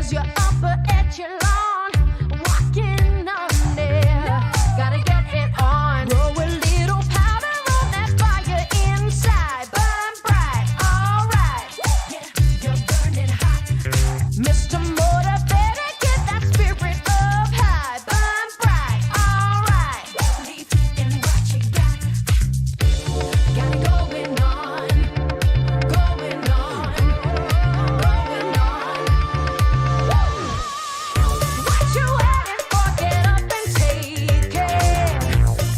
cause you're upper echelon, walking on there. Gotta get it on. Roll a little powder on that fire inside. Burn bright, alright. Yeah, you're burning hot. Mr. Motivator, get that spirit up high. Burn bright, alright. Believe in what you got. Got it going on, going on, going on. What you waiting for? Get up and take it.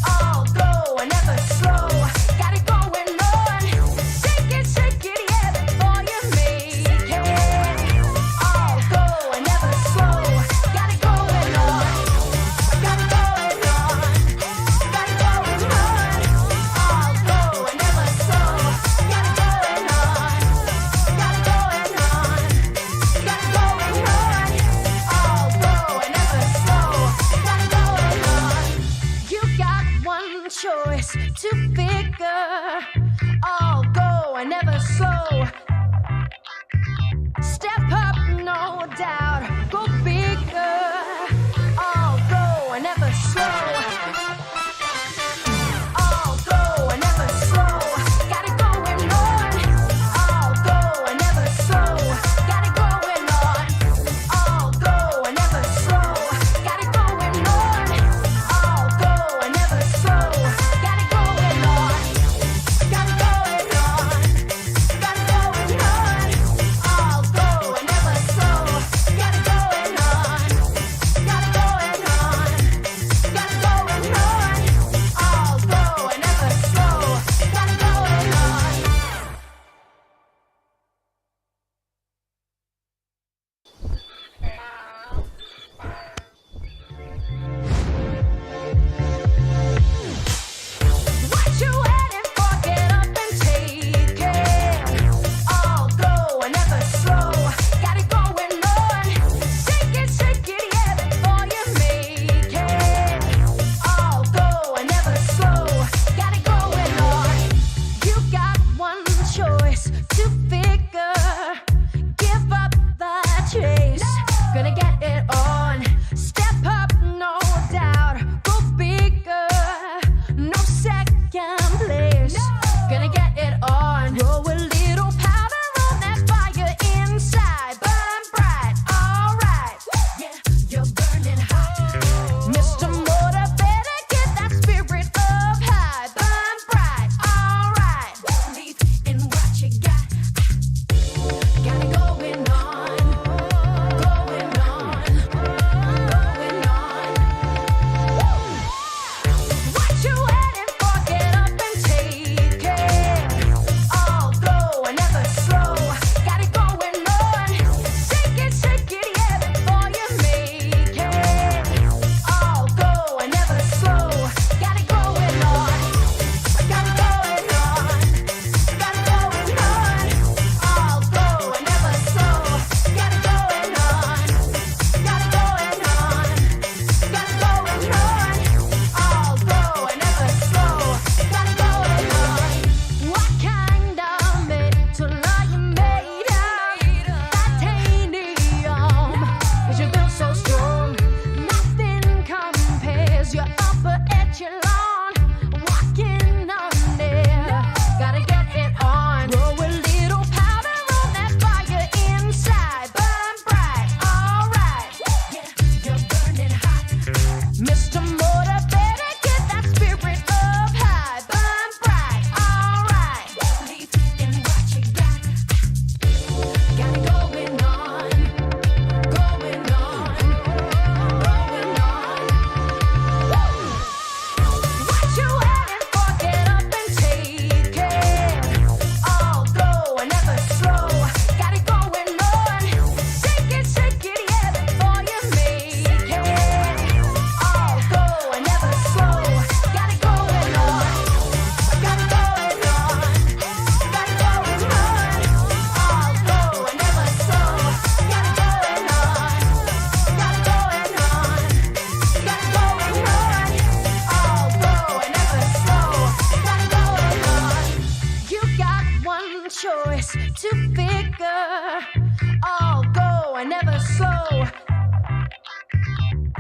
All go and never slow. Got it going on. Shake it, yeah, before you make it. All go and never slow. Got it going on. Got it going on. Got it going on. All go and never slow. Got it going on. Got it going on. Got it going on. All go and never slow. Got it going on. You got one choice to figure. All go and never slow. Step up, no doubt. Go bigger. All go and never slow. All go and never slow. Got it going on. All go and never slow. Got it going on. All go and never slow. Got it going on. All go and never slow. Got it going on. Got it going on. Got it going on. All go and never slow. Got it going on. Got it going on. Got it going on. All go and never slow. Got it going on. What you waiting for? Get up and take it. All go and never slow. Got it going on. Shake it, yeah, before you make it. All go and never slow. Got it going on. You got one choice to figure. Give up the chase. Gonna get it on. Step up, no doubt. Go bigger. No second place. Gonna get it on. Roll a little powder on that fire inside. Burn bright, alright. Yeah, you're burning hot. Mr. Motivator, get that spirit up high. Burn bright, alright. Believe in what you got. Got it going on, going on,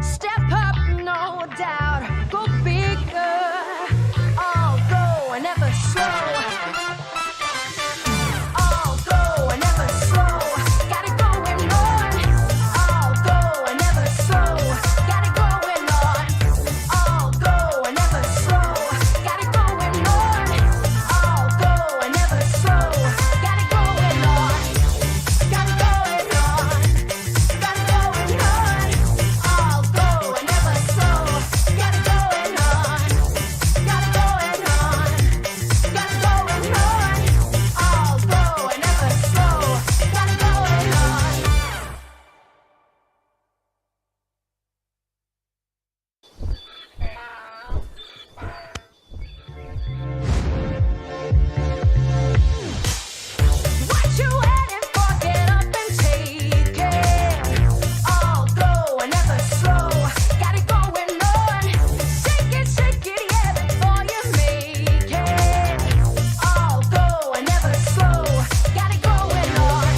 Step up, no doubt. Go bigger. All go and never slow. All go and never slow. Got it going on. All go and never slow. Got it going on. All go and never slow. Got it going on. All go and never slow. Got it going on. Got it going on. Got it going on. All go and never slow. Got it going on. Got it going on. Got it going on. All go and never slow. Got it going on. What you waiting for? Get up and take it. All go and never slow. Got it going on. Shake it, yeah, before you make it. All go and never slow. Got it going on.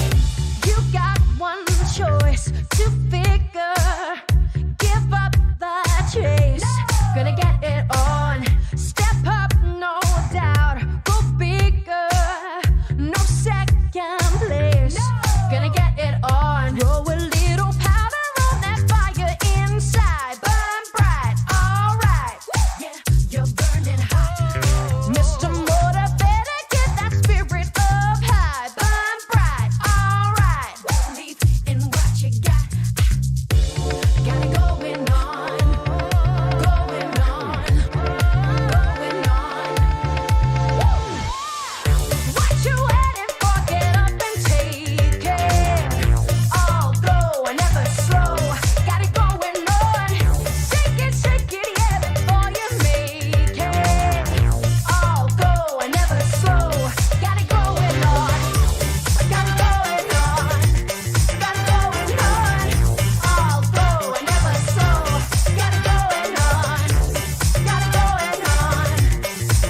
You got one choice to figure. Give up the chase. Gonna get it on. Step up, no doubt. Go bigger. No second place. Gonna get it on. Roll a little powder on that fire inside. Burn bright, alright. Yeah, you're burning hot. Mr. Motivator, get that spirit up high. Burn bright, alright. Believe in what you got. Got it going on. Going on. Going on. What you waiting for? Get up and take it. All go and never slow. Got it going on. Shake it, yeah, before you make it. All go and never slow. Got it going on. Got it going on. Got it going on. All go and never slow. Got it going on. Got it going on.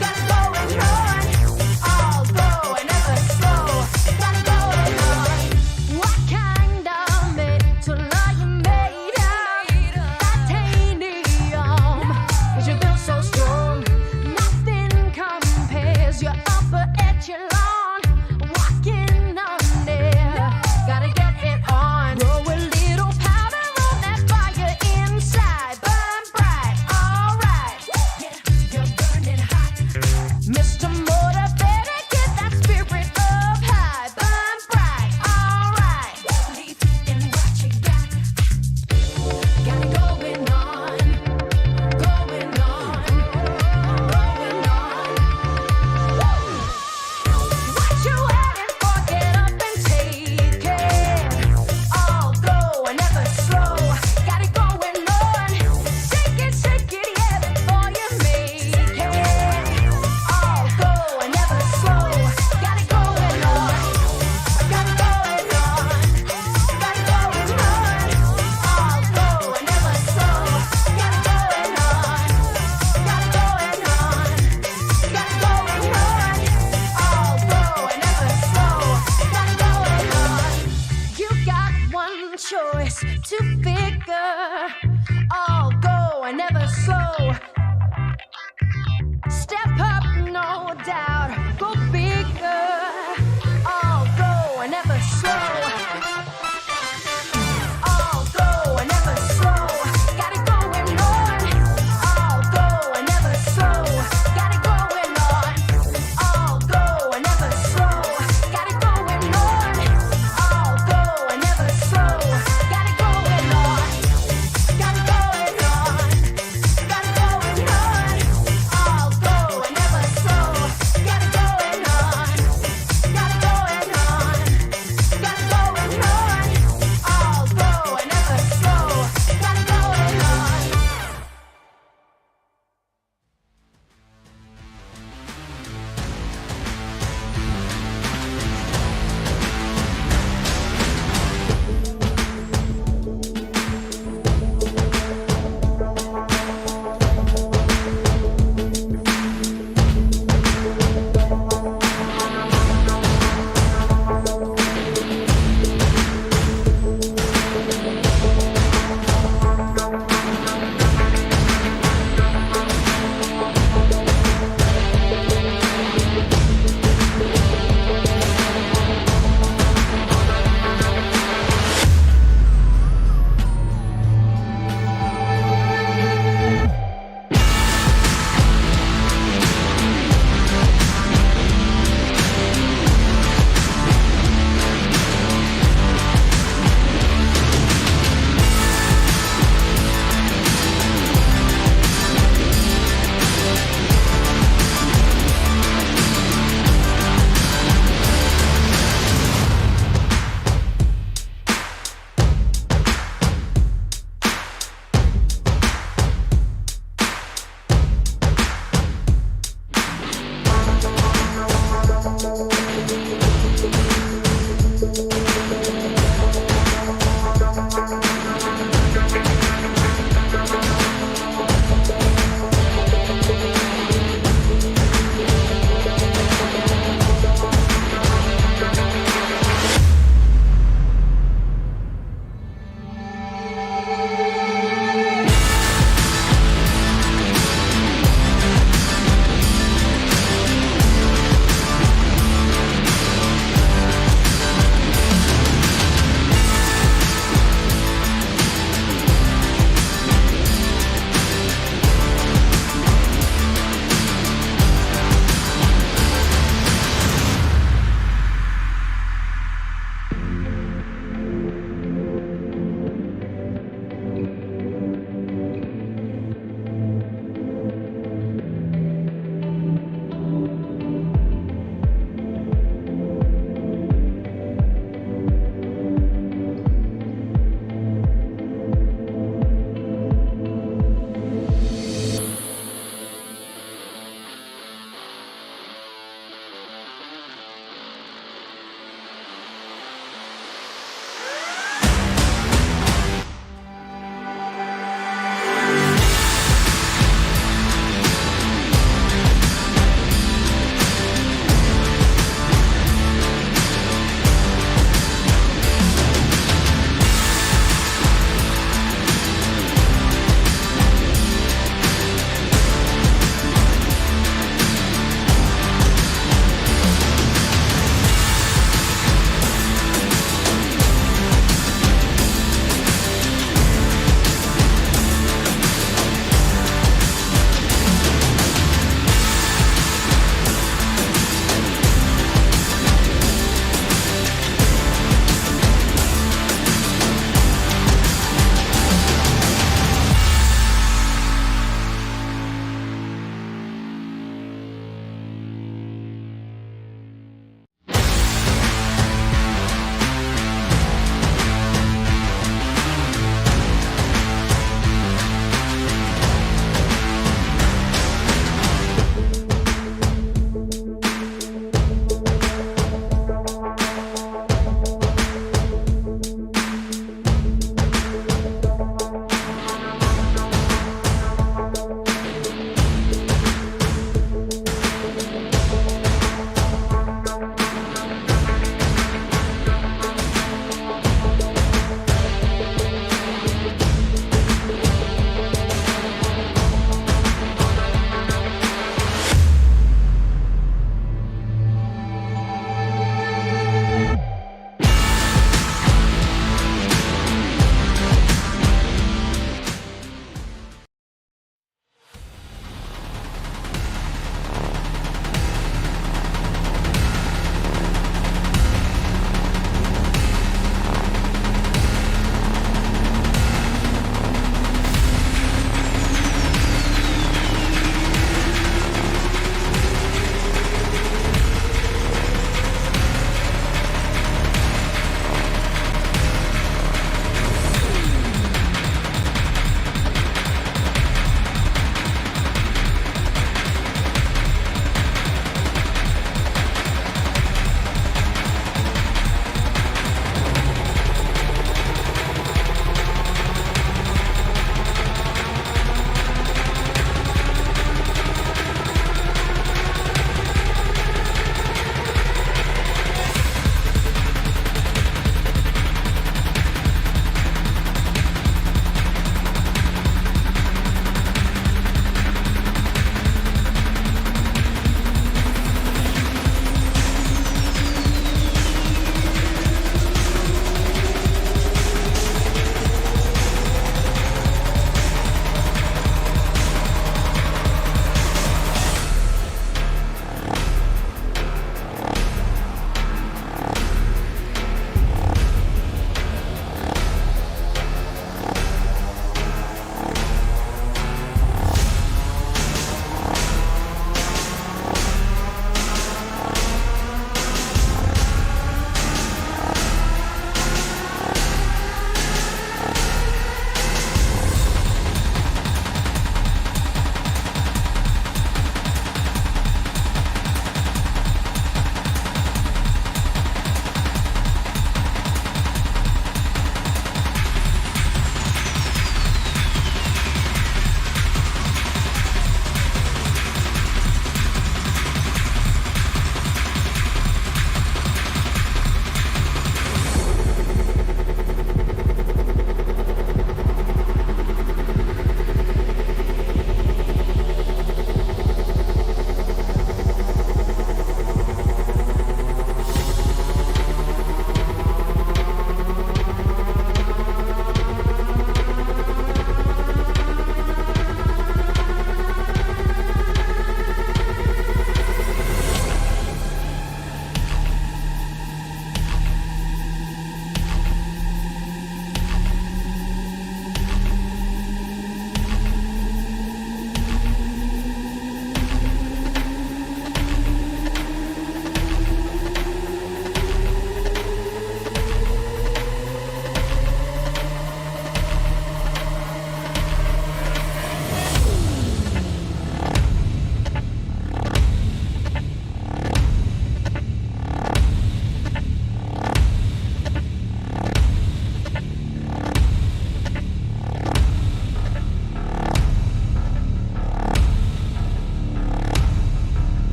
Got it going on. All go and never slow. Got it going on. What kind of metal are you made of? Titanium. 'Cause you feel so strong. Nothing compares. You're upper echelon. Walking on there. Gotta get it on. Roll a little powder on that fire inside. Burn bright, alright. Yeah, you're burning hot. Mr. Motivator, get that spirit up high. Burn bright, alright. Believe in what you got. Got it going on. Going on. Going on. What you waiting for? Get up and take it. All go and never slow. Got it going on. Shake it, yeah, before you make it. All go and never slow. Got it going on. Got it going on. Got it going on. All go and never slow. Got it going on. Got it going on. Got it going on. All go and never slow. Got it going on. You got one choice to figure. All go and never slow. Step up, no doubt. Go bigger. All go and never slow. All go and never slow. Got it going on. All go and never slow. Got it going on. All go and never slow. Got it going on. All go and never slow. Got it going on. Got it going on. Got it going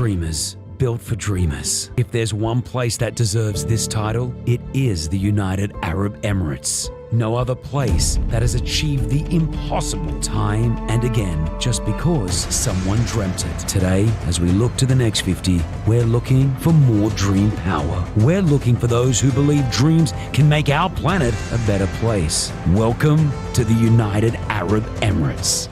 dreamers, built for dreamers. If there's one place that deserves this title, it is the United Arab Emirates. No other place that has achieved the impossible time and again just because someone dreamt it. Today, as we look to the next 50, we're looking for more dream power. We're looking for those who believe dreams can make our planet a better place. Welcome to the United Arab Emirates.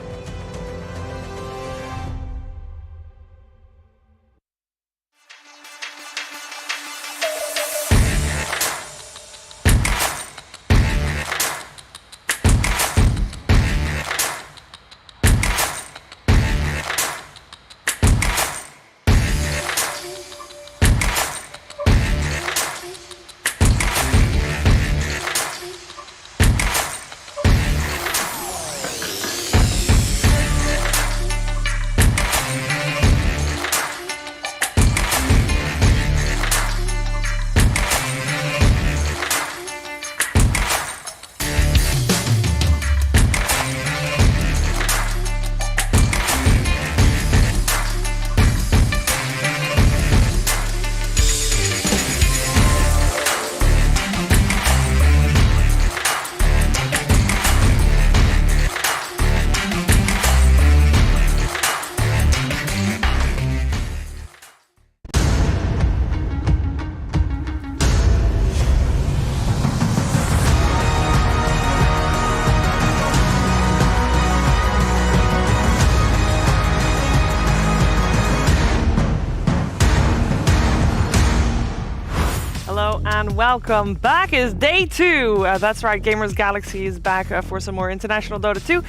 And welcome back. Is day 2. That's right, Gamers Galaxy is back for some more international Dota 2.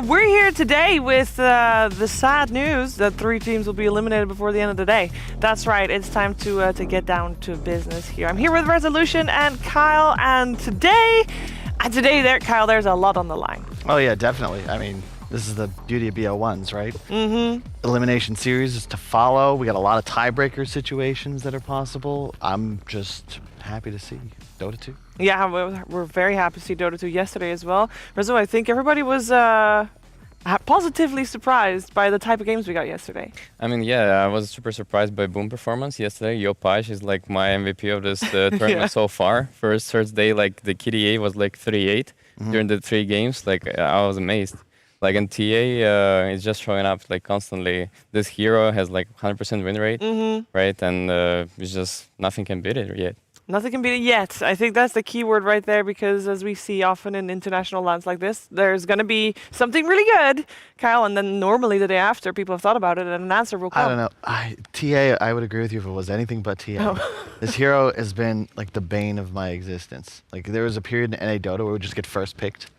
We're here today with the sad news that 3 teams will be eliminated before the end of the day. That's right, it's time to get down to business here. I'm here with Resolution and Kyle, and today there, Kyle, there's a lot on the line. Oh yeah, definitely. I mean, this is the beauty of BO1s, right? Mm-hmm. Elimination series is to follow. We got a lot of tiebreaker situations that are possible. I'm just happy to see Dota 2. Yeah, we're very happy to see Dota 2 yesterday as well. Rezo, I think everybody was positively surprised by the type of games we got yesterday. I mean, yeah, I was super surprised by Boom performance yesterday. Yopaj is like my MVP of this tournament so far. First day, like the KDA was like 38 during the 3 games. Like I was amazed. Like in TA, it's just showing up like constantly. This hero has like 100% win rate, right? And it's just nothing can beat it yet. Nothing can beat it yet. I think that's the key word right there, because as we see often in international lands like this, there's going to be something really good, Kyle, and then normally the day after, people have thought about it and an answer will come. I don't know. TA, I would agree with you if it was anything but TA. Oh. This hero has been like the bane of my existence. Like there was a period in NA Dota where we would just get first picked.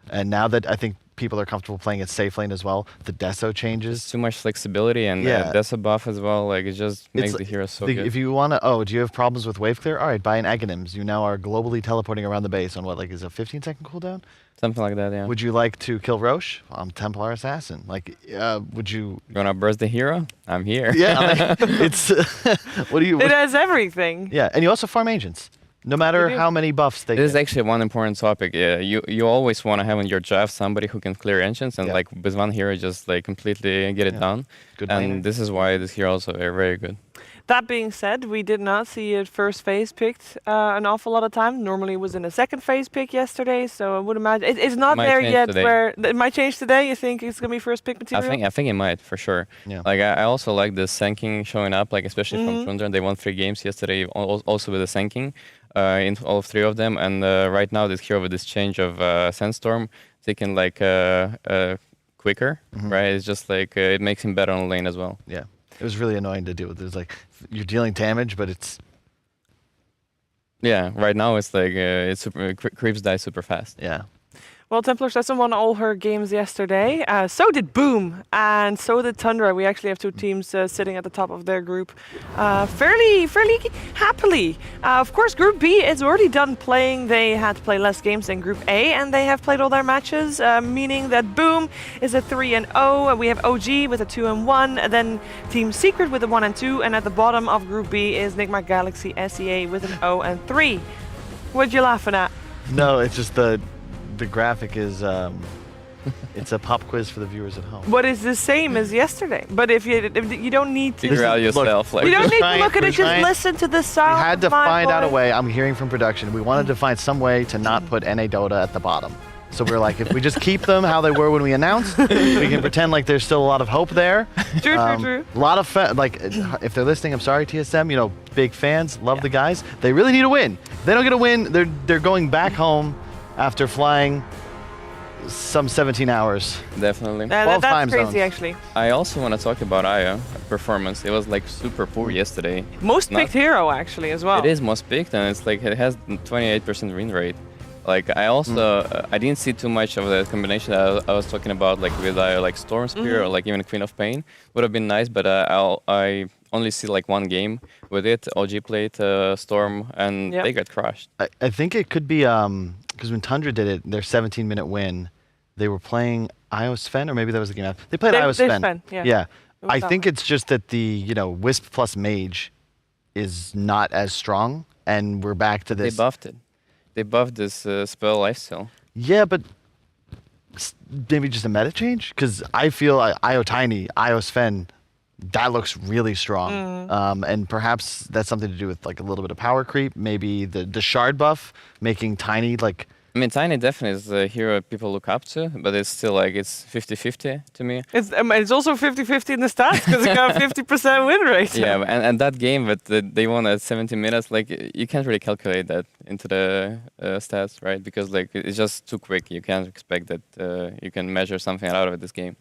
And now that I think people are comfortable playing it safe lane as well, the Deso changes. There's too much flexibility and Deso buff as well. Like it just makes the hero so good. If you want to, do you have problems with wave clear? All right, buy an Aghanims. You now are globally teleporting around the base on what, like, is a 15-second cooldown? Something like that, yeah. Would you like to kill Roche? I'm Templar Assassin. Like, would you... You want to burst the hero? I'm here. Yeah, I mean, it's... what do you... It has everything. Yeah, and you also farm ancients. No matter how many buffs they get. This is actually one important topic. Yeah, you always want to have in your draft somebody who can clear ancients, and like with one hero just like completely get it done. Good and laner. This is why this hero also are very good. That being said, we did not see it first phase picked an awful lot of time. Normally it was in a second phase pick yesterday, so I would imagine it's not there yet. Today. Where it might change today. You think it's gonna be first pick material? I think it might for sure. Yeah. Like I also like the Senking showing up, like especially from Tundra. They won 3 games yesterday, also with the Senking. In all 3 of them, and right now this hero with this change of Sandstorm, taking like quicker, right? It's just like it makes him better on lane as well. Yeah, it was really annoying to deal with. It's like you're dealing damage, but it's... Yeah, right now it's like it's super creeps die super fast. Yeah. Well, Templar Session won all her games yesterday. So did Boom, and so did Tundra. We actually have 2 teams sitting at the top of their group fairly happily. Of course, Group B is already done playing. They had to play less games than Group A, and they have played all their matches, meaning that Boom is a 3-0. We have OG with a 2-1, and then Team Secret with a 1-2, and at the bottom of Group B is Nigma Galaxy SEA with an 0-3. What you laughing at? No, it's just the graphic is It's a pop quiz for the viewers at home. What is the same as yesterday? But if you don't need to... Figure out yourself. You Like, don't need to look at we're it, just trying- listen to the sound. We had to of my find out a voice. way. I'm hearing from production. We wanted to find some way to not put NA Dota at the bottom. So we're like, if we just keep them how they were when we announced, we can pretend like there's still a lot of hope there. True. A lot of if they're listening, I'm sorry, TSM. You know, big fans, love the guys. They really need a win. If they don't get a win, they're going back home after flying some 17 hours. definitely. 12 that's time crazy, zones. actually. I also want to talk about Aya performance. It was like super poor yesterday. Most Not- picked hero, actually, as well. It is most picked, and it's like it has 28% win rate. Like I also I didn't see too much of the combination that I was talking about, like with like Storm Spear or like even Queen of Pain would have been nice, but I only see like one game with it. OG played Storm, and Yep. they got crushed. I think it could be because when Tundra did it, their 17-minute win, they were playing Io Sven, or maybe that was the game after. They played Io Sven. Sven, yeah. Yeah. It was I that think one. it's just that the Wisp plus Mage is not as strong, and we're back to They this. buffed it. They buffed this spell lifesteal. Yeah, but maybe just a meta change? Because I feel Io Tiny, Io Sven, that looks really strong. And perhaps that's something to do with like a little bit of power creep. Maybe the shard buff making Tiny like... I mean, Tiny definitely is a hero people look up to, but it's still like it's 50-50 to me. It's also 50-50 in the stats because it got 50% win rate. Yeah, and that game, but they won at 70 minutes. Like you can't really calculate that into the stats, right? Because like it's just too quick. You can't expect that you can measure something out of it this game.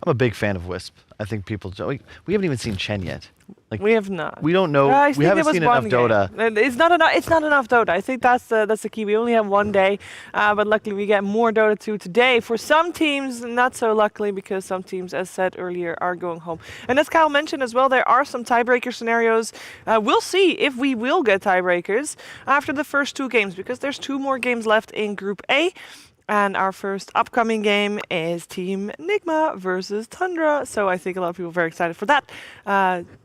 I'm a big fan of Wisp. I think people... We haven't even seen Chen yet. Like We have not. we don't know. I We think haven't there was seen enough one game. Dota. And It's not enough. It's not enough Dota. I think that's the key. We only have one day, but luckily we get more Dota 2 today. For some teams, not so luckily, because some teams, as said earlier, are going home. And as Kyle mentioned as well, there are some tiebreaker scenarios. We'll see if we will get tiebreakers after the first two games, because there's two more games left in Group A. And our first upcoming game is Team Nigma versus Tundra. So I think a lot of people are very excited for that.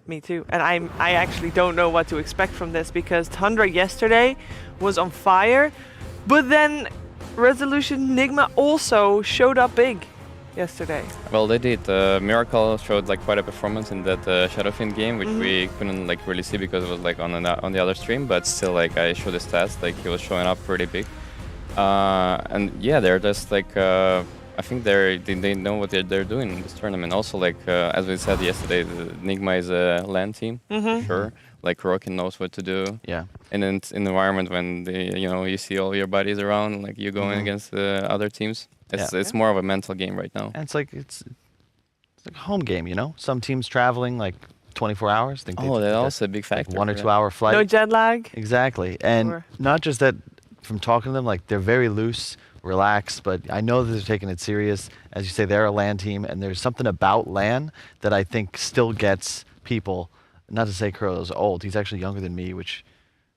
Me too. And I actually don't know what to expect from this, because Tundra yesterday was on fire. But then Resolution Nigma also showed up big yesterday. Well, they did. Miracle showed like quite a performance in that Shadowfiend game, which we couldn't like really see because it was like on the other stream. But still, like I showed the stats, like he was showing up pretty big. And yeah, they're just like I think they know what they're doing in this tournament. Also, like as we said yesterday, the Nigma is a LAN team, for sure. Like Rokin knows what to do. Yeah. And in an environment when you see all your buddies around, like you going against other teams, it's more of a mental game right now. And it's like a home game, you know? Some teams traveling like 24 hours. Think Oh, that's also a big like factor. 1 or yeah. 2 hour flight. No jet lag. Exactly. And Sure. not just that, from talking to them, like they're very loose, relaxed, but I know that they're taking it serious. As you say, they're a LAN team, and there's something about LAN that I think still gets people, not to say Kuro's old, he's actually younger than me, which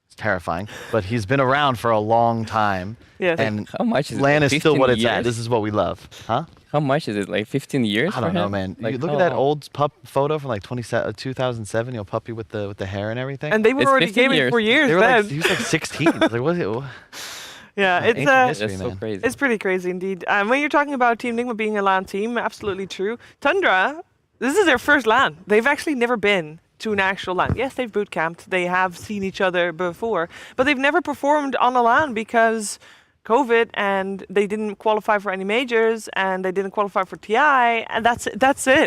is terrifying, but he's been around for a long time. Yes. And How much is it? LAN is still 15 what it's at. years? This is what we love. Huh? How much is it? Like 15 years? I don't for know, him? man. Like, You look how at that long? old pup photo from like 2007, puppy with the hair and everything. And they were It's already 15 gaming years. for years they were then. like, he was like 16. I was like, what is it? Yeah, it's Ancient history, That's so man. crazy. It's pretty crazy indeed. When you're talking about Team Nigma being a LAN team, absolutely true. Tundra, this is their first LAN. They've actually never been to an actual LAN. Yes, they've boot camped. They have seen each other before, but they've never performed on a LAN because COVID, and they didn't qualify for any majors, and they didn't qualify for TI, and that's it.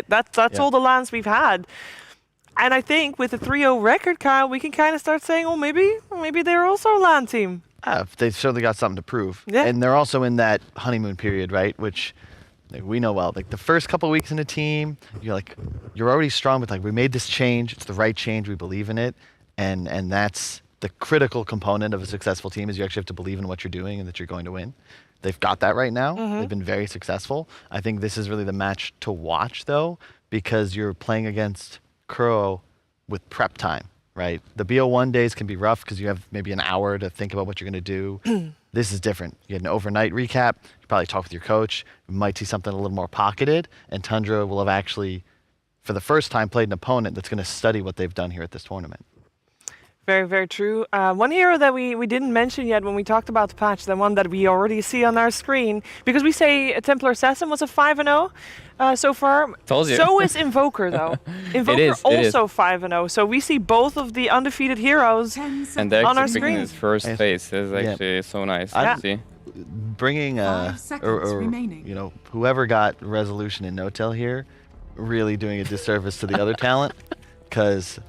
That's Yeah. all the LANs we've had. And I think with the 3-0 record, Kyle, we can kind of start saying, oh, maybe they're also a LAN team. They've certainly got something to prove. Yeah. And they're also in that honeymoon period, right? Which like, we know well. Like the first couple of weeks in a team, you're already strong, but like we made this change. It's the right change. We believe in it. And that's the critical component of a successful team, is you actually have to believe in what you're doing and that you're going to win. They've got that right now. They've been very successful. I think this is really the match to watch, though, because you're playing against Kuro with prep time. Right, the BO1 days can be rough because you have maybe an hour to think about what you're going to do. This is different. You get an overnight recap. You probably talk with your coach. You might see something a little more pocketed, and Tundra will have actually, for the first time, played an opponent that's going to study what they've done here at this tournament. Very, very true. One hero that we didn't mention yet when we talked about the patch, the one that we already see on our screen, because we say Templar Assassin was a 5-0 so far. Told you. So is Invoker, though. Invoker is, it is. also 5-0. So we see both of the undefeated heroes. And they're On our actually picking screen. his first Yes. phase. It's actually so nice Yeah. to see. Bringing 5 seconds remaining. you know, whoever got resolution in no-tail here, really doing a disservice to the other talent, because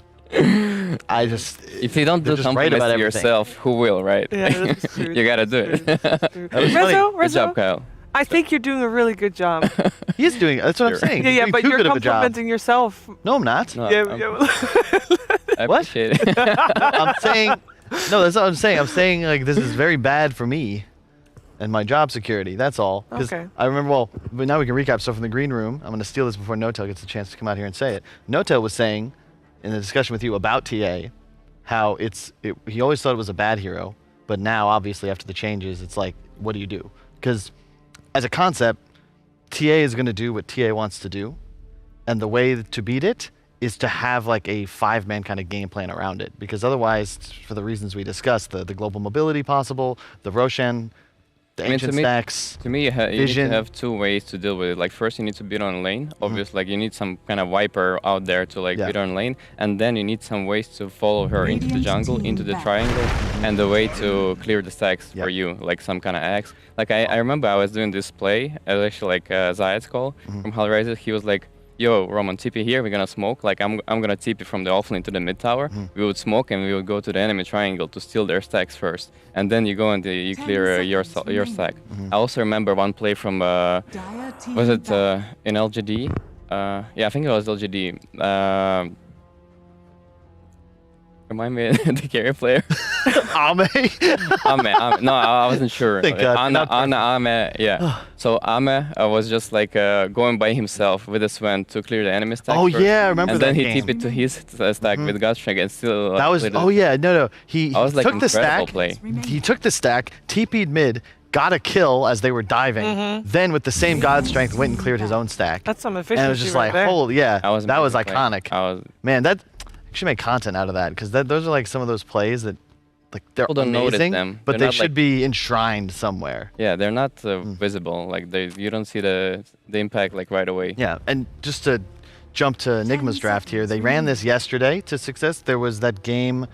I just If you don't they're do just right compliments about to everything. yourself, who will, right? Yeah, that's true. You gotta do it. That's true. That was funny. Rezo, Good job, Rezo, Kyle. I think you're doing a really good job. He is doing. That's what I'm Sure. saying. yeah, He's yeah, doing but too you're good of a job. complimenting yourself. No, I'm not. No, Yeah, I'm- yeah. I What? appreciate it. I'm saying. No, that's what I'm saying. I'm saying like this is very bad for me and my job security. That's all. 'Cause Okay. I remember. Well, but now we can recap. So from the green room, I'm going to steal this before No-Tail gets a chance to come out here and say it. No-Tail was saying in the discussion with you about TA how he always thought it was a bad hero, but now obviously after the changes, it's like, what do you do? Because as a concept, TA is going to do what TA wants to do, and the way to beat it is to have like a 5-man kind of game plan around it. Because otherwise, for the reasons we discussed, the global mobility possible, the Roshan, the I mean, ancient to me- stacks. To me, you need to Vision. have two ways to deal with it. Like first, you need to beat on lane. Obviously, like you need some kind of wiper out there to like Yeah. beat on lane, and then you need some ways to follow her into the Radiant jungle, team into the back. triangle, and the way to clear the stacks Yeah. for you, like some kind of axe. Like I remember I was doing this play. It was actually like Zayed's call from Hellraiser. He was like, "Yo, Roman, TP here. We're gonna smoke. Like I'm gonna TP from the offlane to the mid tower. We would smoke and we would go to the enemy triangle to steal their stacks first, and then you go and you 10 clear your seconds your remaining. stack." I also remember one play from Dire team was it back. in LGD? Yeah, I think it was LGD. Remind me the carrier player. Ame. Ame. No, I wasn't sure. Thank God, not Ame. Yeah. So Ame was just like going by himself with a Sven to clear the enemy stack. Oh first, yeah, I remember and that then he game. TP'd to his stack with Godstrike and still. That was. cleared it. Oh yeah, no. He That was like took the incredible stack. play. He took the stack, TP'd mid, got a kill as they were diving. Then with the same god strength, went and cleared his own stack. That's some efficiency and it was just right like, there. holy, yeah, That was that was amazing play. iconic. I was. Man, that you should make content out of that because those are like some of those plays that, like, they're People don't notice amazing, them. but They're they not, should like- be enshrined somewhere. Yeah, they're not visible. Like you don't see the impact like right away. Yeah, and just to jump to Nigma's draft here, they ran this yesterday to success. There was that game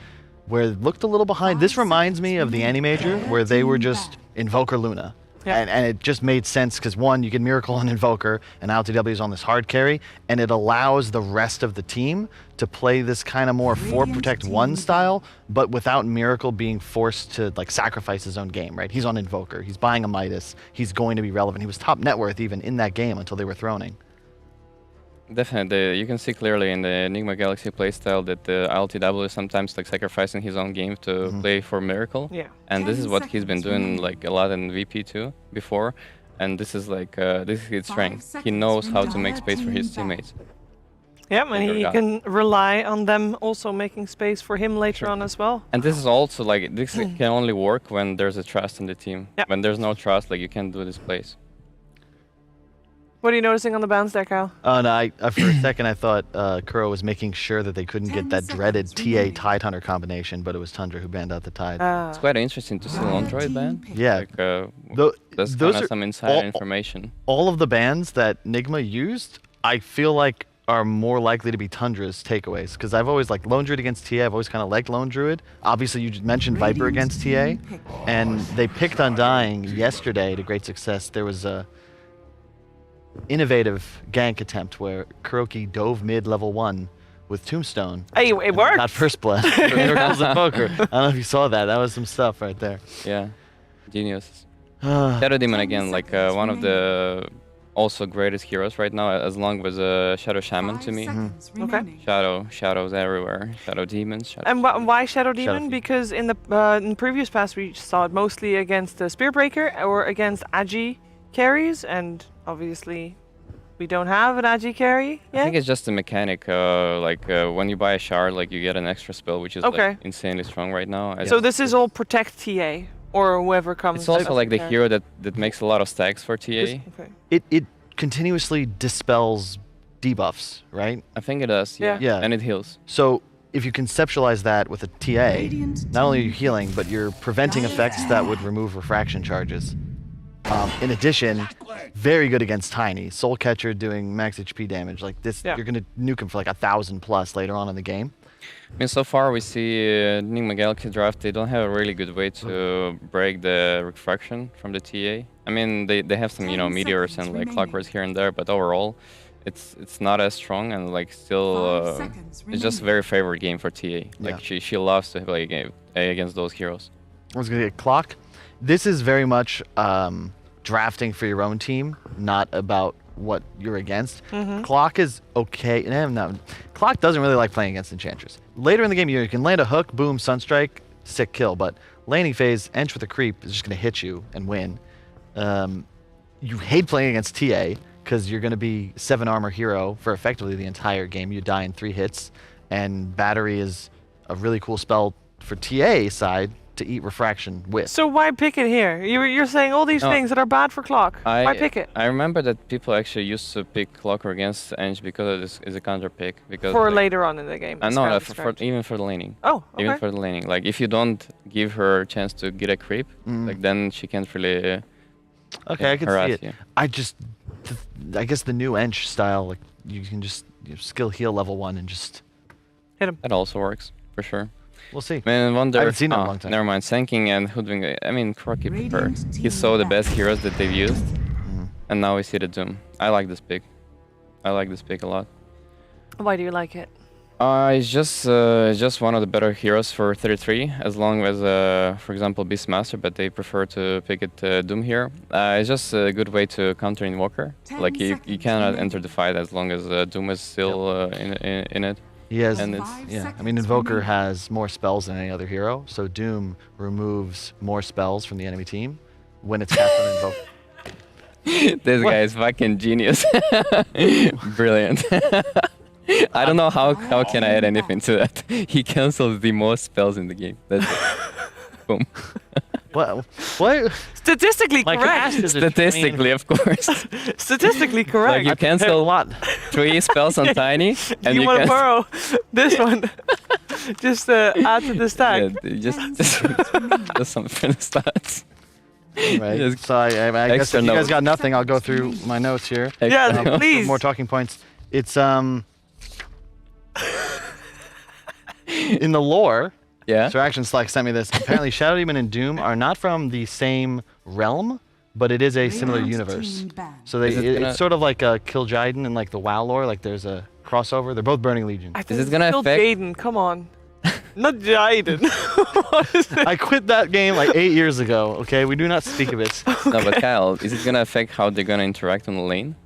where it looked a little behind. This reminds me of the Animajor where they were just Invoker Luna. Yeah. And it just made sense because one, you can Miracle on Invoker, and LTW is on this hard carry, and it allows the rest of the team to play this kind of more 4 protect 1 style, but without Miracle being forced to like sacrifice his own game, right? He's on Invoker, he's buying a Midas, he's going to be relevant. He was top net worth even in that game until they were throning. Definitely, you can see clearly in the Nigma Galaxy playstyle that the LTW is sometimes like sacrificing his own game to play for Miracle. Yeah. And this 10 is what he's been seconds doing remaining. like a lot in VP too before, and this is like this is his 5 strength. He seconds knows how to make remaining. space for his Team back. teammates. Yeah, and he Yeah. can rely on them also making space for him later on as well. And this is also like this can only work when there's a trust in the team. Yeah. When there's no trust, like you can't do this plays. What are you noticing on the bounce there, Kyle? Oh no! For a second, I thought Kuro was making sure that they couldn't 10 get that dreaded seconds TA remaining. Tide Hunter combination, but it was Tundra who banned out the Tide. It's quite interesting to see Dire Lone Droid team ban. pick. Yeah, Like that's those kind are of some insider all- information. all of the bans that Nigma used, I feel like are more likely to be Tundra's takeaways. Because I've always liked Lone Druid against TA. I've always kind of liked Lone Druid. Obviously, you just mentioned Viper Radiant against team TA, pick. and they picked Undying yesterday to great success. There was a innovative gank attempt where Kuroki dove mid level 1 with Tombstone. Hey, it worked. Not first blood. Miracles of Poker. I don't know if you saw that. That was some stuff right there. Yeah, genius. Shadow Demon again, like one of the also greatest heroes right now, as long as Shadow Shaman 5 to me. seconds Okay. remaining. Shadows everywhere. Shadow demons. Shadow And why Shadow Demon? Demon. Because in the previous past we saw it mostly against the Spearbreaker or against Agi carries, and obviously we don't have an Agi carry I yet. think it's just a mechanic. When you buy a shard, like you get an extra spell, which is Okay. like, insanely strong right now. So this is all protect TA or whoever comes. It's also as like the carry. hero that makes a lot of stacks for TA. Okay. It continuously dispels debuffs, right? I think it does. Yeah. Yeah. And it heals. So if you conceptualize that with a TA, not only are you healing, but you're preventing effects that would remove refraction charges. In addition, very good against Tiny. Soul Catcher doing max HP damage. Like this, you're going to nuke him for like 1,000 plus later on in the game. I mean, so far we see Nigma Galaxy draft, they don't have a really good way to break the refraction from the TA. I mean, they have some, meteors and like clockworks here and there, but overall, it's not as strong and like still, it's just a very favorite game for TA. Like she loves to play a game against those heroes. I was going to get Clock. This is very much drafting for your own team, not about what you're against. Clock is okay. No, Clock doesn't really like playing against Enchantress. Later in the game, you can land a hook, boom, Sunstrike, sick kill. But laning phase, Ench with a creep is just going to hit you and win. You hate playing against TA because you're going to be 7 armor hero for effectively the entire game. You die in 3 hits, and Battery is a really cool spell for TA side to eat refraction with. So why pick it here? You're saying all these things that are bad for Clock. Why pick it? I remember that people actually used to pick Clocker against Eng because it is a counter pick. Because for later on in the game. No, even for the laning. Oh, okay. Even for the laning. Like if you don't give her a chance to get a creep, like then she can't really. Okay, I can see it. You. I guess the new Ench style, like you can just skill heal level 1 and just hit him. That also works for sure. We'll see. Man, wonder. I haven't seen it in a long time. Never mind. Sanking and Hoodwink. I mean, Crocky prefer. He saw the best heroes that they've used, and now we see the Doom. I like this pick. I like this pick a lot. Why do you like it? It's just one of the better heroes for 33, as long as, for example, Beastmaster, but they prefer to pick it Doom here. It's just a good way to counter Invoker. Like you cannot enter the fight as long as Doom is still in it. He has, and I mean, Invoker has more spells than any other hero, so Doom removes more spells from the enemy team when it's cast on Invoker. This guy is fucking genius. Brilliant. I don't know how can I add anything to that. He cancels the most spells in the game. That's it. Boom. What? Statistically correct. Statistically, of course. Statistically correct. Like you cancel 3 spells on Tiny, and you want to borrow this one. Just add to the stack. Yeah, just something for the stats. Right. So I guess if you guys got nothing, I'll go through my notes here. Yeah, please. More talking points. It's in the lore. Yeah. So Action Slack sent me this. Apparently, Shadow Demon and Doom are not from the same realm, but it is a similar universe. So it's sort of like Kill Jaden and like the WoW lore. Like there's a crossover. They're both Burning Legion. I think it's gonna affect Jaden. Come on, not Jaden. I quit that game like 8 years ago. Okay, we do not speak of it. Okay. No, but Kyle, is it gonna affect how they're gonna interact on the lane?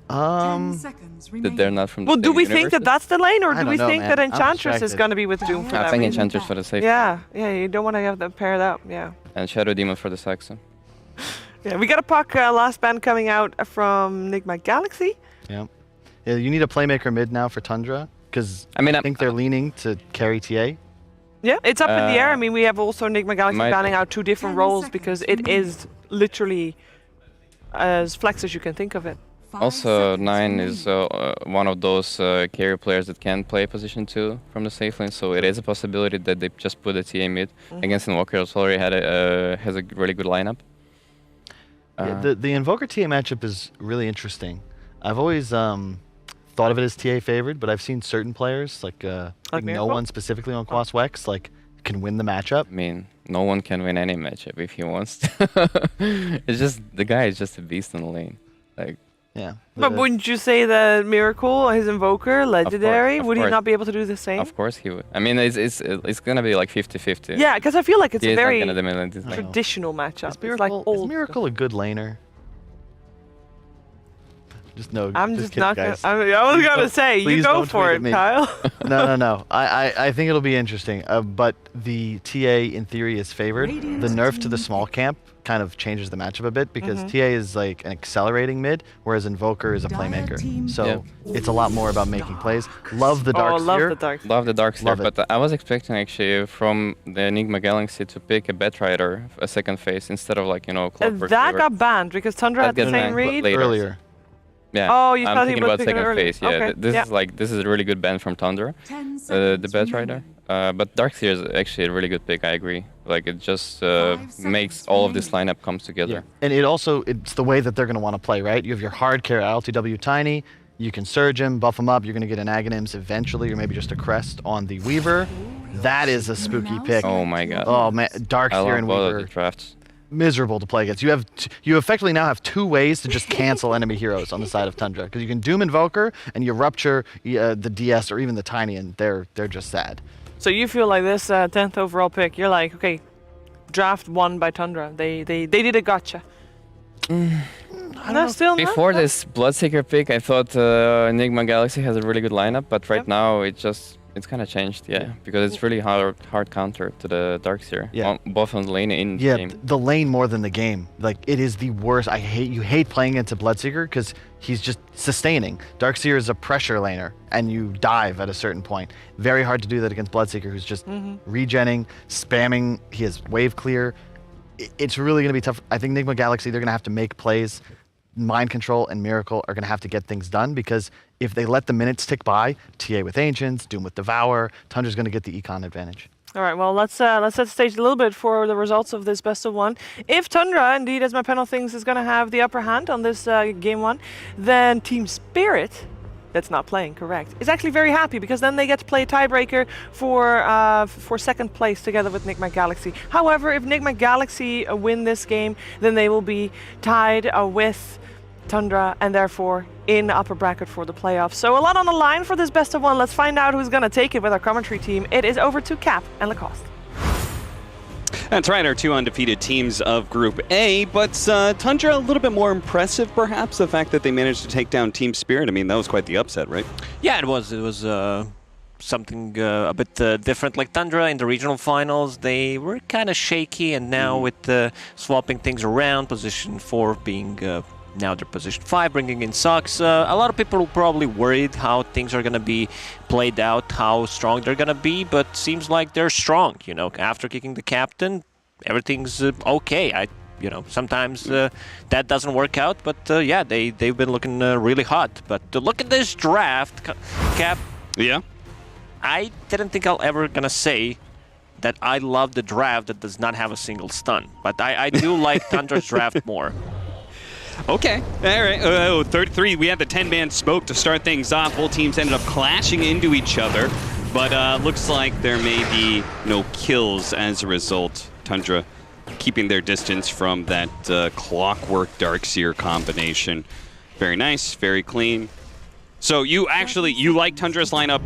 10 seconds That remaining. they're not from the Well, same do we think that that's the lane, or I do we don't know, think man. that I'm Enchantress is distracted. going to be with Doom for I that think reason? Enchantress for the safe. Yeah, you don't want to have them paired up, yeah. And Shadow Demon for the Saxon. Yeah, we got a puck last band coming out from Nigma Galaxy. Yeah. You need a playmaker mid now for Tundra, because I mean, I think they're leaning to carry TA. Yeah, it's up in the air. I mean, we have also Nigma Galaxy banning out 2 different 10 roles seconds because it is literally as flex as you can think of it. 5 Also, seconds 9 remaining. is one of those carrier players that can play position 2 from the safe lane, so it is a possibility that they just put a TA mid against Invoker, who already has a really good lineup. The Invoker TA matchup is really interesting. I've always thought of it as TA favored, but I've seen certain players, like no Miracle? one specifically on Quas Wex, like can win the matchup. I mean, no one can win any matchup if he wants to. It's just, the guy is just a beast on the lane. Like, Yeah. But wouldn't you say that Miracle, his Invoker, legendary, of would he course. not be able to do the same? of course he would. I mean, it's gonna be like 50-50. Yeah, because I feel like it's He a is not very gonna dominate this lane. traditional matchup. Is It's Miracle, like old. is Miracle a good laner? Just no. I'm just kidding, not gonna. guys. I was Please gonna don't- say, you please go don't for tweet it, at me. Kyle. No. I think it'll be interesting. But the TA in theory is favored. The nerf to the small camp kind of changes the matchup a bit because TA is like an accelerating mid, whereas Invoker is a playmaker. So it's a lot more about making plays. Love the Dark Oh, love Sphere. the dark. Love the Dark Sphere, Love it. but I was expecting actually from the Nigma Galaxy to pick a Batrider, a second phase, instead of like, And Clockwork. that Fever. got banned because Tundra That had the got same banned read. later. Earlier. Yeah. Oh, you I'm thought he thinking would about pick it second early. phase. Yeah, Okay, this yeah. is like this is a really good ban from Tundra. 10 The seconds bet right there. remaining. But Darkseer is actually a really good pick. I agree. Like it just 5 makes seconds all of this remaining. lineup comes together. And it's the way that they're going to want to play, right? You have your hard carry LTW Tiny. You can surge him, buff him up. You're going to get an Aghanims eventually, or maybe just a crest on the Weaver. That is a spooky pick. Oh my god. Oh man, I Darkseer love and both Weaver. of the drafts. Miserable to play against. You effectively now have 2 ways to just cancel enemy heroes on the side of Tundra, because you can Doom Invoker and you rupture the DS or even the Tiny, and they're just sad. So you feel like this 10th overall pick, you're like, okay, draft won by Tundra. They did a gotcha. No, still not. Before this Bloodseeker pick, I thought Nigma Galaxy has a really good lineup, but right Yep. now it's kind of changed, because it's really hard counter to the Darkseer. Yeah. Both on the lane and in Yeah, game. the lane more than the game. Like, it is the worst. You hate playing into Bloodseeker because he's just sustaining. Darkseer is a pressure laner, and you dive at a certain point. Very hard to do that against Bloodseeker, who's just regenning, spamming. He has wave clear. It's really going to be tough. I think Nigma Galaxy, they're going to have to make plays. Mind Control and Miracle are going to have to get things done, because if they let the minutes tick by, TA with Ancients, Doom with Devour, Tundra's going to get the econ advantage. All right, well, let's set the stage a little bit for the results of this best of 1. If Tundra, indeed, as my panel thinks, is going to have the upper hand on this game 1, then Team Spirit, that's not playing, correct, is actually very happy, because then they get to play a tiebreaker for second place together with Nigma Galaxy. However, if Nigma Galaxy win this game, then they will be tied with Tundra, and therefore in the upper bracket for the playoffs. So a lot on the line for this best of 1. Let's find out who's going to take it with our commentary team. It is over to Cap and Lacoste. That's right, our 2 undefeated teams of Group A, but Tundra a little bit more impressive, perhaps, the fact that they managed to take down Team Spirit. I mean, that was quite the upset, right? Yeah, it was. It was something a bit different. Like Tundra in the regional finals, they were kind of shaky, and now with swapping things around, position 4 being now they're position 5, bringing in Sux. A lot of people probably worried how things are going to be played out, how strong they're going to be, but seems like they're strong. You know, after kicking the captain, everything's okay. Sometimes that doesn't work out, but yeah, they've been looking really hot. But look at this draft, Cap. Yeah. I didn't think I'll ever gonna say that I love the draft that does not have a single stun, but I do like Tundra's draft more. Okay, all right. 33, we had the 10-man smoke to start things off. Both teams ended up clashing into each other, but looks like there may be no kills as a result. Tundra keeping their distance from that Clockwork Darkseer combination. Very nice, very clean. So you like Tundra's lineup?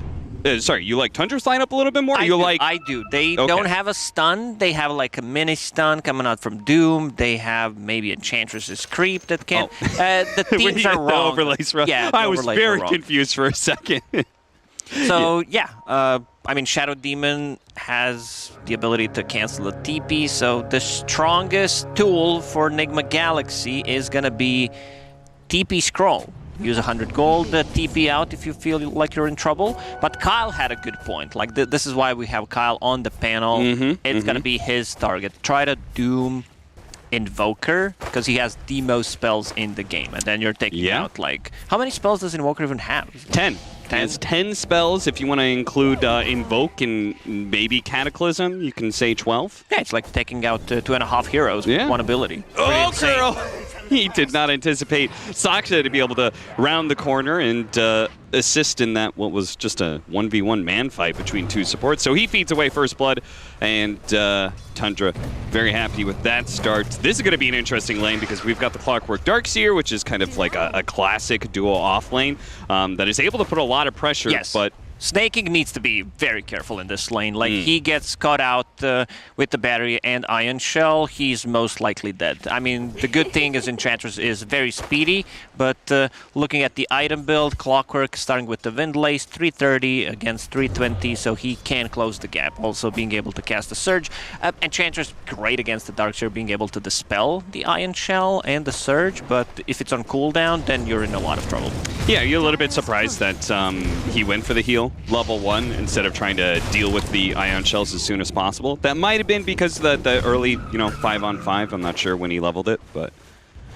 You like Tundra's lineup a little bit more? I do. They don't have a stun. They have like a mini stun coming out from Doom. They have maybe Enchantress's creep that can. The teams are wrong. The overlays wrong. Yeah, I was very confused for a second. So yeah, I mean Shadow Demon has the ability to cancel a TP. So the strongest tool for Nigma Galaxy is gonna be TP Scroll. Use 100 gold, TP out if you feel like you're in trouble. But Kyle had a good point. Like this is why we have Kyle on the panel. It's gonna be his target. Try to Doom Invoker, because he has the most spells in the game, and then you're taking out like how many spells does Invoker even have? 10. He has 10 spells. If you want to include Invoke and maybe Cataclysm, you can say 12. Yeah, it's like taking out 2.5 heroes with one ability. Oh, girl! He did not anticipate Saksha to be able to round the corner and assist in that what was just a 1v1 man fight between 2 supports. So he feeds away first blood, and Tundra very happy with that start. This is going to be an interesting lane because we've got the Clockwork Darkseer, which is kind of like a classic duo off lane that is able to put a lot of pressure, but Snaking needs to be very careful in this lane. Like, he gets caught out with the battery and Ion Shell, he's most likely dead. I mean, the good thing is Enchantress is very speedy, but looking at the item build, Clockwork starting with the Windlace, 330 against 320, so he can close the gap. Also being able to cast the Surge. Enchantress, great against the Darkseer, being able to dispel the Ion Shell and the Surge, but if it's on cooldown, then you're in a lot of trouble. Yeah, you're a little bit surprised that he went for the heal level 1 instead of trying to deal with the Ion Shells as soon as possible. That might have been because of the early, 5-on-5. I'm not sure when he leveled it, but...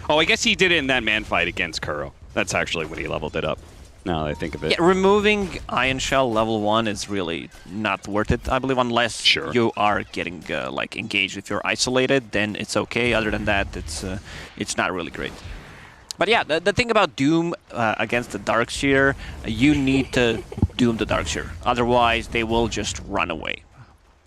Oh, I guess he did it in that man fight against Kuro. That's actually when he leveled it up, now that I think of it. Yeah, removing Iron Shell level 1 is really not worth it, I believe, unless you are getting like engaged. If you're isolated, then it's okay. Other than that, it's not really great. But yeah, the thing about Doom against the Darkseer, you need to Doom the Darkseer. Otherwise, they will just run away.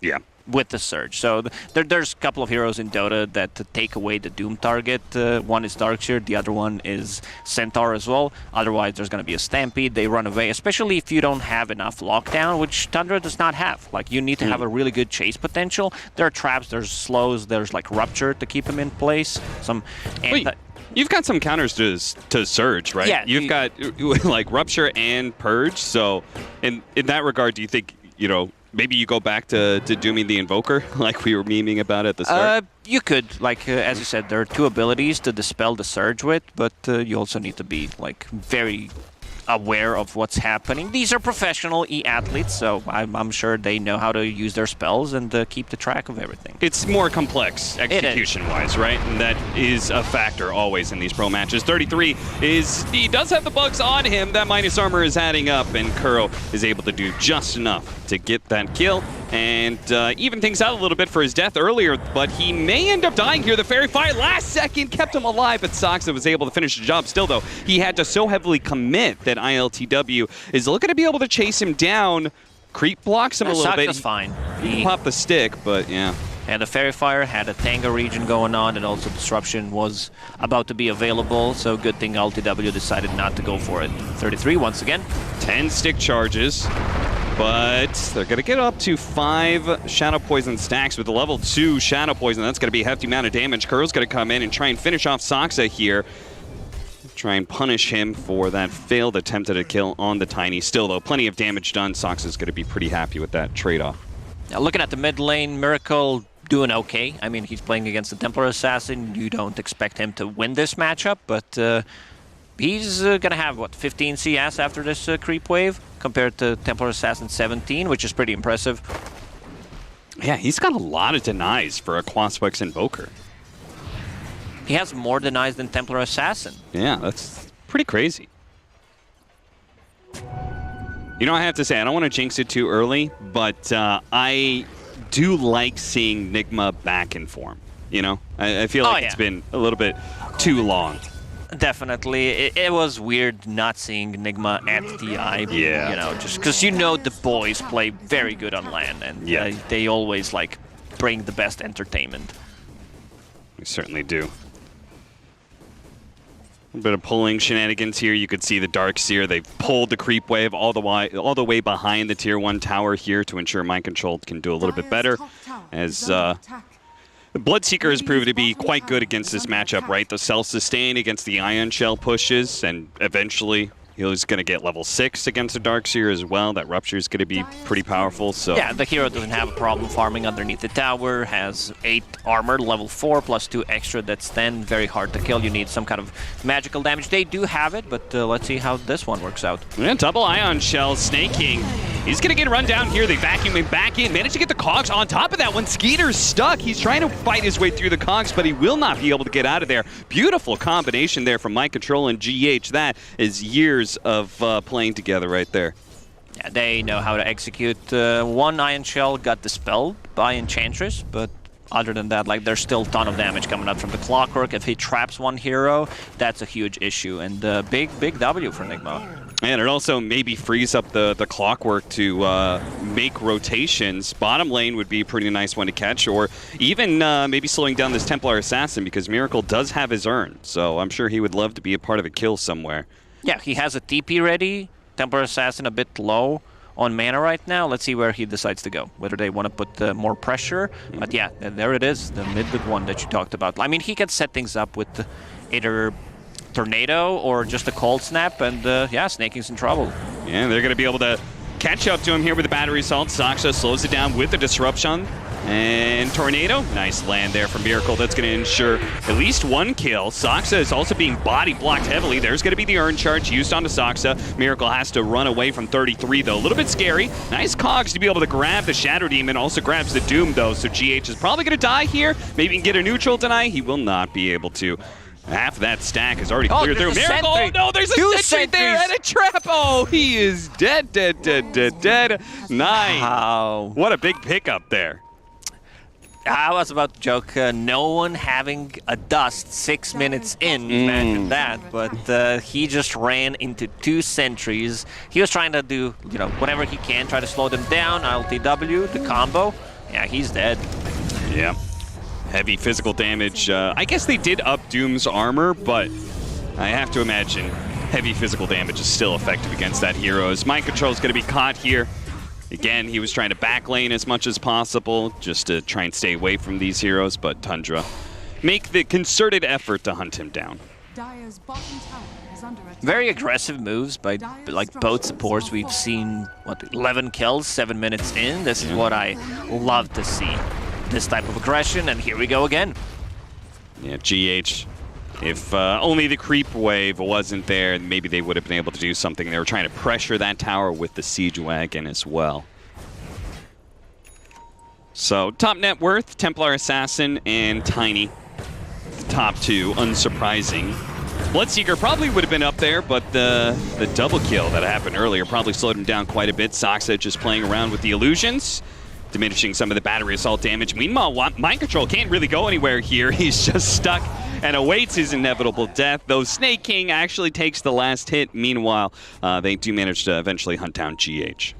Yeah. With the Surge. So there's a couple of heroes in Dota that take away the Doom target. One is Darkseer, the other one is Centaur as well. Otherwise, there's going to be a Stampede. They run away, especially if you don't have enough lockdown, which Tundra does not have. Like, you need to have a really good chase potential. There are traps, there's slows, there's like Rupture to keep them in place. You've got some counters to Surge, right? Yeah. You've got like Rupture and Purge. So in that regard, do you think, you know, maybe you go back to dooming the Invoker like we were memeing about at the start? You could, like, as you said, there are two abilities to dispel the Surge with, but you also need to be, like, very aware of what's happening. These are professional e-athletes, so I'm sure they know how to use their spells and keep the track of everything. It's more complex execution-wise, right? And that is a factor always in these pro matches. 33 he does have the bugs on him. That minus armor is adding up, and Kuro is able to do just enough to get that kill and even things out a little bit for his death earlier, but he may end up dying here. The Fairy Fire last second kept him alive, but Soxa was able to finish the job. Still, though, he had to so heavily commit that ILTW is looking to be able to chase him down, creep blocks him a little bit. Soxa's fine. He popped the stick, but yeah. And the Fairy Fire had a Tango region going on, and also Disruption was about to be available, so good thing LTW decided not to go for it. 33 once again. 10 stick charges, but they're going to get up to 5 Shadow Poison stacks with the level 2 Shadow Poison. That's going to be a hefty amount of damage. Kuro's going to come in and try and finish off Soxa here. Try and punish him for that failed attempt at a kill on the Tiny. Still, though, plenty of damage done. Soxa's going to be pretty happy with that trade-off. Now, looking at the mid lane, Miracle doing okay. I mean, he's playing against the Templar Assassin. You don't expect him to win this matchup, but he's going to have, what, 15 CS after this creep wave, compared to Templar Assassin 17, which is pretty impressive. Yeah, he's got a lot of denies for a Quasplex Invoker. He has more denies than Templar Assassin. Yeah, that's pretty crazy. You know, I have to say, I don't want to jinx it too early, but I do like seeing Nigma back in form. You know, I feel like it's been a little bit too long. Definitely. It was weird not seeing Nigma at TI. Yeah. You know, just because you know the boys play very good on LAN, and they always, like, bring the best entertainment. We certainly do. A bit of pulling shenanigans here. You could see the Darkseer. They've pulled the creep wave all the way behind the tier 1 tower here to ensure Mind Control can do a little bit better. As the Bloodseeker has proved to be quite good against this matchup, right? The self-sustain against the Ion Shell pushes, and eventually he's going to get level 6 against the Darkseer as well. That Rupture is going to be pretty powerful. So yeah, the hero doesn't have a problem farming underneath the tower, has 8 armor, level 4, plus 2 extra. That's 10. Very hard to kill. You need some kind of magical damage. They do have it, but let's see how this one works out. Yeah, double Ion Shell, Snaking. He's going to get run down here. They vacuum him back in. Managed to get the cogs on top of that one. Skeeter's stuck. He's trying to fight his way through the cogs, but he will not be able to get out of there. Beautiful combination there from Mind Control and GH. That is years of playing together right there. Yeah, they know how to execute. One Ion Shell got dispelled by Enchantress, but other than that, like, there's still a ton of damage coming up from the Clockwork. If he traps one hero, that's a huge issue, and big W for Nigma. And it also maybe frees up the Clockwork to make rotations. Bottom lane would be a pretty nice one to catch, or even maybe slowing down this Templar Assassin, because Miracle does have his urn, so I'm sure he would love to be a part of a kill somewhere. Yeah, he has a TP ready. Templar Assassin a bit low on mana right now. Let's see where he decides to go, whether they want to put more pressure. But yeah, there it is, the mid one that you talked about. I mean, he can set things up with either Tornado or just a Cold Snap, and yeah, Snaking's in trouble. Yeah, they're going to be able to catch up to him here with the Battery Assault. Soxa slows it down with the Disruption. And Tornado, nice land there from Miracle. That's going to ensure at least one kill. Soxa is also being body blocked heavily. There's going to be the Urn Charge used onto Soxa. Miracle has to run away from 33, though. A little bit scary. Nice cogs to be able to grab the Shadow Demon. Also grabs the Doom, though. So GH is probably going to die here. Maybe he can get a neutral tonight. He will not be able to. Half of that stack is already cleared through. there's a Miracle! sentry. Oh, no, there's a Two sentry there sentries. and a trap! Oh, he is dead. 9. Wow. What a big pickup there. I was about to joke, no one having a dust 6 minutes in, imagine that, but he just ran into 2 sentries. He was trying to do, whatever he can, try to slow them down, LTW, the combo. Yeah, he's dead. Yeah. Heavy physical damage. I guess they did up Doom's armor, but I have to imagine heavy physical damage is still effective against that hero. His mind control is going to be caught here. Again, he was trying to backlane as much as possible just to try and stay away from these heroes, but Tundra make the concerted effort to hunt him down. Dire's bottom tower is under attack. Very aggressive moves by both supports. We've seen, 11 kills, 7 minutes in. This is what I love to see. This type of aggression, and here we go again. Yeah, GH. If only the creep wave wasn't there, maybe they would have been able to do something. They were trying to pressure that tower with the Siege Wagon as well. So, top net worth, Templar Assassin and Tiny. The top 2, unsurprising. Bloodseeker probably would have been up there, but the double kill that happened earlier probably slowed him down quite a bit. Soxa just playing around with the illusions, diminishing some of the battery assault damage. Meanwhile, Mind Control can't really go anywhere here. He's just stuck and awaits his inevitable death, though Snake King actually takes the last hit. Meanwhile, they do manage to eventually hunt down GH.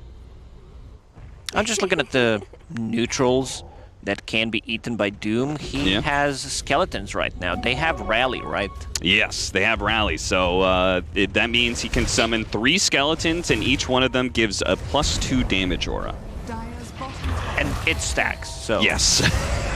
I'm just looking at the neutrals that can be eaten by Doom. He has skeletons right now. They have Rally, right? Yes, they have Rally, so that means he can summon 3 skeletons, and each one of them gives a +2 damage aura. Dire's bottom tower. And it stacks, so... Yes.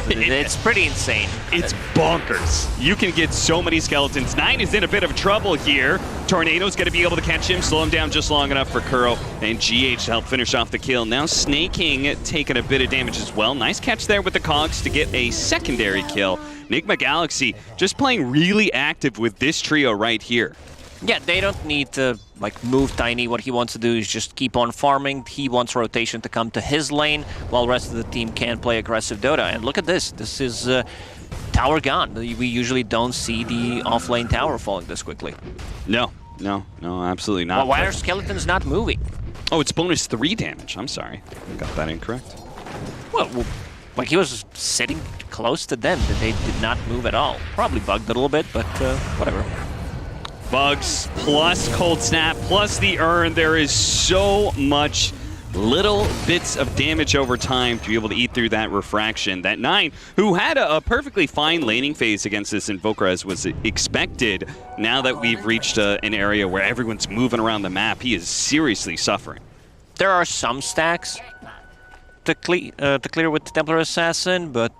It's pretty insane. It's bonkers. You can get so many skeletons. 9 is in a bit of trouble here. Tornado's going to be able to catch him, slow him down just long enough for Kuro and GH to help finish off the kill. Now Snake King taking a bit of damage as well. Nice catch there with the Cogs to get a secondary kill. Nigma Galaxy just playing really active with this trio right here. Yeah, they don't need to move Tiny. What he wants to do is just keep on farming. He wants rotation to come to his lane, while the rest of the team can play aggressive Dota. And look at this. This is tower gone. We usually don't see the off-lane tower falling this quickly. No, absolutely not. Well, why are skeletons not moving? Oh, it's bonus 3 damage. I'm sorry. I got that incorrect. Well, he was sitting close to them. They did not move at all. Probably bugged a little bit, but whatever. Bugs, plus Cold Snap, plus the Urn. There is so much little bits of damage over time to be able to eat through that refraction. That 9, who had a perfectly fine laning phase against this Invoker as was expected, now that we've reached an area where everyone's moving around the map, he is seriously suffering. There are some stacks to clear with Templar Assassin, but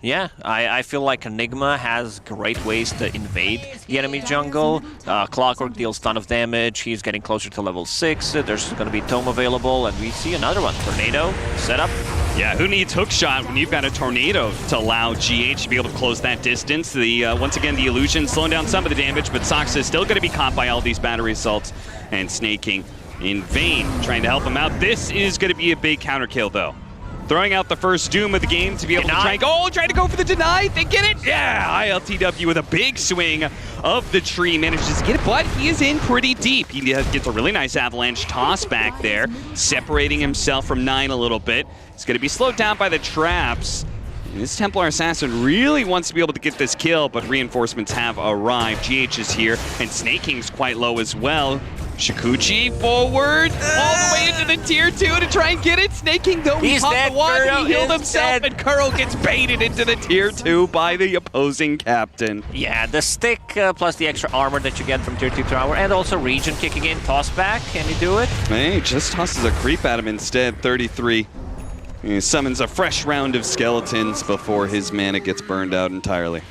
yeah, I feel like Enigma has great ways to invade the enemy jungle. Clockwork deals ton of damage. He's getting closer to level 6. There's going to be Tome available, and we see another one. Tornado set up. Yeah, who needs hookshot when you've got a tornado to allow GH to be able to close that distance? Once again, the illusion slowing down some of the damage, but Sox is still going to be caught by all these battery assaults, and Snake King in vain trying to help him out. This is going to be a big counter kill, though. Throwing out the first Doom of the game to be able to try to go for the deny. They get it. Yeah, ILTW with a big swing of the tree manages to get it, but he is in pretty deep. He gets a really nice avalanche toss back there, separating himself from 9 a little bit. He's going to be slowed down by the traps. And this Templar Assassin really wants to be able to get this kill, but reinforcements have arrived. GH is here, and Snake King's quite low as well. Shikuchi forward, all the way into the tier 2 to try and get it. Snake King, though, he caught the one, and he healed himself, and Kuro gets baited into the tier 2 by the opposing captain. Yeah, the stick plus the extra armor that you get from tier 2 tower, and also Region kicking in, toss back. Can he do it? Hey, just tosses a creep at him instead, 33. He summons a fresh round of skeletons before his mana gets burned out entirely.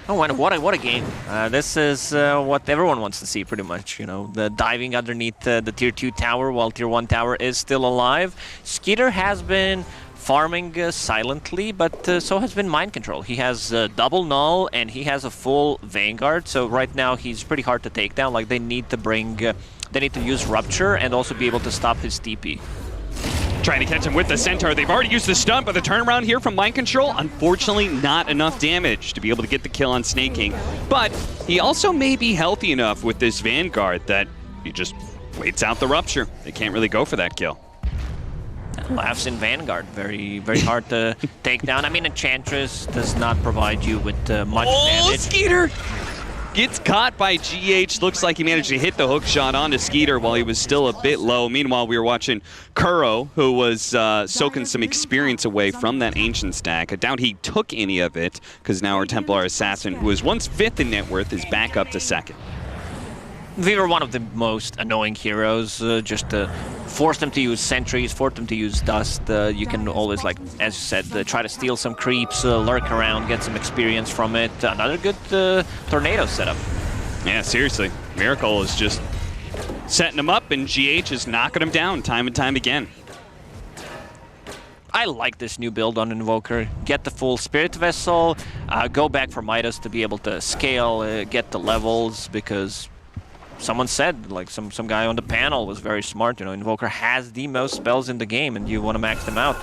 Oh, and what a game. This is what everyone wants to see, pretty much. You know, the diving underneath the tier 2 tower while tier 1 tower is still alive. Skeeter has been farming silently, but so has been Mind Control. He has double null, and he has a full Vanguard, so right now he's pretty hard to take down. Like, they need to use Rupture and also be able to stop his TP. Trying to catch him with the Centaur. They've already used the stun, but the turnaround here from Mind Control, unfortunately not enough damage to be able to get the kill on Snake King. But he also may be healthy enough with this Vanguard that he just waits out the Rupture. They can't really go for that kill. Laughs in Vanguard, very hard to take down. I mean, Enchantress does not provide you with much damage. Skeeter gets caught by GH. Looks like he managed to hit the hook shot onto Skeeter while he was still a bit low. Meanwhile, we were watching Kuro, who was soaking some experience away from that Ancient stack. I doubt he took any of it, because now our Templar Assassin, who was once 5th in net worth, is back up to 2nd. We were one of the most annoying heroes, just force them to use sentries, force them to use dust. You can always, like, as you said, try to steal some creeps, lurk around, get some experience from it. Another good tornado setup. Yeah, seriously. Miracle is just setting him up, and GH is knocking him down time and time again. I like this new build on Invoker. Get the full Spirit Vessel, go back for Midas to be able to scale, get the levels, because someone said, like some guy on the panel was very smart, you know, Invoker has the most spells in the game and you want to max them out.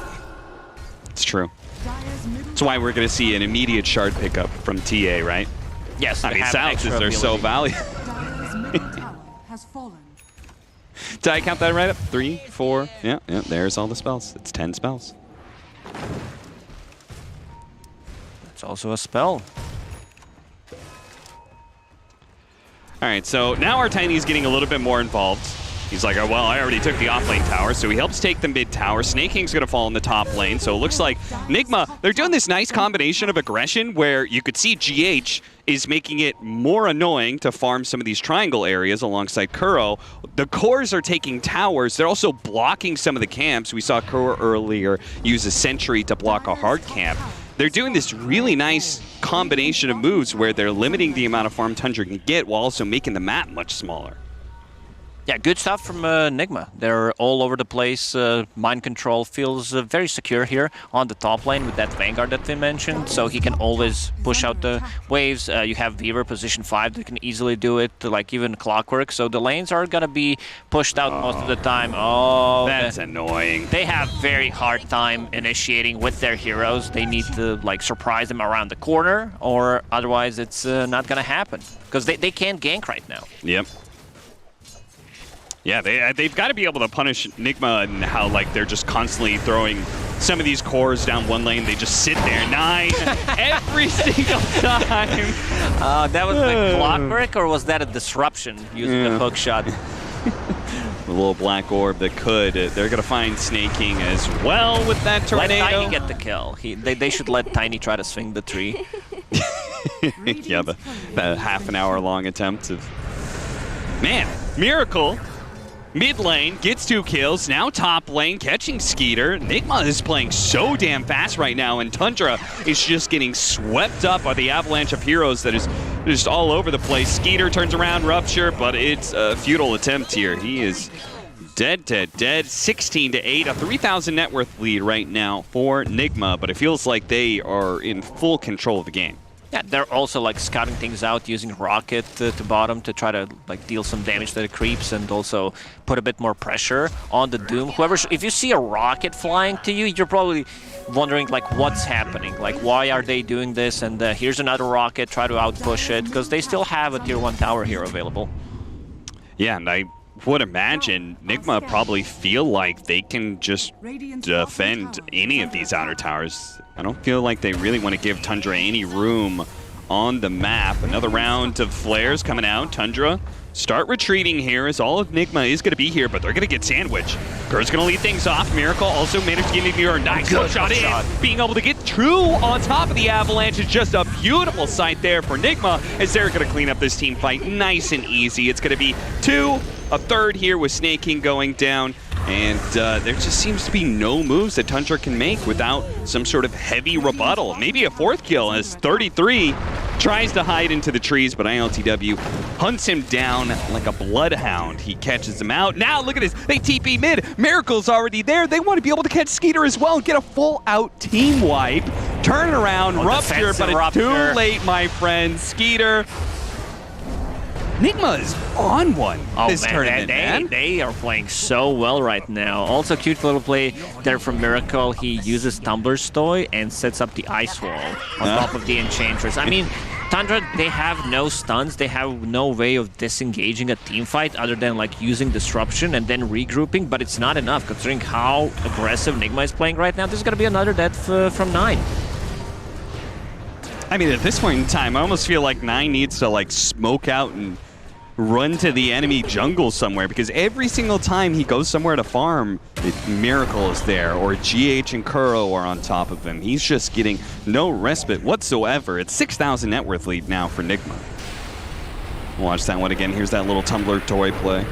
It's true. That's why we're going to see an immediate shard pickup from TA, right? Yes, I mean, silences are so valuable. Dire's middle tower has fallen. Did I count that right up? 3, 4, yeah, there's all the spells. It's 10 spells. It's also a spell. All right, so now our Tiny's getting a little bit more involved. He's like, oh, well, I already took the off-lane tower, so he helps take the mid tower. Snake King's going to fall in the top lane, so it looks like Nigma, they're doing this nice combination of aggression where you could see GH is making it more annoying to farm some of these triangle areas alongside Kuro. The cores are taking towers. They're also blocking some of the camps. We saw Kuro earlier use a sentry to block a hard camp. They're doing this really nice combination of moves where they're limiting the amount of farm Tundra can get while also making the map much smaller. Yeah, good stuff from Nigma. They're all over the place. Mind Control feels very secure here on the top lane with that Vanguard that we mentioned, so he can always push out the waves. You have Weaver position 5 that can easily do it, like even Clockwork, so the lanes are going to be pushed out most of the time. Oh, that's annoying. They have very hard time initiating with their heroes. They need to like surprise them around the corner, or otherwise it's not going to happen, because they can't gank right now. Yep. Yeah, they've got to be able to punish Nigma and how like they're just constantly throwing some of these cores down one lane. They just sit there 9 every single time. That was the Clockwork, or was that a disruption using the hook shot? The little black orb that could. They're going to find Snake King as well with that tornado. Let Tiny get the kill. They should let Tiny try to swing the tree. Yeah, the half an hour long attempt of... Man, Miracle. Mid lane, gets 2 kills, now top lane, catching Skeeter. Nigma is playing so damn fast right now, and Tundra is just getting swept up by the avalanche of heroes that is just all over the place. Skeeter turns around, Rupture, but it's a futile attempt here. He is dead. 16-8, a 3,000 net worth lead right now for Nigma, but it feels like they are in full control of the game. Yeah, they're also like scouting things out, using Rocket to bottom to try to like deal some damage to the creeps and also put a bit more pressure on the Doom. If you see a Rocket flying to you, you're probably wondering like what's happening, like why are they doing this? And here's another Rocket, try to outpush it, because they still have a tier 1 tower here available. Yeah, and I would imagine Nigma probably feel like they can just defend any of these outer towers. I don't feel like they really want to give Tundra any room on the map. Another round of flares coming out. Tundra start retreating here as all of Nigma is going to be here, but they're going to get sandwiched. Kurt's going to lead things off. Miracle also managed to get Nigma a nice shot in. Being able to get True on top of the avalanche is just a beautiful sight there for Nigma, as they're going to clean up this team fight nice and easy. It's going to be 2, a third here with Snake King going down. And there just seems to be no moves that Tundra can make without some sort of heavy rebuttal. Maybe a 4th kill as 33 tries to hide into the trees, but ILTW hunts him down like a bloodhound. He catches him out. Now look at this. They TP mid. Miracle's already there. They want to be able to catch Skeeter as well and get a full-out team wipe. Turn around, Rupture, but it's too late, my friend. Skeeter Nigma is on one this tournament, man. They are playing so well right now. Also, cute little play there from Miracle. He uses Tumbler's Toy and sets up the ice wall on top of the Enchantress. I mean, Tundra, they have no stuns. They have no way of disengaging a team fight other than like using Disruption and then regrouping, but it's not enough considering how aggressive Nigma is playing right now. There's going to be another death from 9. I mean, at this point in time, I almost feel like 9 needs to like smoke out and run to the enemy jungle somewhere, because every single time he goes somewhere to farm, Miracle is there, or GH and Kuro are on top of him. He's just getting no respite whatsoever. It's 6,000 net worth lead now for Nigma. Watch that one again. Here's that little Tumbler Toy play.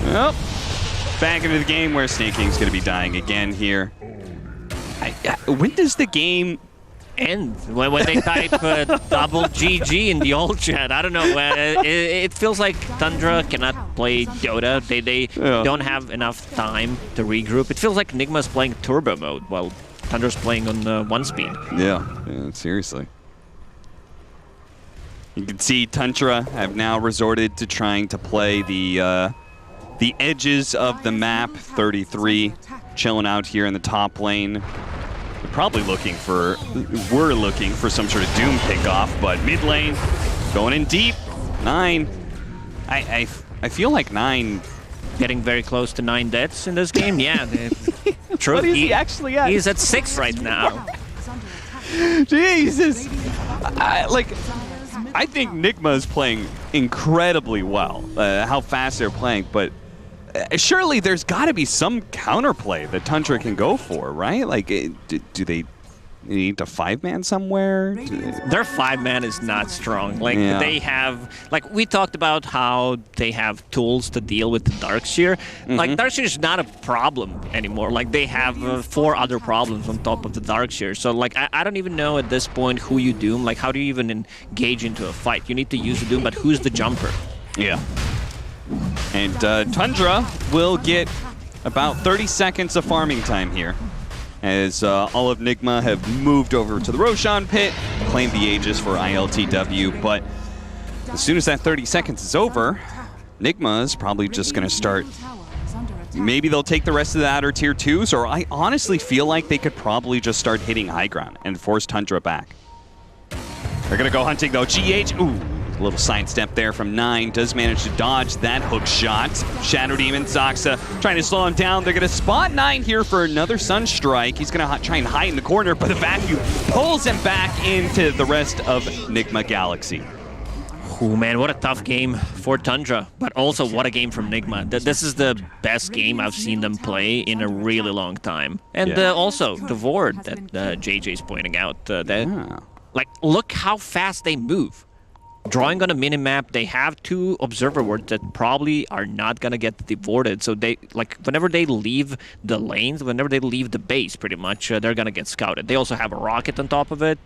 Well, back into the game where Snake King's going to be dying again here. When does the game end? When they type double GG in the old chat, I don't know. It feels like Tundra cannot play Dota. They don't have enough time to regroup. It feels like Nigma's playing turbo mode while Tundra's playing on 1 speed. Yeah, seriously. You can see Tundra have now resorted to trying to play the edges of the map. 33 chilling out here in the top lane. Probably we're looking for some sort of Doom kickoff, but mid lane, going in deep. 9. I feel like 9 getting very close to 9 deaths in this game. Yeah, true. What is he actually at? He's at 6 right now. Jesus. I think Nigma is playing incredibly well. How fast they're playing, but surely there's got to be some counterplay that Tundra can go for, right? Like, do they need to 5-man somewhere? Their 5-man is not strong. Like, they have, like, we talked about how they have tools to deal with the Darkseer. Like, Darkseer is not a problem anymore. Like, they have 4 other problems on top of the Darkseer. So, like, I don't even know at this point who you Doom. Like, how do you even engage into a fight? You need to use the Doom, but who's the jumper? Yeah. And Tundra will get about 30 seconds of farming time here, as all of Nigma have moved over to the Roshan pit, claimed the Aegis for ILTW, but as soon as that 30 seconds is over, Nigma is probably just going to start. Maybe they'll take the rest of the outer tier 2s, or I honestly feel like they could probably just start hitting high ground and force Tundra back. They're going to go hunting though. GH, ooh. A little sidestep there from 9, does manage to dodge that hook shot. Shadow Demon, Zoxa trying to slow him down. They're going to spot 9 here for another Sunstrike. He's going to try and hide in the corner, but the vacuum pulls him back into the rest of Nigma Galaxy. Oh man, what a tough game for Tundra, but also what a game from Nigma. This is the best game I've seen them play in a really long time. And also the Vord that JJ's pointing out. Like, look how fast they move. Drawing on a minimap, they have 2 observer wards that probably are not gonna get devorted. So they, like, whenever they leave the lanes, whenever they leave the base, pretty much, they're gonna get scouted. They also have a rocket on top of it.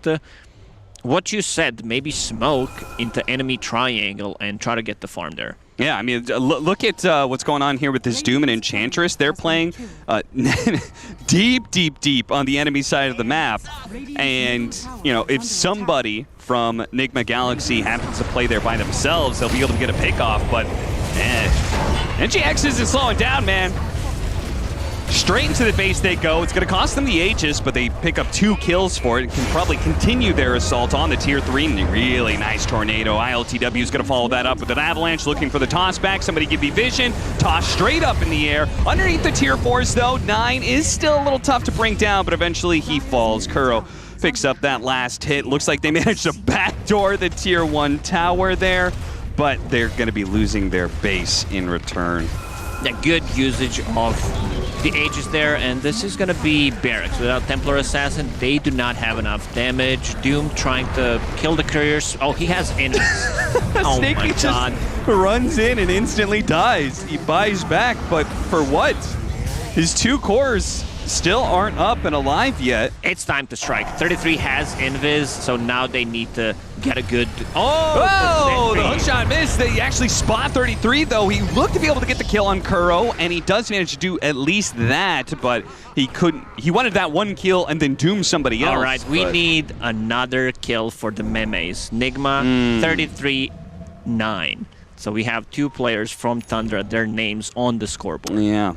What you said, maybe smoke into enemy triangle and try to get the farm there. Yeah, I mean, look at what's going on here with this Doom and Enchantress. They're playing deep, deep, deep on the enemy side of the map. And, you know, if somebody from Nigma Galaxy happens to play there by themselves, they'll be able to get a pick off. But, NGX isn't slowing down, man. Straight into the base they go. It's going to cost them the Aegis, but they pick up 2 kills for it and can probably continue their assault on the tier 3. And a really nice tornado. ILTW is going to follow that up with an avalanche, looking for the toss back. Somebody give me vision. Toss straight up in the air. Underneath the tier 4s, though, 9 is still a little tough to bring down, but eventually he falls. Kuro picks up that last hit. Looks like they managed to backdoor the tier 1 tower there, but they're going to be losing their base in return. A good usage of the Aegis there, and this is going to be Barracks. Without Templar Assassin, they do not have enough damage. Doom trying to kill the couriers. Oh, he has enemies. Oh my god. Just runs in and instantly dies. He buys back, but for what? His 2 cores still aren't up and alive yet. It's time to strike. 33 has invis, so now they need to get a good... Oh, the hook shot missed. They actually spot 33, though. He looked to be able to get the kill on Kuro, and he does manage to do at least that, but he couldn't. He wanted that one kill and then doom somebody else. All right, we need another kill for the memes. Nigma, 33-9. So we have 2 players from Tundra, their names on the scoreboard. Yeah.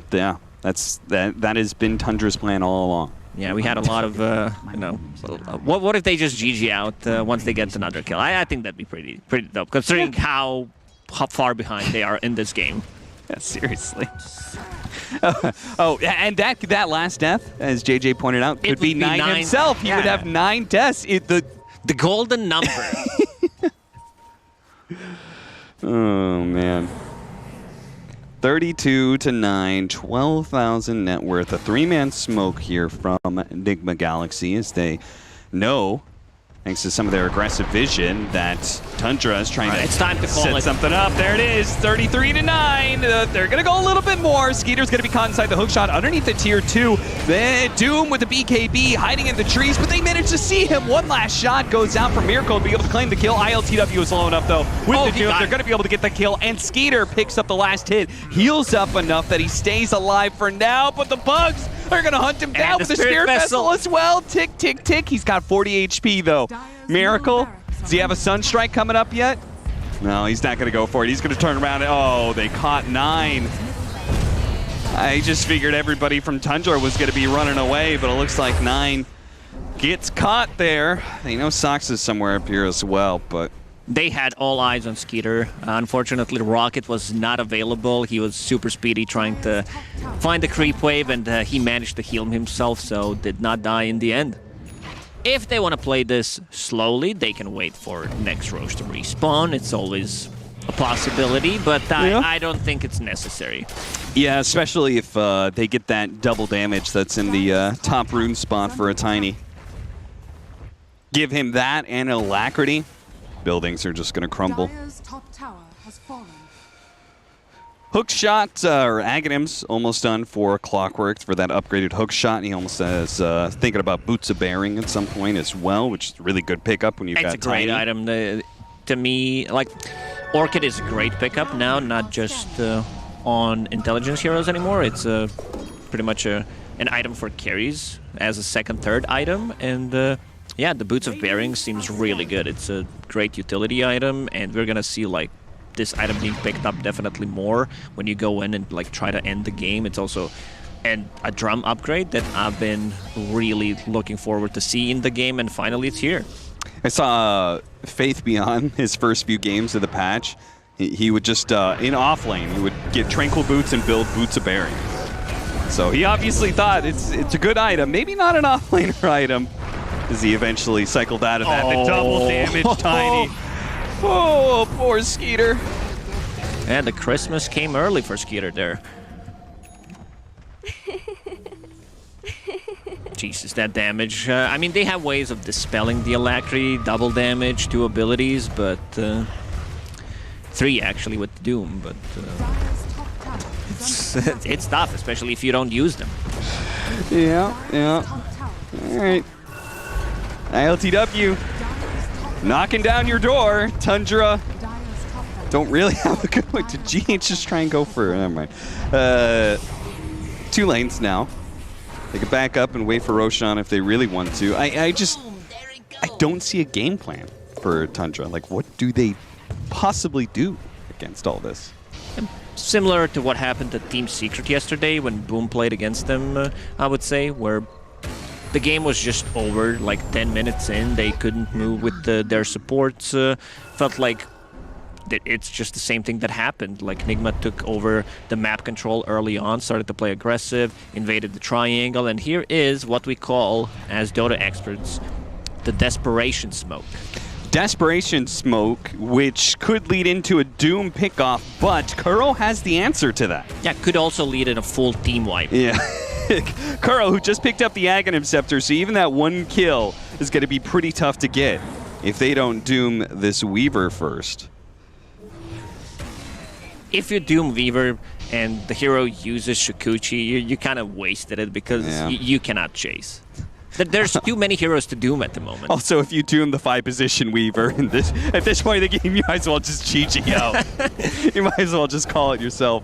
That has been Tundra's plan all along. Yeah, we had a lot of, what if they just GG out once they get another kill? I think that'd be pretty dope, considering how far behind they are in this game. Yeah, seriously. And that last death, as JJ pointed out, could be 9 himself. He would have 9 deaths. The golden number. Oh, man. 32-9, 12,000 net worth. A 3-man smoke here from Nigma Galaxy as they know, thanks to some of their aggressive vision, that Tundra is trying to it's time to call set something up. There it is, 33-9. They're going to go a little bit more. Skeeter's going to be caught inside the hook shot underneath the tier 2. Then Doom with the BKB hiding in the trees, but they managed to see him. One last shot goes out from Miracle to be able to claim the kill. ILTW is low enough, though. With the Doom, they're going to be able to get the kill, and Skeeter picks up the last hit. Heals up enough that he stays alive for now, but the Bugs are going to hunt him down with the Spirit Vessel as well. Tick, tick, tick. He's got 40 HP, though. Miracle, does he have a Sunstrike coming up yet? No, he's not going to go for it. He's going to turn around. Oh, they caught 9. I just figured everybody from Tundra was going to be running away, but it looks like 9 gets caught there. They know Sox is somewhere up here as well, but... They had all eyes on Skeeter. Unfortunately, Rocket was not available. He was super speedy trying to find the creep wave, and he managed to heal himself, so did not die in the end. If they want to play this slowly, they can wait for next rows to respawn. It's always a possibility, but I don't think it's necessary. Yeah, especially if they get that double damage that's in the top rune spot for a Tiny. Give him that and Alacrity. Buildings are just going to crumble. Dire's top tower has fallen. Hook shot, or Aghanim's almost done for Clockwork for that upgraded hook shot. And he almost is thinking about Boots of Bearing at some point as well, which is a really good pickup when you've got Tiny. It's a great item. To me, like, Orchid is a great pickup now, not just on Intelligence Heroes anymore. It's pretty much an item for carries as a second, third item. And yeah, the Boots of Bearing seems really good. It's a great utility item, and we're going to see, like, this item being picked up definitely more when you go in and like try to end the game. It's also a drum upgrade that I've been really looking forward to see in the game, and finally it's here. I saw Faith Beyond his first few games of the patch. He would just, in off lane, he would get Tranquil Boots and build Boots of Bearing. So he obviously thought it's a good item, maybe not an offlaner item, as he eventually cycled out of that. The double damage Tiny. Oh, poor Skeeter. And the Christmas came early for Skeeter there. Jesus, that damage. I mean, they have ways of dispelling the Alacrity, double damage, 2 abilities, but 3 actually with Doom, but it's tough, especially if you don't use them. Yeah. All right. ILTW. Knocking down your door, Tundra. Don't really have a good one. Did GH just try and go for? Never mind. 2 lanes now. They can back up and wait for Roshan if they really want to. I don't see a game plan for Tundra. Like, what do they possibly do against all this? Similar to what happened at Team Secret yesterday when Boom played against them, I would say, where the game was just over, like 10 minutes in. They couldn't move with their supports. Felt like it's just the same thing that happened. Like, Nigma took over the map control early on, started to play aggressive, invaded the triangle, and here is what we call, as Dota experts, the Desperation Smoke. Desperation Smoke, which could lead into a Doom pickoff, but Kuro has the answer to that. Yeah, could also lead in a full team wipe. Yeah. Kuro, who just picked up the Aghanim Scepter, so even that 1 kill is going to be pretty tough to get if they don't Doom this Weaver first. if you Doom Weaver and the hero uses Shukuchi, you kind of wasted it because you cannot chase. There's too many heroes to Doom at the moment. Also, if you Doom the 5-position Weaver at this point of the game, you might as well just GG out. You might as well just call it yourself.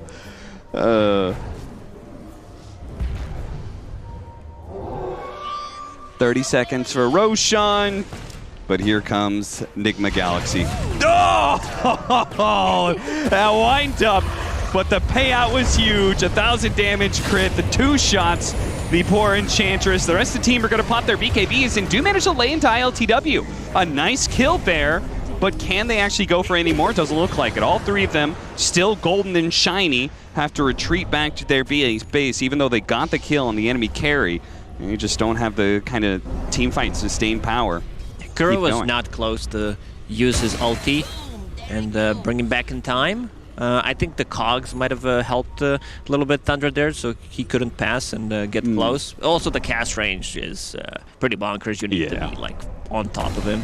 30 seconds for Roshan. But here comes Nigma Galaxy. Oh! That wind up. But the payout was huge. 1,000 damage crit, the 2 shots. The poor Enchantress. The rest of the team are going to pop their BKBs and do manage to lay into ILTW. A nice kill there, but can they actually go for any more? It doesn't look like it. All 3 of them, still golden and shiny, have to retreat back to their base, even though they got the kill on the enemy carry. And you just don't have the kind of team fight sustained power. Kuro was not close to use his ulti and bring him back in time. I think the cogs might have helped a little bit Tundra there, so he couldn't pass and get close. Also, the cast range is pretty bonkers. You need to be like on top of him.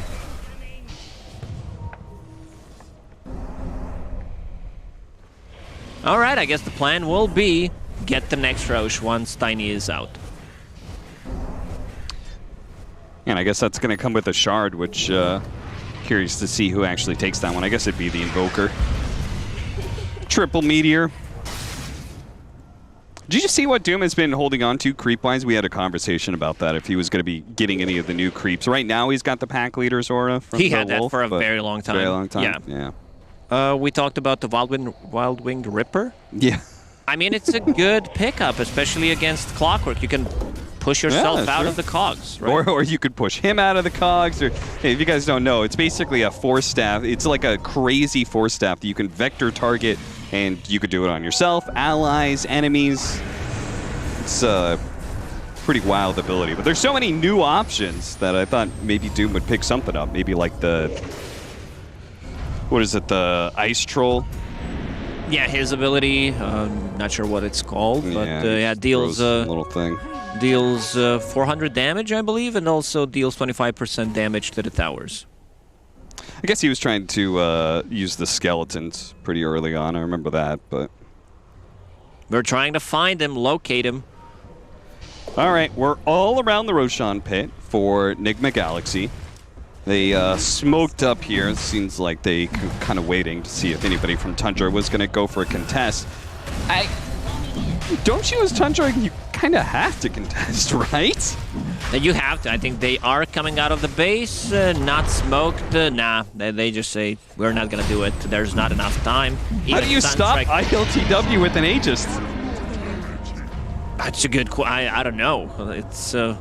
All right, I guess the plan will be get the next Roche once Tiny is out. And I guess that's going to come with a shard, which curious to see who actually takes that one. I guess it'd be the Invoker. Triple Meteor. Did you just see what Doom has been holding on to creep-wise? We had a conversation about that, if he was going to be getting any of the new creeps. Right now, he's got the Pack Leader's Aura from He had Wolf, that for a very long time. Very long time, yeah. We talked about the Wild-Winged Ripper. Yeah. I mean, it's a good pickup, especially against Clockwork. You can push yourself out of the cogs, right? Or you could push him out of the cogs. Or hey, if you guys don't know, it's basically a force staff. It's like a crazy force staff that you can vector target, and you could do it on yourself, allies, enemies. It's a pretty wild ability. But there's so many new options that I thought maybe Doom would pick something up. Maybe like the, what is it, the Ice Troll? Yeah, his ability, not sure what it's called, but yeah, deals little thing. Deals 400 damage, I believe, and also deals 25% damage to the towers. I guess he was trying to use the skeletons pretty early on. I remember that, but we're trying to find him, locate him. All right, we're all around the Roshan pit for Nigma Galaxy. They smoked up here. It seems like they kind of waiting to see if anybody from Tundra was going to go for a contest. Don't you, as Tundra, you kind of have to contest, right? You have to. I think they are coming out of the base, not smoked. Nah, they just say, we're not going to do it. There's not enough time. How do you stop ILTW with an Aegis? That's a good question. I don't know. It's hard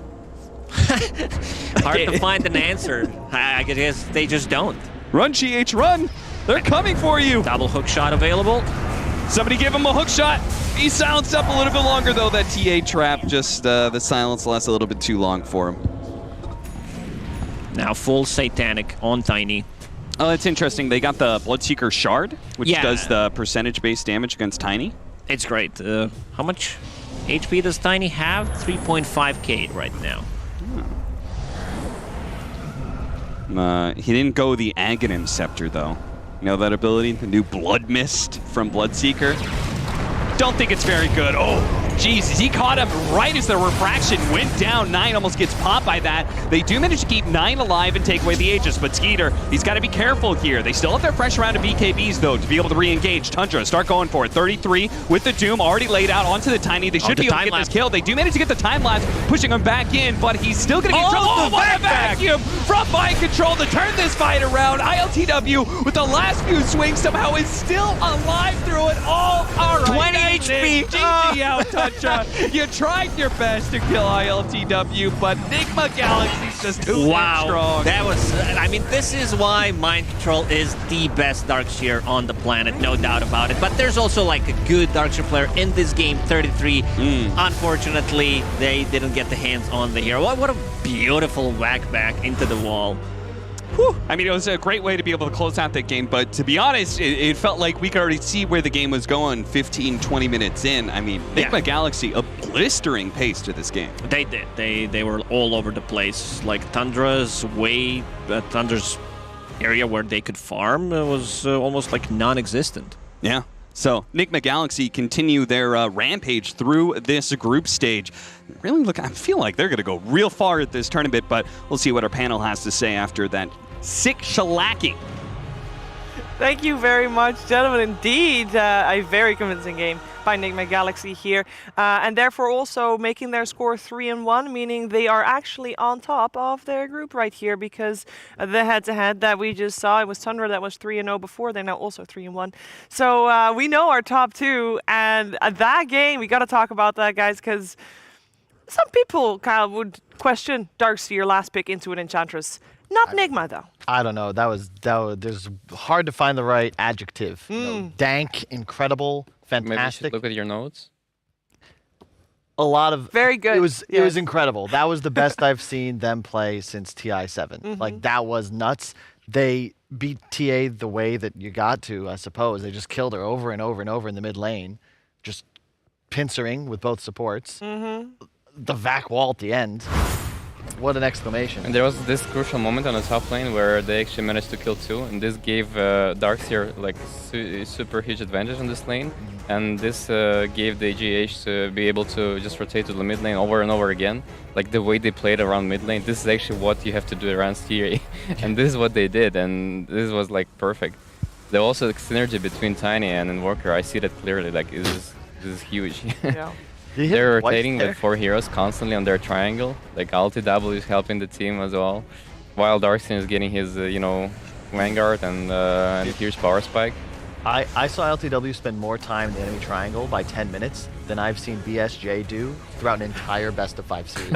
to find an answer. I guess they just don't. Run, GH, run! They're coming for you! Double hook shot available. Somebody give him a hook shot. He's silenced up a little bit longer, though. That TA trap, just the silence lasts a little bit too long for him. Now full Satanic on Tiny. Oh, that's interesting. They got the Bloodseeker Shard, which does the percentage-based damage against Tiny. It's great. How much HP does Tiny have? 3.5k right now. He didn't go the Aghanim Scepter, though. You know that ability? The new Blood Mist from Bloodseeker? Don't think it's very good. Oh, Jesus, he caught him right as the refraction went down. 9 almost gets popped by that. They do manage to keep 9 alive and take away the Aegis, but Skeeter, he's got to be careful here. They still have their fresh round of BKBs, though, to be able to re-engage. Tundra, start going for it. 33 with the Doom already laid out onto the Tiny. They should be able to get this kill. They do manage to get the time lapse, pushing him back in, but he's still going to get in trouble. Oh, what a vacuum from Mind Control to turn this fight around. ILTW, with the last few swings, somehow is still alive through it all. All right. 20 HP. GG out, Tundra. You tried your best to kill ILTW, but Nigma Galaxy's just too strong. That was, I mean, this is why Mind Control is the best Darkseer on the planet, no doubt about it. But there's also like a good Darkseer player in this game, 33. Unfortunately, they didn't get the hands on the hero. What a beautiful whack back into the wall. Whew. I mean, it was a great way to be able to close out that game, but to be honest, it felt like we could already see where the game was going 15, 20 minutes in. I mean, Nigma Galaxy, a blistering pace to this game. They did. They were all over the place. Like Tundra's area where they could farm was almost like non-existent. Yeah. So, Nigma Galaxy continue their rampage through this group stage. Really I feel like they're going to go real far at this tournament, but we'll see what our panel has to say after that sick shellacking. Thank you very much, gentlemen. Indeed, a very convincing game by Nigma Galaxy here, and therefore also making their score 3-1, meaning they are actually on top of their group right here, because the head-to-head that we just saw, it was Tundra that was 3-0 before, they're now also 3-1. So we know our top two, and that game, we got to talk about that, guys, because some people, Kyle, would question Darkseer last pick into an Enchantress. Not Nigma, though. I don't know. That was there's hard to find the right adjective. You know, dank, incredible, Maybe you should fantastic. look at your notes. A lot of Very good. It was Yes. incredible. That was the best I've seen them play since TI7. Like that was nuts. They beat TA the way that you got to, I suppose. They just killed her over and over and over in the mid lane, just pincering with both supports. The vac wall at the end. What an exclamation. And there was this crucial moment on the top lane where they actually managed to kill two, and this gave Darkseer like super huge advantage on this lane, and this gave the GH to be able to just rotate to the mid lane over and over again. Like the way they played around mid lane, this is actually what you have to do around CA, and this is what they did, and this was like perfect. There also the synergy between Tiny and Invoker, I see that clearly, like this is huge. Yeah. Did he hit They're twice rotating there? like 4 heroes constantly on their triangle. Like LTW is helping the team as well, while Darkseer is getting his, Vanguard and huge power spike. I saw LTW spend more time in the enemy triangle by 10 minutes than I've seen BSJ do throughout an entire best of 5 series.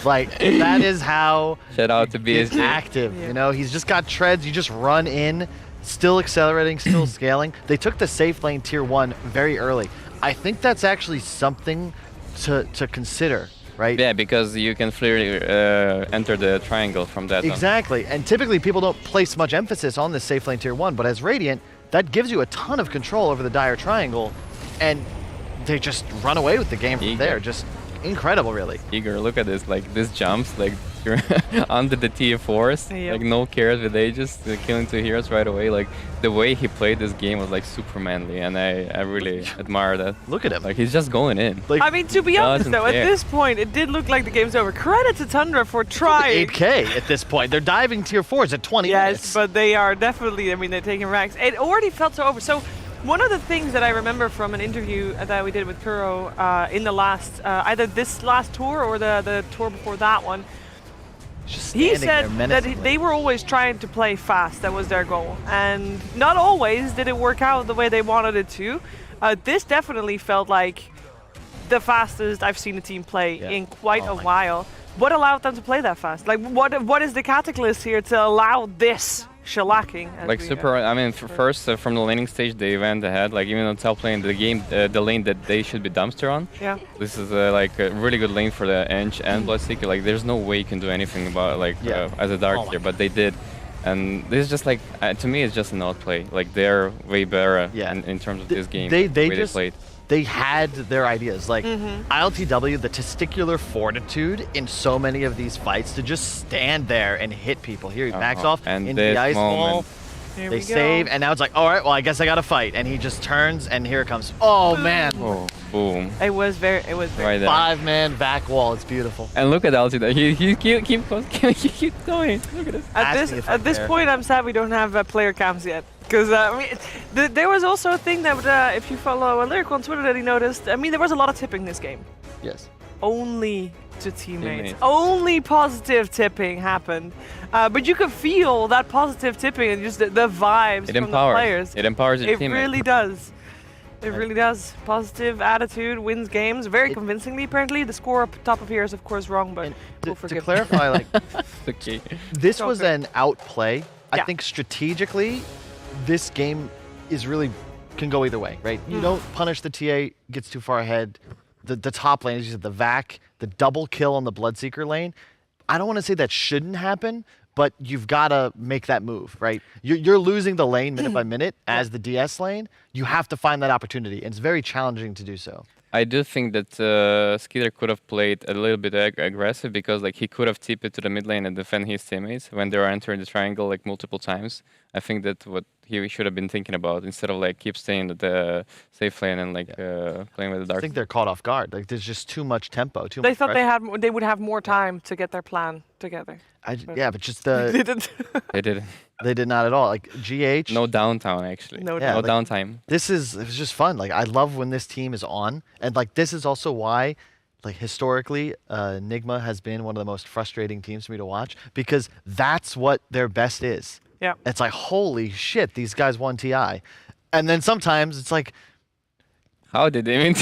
Like, that is how Shout out to he's BSG. active. You know, he's just got treads. You just run in, still accelerating, still scaling. They took the safe lane tier 1 very early. I think that's actually something to consider, right? Yeah, because you can clearly enter the triangle from that. Exactly. And typically people don't place much emphasis on this safe lane tier 1, but as Radiant, that gives you a ton of control over the dire triangle, and they just run away with the game from there. Just incredible, really. Igor, look at this, like this jumps, like you're under the TF4s, Yep. like no cares with Aegis, killing 2 heroes right away. Like the way he played this game was like super manly, and I really admire that. Look at him. Like he's just going in. Like, I mean, to be honest, Doesn't though, at care. this point, it did look like the game's over. Credit to Tundra for trying. 8K at this point. They're diving tier 4s at 20 Yes, minutes. but they are definitely, I mean, they're taking ranks. It already felt so over. So one of the things that I remember from an interview that we did with Kuro in the last, either this last tour or the tour before that one, Just he standing said there that menacingly. they were always trying to play fast. That was their goal. And not always did it work out the way they wanted it to. This definitely felt like the fastest I've seen a team play in quite a while. What allowed them to play that fast? Like, what is the catalyst here to allow this shellacking? as Like we, super, I mean, first from the laning stage they went ahead. Like even on top lane, the game, the lane that they should be dumpster on. Yeah. This is like a really good lane for the ENG and Bloodseeker. Like there's no way you can do anything about it, as a dark tier, but they did. And this is just like, to me, it's just an outplay. Like they're way better in terms of this game. They the way just played. they had their ideas. Like ILTW, the testicular fortitude in so many of these fights to just stand there and hit people. Here he backs off And into the this ice wall. moment. Here They we go. save, and now it's like, all right, well, I guess I gotta fight. And he just turns, and here it comes. Oh man, Oh, boom. It was very. Right there. 5-man back wall. It's beautiful. And look at Altitude. He keep going. Look at this. Ask me if I At this care. point, I'm sad we don't have player cams yet. Because I mean, there was also a thing that if you follow Lyric on Twitter that he noticed. I mean, there was a lot of tipping this game. Yes. Only to teammates. Teammates. Only positive tipping happened. But you could feel that positive tipping and just the vibes It from empowers. the players. It empowers your It teammates. really does. It really does. Positive attitude wins games very convincingly. Apparently, the score up top of here is of course wrong, but we'll To forgive. clarify, like Okay. this So was good. an outplay. I Yeah. think strategically, this game is really can go either way, right? You don't punish the TA, gets too far ahead. The top lane, as you said, the VAC, the double kill on the Bloodseeker lane. I don't want to say that shouldn't happen, but you've got to make that move, right? You're losing the lane minute by minute as the DS lane. You have to find that opportunity, and it's very challenging to do so. I do think that Skeeter could have played a little bit aggressive because like he could have tipped it to the mid lane and defend his teammates when they were entering the triangle like multiple times. I think that's what he should have been thinking about instead of like keep staying at the safe lane and like playing with the I dark. think they're caught off guard. Like there's just too much tempo. Too They much thought pressure. they would have more time to get their plan together. Yeah, but just They didn't. They didn't. they did not at all. Like GH. No downtime actually. No Yeah, no like- downtime. It was just fun. Like I love when this team is on, and like this is also why, like historically, Nigma has been one of the most frustrating teams for me to watch because that's what their best is. Yeah. It's like holy shit, these guys won TI, and then sometimes it's like How did they even?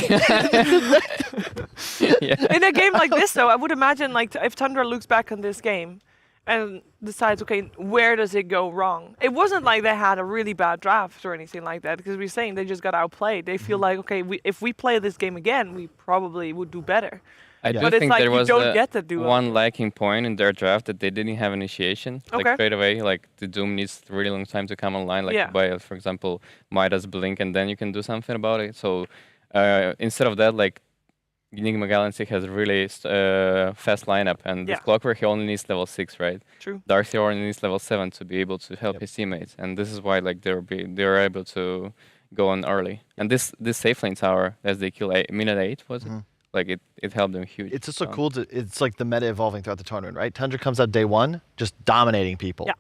Yeah. In a game like this, though, I would imagine like if Tundra looks back on this game and decides, okay, where does it go wrong? It wasn't like they had a really bad draft or anything like that, because we're saying they just got outplayed. They feel like, okay, if we play this game again, we probably would do better. I do But it's think like there you was don't get to do one lacking point in their draft that they didn't have initiation like Okay. straight away. Like the Doom needs a really long time to come online. Like Yeah. by, for example, Midas Blink, and then you can do something about it. So instead of that, like Nigma Galaxy has a really fast lineup, and Yeah. with Clockwork he only needs level 6, right? True. Darcy only needs level 7 to be able to help his teammates, and this is why like they're able to go on early. And this safe lane tower, as they kill minute 8, was it? Like it helped them huge. it's just so cool to. It's like the meta evolving throughout the tournament, right? Tundra comes out day one, just dominating people. Yeah.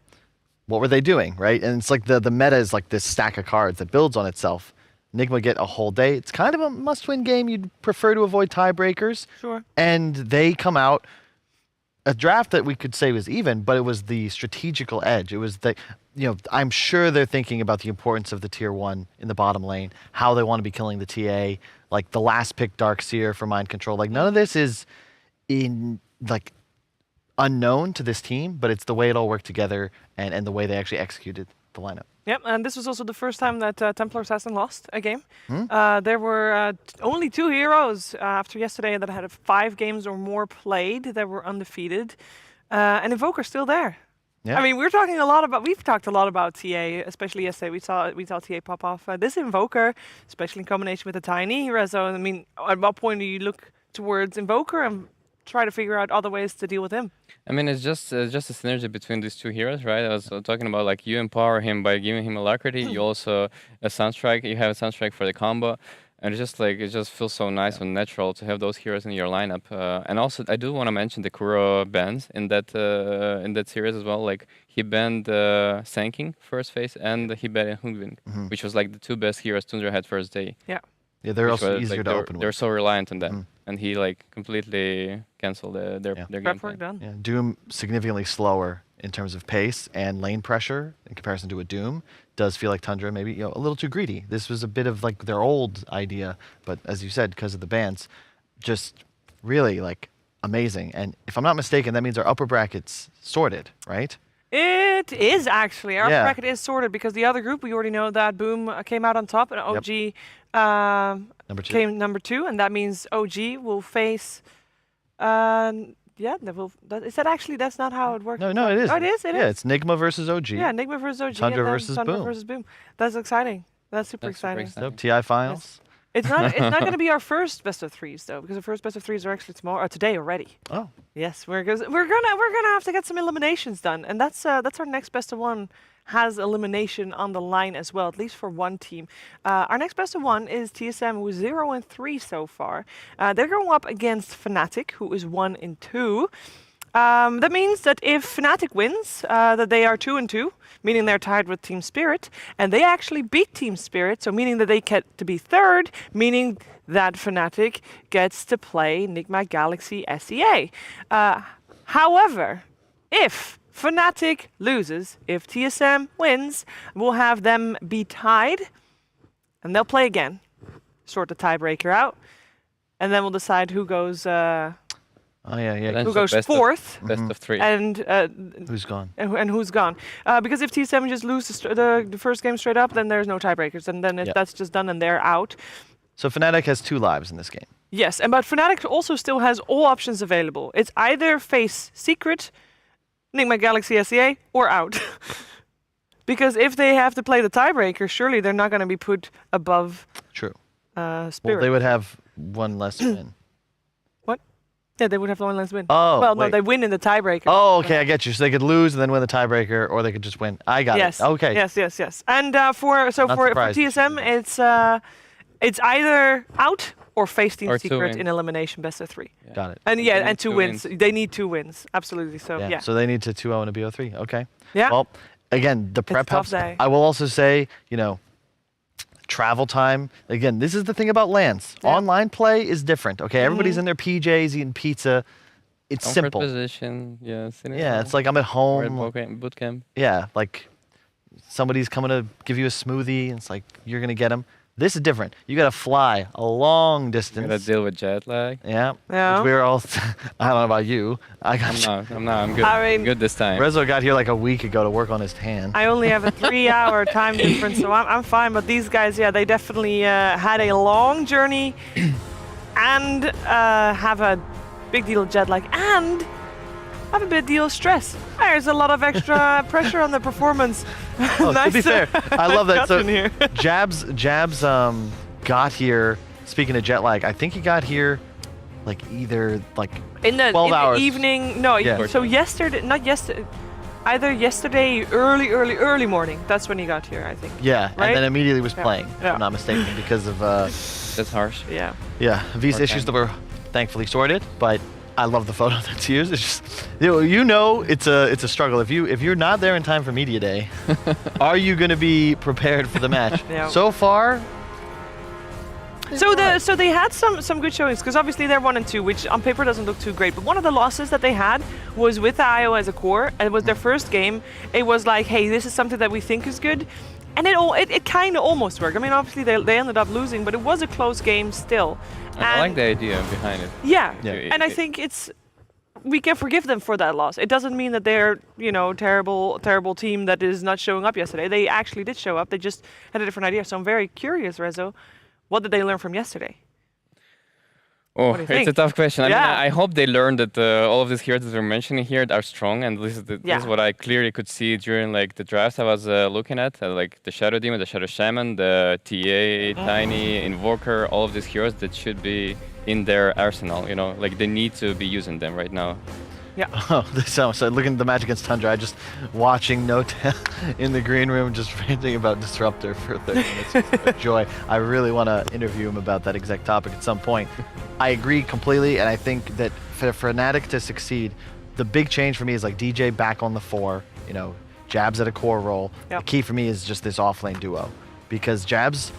What were they doing, right? And it's like the meta is like this stack of cards that builds on itself. Nigma get a whole day. It's kind of a must-win game. You'd prefer to avoid tiebreakers. Sure. And they come out a draft that we could say was even, but it was the strategical edge. It was the, I'm sure they're thinking about the importance of the tier 1 in the bottom lane, how they want to be killing the TA, like the last pick Darkseer for mind control. Like none of this is in like unknown to this team, but it's the way it all worked together and the way they actually executed the lineup. Yep, and this was also the first time that Templar Assassin lost a game. There were only 2 heroes after yesterday that had 5 games or more played that were undefeated, and Invoker's still there. Yeah. I mean, we've talked a lot about TA, especially yesterday. We saw TA pop off. This Invoker, especially in combination with the Tiny Rezo. I mean, at what point do you look towards Invoker and try to figure out other ways to deal with him? I mean, it's just a synergy between these 2 heroes, right? I was talking about like you empower him by giving him alacrity. You also a Sunstrike. You have a Sunstrike for the combo, and it's just like it just feels so nice and natural to have those heroes in your lineup. And also, I do want to mention the Kuro bans in that series as well. Like he banned Sanking first phase, and he banned Hundwing, which was like the 2 best heroes Tundra had first day. Yeah. Yeah, they're Which also was, easier like, to open They're with. so reliant on that, and he like completely canceled their Prep game work plan. done. Yeah, Doom significantly slower in terms of pace and lane pressure in comparison to a Doom. Does feel like Tundra maybe a little too greedy. This was a bit of like their old idea, but as you said, because of the bans, just really like amazing. And if I'm not mistaken, that means our upper bracket's sorted, right? It is actually. Our Yeah. bracket is sorted because the other group, we already know that Boom came out on top and OG Number 2. came number 2, and that means OG will face. Is that actually? That's not how it works. No, it is. Oh, it is. It yeah, is. it's Nigma versus OG. Yeah, Nigma versus OG. Tundra and then versus Tundra Boom. versus Boom. That's exciting. That's super That's super exciting. exciting. So, TI finals. It's not. It's not going to be our first best of 3s though, because the first best of 3s are actually today already. Oh, Yes, we're gonna have to get some eliminations done, and that's our next best of 1 has elimination on the line as well, at least for one team. Our next best of 1 is TSM, who is 0-3 so far. They're going up against Fnatic, who is 1-2. That means that if Fnatic wins, that they are 2-2, meaning they're tied with Team Spirit, and they actually beat Team Spirit, so meaning that they get to be 3rd, meaning that Fnatic gets to play Nigma Galaxy SEA. However, if Fnatic loses, if TSM wins, we'll have them be tied, and they'll play again, sort the tiebreaker out, and then we'll decide who goes. oh yeah. That's Who the goes best 4th, Best of 3. and Who's gone? and who's gone? Because if TSM just loses the first game straight up, then there's no tiebreakers, and then that's just done, and they're out. So Fnatic has 2 lives in this game. Yes, but Fnatic also still has all options available. It's either face Secret, Nigma Galaxy SEA, or out. Because if they have to play the tiebreaker, surely they're not going to be put above True. Spirit. Well, they would have 1 less win. What? Yeah, they would have one less win. Oh, well, no, wait. they win in the tiebreaker. Oh, okay, I get you. So they could lose and then win the tiebreaker, or they could just win. I got Yes. it. Okay. Yes. And for Not for surprised you TSM, it's either out or face Team Or 2 Secret wins. in elimination best of 3. Got it. And They yeah, need and 2 2 wins. wins. They need 2 wins. Absolutely. So yeah. So they need to 2-0 and a BO3. Okay. Yeah. Well, again, the prep a tough helps. day. I will also say, travel time. Again, this is the thing about LANs. Yeah. Online play is different. Okay, everybody's in their PJs eating pizza. It's Comfort simple. position, sitting Yeah, down, it's like I'm at or at home. boot camp. Yeah, like somebody's coming to give you a smoothie, and it's like you're gonna get them. This is different. You gotta fly a long You distance. gotta deal with jet lag. Yeah. Yeah. Which we're all. I don't know about you. I got. I'm good. I mean- good this time. Rezo got here like a week ago to work on his tan. I only have a 3-hour time difference, so I'm fine. But these guys, yeah, they definitely had a long journey and have a big deal of jet lag and have a big deal of stress. There's a lot of extra pressure on the performance. Oh, to be fair, I love that. So discussion here. Jabs got here. Speaking of jet lag, I think he got here like either like in the 12 hours. evening. No, Yeah. so yesterday, not yesterday. Either yesterday, early morning. That's when he got here, I think. yeah, Right? and then immediately was Yeah. playing. If Yeah. I'm not mistaken, because of That's harsh. Yeah. visa Okay. issues that were thankfully sorted. But I love the photo that's used. It's just it's a struggle. If you're not there in time for media day, are you going to be prepared for the match? Yeah. So far, So they had some good showings because obviously they're 1 and 2, which on paper doesn't look too great. But one of the losses that they had was with the IO as a core. It was their first game. It was like, hey, this is something that we think is good, and it kind of almost worked. I mean, obviously they ended up losing, but it was a close game still. I like the idea behind it. Yeah, Yeah. and I think we can forgive them for that loss. It doesn't mean that they're terrible team that is not showing up yesterday. They actually did show up. They just had a different idea. So I'm very curious, Rezo. What did they learn from yesterday? Oh, do you it's think? a tough question. I mean, Yeah. I hope they learned that all of these heroes that we're mentioning here are strong, and this is what I clearly could see during like the drafts I was looking at, like the Shadow Demon, the Shadow Shaman, the TA, Tiny, Invoker, all of these heroes that should be in their arsenal. Like they need to be using them right now. Yeah. oh, so looking at the match against Tundra, I just watching Notail in the green room, just ranting about Disruptor for 30 minutes. It's a joy. I really want to interview him about that exact topic at some point. I agree completely, and I think that for Fnatic to succeed, the big change for me is like DJ back on the 4, Jabs at a core role. Yep. The key for me is just this offlane duo, because Jabs,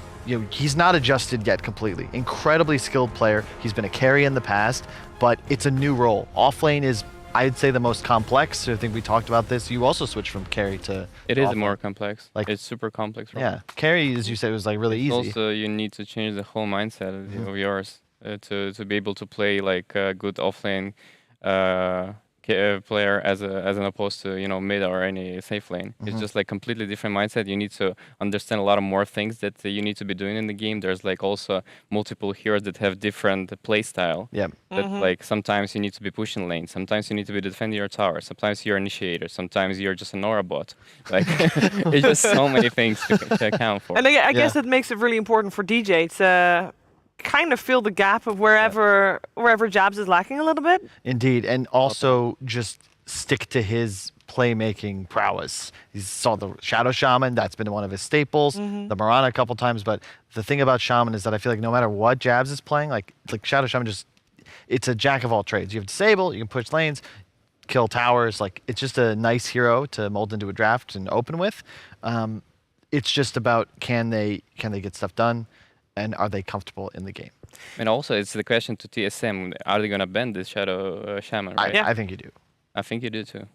he's not adjusted yet completely. Incredibly skilled player. He's been a carry in the past, but it's a new role. Offlane is, I'd say, the most complex. I think we talked about this. You also switched from carry to It is offlane. more complex. Like- It's super complex. Right? Yeah, carry, as you said, was like really easy. Also, you need to change the whole mindset of yours to be able to play like a good offlane player as an opposed to mid or any safe lane. It's just like completely different mindset. You need to understand a lot of more things that you need to be doing in the game. There's like also multiple heroes that have different play style. Yeah. That like sometimes you need to be pushing lane, sometimes you need to be defending your tower, sometimes you're initiator, sometimes you're just an aura bot. Like it's just so many things to account for. And I guess it makes it really important for DJ to kind of fill the gap of wherever Jabs is lacking a little bit. Indeed, and also just stick to his playmaking prowess. He saw the Shadow Shaman, that's been one of his staples, the Mirana a couple times, but the thing about Shaman is that I feel like no matter what Jabs is playing, like Shadow Shaman it's a jack of all trades. You have Disable, you can push lanes, kill towers, like it's just a nice hero to mold into a draft and open with. It's just about can they get stuff done, and are they comfortable in the game? And also, it's the question to TSM: are they gonna ban this Shadow Shaman? Right? I think you do. I think you do too.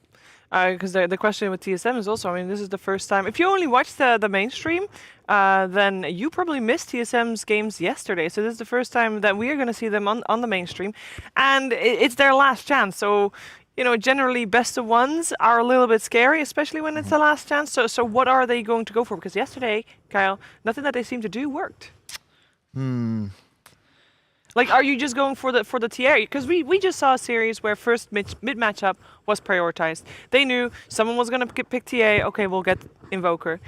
Because the question with TSM is also, I mean, this is the first time. If you only watched the mainstream, then you probably missed TSM's games yesterday. So this is the first time that we are going to see them on the mainstream. And it's their last chance. So, generally best of ones are a little bit scary, especially when it's the last chance. So what are they going to go for? Because yesterday, Kyle, nothing that they seemed to do worked. Like, are you just going for the TA? Because we just saw a series where first mid matchup was prioritized. They knew someone was going to pick TA. Okay, we'll get Invoker.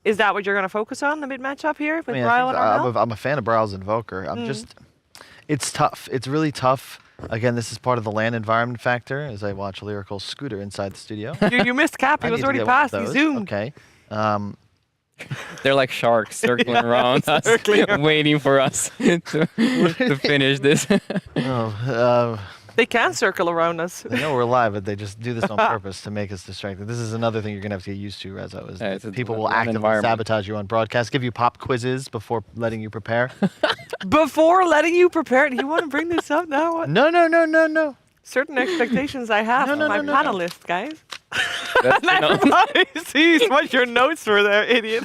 Is that what you're going to focus on, the mid matchup here with Bryle and Armel? I'm a fan of Bryle's Invoker. It's tough. It's really tough. Again, this is part of the LAN environment factor as I watch Lyrical scooter inside the studio. You missed Cap. He I was need to already get one of past. He those. zoomed. Okay. They're like sharks circling around us, waiting for us to finish this. They can circle around us. They know we're live, but they just do this on purpose to make us distracted. This is another thing you're going to have to get used to, Rezo, is it's that a people will LAN actively environment. sabotage you on broadcast, give you pop quizzes before letting you prepare. Before letting you prepare, do you want to bring this up now? No. Certain expectations I have from my panelists, guys. That's, you know, Everybody sees what your notes were there, idiot.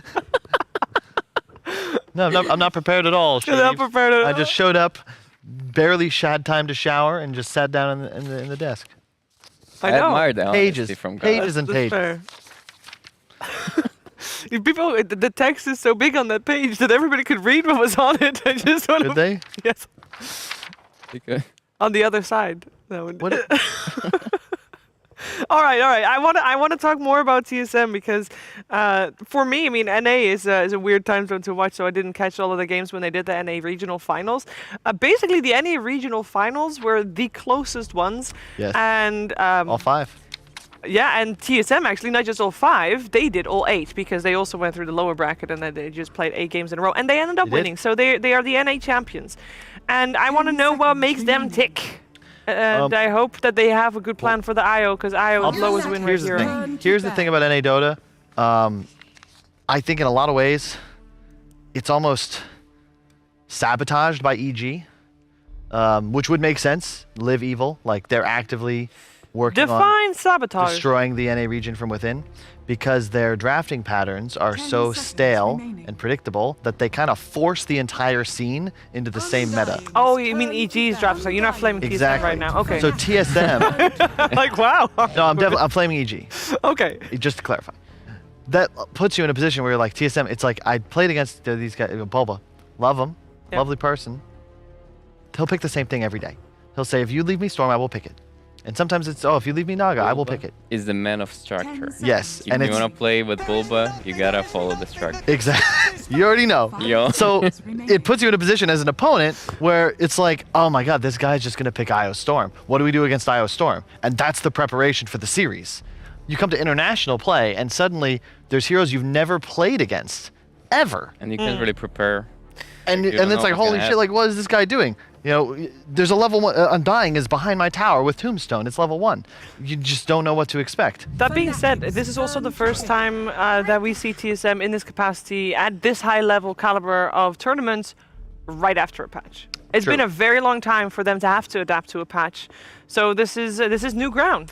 No, I'm not prepared at all. You're not Sharif. prepared at I all? just showed up, barely had time to shower, and just sat down in the desk. I I know. admire the Pages, honesty from pages guys. and That's pages. fair. If people, the text is so big on that page that everybody could read what was on it. I just want Did they? Yes. Because On the other side. That would. What? All right. I want to talk more about TSM because for me, I mean, NA is a weird time zone to watch, so I didn't catch all of the games when they did the NA regional finals. Basically, the NA regional finals were the closest ones, Yes. and All 5. yeah, and TSM actually not just all 5, they did all 8 because they also went through the lower bracket and then they just played 8 games in a row and they ended up They did? winning. So they are the NA champions, and I want to know what makes them tick. And I hope that they have a good plan for the IO because IO is lowest win rate Here's the hero. thing. Here's the thing about NA Dota. I think in a lot of ways, it's almost sabotaged by EG, which would make sense. Live Evil, like they're actively working on Define sabotage. destroying the NA region from within because their drafting patterns are 10 so seconds stale remaining. and predictable that they kind of force the entire scene into the same meta. Oh, you mean EG's draft? So you're not flaming TSM Exactly. right now? Okay. So TSM, like wow. no, I'm flaming EG. Okay. Just to clarify, that puts you in a position where you're like TSM. It's like I played against these guys. Bulba, love him, Yep. lovely person. He'll pick the same thing every day. He'll say, if you leave me Storm, I will pick it. And sometimes it's, oh, if you leave me Naga, I will pick it. is the man of structure. Yes, If and you it's want to play with Bulba, you gotta follow the structure. exactly. You already know. Yo. So it puts you in a position as an opponent where it's like, oh my god, this guy's just gonna pick IO Storm. What do we do against IO Storm? And that's the preparation for the series. You come to international play, and suddenly there's heroes you've never played against, ever. And you can't really prepare. And You don't it's know like, what's holy gonna shit, like, what is this guy doing? You know, there's a level 1, Undying is behind my tower with Tombstone. It's level 1. You just don't know what to expect. That being said, this is also the first time that we see TSM in this capacity at this high level caliber of tournaments right after a patch. It's True. been a very long time for them to have to adapt to a patch. So this is new ground.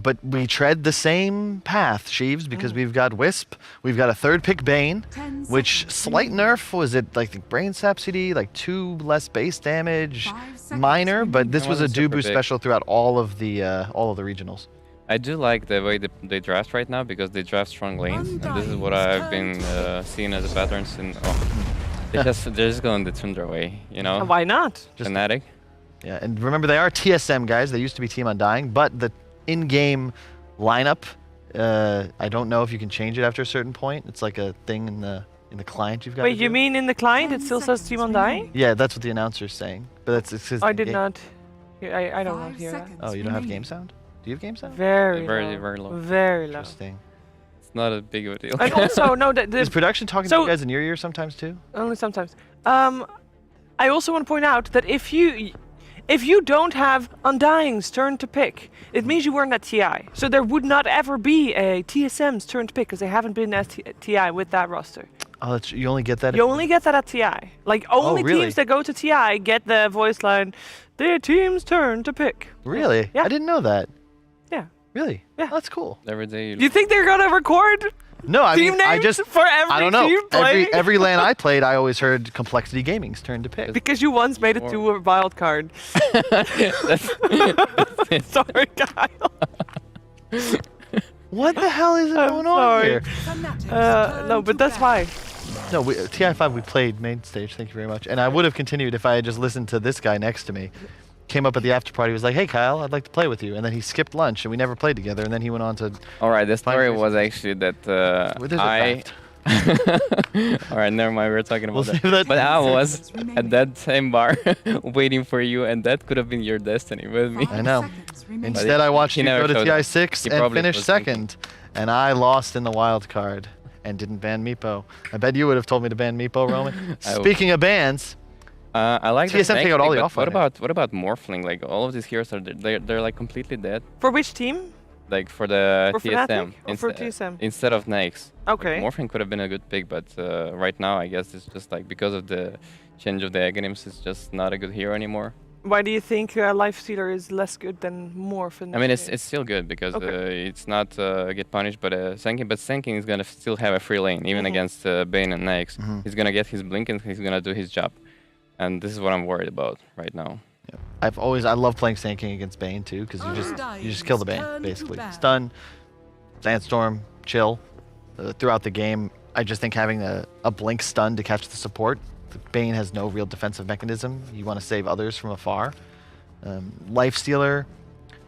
But we tread the same path, Sheaves, because we've got Wisp, we've got a 3rd pick Bane, 10 which seconds slight remaining. nerf, was it like the Brain Sap CD, like 2 less base damage, 5 seconds minor, but this It was a wasn't super Dubu big. special throughout all of the regionals. I do like the way they draft right now because they draft strong lanes, and this is what I've been seeing as a pattern since. They're just going the Tundra way, you know. Why not? Fnatic. Yeah, and remember they are TSM guys. They used to be Team Undying, but the in-game lineup, I don't know if you can change it after a certain point. It's like a thing in the client you've got. Wait, you mean in the client it 10 still says seconds Team Undying? Yeah, that's what the announcer's saying. But it's his I did game. not. I don't not 5 hear that. seconds Oh, you don't have remaining. game sound? Do you have game sound? Very Very, low. very low. Very low. Interesting. It's not a big of a deal. And also, no, Is production talking to So- you guys in your ear sometimes too? only sometimes. I also want to point out that if you don't have Undying's turn to pick, it means you weren't at TI. So there would not ever be a TSM's turn to pick because they haven't been at TI with that roster. Oh, you only get that. You only get that at TI. Like only really? teams that go to TI get the voice line, their team's turn to pick. Really? Yeah. I didn't know that. Yeah. Really? Yeah. That's cool. Every day you Do you think they're gonna record No, I team mean, I names just for every I don't know. team playing? Every LAN I played, I always heard Complexity Gaming's turn to pick. Because you once made it to a wild card. Sorry, Kyle. What the hell is I'm going on sorry. here? No, but that's why. No, TI5 we played main stage. Thank you very much. And I would have continued if I had just listened to this guy next to me. Came up at the after party. Was like, "Hey Kyle, I'd like to play with you." And then he skipped lunch, and we never played together. And then he went on to. All right, the story Fine. was actually that Well, there's a I fact. All right, never mind. We're talking about We'll that. save that. But I was Remaining. at that same bar waiting for you, and that could have been your destiny with me. I know. Seconds remaining. Instead, I watched he you never go to showed up. TI6 He and probably finish was thinking. second, and I lost in the wild card and didn't ban Meepo. I bet you would have told me to ban Meepo, Roman. I would. Speaking of bans, I like TSM take out all the but offline. what about Morphling? Like all of these heroes are they're like completely dead. For which team? Like for the For TSM Fnatic or for inste- TSM? instead of Nyx. Okay. Morphling could have been a good pick, but right now I guess it's just like because of the change of the Aghanims, it's just not a good hero anymore. Why do you think Lifestealer is less good than Morph? In I mean, this it's still good because Okay. it's not get punished, but Senkin. But Senkin is gonna still have a free lane even Mhm. against Bane and Nyx. Mhm. He's gonna get his blink and he's gonna do his job, and this is what I'm worried about right now. I love playing Sand King against Bane too, because you just kill the Bane basically. Stun, Sandstorm, chill. Throughout the game, I just think having a blink stun to catch the support. The Bane has no real defensive mechanism. You want to save others from afar. Lifestealer,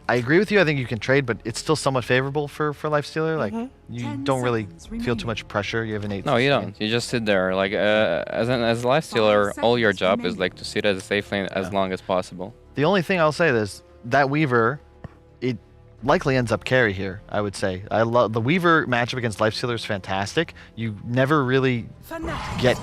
I agree with you. I think you can trade, but it's still somewhat favorable for Lifestealer. Like you 10 don't really seconds feel too remaining. much pressure. You have an 8. No, you don't. You just sit there. Like as a life stealer, all your seconds job is remaining. like to sit as a safe lane as long as possible. The only thing I'll say is that Weaver, it likely ends up carry here, I would say. I love the Weaver matchup against Lifestealer is fantastic. You never really get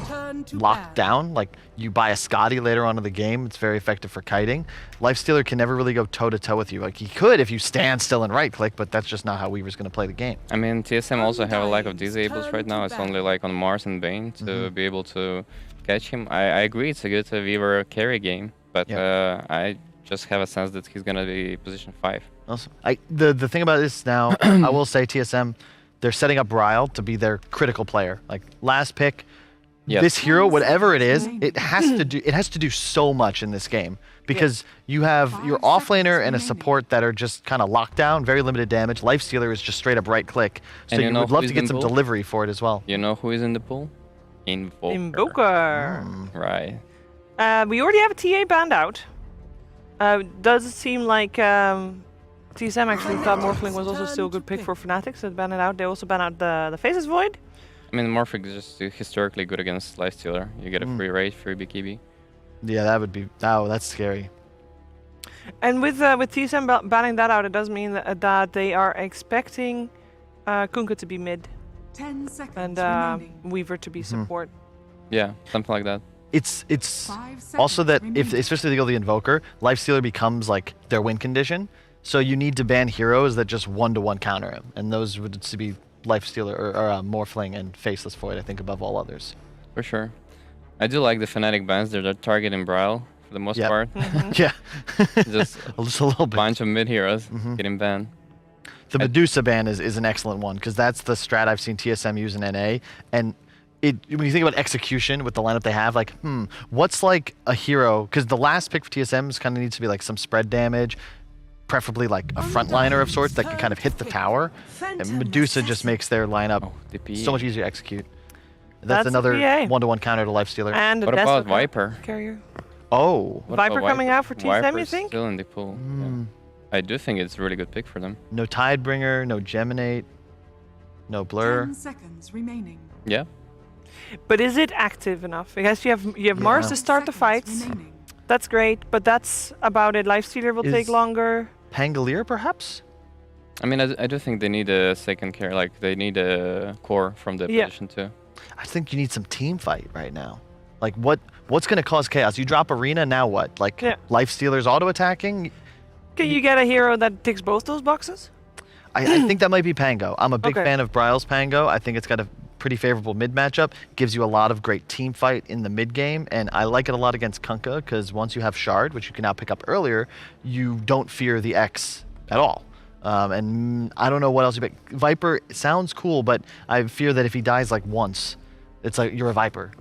locked down. Like you buy a Scotty later on in the game, it's very effective for kiting. Lifestealer can never really go toe to toe with you. Like he could if you stand still and right click, but that's just not how Weaver's going to play the game. I mean, TSM also have a lack of disables right now. It's only like on Mars and Bane to be able to catch him. I agree, it's a good Weaver carry game, but I just have a sense that he's gonna be position 5. Awesome. The thing about this now, I will say TSM, they're setting up Ryle to be their critical player. Like last pick, Yes. this hero, whatever it is, it has to do so much in this game because you have your 5 offlaner seconds and a remaining. support that are just kind of locked down, very limited damage. Lifestealer is just straight up right click. So And you you know would who love is to get in some pool? delivery for it as well. You know who is in the pool? Invoker. Invoker. Right. We already have a TA banned out. Does it seem like TSM actually thought Morphling was also still a good pick for Fnatic, so they banned it out. They also banned out the Faces Void. I mean, Morphic is just historically good against Lifestealer. You get a free raid, free BKB. Yeah, that would be, that's scary. And with TSM banning that out, it does mean that they are expecting Kunkka to be mid 10 seconds and remaining. Weaver to be support. Yeah, something like that. It's 5 also that seconds if, remaining. especially if they go the Invoker, Lifestealer becomes like their win condition. So you need to ban heroes that just 1-to-1 counter him. And those would to be Lifestealer or Morphling and Faceless Void, I think, above all others. For sure. I do like the Fnatic bans. They're targeting Braille for the most Yep. part. Yeah. Just Just a little bit. bunch of mid heroes Mm-hmm. getting banned. The Medusa ban is an excellent one because that's the strat I've seen TSM use in NA. And when you think about execution with the lineup they have, like, what's like a hero? Because the last pick for TSM kind of needs to be like some spread damage, preferably like a frontliner of sorts that can kind of hit the tower. And Medusa just makes their lineup Oh, DP. so much easier to execute. That's That's a another PA. 1-to-1 counter to Lifestealer. And What a about Desert Viper? Carrier. Oh, What Viper about coming out for TSM, you Viper's think? Still in the pool. Yeah. I do think it's a really good pick for them. no Tidebringer, no Geminate, no Blur. 10 seconds remaining. Yeah. But is it active enough? Because you have Mars to start the Seconds fights. remaining. That's great, but that's about it. Lifestealer will take Is- longer. Pangolier, perhaps? I mean, I do think they need a second carry. Like, they need a core from the Yeah. position too. I think you need some team fight right now. Like, what's going to cause chaos? You drop Arena, now what? Like, Yeah. Lifestealer's auto-attacking? Can you get a hero that ticks both those boxes? I think that might be Pango. I'm a big Okay. fan of Bryle's Pango. I think it's got a pretty favorable mid matchup. Gives you a lot of great team fight in the mid game, and I like it a lot against Kunkka because once you have Shard, which you can now pick up earlier, you don't fear the X at all. And I don't know what else you pick. Viper sounds cool, but I fear that if he dies like once, it's like you're a Viper.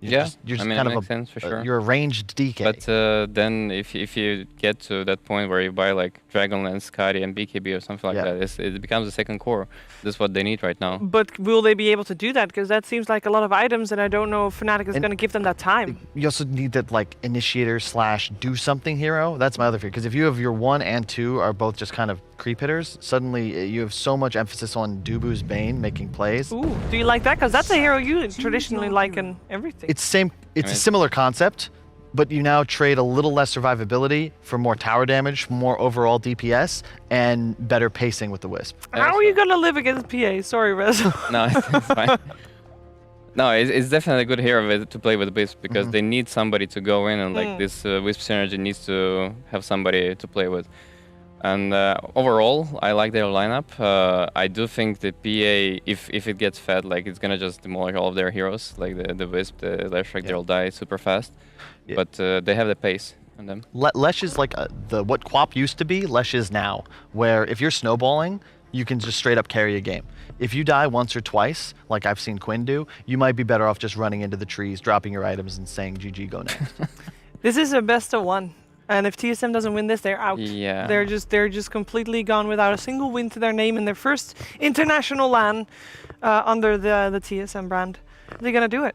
You're just I mean, kind it of makes sense for sure. you're a ranged DK. But then if you get to that point where you buy like Dragonlance, Skadi, and BKB or something like that, it becomes a second core. That's what they need right now. But will they be able to do that? Because that seems like a lot of items, and I don't know if Fnatic is going to give them that time. You also need that like initiator / do something hero. That's my other fear. Because if you have your 1 and 2 are both just kind of creep hitters, suddenly you have so much emphasis on Dubu's Bane making plays. Ooh, do you like that? Because that's a hero you traditionally like in everything. It's a similar concept, but you now trade a little less survivability for more tower damage, more overall DPS, and better pacing with the Wisp. How are you going to live against PA? Sorry, Rez. No, it's fine. No, it's definitely a good hero to play with Wisp because they need somebody to go in and like this Wisp synergy needs to have somebody to play with. And overall, I like their lineup. I do think the PA, if it gets fed, like it's gonna just demolish all of their heroes, like the Wisp, the Leshrac, they'll die super fast. Yeah. But they have the pace on them. Lesh is like what Quap used to be, Lesh is now, where if you're snowballing, you can just straight up carry a game. If you die once or twice, like I've seen Quinn do, you might be better off just running into the trees, dropping your items, and saying GG, go next. This is a best of 1. And if TSM doesn't win this, they're out. Yeah. They're just completely gone without a single win to their name in their first international LAN under the TSM brand. Are they gonna do it?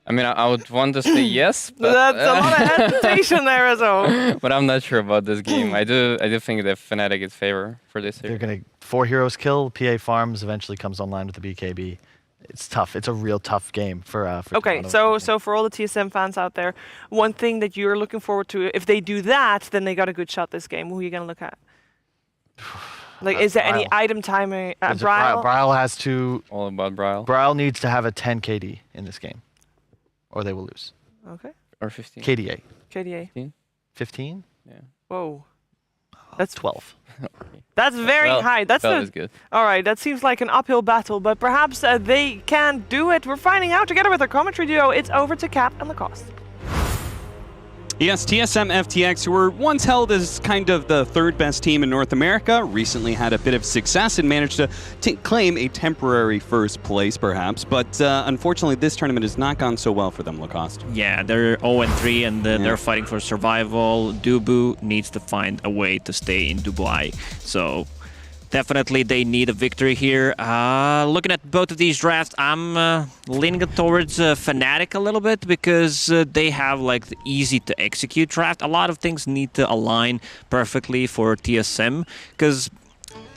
I mean, I would want to say yes, but That's a lot of hesitation there as well. but I'm not sure about this game. I do think that Fnatic is favor for this They're year. gonna 4 heroes kill, PA farms, eventually comes online with the BKB. It's tough. It's a real tough game for Okay, Toronto. so for all the TSM fans out there, one thing that you're looking forward to, if they do that, then they got a good shot this game. Who are you gonna look at? Like, is there any Bryle. item timing? Bryle. Bryle? Bryle has to. All about Bryle. Bryle needs to have a 10 KD in this game, or they will lose. Okay. Or 15. KDA. KDA. 15? Yeah. Whoa. That's 12. That's very Well, high. That's 12 is good. All right, that seems like an uphill battle, but perhaps they can do it. We're finding out together with our commentary duo. It's over to Cap and Lacoste. Yes, TSM FTX, who were once held as kind of the 3rd best team in North America, recently had a bit of success and managed to claim a temporary 1st place, perhaps. But unfortunately, this tournament has not gone so well for them, Lacoste. Yeah, they're 0-3 and they're fighting for survival. Dubu needs to find a way to stay in Dubai. So definitely they need a victory here. Looking at both of these drafts, I'm leaning towards Fnatic a little bit because they have like the easy to execute draft. A lot of things need to align perfectly for TSM because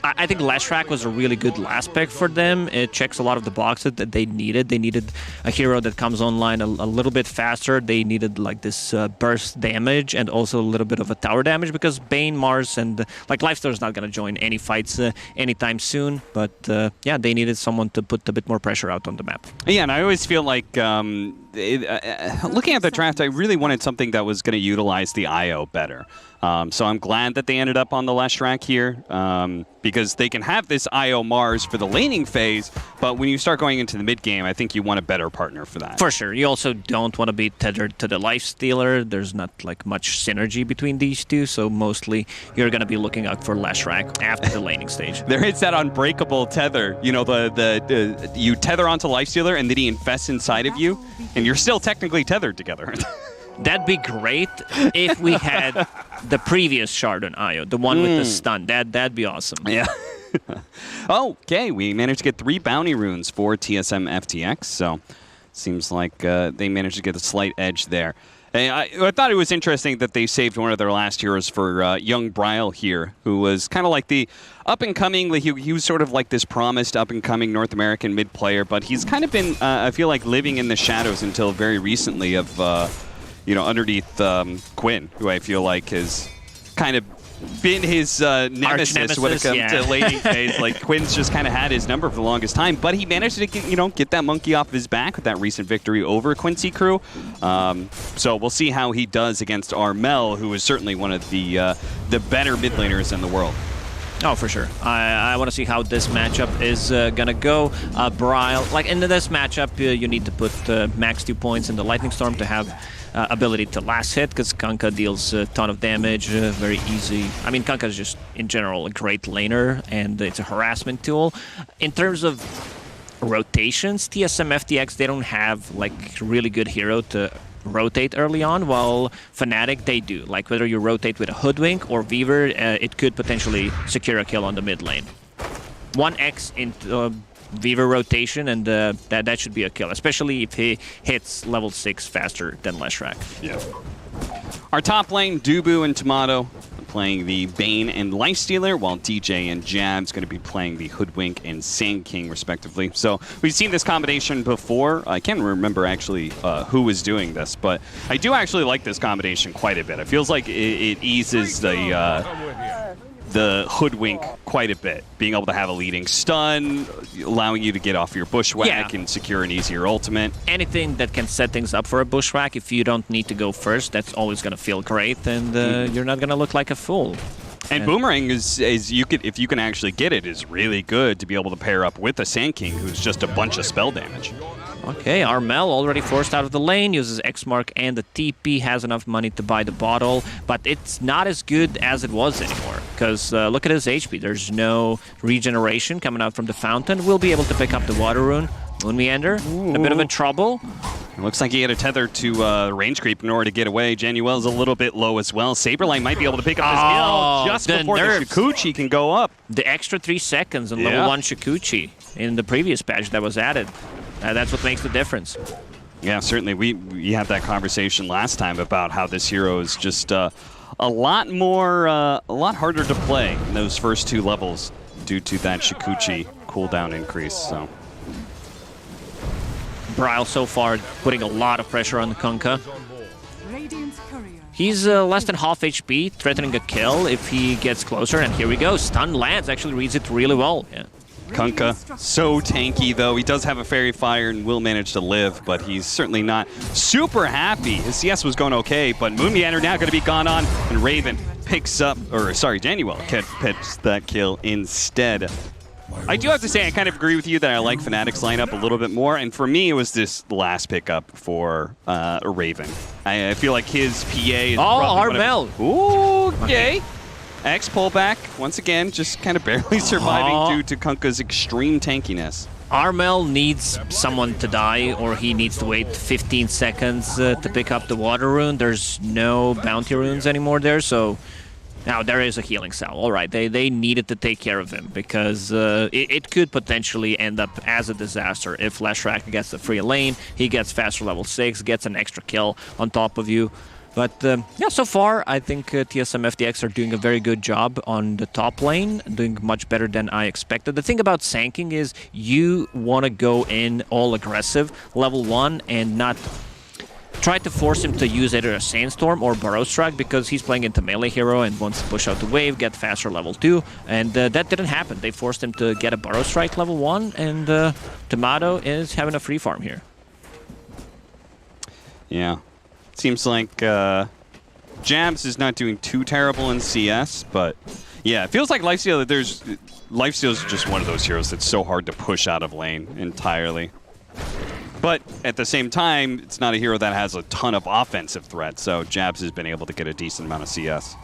I think Leshrac was a really good last pick for them. It checks a lot of the boxes that they needed. They needed a hero that comes online a little bit faster. They needed like this burst damage and also a little bit of a tower damage because Bane, Mars, and like Lifesteal is not going to join any fights anytime soon. But yeah, they needed someone to put a bit more pressure out on the map. Yeah, and I always feel like looking at the draft, I really wanted something that was going to utilize the IO better. So I'm glad that they ended up on the Leshrac here because they can have this IO Mars for the laning phase, but when you start going into the mid game, I think you want a better partner for that. For sure. You also don't want to be tethered to the Lifestealer. There's not like much synergy between these two, so mostly you're going to be looking out for Leshrac after the laning stage. There is that unbreakable tether. You know, you tether onto Lifestealer and then he infests inside of you, and you're still technically tethered together. That'd be great if we had the previous shard on Io, the one with the stun. That'd be awesome. Yeah. Okay, we managed to get 3 bounty runes for TSM FTX, so seems like they managed to get a slight edge there. I thought it was interesting that they saved one of their last heroes for young Bryle here, who was kind of like the up-and-coming, he was sort of like this promised up-and-coming North American mid-player, but he's kind of been, I feel like, living in the shadows until very recently of, you know, underneath Quinn, who I feel like has kind of been his nemesis when it comes to laning phase. Like, Quinn's just kind of had his number for the longest time, but he managed to get that monkey off his back with that recent victory over Quincy Crew. So we'll see how he does against Armel, who is certainly one of the better mid laners in the world. Oh, for sure. I want to see how this matchup is gonna go. Bryle, like in this matchup, you need to put max 2 points in the Lightning Storm to have ability to last hit, because Kanka deals a ton of damage, very easy. I mean, Kanka is just, in general, a great laner, and it's a harassment tool. In terms of rotations, TSM FTX, they don't have like really good hero to rotate early on, while Fnatic, they do. Like whether you rotate with a Hoodwink or Weaver, it could potentially secure a kill on the mid lane. 1x into Weaver rotation, and that should be a kill, especially if he hits level 6 faster than Leshrac. Yeah. Our top lane, Dubu and Tomato, playing the Bane and Lifestealer, while DJ and Jab's going to be playing the Hoodwink and Sand King, respectively. So we've seen this combination before. I can't remember actually who was doing this, but I do actually like this combination quite a bit. It feels like it eases the Hoodwink quite a bit, being able to have a leading stun, allowing you to get off your bushwhack and secure an easier ultimate. Anything that can set things up for a bushwhack, if you don't need to go first, that's always going to feel great, and you're not going to look like a fool. And Boomerang is you could, if you can actually get it, is really good to be able to pair up with a Sand King, who's just a bunch of spell damage. Okay, Armel already forced out of the lane, uses X-Mark and the TP, has enough money to buy the bottle, but it's not as good as it was anymore, because look at his HP. There's no regeneration coming out from the fountain. We'll be able to pick up the water rune when we enter. A bit of a trouble. It looks like he had a tether to range creep in order to get away. Januel's a little bit low as well. Saberline might be able to pick up his kill just before the Shikuchi can go up. The extra 3 seconds on level 1 Shikuchi in the previous patch that was added. That's what makes the difference. Yeah, certainly. We had that conversation last time about how this hero is just a lot harder to play in those first 2 levels due to that Shikuchi cooldown increase. So Bryle so far putting a lot of pressure on the Kunkka. Radiant's courier. He's less than half HP, threatening a kill if he gets closer, and here we go. Stun lands, actually reads it really well. Yeah. Kunkka, so tanky though. He does have a Fairy Fire and will manage to live, but he's certainly not super happy. His CS was going okay, but Moonmeander now going to be gone on, and Raven picks up, or sorry, Januel picks that kill instead. I do have to say, I kind of agree with you that I like Fnatic's lineup a little bit more, and for me, it was this last pickup for Raven. I feel like his PA is Armel. Ooh, okay. X pullback, once again, just kind of barely surviving due to Kunkka's extreme tankiness. Armel needs someone to die, or he needs to wait 15 seconds to pick up the water rune. There's no bounty runes anymore there, so now there is a healing cell. All right, they needed to take care of him, because it could potentially end up as a disaster if Leshrac gets the free lane, he gets faster level 6, gets an extra kill on top of you. But yeah, so far I think TSM FTX are doing a very good job on the top lane, doing much better than I expected. The thing about Sanking is you want to go in all aggressive, level 1, and not try to force him to use either a Sandstorm or Burrow Strike, because he's playing into melee hero and wants to push out the wave, get faster level 2, and that didn't happen. They forced him to get a Burrow Strike level 1, and Tomato is having a free farm here. Yeah. Seems like Jabs is not doing too terrible in CS, but yeah, it feels like Lifesteal, Lifesteal is just one of those heroes that's so hard to push out of lane entirely. But at the same time, it's not a hero that has a ton of offensive threat, so Jabs has been able to get a decent amount of CS.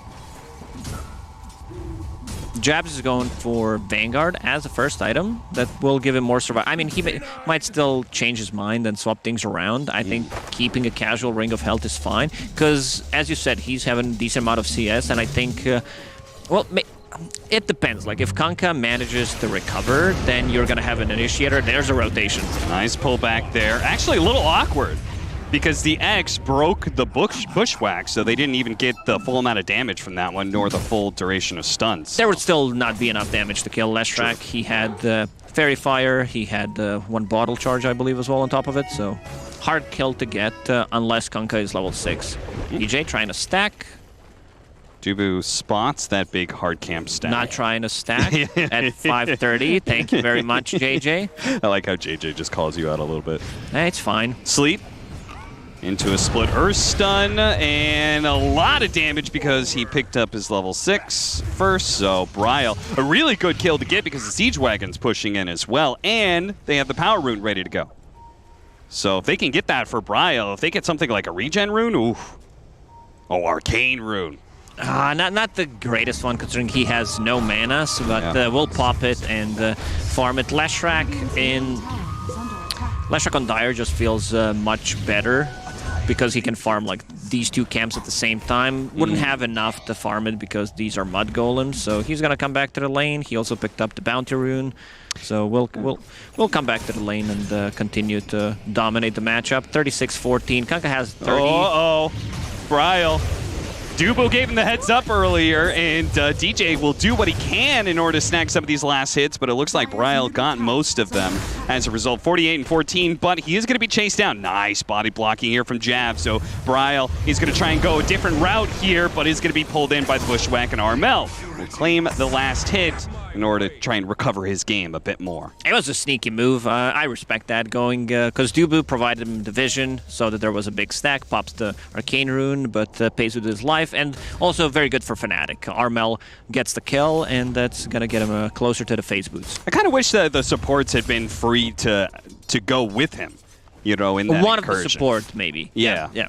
Jabs is going for Vanguard as a first item. That will give him more survival. I mean, he might still change his mind and swap things around. I think keeping a casual Ring of Health is fine, because, as you said, he's having a decent amount of CS, and I think, well, it depends. Like, if Kunkka manages to recover, then you're going to have an Initiator. There's a rotation. Nice pullback there. Actually, a little awkward, because the X broke the bushwhack, so they didn't even get the full amount of damage from that one, nor the full duration of stuns. There would still not be enough damage to kill Leshrac. He had Fairy Fire, he had 1 bottle charge, I believe, as well on top of it, so hard kill to get unless Kunkka is level 6. EJ trying to stack. Dubu spots that big hard camp stack. Not trying to stack at 5:30. Thank you very much, JJ. I like how JJ just calls you out a little bit. Hey, it's fine. Sleep. Into a split Earth stun, and a lot of damage because he picked up his level 6 first. So Bryle, a really good kill to get because the Siege Wagon's pushing in as well, and they have the Power Rune ready to go. So if they can get that for Bryle, if they get something like a Regen Rune, oof. Oh, Arcane Rune. Not the greatest one, considering he has no manas, but we'll pop it and farm it. Leshrac on Dire just feels much better because he can farm like these two camps at the same time. Wouldn't have enough to farm it because these are mud golems, so he's gonna come back to the lane. He also picked up the bounty rune, so we'll come back to the lane and continue to dominate the matchup. 36-14. Kunkka has 30. Uh-oh. Bryle. Dubu gave him the heads up earlier, and DJ will do what he can in order to snag some of these last hits, but it looks like Bryle got most of them as a result. 48-14, but he is going to be chased down. Nice body blocking here from Jab, so Bryle is going to try and go a different route here, but is going to be pulled in by the Bushwhack, and Armel will claim the last hit in order to try and recover his game a bit more. It was a sneaky move. I respect that going, because Dubu provided him the vision so that there was a big stack, pops the Arcane Rune, but pays with his life, and also very good for Fnatic. Armel gets the kill, and that's going to get him closer to the phase boots. I kind of wish that the supports had been free to go with him, you know, in that One incursion. of the support, maybe. Yeah. Yeah.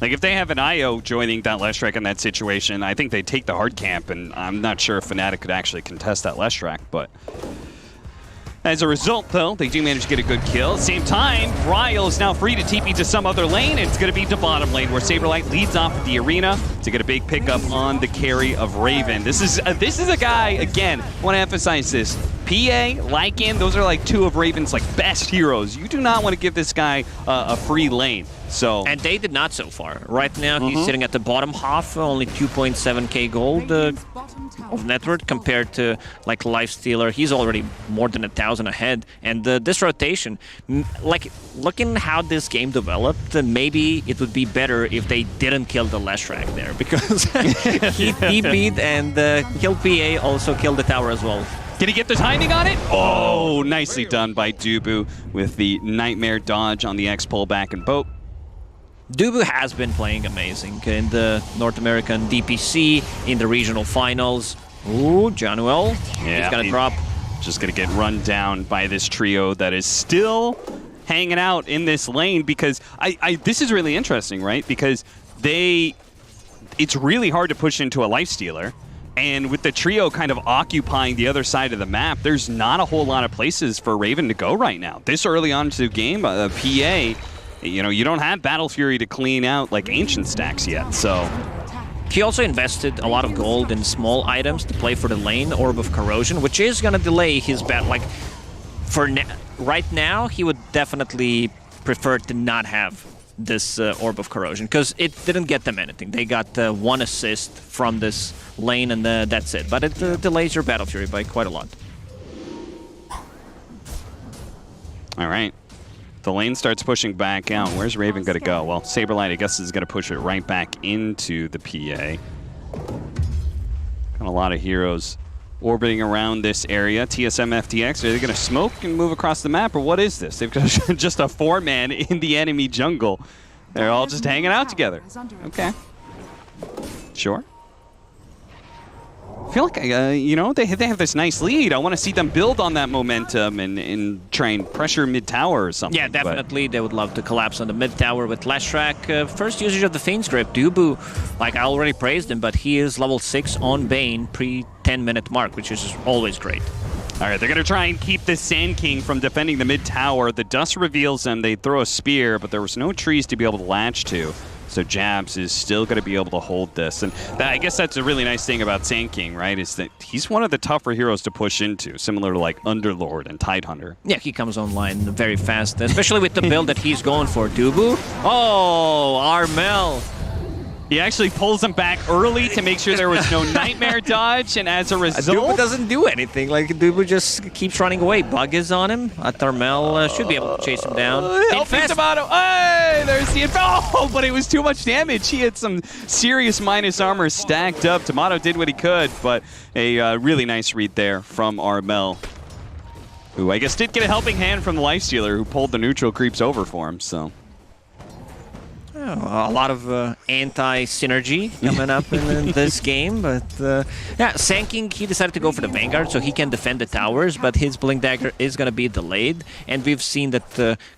Like, if they have an IO joining that Leshrac in that situation, I think they take the hard camp, and I'm not sure if Fnatic could actually contest that Leshrac, but... As a result, though, they do manage to get a good kill. At the same time, Bryle is now free to TP to some other lane, and it's going to be to bottom lane, where Saberlight leads off the arena to get a big pickup on the carry of Raven. This is a guy, again, I want to emphasize this. PA, Lycan, those are like two of Raven's like best heroes. You do not want to give this guy a free lane. So And they did not so far. Right now, he's sitting at the bottom half, only 2.7k gold of net worth compared to like Lifestealer. He's already more than 1,000 ahead. And this rotation, like looking how this game developed, maybe it would be better if they didn't kill the Leshrac there, because he beat and killed PA, also killed the tower as well. Can he get the timing on it? Oh, nicely done by Dubu with the Nightmare dodge on the X pull back and boat. Dubu has been playing amazing in the North American DPC, in the regional finals. Ooh, Januel, he's gonna drop. Just gonna get run down by this trio that is still hanging out in this lane, because this is really interesting, right? Because it's really hard to push into a Lifestealer. And with the trio kind of occupying the other side of the map, there's not a whole lot of places for Raven to go right now. This early on to the game, PA, you know, you don't have Battle Fury to clean out like Ancient stacks yet, so... He also invested a lot of gold in small items to play for the lane, Orb of Corrosion, which is going to delay his battle. Like, right now, he would definitely prefer to not have this Orb of Corrosion, because it didn't get them anything. They got one assist from this lane, and that's it. But it delays your Battle Fury by quite a lot. All right. The lane starts pushing back out. Where's Raven going to go? Well, Saberlight, I guess, is going to push it right back into the PA. Got a lot of heroes orbiting around this area. TSM FTX, are they going to smoke and move across the map, or what is this? They've got just a 4-man in the enemy jungle. They're all just hanging out together. Okay. Sure. I feel like, you know, they have this nice lead. I want to see them build on that momentum and try and pressure mid-tower or something. Yeah, definitely. They would love to collapse on the mid-tower with Leshrac. First usage of the Feint Script. Dubu, like I already praised him, but he is level 6 on Bane pre-10-minute mark, which is always great. All right, they're going to try and keep the Sand King from defending the mid-tower. The dust reveals them. They throw a spear, but there was no trees to be able to latch to. So Jabs is still going to be able to hold this. And I guess that's a really nice thing about Sand King, right? Is that he's one of the tougher heroes to push into, similar to like Underlord and Tidehunter. Yeah, he comes online very fast, especially with the build that he's going for. Dubu? Oh, Armel. He actually pulls him back early to make sure there was no Nightmare dodge, and as a result... Dubu doesn't do anything. Like, Dubu just keeps running away. Bug is on him. Armel should be able to chase him down. Helping Tomato. Hey, there's the... Oh, but it was too much damage. He had some serious minus armor stacked up. Tomato did what he could, but a really nice read there from Armel, who I guess did get a helping hand from the Lifestealer, who pulled the neutral creeps over for him, so... A lot of anti-synergy coming up in this game, but yeah, Sand King, he decided to go for the Vanguard so he can defend the towers, but his Blink Dagger is going to be delayed, and we've seen that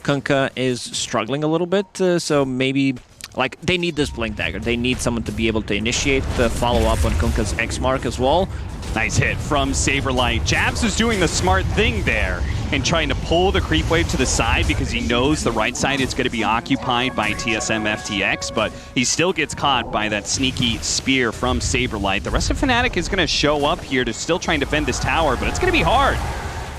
Kunkka is struggling a little bit, so maybe like, they need this Blink Dagger. They need someone to be able to initiate the follow-up on Kunkka's X mark as well. Nice hit from Saberlight. Jabs is doing the smart thing there and trying to pull the creep wave to the side because he knows the right side is going to be occupied by TSM FTX, but he still gets caught by that sneaky spear from Saberlight. The rest of Fnatic is going to show up here to still try and defend this tower, but it's going to be hard.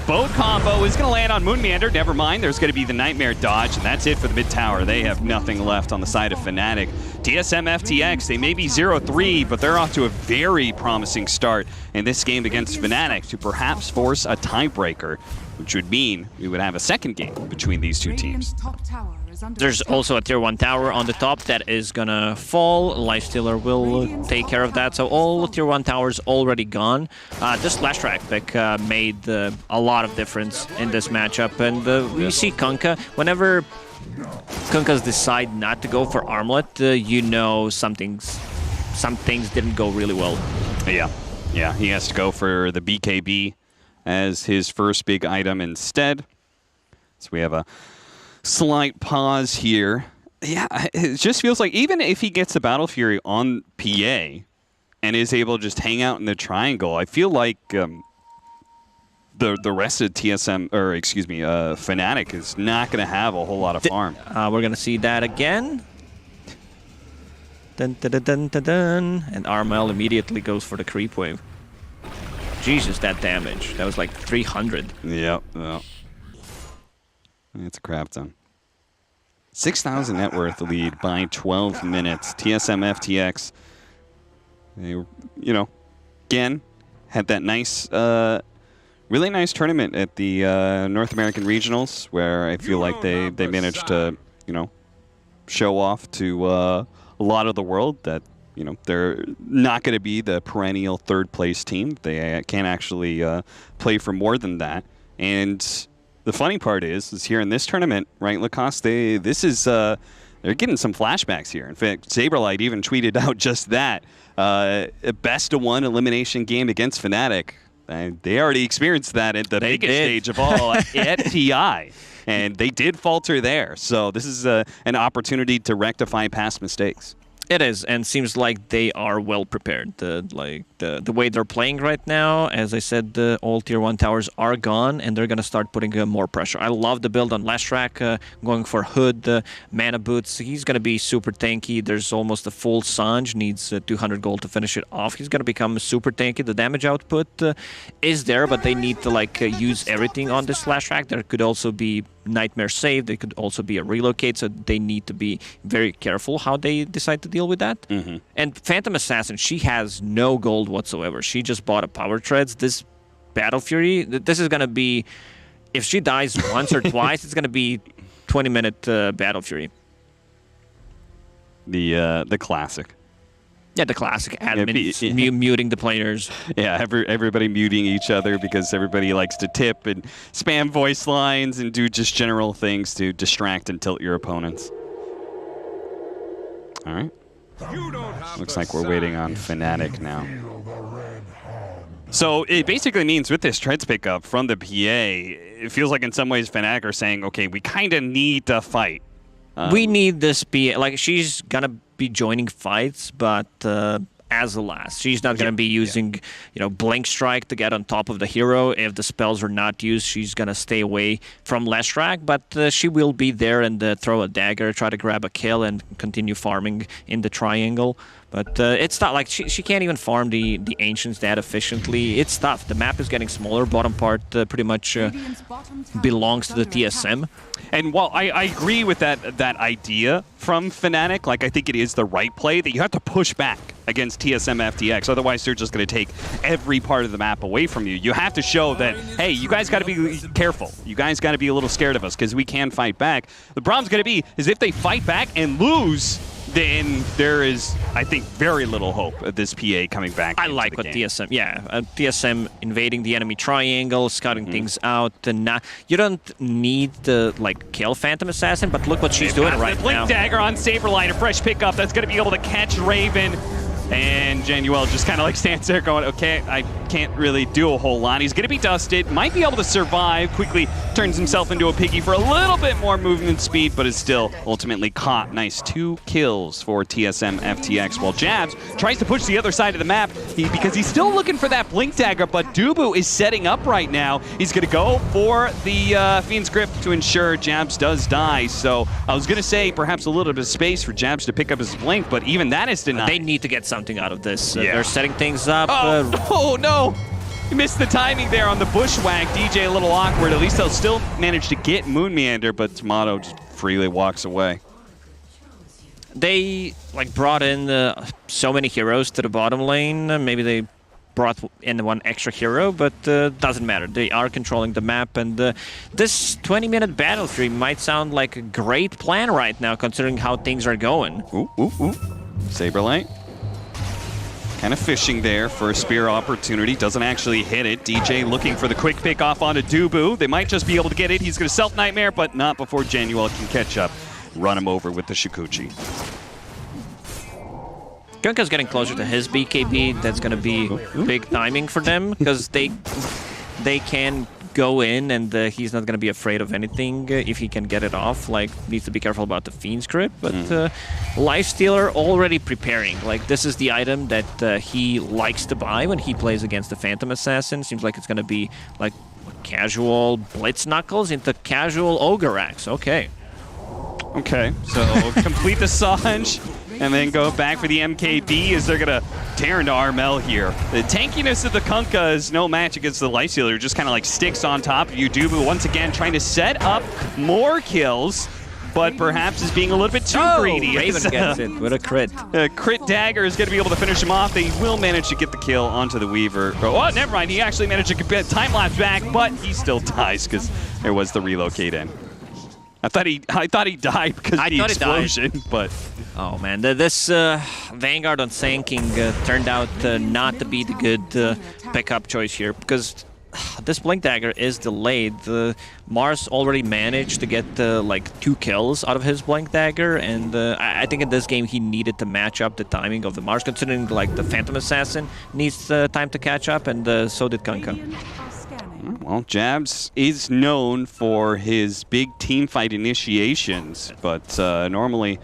Boat combo is going to land on Moonmeander. Never mind, there's going to be the Nightmare dodge, and that's it for the mid tower. They have nothing left on the side of Fnatic. TSM FTX, they may be 0-3, but they're off to a very promising start in this game against Fnatic to perhaps force a tiebreaker, which would mean we would have a second game between these two teams. There's also a tier 1 tower on the top that is gonna fall. Lifestealer will take care of that. So all tier 1 towers already gone. This Lashrak pick made a lot of difference in this matchup. And we see Kunkka. Whenever Kunkkas decide not to go for Armlet, you know some things didn't go really well. Yeah, he has to go for the BKB as his first big item instead. So we have a slight pause here. Yeah, it just feels like even if he gets the Battle Fury on PA and is able to just hang out in the triangle, I feel like the rest of TSM, or excuse me, Fnatic is not going to have a whole lot of farm. We're going to see that again. Dun, dun, dun, dun, dun, dun. And Armel immediately goes for the creep wave. Jesus, that damage. That was like 300. Yep. It's a crap ton. 6,000 net worth lead by 12 minutes. TSM FTX, they, you know, again, had that nice, really nice tournament at the North American Regionals where I feel like they managed to, you know, show off to a lot of the world that, you know, they're not going to be the perennial third place team. They can actually play for more than that. And the funny part is here in this tournament, right, Lacoste, they're getting some flashbacks here. In fact, Saberlight even tweeted out just that. A best-of-1 elimination game against Fnatic. They already experienced that at the biggest stage of all at TI. And they did falter there. So this is an opportunity to rectify past mistakes. It is, and seems like they are well prepared. The way they're playing right now, as I said, all tier 1 towers are gone, and they're going to start putting more pressure. I love the build on Lashrak, going for Hood, Mana Boots. He's going to be super tanky. There's almost a full Sanj, needs 200 gold to finish it off. He's going to become super tanky. The damage output is there, but they need to use everything on this Lashrak. There could also be Nightmare save. They could also be a relocate, so they need to be very careful how they decide to deal with that. And Phantom Assassin, she has no gold whatsoever. She just bought a Power Treads. This Battle Fury, this is going to be, if she dies once or twice, it's going to be 20-minute Battle Fury. The classic. Yeah, the classic admin muting the players. Yeah, everybody muting each other because everybody likes to tip and spam voice lines and do just general things to distract and tilt your opponents. All right. Looks like we're waiting on Fnatic now. So it basically means with this Treads pickup from the PA, it feels like in some ways Fnatic are saying, okay, we kind of need to fight. We need this PA. Like, she's going to be joining fights, but as a last. She's not going to be using, Blink Strike to get on top of the hero. If the spells are not used, she's going to stay away from Lashrak, but she will be there and throw a dagger, try to grab a kill, and continue farming in the triangle. But it's not like she can't even farm the Ancients that efficiently. It's tough. The map is getting smaller. Bottom part pretty much belongs to the TSM. And while I agree with that idea from Fnatic, like I think it is the right play that you have to push back against TSM FTX. Otherwise, they're just going to take every part of the map away from you. You have to show that, hey, you guys got to be careful. You guys got to be a little scared of us because we can fight back. The problem's going to be is if they fight back and lose, then there is, I think, very little hope of this PA coming back. I like what TSM, TSM invading the enemy triangle, scouting things out, and you don't need to kill Phantom Assassin, but look what she's doing right now. Blink Dagger on Saberlight, a fresh pickup that's going to be able to catch Raven. And Januel just kind of stands there going, okay, I can't really do a whole lot. He's going to be dusted, might be able to survive, quickly turns himself into a piggy for a little bit more movement speed, but is still ultimately caught. Nice 2 kills for TSM FTX, while Jabs tries to push the other side of the map because he's still looking for that Blink Dagger, but Dubu is setting up right now. He's going to go for the Fiend's Grip to ensure Jabs does die. So I was going to say perhaps a little bit of space for Jabs to pick up his Blink, but even that is denied. They need to get something out of this. They're setting things up. Oh no! He missed the timing there on the Bushwhack. DJ a little awkward. At least they'll still manage to get Moon Meander, but Tomato just freely walks away. They brought in so many heroes to the bottom lane. Maybe they brought in one extra hero, but doesn't matter. They are controlling the map, and this 20-minute battle stream might sound like a great plan right now, considering how things are going. Ooh, ooh, ooh. Saberlight. Kind of fishing there for a spear opportunity. Doesn't actually hit it. DJ looking for the quick pick off onto Dubu. They might just be able to get it. He's going to self-nightmare, but not before Januel can catch up. Run him over with the Shikuchi. Gunka's getting closer to his BKB. That's going to be big timing for them, because they can go in, and he's not going to be afraid of anything if he can get it off. Needs to be careful about the Fiend's Grip, but Lifestealer already preparing. This is the item that he likes to buy when he plays against the Phantom Assassin. Seems like it's going to be casual Blitz Knuckles into casual Ogre Axe. Okay. Okay, so complete the Sanj, and then go back for the MKB as they're going to tear into Armel here. The tankiness of the Kunkka is no match against the Lifestealer. Just kind of sticks on top of you. Dubu once again trying to set up more kills, but perhaps is being a little bit too greedy. Raven gets it with a crit. Crit Dagger is going to be able to finish him off. They will manage to get the kill onto the Weaver. Oh, never mind. He actually managed to get time-lapse back, but he still dies because there was the relocate in. I thought he died because of the explosion, but... Oh man, this Vanguard on Sand-King turned out not to be the good pickup choice here, because this Blink Dagger is delayed. Mars already managed to get 2 kills out of his Blink Dagger, and I think in this game he needed to match up the timing of the Mars, considering the Phantom Assassin needs time to catch up, and so did Kunkka. Well, Jabs is known for his big teamfight initiations, but normally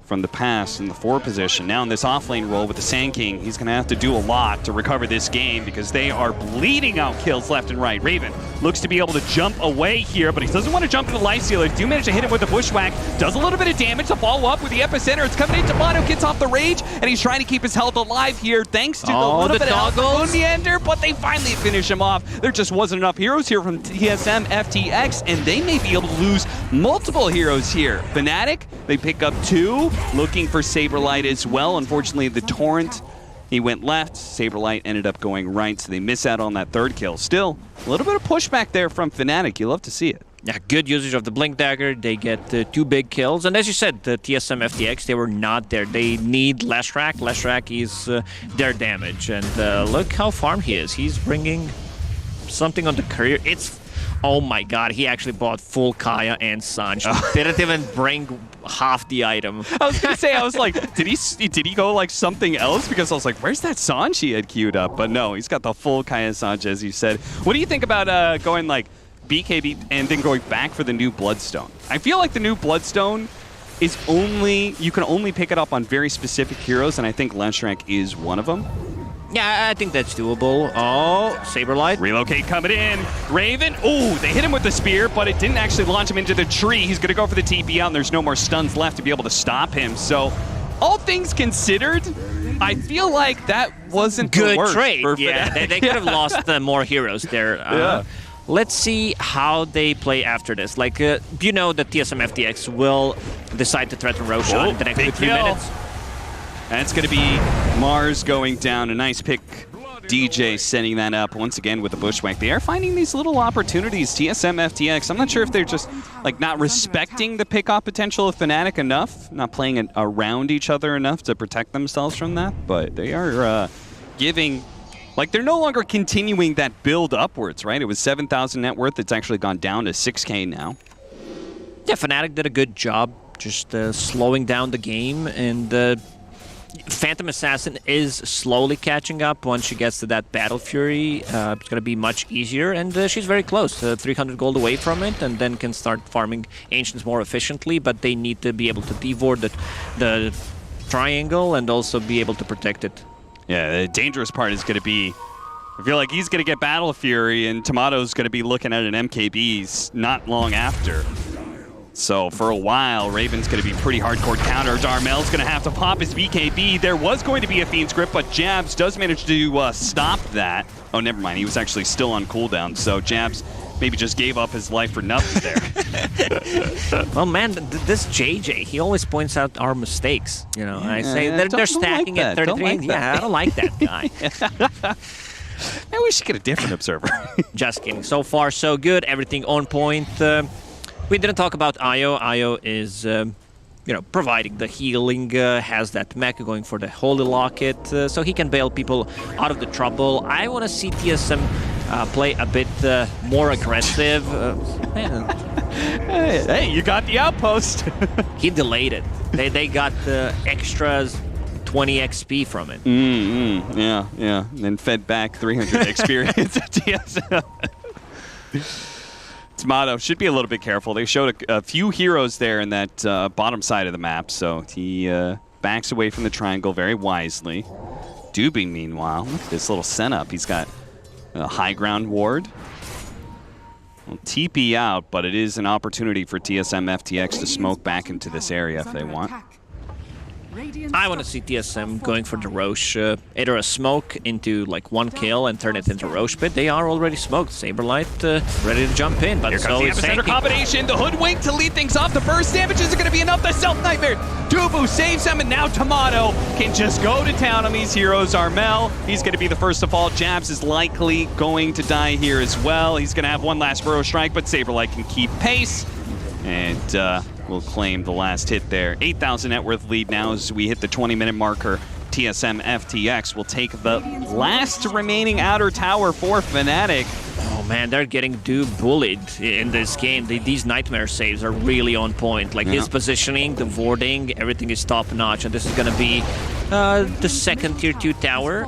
from the past in the 4 position. Now in this offlane role with the Sand King, he's going to have to do a lot to recover this game because they are bleeding out kills left and right. Raven looks to be able to jump away here, but he doesn't want to jump into the Lifestealer. Do manage to hit him with the Bushwhack. Does a little bit of damage to follow up with the Epicenter. It's coming in. Tomato gets off the rage, and he's trying to keep his health alive here thanks to the little bit of health from Moon Meander, but they finally finish him off. There just wasn't enough heroes here from TSM FTX, and they may be able to lose multiple heroes here. Fnatic, they pick up 2. Looking for Saberlight as well. Unfortunately, the Torrent, he went left. Saberlight ended up going right, so they miss out on that 3rd kill. Still, a little bit of pushback there from Fnatic. You love to see it. Yeah, good usage of the Blink Dagger. They get 2 big kills. And as you said, the TSM FTX, they were not there. They need Leshrac. Leshrac is their damage. And look how farmed he is. He's bringing something on the career. Oh my god, he actually bought full Kaya and Sanj. Didn't even bring half the item. I was gonna say, I was like, did he go something else? Because I was like, where's that Sanj he had queued up? But no, he's got the full Kaya Sanj, as you said. What do you think about going BKB and then going back for the new Bloodstone? I feel like the new Bloodstone is you can only pick it up on very specific heroes, and I think Leshrac is one of them. Yeah, I think that's doable. Oh, Saberlight. Relocate coming in. Raven. Oh, they hit him with the spear, but it didn't actually launch him into the tree. He's going to go for the TP out, and there's no more stuns left to be able to stop him. So, all things considered, I feel like that wasn't good the worst trade. For Yeah, they could have lost more heroes there. Yeah. Let's see how they play after this. You know that TSM FTX will decide to threaten Roshan in the next 3 minutes. That's going to be Mars going down. A nice pick. DJ setting that up once again with the Bushwhack. They are finding these little opportunities. TSM FTX, I'm not sure if they're just not respecting the pick-off potential of Fnatic enough, not playing it around each other enough to protect themselves from that, but they are giving... they're no longer continuing that build upwards, right? It was 7,000 net worth. It's actually gone down to 6K now. Yeah, Fnatic did a good job just slowing down the game and Phantom Assassin is slowly catching up. Once she gets to that Battle Fury, it's going to be much easier, and she's very close, 300 gold away from it, and then can start farming Ancients more efficiently, but they need to be able to devord the triangle and also be able to protect it. Yeah, the dangerous part is going to be, I feel like he's going to get Battle Fury, and Tomato's going to be looking at an MKBs not long after. So for a while, Raven's going to be pretty hardcore counter. Darmel's going to have to pop his BKB. There was going to be a Fiend's Grip, but Jabs does manage to stop that. Oh, never mind. He was actually still on cooldown, so Jabs maybe just gave up his life for nothing there. Well, man, this JJ, he always points out our mistakes. You know, I say they're stacking like at that. 33. Don't like yeah, I don't like that guy. Maybe we should get a different observer. Just kidding. So far, so good. Everything on point. We didn't talk about Io. Io is, providing the healing, has that mecha going for the Holy Locket, so he can bail people out of the trouble. I want to see TSM play a bit more aggressive. Hey, you got the outpost. He delayed it. They got the extras 20 XP from it. Yeah. And then fed back 300 experience at TSM. Tomato should be a little bit careful. They showed a few heroes there in that bottom side of the map, so he backs away from the triangle very wisely. Doobie, meanwhile, look at this little setup. He's got a high ground ward. Well, TP out, but it is an opportunity for TSM FTX to smoke back into this area if they want. I want to see TSM going for the Roche, either a smoke into like one kill and turn it into Roche pit. They are already smoked. Saberlight ready to jump in, but Here so comes the epicenter combination. The hoodwink to lead things off. The burst damage isn't going to be enough. The self-nightmare. Dubu saves him, and now Tomato can just go to town on these heroes. Armel, he's going to be the first to fall. Jabs is likely going to die here as well. He's going to have one last Burrow Strike, but Saberlight can keep pace. And will claim the last hit there. 8,000 net worth lead now as we hit the 20-minute marker. TSM FTX will take the last remaining outer tower for Fnatic. Oh man, they're getting bullied in this game. These nightmare saves are really on point. Like his positioning, the warding, everything is top notch. And this is gonna be the second tier 2 tower.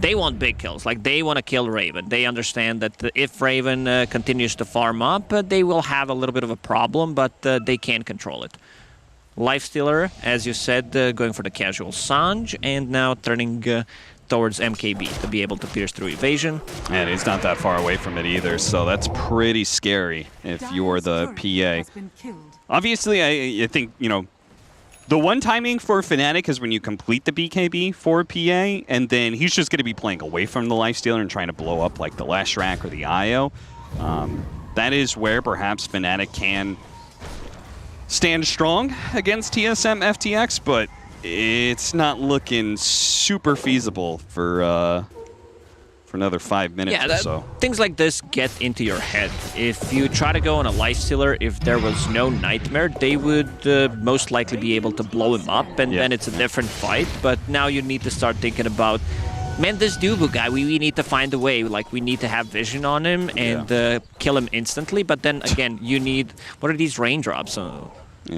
They want big kills, like they want to kill Raven. They understand that if Raven continues to farm up, they will have a little bit of a problem, but they can control it. Lifestealer, as you said, going for the casual Sanj, and now turning towards MKB to be able to pierce through evasion. And he's not that far away from it either, so that's pretty scary if you're the PA. Obviously, I think, the one timing for Fnatic is when you complete the BKB for PA, and then he's just going to be playing away from the Lifestealer and trying to blow up like the Leshrac or the IO. That is where perhaps Fnatic can stand strong against TSM FTX, but it's not looking super feasible for another 5 minutes or so. Things like this get into your head. If you try to go on a Lifestealer, if there was no Nightmare, they would most likely be able to blow him up, and then it's a different fight. But now you need to start thinking about, man, this Dubu guy, we need to find a way. Like, we need to have vision on him and kill him instantly. But then again, you need, what are these raindrops?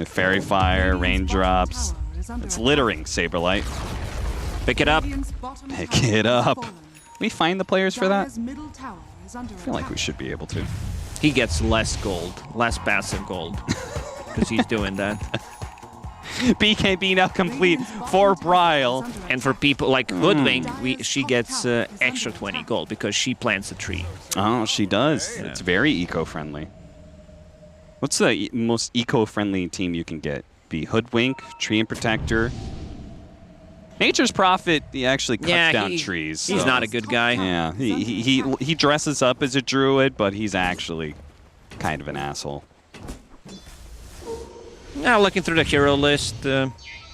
Fairy Fire, raindrops. It's littering, Saberlight. Pick it up. Pick it up. We find the players for that? I feel like we should be able to. He gets less gold, less passive gold, because he's doing that. BKB now complete for Bryle. And for people like Hoodwink, she gets extra 20 gold because she plants a tree. Oh, she does. Yeah. It's very eco-friendly. What's the most eco-friendly team you can get? Be Hoodwink, Tree and Protector. Nature's Prophet, he actually cuts down trees. He's not a good guy. Yeah, he dresses up as a druid, but he's actually kind of an asshole. Now looking through the hero list, what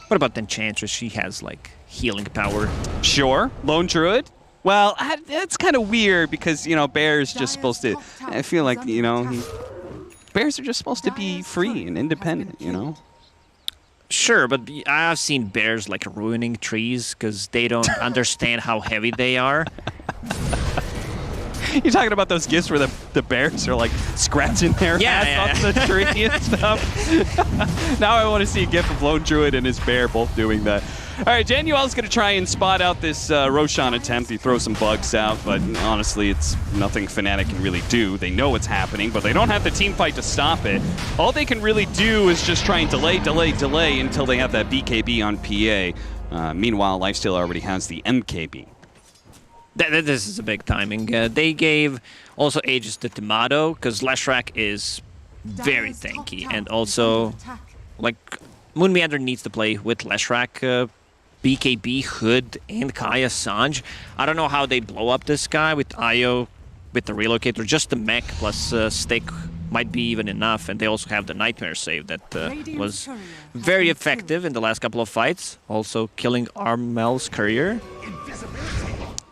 about the Enchantress? She has like healing power. Sure, Lone Druid. Well, that's kind of weird because Bear's just supposed to. I feel like Bears are just supposed to be free and independent. Sure, but I've seen bears like ruining trees because they don't understand how heavy they are. You're talking about those gifs where the bears are like scratching their ass off the tree and stuff. Now I want to see a gif of Lone Druid and his bear both doing that. All right, Januel's going to try and spot out this Roshan attempt. He throws some bugs out, but honestly, it's nothing Fnatic can really do. They know what's happening, but they don't have the team fight to stop it. All they can really do is just try and delay until they have that BKB on PA. Meanwhile, Lifesteal already has the MKB. This is a big timing. They gave also Aegis to Tomato because Leshrac is very tanky, and also like Moonmeander needs to play with Leshrac, BKB, Hood, and Kaya Sanj. I don't know how they blow up this guy with Io, with the relocator. Just the mech plus stick might be even enough, and they also have the Nightmare save that was very effective in the last couple of fights. Also killing Armel's Courier.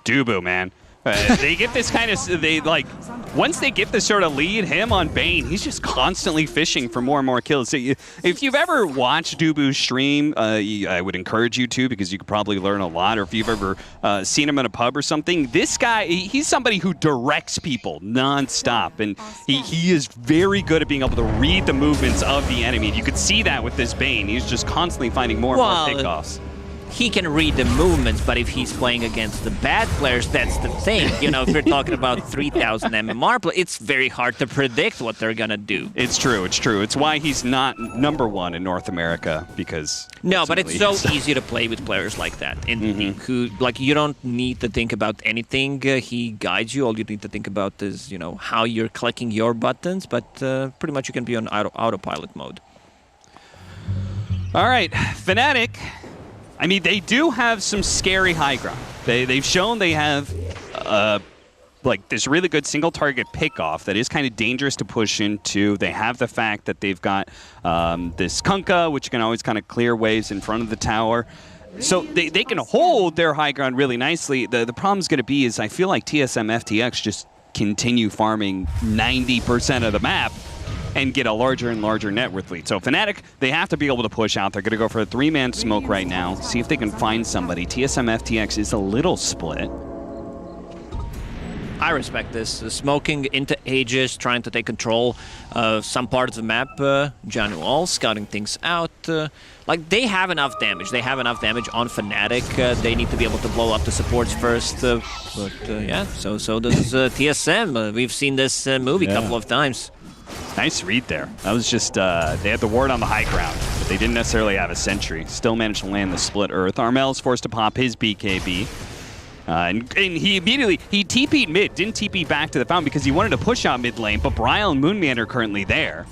Dubu, man. They get this kind of, once they get this sort of lead, him on Bane, he's just constantly fishing for more and more kills. So if you've ever watched Dubu stream, I would encourage you to, because you could probably learn a lot. Or if you've ever seen him in a pub or something, this guy, he's somebody who directs people nonstop. And he is very good at being able to read the movements of the enemy. You could see that with this Bane. He's just constantly finding more and more pickoffs. He can read the movements, but if he's playing against the bad players, that's the thing. You know, if we're talking about 3,000 MMR play, it's very hard to predict what they're gonna do. It's true, it's true. It's why he's not #1 in North America, because... No, but it's so easy to play with players like that. In who, like, you don't need to think about anything. He guides you. All you need to think about is, you know, how you're clicking your buttons, but pretty much you can be on autopilot mode. All right, Fnatic. I mean, they do have some scary high ground. They've shown they have like this really good single target pickoff that is kind of dangerous to push into. They have the fact that they've got this Kunkka, which can always kind of clear waves in front of the tower. So they can hold their high ground really nicely. The problem's going to be is I feel like TSM FTX just continue farming 90% of the map and get a larger and larger net worth lead. So Fnatic, they have to be able to push out. They're going to go for a 3-man smoke right now, see if they can find somebody. TSM FTX is a little split. I respect this. Smoking into Aegis, trying to take control of some parts of the map. Januel scouting things out. Like, they have enough damage. They have enough damage on Fnatic. They need to be able to blow up the supports first. Yeah, so does TSM. We've seen this movie a couple of times. Nice read there. That was just, they had the ward on the high ground, but they didn't necessarily have a sentry. Still managed to land the split earth. Armel's forced to pop his BKB. And he immediately, he TP'd mid, didn't TP back to the fountain because he wanted to push out mid lane, but Bryle and Moonman are currently there.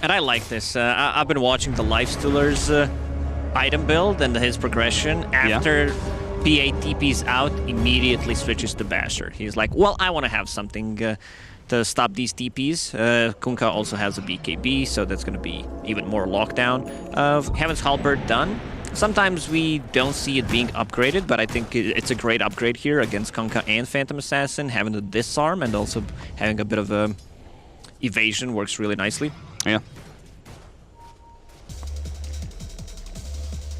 And I like this. I've been watching the Lifestealer's item build and his progression. After PA TP's out, immediately switches to Basher. He's like, well, I want to have something to stop these TPs. Kunkka also has a BKB, so that's going to be even more lockdown. Heaven's Halberd done. Sometimes we don't see it being upgraded, but I think it's a great upgrade here against Kunkka and Phantom Assassin. Having the disarm and also having a bit of evasion works really nicely. Yeah.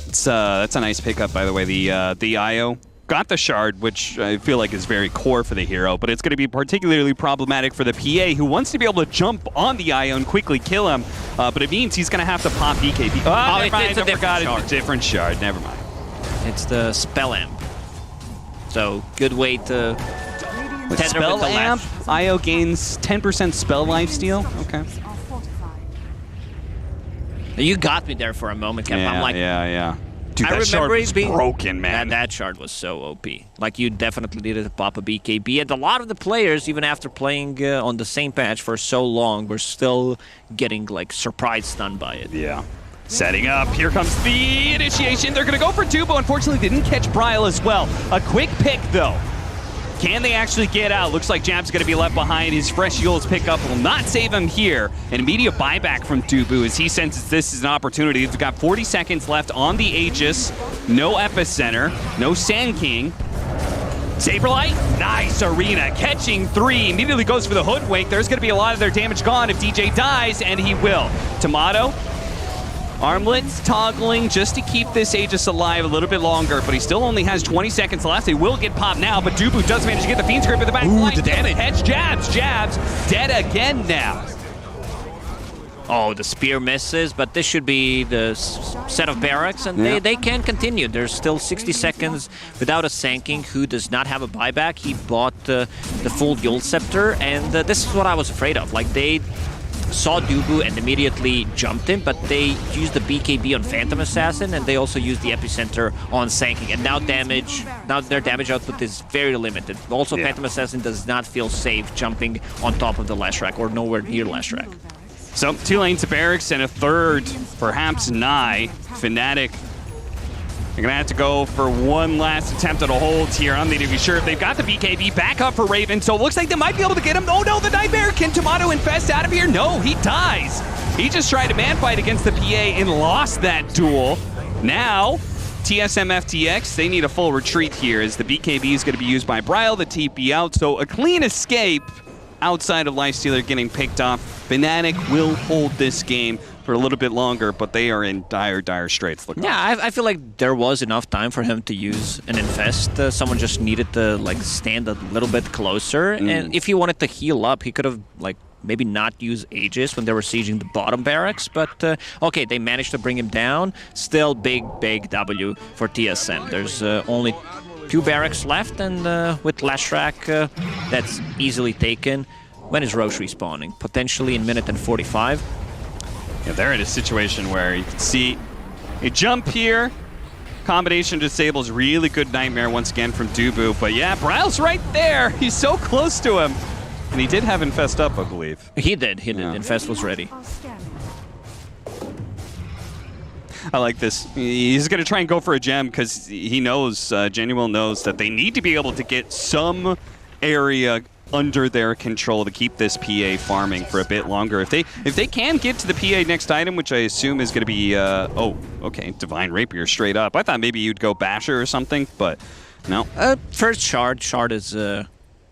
That's a nice pickup, by the way. The IO got the shard, which I feel like is very core for the hero, but it's going to be particularly problematic for the PA, who wants to be able to jump on the IO and quickly kill him, but it means he's going to have to pop BKB. Oh, never mind, I forgot it's a different shard. Never mind. It's the Spell Amp. So, good way to with Spell Amp, IO gains 10% spell lifesteal. Okay. You got me there for a moment, Kev. I'm like, yeah. Dude, I that shard remember was it being broken, man. That shard was so OP. Like, you definitely needed to pop a BKB. And a lot of the players, even after playing on the same patch for so long, were still getting, like, surprise stunned by it. Yeah. Setting up. Here comes the initiation. They're going to go for Dubo. Unfortunately, they didn't catch Bryle as well. A quick pick, though. Can they actually get out? Looks like Jab's going to be left behind. His fresh Yule's pickup will not save him here. An immediate buyback from Dubu as he senses this is an opportunity. He's got 40 seconds left on the Aegis. No Epicenter. No Sand King. Saberlight, nice arena, catching 3. Immediately goes for the Hoodwink. There's going to be a lot of their damage gone if DJ dies, and he will. Tomato. Armlets toggling just to keep this Aegis alive a little bit longer, but he still only has 20 seconds left. They will get popped now, but Dubu does manage to get the Fiend's Grip at the back line. The damage. Catch Jabs. Dead again now. Oh, the spear misses, but this should be the set of barracks, and they can continue. There's still 60 seconds without a Sanking, who does not have a buyback. He bought the full Yule Scepter, and this is what I was afraid of. Like, they saw Dubu and immediately jumped him, but they used the BKB on Phantom Assassin, and they also used the Epicenter on Sanking, and now their damage output is very limited. Also, Phantom Assassin does not feel safe jumping on top of the Lashrak, or nowhere near Lashrak. So 2 lanes of barracks and a third, perhaps nigh. Fnatic, they're gonna have to go for one last attempt at a hold here. I'm not even sure if they've got the BKB back up for Raven, so it looks like they might be able to get him. Oh no, the Nightmare! Can Tomato infest out of here? No, he dies. He just tried a man fight against the PA and lost that duel. Now, TSM FTX, they need a full retreat here as the BKB is gonna be used by Bryle, the TP out, so a clean escape outside of Lifestealer getting picked off. Fnatic will hold this game for a little bit longer, but they are in dire straits. I feel like there was enough time for him to use an infest. Someone just needed to like stand a little bit closer, and if he wanted to heal up, he could have like maybe not use Aegis when they were sieging the bottom barracks, but okay, they managed to bring him down. Still big W for TSM. There's only 2 barracks left, and with Lashrak, that's easily taken. When is Roche respawning? Potentially in minute and 45. Yeah, they're in a situation where you can see a jump here. Combination disables really good Nightmare once again from Dubu. But yeah, Bryle's right there. He's so close to him. And he did have Infest up, I believe. He did. Infest was ready. I like this. He's going to try and go for a gem because he knows, Genuine knows that they need to be able to get some area under their control to keep this PA farming for a bit longer. If they can get to the PA next item, which I assume is going to be, oh, okay, Divine Rapier straight up. I thought maybe you'd go Basher or something, but no. First Shard. Shard is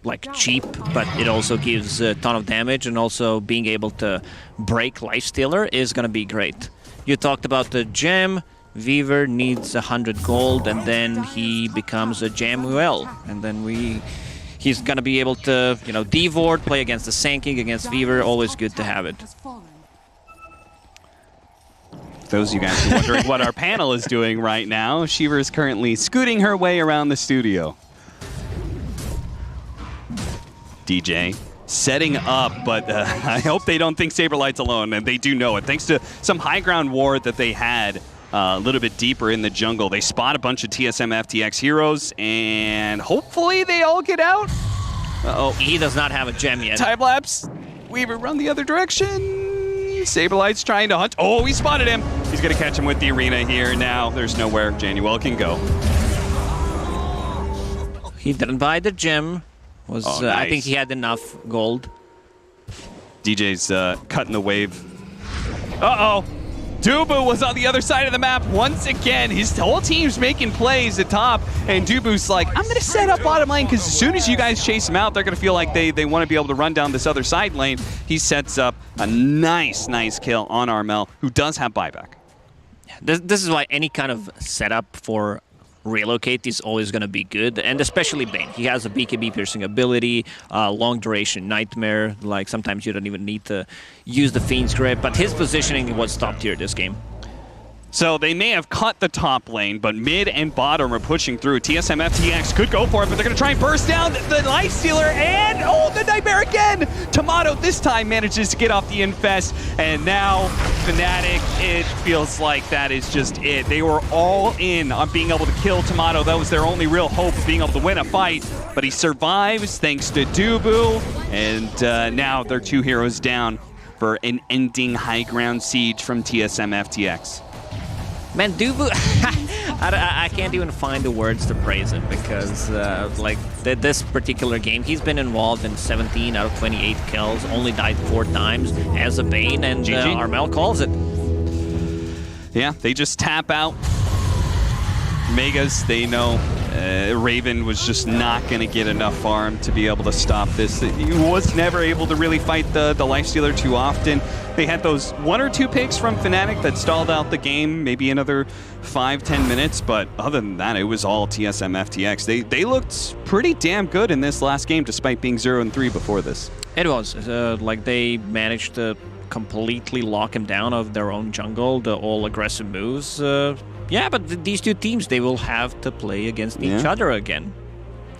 like cheap, but it also gives a ton of damage, and also being able to break Lifestealer is going to be great. You talked about the gem. Weaver needs 100 gold, and then he becomes a Jamuel, and then he's gonna be able to, you know, D-Ward, play against the Sanking, against Weaver. Always good to have it. Those of you guys who are wondering what our panel is doing right now, Shiva is currently scooting her way around the studio. DJ setting up, but I hope they don't think Saberlight's alone, and they do know it. Thanks to some high ground ward that they had a little bit deeper in the jungle, they spot a bunch of TSM FTX heroes, and hopefully they all get out. Uh-oh. He does not have a gem yet. Time lapse. Weaver run the other direction. Saberlight's trying to hunt. Oh, he spotted him. He's going to catch him with the arena here. Now there's nowhere Januel can go. He didn't buy the gem. Nice. I think he had enough gold. DJ's cutting the wave. Uh-oh. Dubu was on the other side of the map once again. His whole team's making plays at top, and Dubu's like, I'm going to set up bottom lane, because as soon as you guys chase him out, they're going to feel like they want to be able to run down this other side lane. He sets up a nice kill on Armel, who does have buyback. This is why any kind of setup for relocate is always going to be good, and especially Bane. He has a BKB piercing ability, long duration Nightmare. Like, sometimes you don't even need to use the Fiend's Grip, but his positioning was top tier this game. So they may have cut the top lane, but mid and bottom are pushing through. TSM FTX could go for it, but they're going to try and burst down the Lifestealer, and oh, the Nightmare again! Tomato this time manages to get off the infest, and now Fnatic, it feels like that is just it. They were all in on being able to kill Tomato. That was their only real hope of being able to win a fight, but he survives thanks to Dubu, and now they're 2 heroes down for an ending high ground siege from TSM FTX. Man, Dubu, I can't even find the words to praise him, because like this particular game, he's been involved in 17 out of 28 kills, only died 4 times as a Bane, and Armel calls it. Yeah, they just tap out. Megas, they know Raven was just not going to get enough farm to be able to stop this. He was never able to really fight the Lifestealer too often. They had those 1 or 2 picks from Fnatic that stalled out the game, maybe another 5-10 minutes, but other than that, it was all TSM FTX. They looked pretty damn good in this last game, despite being 0-3 before this. It was. Like, they managed to completely lock him down of their own jungle, the all aggressive moves. Yeah, but these two teams, they will have to play against each other again.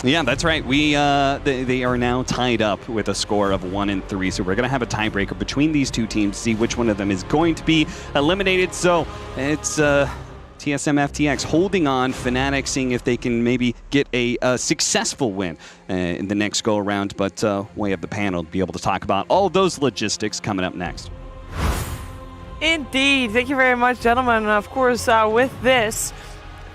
Yeah, that's right. They are now tied up with a score of 1-3, so we're going to have a tiebreaker between these two teams to see which one of them is going to be eliminated. So it's TSM FTX holding on, Fnatic seeing if they can maybe get a successful win in the next go-around, but way up the panel to be able to talk about all those logistics coming up next. Indeed. Thank you very much, gentlemen. And of course, with this,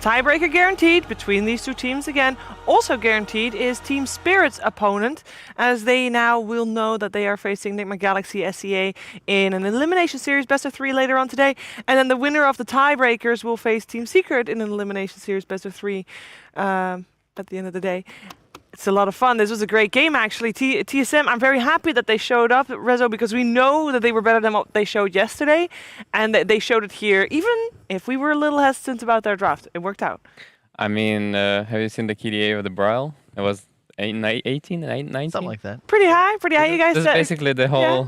tiebreaker guaranteed between these two teams again. Also guaranteed is Team Spirit's opponent, as they now will know that they are facing Nigma Galaxy SEA in an Elimination Series best-of-3 later on today. And then the winner of the tiebreakers will face Team Secret in an Elimination Series best-of-3 at the end of the day. It's a lot of fun. This was a great game, actually. TSM, I'm very happy that they showed up, Rezo, because we know that they were better than what they showed yesterday, and that they showed it here, even if we were a little hesitant about their draft. It worked out. I mean, have you seen the KDA of the Braille? It was 18, 19? Something like that. Pretty high, you guys This is said. basically the whole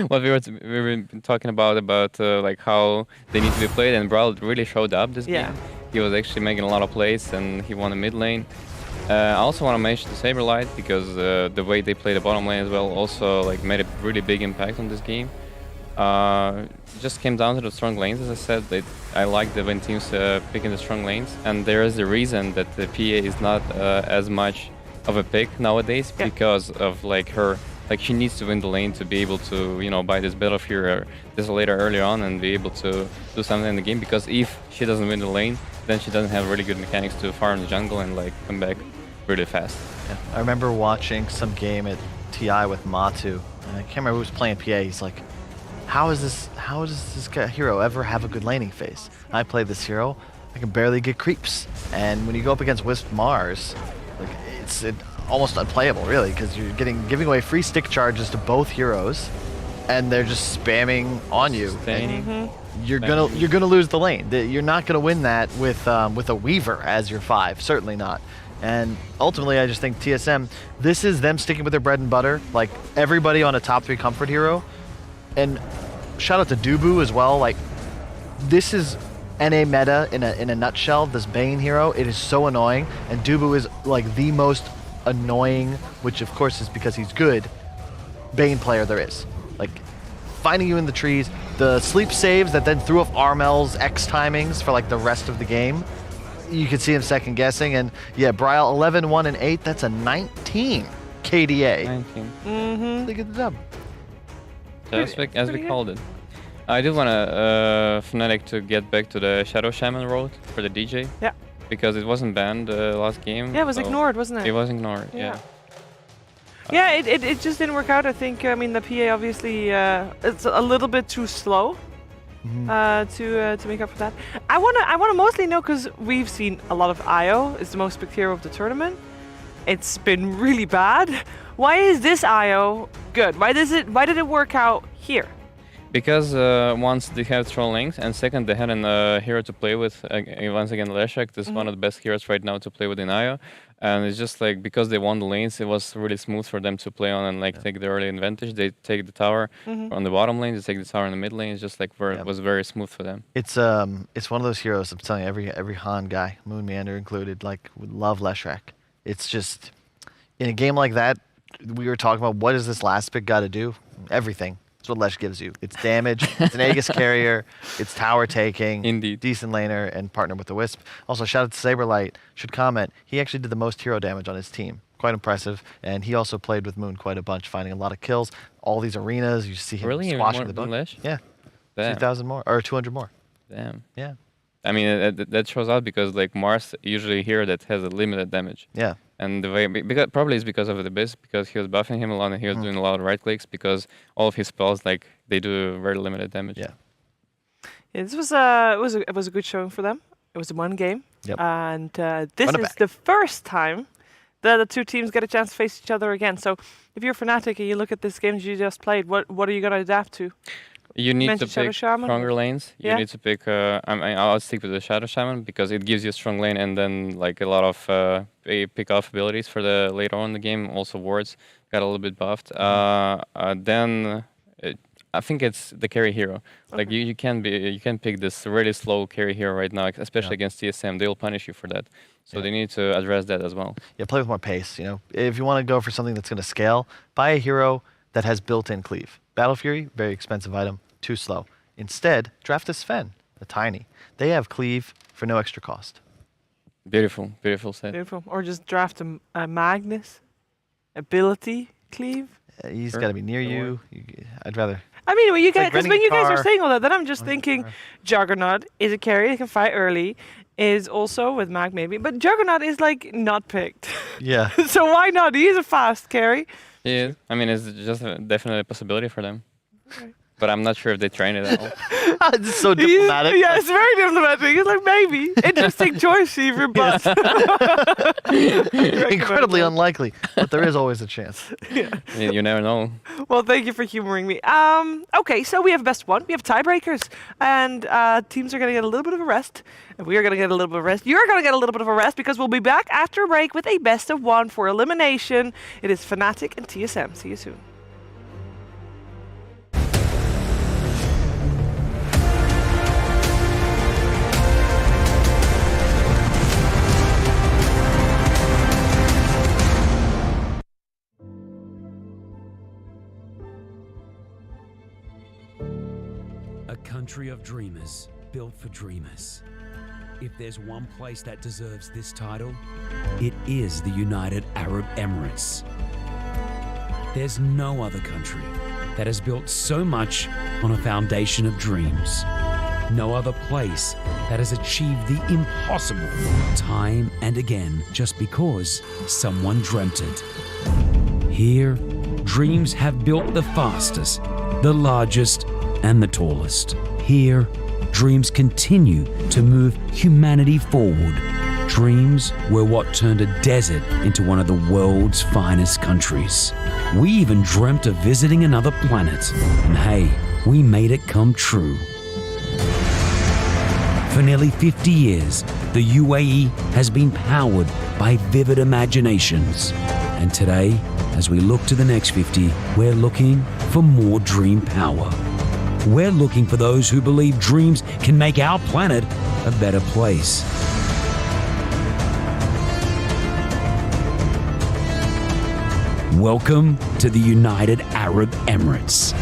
what we were talking about like how they need to be played, and Brawl really showed up this game. He was actually making a lot of plays, and he won the mid lane. I also want to mention the Saberlight, because the way they play the bottom lane as well also like made a really big impact on this game. It just came down to the strong lanes, as I said. I like the when teams picking the strong lanes, and there is a reason that the PA is not as much of a pick nowadays, because of like her, like she needs to win the lane to be able to, you know, buy this Battlefield or Desolator early on and be able to do something in the game, because if she doesn't win the lane, then she doesn't have really good mechanics to farm the jungle and like come back really fast. Yeah. I remember watching some game at TI with Matu, and I can't remember who was playing PA. He's like, how does this hero ever have a good laning phase? I play this hero, I can barely get creeps. And when you go up against Wisp Mars, like it's almost unplayable, really, because you're giving away free stick charges to both heroes, and they're just spamming on you. And you're gonna lose the lane. You're not gonna win that with a Weaver as your 5, certainly not. And ultimately, I just think TSM, this is them sticking with their bread and butter, like everybody on a top 3 comfort hero. And shout out to Dubu as well. Like, this is NA meta in a nutshell. This Bane hero, it is so annoying, and Dubu is like the most annoying, which of course is because he's good, Bane player there is. Like, finding you in the trees, the sleep saves that then threw off Armel's X timings for like the rest of the game. You could see him second guessing, and yeah, Bryle 11, 1, and 8. That's a 19 KDA. 19. They get the dub. As we called it. I do want Fnatic to get back to the Shadow Shaman road for the DJ. Yeah. Because it wasn't banned last game. Yeah, it was ignored, wasn't it? It was ignored, yeah. Yeah, it just didn't work out. I think, I mean, the PA obviously, it's a little bit too slow to make up for that. I wanna mostly know, because we've seen a lot of IO. It's the most picked hero of the tournament. It's been really bad. Why is this IO good? Why did it work out here? Because once they have strong lanes, and second they had a hero to play with. Once again, Leshak, this is one of the best heroes right now to play with in IO. And it's just like, because they won the lanes, it was really smooth for them to play on and like take the early advantage. They take the tower on the bottom lane, they take the tower in the mid lane. It's just like it was very smooth for them. It's one of those heroes. I'm telling you, every Han guy, Moon Meander included, like would love Leshak. It's just, in a game like that, we were talking about what does this last pick got to do? Everything. That's what Lesh gives you. It's damage, it's an Aegis carrier, it's tower taking, Indeed. Decent laner, and partner with the Wisp. Also, shout out to Saberlight. Should comment, he actually did the most hero damage on his team. Quite impressive. And he also played with Moon quite a bunch, finding a lot of kills. All these arenas, you see him really? squashing More the than book. Lesh? Yeah. Damn. 2,000 more, or 200 more. Damn. Yeah. I mean, that shows out because like Mars usually a hero that has a limited damage. Yeah. And the way, because probably it's because of the Abyss, because he was buffing him a lot and he was doing a lot of right clicks, because all of his spells, like, they do very limited damage. Yeah. Yeah, this was it was a good showing for them. It was one game, and this is the first time that the two teams get a chance to face each other again. So if you're Fnatic and you look at this game you just played, what are you gonna adapt to? You need to Shadow pick Shaman? stronger lanes. You need to pick. I'll stick with the Shadow Shaman because it gives you a strong lane and then like a lot of pick-off abilities for the later on in the game. Also wards got a little bit buffed. Then I think it's the carry hero. Like you can pick this really slow carry hero right now, especially against TSM. They'll punish you for that. So they need to address that as well. Yeah, play with more pace. You know, if you want to go for something that's going to scale, buy a hero that has built-in cleave. Battle Fury, very expensive item, too slow. Instead, draft a Sven, a tiny. They have cleave for no extra cost. Beautiful, beautiful set. Beautiful. Or just draft a Magnus, ability cleave. He's Sure. got to be near you. I'd rather. I mean, when you guys, like because renting when a you guys are car. saying all that, then I'm just thinking, Juggernaut is a carry that can fight early, is also with Mag maybe, but Juggernaut is like not picked. Yeah. So why not? He is a fast carry. Yeah, I mean, it's just definitely a possibility for them. Okay. But I'm not sure if they train it at all. It's so diplomatic. Yeah, it's very diplomatic. It's like maybe interesting choice, Seaver, but Incredibly unlikely, but there is always a chance. You never know. Well, thank you for humoring me. Okay, so we have best one. We have tiebreakers, and teams are going to get a little bit of a rest. And we are going to get a little bit of a rest. You're going to get a little bit of a rest because we'll be back after a break with a best of one for elimination. It is Fnatic and TSM. See you soon. A country of dreamers, built for dreamers. If there's one place that deserves this title, it is the United Arab Emirates. There's no other country that has built so much on a foundation of dreams. No other place that has achieved the impossible time and again just because someone dreamt it. Here, dreams have built the fastest, the largest, and the tallest. Here, dreams continue to move humanity forward. Dreams were what turned a desert into one of the world's finest countries. We even dreamt of visiting another planet, and hey, we made it come true. For nearly 50 years, the UAE has been powered by vivid imaginations. And today, as we look to the next 50, we're looking for more dream power. We're looking for those who believe dreams can make our planet a better place. Welcome to the United Arab Emirates.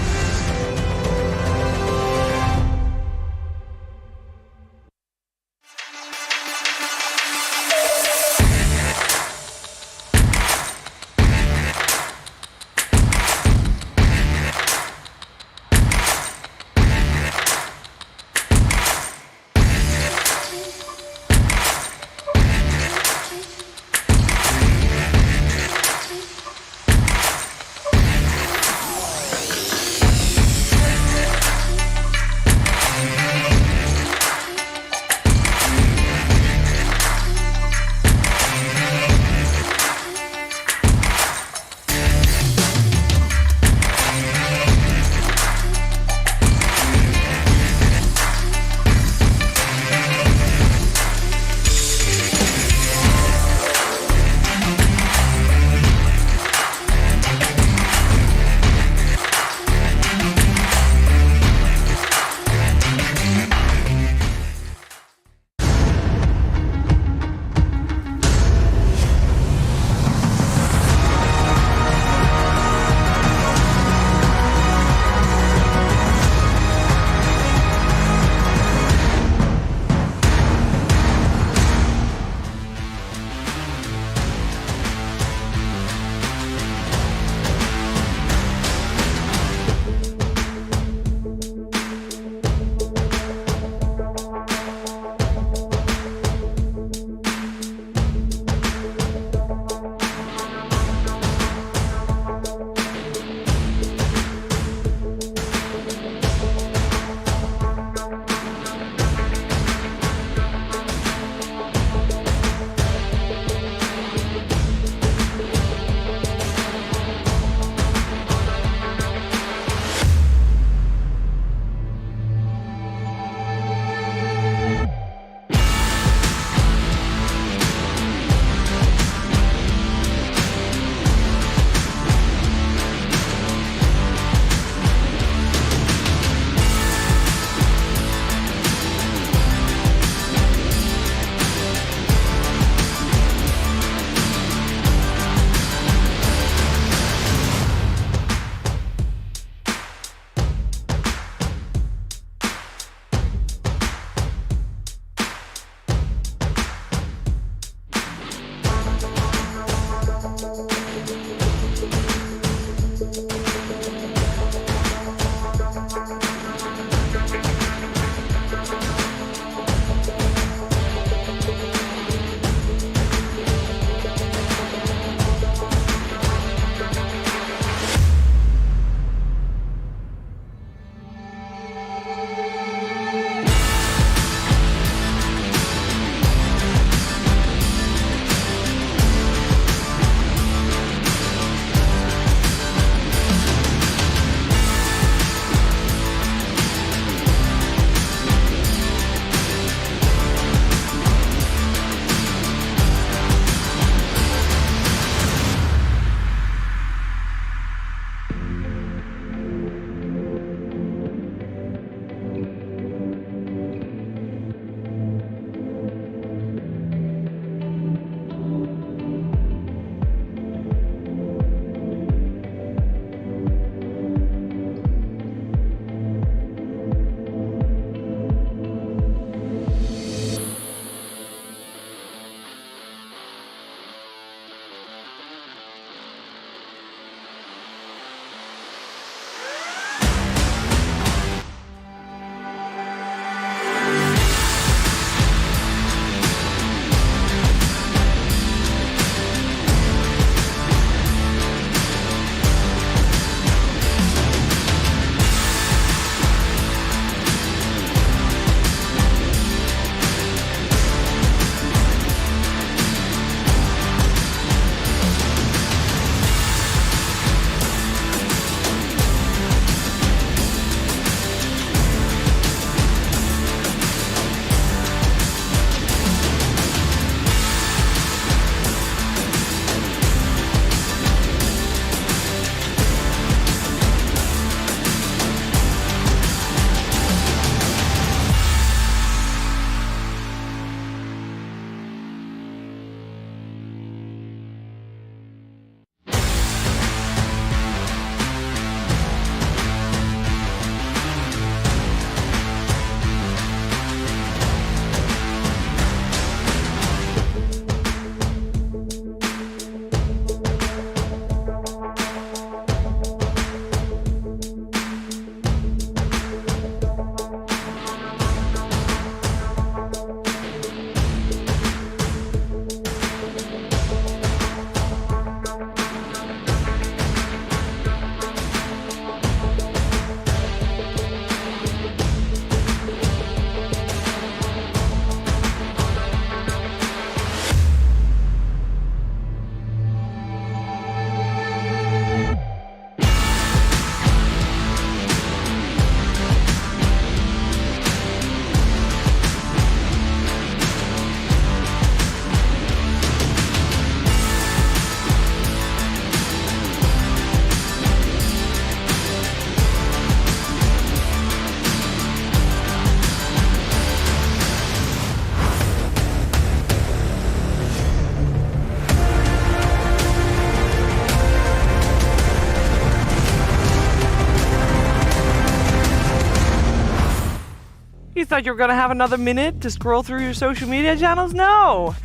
thought you were going to have another minute to scroll through your social media channels. No.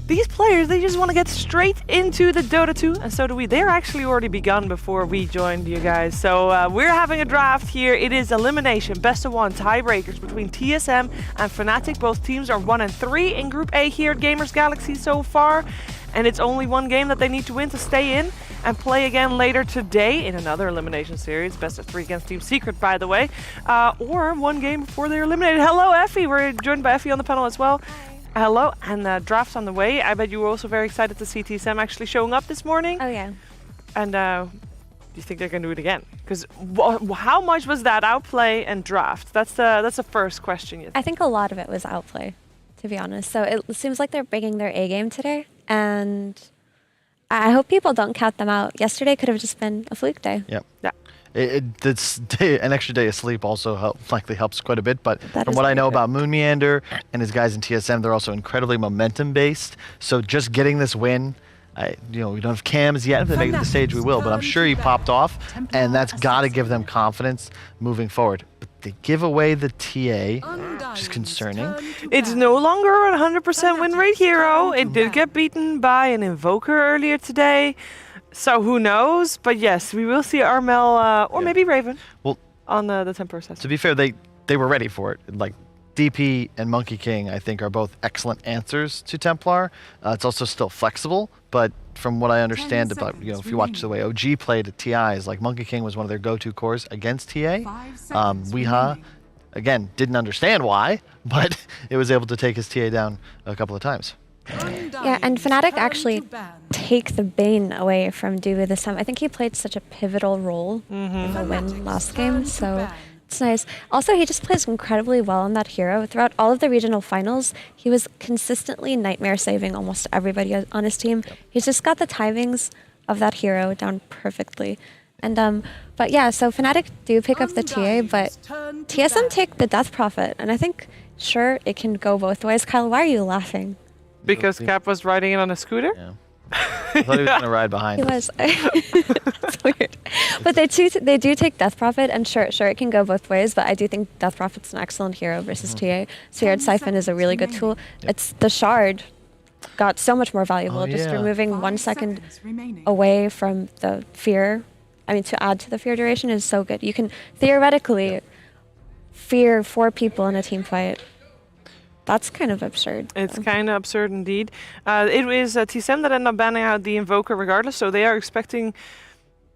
These players, they just want to get straight into the Dota 2, and so do we. They're actually already begun before we joined you guys. So we're having a draft here. It is elimination, best of one, tiebreakers between TSM and Fnatic. Both teams are 1 and 3 in Group A here at Gamers Galaxy so far. And it's only one game that they need to win to stay in and play again later today in another elimination series. Best of 3 against Team Secret, by the way. Or one game before they're eliminated. Hello, Effie. We're joined by Effie on the panel as well. Hello, and draft's on the way. I bet you were also very excited to see TSM actually showing up this morning. Oh, yeah. And do you think they're going to do it again? Because how much was that outplay and draft? That's the first question. I think a lot of it was outplay, to be honest. So it seems like they're bringing their A game today, and I hope people don't count them out. Yesterday could have just been a fluke day. Yep. Yeah. An extra day of sleep also likely helps quite a bit, but That from is what I very know true. about Moon Meander and his guys in TSM, they're also incredibly momentum based. So just getting this win, we don't have cams yet. If they make it to the stage, we will, but I'm sure he popped off, and that's got to give them confidence moving forward. But they give away the TA, which is concerning. It's no longer a 100% win rate hero. It did get beaten by an Invoker earlier today. So who knows? But yes, we will see Armel or maybe Raven on the Temper assessment. To be fair, they were ready for it. Like DP and Monkey King, I think, are both excellent answers to Templar. It's also still flexible, but from what I understand about, if you watch the way OG played at TIs, like Monkey King was one of their go-to cores against TA. Weeha, again, didn't understand why, but it was able to take his TA down a couple of times. Yeah, and Fnatic actually take the Bane away from Dubu this time. I think he played such a pivotal role in the win last game, so it's nice. Also, he just plays incredibly well on that hero. Throughout all of the regional finals, he was consistently nightmare saving almost everybody on his team. He's just got the timings of that hero down perfectly. And but yeah, so Fnatic do pick up the TA, but TSM take the Death Prophet, and I think sure it can go both ways. Kyle, why are you laughing? Because Cap was riding it on a scooter? Yeah. I thought he was going to ride behind He us. was. That's weird. But they do take Death Prophet, and sure it can go both ways, but I do think Death Prophet's an excellent hero versus TA. Sphered Siphon is a really good tool. It's the Shard got so much more valuable, just removing 1 second away from the fear. I mean, to add to the fear duration is so good. You can theoretically fear 4 people in a team fight. That's kind of absurd. It's kind of absurd indeed. It was TSM that ended up banning out the Invoker regardless, so they are expecting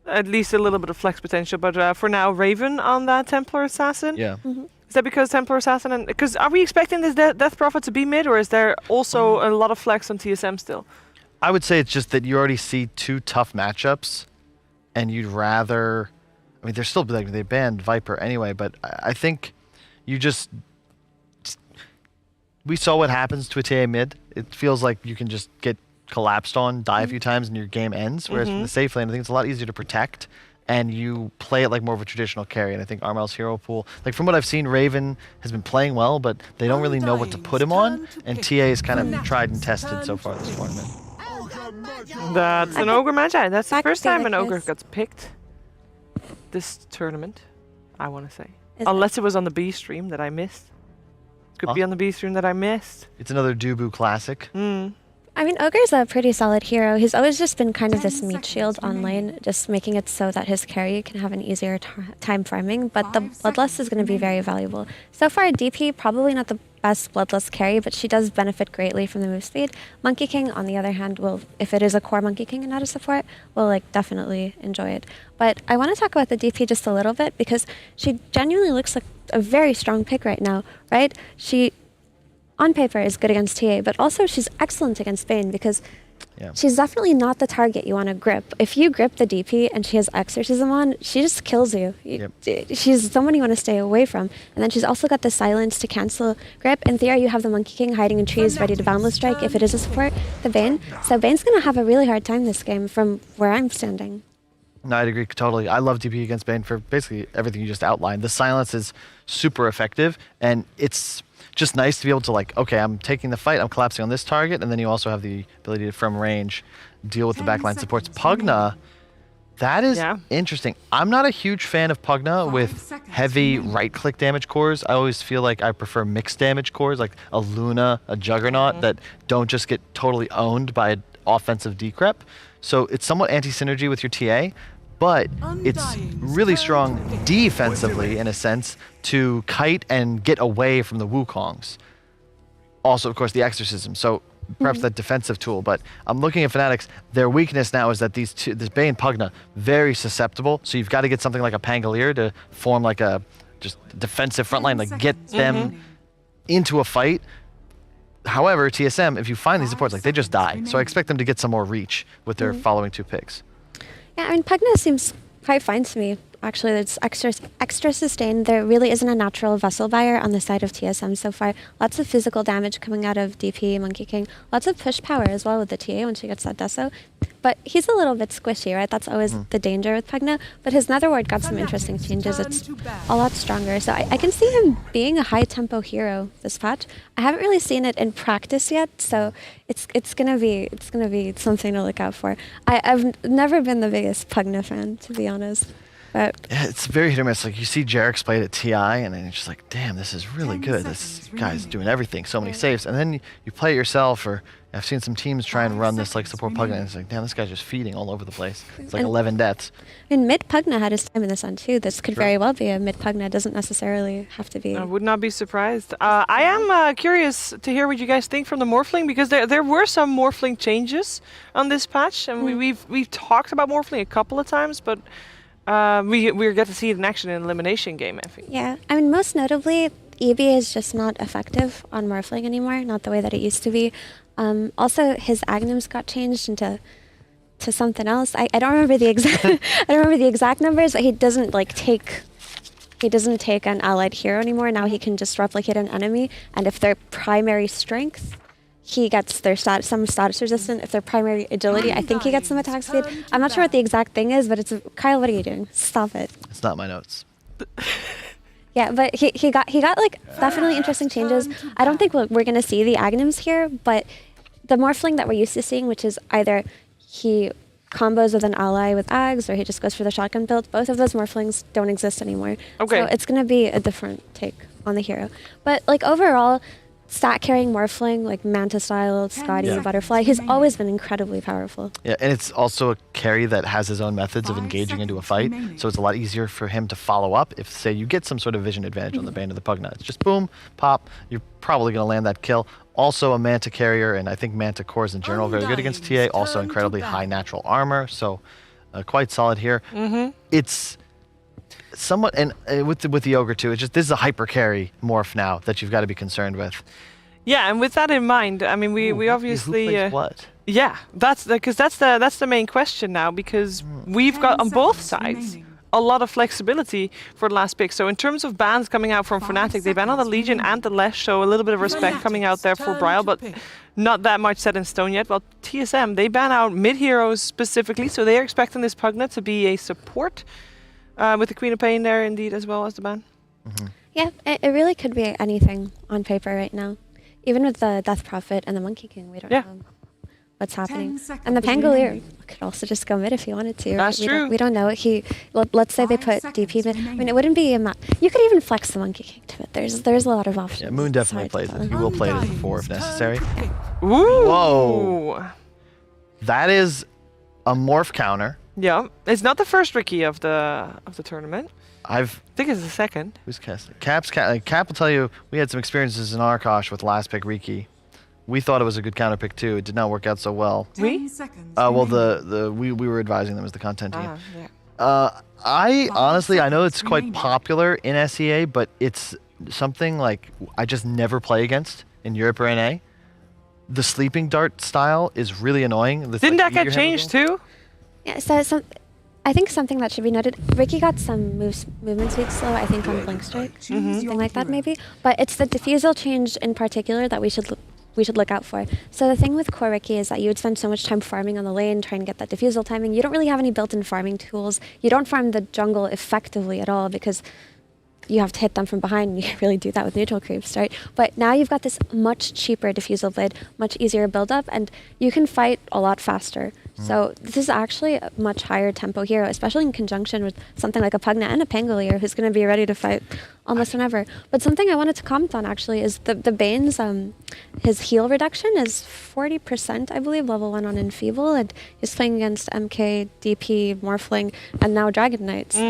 at least a little bit of flex potential. But for now, Raven on that Templar Assassin. Yeah. Is that because Templar Assassin and... Because are we expecting this Death Prophet to be mid, or is there also a lot of flex on TSM still? I would say it's just that you already see 2 tough matchups, and you'd rather... I mean, they're still... They banned Viper anyway, but I think you just... We saw what happens to a TA mid. It feels like you can just get collapsed on, die a few times, and your game ends. Whereas in the safe lane, I think it's a lot easier to protect, and you play it like more of a traditional carry. And I think Armel's hero pool, like from what I've seen, Raven has been playing well, but they don't really know what to put him on. And TA is kind of tried and tested so far this tournament. That's an Ogre Magi. That's the That could first be time the an Ogre case. gets picked this tournament, I want to say. Is Unless it was on the B stream that I missed. Could be on the B stream that I missed. It's another Dubu classic. I mean, Ogre's a pretty solid hero. He's always just been kind of this meat shield on lane, just making it so that his carry can have an easier time farming, but the Bloodlust is going to be very valuable. So far, DP, probably not the best Bloodlust carry, but she does benefit greatly from the move speed. Monkey King, on the other hand, will, if it is a core Monkey King and not a support, will definitely enjoy it. But I want to talk about the DP just a little bit, because she genuinely looks like a very strong pick right now, right? She, on paper, is good against TA, but also she's excellent against Bane, because she's definitely not the target you want to grip. If you grip the DP and she has Exorcism on, she just kills you. She's someone you want to stay away from. And then she's also got the silence to cancel grip. In theory, you have the Monkey King hiding in trees, ready to Boundless Strike if it is a support, the Bane. So Bane's going to have a really hard time this game from where I'm standing. No, I'd agree totally. I love DP against Bane for basically everything you just outlined. The silence is super effective, and it's just nice to be able to, like, okay, I'm taking the fight, I'm collapsing on this target, and then you also have the ability to, from range, deal with the backline supports. Pugna, That is Yeah. interesting. I'm not a huge fan of Pugna with seconds heavy remaining. right-click damage cores. I always feel like I prefer mixed damage cores, like a Luna, a Juggernaut, that don't just get totally owned by an offensive decrep. So it's somewhat anti-synergy with your TA, but it's really strong defensively in a sense to kite and get away from the Wukongs. Also, of course, the Exorcism. So perhaps that defensive tool, but I'm looking at Fnatic's. Their weakness now is that this Bey and Pugna, very susceptible. So you've got to get something like a Pangolier to form like a just defensive front line, like get them into a fight. However, TSM, if you find these supports, like they just die. So I expect them to get some more reach with their following 2 picks. Yeah, I mean, Pugna seems quite fine to me. Actually, it's extra sustained. There really isn't a natural vessel buyer on the side of TSM so far. Lots of physical damage coming out of DP, Monkey King. Lots of push power as well with the TA when she gets that Deso. But he's a little bit squishy, right? That's always the danger with Pugna. But his Netherward got some interesting changes. It's a lot stronger. So I can see him being a high-tempo hero this patch. I haven't really seen it in practice yet, so it's gonna be something to look out for. I've never been the biggest Pugna fan, to be honest. But Yeah, it's very hit or miss. Like you see Jarek's played at TI, and then you're just like, damn, this is really 10 good. This seconds guy's remaining. doing everything, so many saves. And then you play it yourself, or I've seen some teams try and 5 run this like seconds support Pugna, and remaining. it's like, damn, this guy's just feeding all over the place. It's like And- 11 deaths. I mean, mid Pugna had his time in the sun too. This could Sure. very well be a mid Pugna. Doesn't necessarily have to be. I would not be surprised. I am curious to hear what you guys think from the Morphling, because there were some Morphling changes on this patch, and we've talked about Morphling a couple of times, but we get to see it in action in elimination game, I think. Yeah, I mean, most notably, EB is just not effective on Morphling anymore. Not the way that it used to be. Also, his Aghanim's got changed into something else. I don't remember the exact I don't remember the exact numbers, but he doesn't take an allied hero anymore. Now he can just replicate an enemy, and if their primary strength, he gets their some status resistant. If their primary agility, I think he gets some attack speed. I'm not sure what the exact thing is, but it's Kyle. What are you doing? Stop it. It's not my notes. Yeah, but he got like definitely interesting changes. I don't think we're gonna see the Aghanims here, but the Morphling that we're used to seeing, which is either he combos with an ally with Ags, or he just goes for the shotgun build. Both of those Morphlings don't exist anymore. Okay. So it's gonna be a different take on the hero. But like overall, stat carrying Morphling, like Manta style, Scotty, Yeah. Butterfly, he's always been incredibly powerful. Yeah, and it's also a carry that has his own methods of 5 engaging into a seconds fight, remaining. so it's a lot easier for him to follow up if, say, you get some sort of vision advantage on the Bane of the Pugna. It's just boom, pop, you're probably going to land that kill. Also a Manta carrier, and I think Manta cores in general very good against TA, also incredibly high natural armor, so quite solid here. It's somewhat, and with the Ogre too, it's just this is a hyper carry morph now that you've got to be concerned with. Yeah, and with that in mind, I mean, we obviously Who plays what? yeah, that's the main question now, because we've got 10 on both seconds sides remaining. a lot of flexibility for the last pick. So in terms of bans coming out from 5 Fnatic, they ban on the seconds Legion remaining. and the Lesh, so a little bit of respect coming out there for Bryle, but not that much set in stone yet. Well, TSM, they ban out mid-heroes specifically, so they are expecting this Pugna to be a support, with the Queen of Pain there indeed as well as the ban. Yeah, it really could be anything on paper right now. Even with the Death Prophet and the Monkey King, we don't Yeah. know what's happening. 10 And the seconds Pangolier remaining. could also just go mid if he wanted to. That's we true. Don't, we don't know. Let's say they 5 put DP mid. seconds I mean, remaining. it wouldn't be you could even flex the Monkey King to it. There's a lot of options. Yeah, Moon It's definitely hard to plays it. tell. He will play it as a 4 if necessary. Ooh! Whoa. That is a morph counter. Yeah, it's not the first Ricky of the tournament. I think it's the second. Who's casting? Cap will tell you we had some experiences in Arkosh with last pick Riki. We thought it was a good counter pick too. It did not work out so well. 10 seconds Well, remaining. we were advising them as the content team. Yeah. I honestly, I know it's seconds quite remaining. popular in SEA, but it's something like I just never play against in Europe or NA. The sleeping dart style is really annoying. This, Didn't like, that eat get your hand changed roll. too? Yeah, so I think something that should be noted. Ricky got some movement speed slow. I think on Blink Strike, something like that maybe. But it's the defusal change in particular that we should look out for. So the thing with core Ricky is that you would spend so much time farming on the lane, trying to get that defusal timing. You don't really have any built-in farming tools. You don't farm the jungle effectively at all because you have to hit them from behind, and you can't really do that with neutral creeps, right? But now you've got this much cheaper defusal blade, much easier build-up, and you can fight a lot faster. So this is actually a much higher tempo hero, especially in conjunction with something like a Pugna and a Pangolier who's going to be ready to fight almost whenever. But something I wanted to comment on actually is the Bane's, his heal reduction is 40%, I believe, level 1 on Enfeeble, and he's playing against MK, DP, Morphling, and now Dragon Knight. So,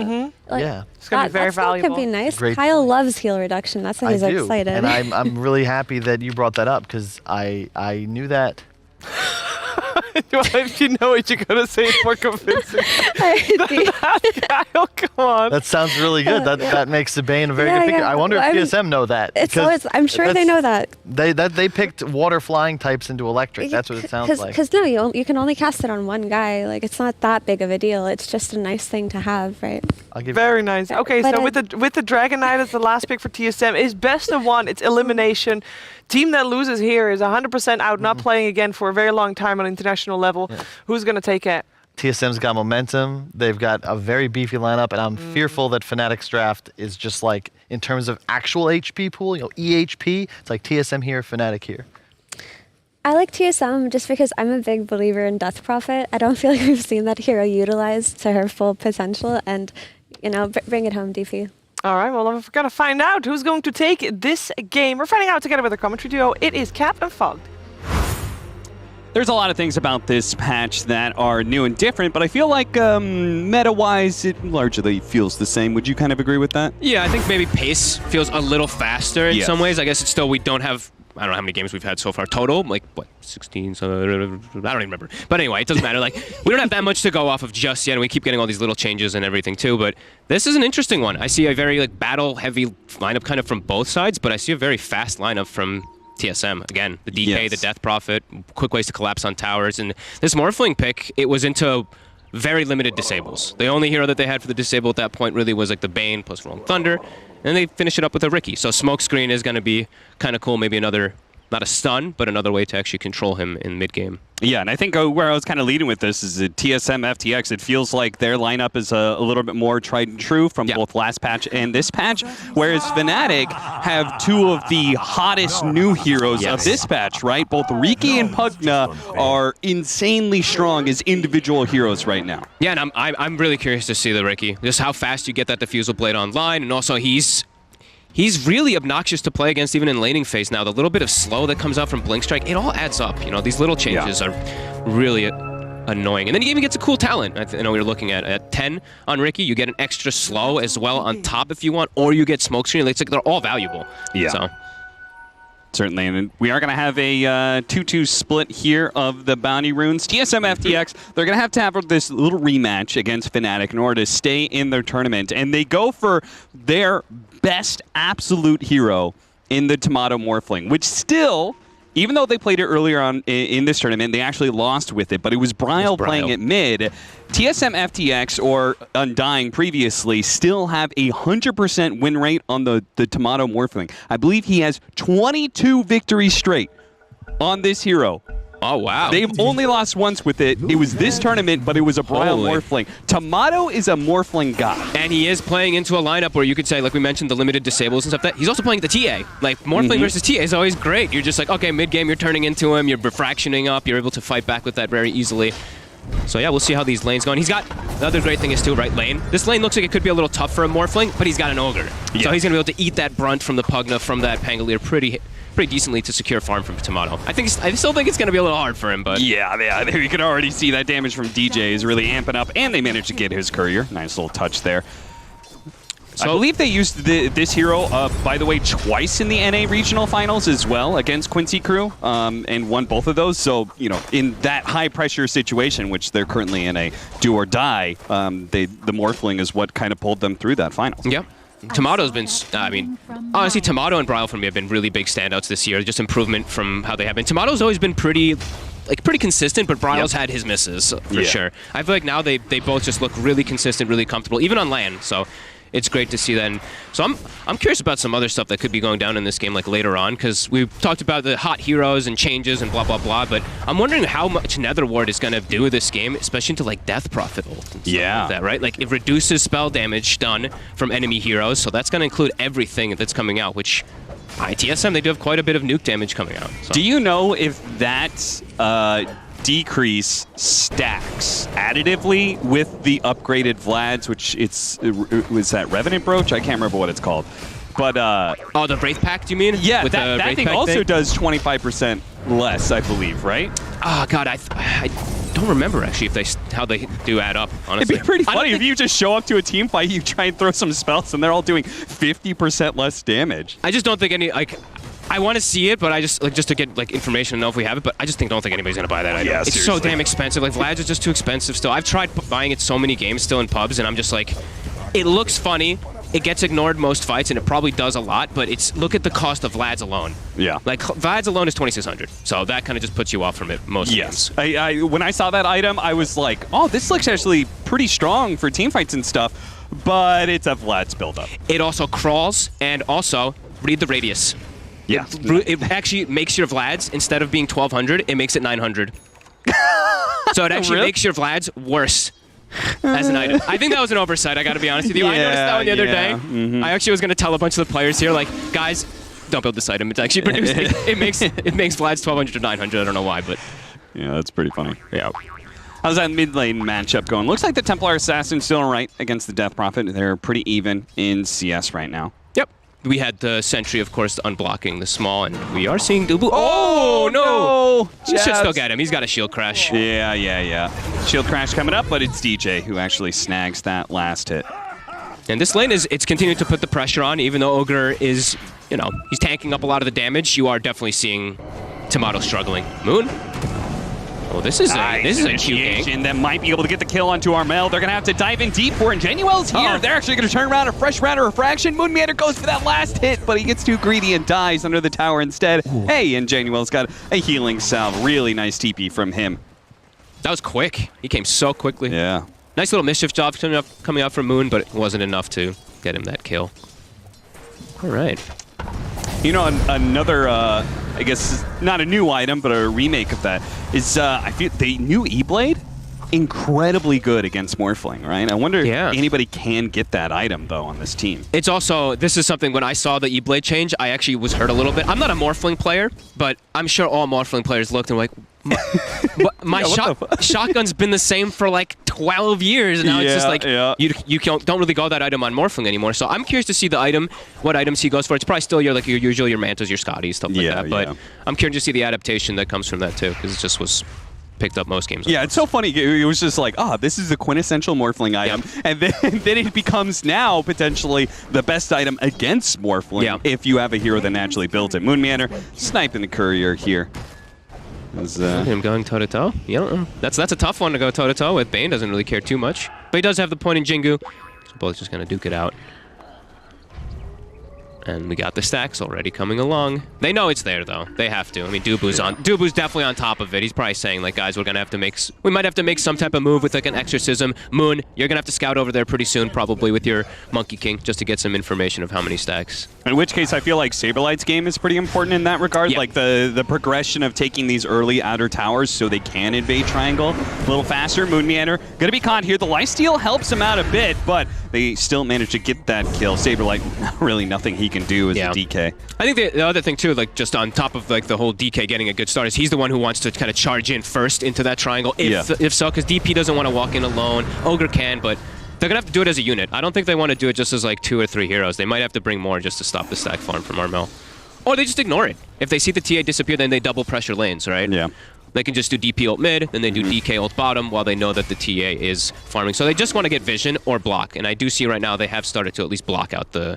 Yeah. It's going to be very valuable. That could be nice. Great Kyle point. loves heal reduction. That's why he's I do, excited. and I'm really happy that you brought that up because I knew that. If you know it, you're going to say it more convincing. Kyle, come on. That sounds really good. That makes the Bane a very good pick. I wonder if TSM know that. It's because always, I'm sure they know that. They picked water flying types into electric. That's what it sounds like. Because no, you can only cast it on one guy. Like, it's not that big of a deal. It's just a nice thing to have, right? I'll give Very nice. Okay, But so with the Dragon Knight as the last pick for TSM, is best of one. It's elimination. Team that loses here is 100% out, not playing again for a very long time on international level. Who's going to take it? TSM's got momentum. They've got a very beefy lineup, and I'm fearful that Fnatic's draft is just like, in terms of actual HP pool, EHP, it's like TSM here, Fnatic here. I like TSM just because I'm a big believer in Death Prophet. I don't feel like we've seen that hero utilized to her full potential, and, bring it home, DP. All right, well, we're going to find out who's going to take this game. We're finding out together with the commentary duo. It is Cap and Fogged. There's a lot of things about this patch that are new and different, but I feel like meta-wise, it largely feels the same. Would you kind of agree with that? Yeah, I think maybe pace feels a little faster in some ways. I guess it's still, we don't have, I don't know how many games we've had so far total, like, what, 16, so I don't even remember. But anyway, it doesn't matter. Like, we don't have that much to go off of just yet, and we keep getting all these little changes and everything too, but this is an interesting one. I see a very, battle-heavy lineup kind of from both sides, but I see a very fast lineup from TSM. Again, the DK, the Death Prophet, quick ways to collapse on towers, and this Morphling pick, it was into very limited disables. The only hero that they had for the disable at that point really was like the Bane plus Rolling Thunder, and they finish it up with a Riki. So Smokescreen is going to be kind of cool, maybe another, not a stun, but another way to actually control him in mid-game. Yeah, and I think where I was kind of leading with this is that TSM FTX, it feels like their lineup is a little bit more tried and true from both last patch and this patch, whereas Fnatic have two of the hottest new heroes of this patch, right? Both Riki and Pugna are insanely strong as individual heroes right now. Yeah, and I'm really curious to see the Riki, just how fast you get that Diffusal Blade online, and also he's really obnoxious to play against even in laning phase now. The little bit of slow that comes out from Blink Strike, it all adds up. These little changes are really annoying. And then he even gets a cool talent. I know we were looking at 10 on Riki. You get an extra slow as well on top if you want, or you get Smokescreen. It's like they're all valuable. Yeah. So. Certainly, and we are going to have a 2-2 split here of the Bounty Runes. TSM FTX, they're going to have this little rematch against Fnatic in order to stay in their tournament, and they go for their best absolute hero in the Tomato Morphling, which still, even though they played it earlier on in this tournament, they actually lost with it, but it was Bryle playing it mid. TSM FTX, or Undying previously, still have a 100% win rate on the Tomato Morphling. I believe he has 22 victories straight on this hero. Oh, wow. They've only lost once with it. It was this tournament, but it was a Bryle Morphling. Tomato is a Morphling guy. And he is playing into a lineup where you could say, like we mentioned, the limited disables and stuff, that he's also playing the TA. Like, Morphling versus TA is always great. You're just like, okay, mid-game, you're turning into him, you're refractioning up, you're able to fight back with that very easily. So yeah, we'll see how these lanes go. And he's got, the other great thing is too, right lane. This lane looks like it could be a little tough for a Morphling, but he's got an Ogre. Yeah. So he's going to be able to eat that brunt from the Pugna, from that Pangolier pretty decently to secure farm from Tomato. I still think it's going to be a little hard for him, but... Yeah, you can already see that damage from DJ is really amping up, and they managed to get his courier. Nice little touch there. So I believe they used this hero, by the way, twice in the NA regional finals as well against Quincy Crew, and won both of those. So, in that high-pressure situation, which they're currently in a do-or-die, the Morphling is what kind of pulled them through that finals. Yep. Tomato's been, honestly, Tomato and Bryle for me have been really big standouts this year. Just improvement from how they have been. Tomato's always been pretty consistent, but Bryle's had his misses for sure. I feel like now they both just look really consistent, really comfortable, even on land. So it's great to see that. And so I'm curious about some other stuff that could be going down in this game like later on, because we've talked about the hot heroes and changes and blah, blah, blah, but I'm wondering how much Nether Ward is going to do this game, especially into like Death Prophet ult and stuff like that, right? Like it reduces spell damage done from enemy heroes, so that's going to include everything that's coming out, which TSM, they do have quite a bit of nuke damage coming out. So. Do you know if that decrease stacks additively with the upgraded Vlads, which was that Revenant Brooch? I can't remember what it's called. But oh, the Wraith Pact, you mean? Yeah, with that thing also does 25% less, I believe, right? Oh god, I don't remember actually how they do add up, honestly. It'd be pretty funny if you just show up to a team fight, you try and throw some spells, and they're all doing 50% less damage. I just don't think any, like, I want to see it, but I just, like, just to get, like, information and know if we have it, but I just don't think anybody's going to buy that item. Yeah, it's seriously. so damn expensive. Like, Vlad's is just too expensive still. I've tried buying it so many games still in pubs, and I'm just like, it looks funny. It gets ignored most fights, and it probably does a lot, but look at the cost of Vlad's alone. Yeah. Like, Vlad's alone is 2,600, so that kind of just puts you off from it most games. When I saw that item, I was like, oh, this looks actually pretty strong for team fights and stuff, but it's a Vlad's build-up. It also crawls, and also, read the radius. Yeah. It actually makes your Vlad's, instead of being 1,200, it makes it 900. So it actually Really? makes your Vlad's worse. As an item. I think that was an oversight, I gotta be honest with you. I noticed that one the other day. I actually was gonna tell a bunch of the players here, like, guys, don't build this item. It's actually produced. it makes Vlad's 1,200 to 900. I don't know why, but yeah, that's pretty funny. Yeah. How's that mid lane matchup going? Looks like the Templar Assassin's still right against the Death Prophet. They're pretty even in CS right now. Yep. We had the Sentry, of course, unblocking the small, and we are seeing Dubu. Oh, no! He should still get him. He's got a shield crash. Yeah. Shield crash coming up, but it's DJ who actually snags that last hit. And this lane it's continuing to put the pressure on, even though Ogre is, you know, he's tanking up a lot of the damage. You are definitely seeing Tomato struggling. Moon? Oh, this is a cute initiation that might be able to get the kill onto Armel. They're going to have to dive in deep for it. Genuel's here. They're actually going to turn around a fresh round of refraction. Moonmeander goes for that last hit, but he gets too greedy and dies under the tower instead. Ooh. Hey, and Genuel's got a healing salve. Really nice TP from him. That was quick. He came so quickly. Yeah. Nice little mischief job coming out from Moon, but it wasn't enough to get him that kill. All right. You know, another, I guess, not a new item, but a remake of that is, I feel the new E-Blade, incredibly good against Morphling, right? I wonder if anybody can get that item, though, on this team. It's also, this is something, when I saw the E-Blade change, I actually was hurt a little bit. I'm not a Morphling player, but I'm sure all Morphling players looked and were like, my shotgun's been the same for like 12 years, and now it's just like, you don't really go that item on Morphling anymore. So I'm curious to see the item, what items he goes for. It's probably still your usually your Mantas, your Scotties, stuff like that. But I'm curious to see the adaptation that comes from that too, because it just was picked up most games. Yeah, it's so funny. It was just like, this is a quintessential Morphling item. And then it becomes now potentially the best item against Morphling if you have a hero that naturally builds it. Moonmeander sniping the courier here. Him going toe-to-toe? Yeah, that's a tough one to go toe-to-toe with. Bane doesn't really care too much. But he does have the point in Jingu. So both just going to duke it out. And we got the stacks already coming along. They know it's there, though. They have to. I mean, Dubu's definitely on top of it. He's probably saying, like, guys, we might have to make some type of move with, like, an exorcism. Moon, you're going to have to scout over there pretty soon, probably with your Monkey King, just to get some information of how many stacks. In which case, I feel like Saberlight's game is pretty important in that regard. Like, the progression of taking these early outer towers so they can invade Triangle a little faster. Moonmeander going to be caught here. The lifesteal helps him out a bit, but they still manage to get that kill. Saberlight, really nothing he can do as a DK. I think the other thing too, like just on top of like the whole DK getting a good start, is he's the one who wants to kind of charge in first into that triangle. If so, because DP doesn't want to walk in alone. Ogre can, but they're gonna have to do it as a unit. I don't think they want to do it just as like 2 or 3 heroes. They might have to bring more just to stop the stack farm from Armel. Or they just ignore it. If they see the TA disappear, then they double pressure lanes, right? Yeah. They can just do DP ult mid, then they do DK ult bottom while they know that the TA is farming. So they just want to get vision or block. And I do see right now they have started to at least block out the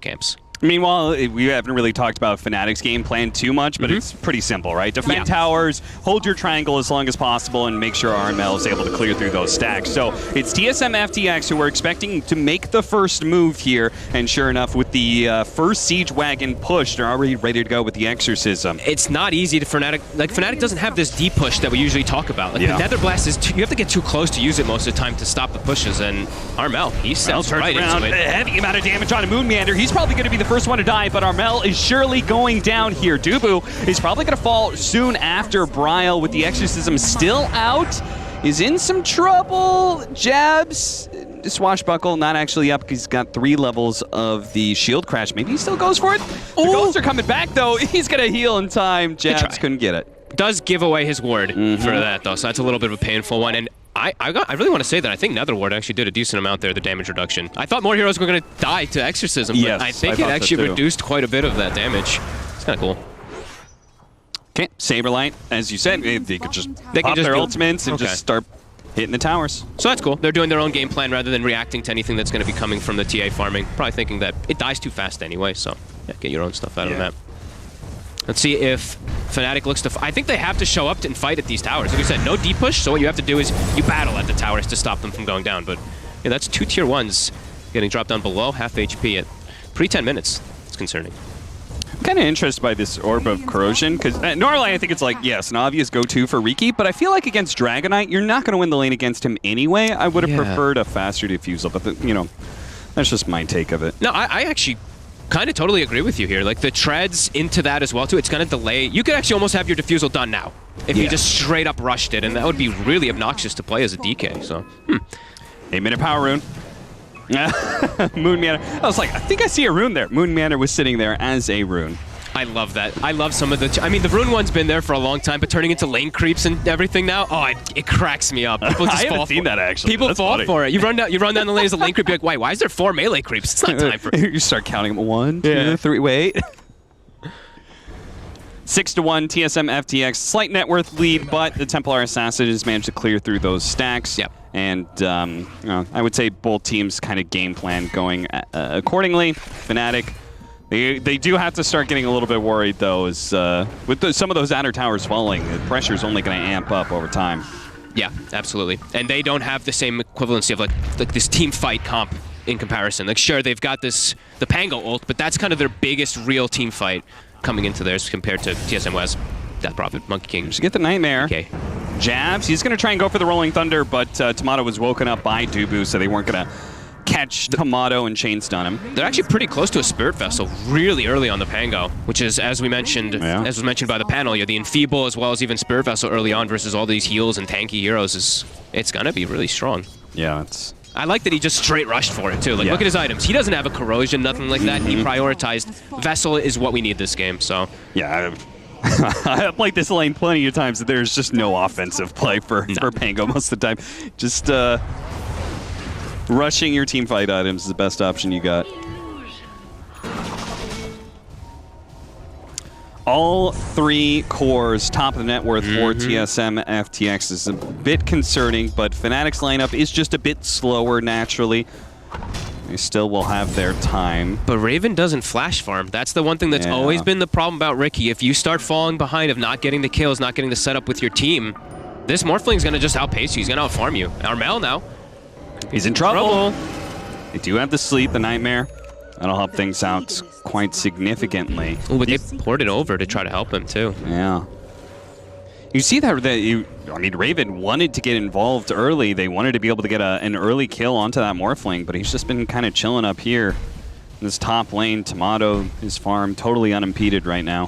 camps. Meanwhile, we haven't really talked about Fnatic's game plan too much, but it's pretty simple, right? Defend towers, hold your triangle as long as possible, and make sure RML is able to clear through those stacks. So it's TSM FTX who we're expecting to make the first move here, and sure enough, with the first siege wagon push, they're already ready to go with the exorcism. It's not easy to Fnatic. Like, Fnatic doesn't have this deep push that we usually talk about. Like, the Nether Blast is, you have to get too close to use it most of the time to stop the pushes, and Armel, he sells right into it. A heavy amount of damage on a Moonmeander. He's probably going to be the first one to die, but Armel is surely going down here. Dubu is probably going to fall soon after. Bryle, with the exorcism still out, is in some trouble. Jabs, swashbuckle, not actually up because he's got 3 levels of the shield crash. Maybe he still goes for it. The ghosts are coming back, though. He's going to heal in time. Jabs couldn't get it. does give away his ward for that, though, so that's a little bit of a painful one. And I really want to say that I think Nether Ward actually did a decent amount there, the damage reduction. I thought more heroes were going to die to Exorcism, but I think it actually reduced quite a bit of that damage. It's kind of cool. Okay, Saberlight, as you said, they could just pop their ultimates and just start hitting the towers. So that's cool. They're doing their own game plan rather than reacting to anything that's going to be coming from the TA farming. Probably thinking that it dies too fast anyway, so yeah, get your own stuff out of the map. Let's see if Fnatic looks to... I think they have to show up and fight at these towers. Like we said, no deep push, so what you have to do is you battle at the towers to stop them from going down. But yeah, that's 2 tier 1s getting dropped down below half HP at pre-10 minutes. It's concerning. I'm kind of interested by this Orb of Corrosion, because normally I think it's like, yes, an obvious go-to for Riki, but I feel like against Dragonite, you're not going to win the lane against him anyway. I would have preferred a faster defusal, but, you know, that's just my take of it. No, I actually kind of totally agree with you here. Like, the treads into that as well, too. It's going to delay. You could actually almost have your defusal done now if you just straight up rushed it, and that would be really obnoxious to play as a DK, so. 8-minute power rune. Moon Manor. I was like, I think I see a rune there. Moon Manor was sitting there as a rune. I love that. I love some of the... I mean, the rune one's been there for a long time, but turning into lane creeps and everything now, it cracks me up. People just I haven't seen that, actually. People fall for it. You run down the lane as a lane creep, you're like, why is there 4 melee creeps? It's not time for it. You start counting them. 1, 2, 3, wait. 6-1, TSM FTX. Slight net worth lead, but the Templar Assassin has managed to clear through those stacks. Yep. And I would say both teams kind of game plan going accordingly. Fnatic, they do have to start getting a little bit worried, though, as with some of those outer towers falling, the pressure is only going to amp up over time. Yeah, absolutely. And they don't have the same equivalency of like this team fight comp in comparison. Like, sure, they've got the Pango ult, but that's kind of their biggest real team fight coming into theirs compared to TSM West. Death Prophet, Monkey King. Just get the Nightmare. Okay. Jabs. He's going to try and go for the Rolling Thunder, but Tomato was woken up by Dubu, so they weren't going to catch Tomato and chain stun him. They're actually pretty close to a Spirit Vessel really early on the Pango, which is, as we mentioned, as was mentioned by the panel, the Enfeeble as well as even Spirit Vessel early on versus all these heals and tanky heroes it's going to be really strong. Yeah, it's... I like that he just straight rushed for it, too. Like, look at his items. He doesn't have a corrosion, nothing like that. He prioritized Vessel is what we need this game, so... Yeah, I've played this lane plenty of times. There's just no offensive play for Pango most of the time. Just rushing your team fight items is the best option you got. All 3 cores top of the net worth for TSM FTX is a bit concerning, but Fnatic's lineup is just a bit slower naturally. They still will have their time. But Raven doesn't flash farm. That's the one thing that's always been the problem about Riki. If you start falling behind of not getting the kills, not getting the setup with your team, this Morphling's going to just outpace you. He's going to outfarm you. Armel now. He's in trouble. They do have the sleep, the Nightmare. That'll help things out quite significantly. Oh, but they poured it over to try to help him, too. Yeah. You see that I mean, Raven wanted to get involved early. They wanted to be able to get an early kill onto that Morphling, but he's just been kind of chilling up here in this top lane. Tomato, his farm, totally unimpeded right now.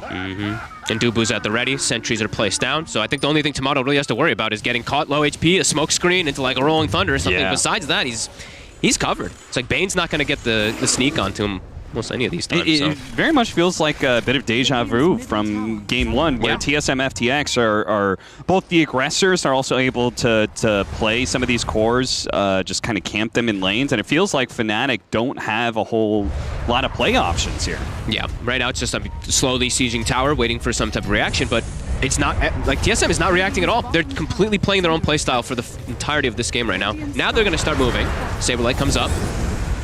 And Dubu's at the ready. Sentries are placed down. So I think the only thing Tomato really has to worry about is getting caught low HP, a smoke screen into like a Rolling Thunder or something. Besides that, he's covered. It's like Bane's not going to get the sneak onto him almost any of these times. It very much feels like a bit of deja vu from Game 1, where TSM FTX are both the aggressors are also able to play some of these cores, just kind of camp them in lanes, and it feels like Fnatic don't have a whole lot of play options here. Yeah, right now it's just slowly sieging tower, waiting for some type of reaction, but it's not, like, TSM is not reacting at all. They're completely playing their own playstyle for the entirety of this game right now. Now they're going to start moving. Saberlight comes up.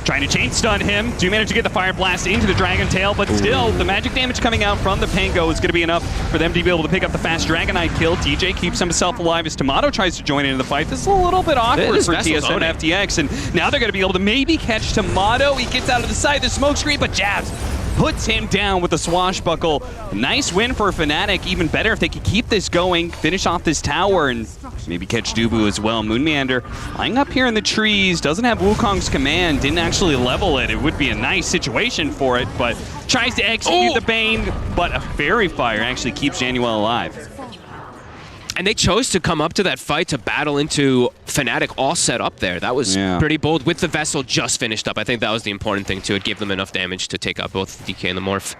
Trying to chain stun him. Do manage to get the Fire Blast into the Dragon Tail, but still, the magic damage coming out from the Pango is going to be enough for them to be able to pick up the fast Dragonite kill. DJ keeps himself alive as Tomato tries to join into the fight. This is a little bit awkward for TSM FTX, and now they're going to be able to maybe catch Tomato. He gets out of the side of the smoke screen, but Jabs puts him down with a swashbuckle. Nice win for Fnatic. Even better if they could keep this going, finish off this tower, and maybe catch Dubu as well. Moonmeander lying up here in the trees, doesn't have Wukong's command, didn't actually level it. It would be a nice situation for it, but tries to execute the Bane, but a Fairy Fire actually keeps Januel alive. And they chose to come up to that fight to battle into Fnatic all set up there. That was pretty bold with the Vessel just finished up. I think that was the important thing too. It gave them enough damage to take out both DK and the Morph.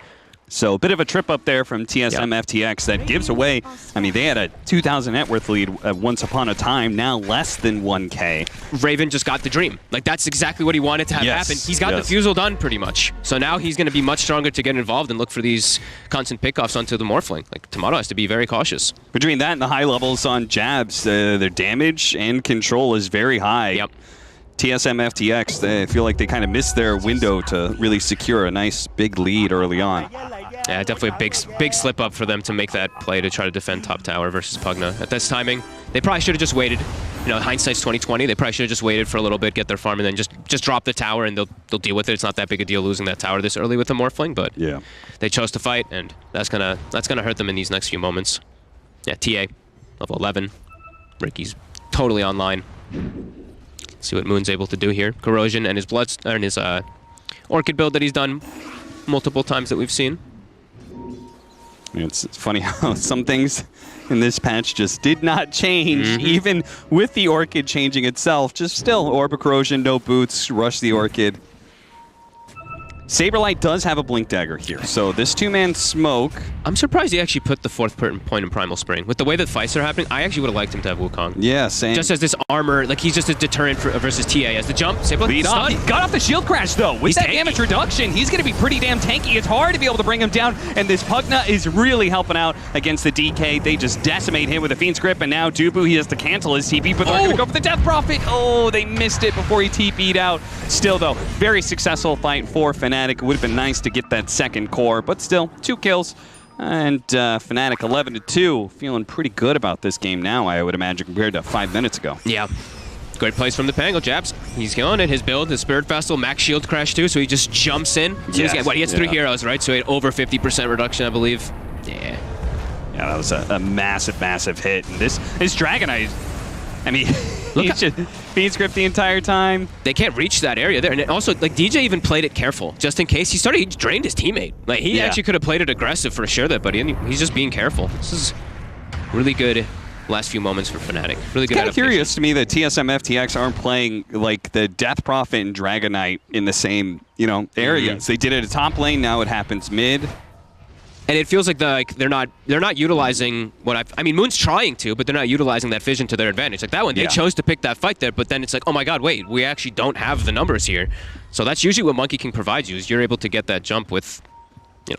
So a bit of a trip up there from TSM FTX that gives away, I mean, they had a 2,000 net worth lead once upon a time, now less than 1K. Raven just got the dream. Like, that's exactly what he wanted to have happen. He's got the Fusel done pretty much. So now he's going to be much stronger to get involved and look for these constant pickoffs onto the Morphling. Like, Tomato has to be very cautious. Between that and the high levels on Jabs, their damage and control is very high. Yep. TSM FTX, they feel like they kind of missed their window to really secure a nice big lead early on. Yeah, definitely a big slip up for them to make that play to try to defend top tower versus Pugna. At this timing, they probably should have just waited. You know, hindsight's 20/20. They probably should have just waited for a little bit, get their farm, and then just drop the tower, and they'll deal with it. It's not that big a deal losing that tower this early with the Morphling, but they chose to fight, and that's gonna hurt them in these next few moments. Yeah, TA, level 11. Ricky's totally online. See what Moon's able to do here. Corrosion and his Orchid build that he's done multiple times that we've seen. It's funny how some things in this patch just did not change, even with the Orchid changing itself. Just still, Orb of Corrosion, no boots, rush the Orchid. Saberlight does have a Blink Dagger here, so this two-man smoke... I'm surprised he actually put the 4th point in Primal Spring. With the way that fights are happening, I actually would have liked him to have Wukong. Yeah, same. Just as this armor, like he's just a deterrent versus TA. As the jump, Saberlight stun. He got off the shield crash, though. With that damage reduction, he's going to be pretty damn tanky. It's hard to be able to bring him down, and this Pugna is really helping out against the DK. They just decimate him with a Fiend's Grip, and now Dubu, he has to cancel his TP, but they're going to go for the Death Prophet. Oh, they missed it before he TP'd out. Still, though, very successful fight for Fnatic. It would have been nice to get that second core, but still, 2 kills. And Fnatic 11-2, feeling pretty good about this game now, I would imagine, compared to 5 minutes ago. Yeah. Great plays from the Pango. Jabs, he's killing it. His build, his Spirit Vessel, max shield crash too, so he just jumps in. So he gets 3 heroes, right? So he had over 50% reduction, I believe. Yeah. Yeah, that was a massive, massive hit. And this Dragonite, I mean, he's just Fiend's Grip the entire time. They can't reach that area there. And also, like, DJ even played it careful, just in case. He drained his teammate. Like, he actually could have played it aggressive for sure, that, but he's just being careful. This is really good last few moments for Fnatic. Really good. It's kind of curious to me that TSM FTX aren't playing, like, the Death Prophet and Dragonite in the same, areas. They did it at top lane, now it happens mid. And it feels like they're not utilizing what I mean, Moon's trying to, but they're not utilizing that vision to their advantage. Like that one, they chose to pick that fight there, but then it's like, oh my god, wait, we actually don't have the numbers here. So that's usually what Monkey King provides you, is you're able to get that jump with,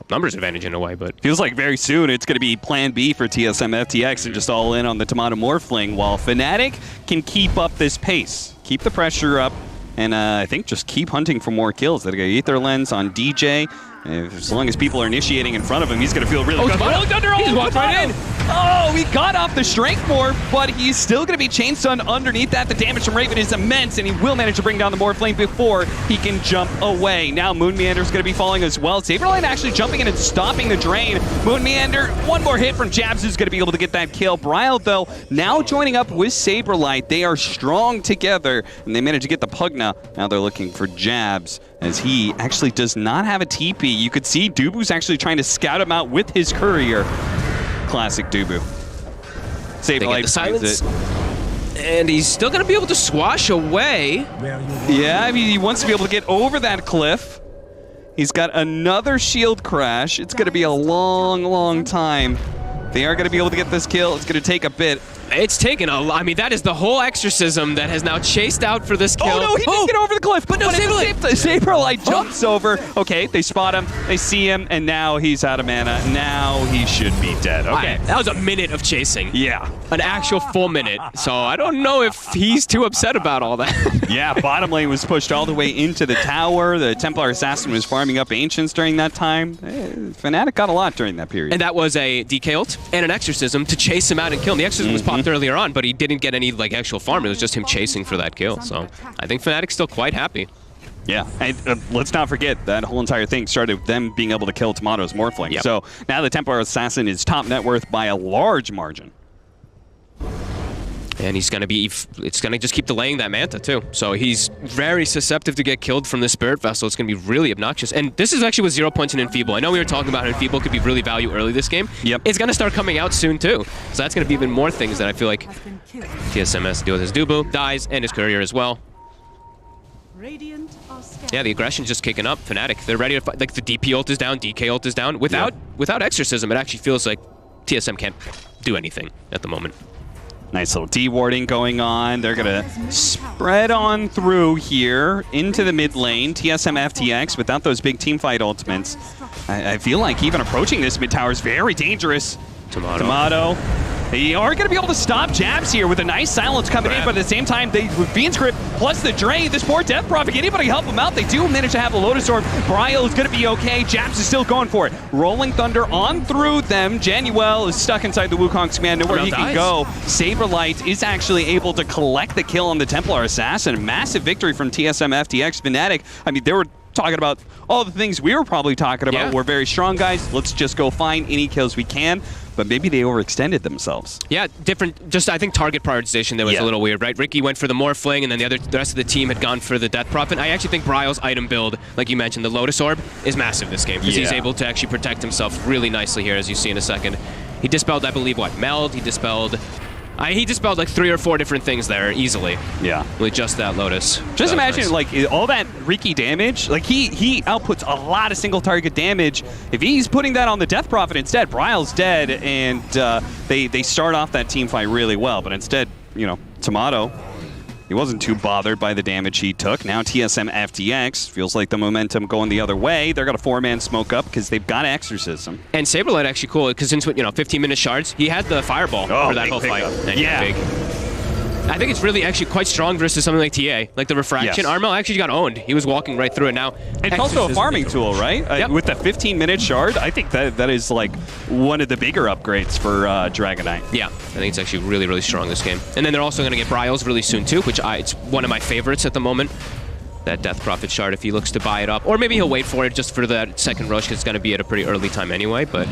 numbers advantage in a way, but... Feels like very soon it's going to be plan B for TSM FTX and just all in on the Tomato Morphling, while Fnatic can keep up this pace, keep the pressure up, and I think just keep hunting for more kills. They're going to Aether Lens on DJ. As long as people are initiating in front of him, he's going to feel really good. Oh, Thunder! He just walked right in! Oh, he got off the Strength Morph, but he's still going to be Chain Stun underneath that. The damage from Raven is immense, and he will manage to bring down the Morphling before he can jump away. Now Moon Meander's going to be falling as well. Saberlight actually jumping in and stopping the drain. Moon Meander, one more hit from Jabs is going to be able to get that kill. Bryle, though, now joining up with Saberlight. They are strong together, and they manage to get the Pugna. Now they're looking for Jabs, as he actually does not have a TP. You could see Dubu's actually trying to scout him out with his courier. Classic Dubu. Saberlight finds it. And he's still going to be able to swash away. Yeah, I mean, he wants to be able to get over that cliff. He's got another shield crash. It's going to be a long, long time. They are going to be able to get this kill. It's going to take a bit. It's taken I mean, that is the whole exorcism that has now chased out for this kill. Oh no, he didn't get over the cliff. But no, Saberlight jumps over. Okay, they spot him, they see him, and now he's out of mana. Now he should be dead. Okay. That was a minute of chasing. Yeah. An actual full minute. So I don't know if he's too upset about all that. Yeah, bottom lane was pushed all the way into the tower. The Templar Assassin was farming up Ancients during that time. Fnatic got a lot during that period. And that was a DK ult and an exorcism to chase him out and kill him. The exorcism was popped earlier on, but he didn't get any actual farm. It was just him chasing for that kill. So I think Fnatic's still quite happy. Yeah, and let's not forget that whole entire thing started with them being able to kill Tomato's Morphling. Yep. So now the Templar Assassin is top net worth by a large margin. And he's going to be, it's going to just keep delaying that Manta too. So he's very susceptible to get killed from the Spirit Vessel. It's going to be really obnoxious. And this is actually with 0 points in Enfeeble. I know we were talking about Enfeeble could be really value early this game. Yep. It's going to start coming out soon too. So that's going to be even more things that I feel like TSM has to deal with. His Dubu dies and his Courier as well. Radiant are scared. Yeah, the aggression's just kicking up. Fnatic, they're ready to fight. Like the DP ult is down, DK ult is down. Without Exorcism, it actually feels like TSM can't do anything at the moment. Nice little D-warding going on. They're going to spread on through here into the mid lane. TSM FTX without those big teamfight ultimates. I feel like even approaching this mid tower is very dangerous. Tomato. They are going to be able to stop jabs here with a nice silence coming in, but at the same time, with Fiend's Grip plus the Drain, this poor Death Prophet, can anybody help him out? They do manage to have a Lotus Orb. Bryle is going to be okay. Jabs is still going for it. Rolling Thunder on through them. Januel is stuck inside the Wukong's command, nowhere he can go. Saberlight is actually able to collect the kill on the Templar Assassin. Massive victory from TSM FTX. Fnatic, I mean, they were talking about all the things we were probably talking about. We're very strong, guys. Let's just go find any kills we can. But maybe they overextended themselves. Yeah, different. Just I think target prioritization there was a little weird, right? Ricky went for the Morphling, and then the rest of the team had gone for the Death Prophet. I actually think Bryle's item build, like you mentioned, the Lotus Orb, is massive this game because he's able to actually protect himself really nicely here, as you see in a second. He dispelled, I believe, what, Meld? He dispelled like 3 or 4 different things there easily. Yeah. With just that Lotus. Just imagine, like, all that Riki damage. Like, he outputs a lot of single target damage. If he's putting that on the Death Prophet instead, Bryle's dead, and they start off that team fight really well. But instead, you know, Tomato, he wasn't too bothered by the damage he took. Now TSM FTX feels like the momentum going the other way. They're got a 4-man smoke up because they've got Exorcism. And Saberlight actually cool because since 15-minute shards, he had the Fireball for that whole fight. And big. I think it's really actually quite strong versus something like TA. Like the Refraction, Armel actually got owned. He was walking right through it. Now it's also a farming tool, right? With the 15-minute shard, I think that is like one of the bigger upgrades for Dragonite. Yeah, I think it's actually really, really strong this game. And then they're also going to get Bryles really soon too, which it's one of my favorites at the moment. That Death Prophet shard if he looks to buy it up. Or maybe he'll wait for it just for that second rush because it's going to be at a pretty early time anyway, but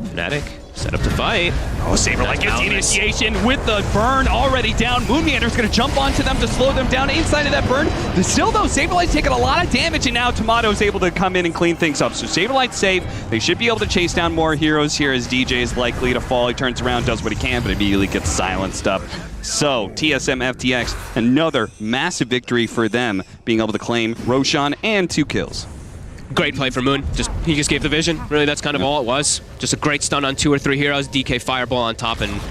Fnatic set up to fight. Oh, Saberlight gets the initiation with the burn already down. Moonmeander's going to jump onto them to slow them down inside of that burn. Still, though, Saberlight's taking a lot of damage, and now Tomato's able to come in and clean things up. So Saberlight's safe. They should be able to chase down more heroes here as DJ is likely to fall. He turns around, does what he can, but immediately gets silenced up. So TSM FTX, another massive victory for them, being able to claim Roshan and 2 kills. Great play for Moon. He just gave the vision. Really, that's kind of all it was. Just a great stun on 2 or 3 heroes. DK Fireball on top, and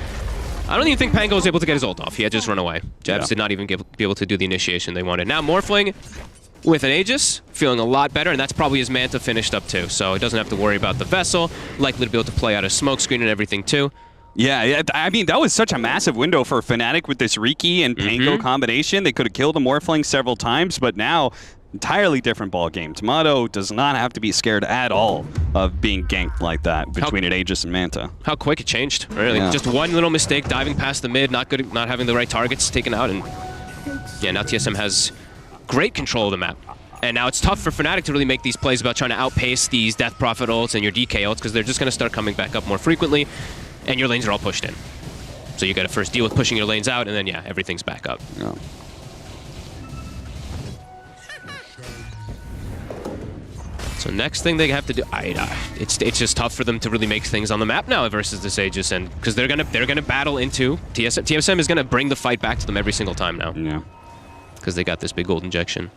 I don't even think Pango was able to get his ult off. He had just run away. Jabs did not even be able to do the initiation they wanted. Now Morphling with an Aegis, feeling a lot better, and that's probably his Manta finished up too. So he doesn't have to worry about the Vessel. Likely to be able to play out a smoke screen and everything too. Yeah, I mean, that was such a massive window for Fnatic with this Riki and Pango combination. They could have killed a Morphling several times, but now entirely different ball game. Tomato does not have to be scared at all of being ganked like that between an Aegis and Manta. How quick it changed, really. Just one little mistake, diving past the mid, not having the right targets taken out, and yeah, now TSM has great control of the map. And now it's tough for Fnatic to really make these plays about trying to outpace these Death Prophet ults and your DK ults because they're just going to start coming back up more frequently, and your lanes are all pushed in. So you got to first deal with pushing your lanes out, and then everything's back up. Yeah. So next thing they have to do, it's just tough for them to really make things on the map now versus this Aegis, and because they're gonna battle into TSM is gonna bring the fight back to them every single time now. Yeah. Because they got this big gold injection.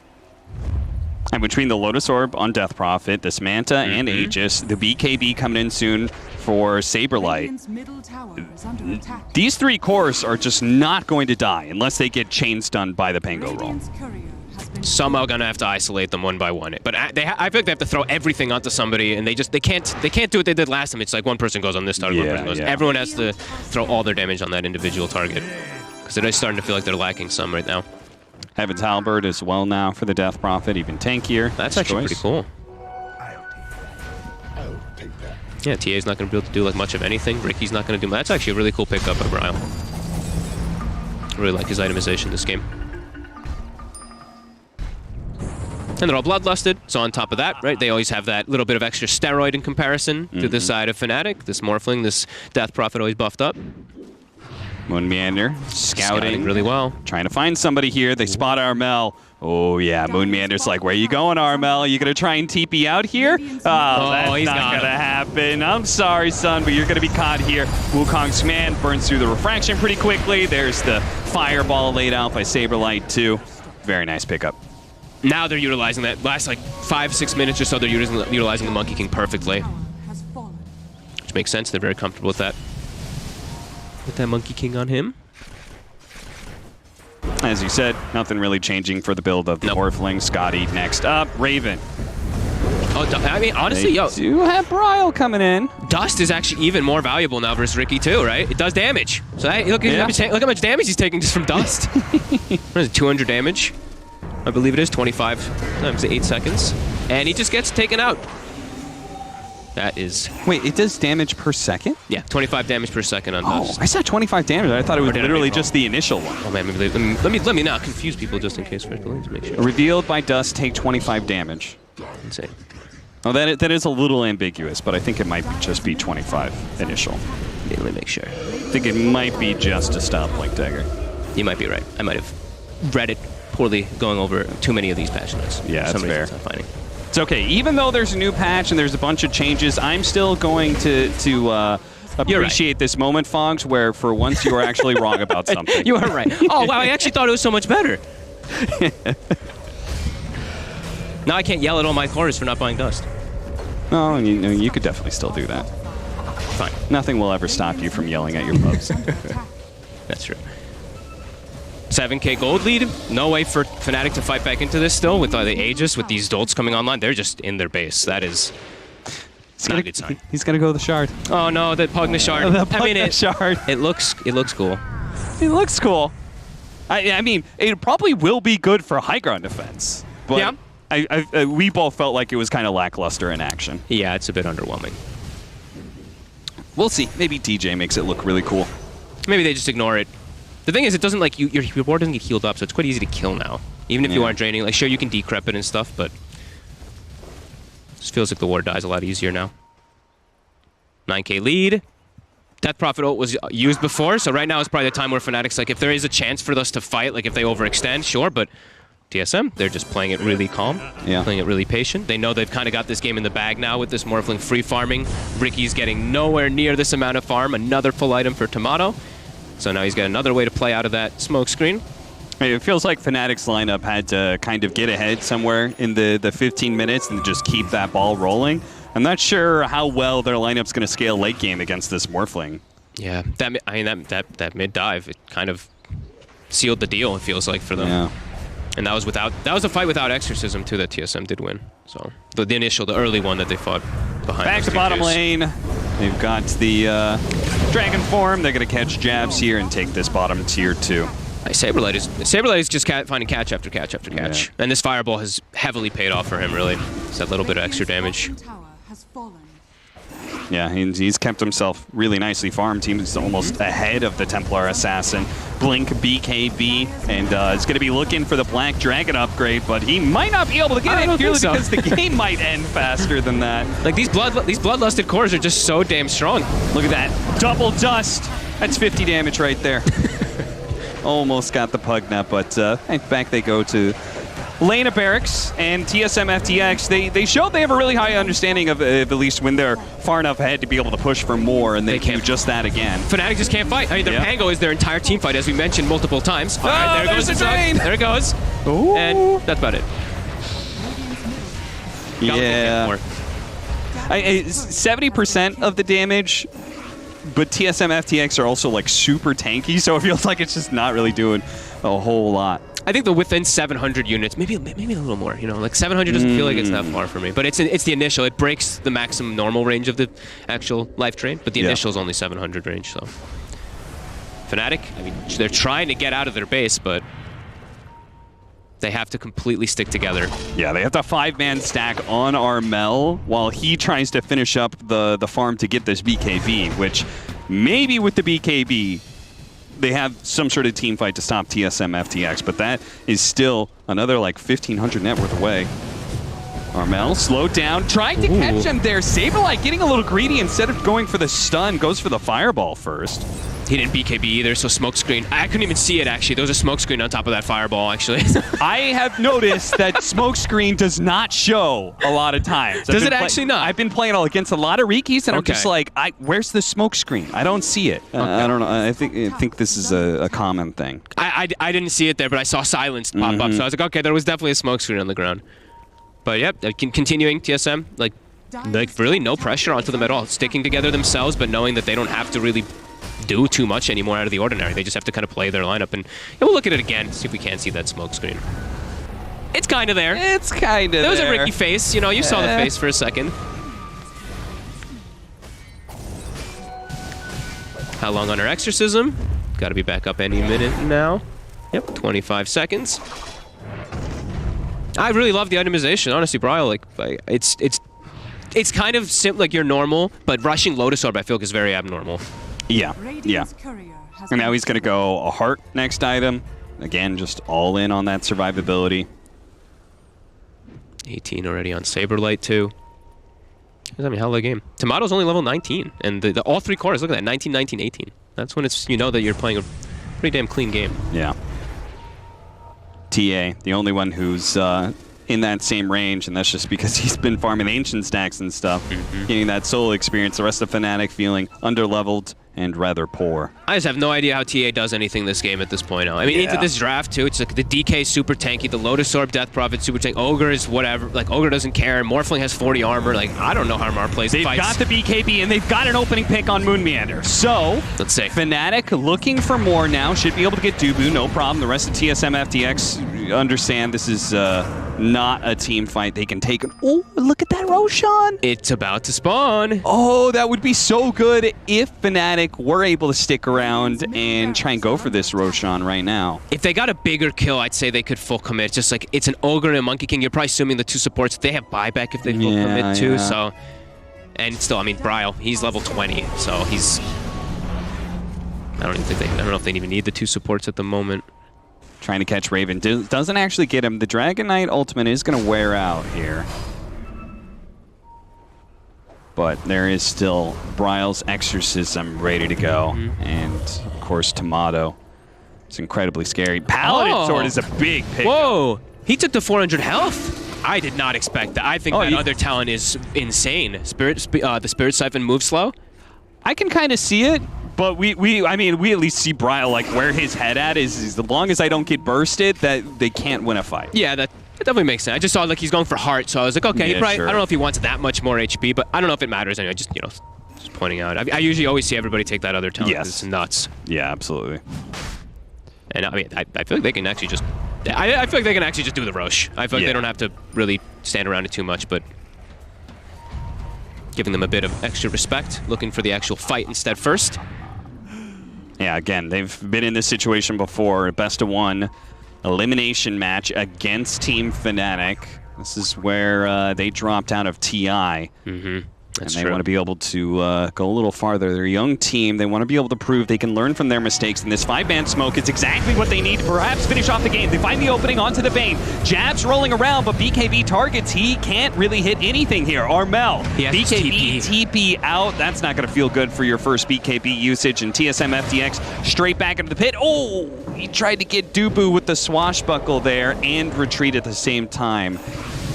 And between the Lotus Orb on Death Prophet, this Manta and Aegis, the BKB coming in soon for Saberlight. These 3 cores are just not going to die unless they get chain stunned by the Pango roll. Somehow gonna have to isolate them one by one. But I feel like they have to throw everything onto somebody, and they can't do what they did last time. It's like one person goes on this target, one person goes. Everyone has to throw all their damage on that individual target because they're just starting to feel like they're lacking some right now. Heaven's Halberd as well now for the Death Prophet, even tankier. That's actually pretty cool. Yeah, TA's not going to be able to do like much of anything. Ricky's not going to do much. That's actually a really cool pickup by Bryle. I really like his itemization this game. And they're all bloodlusted, so on top of that, right, they always have that little bit of extra steroid in comparison to this side of Fnatic. This Morphling, this Death Prophet always buffed up. Moonmeander scouting really well. Trying to find somebody here. They spot Armel. Oh, yeah. Moonmeander's like, where you going, Armel? Are you going to try and TP out here? Oh, that's not going to happen. I'm sorry, son, but you're going to be caught here. Wukong's command burns through the refraction pretty quickly. There's the fireball laid out by Saberlight, too. Very nice pickup. now they're utilizing that. Last like 5-6 minutes or so, they're utilizing the Monkey King perfectly. Has fallen. Which makes sense. They're very comfortable with that. With that Monkey King on him. As you said, nothing really changing for the build of the Morphling. Scotty next up. Raven. Oh, I mean, honestly, yo. Do have Bryle coming in. Dust is actually even more valuable now versus Ricky too, right? It does damage. So hey, look how much damage he's taking just from Dust. What is it, 200 damage? I believe it is 25 times 8 seconds. And he just gets taken out. That is... Wait, it does damage per second? Yeah, 25 damage per second on Dust. I saw 25 damage. I thought it was literally just the initial one. Oh man, let me not confuse people just in case for to make sure. Revealed by Dust, take 25 damage. Insane. Oh, that is a little ambiguous, but I think it might just be 25 initial. Let me make sure. I think it might be just to stop Blink Dagger. You might be right. I might have read it poorly, going over too many of these patch notes. Yeah, that's fair. I'm finding. It's okay. Even though there's a new patch and there's a bunch of changes, I'm still going to appreciate this moment, Fogs, where for once you are actually wrong about something. You are right. Oh, wow, I actually thought it was so much better. Now I can't yell at all my chorus for not buying Dust. No, you could definitely still do that. Fine. Nothing will ever stop you from yelling at your pubs. That's true. 7k gold lead. No way for Fnatic to fight back into this still with the Aegis, with these Dolts coming online. They're just in their base. That is not a good sign. He's gonna go the shard. Oh no, the Pugna shard. The Pugna shard. It looks cool. It looks cool. I mean, it probably will be good for high ground defense. But yeah. We both felt like it was kind of lackluster in action. Yeah, it's a bit underwhelming. We'll see. Maybe DJ makes it look really cool. Maybe they just ignore it. The thing is, it doesn't like your board doesn't get healed up, so it's quite easy to kill now. Even if you aren't draining, like sure you can decrep it and stuff, but it just feels like the ward dies a lot easier now. 9k lead. Death Prophet ult was used before, so right now is probably the time where Fnatic's like, if there is a chance for us to fight, like if they overextend, sure, but TSM, they're just playing it really calm, playing it really patient. They know they've kind of got this game in the bag now with this Morphling free farming. Ricky's getting nowhere near this amount of farm, another full item for Tomato. So now he's got another way to play out of that smoke screen. It feels like Fnatic's lineup had to kind of get ahead somewhere in the 15 minutes and just keep that ball rolling. I'm not sure how well their lineup's going to scale late game against this Morphling. Yeah, that mid dive, it kind of sealed the deal, it feels like, for them. Yeah. And that was a fight without Exorcism too that TSM did win. So the early one that they fought behind. Back to bottom lane. They've got the Dragon form. They're going to catch jabs here and take this bottom tier 2. Saberlight is just finding catch after catch after catch. Yeah. And this Fireball has heavily paid off for him, really. It's that little bit of extra damage. Yeah, he's kept himself really nicely farmed. Team's almost ahead of the Templar Assassin. Blink BKB, and is going to be looking for the Black Dragon upgrade, but he might not be able to get it purely because the game might end faster than that. Like these bloodlusted cores are just so damn strong. Look at that. Double dust. That's 50 damage right there. Almost got the Pugna, but back they go to Lena Barracks and TSM FTX. They showed they have a really high understanding of at least when they're far enough ahead to be able to push for more, and they can do just that again. Fnatic just can't fight. I mean, their Pango is their entire team fight, as we mentioned multiple times. All right, there goes the drain. There it goes. Ooh. And that's about it. Yeah. 70% of the damage, but TSM FTX are also like super tanky, so it feels like it's just not really doing a whole lot. I think the within 700 units, maybe a little more. You know, like 700 doesn't feel like it's that far for me. But it's the initial. It breaks the maximum normal range of the actual life drain, but the initial is only 700 range. So Fnatic, I mean, they're trying to get out of their base, but they have to completely stick together. Yeah, they have the 5-man stack on Armel while he tries to finish up the farm to get this BKB, which maybe with the BKB, they have some sort of team fight to stop TSM FTX, but that is still another like 1,500 net worth away. Armel slowed down, trying to catch him there. Saberlight getting a little greedy, instead of going for the stun, goes for the fireball first. He didn't BKB either, so smokescreen. I couldn't even see it, actually. There was a smokescreen on top of that fireball, actually. I have noticed that smokescreen does not show a lot of times. Does it actually not? I've been playing against a lot of Rikis, and I'm just like, where's the smokescreen? I don't see it. I don't know. I think this is a common thing. I didn't see it there, but I saw silence pop up. So I was like, okay, there was definitely a smoke screen on the ground. But yep, continuing TSM, like really no pressure onto them at all. Sticking together themselves, but knowing that they don't have to really do too much anymore out of the ordinary. They just have to kind of play their lineup. And we'll look at it again, see if we can see that smoke screen. It's kind of there. It's kind of there. There was a Ricky face. You know, you saw the face for a second. How long on our exorcism? Got to be back up any minute now. Yep, 25 seconds. I really love the itemization, honestly, Bryle. Like, it's kind of like your normal, but rushing Lotus Orb I feel like is very abnormal. Yeah, yeah. And now he's going to go a heart next item. Again, just all in on that survivability. 18 already on Saberlight too. I mean, hell of a game. Tomato's only level 19, and all three cores, look at that, 19, 19, 18. That's when it's, you know that you're playing a pretty damn clean game. Yeah. TA, the only one who's in that same range, and that's just because he's been farming ancient stacks and stuff, getting that solo experience. The rest of Fnatic feeling underleveled and rather poor. I just have no idea how TA does anything this game at this point now. I mean, into this draft too, it's like the DK is super tanky, the Lotus Orb, Death Prophet, super tanky, Ogre is whatever, like Ogre doesn't care, Morphling has 40 armor, like I don't know how Mar plays They've fights. got the BKB and they've got an opening pick on Moon Meander. So, let's say Fnatic looking for more now, should be able to get Dubu, no problem. The rest of TSM FTX understand this is not a team fight they can take. Oh, look at that Roshan! It's about to spawn. Oh, that would be so good if Fnatic were able to stick around and try and go for this Roshan right now. If they got a bigger kill, I'd say they could full commit. Just like, it's an Ogre and a Monkey King. You're probably assuming the two supports, they have buyback if they full commit too, so. And still, I mean, Bryle, he's level 20, so he's... I don't know if they even need the two supports at the moment. Trying to catch Raven. Doesn't actually get him. The Dragon Knight ultimate is going to wear out here. But there is still Bryle's Exorcism ready to go. And, of course, Tomato. It's incredibly scary. Paladin Sword is a big pick. Whoa! He took the 400 health. I did not expect that. I think that other talent is insane. The Spirit Siphon moves slow. I can kind of see it, but we at least see Bryle like where his head at is as long as I don't get bursted, that they can't win a fight. Yeah, that definitely makes sense. I just saw like he's going for heart, so I was like, okay, he probably, I don't know if he wants that much more HP, but I don't know if it matters anyway. Just, you know, just pointing out. I usually always see everybody take that other talent. Yes. It's nuts. Yeah, absolutely. And I mean, I feel like they can actually just... I feel like they can actually just do the Roche. I feel like they don't have to really stand around it too much, but... giving them a bit of extra respect, looking for the actual fight instead first. Yeah, again, they've been in this situation before. Best of one elimination match against Team Fnatic. This is where they dropped out of TI. That's and they true. want to be able to go a little farther. They're a young team. They want to be able to prove they can learn from their mistakes. And this 5-man smoke is exactly what they need to perhaps finish off the game. They find the opening onto the Bane. Jabs rolling around, but BKB targets. He can't really hit anything here. Armel, BKB TP out. That's not going to feel good for your first BKB usage. And TSM FTX straight back into the pit. Oh, he tried to get Dubu with the swashbuckle there and retreat at the same time.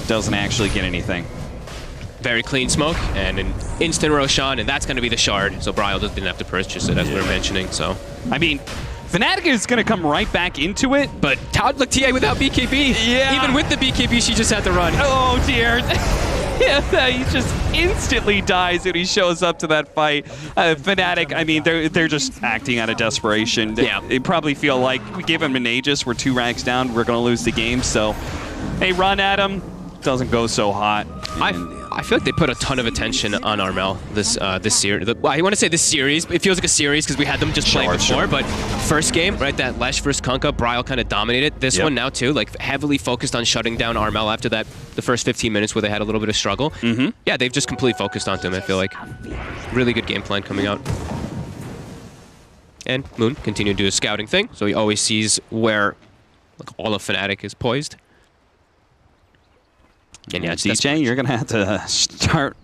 Doesn't actually get anything. Very clean smoke and an instant Roshan, and that's going to be the shard. So Bryle just didn't have to purchase it, as we were mentioning. So, I mean, Fnatic is going to come right back into it. But look, TA without BKB. Yeah. Even with the BKB, she just had to run. Oh dear. Yeah, he just instantly dies when he shows up to that fight. Fnatic, I mean, they're just acting out of desperation. They probably feel like we give him an Aegis, we're 2 ranks down, we're going to lose the game. So, hey, run at him. Doesn't go so hot. I feel like they put a ton of attention on Armel this series. Well, I want to say this series, but it feels like a series because we had them just play before. But first game, right, that Lesh versus Kunkka, Bryle kind of dominated. This one now too, like heavily focused on shutting down Armel after that, the first 15 minutes where they had a little bit of struggle. Yeah, they've just completely focused on him. I feel like really good game plan coming out. And Moon continued to do his scouting thing, so he always sees where like all of Fnatic is poised. And yeah, DJ, you're going to have to start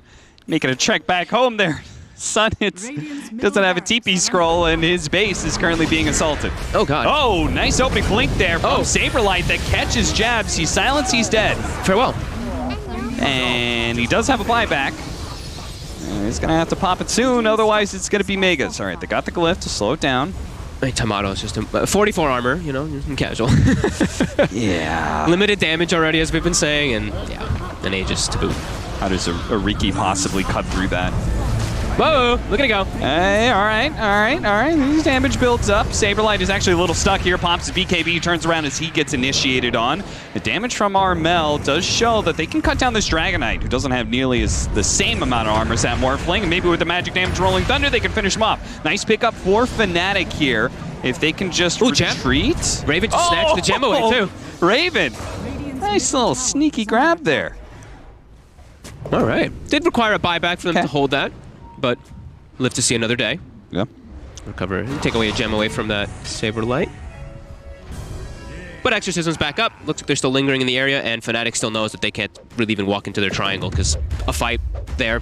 making a trek back home there. Son, doesn't have a TP scroll, and his base is currently being assaulted. Oh, God. Oh, nice opening blink there from Saberlight that catches Jabs. He's silenced, he's dead. Farewell. And he does have a buyback. He's going to have to pop it soon, otherwise it's going to be Megas. All right, they got the glyph to slow it down. Tomato is just 44 armor, you know, casual. Yeah. Limited damage already, as we've been saying, and yeah, an Aegis to boot. How does a Riki possibly cut through that? Whoa, look at it go. Hey, all right. His damage builds up. Saberlight is actually a little stuck here. Pops his BKB, turns around as he gets initiated on. The damage from Armel does show that they can cut down this Dragonite, who doesn't have nearly the same amount of armor as that Morphling. And maybe with the magic damage Rolling Thunder, they can finish him off. Nice pickup for Fnatic here. If they can just retreat. Raven just snatched the gem away, too. Raven. Nice little sneaky grab there. All right. Did require a buyback for them to hold that, but live to see another day. Yeah. Recover, take away a gem away from that Saberlight. But Exorcism's back up. Looks like they're still lingering in the area, and Fnatic still knows that they can't really even walk into their triangle, because a fight there,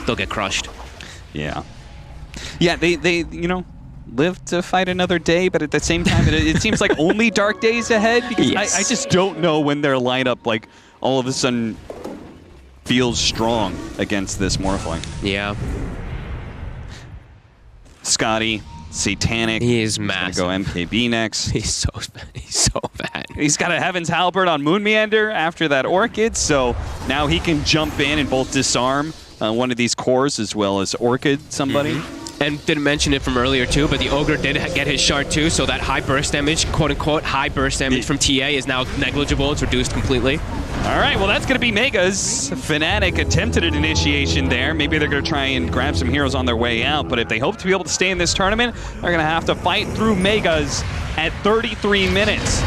they'll get crushed. Yeah. Yeah, they you know, live to fight another day, but at the same time, it seems like only dark days ahead, because I just don't know when their lineup, like, all of a sudden feels strong against this Morphling. Yeah. Scotty, Satanic. He is massive. Gonna go MKB next. He's so bad. He's got a Heaven's Halberd on Moon Meander after that Orchid, so now he can jump in and both disarm one of these cores as well as Orchid somebody. And didn't mention it from earlier too, but the Ogre did get his shard too, so that high burst damage, quote unquote, high burst damage from TA is now negligible. It's reduced completely. All right, well, that's going to be Megas. Fnatic attempted an initiation there. Maybe they're going to try and grab some heroes on their way out, but if they hope to be able to stay in this tournament, they're going to have to fight through Megas at 33 minutes.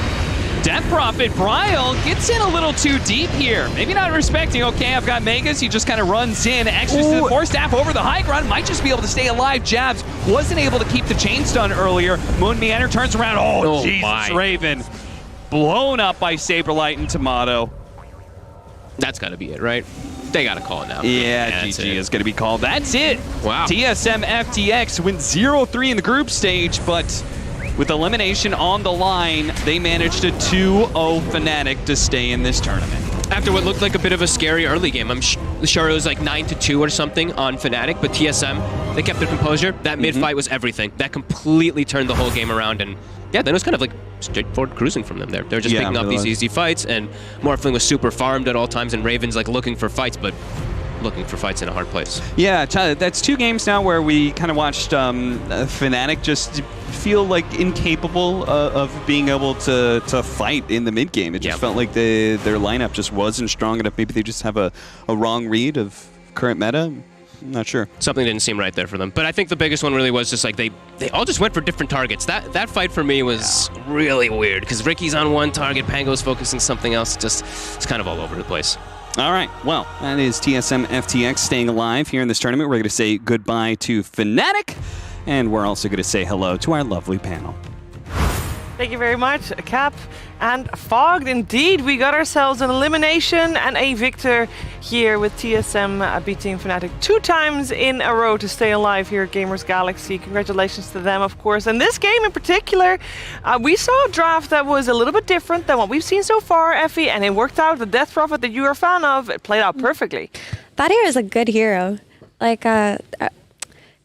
Death Prophet Bryle gets in a little too deep here. Maybe not respecting, okay, I've got Megas. He just kind of runs in. Exorcism, Force Staff over the high ground. Might just be able to stay alive. Jabs wasn't able to keep the chain stun earlier. Moon Meander turns around. Oh Jesus, my. Raven. Blown up by Saberlight and Tomato. That's got to be it, right? They got to call it now. Yeah, GG is going to be called. That's it. Wow. TSM FTX wins 0-3 in the group stage, but with elimination on the line, they managed a 2-0 Fnatic to stay in this tournament. After what looked like a bit of a scary early game. I'm sure it was like 9-2 or something on Fnatic, but TSM, they kept their composure. That mid-fight was everything. That completely turned the whole game around, and yeah, then it was kind of like straightforward cruising from them there. They're just picking up these easy fights, and Morphling was super farmed at all times, and Raven's like looking for fights, but looking for fights in a hard place. Yeah, that's 2 games now where we kind of watched Fnatic just feel like incapable of being able to fight in the mid game. It just felt like their lineup just wasn't strong enough. Maybe they just have a wrong read of current meta. I'm not sure. Something didn't seem right there for them. But I think the biggest one really was just like they all just went for different targets. That fight for me was really weird because Ricky's on one target, Pango's focusing something else. It's kind of all over the place. All right, well, that is TSM FTX staying alive here in this tournament. We're going to say goodbye to Fnatic, and we're also going to say hello to our lovely panel. Thank you very much, Cap and Fogged. Indeed, we got ourselves an elimination and a victor here with TSM beating Fnatic 2 times in a row to stay alive here at Gamers Galaxy. Congratulations to them, of course. And this game in particular, we saw a draft that was a little bit different than what we've seen so far, Effie, and it worked out. The Death Prophet that you're a fan of, it played out perfectly. That hero is a good hero. Like,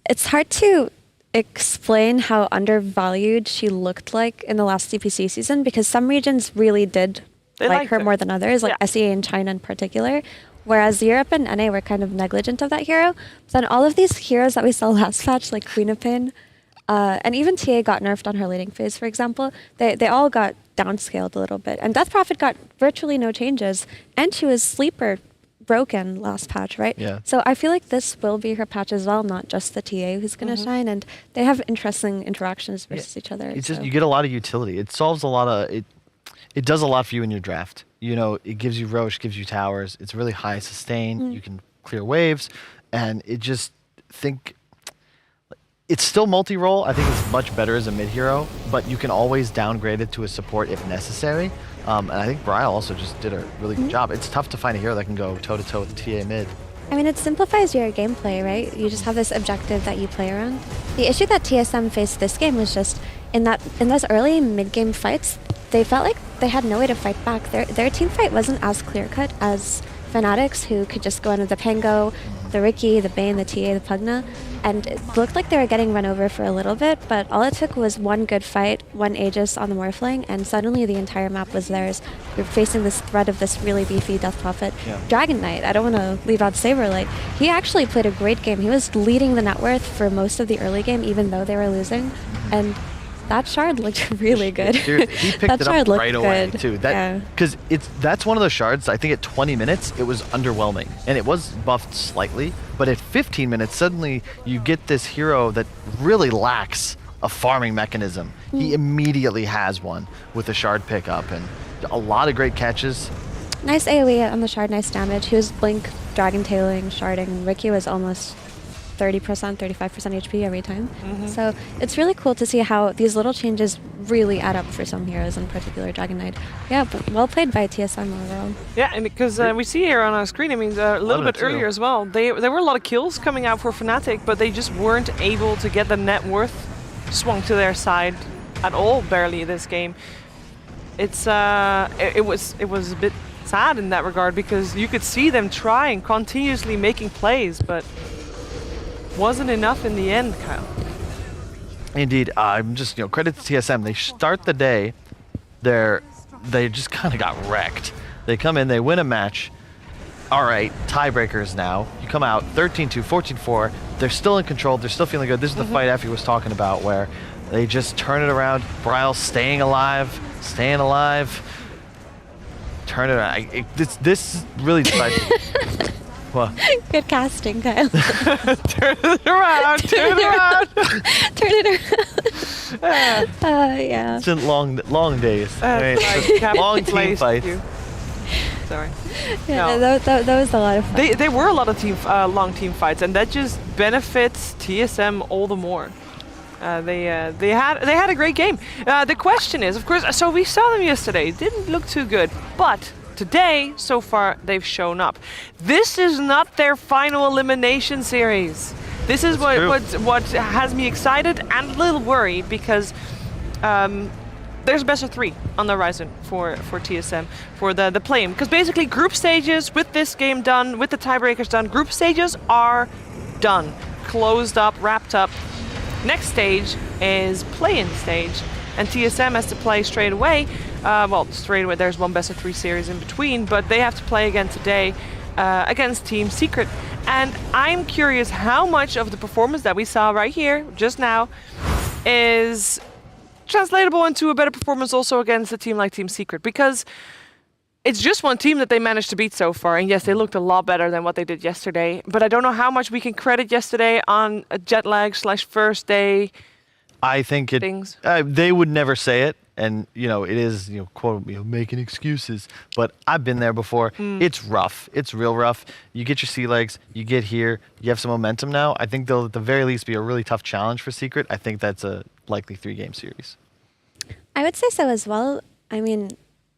it's hard to explain how undervalued she looked like in the last CPC season because some regions really did like her more than others, like SEA and China in particular, whereas Europe and NA were kind of negligent of that hero. But then all of these heroes that we saw last patch, like Queen of Pain, and even TA got nerfed on her leading phase, for example, they all got downscaled a little bit. And Death Prophet got virtually no changes, and she was sleeper broken last patch, right? Yeah. So I feel like this will be her patch as well, not just the TA who's going to shine, and they have interesting interactions versus each other. It's just you get a lot of utility. It solves a lot of it does a lot for you in your draft. You know, it gives you Roche, gives you towers. It's really high sustain. You can clear waves, and it just it's still multi-role. I think it's much better as a mid hero, but you can always downgrade it to a support if necessary. And I think Bryle also just did a really good job. It's tough to find a hero that can go toe-to-toe with the TA mid. I mean, it simplifies your gameplay, right? You just have this objective that you play around. The issue that TSM faced this game was just in those early mid-game fights, they felt like they had no way to fight back. Their team fight wasn't as clear-cut as Fnatic's, who could just go into the Pango, the Riki, the Bane, the TA, the Pugna, and it looked like they were getting run over for a little bit, but all it took was one good fight, one Aegis on the Morphling, and suddenly the entire map was theirs. We were facing this threat of this really beefy Death Prophet. Dragon Knight, I don't want to leave out Saberlight. He actually played a great game. He was leading the net worth for most of the early game, even though they were losing, and that shard looked really good. Dude, he picked That it shard up looked right away good. too. Because that's one of those shards. I think at 20 minutes it was underwhelming, and it was buffed slightly. But at 15 minutes, suddenly you get this hero that really lacks a farming mechanism. He immediately has one with a shard pickup and a lot of great catches. Nice AoE on the shard, nice damage. He was blink, dragon tailing, sharding. Ricky was almost 30%, 35% HP every time. So it's really cool to see how these little changes really add up for some heroes, in particular Dragon Knight. Yeah, well played by TSM overall. Yeah, and because we see here on our screen, I mean, a little bit earlier as well, there were a lot of kills coming out for Fnatic, but they just weren't able to get the net worth swung to their side at all, barely this game. It's it was a bit sad in that regard, because you could see them trying, continuously making plays, but wasn't enough in the end, Kyle. Indeed, I'm just credit to TSM. They start the day, they just kind of got wrecked. They come in, they win a match. All right, tiebreakers now. You come out 13-2, 14-4. They're still in control. They're still feeling good. This is the fight Effie was talking about, where they just turn it around. Bryle staying alive. Turn it around. This really decides. What? Good casting, Kyle. Turn it around, turn it around. Turn it around. Yeah. It's been long days. Long team fights. Sorry. Yeah, that was a lot of fun. They were a lot of long team fights, and that just benefits TSM all the more. They had a great game. The question is, of course, so we saw them yesterday. It didn't look too good, but today, so far, they've shown up. This is not their final elimination series. This is what has me excited and a little worried, because there's a best of 3 on the horizon for TSM, for the play-in. Because basically, group stages, with this game done, with the tiebreakers done, group stages are done. Closed up, wrapped up. Next stage is play-in stage, and TSM has to play straight away. Straight away, there's one best of 3 series in between, but they have to play again today against Team Secret. And I'm curious how much of the performance that we saw right here, just now, is translatable into a better performance also against a team like Team Secret, because it's just one team that they managed to beat so far. And yes, they looked a lot better than what they did yesterday, but I don't know how much we can credit yesterday on a jet lag / first day. I think things. They would never say it, and it is quote making excuses. But I've been there before. It's rough. It's real rough. You get your sea legs. You get here. You have some momentum now. I think they'll at the very least be a really tough challenge for Secret. I think that's a likely 3-game series. I would say so as well. I mean,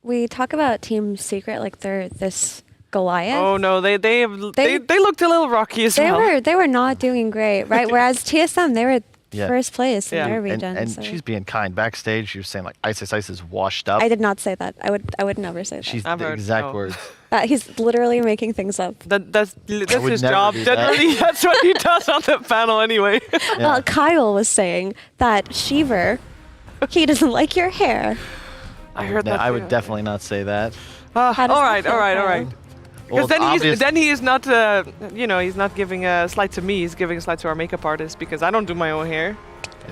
we talk about Team Secret like they're this Goliath. Oh no, they looked a little rocky as well. They were not doing great, right? Whereas TSM, they were first place in their region. And so. she's being kind. Backstage, she was saying like Ice is washed up. I did not say that. I would never say that. She's the exact words. He's literally making things up. That's his job. Generally, that's what he does on the panel anyway. Well, Kyle was saying that Shiver, he doesn't like your hair. I heard that. I would definitely not say that. All right. Because then he is not, he's not giving a slide to me. He's giving a slide to our makeup artist, because I don't do my own hair.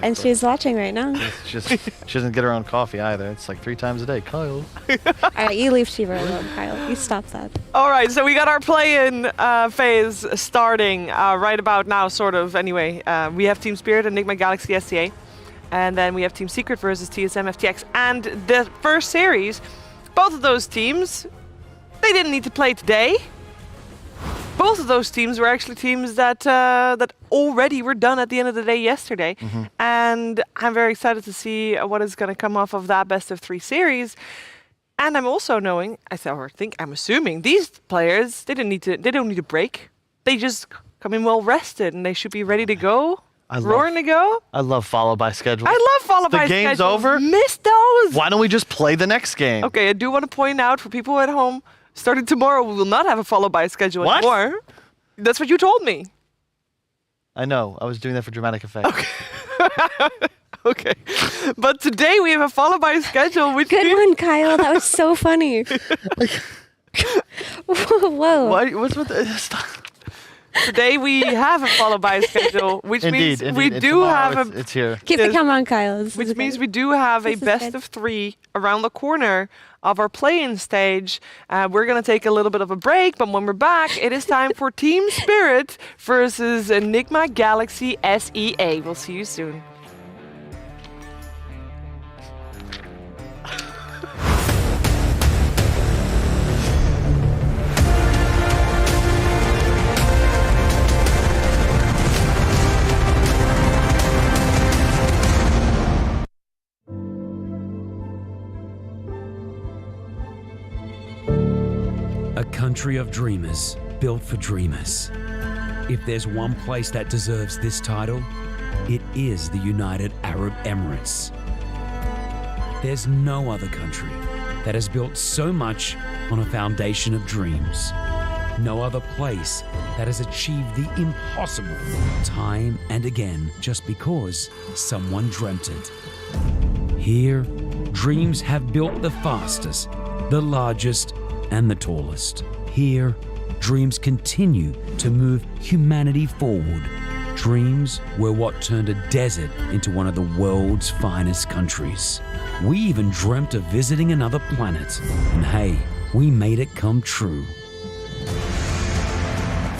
And she's watching right now. She doesn't get her own coffee either. It's like 3 times a day. Kyle. All right, you leave Shiva alone, Kyle. You stop that. All right, so we got our play-in phase starting right about now, sort of. Anyway, we have Team Spirit and Nigma Galaxy SEA. And then we have Team Secret versus TSM FTX. And the first series, both of those teams, they didn't need to play today. Both of those teams were actually teams that already were done at the end of the day yesterday. And I'm very excited to see what is going to come off of that best of 3 series. And I'm also I'm assuming these players, they don't need a break. They just come in well rested, and they should be ready to go. Roaring to go. I love follow by schedules. I love follow by schedules. The game's over. Miss those. Why don't we just play the next game? Okay, I do want to point out for people at home, starting tomorrow, we will not have a follow by schedule anymore. That's what you told me. I know. I was doing that for dramatic effect. Okay. But today we have a follow-by schedule, which Good one, Kyle. That was so funny. Whoa. What's with the... Stop. Today we have a follow-by schedule, which means we do have a... It's here. Keep it calm on, Kyle. This Which is means good. we do have a This is best good. of 3 around the corner of our play-in stage. We're going to take a little bit of a break, but when we're back, it is time for Team Spirit versus Nigma Galaxy SEA. We'll see you soon. A country of dreamers, built for dreamers. If there's one place that deserves this title, it is the United Arab Emirates. There's no other country that has built so much on a foundation of dreams. No other place that has achieved the impossible time and again just because someone dreamt it. Here, dreams have built the fastest, the largest, and the tallest. Here, dreams continue to move humanity forward. Dreams were what turned a desert into one of the world's finest countries. We even dreamt of visiting another planet, and hey, we made it come true.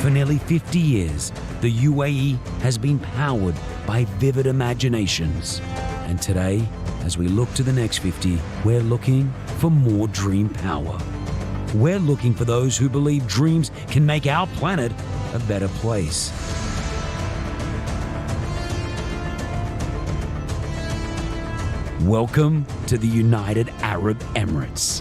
For nearly 50 years, the UAE has been powered by vivid imaginations. And today, as we look to the next 50, we're looking for more dream power. We're looking for those who believe dreams can make our planet a better place. Welcome to the United Arab Emirates.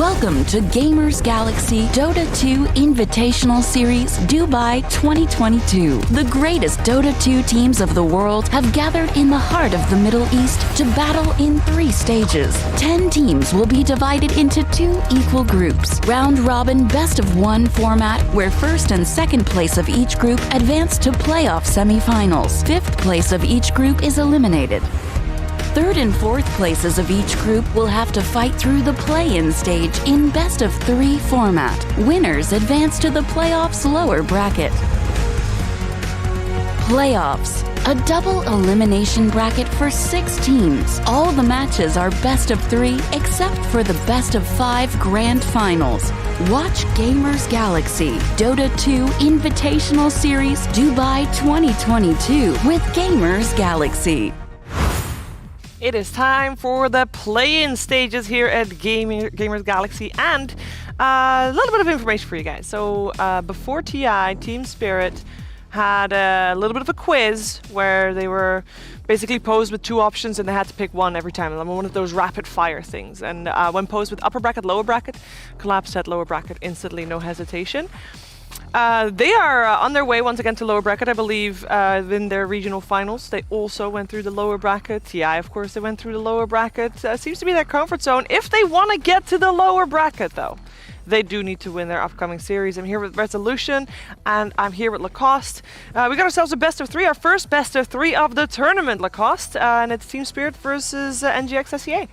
Welcome to Gamers Galaxy Dota2 Invitational Series Dubai 2022. The greatest Dota 2 teams of the world have gathered in the heart of the Middle East to battle in 3 stages. 10 teams will be divided into 2 equal groups. Round robin best of 1 format where first and second place of each group advance to playoff semifinals. 5th place of each group is eliminated. 3rd and 4th places of each group will have to fight through the play-in stage in best of 3 format. Winners advance to the playoffs lower bracket. Playoffs, a double elimination bracket for 6 teams. All the matches are best of 3 except for the best of 5 grand finals. Watch Gamers Galaxy Dota 2 Invitational Series Dubai 2022 with Gamers Galaxy. It is time for the play-in stages here at Gamers Galaxy, and a little bit of information for you guys. So before TI, Team Spirit had a little bit of a quiz where they were basically posed with 2 options and they had to pick one every time. One of those rapid fire things. And when posed with upper bracket, lower bracket, collapsed at lower bracket instantly, no hesitation. They are on their way once again to lower bracket, I believe, in their regional finals. They also went through the lower bracket. TI, of course, they went through the lower bracket. Seems to be their comfort zone. If they want to get to the lower bracket, though, they do need to win their upcoming series. I'm here with Resolution, and I'm here with Lacoste. We got ourselves a best of 3, our first best of 3 of the tournament, Lacoste, and it's Team Spirit versus NGX SEA.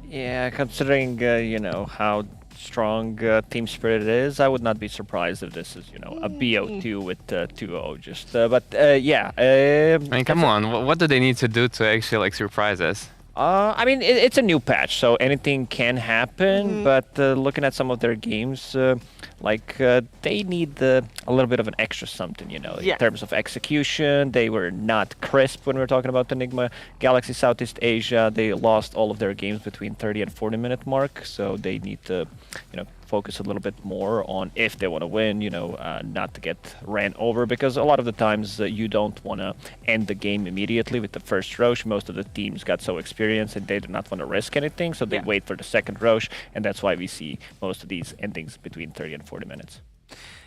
Yeah, considering, you know, how strong Team Spirit is, I would not be surprised if this is, you know, a BO2 with 2-0 just, yeah. I mean, come on, what do they need to do to actually, like, surprise us? I mean, it's a new patch, so anything can happen, but looking at some of their games, they need a little bit of an extra something, you know, in terms of execution. They were not crisp when we were talking about the Nigma Galaxy Southeast Asia. They lost all of their games between 30 and 40 minute mark, so they need to, you know, focus a little bit more on if they want to win, you know, not to get ran over, because a lot of the times you don't want to end the game immediately with the first Roche. Most of the teams got so experienced and they do not want to risk anything, so they wait for the second Roche, and that's why we see most of these endings between 30 and 40 minutes.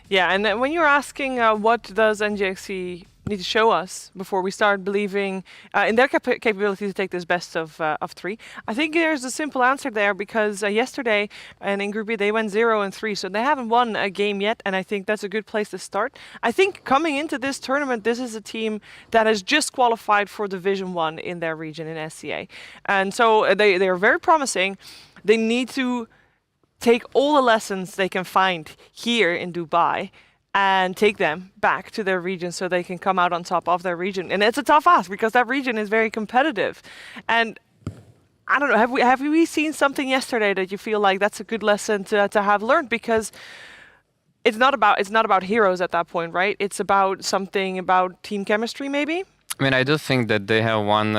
Yeah, and then when you're asking what does NGXC need to show us before we start believing in their capability to take this best of 3, I think there's a simple answer there, because yesterday and in Group B they went 0-3, so they haven't won a game yet, and I think that's a good place to start. I think coming into this tournament, this is a team that has just qualified for Division 1 in their region in SCA, and so they are very promising. They need to take all the lessons they can find here in Dubai and take them back to their region so they can come out on top of their region. And it's a tough ask because that region is very competitive. And I don't know, have we seen something yesterday that you feel like that's a good lesson to have learned? Because it's not about heroes at that point, right? It's about something about team chemistry, maybe? I mean, I do think that they have one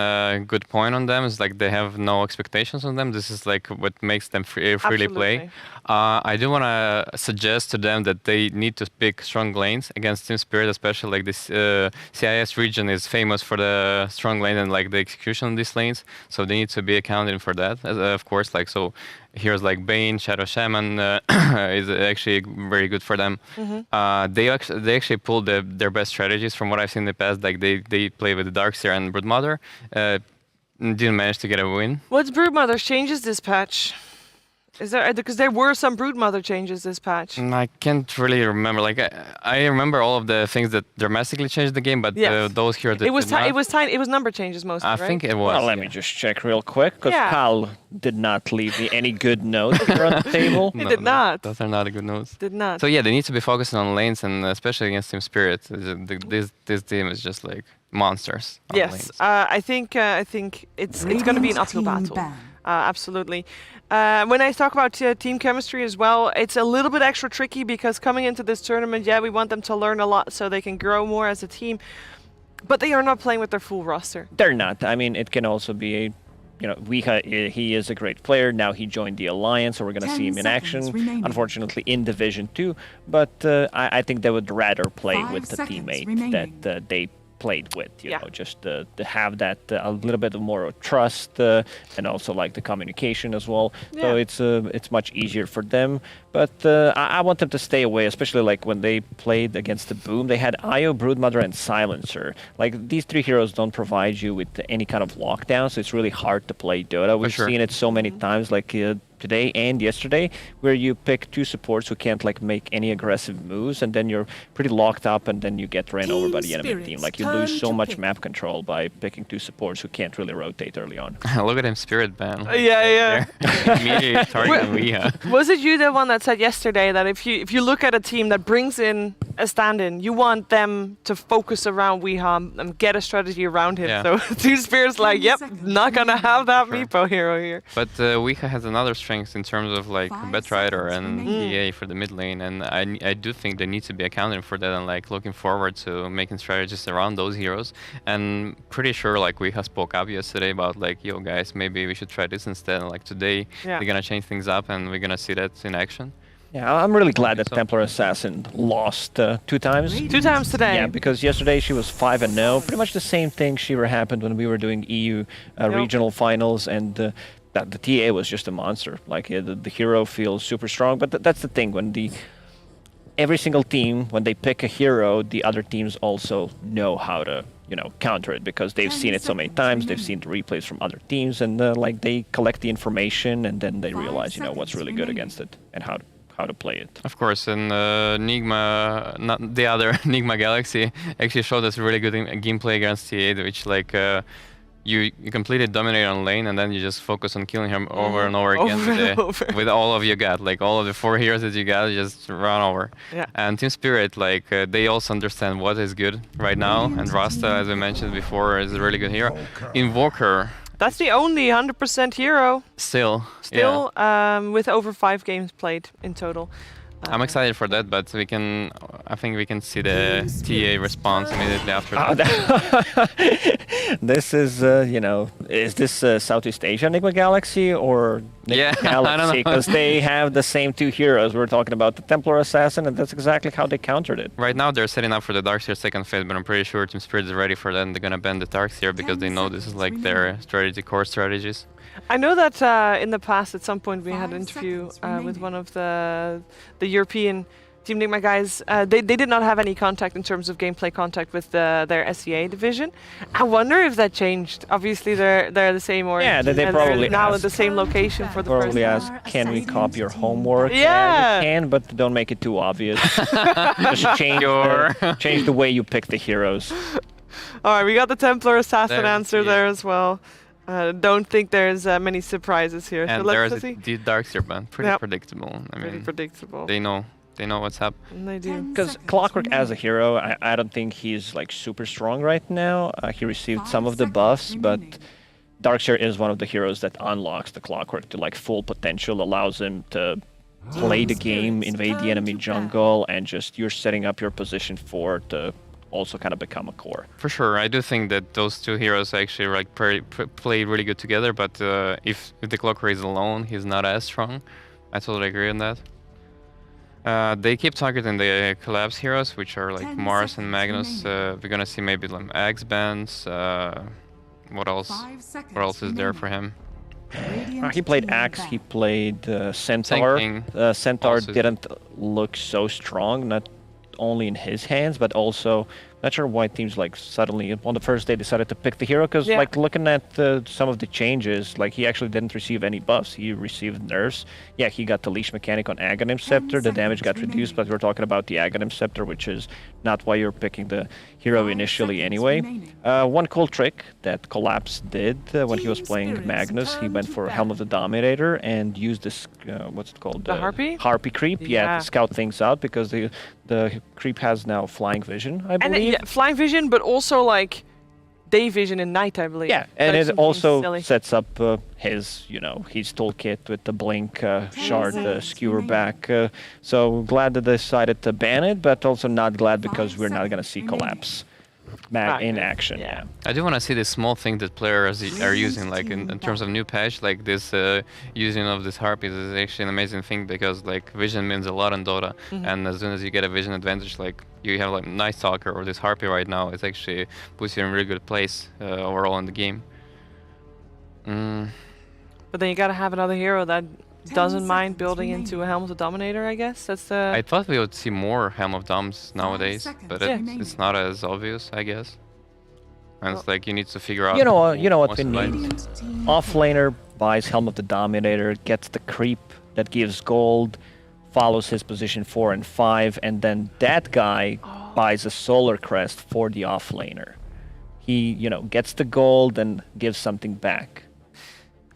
good point on them. Is like they have no expectations on them. This is like what makes them freely play. I do want to suggest to them that they need to pick strong lanes against Team Spirit, especially like this CIS region is famous for the strong lane and like the execution of these lanes. So they need to be accounted for that, of course. Like so. Heroes like Bane, Shadow Shaman is actually very good for them. They actually pulled their best strategies from what I've seen in the past. Like they play with the Darkseer and Broodmother. Didn't manage to get a win. What's Broodmother's changes this patch? Is there, because there were some Broodmother changes this patch? I can't really remember. Like I remember all of the things that dramatically changed the game, but those here that it was it was number changes mostly. I right? think it was. Well, let me just check real quick, because Cal did not leave me any good notes here on the table. He did not. Those are not good notes. Did not. So yeah, they need to be focusing on lanes, and especially against Team Spirit. This team is just like monsters. Yes, I think it's going to be an uphill battle. Absolutely. When I talk about team chemistry as well, it's a little bit extra tricky because coming into this tournament, we want them to learn a lot so they can grow more as a team, but they are not playing with their full roster. They're not. I mean, it can also be you know, he is a great player. Now he joined the Alliance, so we're going to see him in action, unfortunately in Division 2. But I think they would rather play with the teammate that they played with, you Yeah. know, just to have that a little bit more trust and also like the communication as well. So it's much easier for them. But I want them to stay away, especially like when they played against the Boom. They had Io, Broodmother, and Silencer. Like these three heroes don't provide you with any kind of lockdown, so it's really hard to play Dota. We've seen it so many times, like today and yesterday, where you pick two supports who can't like make any aggressive moves, and then you're pretty locked up, and then you get ran over by the enemy team. Like you lose so much map control by picking two supports who can't really rotate early on. Look at him, Spirit Ban. Yeah. Immediately targeting Weeha. Was it you the one that said yesterday that if you look at a team that brings in a stand-in, you want them to focus around Weeha and get a strategy around him? Yeah. So Two Spirits like, yep, not gonna have that Meepo hero here. But Weeha has another strength in terms of like Betrider and EA for the mid lane, and I do think they need to be accounting for that and like looking forward to making strategies around those heroes. And pretty sure like Weeha spoke up yesterday about like, yo guys, maybe we should try this instead. And like today they're gonna change things up and we're gonna see that in action. Yeah, I'm really glad that Templar Assassin lost 2 times. 2 times today. Yeah, because yesterday she was 5-0. Pretty much the same thing happened when we were doing EU regional finals, and the TA was just a monster. Like the hero feels super strong, but that's the thing, when every single team, when they pick a hero, the other teams also know how to counter it, because they've seen it so many times. They've seen the replays from other teams, and like they collect the information, and then they realize what's really good against it and how to play it. Of course, and Nigma, not the other Nigma Galaxy, actually showed us really good gameplay against TA, which like you completely dominate on lane, and then you just focus on killing him over and over again with all of you got, like all of the 4 heroes that you got, you just run over. Yeah. And Team Spirit, like they also understand what is good right now, and Rasta, as I mentioned before, is a really good hero. Invoker. That's the only 100% hero. Still, with over 5 games played in total. I'm excited for that, but I think we can see the TA response immediately after that. This is, is this Southeast Asia Nigma Galaxy or Nigma Galaxy? Because they have the same 2 heroes. We're talking about the Templar Assassin, and that's exactly how they countered it. Right now they're setting up for the Darkseer second phase, but I'm pretty sure Team Spirit is ready for that, and they're gonna ban the Darkseer because they know this is like their core strategies. I know that in the past, at some point, we had an interview with one of the European Team Nigma guys. They did not have any contact in terms of gameplay contact with their SEA division. I wonder if that changed. Obviously, they're the same, or they probably now at the same location for the first probably time. ask, can we copy your homework? Yeah, you can, but don't make it too obvious. Just change the way you pick the heroes. All right, we got the Templar Assassin There, answer there as well. Don't think there's many surprises here. And so there's let's see. the Darkseer ban. Pretty predictable. I mean, Pretty predictable. They know what's up. They do. Because Clockwork as a hero, I don't think he's like super strong right now. He received some of the buffs, but Darkseer is one of the heroes that unlocks the Clockwork to like full potential, allows him to play the game, invade the enemy jungle, and just you're setting up your position for to also kind of become a core. For sure, I do think that those 2 heroes actually like play really good together. But if the Clockwork is alone, he's not as strong. I totally agree on that. They keep targeting the collapse heroes, which are like Mars and Magnus. We're gonna see maybe like Axe bans. What else? What else is there for him? He played Axe. He played Centaur. Centaur didn't look so strong. Not only in his hands, but also not sure why teams like suddenly on the first day decided to pick the hero, because like looking at some of the changes, like he actually didn't receive any buffs. He received nerfs. Yeah, he got the leash mechanic on Aghanim Scepter. The damage got reduced, but we're talking about the Aghanim Scepter, which is not why you're picking the hero initially anyway. One cool trick that Collapse did when he was playing Magnus, he went for Helm of the Dominator and used this, what's it called? The Harpy? Harpy creep, to scout things out, because the creep has now flying vision, I believe. And flying vision, but also like day vision in night, I believe. Yeah, and it also sets up his toolkit with the blink shard skewer back. So glad that they decided to ban it, but also not glad because we're not going to see Collapse back in Back, action. yeah. Yeah. I do want to see the small thing that players are using, like in terms of new patch, like this using of this harpies is actually an amazing thing because like vision means a lot in Dota, and as soon as you get a vision advantage, like you have like Night Stalker or this harpy right now, it actually puts you in a really good place overall in the game. But then you gotta have another hero that 10 doesn't mind seconds building remaining. into a Helm of the Dominator, I guess. That's the... I thought we would see more Helm of Doms nowadays, seconds but remaining. it's not as obvious, I guess. And it's like you need to figure out. You know what who we wants to buy need? this. Offlaner buys Helm of the Dominator, gets the creep that gives gold, follows his position 4 and 5, and then that guy buys a Solar Crest for the offlaner. He, gets the gold and gives something back.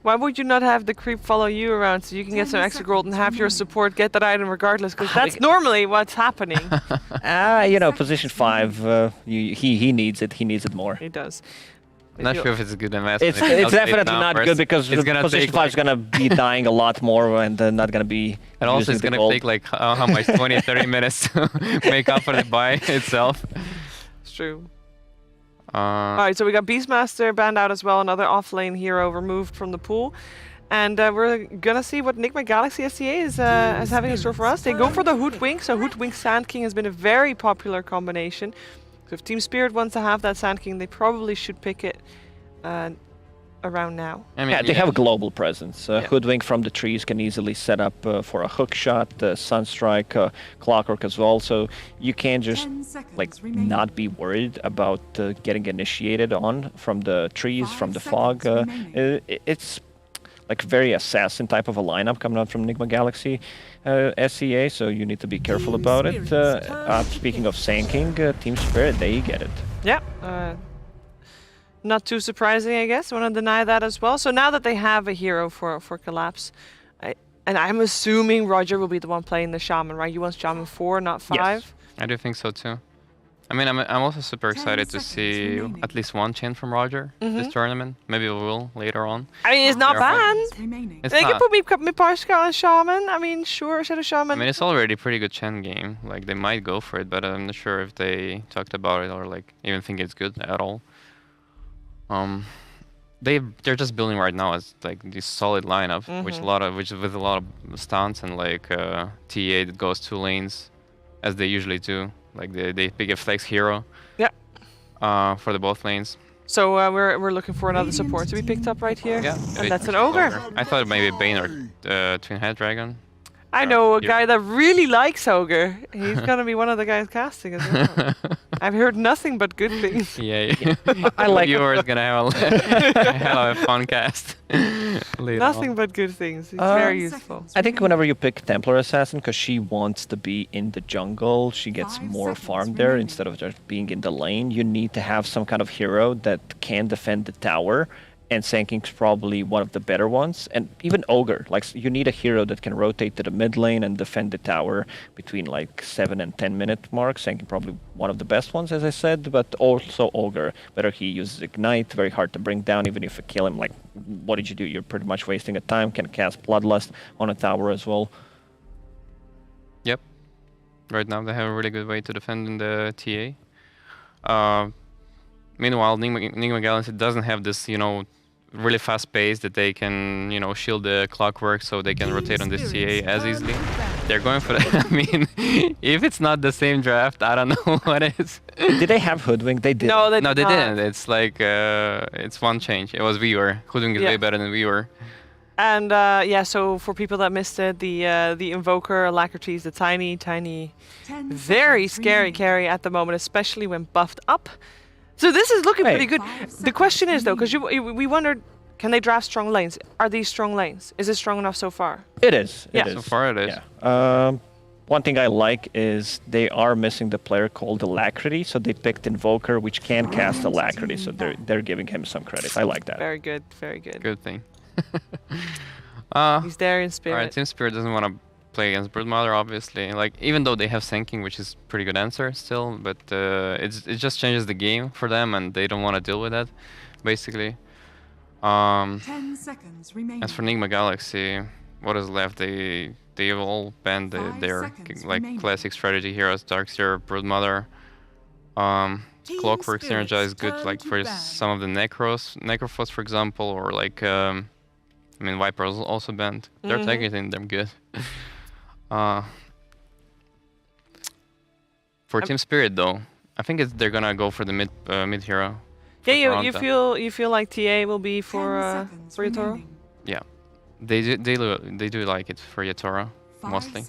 Why would you not have the creep follow you around so you can get some extra gold and have your support get that item regardless? Because that's normally what's happening. Position 5, he needs it. He needs it more. He does. Not sure if it's a good investment. It's if you update definitely now not first. good because It's gonna position take, 5 is like- gonna be dying a lot more and not gonna be. And also, using it's the gonna gold. take like how much 20, 30 minutes to make up for the buy itself. It's true. Uh, Alright, so we got Beastmaster banned out as well, another off-lane hero removed from the pool. And we're gonna see what Nigma Galaxy SEA is having in store for us. They go for the Hoodwink, so Hoodwink Sand King has been a very popular combination. So if Team Spirit wants to have that Sand King, they probably should pick it around now. I mean, Yeah, they have a global presence. Yeah. Hoodwink from the trees can easily set up for a hook shot, Sunstrike, Clockwork as well. So you can't just 10 seconds like remaining. not be worried about getting initiated on from the trees, 5 from the fog. seconds remaining. It's like very assassin type of a lineup coming out from Nigma Galaxy SEA. So you need to be careful Team about it. Spirit's turn. Speaking of Sanking, Team Spirit, they get it. Yeah. Not too surprising, I guess. I want to deny that as well. So now that they have a hero for Collapse, and I'm assuming Roger will be the one playing the Shaman, right? You want Shaman 4, not 5? Yes. I do think so too. I mean, I'm also super 10 excited to seconds see remaining. at least one chain from Roger this tournament. Maybe we will later on. I mean, it's not They're hard- banned. Remaining. It's They can not. put me Parska on Shaman. I mean, sure, Shadow I Shaman. mean, it's already a pretty good Chen game. Like, they might go for it, but I'm not sure if they talked about it or, like, even think it's good at all. They're just building right now as, like, this solid lineup, which with a lot of stunts and, like, TA that goes 2 lanes, as they usually do. Like, they pick a flex hero. Yeah. For the both lanes. So we're looking for another support to be picked up right here. Yeah. And that's an Ogre. I thought maybe Bane or Twin Head Dragon. I know a Yeah. guy that really likes Ogre. He's gonna be one of the guys casting as well. I've heard nothing but good things. Yeah. I like it. Viewers gonna have a hell of a fun cast. later Nothing on. but good things. It's very useful. I think whenever you pick Templar Assassin, because she wants to be in the jungle, she gets 5 more seconds farm there remaining. instead of just being in the lane. You need to have some kind of hero that can defend the tower, and Sanking's probably one of the better ones. And even Ogre, like you need a hero that can rotate to the mid lane and defend the tower between like 7 and 10 minute marks. Sanking probably one of the best ones, as I said, but also Ogre. Whether he uses Ignite, very hard to bring down, even if you kill him, like what did you do? You're pretty much wasting a time, can cast Bloodlust on a tower as well. Yep. Right now they have a really good way to defend in the TA. Meanwhile, Nigma Galaxy doesn't have this, really fast pace that they can, shield the Clockwork so they can rotate on this TA as easily. They're going for that. I mean, if it's not the same draft, I don't know what is. Did they have Hoodwink? They did. No, they No, they did not. didn't. It's like, it's one change. It was Viewer. Hoodwink is Yeah. way better than Viewer. And yeah, so for people that missed it, the Invoker Alacrity is the tiny, 10 very seconds scary remaining. carry at the moment, especially when buffed up. So this is looking Hey. pretty good. 5 The question is though, because remaining. we wondered, can they draft strong lanes? Are these strong lanes? Is it strong enough so far? It is. Yeah. It is. So far it is. Yeah. One thing I like is they are missing the player called Alacrity, so they picked Invoker, which can cast Alacrity, so they're giving him some credit. I like that. Very good, very good. Good thing. He's there in spirit. Alright, Team Spirit doesn't want to play against Broodmother, obviously. Like, even though they have Sanking, which is pretty good answer still, but it just changes the game for them, and they don't want to deal with that, basically. 10 seconds remaining. As for Nigma Galaxy, what is left? They all banned 5 their seconds like remaining. classic strategy heroes, Darkseer, Broodmother. Clockwork Synergize is good, like for some of the Necrophos, for example, or like, I mean, Viper is also banned. They're targeting them good. For Team Spirit, though, I think they're gonna go for the mid hero. Yeah, you feel like TA will be for Yatoro? Yeah, they do like it for Yatoro mostly.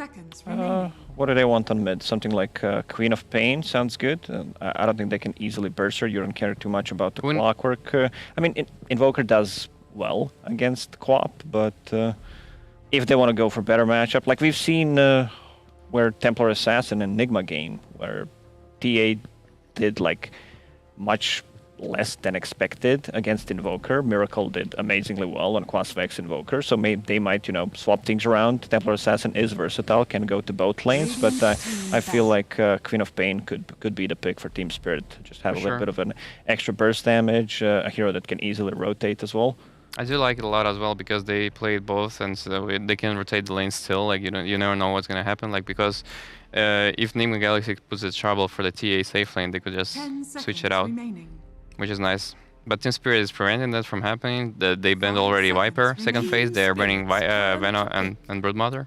What do they want on mid? Something like Queen of Pain sounds good. I don't think they can easily burst her. You don't care too much about the Clockwork. I mean, Invoker does well against Quap, but if they want to go for better matchup, like we've seen where Templar Assassin and Nigma game, where TA did like much less than expected against Invoker. Miracle did amazingly well on Quasvex Invoker, so they might, you know, swap things around. Templar Assassin is versatile, can go to both lanes, but I feel like Queen of Pain could be the pick for Team Spirit. Just have a little bit of an extra burst damage, a hero that can easily rotate as well. I do like it a lot as well because they played both, and so they can rotate the lane still. Like you never know what's gonna happen. Like because if Nigma Galaxy puts a trouble for the TA safe lane, they could just switch it out, which is nice. But Team Spirit is preventing that from happening. They banned already Viper second phase. They're banning Veno and Broodmother.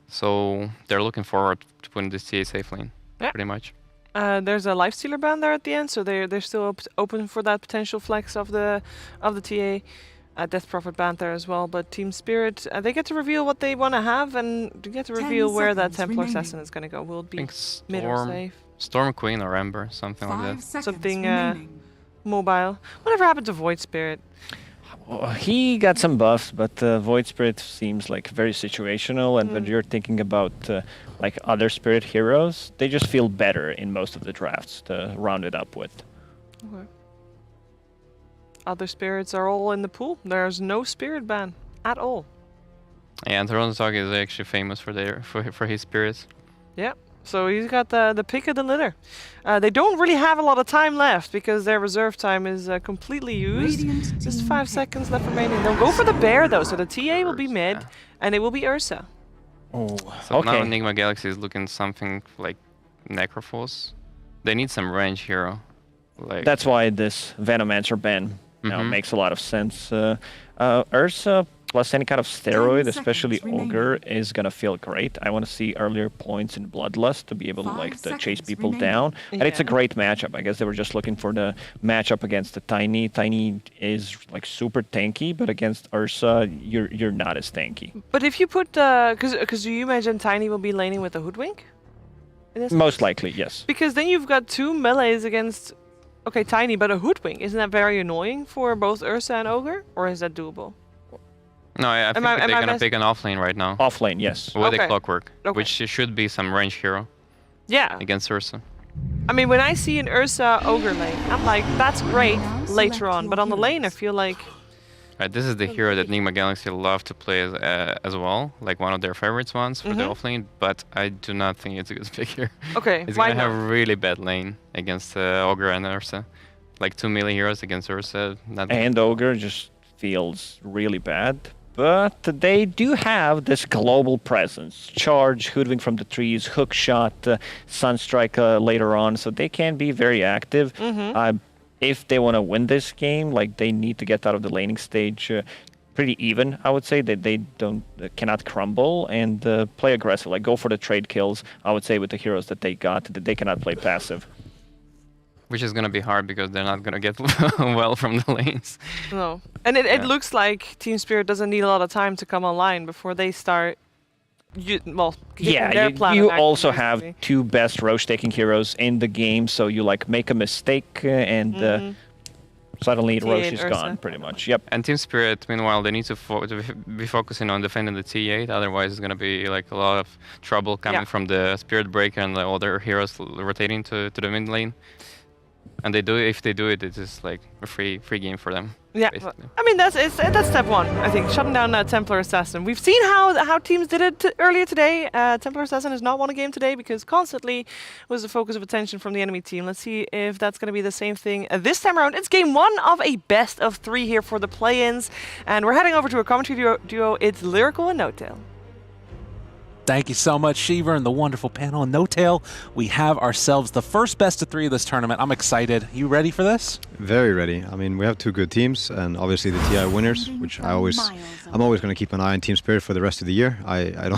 So they're looking forward to putting this TA safe lane, pretty much. There's a Lifestealer ban there at the end, so they're still open for that potential flex of the TA. Death Prophet ban there as well, but Team Spirit, they get to reveal what they want to have, and they get to reveal where that Templar Assassin is going to go. Will it be mid or safe? Storm Queen or Ember, something like that. Something mobile. Whatever happened to Void Spirit? He got some buffs, but Void Spirit seems like very situational, and when you're thinking about like other Spirit heroes, they just feel better in most of the drafts to round it up with. Okay. Other spirits are all in the pool. There's no spirit ban at all. Yeah, and Toronto is actually famous for his spirits. Yeah, so he's got the pick of the litter. They don't really have a lot of time left because their reserve time is completely used. Just 5 seconds left remaining. They'll go for the bear though, so the TA will be mid, and it will be Ursa. Oh, so now Nigma Galaxy is looking something like Necrophos. They need some range hero. Like that's why this Venomancer ban makes a lot of sense. Ursa plus any kind of steroid, especially Ogre, is gonna feel great. I want to see earlier points in Bloodlust to be able to chase people down. And it's a great matchup. I guess they were just looking for the matchup against the Tiny. Tiny is like super tanky, but against Ursa, you're not as tanky. But if you put, because do you imagine Tiny will be laning with the Hoodwink? Most likely, yes. Because then you've got two melees against, okay, Tiny, but a Hoodwink. Isn't that very annoying for both Ursa and Ogre? Or is that doable? No, I think they're gonna pick an offlane right now. Offlane, yes. With a Clockwork, which should be some range hero. Yeah. Against Ursa. I mean, when I see an Ursa Ogre lane, I'm like, that's great later on. But on the lane, I feel like... Right, this is the hero that Nigma Galaxy love to play as well, like one of their favorites ones for the offlane, but I do not think it's a good pick here. Okay, it's gonna have a really bad lane against Ogre and Ursa. Like 2 melee heroes against Ursa. And Ogre just feels really bad. But they do have this global presence. Charge, Hoodwink from the trees, Hook Shot, Sunstrike later on, so they can be very active. If they want to win this game, like they need to get out of the laning stage pretty even, I would say. That they cannot crumble and play aggressive. Like go for the trade kills, I would say, with the heroes that they got, that they cannot play passive. Which is going to be hard because they're not going to get well from the lanes. No. And it looks like Team Spirit doesn't need a lot of time to come online before they start, you also have two best Roche-taking heroes in the game, so you like make a mistake and suddenly Roche is gone, pretty much. Yep. And Team Spirit, meanwhile, they need to be focusing on defending the T8, otherwise it's going to be like a lot of trouble coming from the Spirit Breaker and the other heroes rotating to the mid lane. And if they do it, it's just like a free game for them. Yeah, basically. I mean that's step one. I think shutting down Templar Assassin. We've seen how teams did it earlier today. Templar Assassin has not won a game today because constantly was the focus of attention from the enemy team. Let's see if that's going to be the same thing this time around. It's game 1 of a best of 3 here for the play-ins, and we're heading over to a commentary duo. It's Lyrical and No-Tail. Thank you so much, Shiva, and the wonderful panel. And No-Tail, we have ourselves the first best of 3 of this tournament. I'm excited. You ready for this? Very ready. I mean, we have 2 good teams, and obviously the TI winners, which I'm always going to keep an eye on team spirit for the rest of the year. I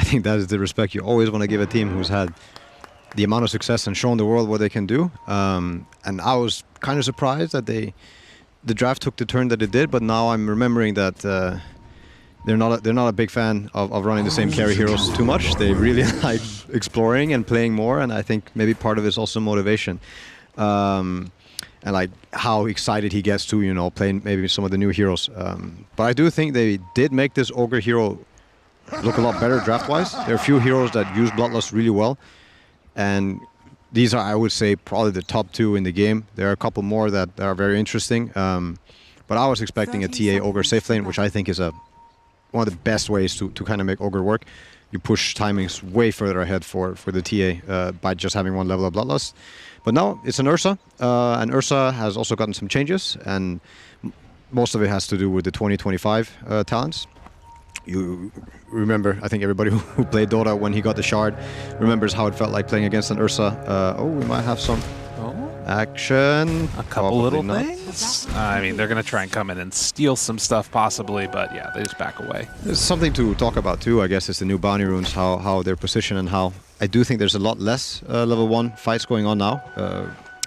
think that is the respect you always want to give a team who's had the amount of success and shown the world what they can do. And I was kind of surprised that the draft took the turn that it did, but now I'm remembering that they're not a big fan of running the same carry heroes too much. They really like exploring and playing more, and I think maybe part of it is also motivation. And like how excited he gets to, you know, playing maybe some of the new heroes. But I do think they did make this Ogre hero look a lot better draft-wise. There are a few heroes that use Bloodlust really well, and these are, I would say, probably the top 2 in the game. There are a couple more that are very interesting. But I was expecting a TA Ogre safe lane, which I think is one of the best ways to kind of make Ogre work. You push timings way further ahead for the TA by just having 1 level of Bloodlust. But now it's an Ursa, and Ursa has also gotten some changes, and most of it has to do with the 2025 talents. You remember, I think everybody who played Dota when he got the shard remembers how it felt like playing against an Ursa. Oh, we might have some action. A couple little things. I mean, they're going to try and come in and steal some stuff possibly, but yeah, they just back away. There's something to talk about too, I guess, is the new bounty runes, how they're positioned, and how I do think there's a lot less level 1 fights going on now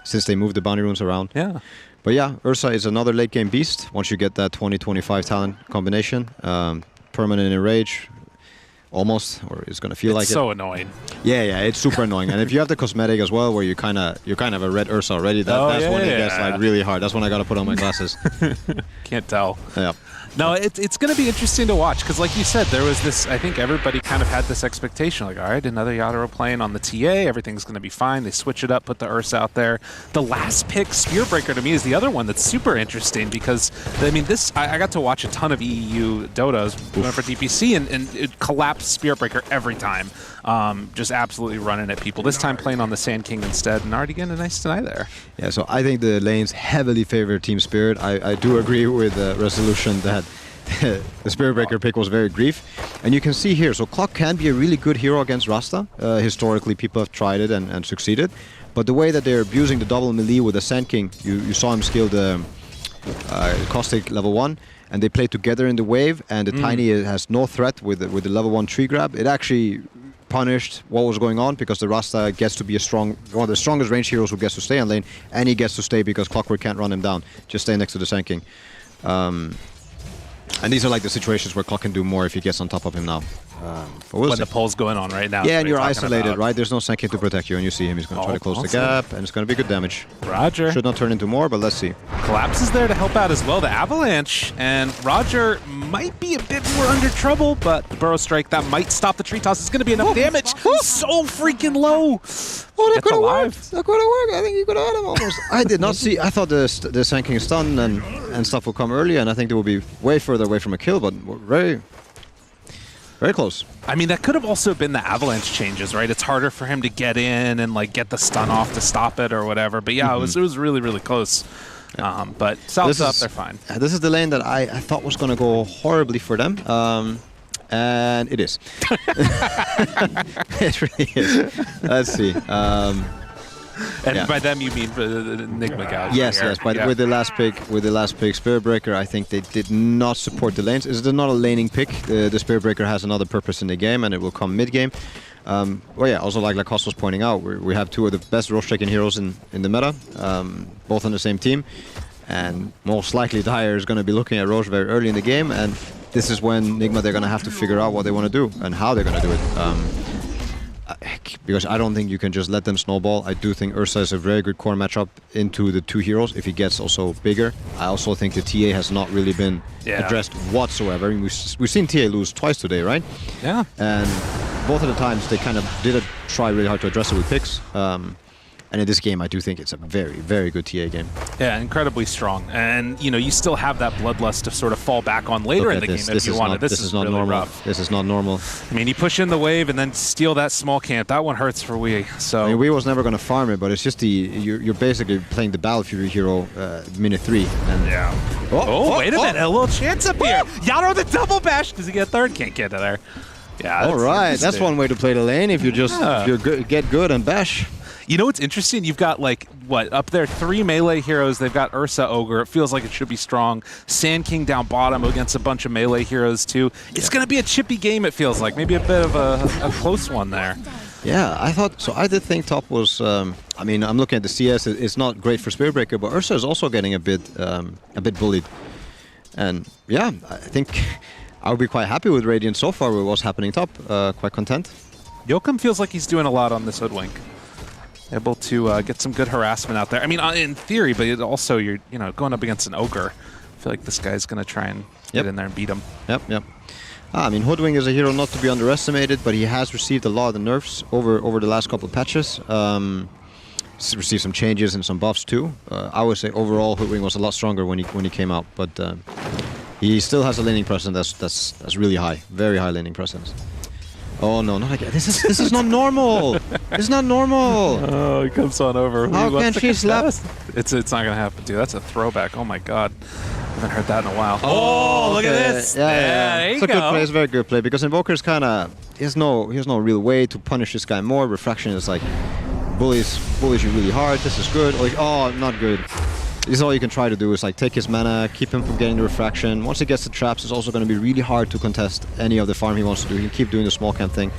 since they moved the bounty runes around. Yeah. But yeah, Ursa is another late game beast once you get that 20-25 talent combination. Permanent enrage, almost, or it's gonna feel like it. It's so annoying. Yeah, it's super annoying. And if you have the cosmetic as well, where you're kind of a red Ursa already, that's when it gets like really hard. That's when I gotta put on my glasses. Can't tell. Yeah. No, it's going to be interesting to watch because, like you said, there was this. I think everybody kind of had this expectation, like, all right, another Yatoro playing on the TA, everything's going to be fine. They switch it up, put the Ursa out there. The last pick, Spearbreaker, to me is the other one that's super interesting because, I mean, I got to watch a ton of EU Dotas for DPC, and it collapsed Spearbreaker every time. Just absolutely running at people. This time playing on the Sand King instead, and already getting a nice deny there. Yeah, so I think the lanes heavily favor Team Spirit. I do agree with the resolution that the Spearbreaker pick was very grief. And you can see here, so Clock can be a really good hero against Rasta. Historically, people have tried it and succeeded. But the way that they're abusing the double melee with the Sand King, you saw him skill the Caustic level 1, and they play together in the wave, and the Tiny has no threat with the level 1 tree grab. It actually punished what was going on because the Rasta gets to be one of the strongest range heroes who gets to stay on lane, and he gets to stay because Clockwork can't run him down. Just stay next to the Sand King. And these are like the situations where Clock can do more if he gets on top of him now. When the poll's going on right now. Yeah, and you're isolated, right? There's no Sand King to protect you, and you see him. He's going to try to close the gap, and it's going to be good damage. Roger. Should not turn into more, but let's see. Collapse is there to help out as well. The Avalanche, and Roger might be a bit more under trouble, but the Burrow Strike, that might stop the tree toss. It's going to be enough damage. So freaking low. Oh, that could have worked. That could have worked. I think you could have had him almost. I did not see. I thought the Sand King stun and stuff would come early, and I think they would be way further away from a kill, but very close. I mean, that could have also been the Avalanche changes, right? It's harder for him to get in and like get the stun off to stop it or whatever. But yeah, it was really, really close. But South's up, they're fine. This is the lane that I thought was going to go horribly for them. And it is. It really is. Let's see. And by them you mean the Nigma Galaxy. Yes. But with the last pick, Spearbreaker, I think they did not support the lanes. It's not a laning pick. The Spearbreaker has another purpose in the game, and it will come mid game. Well, yeah. Also, like Lacoste was pointing out, we have two of the best Roche-taking heroes in the meta, both on the same team, and most likely Dyer is going to be looking at Roche very early in the game, and this is when Nigma, they're going to have to figure out what they want to do and how they're going to do it. Because I don't think you can just let them snowball. I do think Ursa is a very good core matchup into the two heroes if he gets also bigger. I also think the TA has not really been addressed whatsoever. I mean, we've seen TA lose twice today, right? Yeah. And both of the times they kind of did try really hard to address it with picks. And in this game, I do think it's a very, very good TA game. Yeah, incredibly strong. And, you know, you still have that bloodlust to sort of fall back on later in the game if you wanted. This is not really normal. rough. This is not normal. I mean, you push in the wave and then steal that small camp. That one hurts for Wii. So I mean, Wii was never going to farm it, but it's just you're basically playing the Battle Fury hero minute 3. And wait a minute. A little chance up here. Yato the double bash. Does he get third? Can't get to there. Yeah. All right, that's one way to play the lane if you just get good and bash. You know what's interesting? You've got, like, what, up there, 3 melee heroes. They've got Ursa, Ogre. It feels like it should be strong. Sand King down bottom against a bunch of melee heroes, too. It's going to be a chippy game, it feels like. Maybe a bit of a close one there. Yeah, I thought so. I did think top was. I mean, I'm looking at the CS. It's not great for Spiritbreaker, but Ursa is also getting a bit bullied. And yeah, I think I would be quite happy with Radiant so far with what's happening top. Quite content. Joachim feels like he's doing a lot on this Hoodwink. Able to get some good harassment out there. I mean, in theory, but it also you're going up against an Ogre. I feel like this guy's going to try and get in there and beat him. Yep. I mean, Hoodwink is a hero not to be underestimated, but he has received a lot of nerfs over the last couple of patches. Received some changes and some buffs too. I would say overall Hoodwink was a lot stronger when he came out, but he still has a laning presence that's really high, very high laning presence. Oh no, not again. This is not normal. It's not normal. Oh, he comes on over. How can she slap? It's not gonna happen, dude. That's a throwback. Oh my god. I haven't heard that in a while. Oh, look at this. Yeah, there you it's a go. good play. It's a very good play because Invoker's kind of he has no real way to punish this guy more. Refraction is like bullies you really hard. This is good. Like, oh, not good. This is all you can try to do is like take his mana, keep him from getting the refraction. Once he gets the traps, it's also going to be really hard to contest any of the farm he wants to do. He can keep doing the small camp thing.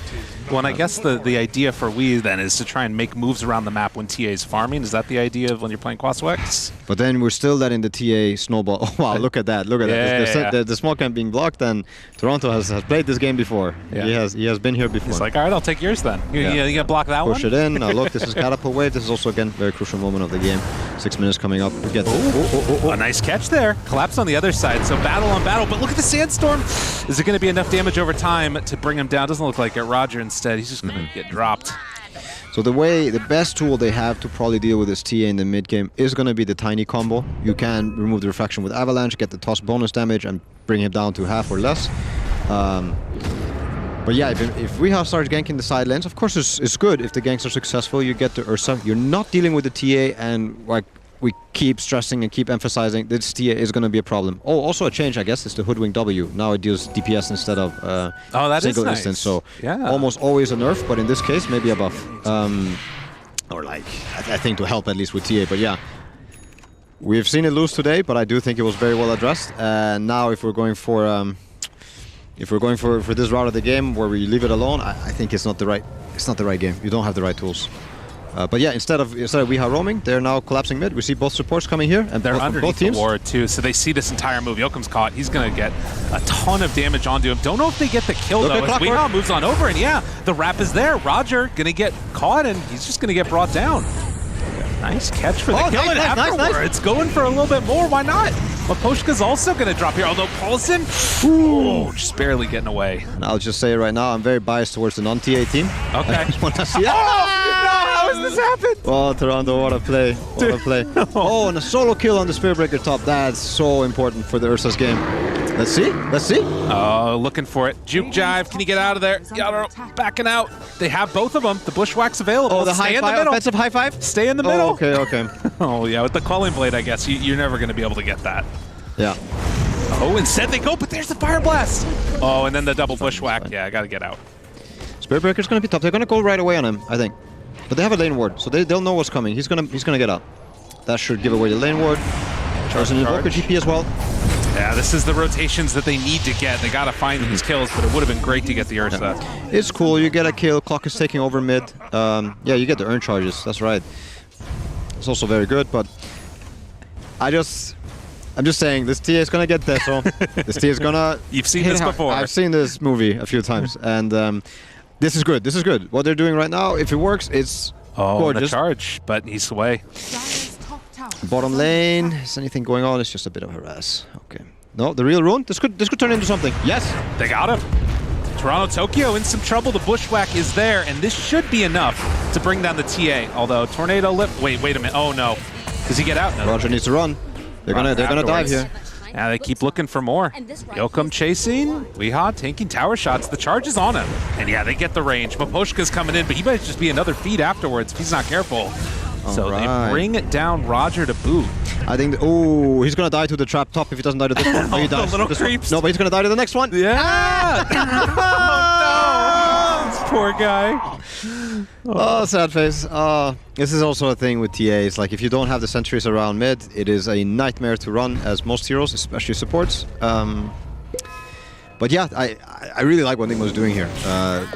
Well, and I guess the idea for we then is to try and make moves around the map when TA is farming. Is that the idea of when you're playing Quaswex? But then we're still letting the TA snowball. Oh, wow, look at that. Look at that. The small camp being blocked, and Toronto has played this game before. Yeah. He has been here before. He's like, all right, I'll take yours then. You gonna block that one? Push it in. Now look, this is Catapult Wave. This is also, again, very crucial moment of the game. 6 minutes coming up. We get a nice catch there. Collapse on the other side. So battle on battle. But look at the Sandstorm. Is it going to be enough damage over time to bring him down? Doesn't look like it. Roger instead. He's just going to get dropped. So the best tool they have to probably deal with this TA in the mid game is going to be the tiny combo. You can remove the refraction with Avalanche, get the toss bonus damage, and bring him down to half or less. But yeah, if Weha starts ganking the side lanes, of course it's good. If the ganks are successful, you get the Ursa. You're not dealing with the TA, and like we keep stressing and keep emphasizing, this TA is going to be a problem. Oh, also a change, I guess, is the Hoodwink W. Now it deals DPS instead of single instance. So almost always a nerf, but in this case, maybe a buff. Or like, I think to help at least with TA. But yeah, we've seen it lose today, but I do think it was very well addressed. And now if we're going for this route of the game where we leave it alone, I think it's not the right game. You don't have the right tools. But yeah, instead of Weha roaming, they're now collapsing mid. We see both supports coming here, and they're underneath both teams. The ward too, so they see this entire move. Joachim's caught. He's gonna get a ton of damage onto him. Don't know if they get the kill though. As Weha moves on over, and yeah, the wrap is there. Roger gonna get caught, and he's just gonna get brought down. Nice catch for the kill, and afterwards going for a little bit more. Why not? Maposhka's also going to drop here, although Paulson, just barely getting away. And I'll just say right now, I'm very biased towards the non-TA team. Okay. I just want to see how has this happened? Oh, Toronto, what a play. What a play. Oh, and a solo kill on the Spiritbreaker top. That's so important for the Ursa's game. Let's see. Let's see. Oh, looking for it. Juke Jive. Can you get out of there? Yadro backing out. They have both of them. The Bushwhack's available. Oh, the high five, offensive high five? Stay in the middle. Oh, okay. Oh, yeah, with the Calling Blade, I guess, you're never going to be able to get that. Yeah. Oh, instead they go, but there's the Fire Blast. Oh, and then the double Bushwhack. Yeah, I got to get out. Spiritbreaker's going to be top. They're going to go right away on him, I think. But they have a lane ward, so they'll know what's coming. He's gonna get out. That should give away the lane ward. There's an Invoker GP as well. Yeah, this is the rotations that they need to get. They got to find these kills, but it would have been great to get the Ursa. Yeah. It's cool. You get a kill. Clock is taking over mid. Yeah, you get the earn charges. That's right. It's also very good, but I'm just saying this TA is gonna get this. So this TA is gonna. You've seen this before. I've seen this movie a few times, and this is good. This is good. What they're doing right now, if it works, it's gorgeous. The charge, but he's away. Bottom lane, is anything going on? It's just a bit of harass. Okay. No, the real rune. This could turn into something. Yes, they got him. Toronto Tokyo in some trouble. The Bushwhack is there, and this should be enough to bring down the TA. Although Tornado Lip. Wait a minute. Oh no. Does he get out? No. Roger needs to run. They're gonna dive here. Yeah, they keep looking for more. Joachim chasing. Weha taking tower shots. The charge is on him. And yeah, they get the range. Maposhka's coming in, but he might just be another feed afterwards if he's not careful. So they bring it down Roger to boot. I think, he's going to die to the trap top if he doesn't die to this one. Oh, he dies. The little creeps. No, but he's going to die to the next one. Yeah! Oh, no! Poor guy. Oh, sad face. This is also a thing with TAs. Like, if you don't have the sentries around mid, it is a nightmare to run as most heroes, especially supports. But yeah, I really like what Nigma's doing here.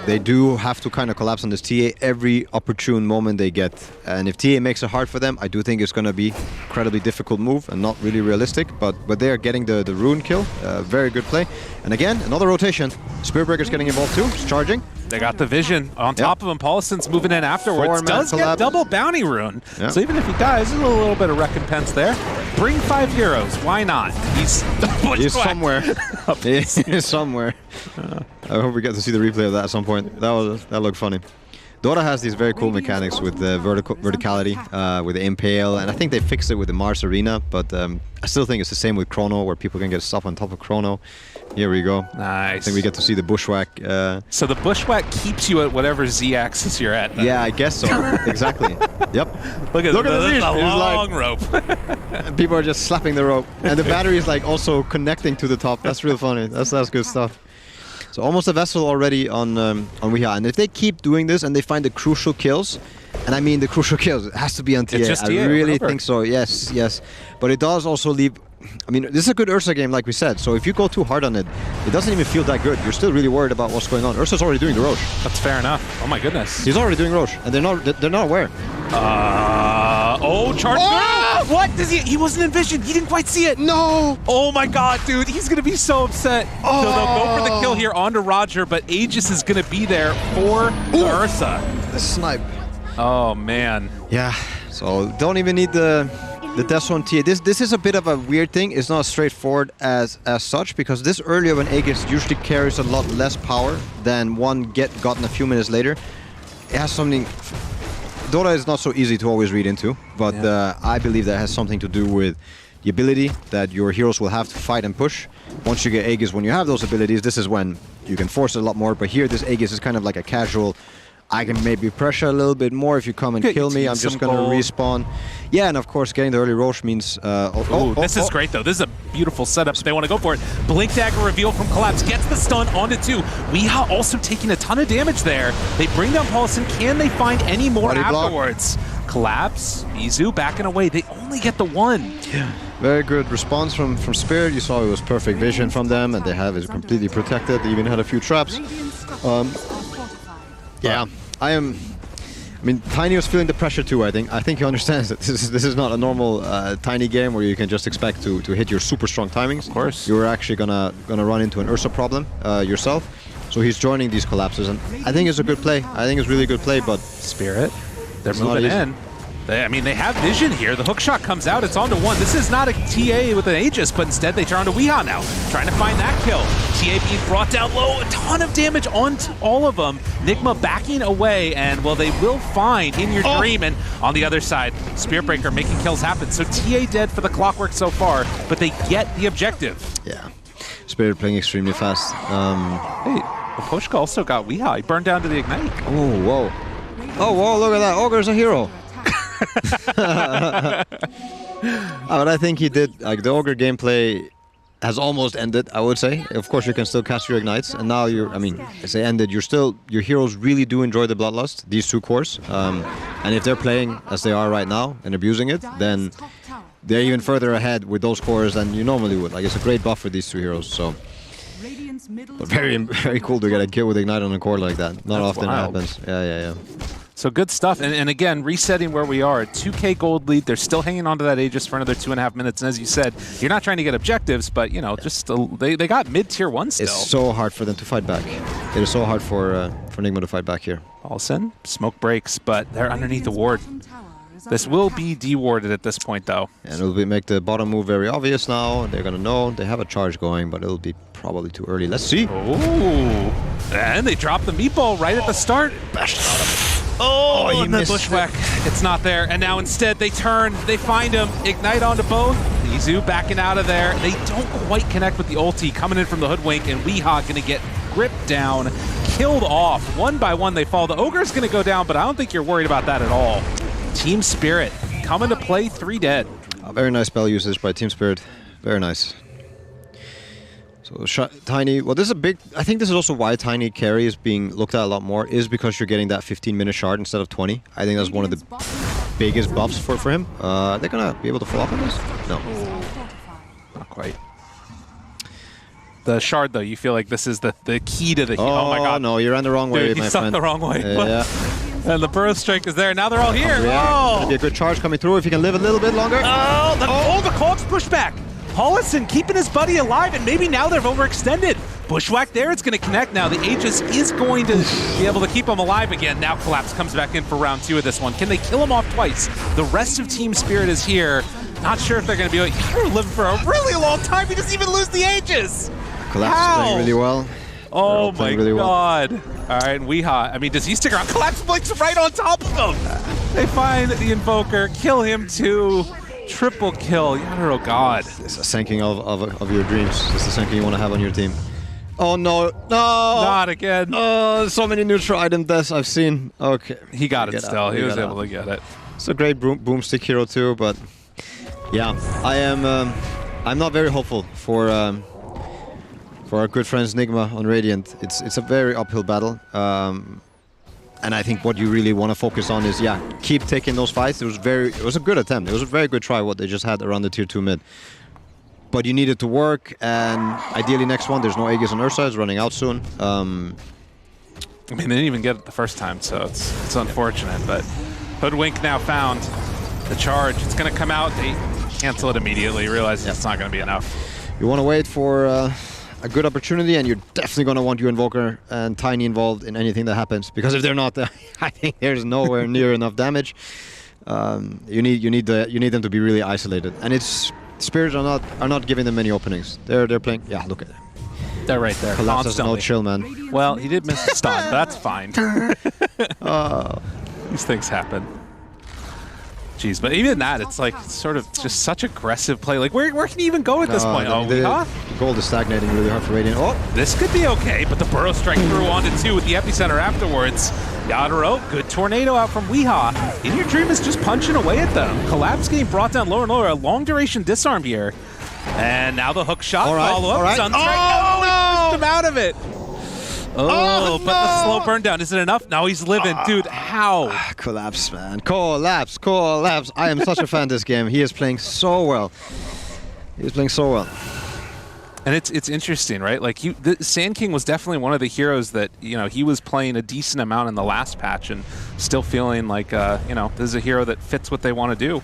They do have to kind of collapse on this TA every opportune moment they get. And if TA makes it hard for them, I do think it's going to be an incredibly difficult move and not really realistic. But they are getting the rune kill. Very good play. And again, another rotation. Spearbreaker's getting involved too. He's charging. They got the vision on top of him. Paulison's moving in afterwards. Does get double bounty rune. Yep. So even if he dies, there's a little bit of recompense there. Bring 5 heroes. Why not? He's somewhere. He's somewhere. I hope we get to see the replay of that at some point. That looked funny. Dota has these very cool mechanics with the verticality, with the impale, and I think they fixed it with the Mars Arena, but I still think it's the same with Chrono, where people can get stuff on top of Chrono. Here we go. Nice. I think we get to see the bushwhack. So the bushwhack keeps you at whatever Z-axis you're at. Then. Yeah, I guess so. Exactly. Yep. Look at the long rope. People are just slapping the rope, and the battery is like also connecting to the top. That's real funny. That's good stuff. So almost a vessel already on Weeha, and if they keep doing this and they find the crucial kills, and I mean the crucial kills, it has to be on TA. I really think so. Yes. But it does also leave. I mean, this is a good Ursa game, like we said. So if you go too hard on it, it doesn't even feel that good. You're still really worried about what's going on. Ursa's already doing the Roche. That's fair enough. Oh my goodness. He's already doing Roche, and they're not aware. Charge! Oh! What? Does he wasn't envisioned. He didn't quite see it. No! Oh my god, dude. He's going to be so upset. Oh! So they'll go for the kill here onto Roger, but Aegis is going to be there for the Ursa. The snipe. Oh, man. Yeah. So don't even need the death on TA. This is a bit of a weird thing. It's not as straightforward as such, because this early of an Aegis usually carries a lot less power than one gotten a few minutes later. It has something... Dota is not so easy to always read into, but I believe that has something to do with the ability that your heroes will have to fight and push. Once you get Aegis, when you have those abilities, this is when you can force it a lot more. But here, this Aegis is kind of like a casual, I can maybe pressure a little bit more if you come and kill me. I'm just going to respawn. Yeah, and of course, getting the early Roche means... this is great, though. This is a beautiful setup, so they want to go for it. Blink Dagger reveal from Collapse. Gets the stun onto 2. Weeha also taking a ton of damage there. They bring down Paulison. Can they find any more afterwards? Collapse, Mizu backing away. They only get the 1. Yeah. Very good response from Spirit. You saw it was perfect vision from them, and they have it completely protected. They even had a few traps. Yeah. I mean, Tiny was feeling the pressure too, I think. I think he understands that this is not a normal Tiny game where you can just expect to hit your super strong timings. Of course. You're actually gonna run into an Ursa problem yourself. So he's joining these collapses, and I think it's a good play. I think it's really good play, but... Spirit, they're moving in. I mean, they have vision here. The hook shot comes out. It's on to 1. This is not a TA with an Aegis, but instead they turn to Weeha now, trying to find that kill. TA being brought down low. A ton of damage onto all of them. Nigma backing away, and, well, they will find In Your Dream. And on the other side, Spearbreaker making kills happen. So TA dead for the Clockwork so far, but they get the objective. Yeah. Spirit playing extremely fast. Hey, Oposhka also got Weeha. He burned down to the Ignite. Oh, whoa. Oh, whoa, look at that. Ogre's a hero. But I think he did, like, the Ogre gameplay has almost ended, I would say. Of course, you can still cast your Ignites, and now as they ended, your heroes really do enjoy the Bloodlust, these 2 cores. And if they're playing as they are right now and abusing it, then they're even further ahead with those cores than you normally would. Like, it's a great buff for these 2 heroes, so... But very, very cool to get a kill with Ignite on a core like that. Not often it happens. Yeah. So good stuff, and again, resetting where we are, 2K gold lead. They're still hanging on to that Aegis for another 2.5 minutes, and as you said, you're not trying to get objectives, but, you know, just they got mid-tier 1 still. It's so hard for them to fight back. It is so hard for Nigma to fight back here. Paulson, smoke breaks, but they're underneath the ward. This will be dewarded at this point, though. And it'll make the bottom move very obvious now. They're going to know. They have a charge going, but it'll be probably too early. Let's see. Oh, and they drop the meatball right at the start. Oh, he and the missed bushwhack. It's not there. And now instead they turn, they find him, Ignite onto both. Mizu backing out of there. They don't quite connect with the ulti coming in from the hoodwink, and Weeha gonna get gripped down, killed off. 1 by 1 they fall. The Ogre's gonna go down, but I don't think you're worried about that at all. Team Spirit coming to play, 3 dead. Very nice spell usage by Team Spirit. Very nice. So Tiny, well, this is a big. I think this is also why Tiny carry is being looked at a lot more, is because you're getting that 15-minute shard instead of 20. I think that's one of the biggest buffs for him. They're gonna be able to follow up on this? No, not quite. The shard, though, you feel like this is the key to the. Oh my God! No, you ran the wrong way, Dude, my you sucked friend. the wrong way. Yeah. And the burrow strike is there. Now they're all here. Yeah. Oh! Gonna be a good charge coming through if you can live a little bit longer. The Cogs pushback. Hollison keeping his buddy alive, and maybe now they've overextended. Bushwhack there, it's going to connect now. The Aegis is going to be able to keep him alive again. Now Collapse comes back in for round 2 of this one. Can they kill him off twice? The rest of Team Spirit is here. Not sure if they're going to be like, you're living for a really long time. He doesn't even lose the Aegis. Collapse is playing really well. Oh my God. All right, and Weeha, I mean, does he stick around? Collapse blinks right on top of him. They find the Invoker, kill him too. Triple kill. Yadro, God. It's a sinking of your dreams. It's the sinking you want to have on your team. Oh no, no! Not again. Oh, so many neutral item deaths I've seen. Okay. He got it still. He was able to get it. It's a great boomstick hero too, but yeah, I'm not very hopeful for our good friends Nigma on Radiant. It's a very uphill battle. And I think what you really want to focus on is, keep taking those fights. It was a good attempt. It was a very good try what they just had around the tier 2 mid. But you need it to work, and ideally next one, there's no Aegis on Ursa, it's running out soon. I mean, they didn't even get it the first time, so it's unfortunate. But Hoodwink now found the charge. It's going to come out. They cancel it immediately, realize it's not going to be enough. You want to wait for a good opportunity, and you're definitely going to want your Invoker and Tiny involved in anything that happens, because if they're not, I think there's nowhere near enough damage. You need them to be really isolated, and Spirits are not giving them many openings. They're playing. Yeah, look at them. They're right there. Collapse has no chill, man. Well, he did miss the stun. That's fine. These things happen. Jeez, but even that, it's like sort of just such aggressive play. Like, where can you even go at this point? The gold is stagnating really hard for Radiant. Oh, this could be okay, but the burrow strike through onto 2 with the epicenter afterwards. Yadro, good tornado out from Weeha. In Your Dream is just punching away at them. Collapse getting brought down lower and lower. A long duration disarm here. And now the hook shot follow-up. All right. He pushed him out of it. But the slow burn down, is it enough? No, he's living. Dude, how? Collapse, man. Collapse. I am such a fan of this game. He is playing so well. And it's interesting, right? Like, the Sand King was definitely one of the heroes that, he was playing a decent amount in the last patch and still feeling like, this is a hero that fits what they want to do.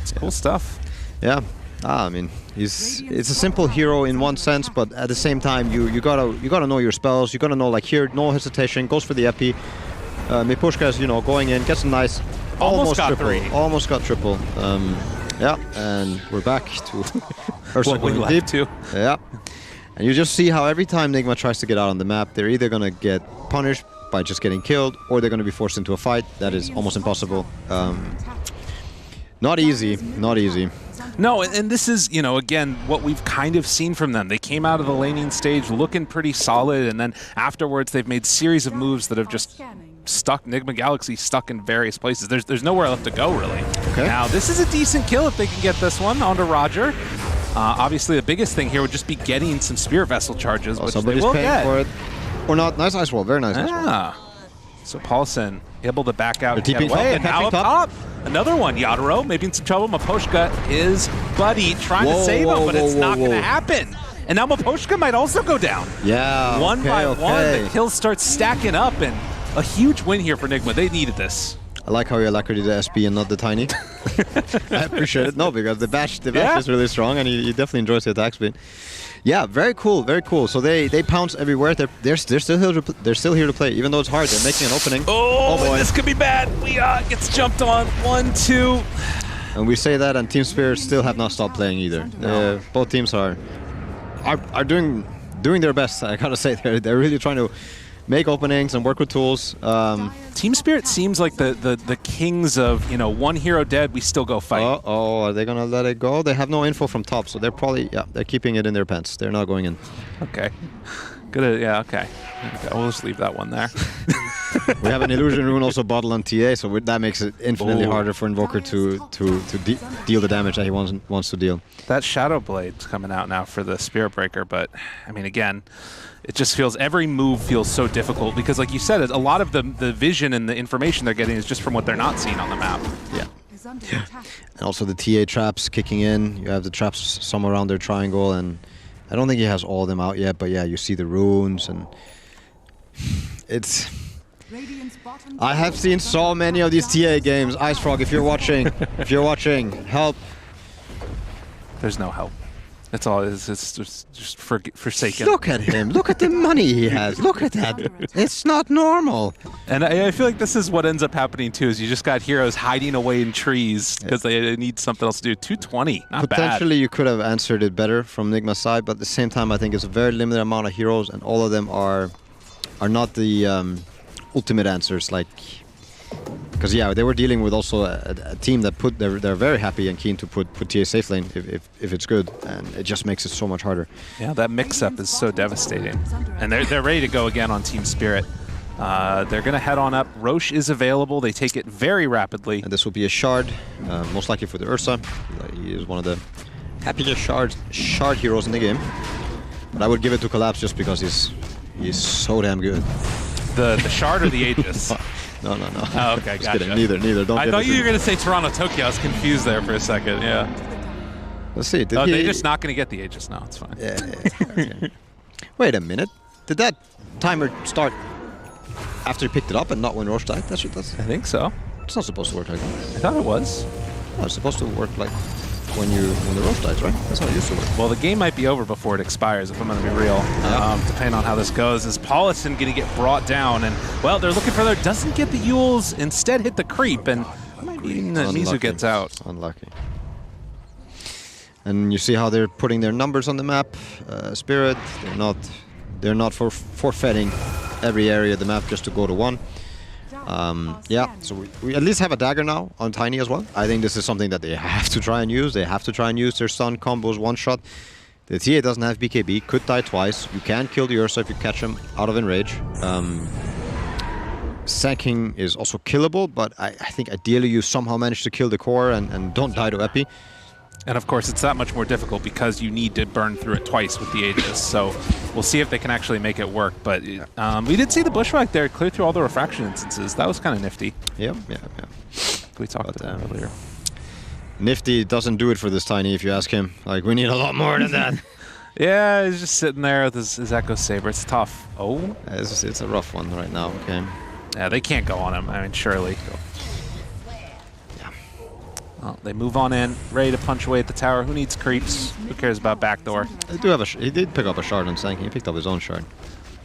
It's cool stuff. Yeah. I mean, it's a simple hero in one sense, but at the same time, you gotta know your spells. You gotta know, like, here, no hesitation, goes for the epi. Mipushka is, going in, gets a nice almost got triple. 3. Almost got triple. Yeah, and we're back to Ursa going deep. Too. Yeah, and you just see how every time Nigma tries to get out on the map, they're either gonna get punished by just getting killed, or they're gonna be forced into a fight. That is almost impossible. Not easy. No, and this is, again, what we've kind of seen from them. They came out of the laning stage looking pretty solid, and then afterwards they've made series of moves that have just stuck Nigma Galaxy stuck in various places. There's nowhere left to go, really. Okay. Now, this is a decent kill if they can get this one onto Roger. Obviously, the biggest thing here would just be getting some Spirit Vessel charges, which they will get. For it. Or not. Nice ice wall. Very nice ice wall. So Paulson able to back out and TPing get away, and now up top. Another one, Yadro, maybe in some trouble. Maposhka, his buddy, trying to save him, but it's not going to happen. And now Maposhka might also go down. Yeah, one by one, the kills start stacking up, and a huge win here for Nigma. They needed this. I like how you alacrity the SB and not the Tiny. I appreciate it. No, because the bash is really strong, and he definitely enjoys the attack speed. Yeah, very cool. So they pounce everywhere. They're still here to play, even though it's hard. They're making an opening. Oh boy, this could be bad. We gets jumped on 1-2. And we say that, and Team Spirit still have not stopped playing either. No. Both teams are doing their best. I gotta say, they're really trying to make openings and work with tools. Team Spirit seems like the kings of, one hero dead, we still go fight. Are they gonna let it go? They have no info from top, so they're probably, they're keeping it in their pants. They're not going in. Okay. Good. Yeah, okay. We'll just leave that one there. We have an illusion rune also bottled on TA, so that makes it infinitely harder for Invoker to deal the damage that he wants to deal. That Shadow Blade's coming out now for the Spirit Breaker, but I mean, again, it just feels, every move feels so difficult because, like you said, a lot of the vision and the information they're getting is just from what they're not seeing on the map. Yeah. And also the TA traps kicking in. You have the traps somewhere around their triangle, and I don't think he has all of them out yet, but yeah, you see the runes, and it's... I have seen so many of these TA games. icefrog, if you're watching, help. There's no help. It's all, it's just forsaken. Look at him. Look at the money he has. Look at that. It's not normal. And I feel like this is what ends up happening too, is you just got heroes hiding away in trees because they need something else to do. 220, not bad. Potentially you could have answered it better from Nigma's side, but at the same time I think it's a very limited amount of heroes, and all of them are not the ultimate answers. Like, because yeah, they were dealing with also a team that they're very happy and keen to put TA safe lane if it's good, and it just makes it so much harder. Yeah, that mix-up is so devastating, and they're ready to go again on Team Spirit. They're gonna head on up. Roche is available. They take it very rapidly. And this will be a shard, most likely for the Ursa. He is one of the happiest shard heroes in the game. But I would give it to Collapse just because he's so damn good. The shard or the Aegis? No. Oh, okay, gotcha. Neither. Don't. I thought you were gonna say Toronto Tokyo. I was confused there for a second. Yeah. Let's see. They're just not gonna get the Aegis now. It's fine. Yeah. Okay. Wait a minute. Did that timer start after he picked it up and not when Roche died? That's I think so. It's not supposed to work like that. I thought it was. No, it's supposed to work like when the Roche dies, right? That's how it used to work. Well, the game might be over before it expires, if I'm going to be real. Depending on how this goes. Is Paulison going to get brought down? And, well, they're looking for their... Doesn't get the Yules, instead hit the creep, and might mean that Mizu gets out. Unlucky. And you see how they're putting their numbers on the map. Spirit, they're not forfeiting every area of the map just to go to one. Yeah, so we at least have a dagger now on Tiny as well. I think this is something that they have to try and use. They have to try and use their stun combos one shot. The TA doesn't have BKB, could die twice. You can kill the Ursa if you catch him out of enrage. Sanking is also killable, but I think ideally you somehow manage to kill the core and don't die to Epi. And of course, it's that much more difficult because you need to burn through it twice with the Aegis. So we'll see if they can actually make it work. But we did see the Bushwhack there clear through all the refraction instances. That was kind of nifty. Yeah. We talked about that earlier. Nifty doesn't do it for this Tiny, if you ask him. Like, we need a lot more than that. Yeah, he's just sitting there with his Echo Saber. It's tough. Oh, it's a rough one right now. Okay. Yeah, they can't go on him. I mean, surely. Well, they move on in, ready to punch away at the tower. Who needs creeps? Who cares about backdoor? They do have he did pick up a shard on Sanking. He picked up his own shard.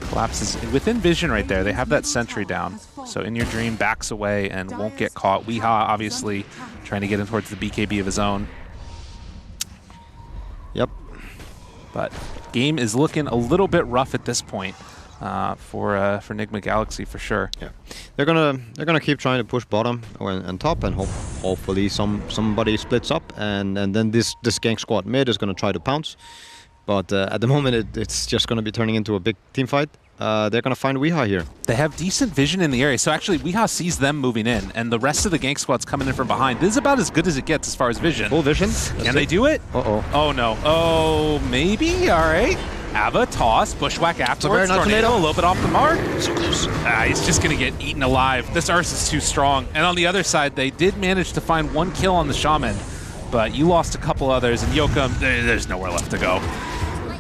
Collapses within vision right there. They have that sentry down. So In Your Dream backs away and won't get caught. Weeha obviously trying to get in towards the BKB of his own. Yep. But game is looking a little bit rough at this point. For Nigma Galaxy for sure. Yeah, they're gonna keep trying to push bottom and top, and hopefully somebody splits up, and then this gank squad mid is gonna try to pounce. But at the moment it's just gonna be turning into a big team fight. They're gonna find Weeha here. They have decent vision in the area, so actually Weeha sees them moving in, and the rest of the gank squad's coming in from behind. This is about as good as it gets as far as vision. Full vision. Can they do it? Uh-oh. Oh no. Oh, maybe. All right. Ava, toss, Bushwhack afterwards, tornado, a little bit off the mark. So close. He's just going to get eaten alive. This Ursa is too strong. And on the other side, they did manage to find one kill on the Shaman, but you lost a couple others, and Yokum, there's nowhere left to go.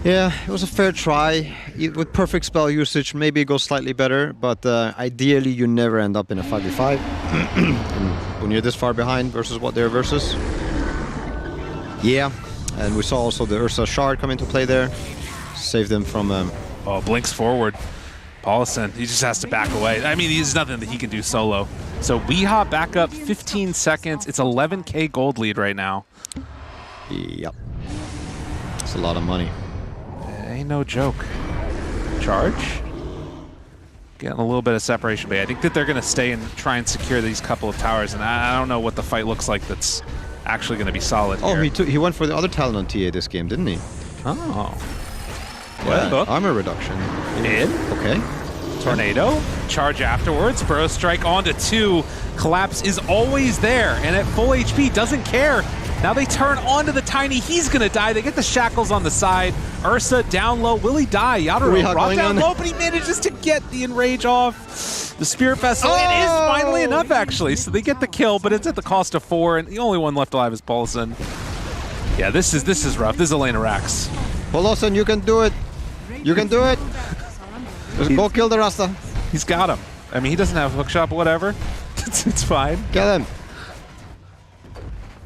Yeah, it was a fair try. With perfect spell usage, maybe it goes slightly better, but ideally you never end up in a 5v5 when you're this far behind versus what they're versus. Yeah, and we saw also the Ursa shard come into play there. Save them from... blinks forward. Paulison, he just has to back away. I mean, there's nothing that he can do solo. So Weeha back up 15 seconds. It's 11k gold lead right now. Yep. It's a lot of money. Ain't no joke. Charge. Getting a little bit of separation, but I think that they're going to stay and try and secure these couple of towers, and I don't know what the fight looks like that's actually going to be solid here. He went for the other talent on TA this game, didn't he? Oh. Yeah, armor reduction. Mid? Okay. Tornado, charge afterwards, Burrow Strike onto 2. Collapse is always there, and at full HP, doesn't care. Now they turn onto the Tiny, he's gonna die. They get the shackles on the side. Ursa down low, will he die? Yadaro brought down low, but he manages to get the Enrage off. The Spirit Vessel, it is finally enough actually, so they get the kill, but it's at the cost of 4, and the only one left alive is Paulson. Yeah, this is rough. This is Elena Rax. Paulson, you can do it. You can do it. Just go kill the Rasta. He's got him. I mean, he doesn't have hook shot, but whatever. It's fine. Get him.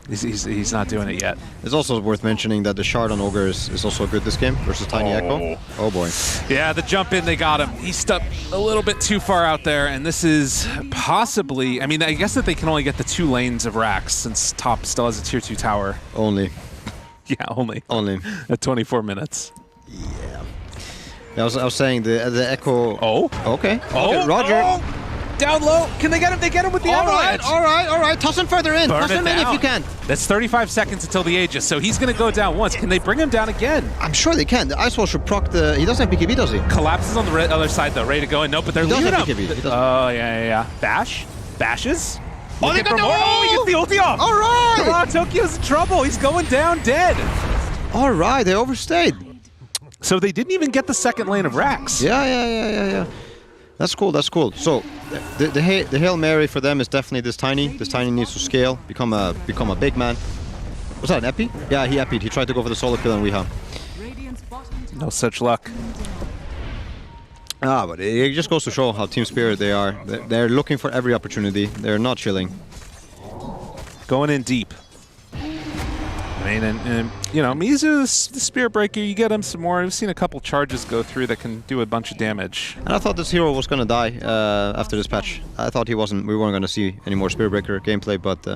He's not doing it yet. It's also worth mentioning that the Shard on Ogre is also good this game versus Tiny Echo. Oh boy. Yeah, the jump in, they got him. He stepped a little bit too far out there, and this is possibly, I mean, I guess that they can only get the 2 lanes of Rax since top still has a tier 2 tower. Only. Yeah, only. Only. At 24 minutes. Yeah. I was saying the Echo. Oh. Okay. Okay, Roger. Oh. Down low. Can they get him? They get him with the avalanche. All right. Toss him further in. Toss him in if you can. That's 35 seconds until the Aegis, so he's going to go down once. Can they bring him down again? I'm sure they can. The Ice Wall should proc the... He doesn't have BKB, does he? Collapses on the other side, though. Ready to go in. No, but they're leaving him. BKB. Oh, yeah. Bash. Bashes. Oh, they got the... Oh, he gets the ulti off. All right. Come on, Tokyo's in trouble. He's going down dead. All right, they overstayed. So they didn't even get the second lane of Rax. Yeah. That's cool. So the Hail Mary for them is definitely this Tiny. This Tiny needs to scale, become a big man. Was that an epi? Yeah, he epi'd. He tried to go for the solo kill on Weeha. No such luck. But it just goes to show how team spirit they are. They're looking for every opportunity. They're not chilling. Going in deep. I mean, and you know, Mizu, the Spirit Breaker, you get him some more. We've seen a couple charges go through that can do a bunch of damage. And I thought this hero was going to die after this patch. I thought we weren't going to see any more Spirit Breaker gameplay, but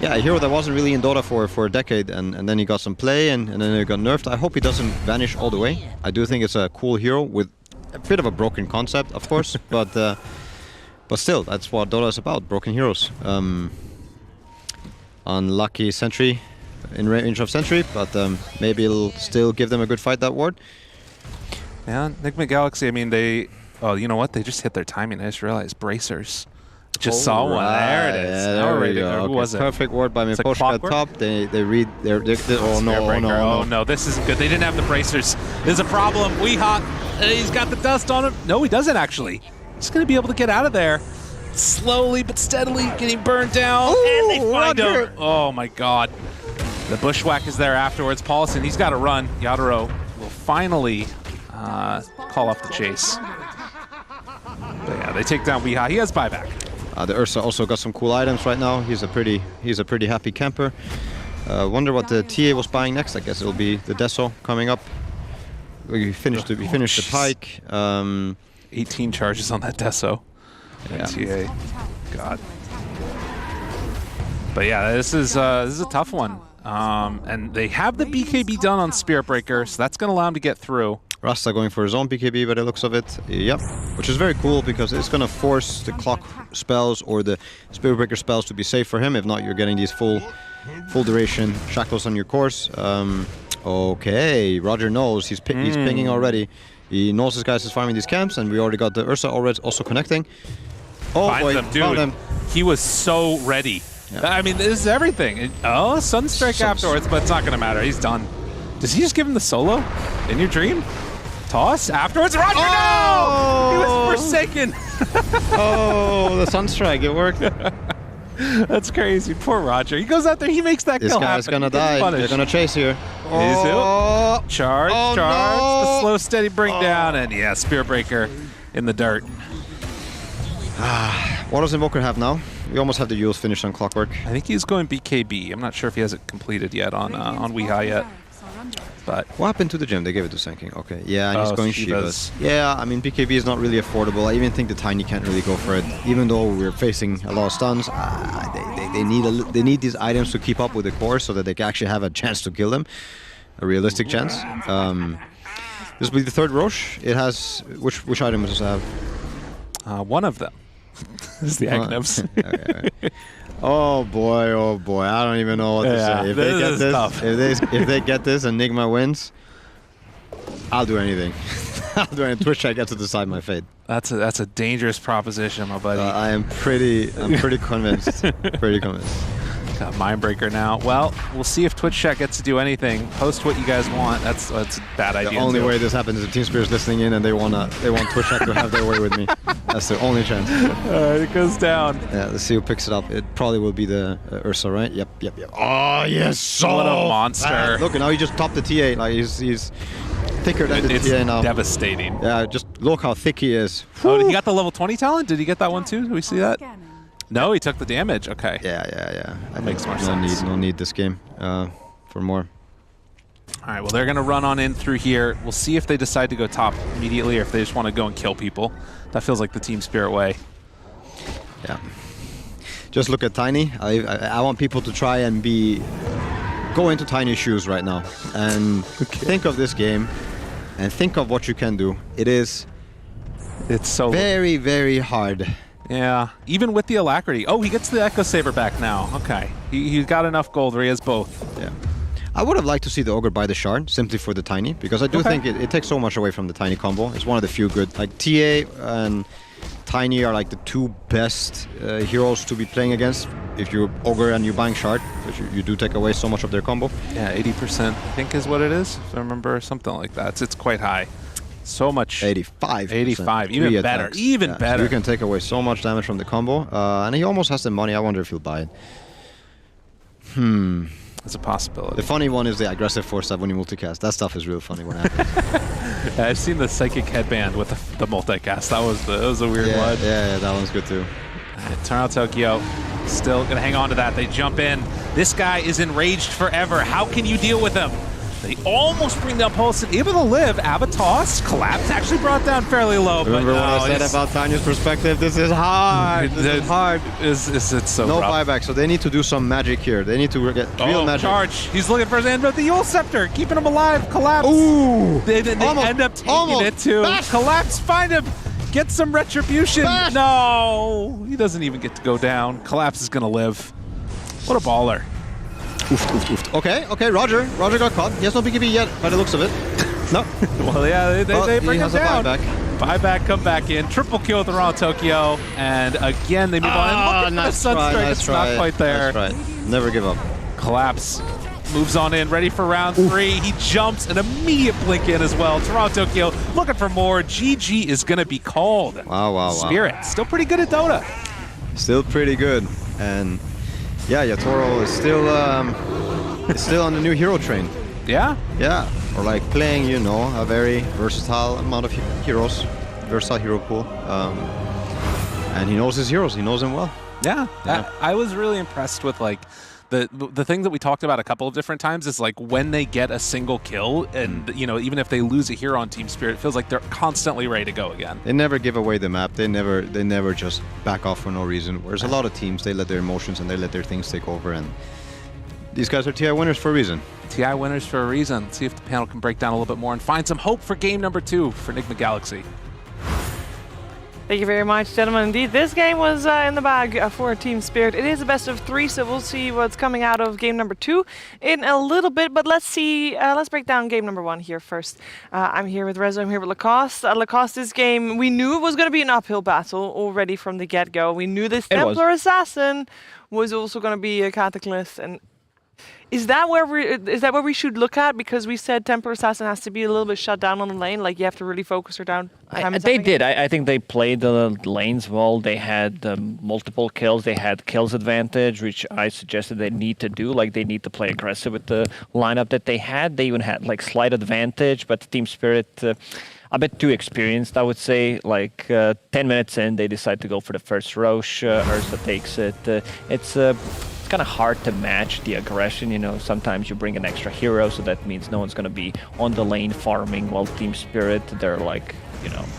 yeah, a hero that wasn't really in Dota for a decade, and then he got some play, and then he got nerfed. I hope he doesn't vanish all the way. I do think it's a cool hero with a bit of a broken concept, of course, but still, that's what Dota is about, broken heroes. Unlucky Sentry. In range of Sentry, but maybe it'll still give them a good fight, that ward. Yeah, Nigma Galaxy, I mean, oh, you know what? They just hit their timing. I just realized. Bracers. Just saw one. There it is. Yeah, there we go. Who was it? Perfect ward by Miposhka at top. They read their... Oh, no. This isn't good. They didn't have the bracers. There's a problem. Weeha, he's got the dust on him. No, he doesn't, actually. He's going to be able to get out of there. Slowly but steadily getting burned down. Ooh, and they find him. Oh, my God. The Bushwhack is there afterwards. Paulson, he's got to run. Yadaro will finally call off the chase. But yeah, they take down Weeha. He has buyback. The Ursa also got some cool items right now. He's a pretty happy camper. Wonder what the TA was buying next. I guess it'll be the Deso coming up. We finished the Pike. 18 charges on that Deso. Yeah. TA. God. But yeah, this is a tough one. And they have the BKB done on Spirit Breaker, so that's going to allow him to get through. Rasta going for his own BKB by the looks of it. Yep. Which is very cool because it's going to force the clock spells or the Spirit Breaker spells to be safe for him. If not, you're getting these full duration shackles on your course. Okay, Roger knows. He's pinging already. He knows this guy's is farming these camps, and we already got the Ursa already also connecting. Oh, Finds them, dude. Found him. He was so ready. Yeah. I mean, this is everything. Sunstrike afterwards, but it's not going to matter. He's done. Does he just give him the solo in your dream? Toss afterwards. Roger, no! He was forsaken. Oh, the Sunstrike, it worked. That's crazy. Poor Roger. He goes out there, he makes that kill happen. This guy's going to die. They're going to chase here. Oh, charge. No. The slow, steady bring down, and yeah, Spear Breaker in the dirt. What does Invoker have now? We almost have the Yules finished on Clockwork. I think he's going BKB. I'm not sure if he has it completed yet on Weeha yet. But what happened to the gem? They gave it to Senking. Okay, yeah, and he's going Shivas. Yeah, I mean, BKB is not really affordable. I even think the Tiny can't really go for it. Even though we're facing a lot of stuns, they need these items to keep up with the core so that they can actually have a chance to kill them. A realistic chance. This will be the third Roche. It has... Which item does it have? One of them. This is the Agnevs. Okay. Oh boy, I don't even know what to say. If they get this, if they get this and Nigma wins, I'll do anything. During Twitch, I get to decide my fate. That's a dangerous proposition, my buddy. I'm pretty convinced. Pretty convinced. Got Mindbreaker now. Well, we'll see if Twitch chat gets to do anything. Post what you guys want. That's a bad idea. The only way this happens is if Team Spirit's listening in and they want Twitch chat to have their way with me. That's their only chance. It goes down. Yeah, let's see who picks it up. It probably will be the Ursa, right? Yep. Oh yes! What a monster! Look, now he just topped the TA. Like he's thicker than the TA now. Devastating. Yeah, just look how thick he is. Oh, he got the level 20 talent? Did he get that one too? Did we see that? No, he took the damage. Okay. Yeah. That makes more sense. No need this game for more. All right, well, they're going to run on in through here. We'll see if they decide to go top immediately or if they just want to go and kill people. That feels like the Team Spirit way. Yeah. Just look at Tiny. I want people to try and go into Tiny's shoes right now and think of this game and think of what you can do. It's so very, very hard. Yeah, even with the alacrity. Oh, he gets the Echo Saber back now. Okay, he's got enough gold where he has both. Yeah. I would have liked to see the Ogre buy the Shard simply for the Tiny, because I do think it takes so much away from the Tiny combo. It's one of the few good, like TA and Tiny are like the two best heroes to be playing against. If you Ogre and you're buying Shard, because you do take away so much of their combo. Yeah, 80% I think is what it is, if I remember, something like that. It's quite high. So much. 85. 85, even better. Even better. You can take away so much damage from the combo, and he almost has the money. I wonder if he'll buy it. It's a possibility. The funny one is the aggressive force when you multicast. That stuff is real funny when it happens. Yeah, I've seen the psychic headband with the multicast. That was a weird one. Yeah, that one's good too. Turn Tokyo still gonna hang on to that. They jump in. This guy is enraged forever. How can you deal with him? They almost bring down Pulse, able to live. Abatos collapse actually brought down fairly low. Remember but what I said about Tanya's perspective? This is hard. This is hard. It's so no rough. buyback, so they need to do some magic here. They need to get real magic. Charge. He's looking for his end, but the Yule Scepter, keeping him alive. Collapse. Ooh. They end up taking it to Collapse. Find him. Get some retribution. No. He doesn't even get to go down. Collapse is going to live. What a baller. Oof. Okay, Roger got caught. He has no BKB yet, by the looks of it. No. Well, yeah, they bring him down. Buyback. Come back in. Triple kill with the Raw Tokyo. And again, they move on. And look at the Sunstrike. It's not quite there. That's right. Never give up. Collapse. Moves on in, ready for round 3. He jumps, an immediate blink in as well. Toronto Tokyo looking for more. GG is going to be called. Wow. Spirit, still pretty good at Dota. Still pretty good. And yeah, Yatoro is still on the new hero train. Yeah? Yeah. Or like playing, a very versatile amount of heroes. Versatile hero pool. And he knows his heroes. He knows them well. Yeah. I was really impressed with like the thing that we talked about a couple of different times is like when they get a single kill and even if they lose a hero on Team Spirit, it feels like they're constantly ready to go again. They never give away the map. They never just back off for no reason. Whereas a lot of teams, they let their emotions and they let their things take over, and these guys are TI winners for a reason. TI winners for a reason. Let's see if the panel can break down a little bit more and find some hope for game number 2 for Nigma Galaxy. Thank you very much, gentlemen. Indeed, this game was in the bag for Team Spirit. It is a best of 3, so we'll see what's coming out of game number 2 in a little bit. But let's see. Let's break down game number 1 here first. I'm here with Rezo. I'm here with Lacoste. Lacoste, this game, we knew it was going to be an uphill battle already from the get-go. We knew this Templar Assassin was also going to be a Cataclysm, and is that where we should look at? Because we said Templar Assassin has to be a little bit shut down on the lane, like you have to really focus her down. They did. I think they played the lanes well. They had multiple kills. They had kills advantage, which I suggested they need to do. Like they need to play aggressive with the lineup that they had. They even had like slight advantage, but Team Spirit a bit too experienced, I would say. Like 10 minutes in, they decide to go for the first Roche. Ursa takes it. It's kind of hard to match the aggression. Sometimes you bring an extra hero, so that means no one's going to be on the lane farming, while Team Spirit, they're like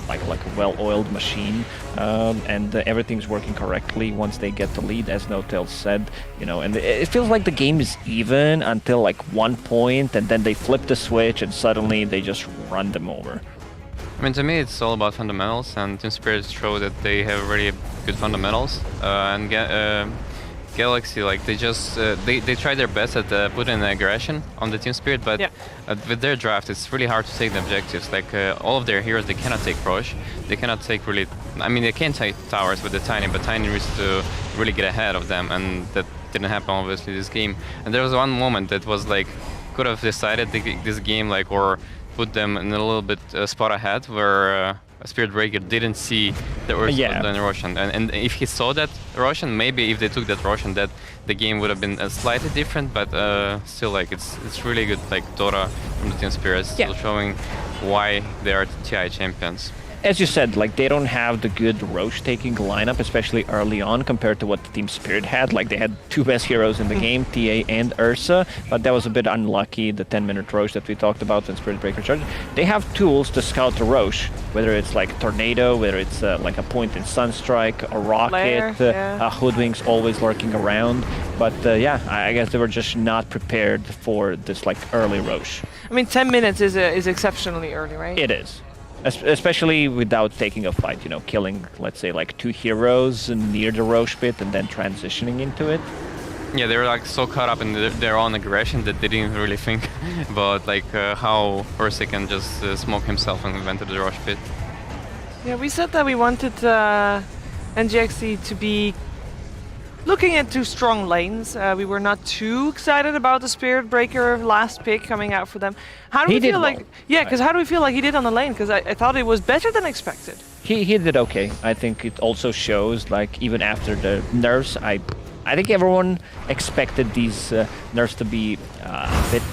like a well-oiled machine, and everything's working correctly once they get the lead, as No-Tail said. And it feels like the game is even until like 1 point, and then they flip the switch and suddenly they just run them over. I mean, to me, it's all about fundamentals, and Team Spirit show that they have really good fundamentals. Galaxy, like they just they try their best at putting aggression on the team spirit, but with their draft, it's really hard to take the objectives. Like all of their heroes, they cannot take Roche, they cannot take really. I mean, they can take towers with the Tiny, but Tiny needs to really get ahead of them, and that didn't happen obviously this game. And there was one moment that was like could have decided this game, like, or put them in a little bit spot ahead where. Spirit Breaker didn't see the Ursula than Roshan, and if he saw that Roshan, maybe if they took that Roshan, that the game would have been slightly different. But still, like it's really good, like Dota from the Team Spirit, still showing why they are TI champions. As you said, like they don't have the good Roche taking lineup, especially early on, compared to what the Team Spirit had. Like they had two best heroes in the game, TA and Ursa, but that was a bit unlucky, the 10-minute Roche that we talked about in Spirit Breaker Charge. They have tools to scout the Roche, whether it's like Tornado, whether it's like a point in Sunstrike, a Rocket, a Hoodwink's always lurking around. But yeah, I guess they were just not prepared for this like early Roche. I mean, 10 minutes is exceptionally early, right? It is. Especially without taking a fight, you know, killing, let's say, like 2 heroes near the Roche pit and then transitioning into it. Yeah, they were like so caught up in their own aggression that they didn't really think about like how Ursa can just smoke himself and went to the Roche pit. Yeah, we said that we wanted NGXE to be looking at 2 strong lanes. We were not too excited about the Spirit Breaker last pick coming out for them. How do we feel like? Yeah, because how do we feel like he did on the lane? Because I thought it was better than expected. He did okay. I think it also shows, like, even after the nerfs, I think everyone expected these nerfs to be a bit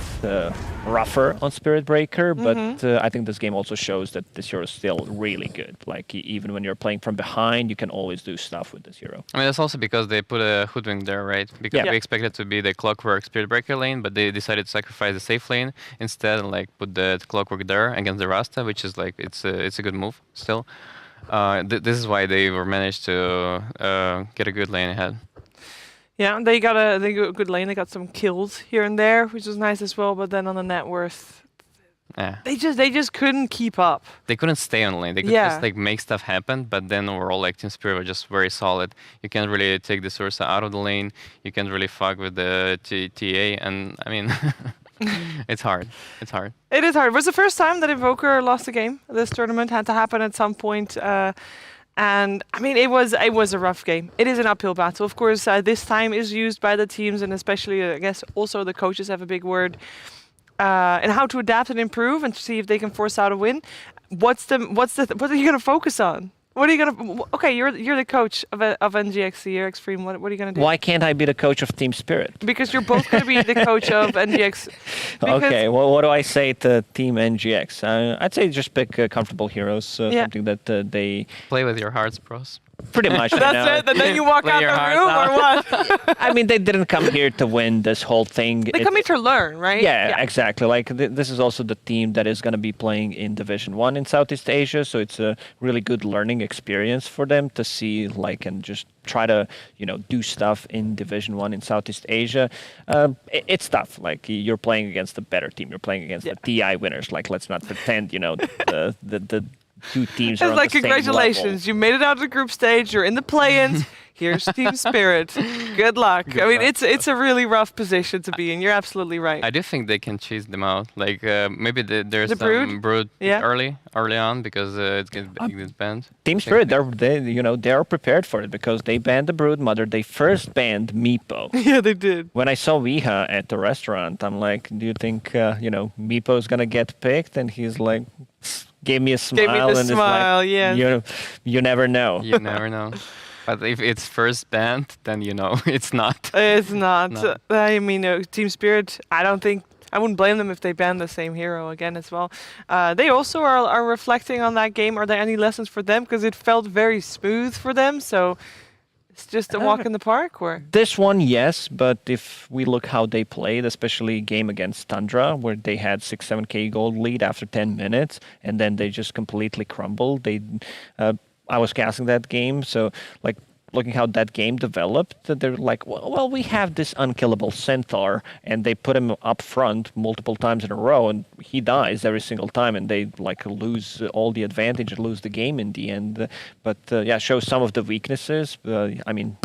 rougher on Spirit Breaker, but I think this game also shows that this hero is still really good. Like, even when you're playing from behind, you can always do stuff with this hero. I mean, that's also because they put a Hoodwink there, right? Because we expected to be the Clockwork Spirit Breaker lane, but they decided to sacrifice the safe lane instead and like put the Clockwork there against the Rasta, which is like, it's a good move still. This is why they were managed to get a good lane ahead. Yeah, they got a good lane. They got some kills here and there, which was nice as well. But then on the net worth, they just couldn't keep up. They couldn't stay on lane. They could just like make stuff happen, but then overall, like Team Spirit were just very solid. You can't really take the Ursa out of the lane. You can't really fuck with the TA, and I mean, it's hard. It's hard. It is hard. It was the first time that Invoker lost a game. This tournament had to happen at some point. And I mean, it was a rough game. It is an uphill battle. Of course, this time is used by the teams, and especially, I guess, also the coaches have a big word in how to adapt and improve, and to see if they can force out a win. What are you gonna focus on? What are you gonna? Okay, you're the coach of NGXE, you're Extreme. What are you gonna do? Why can't I be the coach of Team Spirit? Because you're both gonna be the coach of NGX. Okay, well, what do I say to Team NGX? I'd say just pick comfortable heroes, something that they play with your hearts, bros. Pretty much. That's it. And then you walk out the room, or what? I mean, they didn't come here to win this whole thing. They come here to learn, right? Yeah, exactly. Like this is also the team that is going to be playing in Division 1 in Southeast Asia, so it's a really good learning experience for them to see, like, and just try to, do stuff in Division 1 in Southeast Asia. It's tough. Like, you're playing against a better team. You're playing against the TI winners. Like, let's not pretend, the 2 teams are on like, the same congratulations, level. you made it out of the group stage, you're in the play-ins. Here's Team Spirit. Good luck. I mean, it's a really rough position to be in. You're absolutely right. I do think they can chase them out. Like maybe there's the some brood early on because it's getting banned. Team Spirit, they are prepared for it because they banned the Brood Mother. They first banned Meepo. Yeah, they did. When I saw Wiha at the restaurant, I'm like, do you think Meepo is gonna get picked? And he's like, gave me a smile. Gave me the and smile. Like, yeah. You never know. You never know. But if it's first banned, then it's not. It's not. No. I mean, Team Spirit, I wouldn't blame them if they ban the same hero again as well. They also are reflecting on that game. Are there any lessons for them? Because it felt very smooth for them, so it's just a walk in the park, or? This one, yes, but if we look how they played, especially game against Tundra, where they had 6-7k gold lead after 10 minutes, and then they just completely crumbled. I was casting that game, so like looking how that game developed, they're like, well, we have this unkillable Centaur, and they put him up front multiple times in a row, and he dies every single time, and they like lose all the advantage and lose the game in the end. But shows some of the weaknesses. I mean,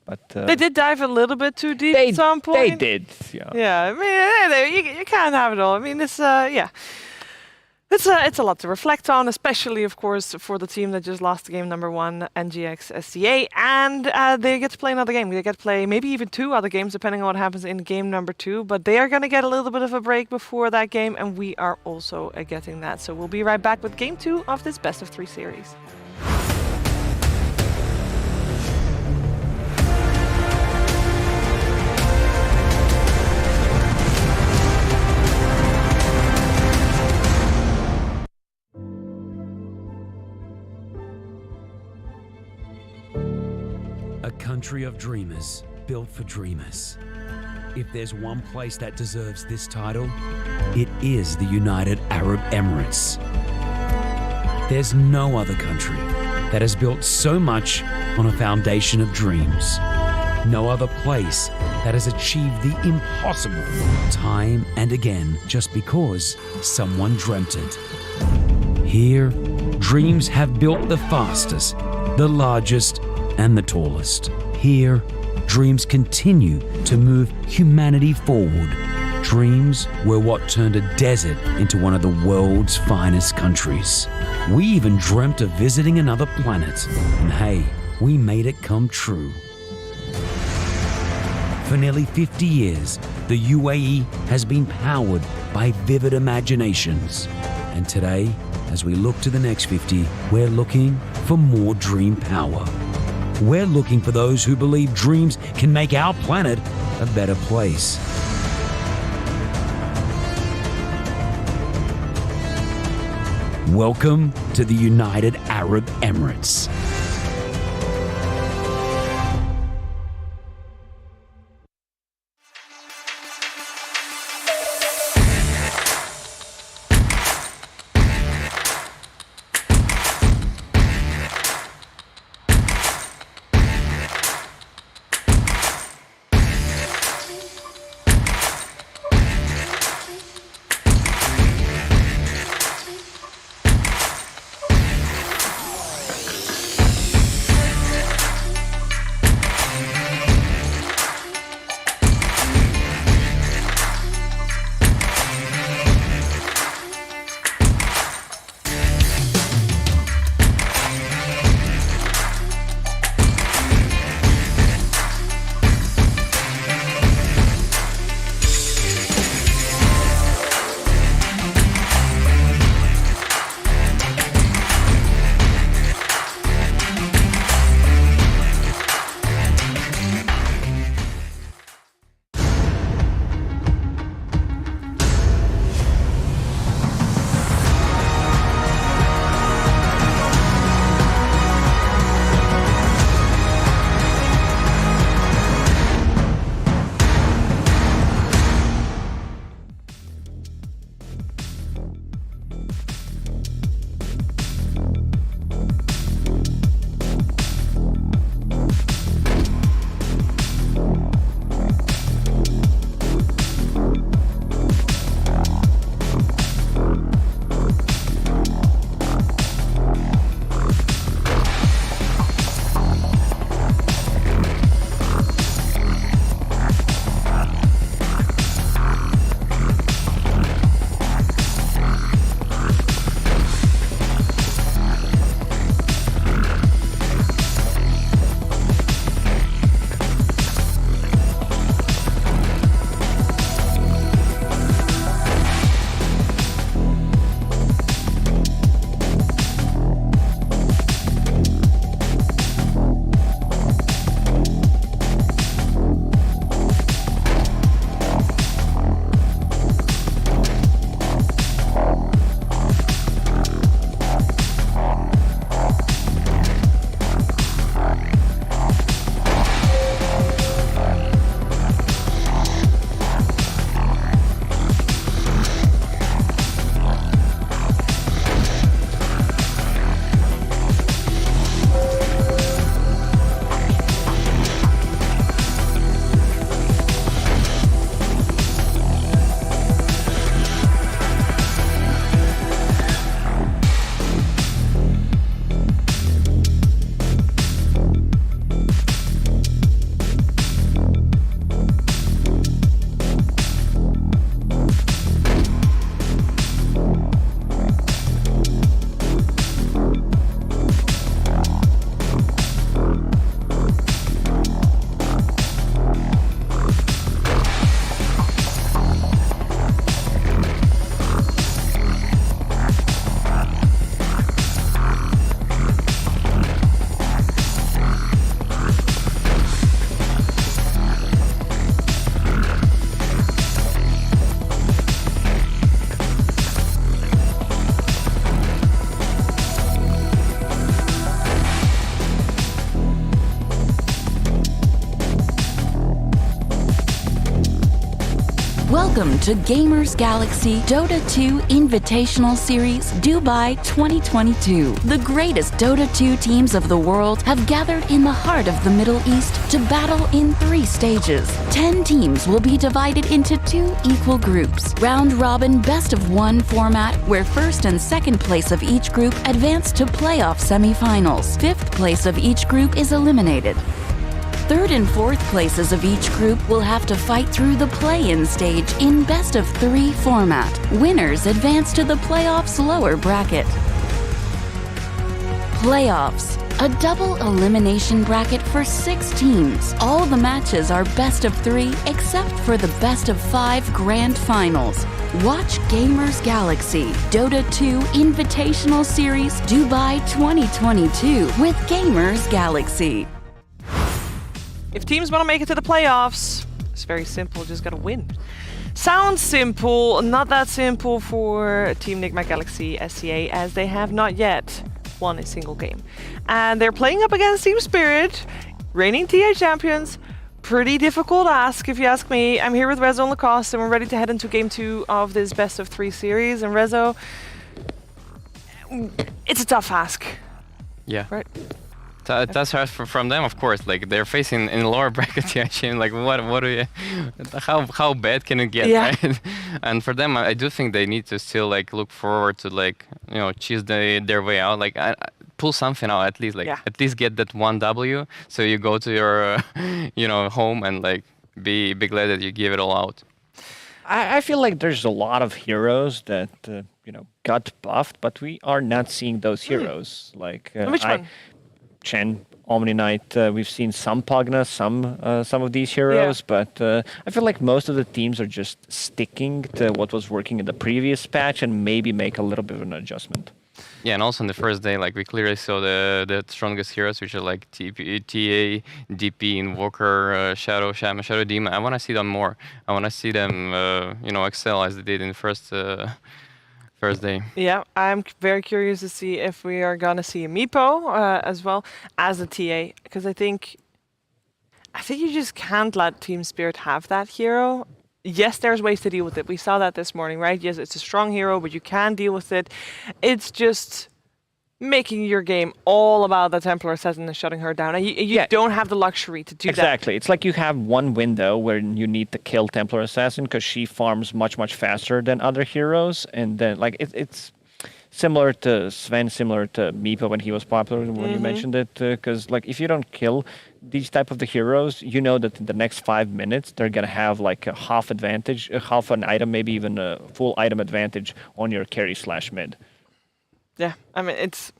But They did dive a little bit too deep at some point. They did, yeah. Yeah, I mean, you can't have it all. I mean, it's yeah. It's a lot to reflect on, especially, of course, for the team that just lost game number 1, NGX SEA, and they get to play another game. They get to play maybe even 2 other games, depending on what happens in game number 2, but they are going to get a little bit of a break before that game, and we are also getting that. So we'll be right back with game 2 of this best-of-3 series. A country of dreamers, built for dreamers. If there's one place that deserves this title, it is the United Arab Emirates. There's no other country that has built so much on a foundation of dreams. No other place that has achieved the impossible time and again just because someone dreamt it. Here, dreams have built the fastest, the largest, and the tallest. Here, dreams continue to move humanity forward. Dreams were what turned a desert into one of the world's finest countries. We even dreamt of visiting another planet, and hey, we made it come true. For nearly 50 years, the UAE has been powered by vivid imaginations. And today, as we look to the next 50, we're looking for more dream power. We're looking for those who believe dreams can make our planet a better place. Welcome to the United Arab Emirates. Welcome to Gamers Galaxy Dota 2 Invitational Series Dubai 2022. The greatest Dota 2 teams of the world have gathered in the heart of the Middle East to battle in 3 stages. 10 teams will be divided into 2 equal groups. Round robin best of 1 format where first and second place of each group advance to playoff semifinals. 5th place of each group is eliminated. 3rd and 4th places of each group will have to fight through the play-in stage in best of 3 format. Winners advance to the playoffs lower bracket. Playoffs. A double elimination bracket for 6 teams. All the matches are best of 3 except for the best of 5 grand finals. Watch Gamers Galaxy Dota 2 Invitational Series Dubai 2022 with Gamers Galaxy. If teams want to make it to the playoffs, it's very simple, just gotta win. Sounds simple, not that simple for Team Nigma Galaxy SEA, as they have not yet won a single game. And they're playing up against Team Spirit, reigning TA champions. Pretty difficult ask, if you ask me. I'm here with Rezo and Lacoste, and we're ready to head into Game 2 of this best of 3 series. And Rezo, it's a tough ask. Yeah. Right. That's hard from them, of course. Like they're facing in the lower bracket team. Like what do you? How bad can it get? Yeah. Right? And for them, I do think they need to still like look forward to like choose their way out. Like pull something out at least. Like at least get that 1 W. So you go to your home and like be glad that you give it all out. I feel like there's a lot of heroes that got buffed, but we are not seeing those heroes. Like which one? Chen, Omni Knight, we've seen some Pugna, some of these heroes, but I feel like most of the teams are just sticking to what was working in the previous patch and maybe make a little bit of an adjustment. Yeah, and also on the first day, like we clearly saw the strongest heroes, which are like TA, DP, Invoker, Shadow Shaman, Shadow Demon. I want to see them more. I want to see them, excel as they did in the first day. Yeah, I'm very curious to see if we are gonna see a Meepo as well as a TA, because I think you just can't let Team Spirit have that hero. Yes, there's ways to deal with it. We saw that this morning, right? Yes, it's a strong hero, but you can deal with it. It's just making your game all about the Templar Assassin and shutting her down. And you don't have the luxury to do that. Exactly. It's like you have one window where you need to kill Templar Assassin because she farms much faster than other heroes. And then like it's similar to Sven, similar to Meepo when he was popular, when you mentioned it. Because like if you don't kill these type of the heroes, you know that in the next 5 minutes, they're going to have like a half advantage, half an item, maybe even a full item advantage on your carry/mid. Yeah, I mean, it's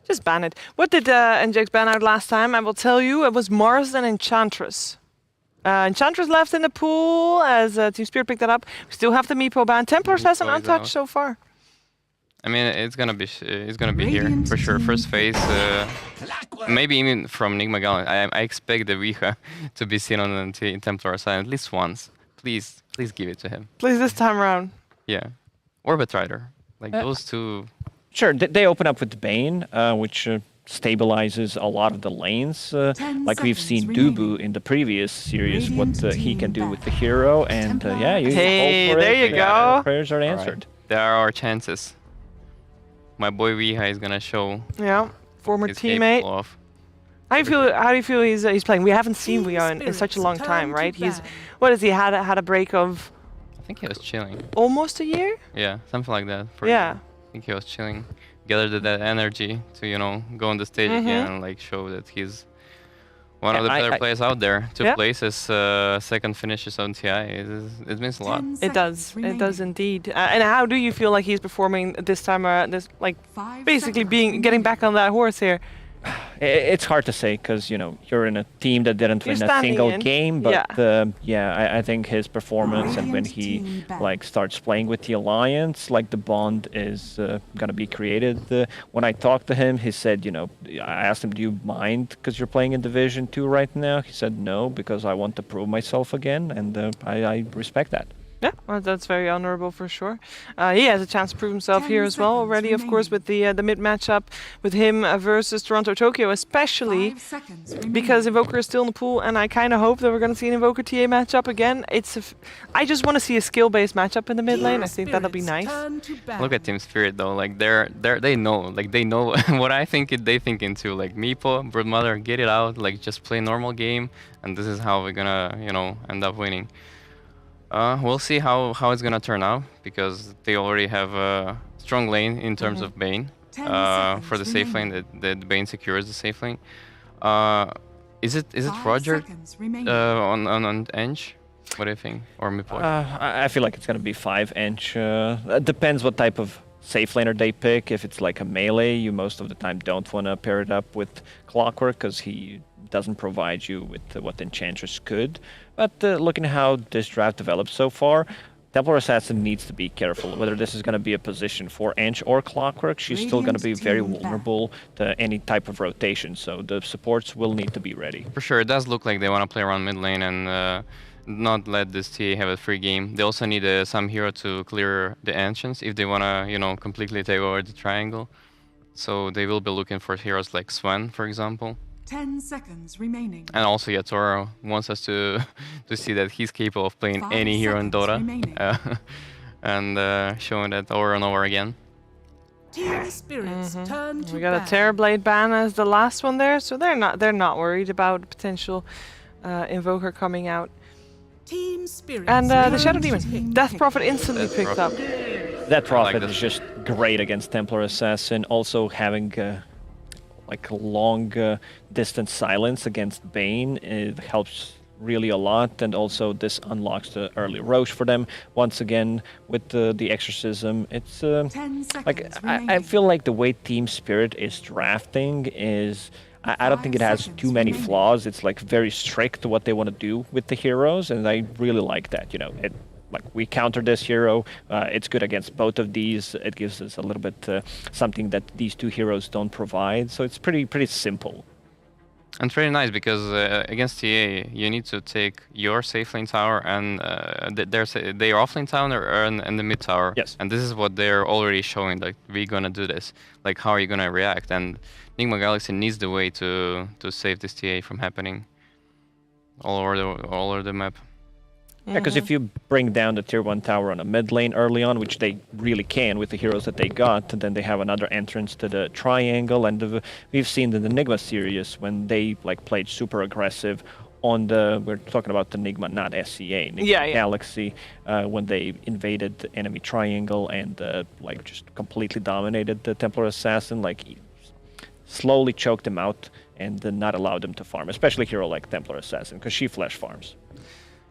just ban it. What did NGX ban out last time? I will tell you, it was Mars and Enchantress. Enchantress left in the pool as Team Spirit picked that up. We still have the Meepo ban. Templars hasn't untouched so far. I mean, it's gonna be here for sure. First phase, maybe even from Nigma Galaxy. I expect the Wiha to be seen on the Templar side at least once. Please give it to him. Please this time around. Yeah, Orbit Rider, like those two. Sure, they open up with Bane, which stabilizes a lot of the lanes. Like we've seen Dubu in the previous series, what he can do with the hero, and you hey, hope for there it. You go. Prayers are answered. Right. There are our chances. My boy Wiha is gonna show. Yeah, former teammate. How do you feel he's playing? We haven't seen Wiha in such a long time, right? What has he had a break of? I think he was chilling. Almost a year. Yeah, something like that. Yeah. I think he was chilling, gathered that energy to go on the stage again and like show that he's one of the better players out there. 2 places, second finishes on TI. It means a lot. It does. It does indeed. And how do you feel like he's performing this time? Basically getting back on that horse here. It's hard to say because you're in a team that didn't win a single game, but I think his performance and when he starts playing with the alliance, like the bond is gonna be created. When I talked to him, he said, I asked him, do you mind because you're playing in Division 2 right now? He said no because I want to prove myself again, and I respect that. Yeah, well, that's very honorable for sure. He has a chance to prove himself here as well already, of course, with the mid matchup with him versus Toronto Tokyo, especially because Invoker is still in the pool, and I kind of hope that we're going to see an Invoker TA matchup again. I just want to see a skill-based matchup in the mid lane. I think that'll be nice. Look at Team Spirit though, like they know what I think they thinking too. Like Meepo, Broodmother, get it out, like just play normal game, and this is how we're gonna, end up winning. We'll see how it's gonna turn out, because they already have a strong lane in terms of Bane. For the safe lane, that Bane secures the safe lane. Is it Roger on ENG? What do you think? Or Meepo? I feel like it's gonna be 5 ENG. It depends what type of safe laner they pick. If it's like a melee, you most of the time don't want to pair it up with Clockwork, because he doesn't provide you with what Enchantress could. But looking how this draft develops so far, Templar Assassin needs to be careful whether this is going to be a position for ENG or Clockwork. She's still going to be very vulnerable to any type of rotation, so the supports will need to be ready. For sure, it does look like they want to play around mid lane and not let this TA have a free game. They also need some hero to clear the entrance if they want to, completely take over the triangle. So they will be looking for heroes like Sven, for example. 10 seconds remaining. And also, yeah, Toro wants us to see that he's capable of playing any hero in Dota, and showing that over and over again. Team Spirits turn to We got a Terrorblade ban as the last one there, so they're not worried about potential Invoker coming out. Team Spirits And the Shadow Demon, Death Prophet instantly picked up. That Prophet is just great against Templar Assassin. Also having like long distance silence against Bane, it helps really a lot, and also this unlocks the early Roche for them. Once again, with the Exorcism, it's like I feel like the way Team Spirit is drafting is, I don't think it has too many flaws. It's like very strict to what they want to do with the heroes, and I really like that. Like we counter this hero, it's good against both of these. It gives us a little bit something that these two heroes don't provide. So it's pretty simple. And it's really nice because against TA, you need to take your safe lane tower and their offlane tower and the mid tower. Yes. And this is what they're already showing. Like, we're gonna do this. Like, how are you gonna react? And Nigma Galaxy needs the way to save this TA from happening all over the map. Yeah, because if you bring down the tier 1 tower on a mid lane early on, which they really can with the heroes that they got, and then they have another entrance to the triangle, and we've seen in the Nigma series when they played super aggressive on we're talking about the Nigma, not SEA, Nigma Galaxy, when they invaded the enemy triangle and just completely dominated the Templar Assassin, slowly choked them out and not allowed them to farm, especially a hero like Templar Assassin, because she flash farms.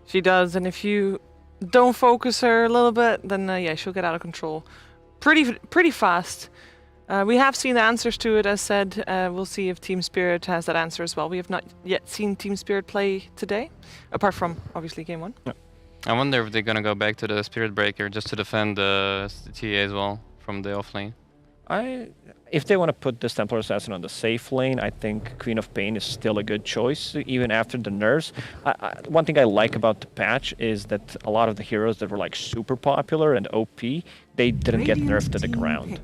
She does, and if you don't focus her a little bit, then yeah, she'll get out of control pretty fast. We have seen the answers to it, as said. We'll see if Team Spirit has that answer as well. We have not yet seen Team Spirit play today, apart from, obviously, Game 1. Yeah. I wonder if they're going to go back to the Spirit Breaker just to defend the TA as well from the offlane. If they want to put this Templar Assassin on the safe lane, I think Queen of Pain is still a good choice, even after the nerfs. One thing I like about the patch is that a lot of the heroes that were super popular and OP, they didn't get nerfed to the ground.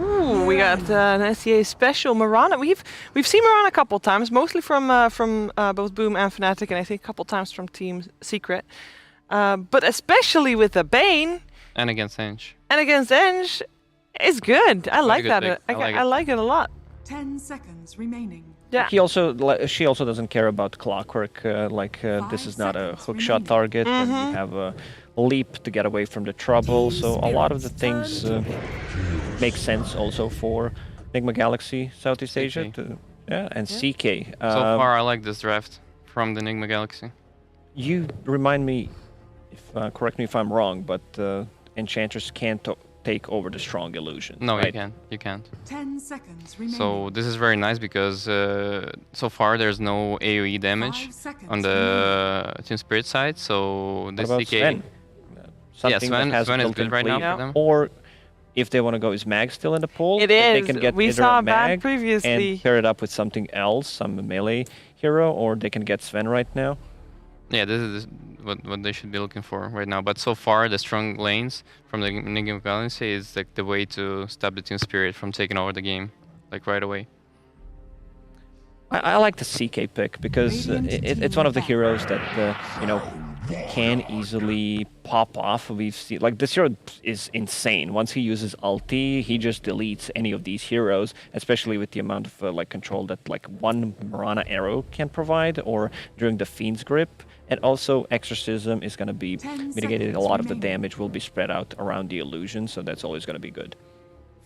Ooh, we got an SEA special, Mirana. We've seen Mirana a couple times, mostly from both Boom and Fnatic, and I think a couple times from Team Secret. But especially with the Bane. And against ENG. It's good. I like that. I like it a lot. 10 seconds remaining. Yeah. She also doesn't care about Clockwork. This is not a hookshot target, and you have a leap to get away from the trouble. So a lot of the things make sense also for Nigma Galaxy Southeast Asia. And CK. So far, I like this draft from the Nigma Galaxy. You remind me, correct me if I'm wrong, but Enchantress can't take over the strong illusion. No, right? you can't. 10 seconds remaining. So this is very nice because so far there's no AoE damage on the Team Spirit side. So this CK. Sven? Sven is good right now for them. Or if they want to go, is Mag still in the pool? It is. They can get We saw Mag previously. and pair it up with something else, some melee hero, or they can get Sven right now. Yeah, this is what they should be looking for right now. But so far, the strong lanes from the Nigma Galaxy is like the way to stop the Team Spirit from taking over the game, like right away. I like the CK pick because it's one of the heroes that you know, can easily pop off. We've seen like this hero is insane. Once he uses ulti, he just deletes any of these heroes, especially with the amount of like control that like one Mirana arrow can provide, or during the Fiend's grip. And also Exorcism is going to be mitigated. A lot of the damage will be spread out around the illusion, so that's always going to be good.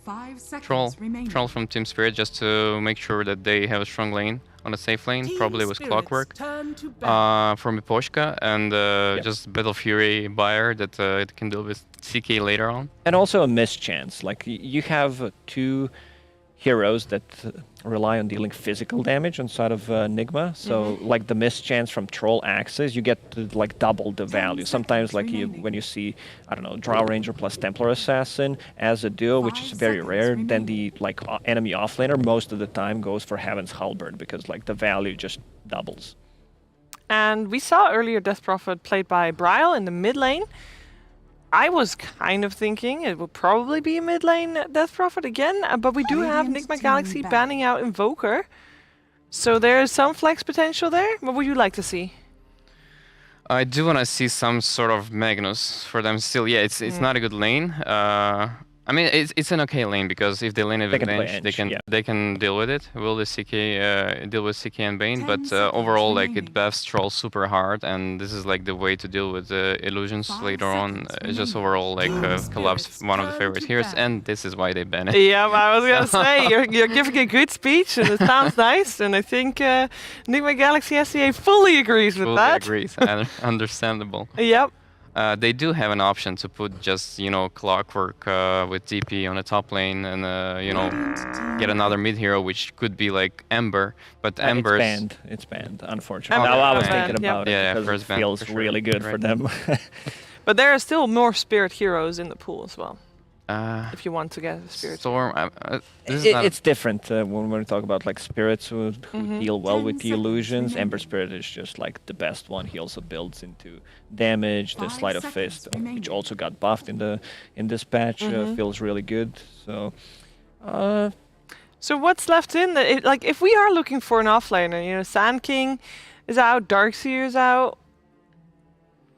5 seconds Troll remaining. from Team Spirit just to make sure that they have a strong lane on a safe lane, Team probably with Spirit's Clockwork turn to battle. from Miposhka, and just Battle Fury buyer that it can deal with CK later on. And also a mischance. Like you have two heroes that rely on dealing physical damage inside of Nigma. So like the mischance from Troll Axis, you get to like double the value. Sometimes like when you see, I don't know, Drow Ranger plus Templar Assassin as a duo, which is very rare, then the like enemy offlaner most of the time goes for Heaven's Halberd because like the value just doubles. And we saw earlier Death Prophet played by Bryle in the mid lane. I was kind of thinking it will probably be a mid lane Death Prophet again, but we do have Nigma Galaxy banning out Invoker. So there's some flex potential there. What would you like to see? I do want to see some sort of Magnus for them still. Yeah, it's not a good lane. I mean, it's an okay lane because if they lane advantage, they can deal with it. Will the CK deal with CK and Bane? But overall, like it buffs Troll super hard, and this is like the way to deal with the illusions later on. It's just overall like collapse one of the favorite heroes, and this is why they ban it. Yeah, I was gonna say you're giving a good speech, and it sounds nice, and I think Nigma Galaxy SEA fully agrees with that. Fully agrees, understandable. Yep. They do have an option to put just, you know, Clockwork with TP on the top lane and, you know, get another mid hero, which could be like Ember. But Ember It's banned, unfortunately. Now I was thinking about it because it feels really good for them. But there are still more spirit heroes in the pool as well. If you want to get a spirit. Storm, it's different when we talk about like spirits who deal well with the illusions. Ember Spirit is just like the best one. He also builds into damage. The Sleight of Fist, which also got buffed in this patch, feels really good. So. So what's left in the like? If we are looking for an offlaner, you know, Sand King is out, Darkseer is out.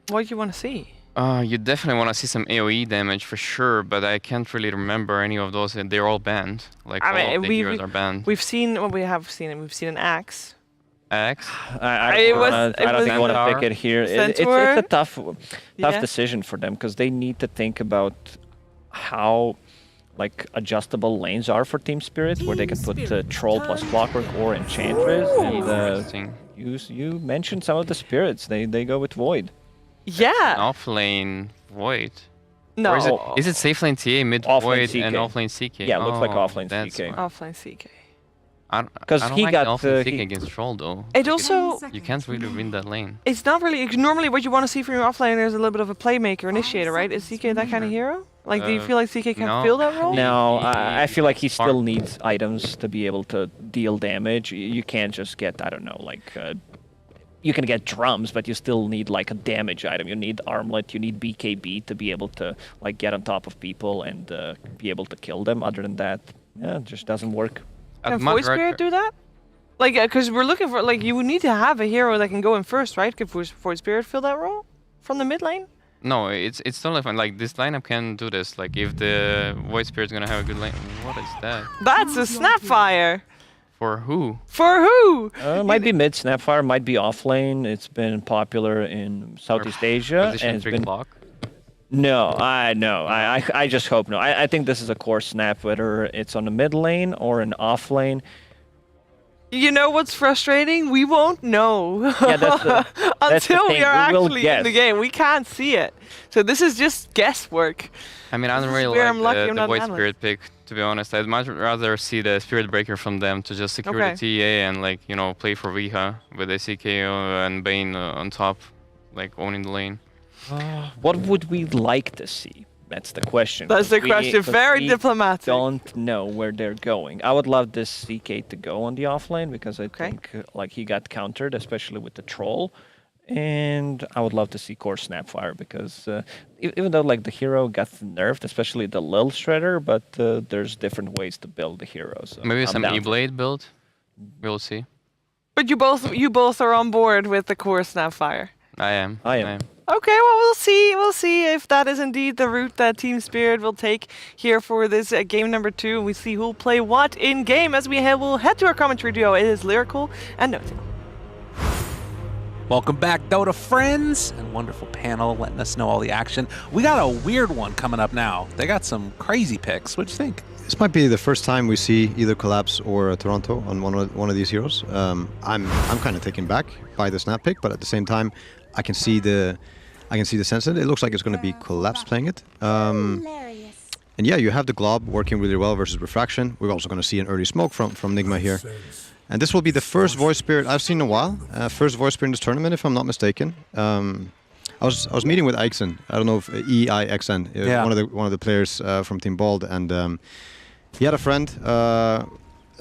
What do you want to see? You definitely want to see some AoE damage for sure, but I can't really remember any of those. They're all banned. Like all of the heroes are banned. We've seen We've seen an Axe. Axe? I don't think I want to pick it here. It's a tough decision for them because they need to think about how like adjustable lanes are for Team Spirit, where they can put Troll plus Clockwork or Enchantress. And you mentioned some of the spirits. They go with Void. Yeah. Offlane Void. No. Or is it safe lane TA, mid Void, and offlane CK? Yeah, it looks like offlane CK. Offlane CK. Because he like got offlane CK against Troll though. It also you can't really win that lane. It's not really normally what you want to see from your offlaner is a little bit of a playmaker, initiator, right? Is CK that kind of hero? Like, do you feel like CK can fill that role? No, I feel like he still needs items to be able to deal damage. You can't just get, I don't know, like. You can get drums, but you still need like a damage item. You need armlet, you need BKB to be able to like get on top of people and be able to kill them. Other than that, it just doesn't work. Can Void Spirit do that? Like, because we're looking for like you need to have a hero that can go in first, right? Can Void Spirit fill that role from the mid lane? No, it's totally fine. Like this lineup can do this. Like if the Void Spirit's gonna have a good lane, what is that? That's a Snapfire. For who? For who? Might be mid Snapfire, might be off lane. It's been popular in Southeast Asia. And it's been block? No, I just hope no. I think this is a core snap, whether it's on the mid lane or an off lane. You know what's frustrating? We won't know yeah, that's until we are actually in the game. We can't see it. So this is just guesswork. I mean, I don't really like the Void Spirit pick, to be honest. I'd much rather see the Spirit Breaker from them to just secure the TA and, like, you know, play for Viha with a CKO and Bane on top, like, owning the lane. What would we like to see? That's the question. That's the question. Very diplomatic. Don't know where they're going. I would love this CK to go on the offlane because I think like he got countered, especially with the troll. And I would love to see Core Snapfire because even though like the hero got nerfed, especially the Lil Shredder, but there's different ways to build the hero. So Maybe I'm some down for it. E-Blade build. We'll see. But you both are on board with the core Snapfire. I am. Okay, well, we'll see. We'll see if that is indeed the route that Team Spirit will take here for this game number 2. We see who'll play what in game as we'll head to our commentary duo. It is Lyrical and Noted. Welcome back, Dota friends, and wonderful panel letting us know all the action. We got a weird one coming up now. They got some crazy picks. What do you think? This might be the first time we see either Collapse or Toronto on one of these heroes. I'm kind of taken back by the snap pick, but at the same time, I can see the sense in it. It looks like it's going to be Collapse playing it. And yeah, you have the Glob working really well versus Refraction. We're also going to see an early smoke from Nigma here. And this will be the first Voice Spirit I've seen in a while. First Voice Spirit in this tournament, if I'm not mistaken. I was meeting with Ixen. I don't know if EIXN, one of the players from Team Bald, and he had a friend.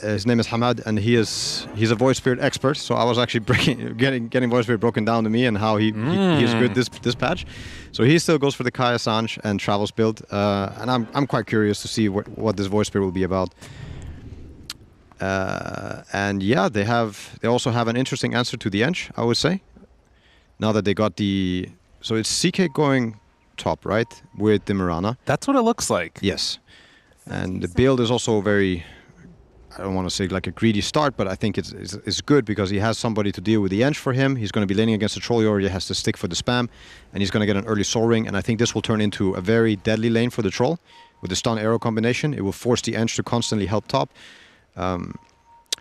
His name is Hamad, and he's a Voice Spirit expert. So I was actually getting Voice Spirit broken down to me and how he is good this patch. So he still goes for the Kai Assange and Travels build, and I'm quite curious to see what this Voice Spirit will be about. And yeah, they also have an interesting answer to the ENG, I would say. Now that they got so it's CK going top, right, with the Mirana. That's what it looks like. Yes, and the build is also very, I don't want to say like a greedy start, but I think it's good because he has somebody to deal with the ENG for him. He's going to be laning against the troll. He already has to stick for the spam, and he's going to get an early soul ring, and I think this will turn into a very deadly lane for the troll with the stun arrow combination. It will force the ENG to constantly help top.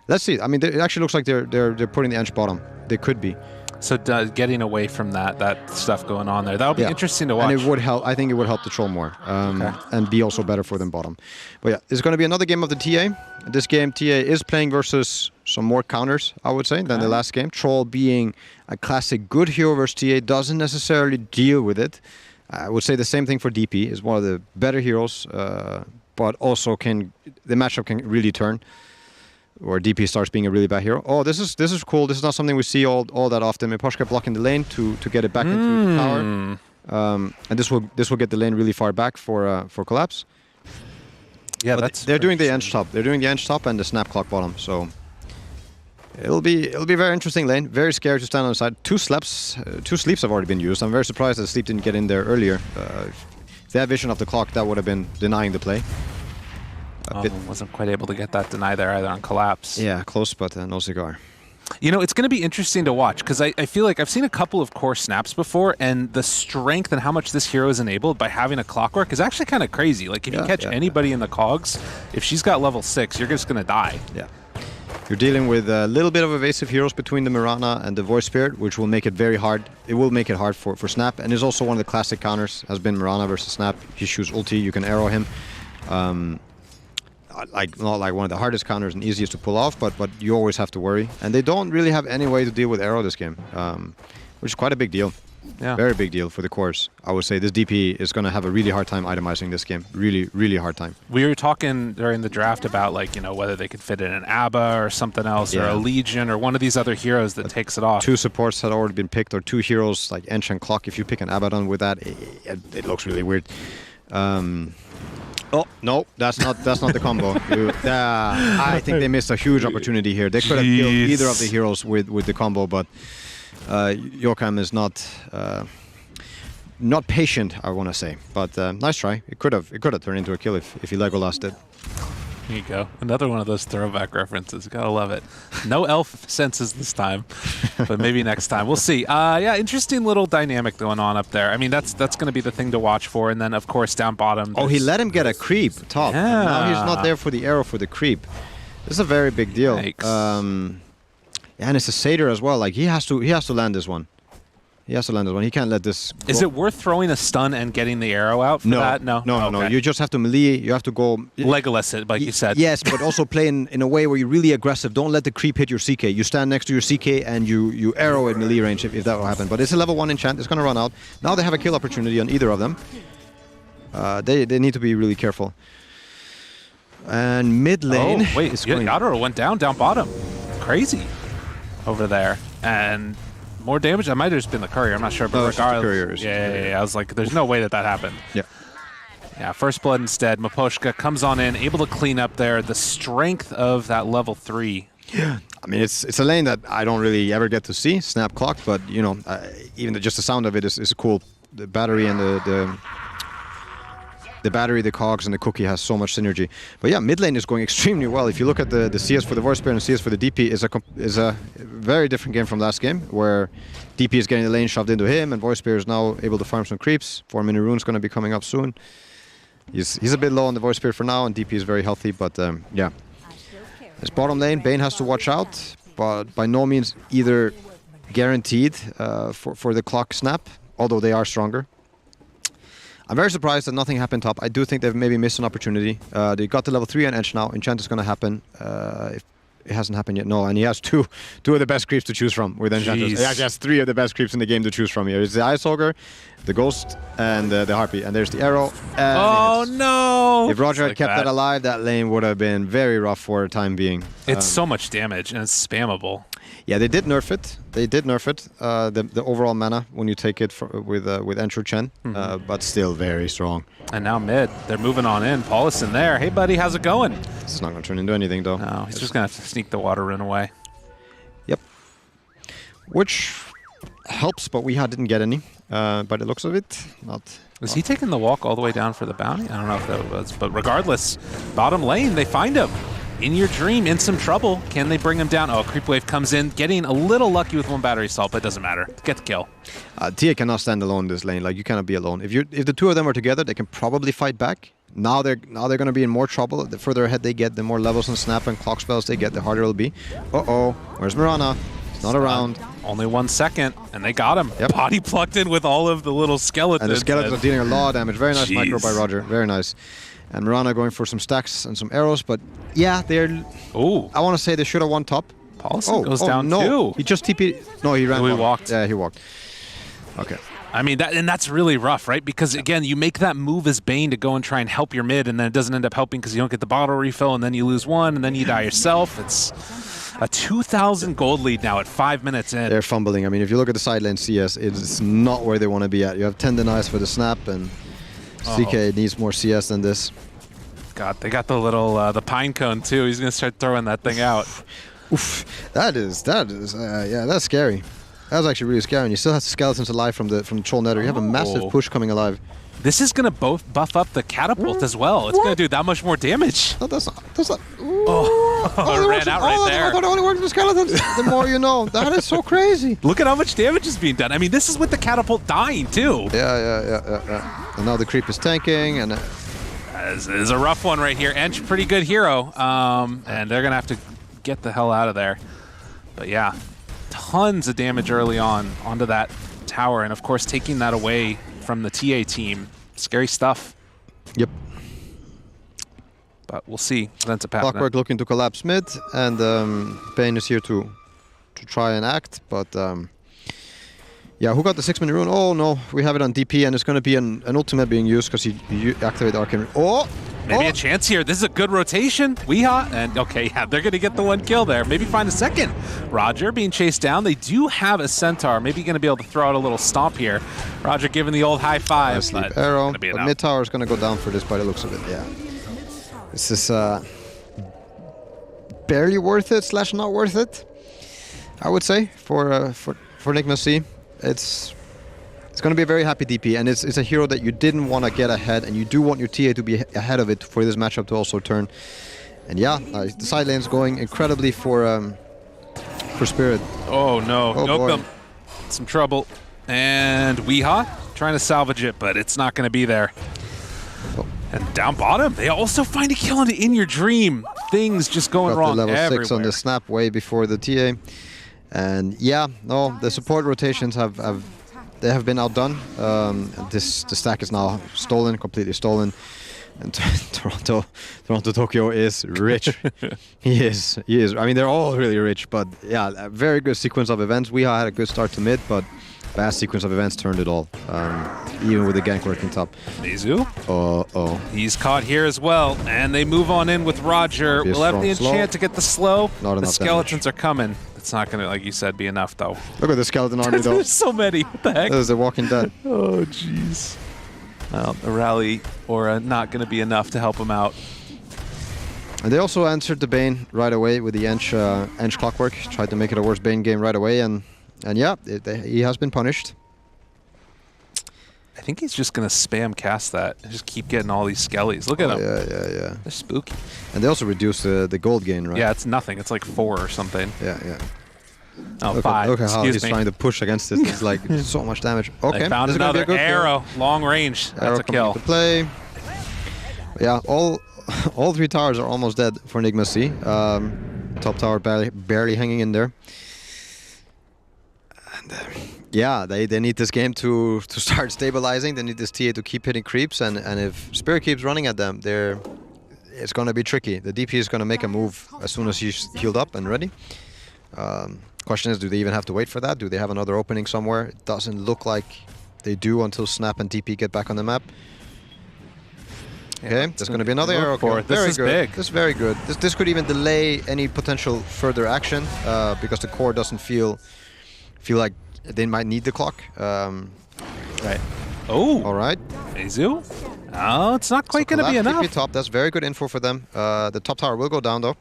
Let's see. I mean, it actually looks like they're putting the ENG bottom. They could be. So getting away from that stuff going on there, that'll be interesting to watch. And it would help. I think it would help the troll more, and be also better for them bottom. But yeah, it's going to be another game of the TA. This game, TA is playing versus some more counters, I would say, than the last game. Troll being a classic good hero versus TA doesn't necessarily deal with it. I would say the same thing for DP. Is one of the better heroes, but also the matchup can really turn. Or DP starts being a really bad hero. Oh, this is cool. This is not something we see all that often. Miposhka blocking the lane to get it back into the tower, and this will get the lane really far back for Collapse. Yeah, but they're doing the ENG top. They're doing the ENG top and the snap clock bottom. So it'll be a very interesting lane. Very scary to stand on the side. Two sleeps have already been used. I'm very surprised that sleep didn't get in there earlier. If they had vision of the clock, that would have been denying the play. Wasn't quite able to get that deny there either on Collapse. Yeah, close, but no cigar. You know, it's going to be interesting to watch because I feel like I've seen a couple of core snaps before, and the strength and how much this hero is enabled by having a clockwork is actually kind of crazy. Like, if you catch anybody in the cogs, if she's got level 6, you're just going to die. Yeah. You're dealing with a little bit of evasive heroes between the Mirana and the Voice Spirit, which will make it very hard. It will make it hard for Snap, and is also one of the classic counters, has been Mirana versus Snap. He shoots ulti, you can arrow him. Not like one of the hardest counters and easiest to pull off, but you always have to worry. And they don't really have any way to deal with arrow this game, which is quite a big deal. Yeah. Very big deal for the cores. I would say this DP is going to have a really hard time itemizing this game. Really, really hard time. We were talking during the draft about, like, you know, whether they could fit in an ABBA or something else, or a Legion or one of these other heroes that takes it off. 2 supports had already been picked, or 2 heroes like ENG and Clock. If you pick an Abaddon with that, it looks really weird. Oh no, that's not the combo. I think they missed a huge opportunity here. They could have killed either of the heroes with the combo, but Joachim is not patient, I want to say. But nice try. It could have turned into a kill if he Legolas did. Here you go. Another one of those throwback references. Gotta love it. No elf senses this time, but maybe next time. We'll see. Yeah, interesting little dynamic going on up there. I mean, that's going to be the thing to watch for. And then, of course, down bottom. Oh, he let him get a creep top. Yeah. And now he's not there for the arrow for the creep. This is a very big deal. And it's a Satyr as well. Like, he has to land this one. He has to land this one. He can't let this go. Is it worth throwing a stun and getting the arrow out for that? No. No. You just have to melee. You have to go... Legolas it, like you said. Yes, but also play in a way where you're really aggressive. Don't let the creep hit your CK. You stand next to your CK and you arrow at melee range if that will happen. But it's a level 1 enchant. It's going to run out. Now they have a kill opportunity on either of them. They need to be really careful. And mid lane... Oh, wait. Yadoro went down bottom. Crazy over there. And... more damage? That might have just been the courier. I'm not sure, but No, it's just the regardless. courier. Yeah. I was like, there's no way that happened. Yeah. Yeah, first blood instead. Maposhka comes on in, able to clean up there. The strength of that level 3. Yeah. I mean, it's a lane that I don't really ever get to see, snap clock, but, you know, even just the sound of it is cool. The battery and the battery, the cogs, and the cookie has so much synergy. But yeah, mid lane is going extremely well. If you look at the CS for the Voice Bear and CS for the DP, is a very different game from last game, where DP is getting the lane shoved into him, and Voice Bear is now able to farm some creeps. 4-minute rune's going to be coming up soon. He's a bit low on the Voice Spear for now, and DP is very healthy, but yeah. His bottom lane, Bane has to watch out, but by no means either guaranteed for the clock snap, although they are stronger. I'm very surprised that nothing happened top. I do think they've maybe missed an opportunity. They got the level 3 on Edge now. Enchant is going to happen. If it hasn't happened yet, no. And he has two of the best creeps to choose from with Enchant. He actually has 3 of the best creeps in the game to choose from here. It's the Ice Ogre, the Ghost, and the Harpy. And there's the Arrow. And oh no! If Roger had kept that alive, that lane would have been very rough for the time being. It's so much damage, and it's spammable. Yeah, they did nerf it. The overall mana when you take it with Entro Chen, but still very strong. And now mid, they're moving on in. Paulison there. Hey buddy, how's it going? It's not going to turn into anything though. No, he's just going to have to sneak the water rune away. Yep. Which helps, but we didn't get any. By the looks of it, not. Was he taking the walk all the way down for the bounty? I don't know if that was, but regardless, bottom lane, they find him. In your dream, in some trouble. Can they bring him down? Oh, Creep Wave comes in, getting a little lucky with 1 battery assault, but it doesn't matter. Get the kill. TA cannot stand alone in this lane. Like, you cannot be alone. If the 2 of them are together, they can probably fight back. Now they're going to be in more trouble. The further ahead they get, the more levels and snap and clock spells they get, the harder it'll be. Uh-oh, where's Mirana? It's not around. Only 1 second, and they got him. Yep. Body plucked in with all of the little skeletons. And the skeletons are dealing a lot of damage. Very nice micro by Roger. Very nice. And Mirana going for some stacks and some arrows, but yeah, they're... Ooh. I want to say they should have won top. Paulson goes down no. too. He just TP'd... No, he ran. He walked. Yeah, he walked. Okay. I mean, that's really rough, right? Because, again, you make that move as Bane to go and try and help your mid, and then it doesn't end up helping because you don't get the bottle refill, and then you lose 1, and then you die yourself. It's a 2,000 gold lead now at 5 minutes in. They're fumbling. I mean, if you look at the side lane CS, it's not where they want to be at. You have Tendonize for the snap, and CK needs more CS than this. God, they got the little the pine cone too. He's gonna start throwing that thing out. Oof, that is yeah, that's scary. That was actually really scary. And you still have skeletons alive from the troll nether. You have a massive push coming alive. This is gonna both buff up the catapult as well. It's gonna do that much more damage. No, that's not. Oh, it ran out right there. I thought it only worked with skeletons. The more you know. That is so crazy. Look at how much damage is being done. I mean, this is with the catapult dying too. Yeah. And now the creep is tanking, and this is a rough one right here. Ench, pretty good hero, and they're gonna have to get the hell out of there. But yeah, tons of damage early on onto that tower, and of course taking that away from the TA team. Scary stuff. Yep. But we'll see. That's a path. Clockwork looking to collapse mid, and Bane is here to try and act, but yeah, who got the 6-minute rune? Oh no, we have it on DP, and it's going to be an ultimate being used because he activated Arcane. Maybe a chance here. This is a good rotation. Weeha, and okay, yeah, they're going to get the 1 kill there. Maybe find a second. Roger being chased down. They do have a centaur. Maybe going to be able to throw out a little stomp here. Roger giving the old high 5. Sleep arrow. But mid tower is going to go down for this by the looks of it. Yeah, this is barely worth it / not worth it, I would say for Nigma C. It's going to be a very happy DP, and it's a hero that you didn't want to get ahead, and you do want your TA to be ahead of it for this matchup to also turn. And yeah, the side lane's going incredibly for Spirit. Oh no, boy. nope. Some trouble. And Weeha trying to salvage it, but it's not going to be there. And down bottom, they also find a kill into In Your Dream. Things just going wrong level everywhere. 6 on the snap way before the TA. And yeah, no, the support rotations have been outdone. The stack is now stolen, completely stolen. And Toronto Tokyo is rich. He is. I mean, they're all really rich, but yeah, a very good sequence of events. We had a good start to mid, but bad sequence of events turned it all. Even with the gank working top. Mizu? Oh. He's caught here as well, and they move on in with Roger. We'll have the enchant to get the slow. Not the enough skeletons are coming. It's not going to, like you said, be enough, though. Look at the skeleton army, though. There's so many. What the heck? There's the Walking Dead. Oh, jeez. Well, the rally aura not going to be enough to help him out. And they also answered the Bane right away with the ENG Clockwork. Tried to make it a worse Bane game right away, and yeah, he has been punished. I think he's just going to spam cast that and just keep getting all these skellies. Look at them. Yeah. They're spooky. And they also reduced the gold gain, right? Yeah, it's nothing. It's like 4 or something. Yeah. Oh, look 5. Look at how he's Excuse me. trying to push against this. It's like so much damage. Okay, They found this is gonna be a another good kill. arrow. Long range. Arrow That's a coming kill. into play. Yeah, all 3 towers are almost dead for Nigma C. Top tower barely hanging in there. And yeah, they need this game to start stabilizing. They need this TA to keep hitting creeps, and if Spirit keeps running at them, it's going to be tricky. The DP is going to make a move as soon as he's healed up and ready. Question is, do they even have to wait for that? Do they have another opening somewhere? It doesn't look like they do until Snap and DP get back on the map. Okay, there's going to be another arrow kill. Very This is good. big. This is very good. This could even delay any potential further action because the core doesn't feel like they might need the clock. Right. Oh. All right. Azu. Oh, it's not quite going to be enough. TP top. That's very good info for them. The top tower will go down though.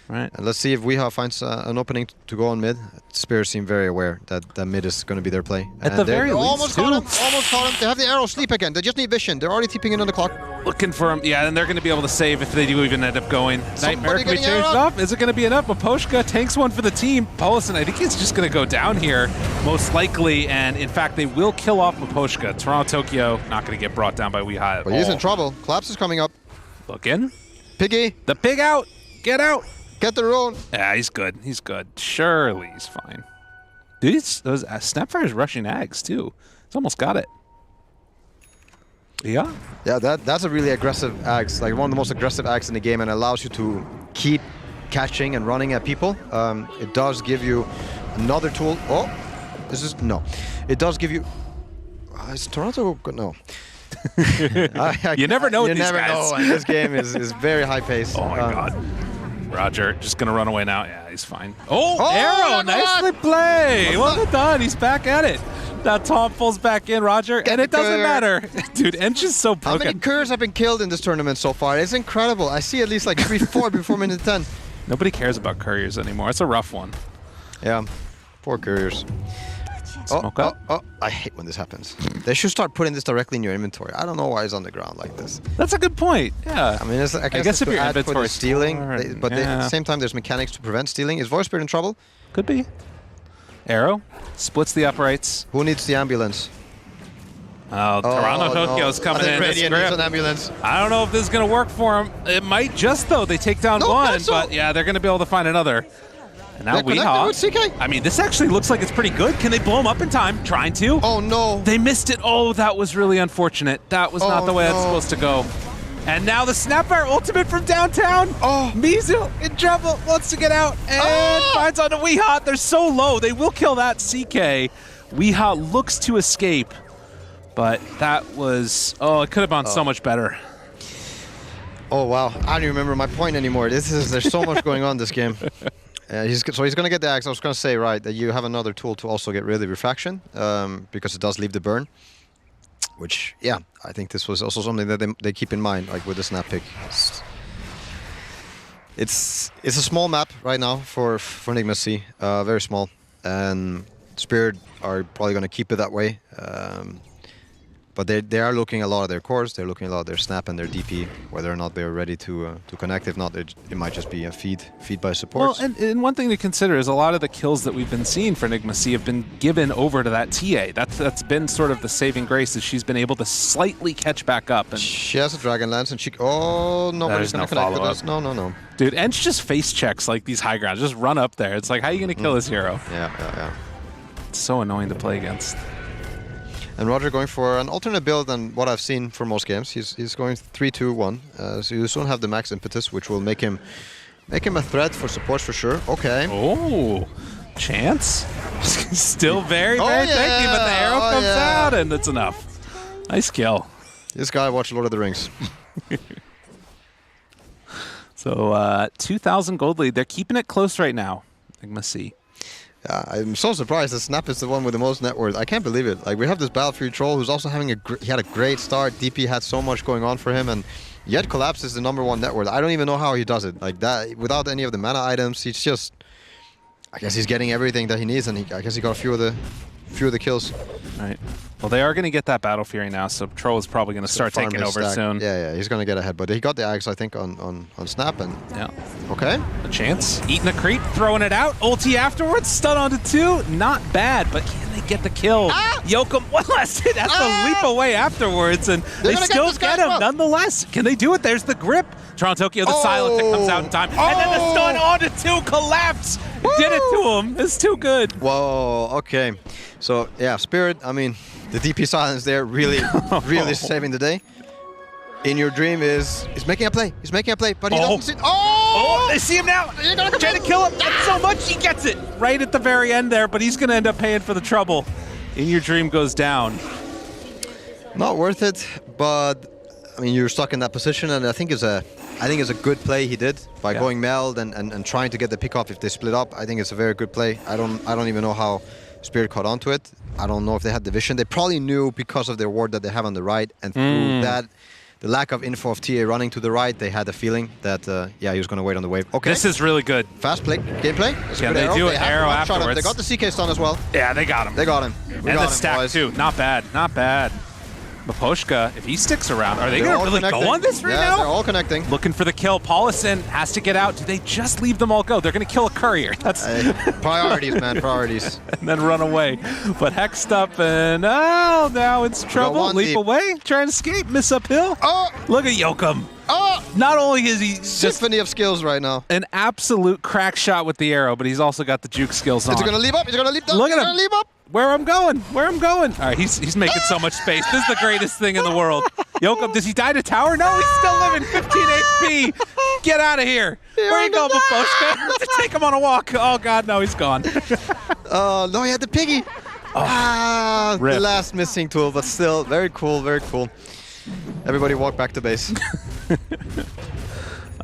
Right. And let's see if Weehaw finds an opening to go on mid. Spears seem very aware that mid is going to be their play. At the very least, almost caught him. Almost caught him. They have the arrow sleep again. They just need vision. They're already TPing in on the clock. Looking for him. Yeah, and they're going to be able to save if they do even end up going. Nightmare, can we getting change it arrowed. up? Is it going to be enough? Maposhka tanks one for the team. Paulison, I think he's just going to go down here, most likely. And in fact, they will kill off Maposhka. Toronto, Tokyo, not going to get brought down by Weehaw at But he's all. in trouble. Collapse is coming up. Looking. Piggy. The pig out. Get out. Get the rune. Yeah, he's good. He's good. Surely he's fine. Dude, those Snapfire's rushing Ags, too. He's almost got it. Yeah? Yeah, that's a really aggressive axe, like one of the most aggressive axes in the game, and allows you to keep catching and running at people. It does give you another tool. Oh, this is no. It does give you. Is Toronto good? No. You never know with you these never guys. know, and this game is very high paced. Oh my god. Roger, just gonna run away now. Yeah, he's fine. Oh, Oh, arrow! look at Nicely that. played! Well done, he's back at it. Now Tom pulls back in, Roger, and it doesn't Cur. matter. Dude, Ench is so How many broken. Kurs have been killed in this tournament so far? It's incredible. I see at least like 3-4 before minute 10. Nobody cares about couriers anymore. It's a rough one. Yeah, poor couriers. Smoke up. Oh, I hate when this happens. They should start putting this directly in your inventory. I don't know why it's on the ground like this. That's a good point. Yeah. I mean, I guess it's if to your add for the inventory's stealing, full, but at the same time, there's mechanics to prevent stealing. Is Voice Spirit in trouble? Could be. Arrow splits the uprights. Who needs the ambulance? Oh, Toronto Tokyo's coming in. This Radiant needs grip. an ambulance. I don't know if this is going to work for him. It might just, though. They take down one, cancel. but yeah, they're going to be able to find another. And now They're connected with Weehaw. CK. I mean, this actually looks like it's pretty good. Can they blow him up in time? Trying to. Oh, no. They missed it. Oh, that was really unfortunate. That was not the way that's supposed to go. And now the Snapfire ultimate from downtown. Oh. Mizu in trouble. Wants to get out and finds onto Weehaw. They're so low. They will kill that CK. Weehaw looks to escape. But that was... Oh, it could have gone so much better. Oh, wow. I don't even remember my point anymore. There's so much going on this game. He's going to get the axe. I was going to say, right, that you have another tool to also get rid of refraction because it does leave the burn. Which, yeah, I think this was also something that they keep in mind, like with the snap pick. It's a small map right now for Nigma C, very small, and Spirit are probably going to keep it that way. But they are looking a lot at their cores, they're looking a lot at their snap and their DP, whether or not they're ready to connect. If not, it might just be a feed by supports. Well, and one thing to consider is a lot of the kills that we've been seeing for Nigma C have been given over to that TA. That's been sort of the saving grace, is she's been able to slightly catch back up. And she has a Dragon Lance and she... Oh, nobody's going to connect with us. No. Dude, Ench just face checks like these high grounds. Just run up there. It's like, how are you going to kill this hero? Yeah. It's so annoying to play against. And Roger going for an alternate build than what I've seen for most games. He's going 3-2-1. So you soon have the max impetus, which will make him a threat for supports for sure. Okay. Oh, chance. Still very yeah. tanky, but the arrow comes yeah. out and it's enough. Nice kill. This guy watched Lord of the Rings. So 2,000 gold lead. They're keeping it close right now. Nigma C. Yeah, I'm so surprised that Snap is the one with the most net worth. I can't believe it. Like, we have this Battlefield Troll who's also having he had a great start. DP had so much going on for him, and yet Collapse is the #1 net worth. I don't even know how he does it. Like that, without any of the mana items, he's just... I guess he's getting everything that he needs, and I guess he got a few of the kills. Right. Well, they are going to get that Battle Fury now, so Troll is probably going to start taking over soon. Yeah, he's going to get ahead, but he got the Axe, I think, on Snap, and yeah. Okay. A chance. Eating a creep, throwing it out. Ulti afterwards, stun onto 2. Not bad, but can they get the kill? Yokum, one last hit, has to leap away afterwards, and they still get him nonetheless. Can they do it? There's the grip. Toronto Tokyo, the silent that comes out in time. And then the stun onto 2, Collapse. Did it to him. It's too good. Whoa, okay. So, yeah, Spirit, I mean, the DP silence there really, really saving the day. In Your Dream is making a play. He's making a play, but he doesn't see... Oh, they see him now. Trying to kill him. Not so much. He gets it right at the very end there, but he's going to end up paying for the trouble. In Your Dream goes down. Not worth it, but, I mean, you're stuck in that position, and I think it's a good play he did by going meld and trying to get the pick off if they split up. I think it's a very good play. I don't even know how Spirit caught onto it. I don't know if they had the vision. They probably knew because of their ward that they have on the right, and through that, the lack of info of TA running to the right, they had the feeling that he was going to wait on the wave. Okay, this is really good. Fast play, gameplay. Yeah, they do an arrow afterwards. They got the CK stun as well. Yeah, they got him. They got him. And the stack too. Not bad. Not bad. Maposhka, if he sticks around, are they going to really go on this right now? They're all connecting. Looking for the kill. Paulison has to get out. Do they just leave them all go? They're going to kill a courier. That's priorities, man. Priorities. And then run away. But Hexed up, and now it's trouble. Leap away. Try and escape. Miss uphill. Oh! Look at Yokum. Oh! Not only is he symphony of skills right now. An absolute crack shot with the arrow, but he's also got the juke skills on. Is he going to leap up? He's going to leap down. Look at him. Leap up. Where I'm going. All right, he's making so much space. This is the greatest thing in the world. Yokum, does he die to tower? No, he's still living. 15 HP. Get out of here. Where you go, Maposhka? Take him on a walk. Oh, God, no, he's gone. No, he had the piggy. The last missing tool, but still very cool, very cool. Everybody walk back to base.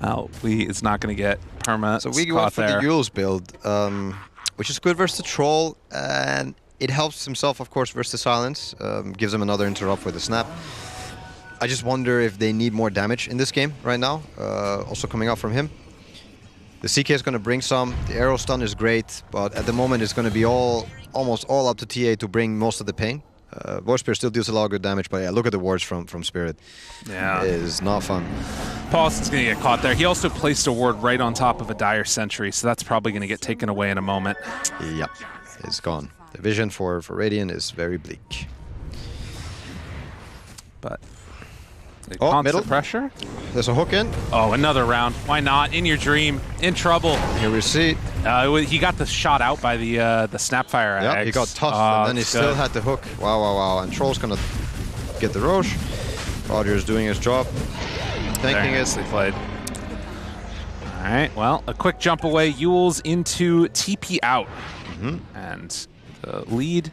Well, it's not going to get perma. So we went for the Yules build, which is good versus the Troll, and it helps himself, of course, versus the Silence. Gives him another interrupt with the Snap. I just wonder if they need more damage in this game right now, also coming out from him. The CK is going to bring some. The arrow stun is great, but at the moment it's going to be almost all up to TA to bring most of the pain. Voice Spear still deals a lot of good damage, but yeah, look at the wards from Spirit. Yeah. It is not fun. Paulson's going to get caught there. He also placed a ward right on top of a Dire Sentry, so that's probably going to get taken away in a moment. Yep, it's gone. The vision for Radiant is very bleak. But middle pressure. There's a hook in. Oh, another round. Why not? In Your Dream. In trouble. Here we see. He got the shot out by the Snapfire. Yeah, he got tossed, and then he still had the hook. Wow. And Troll's gonna get the Roche. Roger's doing his job. Thanking it. Nicely played. All right, well, a quick jump away. Yules into TP out. And the lead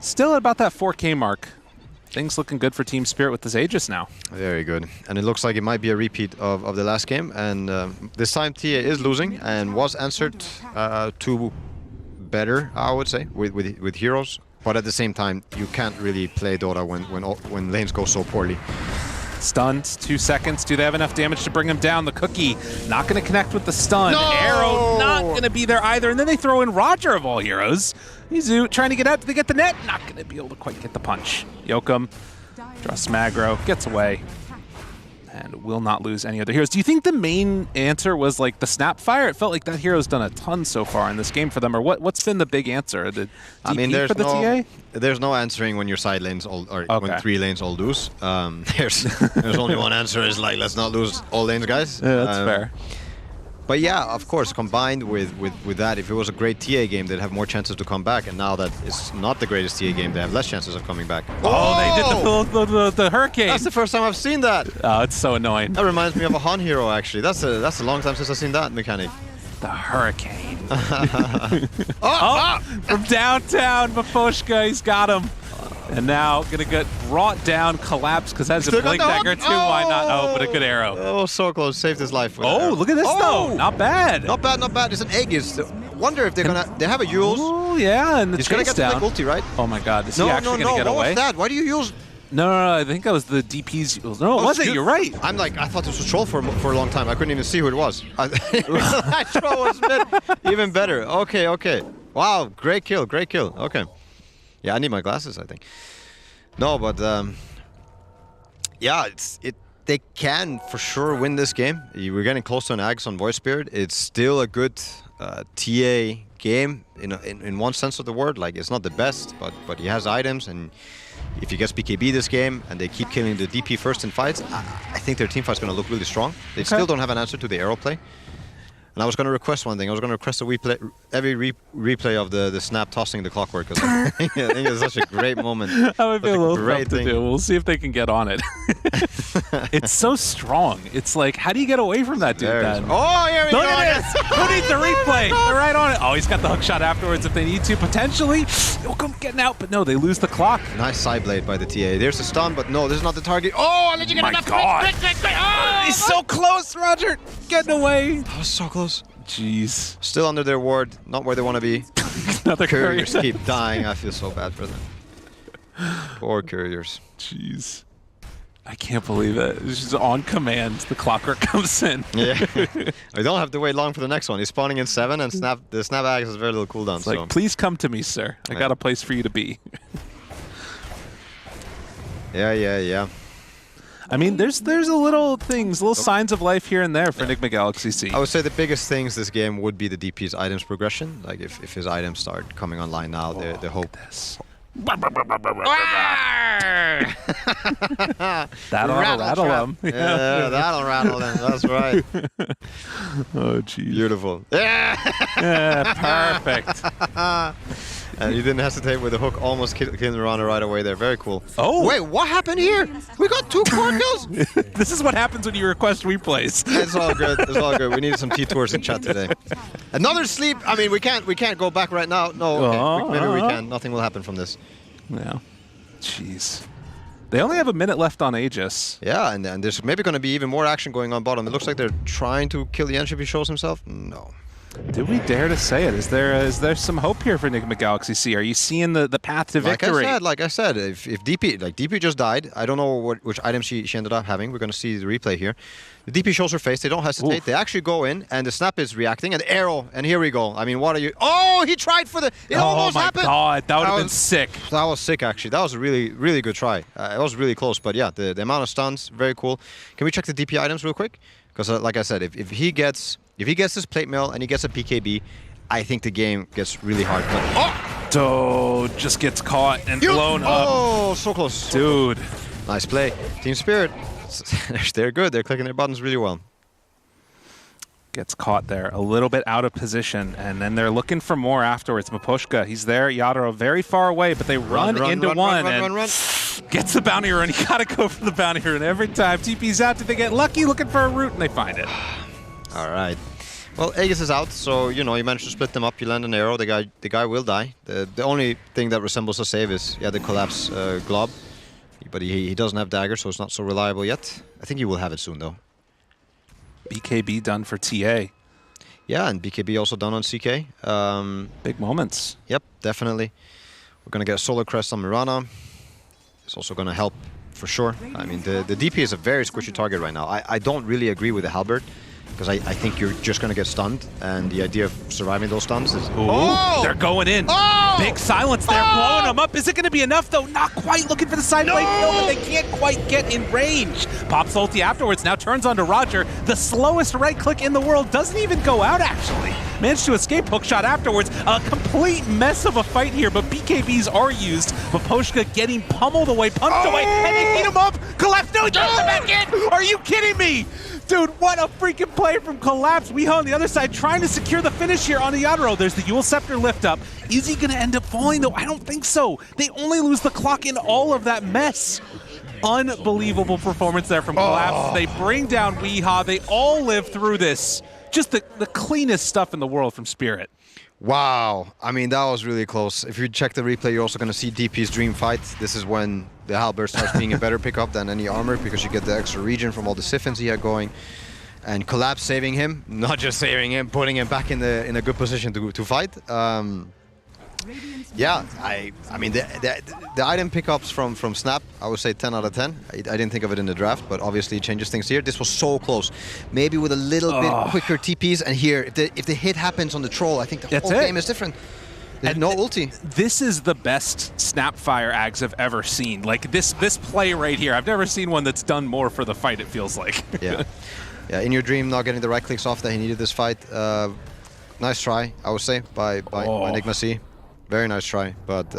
still at about that 4K mark. Things looking good for Team Spirit with this Aegis now. Very good. And it looks like it might be a repeat of the last game. And this time TA is losing and was answered to better, I would say, with heroes. But at the same time, you can't really play Dota when lanes go so poorly. Stunned, 2 seconds. Do they have enough damage to bring him down? The Cookie not going to connect with the stun. No! Arrow not going to be there either. And then they throw in Roger of all heroes. Mizu trying to get out. Do they get the net? Not going to be able to quite get the punch. Yokum draws Smagro, gets away, and will not lose any other heroes. Do you think the main answer was like the Snapfire? It felt like that hero's done a ton so far in this game for them. Or what's been the big answer? The DP for the TA? There's no answering when your side lanes when 3 lanes all lose. There's only one answer is like, let's not lose all lanes, guys. Yeah, that's fair. But yeah, of course, combined with that, if it was a great TA game, they'd have more chances to come back. And now that it's not the greatest TA game, they have less chances of coming back. Oh, they did the Hurricane. That's the first time I've seen that. Oh, it's so annoying. That reminds me of a Han hero, actually. That's a long time since I've seen that mechanic. The Hurricane. From downtown, Maposhka, he's got him. And now gonna get brought down, collapse, because that's a blink dagger too. Why not? Oh, but a good arrow. Oh, so close. Saved his life. Oh, look at this though. Not bad. Not bad. It's an Aegis. wonder if they're gonna. They have a use. Oh yeah, and the He's gonna chase get the down. big ulti, right? Oh my God, is he actually gonna get what away? was that? Why do you use? No, I think that was the DP's. No, it wasn't. You're right. I thought this was troll for a long time. I couldn't even see who it was. That troll was even better. Okay. Wow, great kill. Okay. Yeah, I need my glasses, I think. No, but yeah, they can for sure win this game. We're getting close to an Ags on Void Spirit. It's still a good TA game in one sense of the word. Like, it's not the best, but he has items, and if he gets BKB this game and they keep killing the DP first in fights, I think their team fight's going to look really strong. They still don't have an answer to the arrow play. And I was going to request one thing. I was going to request every replay of the snap tossing the clockwork. Because I think it's such a great moment. That would be a little tough to do. We'll see if they can get on it. It's so strong. It's like, how do you get away from that dude then? Oh, here we go. Look at this. Who needs the replay? They're right on it. Oh, he's got the hook shot afterwards if they need to, potentially. He'll come getting out, but no, they lose the clock. Nice side blade by the TA. There's a stun, but no, this is not the target. Oh, I'll let you get enough. God. Oh! He's so close, Roger. Getting away. That was so close. Jeez. Still under their ward, not where they want to be. Another Couriers keep dying. I feel so bad for them. Poor Couriers. Jeez. I can't believe it. It's just on command. The clockwork comes in. Yeah. I don't have to wait long for the next one. He's spawning in 7 and the snap axe has very little cooldown. It's like, please come to me, sir. I got a place for you to be. Yeah. I mean, there's a little signs of life here and there for Nigma Galaxy SEA. I would say the biggest things this game would be the DP's items progression. Like if his items start coming online now, the hope. That'll rattle him. Yeah, that'll rattle them. That's right. Oh, geez. Beautiful. Yeah, perfect. And you didn't hesitate with the hook, almost killing the runner right away there. Very cool. Oh! Wait, what happened here? We got 2 core kills? This is what happens when you request replays. It's all good. It's all good. We need some T-tours in chat today. Another sleep. I mean, we can't go back right now. No, okay. Maybe we can. Nothing will happen from this. Yeah. Jeez. They only have a minute left on Aegis. Yeah, and there's maybe going to be even more action going on bottom. It looks like they're trying to kill the ENG if he shows himself. No. Do we dare to say it? Is there some hope here for Nigma Galaxy SEA? Are you seeing the path to victory? Like I said, if DP just died, I don't know which item she ended up having. We're going to see the replay here. The DP shows her face. They don't hesitate. Oof. They actually go in, and the snap is reacting. And arrow, and here we go. I mean, what are you? Oh, he tried for the. It almost happened. Oh my God, that would have been sick. That was sick, actually. That was a really, really good try. It was really close, but yeah, the amount of stuns, very cool. Can we check the DP items real quick? Because like I said, if he gets this plate mail and he gets a PKB, I think the game gets really hard. But, just gets caught and blown up. Oh, so close. Dude. Nice play. Team Spirit. They're good. They're clicking their buttons really well. Gets caught there, a little bit out of position, and then they're looking for more afterwards. Maposhka, he's there. Yadro very far away, but they run into one and gets the bounty run. You gotta go for the bounty run every time. TP's out. Did they get lucky looking for a route, and they find it. All right. Well, Aegis is out, so you managed to split them up. You land an arrow. The guy will die. The only thing that resembles a save is the collapse glob, but he doesn't have dagger, so it's not so reliable yet. I think he will have it soon though. BKB done for TA. Yeah, and BKB also done on CK. Big moments. Yep, definitely. We're gonna get a solar crest on Mirana. It's also gonna help for sure. I mean, the DP is a very squishy target right now. I don't really agree with the halberd, because I think you're just going to get stunned, and the idea of surviving those stuns is... Oh! They're going in. Oh! Big silence there, blowing them up. Is it going to be enough, though? Not quite looking for the side blade kill, but they can't quite get in range. Pops ulti afterwards, now turns onto Roger. The slowest right click in the world doesn't even go out, actually. Managed to escape hookshot afterwards. A complete mess of a fight here, but BKBs are used. Maposhka getting pummeled away, punched away, and they beat him up. Collapse, no, he gets him back in. Are you kidding me? Dude, what a freaking play from Collapse. Weehaw on the other side trying to secure the finish here on the Yadro. There's the Yule Scepter lift up. Is he going to end up falling, though? I don't think so. They only lose the clock in all of that mess. Unbelievable performance there from Collapse. They bring down Weehaw. They all live through this. Just the cleanest stuff in the world from Spirit. Wow. I mean, that was really close. If you check the replay, you're also going to see DP's dream fight. This is when the halberd starts being a better pickup than any armor, because you get the extra regen from all the siphons he had going. and Collapse saving him, not just saving him, putting him back in a good position to fight. Yeah, I mean the item pickups from Snap, I would say 10 out of 10. I didn't think of it in the draft, but obviously it changes things here. This was so close. Maybe with a little bit quicker TPs, and here, if the hit happens on the troll, I think the whole game is different. There's no ulti. This is the best Snapfire Ags I've ever seen. Like this play right here, I've never seen one that's done more for the fight, it feels like. Yeah. Yeah, in your dream, not getting the right clicks off that he needed this fight. Nice try, I would say, by Nigma C. Very nice try, but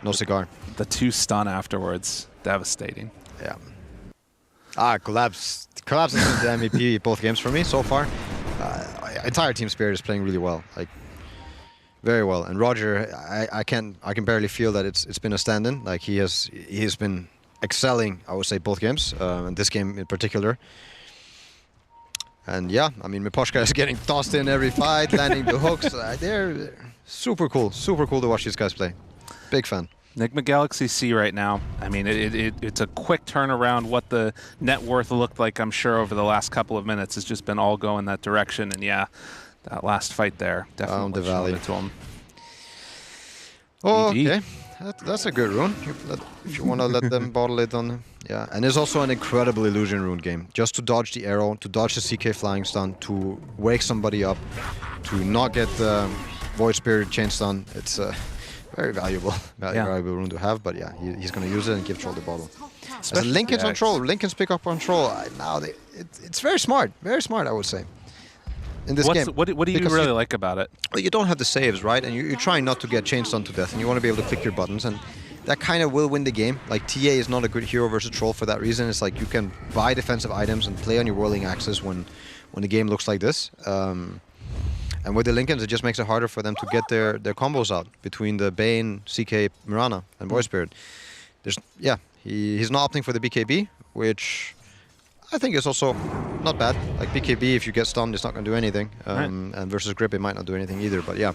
no cigar. The 2 stun afterwards, devastating. Yeah. Collapse has been the MVP both games for me so far. Entire team spirit is playing really well, like very well. And Roger, I can barely feel that it's been a stand-in. Like he has been excelling, I would say, both games, and this game in particular. And yeah, I mean, Miposhka is getting tossed in every fight, landing the hooks. They're super cool to watch these guys play. Big fan. Nigma Galaxy SEA right now. I mean, it's a quick turnaround. What the net worth looked like, I'm sure, over the last couple of minutes has just been all going that direction. And yeah, that last fight there definitely the valley to him. Oh, okay. That's a good rune. If you want to let them bottle it on. Yeah, and there's also an incredible illusion rune game. Just to dodge the arrow, to dodge the CK flying stun, to wake somebody up, to not get the Void Spirit chain stun. It's a very valuable rune to have, but yeah, he's going to use it and give Troll the bottle. As Linken's on Troll, Linken's pick up on Troll. Now it's very smart, I would say. In this game. What do you really like about it? Well, you don't have the saves, right? And you're trying not to get chain stun to death, and you want to be able to click your buttons, and that kind of will win the game. Like, TA is not a good hero versus Troll for that reason. It's like you can buy defensive items and play on your whirling axis when the game looks like this. And with the Linkens, it just makes it harder for them to get their combos out between the Bane, CK, Mirana, and Void Spirit. He's not opting for the BKB, which I think is also not bad. Like BKB, if you get stunned, it's not going to do anything. And versus Grip, it might not do anything either. But yeah,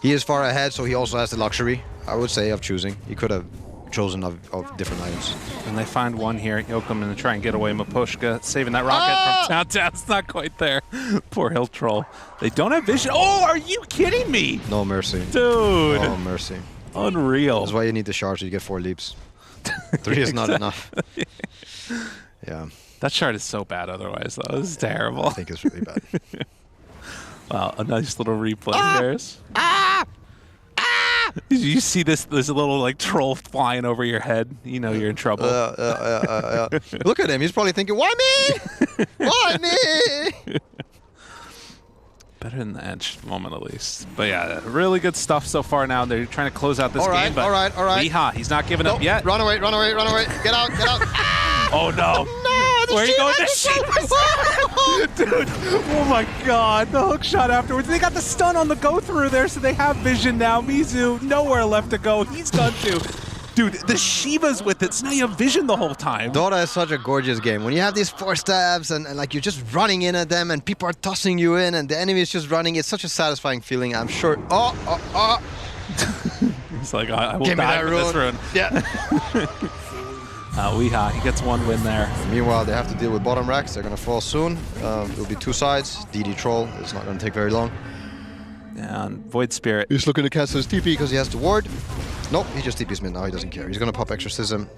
he is far ahead, so he also has the luxury, I would say, of choosing. He could have chosen of different items. And they find one here. Yokum going to try and get away. Miposhka saving that rocket from Downtown. It's not quite there. Poor Hill Troll. They don't have vision. Oh, are you kidding me? No mercy. Dude. No mercy. Unreal. That's why you need the shard, so you get 4 leaps. 3 is not enough. Yeah. That shard is so bad otherwise, though. This is terrible. I think it's really bad. Wow, a nice little replay there. You see this little like troll flying over your head, you know you're in trouble. Look at him, he's probably thinking, why me? Why me? Better than the Edge moment at least. But yeah, really good stuff so far now. They're trying to close out this game. But all right. Weeha, he's not giving up yet. Run away. Get out. Oh no. Where are you going? Dude, oh my god, the hook shot afterwards. They got the stun on the go through there, so they have vision now. Mizu, nowhere left to go. He's done too. Dude, the Shiva's with it, so now you have vision the whole time. Dota is such a gorgeous game. When you have these 4 stabs and like you're just running in at them and people are tossing you in and the enemy is just running, it's such a satisfying feeling, I'm sure. He's like, I will die for this rune. Yeah. Weeha, he gets 1 win there. Meanwhile, they have to deal with bottom racks. They're going to fall soon. It'll be 2 sides. DD Troll. It's not going to take very long. And Void Spirit. He's looking to cancel his TP because he has to ward. Nope, he just TP's mid now. He doesn't care. He's going to pop Exorcism.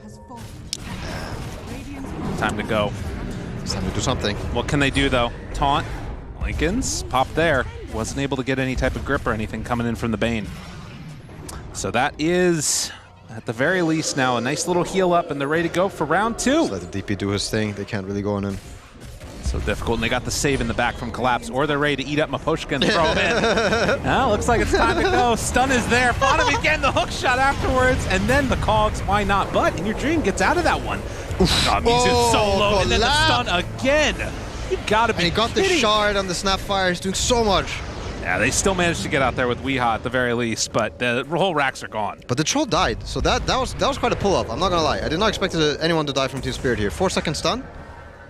Time to go. It's time to do something. What can they do, though? Taunt. Linken's pop there. Wasn't able to get any type of grip or anything coming in from the Bane. So that is, at the very least now, a nice little heal up, and they're ready to go for round 2. Just let the DP do his thing. They can't really go on him. So difficult, and they got the save in the back from Collapse, or they're ready to eat up Miposhka and throw him in. Now looks like it's time to go. Stun is there. Fought him again, the hook shot afterwards, and then the cogs, why not? But In Your Dream gets out of that one. God, Mizu's so low, and then the stun again. You gotta be kidding. And he got the shard on the Snapfire. He's doing so much. Yeah, they still managed to get out there with Weeha at the very least, but the whole racks are gone. But the troll died, so that was quite a pull-up. I'm not gonna lie. I did not expect anyone to die from Team Spirit here. 4-second stun.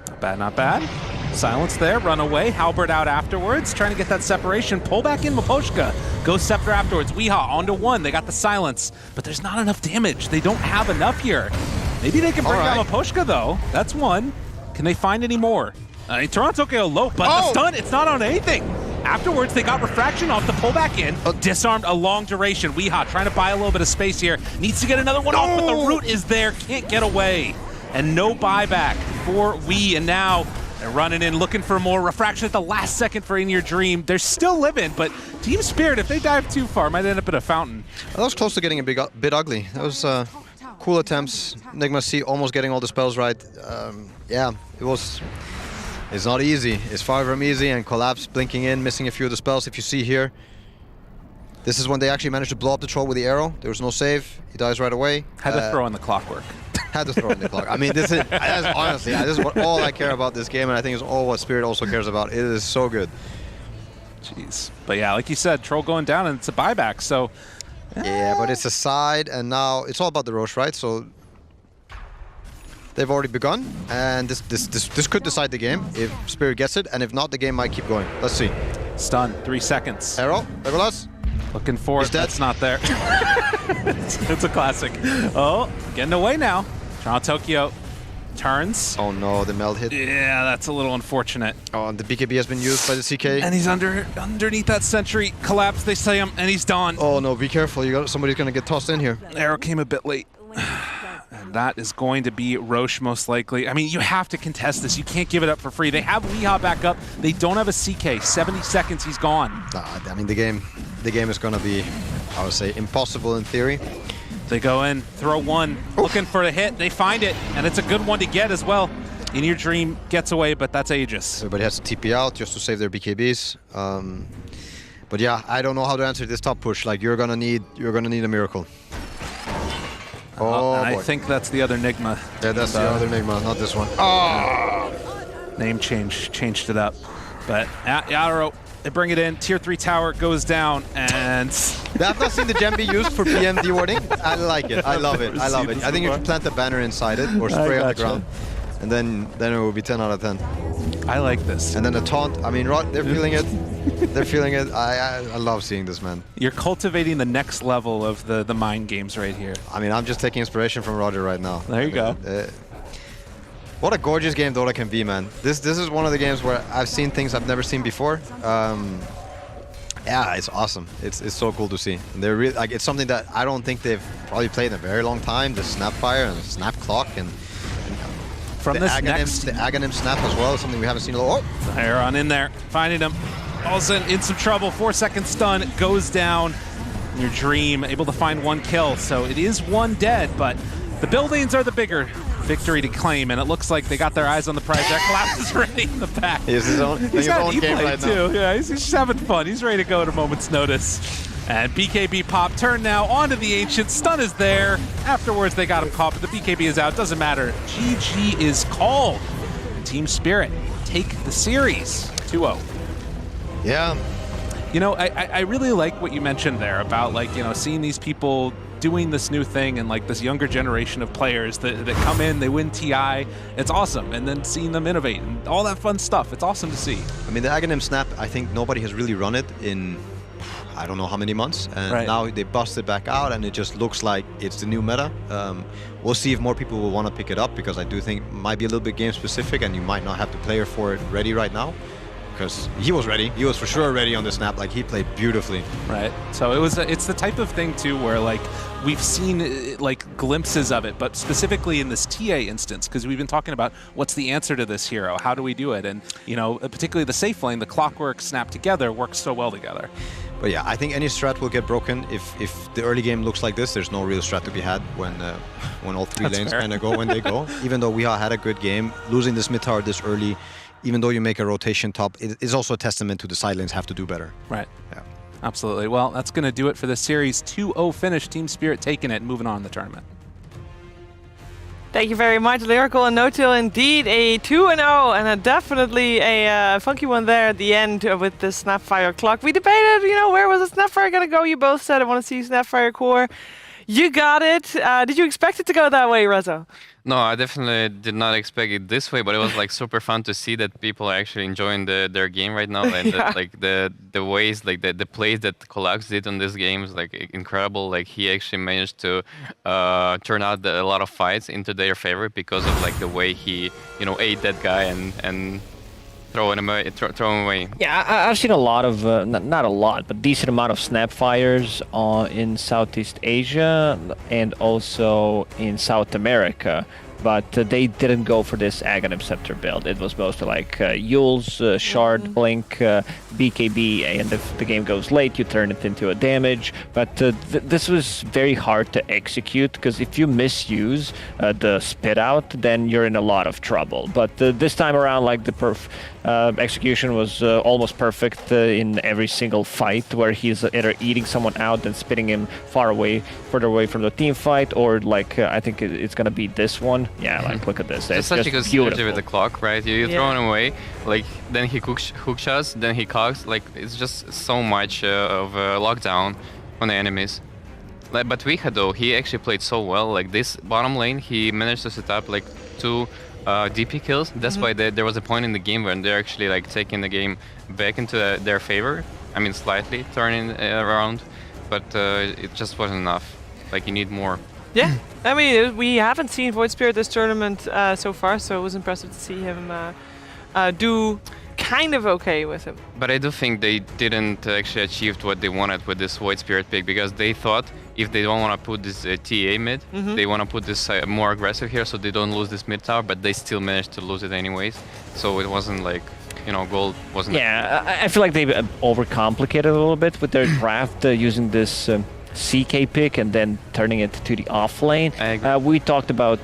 Not bad, not bad. Silence there, run away. Halberd out afterwards, trying to get that separation. Pull back in Miposhka. Go Scepter afterwards. Weeha onto 1. They got the silence, but there's not enough damage. They don't have enough here. Maybe they can bring down Miposhka though. That's 1. Can they find any more? Toronto Tokyo low, but the stun, it's not on anything. Afterwards, they got refraction off the pullback in. Disarmed a long duration. Weeha trying to buy a little bit of space here. Needs to get another one off, but the root is there. Can't get away. And no buyback for Wee. And now they're running in, looking for more refraction at the last second for In Your Dream. They're still living, but Team Spirit, if they dive too far, might end up in a fountain. That was close to getting a bit ugly. That was cool attempts. Nigma C almost getting all the spells right. Yeah, it was... It's not easy. It's far from easy, and Collapse blinking in, missing a few of the spells. If you see here, this is when they actually managed to blow up the troll with the arrow. There was no save. He dies right away. Had to throw in the clockwork. Had to throw in the clock. I mean, this is honestly, this is all I care about this game, and I think it's all what Spirit also cares about. It is so good. Jeez. But yeah, like you said, troll going down, and it's a buyback, so... Yeah, but it's a side, and now it's all about the Roche, right? So they've already begun, and this could decide the game if Spirit gets it, and if not, the game might keep going. Let's see. Stun, 3 seconds. Arrow, Legolas. Looking for it, that's not there. It's a classic. Oh, getting away now. Toronto Tokyo turns. Oh no, the meld hit. Yeah, that's a little unfortunate. Oh, and the BKB has been used by the CK. And he's underneath that sentry. Collapse, they say him, and he's done. Oh no, be careful. Somebody's gonna get tossed in here. Arrow came a bit late. And that is going to be Roche most likely. I mean, you have to contest this. You can't give it up for free. They have Weeha back up. They don't have a CK. 70 seconds, he's gone. I mean, the game is gonna be, I would say, impossible in theory. They go in, throw one, looking for a hit. They find it, and it's a good one to get as well. In Your Dream gets away, but that's Aegis. Everybody has to TP out just to save their BKBs. But yeah, I don't know how to answer this top push. Like, you're gonna need a miracle. Oh, I think that's the other Nigma. Yeah, that's the other Nigma, not this one. Oh! Name changed it up. But Yaro, they bring it in. Tier 3 tower goes down, and... I've not seen the gem be used for PM dewarding. I like it. I love it. I love it. I think you should plant a banner inside it or spray on the ground. And then it will be 10 out of 10. I like this. And then the taunt. I mean, they're feeling it. They're feeling it. I love seeing this, man. You're cultivating the next level of the mind games right here. I mean, I'm just taking inspiration from Roger right now. There you go. What a gorgeous game Dota can be, man. This is one of the games where I've seen things I've never seen before. Yeah, it's awesome. It's so cool to see. And they're really, like, it's something that I don't think they've probably played in a very long time. The Snapfire and the Snap Clock and from the Aghanim Snap as well is something we haven't seen. Oh, they're on in there, finding him. Also in some trouble. 4-second stun goes down. In Your Dream able to find one kill, so it is one dead, but the buildings are the bigger victory to claim, and it looks like they got their eyes on the prize. That Collapse is ready in the back. He's got his own game right too. Yeah, he's just having fun. He's ready to go at a moment's notice. And BKB pop turn now onto the Ancient. Stun is there. Afterwards, they got him caught, but the BKB is out. Doesn't matter. GG is called. Team Spirit take the series 2-0. Yeah. You know, I really like what you mentioned there about, like, you know, seeing these people doing this new thing and like this younger generation of players that come in, they win TI. It's awesome. And then seeing them innovate and all that fun stuff. It's awesome to see. I mean, the Aghanim Snap, I think nobody has really run it in I don't know how many months, and now they bust it back out, and it just looks like it's the new meta. We'll see if more people will want to pick it up, because I do think it might be a little bit game specific, and you might not have the player for it ready right now. Because he was ready, he was for sure ready on the snap. Like, he played beautifully. Right. So it's the type of thing too where, like, we've seen like glimpses of it, but specifically in this TA instance, because we've been talking about what's the answer to this hero, how do we do it, and you know, particularly the safe lane, the clockwork snap together works so well together. But yeah, I think any strat will get broken if the early game looks like this. There's no real strat to be had when all three lanes kind of go when they go. Even though we had a good game, losing this mid tower this early, even though you make a rotation top, it is also a testament to the side lanes have to do better. Right. Yeah. Absolutely. Well, that's going to do it for this series. 2-0 finish. Team Spirit taking it and moving on in the tournament. Thank you very much, Lyrical and No-Till. Indeed, a 2-0 and definitely a funky one there at the end with the Snapfire clock. We debated, you know, where was the Snapfire going to go? You both said I want to see Snapfire core. You got it. Did you expect it to go that way, Rezo? No, I definitely did not expect it this way, but it was like super fun to see that people are actually enjoying their game right now, and like the ways, like the plays that Collapse did on this game is like incredible. Like, he actually managed to turn out a lot of fights into their favor because of like the way he, you know, ate that guy and throw them away. Yeah, I've seen a lot of, not a lot, but decent amount of Snapfires in Southeast Asia and also in South America. But they didn't go for this Aghanim Scepter build. It was mostly like Yule's, Shard, Blink, BKB, and if the game goes late, you turn it into a damage. But this was very hard to execute, because if you misuse the spit out, then you're in a lot of trouble. But this time around, like the execution was almost perfect in every single fight, where he's either eating someone out and spitting him further away from the team fight, or like I think it's gonna be this one. Yeah, like look at this. It's such a good strategy with the clock, right? You throw him away, like then he hook shots, then he cogs. Like it's just so much of lockdown on the enemies. But Wiha though, he actually played so well. Like this bottom lane, he managed to set up like 2 DP kills. That's why there was a point in the game when they're actually like taking the game back into their favor. I mean, slightly turning around, but it just wasn't enough. Like you need more. Yeah, I mean, we haven't seen Void Spirit this tournament so far, so it was impressive to see him do kind of okay with him. But I do think they didn't actually achieve what they wanted with this Void Spirit pick, because they thought if they don't want to put this TA mid, they want to put this more aggressive here so they don't lose this mid tower, but they still managed to lose it anyways. So it wasn't like, you know, gold wasn't... Yeah, I feel like they overcomplicated a little bit with their draft using this... CK pick and then turning it to the off lane. We talked about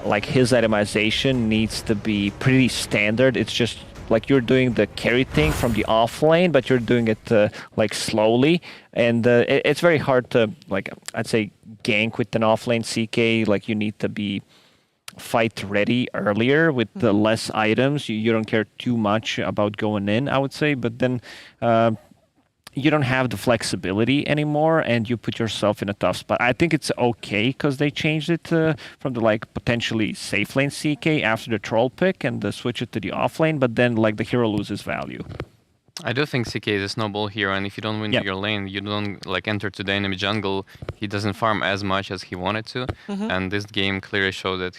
like his itemization needs to be pretty standard. It's just like you're doing the carry thing from the off lane, but you're doing it like slowly, and it's very hard to, like, I'd say, gank with an off lane CK. Like you need to be fight ready earlier with the less items. You don't care too much about going in, I would say, but then you don't have the flexibility anymore, and you put yourself in a tough spot. I think it's okay because they changed it from the like potentially safe lane CK after the troll pick and switch it to the off lane, but then like the hero loses value. I do think CK is a snowball hero, and if you don't win your lane, you don't like enter to the enemy jungle, he doesn't farm as much as he wanted to, and this game clearly showed that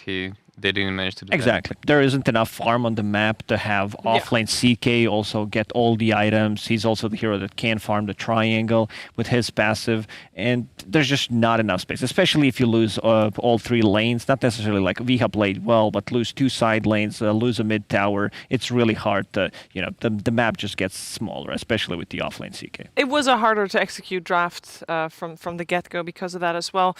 they didn't manage to do exactly. that. There isn't enough farm on the map to have offlane CK also get all the items. He's also the hero that can farm the triangle with his passive, and there's just not enough space, especially if you lose all 3 lanes. Not necessarily like Viha played well, but lose 2 side lanes, lose a mid tower. It's really hard to, you know, the map just gets smaller, especially with the offlane CK. It was a harder to execute draft from the get-go because of that as well,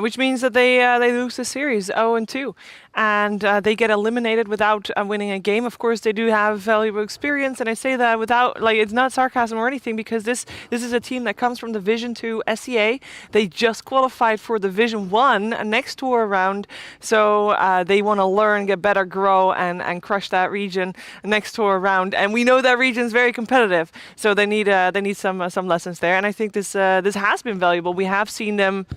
which means that they lose the series 0-2. And they get eliminated without winning a game. Of course, they do have valuable experience, and I say that without, like, it's not sarcasm or anything, because this is a team that comes from Division 2 SEA. They just qualified for Division 1 next tour round, so they want to learn, get better, grow, and crush that region next tour round. And we know that region's very competitive, so they need some lessons there. And I think this has been valuable. We have seen them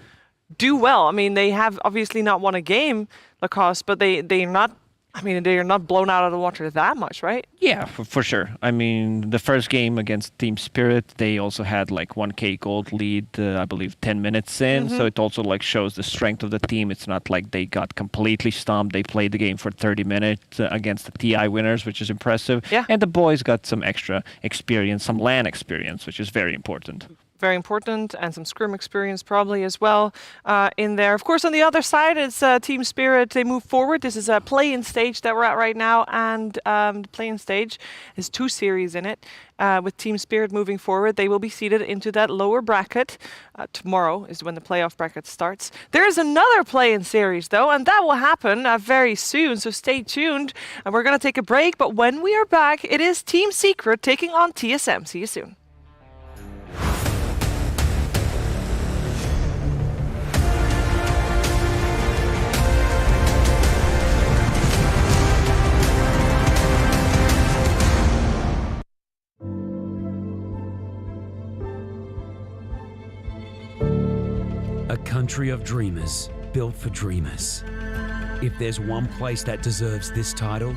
do well. I mean, they have obviously not won a game, Lacoste, but they're not blown out of the water that much, right? Yeah, for sure. I mean, the first game against Team Spirit, they also had like 1k gold lead, I believe 10 minutes in. So it also like shows the strength of the team. It's not like they got completely stomped. They played the game for 30 minutes against the TI winners, which is impressive. Yeah. And the boys got some extra experience, some LAN experience, which is very important. Very important, and some scrim experience probably as well in there. Of course, on the other side, it's Team Spirit. They move forward. This is a play-in stage that we're at right now, and the play-in stage has 2 series in it. With Team Spirit moving forward, they will be seeded into that lower bracket. Tomorrow is when the playoff bracket starts. There is another play-in series, though, and that will happen very soon, so stay tuned. And we're going to take a break, but when we are back, it is Team Secret taking on TSM. See you soon. A country of dreamers, built for dreamers. If there's one place that deserves this title,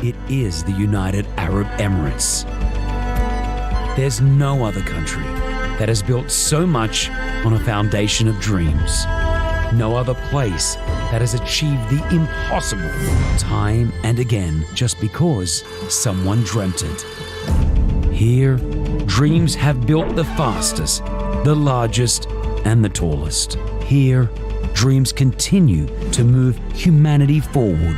it is the United Arab Emirates. There's no other country that has built so much on a foundation of dreams. No other place that has achieved the impossible time and again just because someone dreamt it. Here, dreams have built the fastest, the largest, and the tallest. Here, dreams continue to move humanity forward.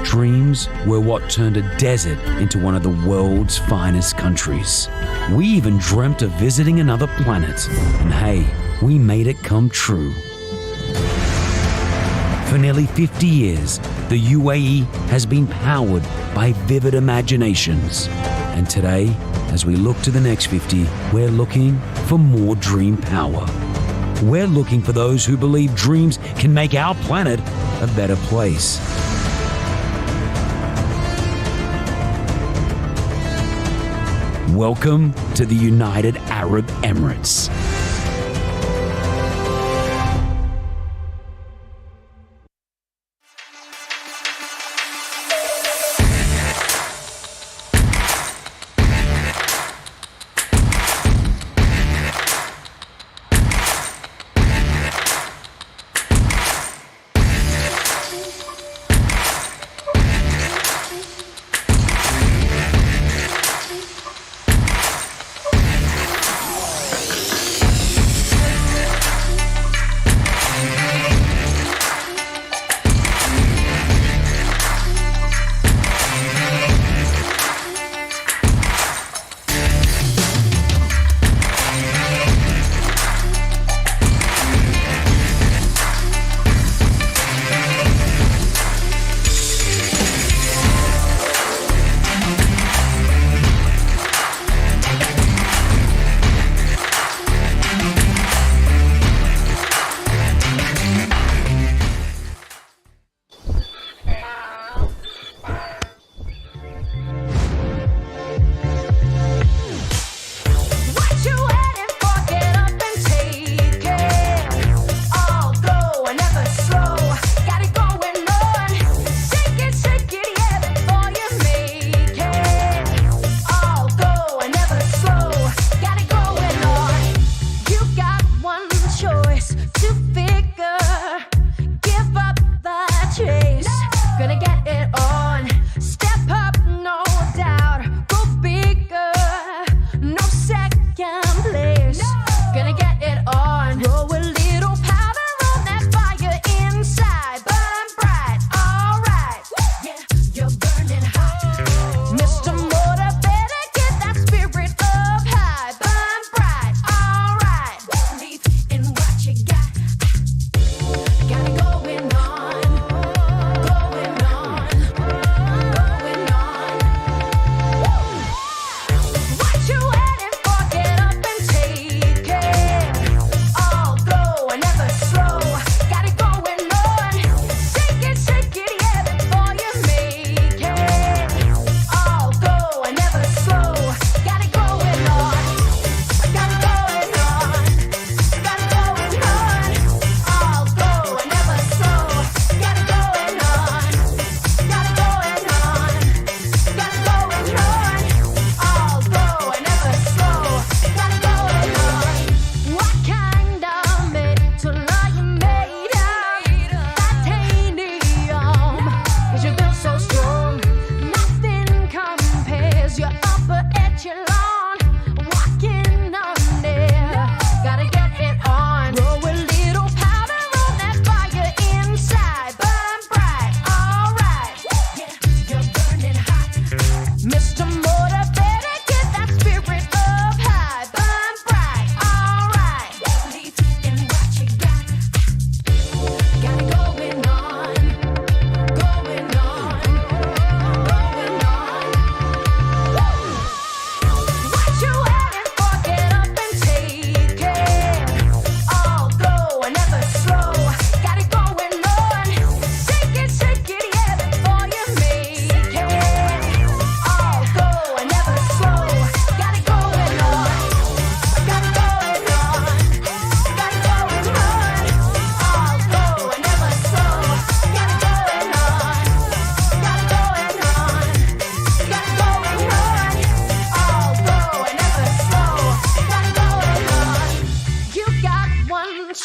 Dreams were what turned a desert into one of the world's finest countries. We even dreamt of visiting another planet, and hey, we made it come true. For nearly 50 years, the UAE has been powered by vivid imaginations. And today, as we look to the next 50, we're looking for more dream power. We're looking for those who believe dreams can make our planet a better place. Welcome to the United Arab Emirates.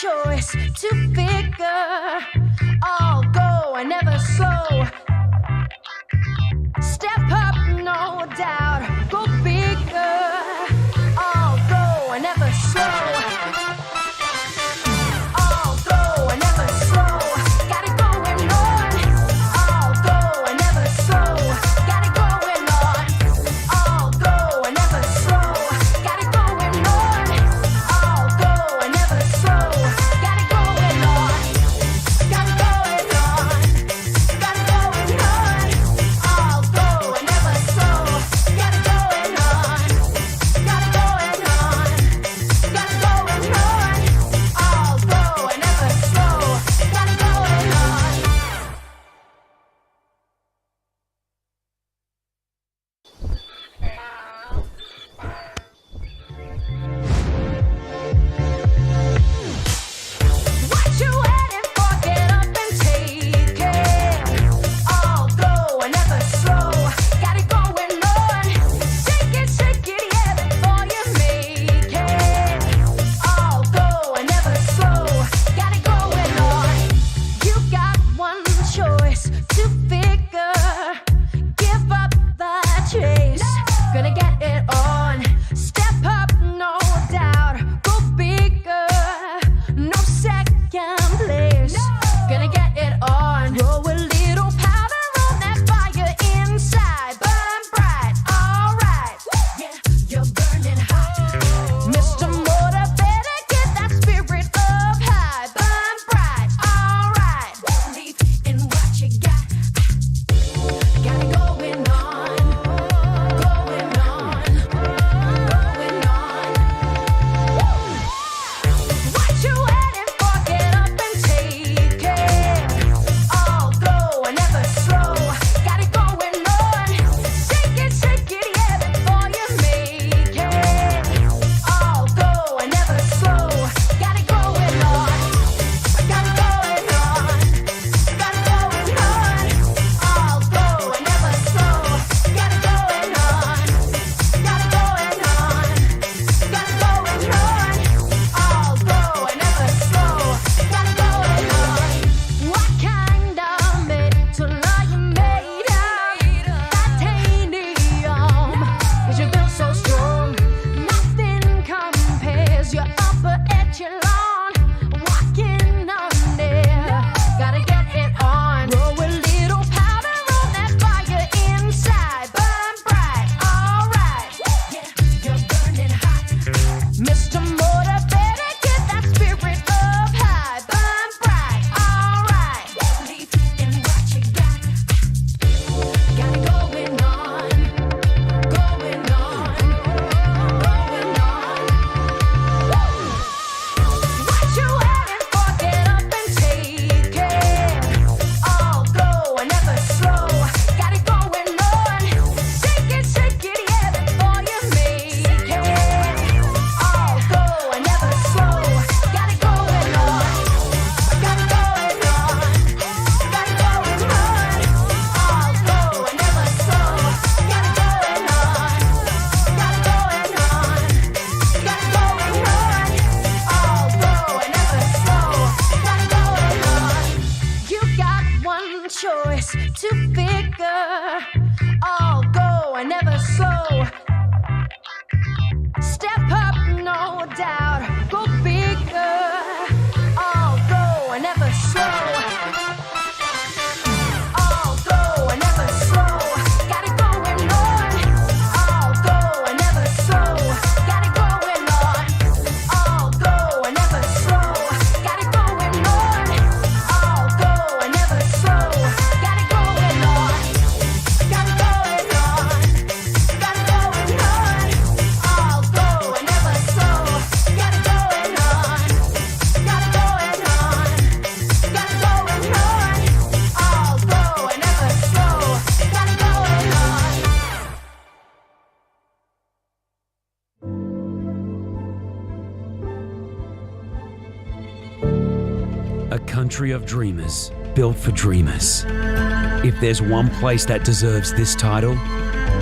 choice to figure and never slow. All go and never slow. Got it going on. All go and never slow. Got it going on. All go and never slow. Got it going on. All go and never slow. Got it going on. Got it going on. Got it going on. All go and never slow. Got it going on. Got it going on. Got it going on. All go and never slow. Got it going on. What you waiting for? Get up and take it. All go and never slow. Got it going on. Shake it, yeah, before you make it. All go and never slow. Got it going on. You got one choice to figure. Give up the chase. Gonna get it on. Step up, no doubt. Go bigger. No second place. Gonna get it on. Roll a little powder on that fire inside. Burn bright, alright. Yeah, you're burning hot. Mr. Motivator, get that spirit up high. Burn bright, alright. Believe in what you got. Got it going on. Going on. Going on. What you waiting for? Get up and take it. All go and never slow. Got it going on. Shake it, yeah, before you make it. All go and never slow. Got it going on. Got it going on. Got it going on. All go and never slow. Got it going on. Got it going on. Got it going on. All go and never slow. Got it going on. What kind of metal are you made of? Titanium. 'Cause you feel so strong. Nothing compares. You're upper echelon. Walking on there. Gotta get it on. Roll a little powder on that fire inside. Burn bright, alright. Yeah, you're burning hot. Mr. Motivator, get that spirit up high. Burn bright, alright. Believe in what you got. Got it going on. Going on. Going on. What you waiting for? Get up and take it. All go and never slow. Got it going on. Shake it, yeah, before you make it. All go and never slow. Got it going on. Got it going on. Got it going on. All go and never slow. Got it going on. Got it going on. Got it going on. All go and never slow. Got it going on. You got one choice to figure. All go and never slow. Step up, no doubt. Go bigger. All go and never slow. All go and never slow. Got it going on. All go and never slow. Got it going on. All go and never slow. Got it going on. All go and never slow. Got it going on. Got it going on. Got it going on. All go and never slow. Got it going on. Got it going on. Got it going on. All go and never slow. Got it going on. A country of dreamers, built for dreamers. If there's one place that deserves this title,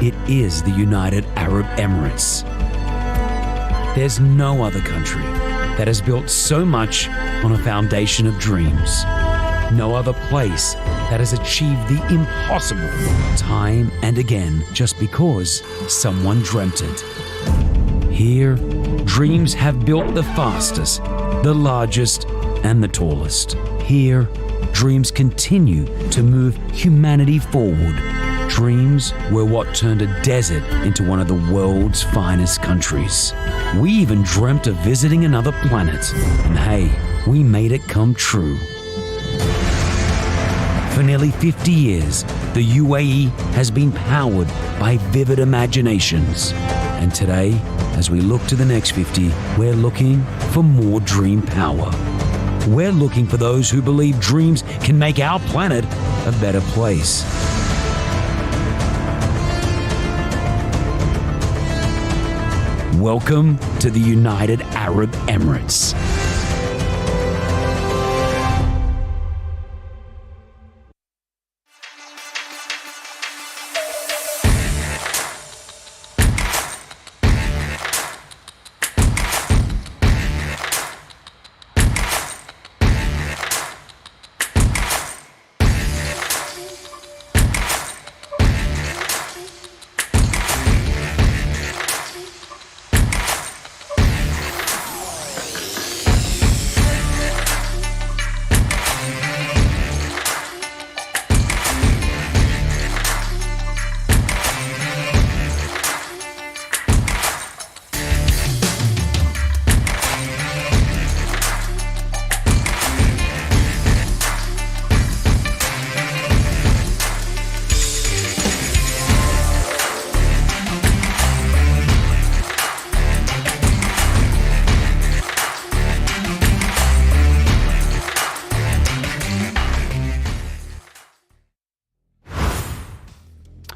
it is the United Arab Emirates. There's no other country that has built so much on a foundation of dreams. No other place that has achieved the impossible time and again just because someone dreamt it. Here Dreams have built the fastest, the largest, and the tallest. Here, Dreams continue to move humanity forward. Dreams were what turned a desert into one of the world's finest countries. We even dreamt of visiting another planet, and hey, we made it come true. For nearly 50 years, the UAE has been powered by vivid imaginations. And today, as we look to the next 50, we're looking for more dream power. We're looking for those who believe dreams can make our planet a better place. Welcome to the United Arab Emirates.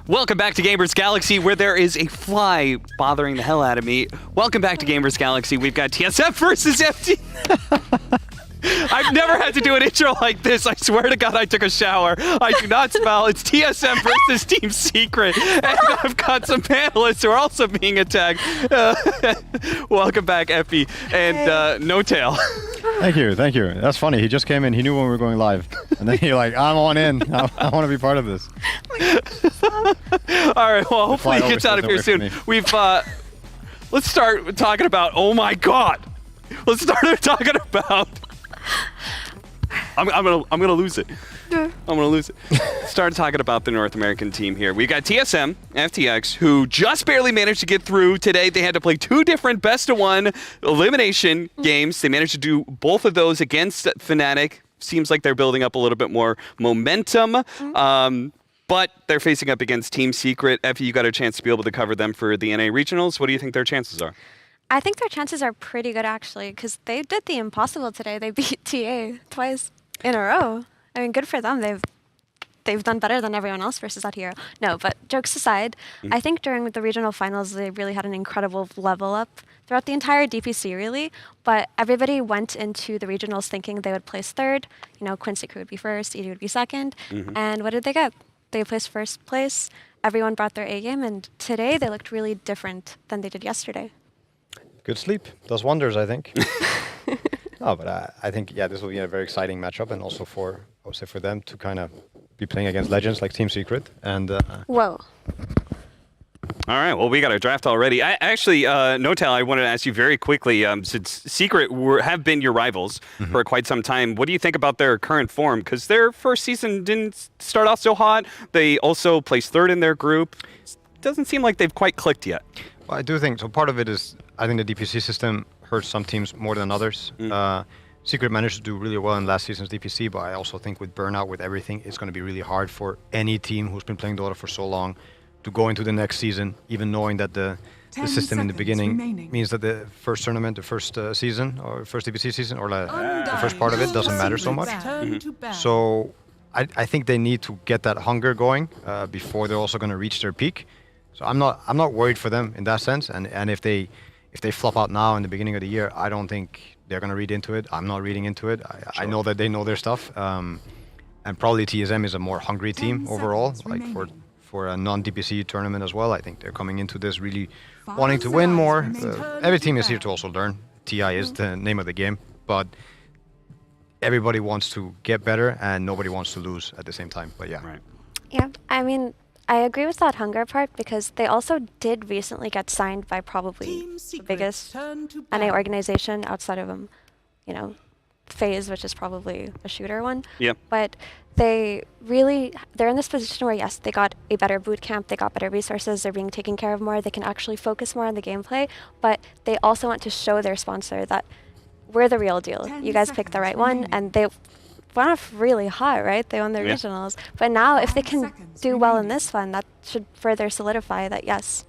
Welcome back to Gamers Galaxy, where there is a fly bothering the hell out of me. Welcome back to Gamers Galaxy. We've got TSM versus FT. I've never had to do an intro like this. I swear to God, I took a shower. I do not smell. It's TSM versus Team Secret. And I've got some panelists who are also being attacked. Welcome back, Effie. And No Tail. Thank you, thank you. That's funny. He just came in. He knew when we were going live. And then you're like, I'm on in. I want to be part of this. All right, well, hopefully he gets out of here soon. Let's start talking about, oh my God. Let's start talking about, I'm gonna lose it. I'm gonna lose it. Start talking about the North American team here. We got TSM FTX, who just barely managed to get through today. They had to play 2 different best-of-1 elimination games. They managed to do both of those against Fnatic. Seems like they're building up a little bit more momentum. But they're facing up against Team Secret. Effie, you got a chance to be able to cover them for the NA Regionals. What do you think their chances are? I think their chances are pretty good, actually, because they did the impossible today. They beat TA twice in a row. I mean, good for them. They've done better than everyone else versus that hero. No, but jokes aside, I think during the regional finals, they really had an incredible level up throughout the entire DPC, really. But everybody went into the regionals thinking they would place 3rd. You know, Quincy Crew would be 1st, ED would be 2nd. And what did they get? They placed 1st place. Everyone brought their A game, and today they looked really different than they did yesterday. Good sleep does wonders, I think. No, but I think, yeah, this will be a very exciting matchup, and also for, I would say, for them to kind of be playing against legends like Team Secret. And Whoa. All right, well, we got our draft already. Notel, I wanted to ask you very quickly, since Secret have been your rivals for quite some time, what do you think about their current form? Because their first season didn't start off so hot. They also placed 3rd in their group. Doesn't seem like they've quite clicked yet. Well, I do think, so part of it is, I think the DPC system hurts some teams more than others. Secret managed to do really well in last season's DPC, but I also think with burnout, with everything, it's going to be really hard for any team who's been playing Dota for so long to go into the next season, even knowing that the system in the beginning means that the first tournament, the first season, or first DPC season, or the first part of it doesn't matter so much. So I think they need to get that hunger going before they're also going to reach their peak. So I'm not worried for them in that sense. And if they flop out now in the beginning of the year, I don't think they're going to read into it. I'm not reading into it. I know that they know their stuff. And probably TSM is a more hungry team overall, like for a non-DPC tournament as well. I think they're coming into this really wanting to win more. Every team is here to also learn. TI is the name of the game, but everybody wants to get better and nobody wants to lose at the same time. But yeah. Yeah, I mean, I agree with that hunger part because they also did recently get signed by probably the biggest NA organization outside of FaZe, which is probably a shooter one. Yep. But they're in this position where, yes, they got a better boot camp, they got better resources, they're being taken care of more, they can actually focus more on the gameplay, but they also want to show their sponsor that we're the real deal. You guys picked the right one, and they went off really hot, right? They won the regionals. But now, if they can do well in this one, that should further solidify that, yes,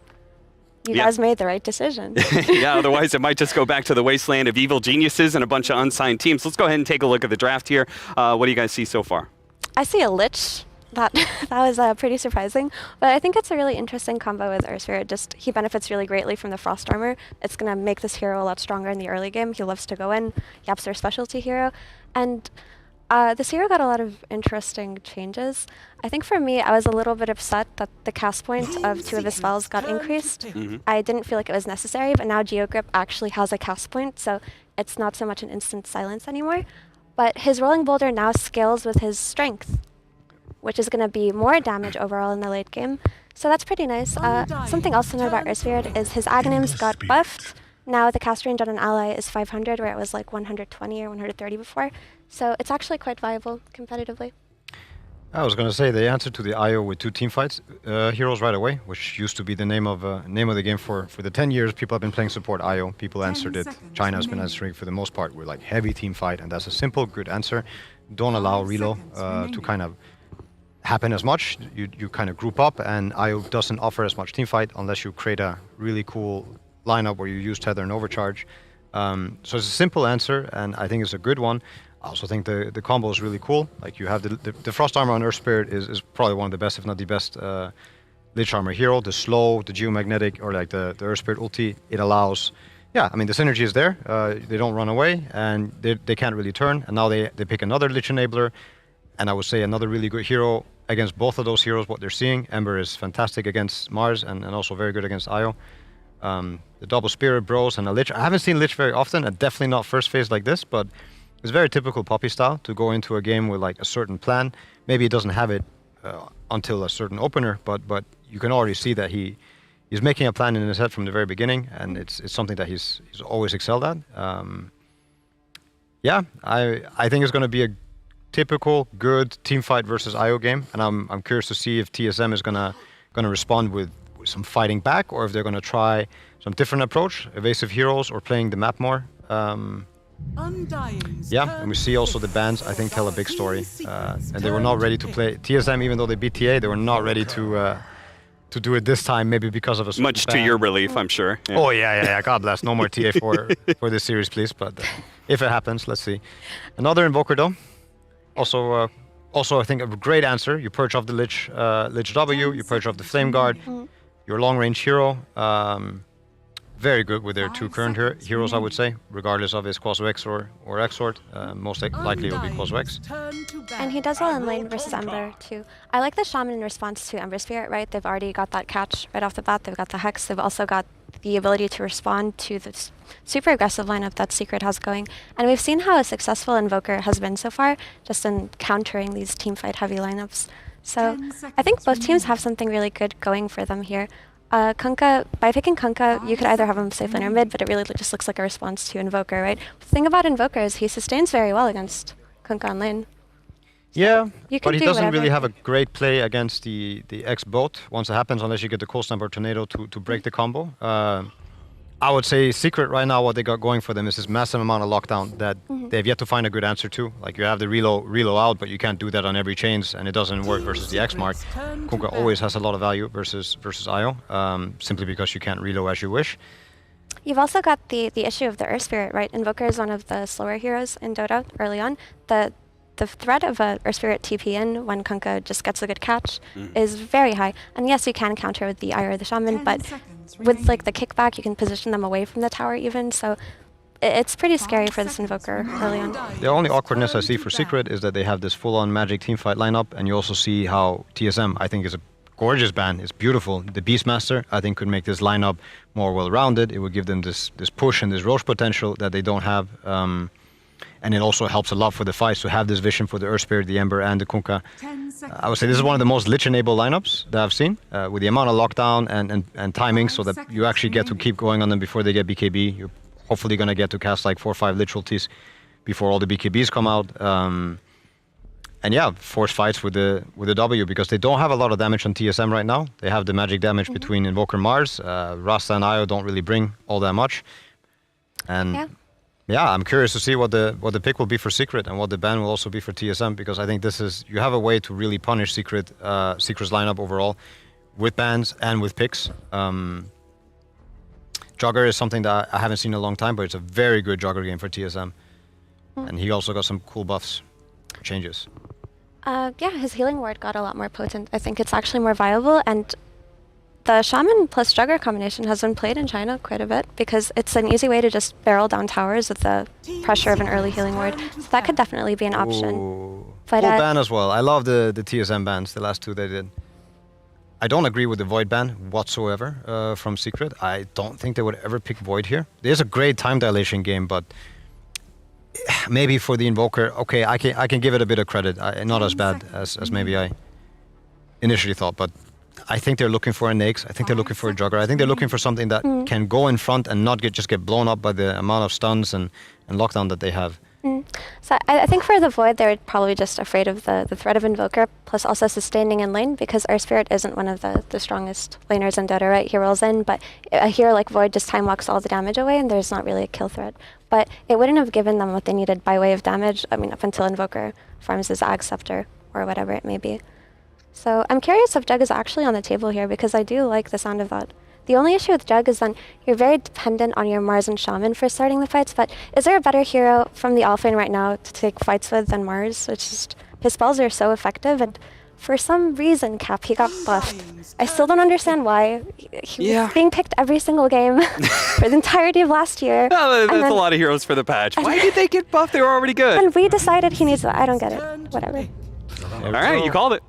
you guys made the right decision. Yeah, otherwise it might just go back to the wasteland of evil geniuses and a bunch of unsigned teams. Let's go ahead and take a look at the draft here. What do you guys see so far? I see a Lich. That was pretty surprising. But I think it's a really interesting combo with Earthspirit. He benefits really greatly from the Frost Armor. It's going to make this hero a lot stronger in the early game. He loves to go in. Yap's their specialty hero. And this hero got a lot of interesting changes. I think for me, I was a little bit upset that the cast point of 2 of his spells got increased. I didn't feel like it was necessary, but now Geogrip actually has a cast point, so it's not so much an instant silence anymore. But his Rolling Boulder now scales with his strength, which is going to be more damage overall in the late game. So that's pretty nice. Something else to know about Earthspirit is his Aghanims got buffed. Now the cast range on an ally is 500, where it was like 120 or 130 before. So it's actually quite viable competitively. I was going to say the answer to the IO with 2 teamfights heroes right away, which used to be the name of the game for the 10 years people have been playing support IO. People answered it. China has been answering for the most part with like heavy team fight, and that's a simple, good answer. Don't allow reload to kind of happen as much. You kind of group up, and IO doesn't offer as much team fight unless you create a really cool lineup where you use tether and overcharge. So it's a simple answer, and I think it's a good one. I also think the combo is really cool. Like you have the Frost Armor on Earthspirit is probably one of the best, if not the best, Lich Armor hero. The slow, the Geomagnetic, or like the Earthspirit ulti, it allows. Yeah, I mean the synergy is there. They don't run away, and they can't really turn. And now they pick another Lich Enabler, and I would say another really good hero against both of those heroes. What they're seeing, Ember is fantastic against Mars, and also very good against Io. The double Spirit Bros and a Lich. I haven't seen Lich very often, and definitely not first phase like this, but it's very typical Poppy style to go into a game with like a certain plan. Maybe he doesn't have it until a certain opener, but you can already see that he's making a plan in his head from the very beginning, and it's something that he's always excelled at. Yeah, I think it's going to be a typical good team fight versus IO game, and I'm curious to see if TSM is gonna respond with some fighting back, or if they're gonna try some different approach, evasive heroes, or playing the map more. Yeah, and we see also the bans, I think, tell a big story. And they were not ready to play TSM, even though they beat TA, they were not ready to do it this time, maybe because of a much ban. to your relief, I'm sure. Yeah. Oh yeah, God bless. No more TA for this series, please. But if it happens, let's see. Another Invoker though. Also, I think a great answer. You purge off the Lich W, you purge off the Flame Guard, your long range hero. Very good with their 2 current heroes, I would say, regardless of his Quasar X or Exort. Most likely it will be Quasar X. And he does well in lane versus Ember too. I like the Shaman in response to Ember Spirit, right? They've already got that catch right off the bat. They've got the Hex. They've also got the ability to respond to the super aggressive lineup that Secret has going. And we've seen how a successful Invoker has been so far, just in countering these teamfight heavy lineups. So I think both teams have something really good going for them here. Kunkka, by picking Kunkka, you could either have him safe lane or mid, but it really just looks like a response to Invoker, right? The thing about Invoker is he sustains very well against Kunkka on lane. Yeah, but he doesn't whatever. really have a great play against the X boat once it happens, unless you get the Cold Snap or Tornado to break the combo. I would say Secret right now, what they got going for them is this massive amount of lockdown that they've yet to find a good answer to. Like you have the reload out, but you can't do that on every chains, and it doesn't work versus the X Mark. Kunkka always has a lot of value versus IO, simply because you can't reload as you wish. You've also got the issue of the Earth Spirit, right? Invoker is one of the slower heroes in Dota early on. The threat of a Earth Spirit TP in when Kunkka just gets a good catch is very high. And yes, you can counter with the Eye or the Shaman, but with like the kickback, you can position them away from the tower even. So it's pretty scary for this Invoker early on. The only awkwardness I see for Secret is that they have this full-on Magic teamfight lineup, and you also see how TSM, I think, is a gorgeous ban. It's beautiful. The Beastmaster, I think, could make this lineup more well-rounded. It would give them this push and this Roche potential that they don't have. And it also helps a lot for the fights to have this vision for the Earth Spirit, the Ember, and the Kunkka. I would say this is one of the most lich-enabled lineups that I've seen, with the amount of lockdown and timing, so that you actually get to keep going on them before they get BKB. You're hopefully going to get to cast like 4 or 5 lich ultis before all the BKBs come out. And yeah, force fights with the W, because they don't have a lot of damage on TSM right now. They have the magic damage between Invoker Mars. Rasta and Io don't really bring all that much. And yeah, I'm curious to see what the pick will be for Secret and what the ban will also be for TSM, because I think this is, you have a way to really punish Secret's lineup overall with bans and with picks. Jugger is something that I haven't seen in a long time, but it's a very good Jugger game for TSM. And he also got some cool buffs, changes. Yeah, his healing ward got a lot more potent. I think it's actually more viable, and the Shaman plus Jugger combination has been played in China quite a bit because it's an easy way to just barrel down towers with the pressure of an early healing ward. So that could definitely be an option. Ooh. But, cool ban as well. I love the TSM bans, the last 2 they did. I don't agree with the Void ban whatsoever from Secret. I don't think they would ever pick Void here. There's a great time dilation game, but maybe for the Invoker, okay, I can give it a bit of credit. Not as bad as maybe I initially thought, but I think they're looking for a Naix. I think they're looking for a Jugger. I think they're looking for something that can go in front and not just get blown up by the amount of stuns and lockdown that they have. So I think for the Void, they're probably just afraid of the threat of Invoker, plus also sustaining in lane, because our Spirit isn't one of the strongest laners in Dota, right? He rolls in, but a hero like Void just time walks all the damage away, and there's not really a kill threat. But it wouldn't have given them what they needed by way of damage, I mean, up until Invoker farms his Ag Scepter, or whatever it may be. So I'm curious if Jug is actually on the table here, because I do like the sound of that. The only issue with Jug is then you're very dependent on your Mars and Shaman for starting the fights, but is there a better hero from the offlane right now to take fights with than Mars? It's just, his spells are so effective, and for some reason, Cap, he got buffed. I still don't understand why. He was being picked every single game for the entirety of last year. Oh, that's a lot of heroes for the patch. Why did they get buffed? They were already good. And we decided he needs I don't get it. Whatever. All right, you called it.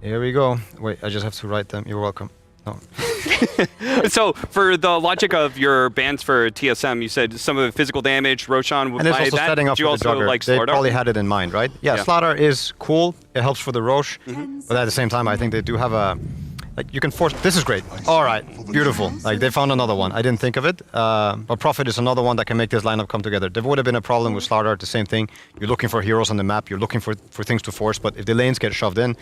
Here we go. Wait, I just have to write them. You're welcome. No. So, for the logic of your bans for TSM, you said some of the physical damage, Roshan would and it's buy also that. setting up Did you for the also Jugger. like They Slardar? probably had it in mind, right? Yeah, Slardar is cool. It helps for the Roche. But at the same time, I think they do have a... Like, you can force... This is great. All right. Beautiful. Like, they found another one. I didn't think of it. But Prophet is another one that can make this lineup come together. There would have been a problem with Slardar, the same thing. You're looking for heroes on the map. You're looking for things to force. But if the lanes get shoved in,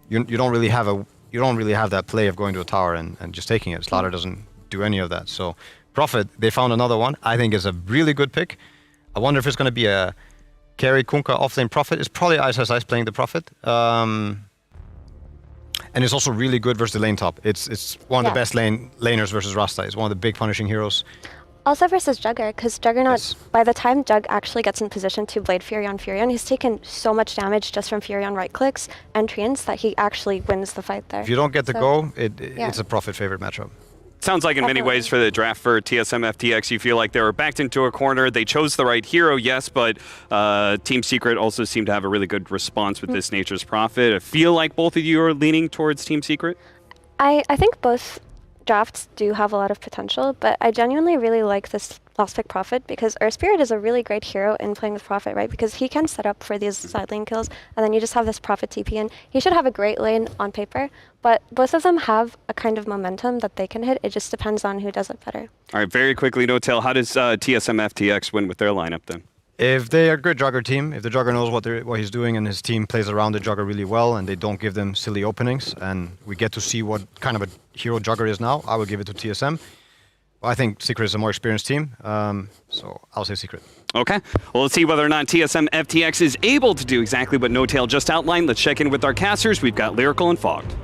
you don't really have that play of going to a tower and just taking it. Slardar doesn't do any of that. So Prophet, they found another one. I think is a really good pick. I wonder if it's going to be a carry Kunkka offlane Prophet. It's probably Ice playing the Prophet. And it's also really good versus the lane top. It's one of the best laners versus Rasta. It's one of the big punishing heroes. Also versus Jugger, because Juggernaut, by the time Jug actually gets in position to Blade Furion, he's taken so much damage just from Furion right clicks and treants that he actually wins the fight there. If you don't get the go, it's a Prophet favorite matchup. Sounds like in many ways for the draft for TSM FTX, you feel like they were backed into a corner. They chose the right hero, yes, but Team Secret also seemed to have a really good response with this Nature's Prophet. I feel like both of you are leaning towards Team Secret. I think both drafts do have a lot of potential, but I genuinely really like this last pick Prophet, because Earth Spirit is a really great hero in playing with Prophet, right? Because he can set up for these side lane kills, and then you just have this Prophet TP in. He should have a great lane on paper, but both of them have a kind of momentum that they can hit. It just depends on who does it better. All right, very quickly, No-Tail, how does TSM FTX win with their lineup then? If they are a good Jugger team, if the Jugger knows what he's doing and his team plays around the Jugger really well and they don't give them silly openings and we get to see what kind of a hero Jugger is now, I would give it to TSM. I think Secret is a more experienced team, so I'll say Secret. Okay, well, let's see whether or not TSM FTX is able to do exactly what No-Tail just outlined. Let's check in with our casters. We've got Lyrical and Fogged.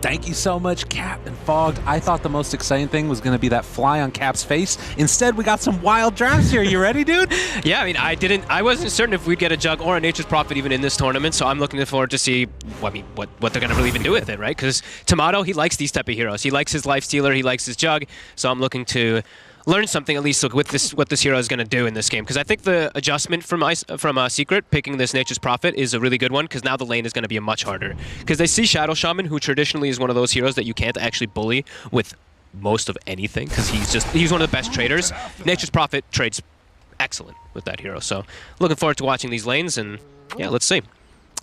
Thank you so much, Cap and Fogged. I thought the most exciting thing was going to be that fly on Cap's face. Instead, we got some wild drafts here. You ready, dude? Yeah, I mean, I wasn't certain if we'd get a Jug or a Nature's Prophet even in this tournament, so I'm looking forward to see what they're going to really even do with it, right? Because Tomato, he likes these type of heroes. He likes his Lifestealer, he likes his Jug, so I'm looking to learn something at least with what this hero is going to do in this game, because I think the adjustment from Secret picking this Nature's Prophet is a really good one, because now the lane is going to be much harder, because they see Shadow Shaman, who traditionally is one of those heroes that you can't actually bully with most of anything, because he's one of the best traders. Nature's Prophet trades excellent with that hero, so looking forward to watching these lanes, and yeah, let's see.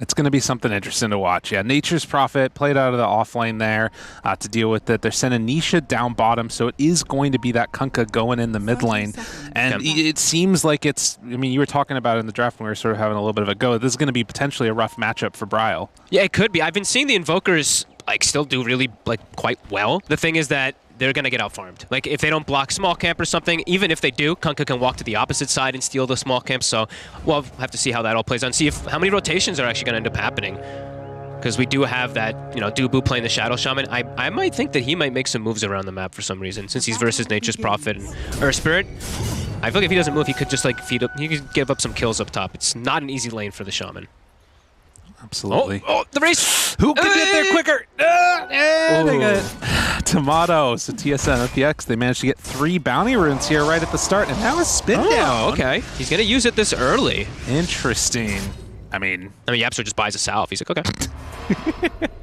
It's going to be something interesting to watch. Yeah, Nature's Prophet played out of the off lane there to deal with it. They're sending Nisha down bottom, so it is going to be that Kunkka going in the mid lane. And it seems like it's, I mean, you were talking about it in the draft when we were sort of having a little bit of a go. This is going to be potentially a rough matchup for Bryle. Yeah, it could be. I've been seeing the Invokers like still do really quite well. The thing is that they're going to get out-farmed. Like, if they don't block small camp or something, even if they do, Kunkka can walk to the opposite side and steal the small camp. So we'll have to see how that all plays out and see how many rotations are actually going to end up happening. Because we do have that, you know, Dubu playing the Shadow Shaman. I might think that he might make some moves around the map for some reason, since he's versus Nature's Prophet and Earth Spirit. I feel like if he doesn't move, he could just, like, feed up. He could give up some kills up top. It's not an easy lane for the Shaman. Absolutely. Oh, the race! Who can get there quicker? They got Tomato. So TSM FTX, they managed to get 3 bounty runes here right at the start, and now a spin down. Okay. He's going to use it this early. Interesting. I mean, Yapster just buys a salve. He's like, okay.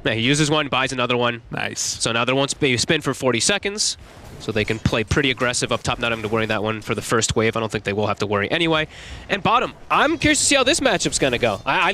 Yeah, he uses one, buys another one. Nice. So now they won't spin for 40 seconds. So they can play pretty aggressive up top, not having to worry that one for the first wave. I don't think they will have to worry anyway. And bottom, I'm curious to see how this matchup's going to go. I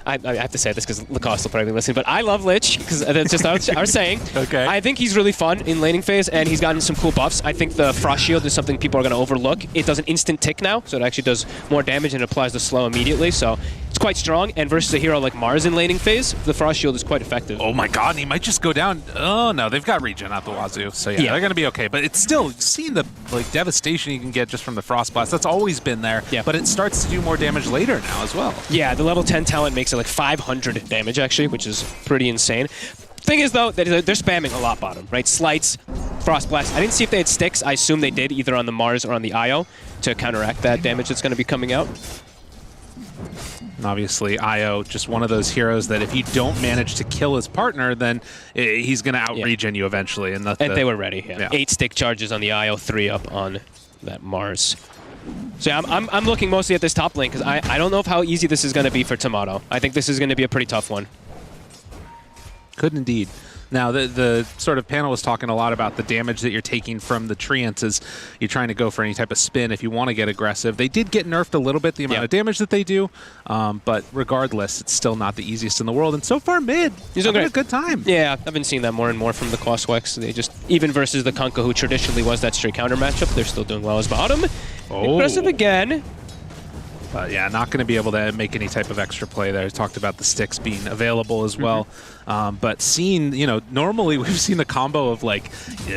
have to say this because Lacoste will probably be listening, but I love Lich because that's just our saying. Okay. I think he's really fun in laning phase, and he's gotten some cool buffs. I think the Frost Shield is something people are going to overlook. It does an instant tick now, so it actually does more damage and applies the slow immediately, so it's quite strong. And versus a hero like Mars in laning phase, the Frost Shield is quite effective. Oh my god, and he might just go down. Oh no, they've got regen out the wazoo, so yeah, they're going to be okay. But it's still, seeing the like devastation you can get just from the Frost Blast, that's always been there, but it starts to do more damage later now as well. Yeah, the level 10 talent makes it like 500 damage actually, which is pretty insane. Thing is though, that they're spamming a lot bottom, right? Slights, Frost Blast. I didn't see if they had sticks. I assume they did, either on the Mars or on the Io, to counteract that damage that's going to be coming out. And obviously, Io, just one of those heroes that if you don't manage to kill his partner, then he's going to out-regen you eventually. And they were ready, 8 stick charges on the Io, 3 up on that Mars. So yeah, I'm looking mostly at this top lane because I don't know how easy this is going to be for Tomato. I think this is going to be a pretty tough one. Could indeed. Now, the sort of panel was talking a lot about the damage that you're taking from the Treants as you're trying to go for any type of spin if you want to get aggressive. They did get nerfed a little bit, the amount of damage that they do, but regardless, it's still not the easiest in the world. And so far, mid, he's having a good time. Yeah, I've been seeing that more and more from the Coswex. They just, even versus the Kunkka, who traditionally was that straight counter matchup, they're still doing well as bottom. Aggressive again. But yeah, not going to be able to make any type of extra play there. I talked about the sticks being available as well. But seeing, you know, normally we've seen the combo of like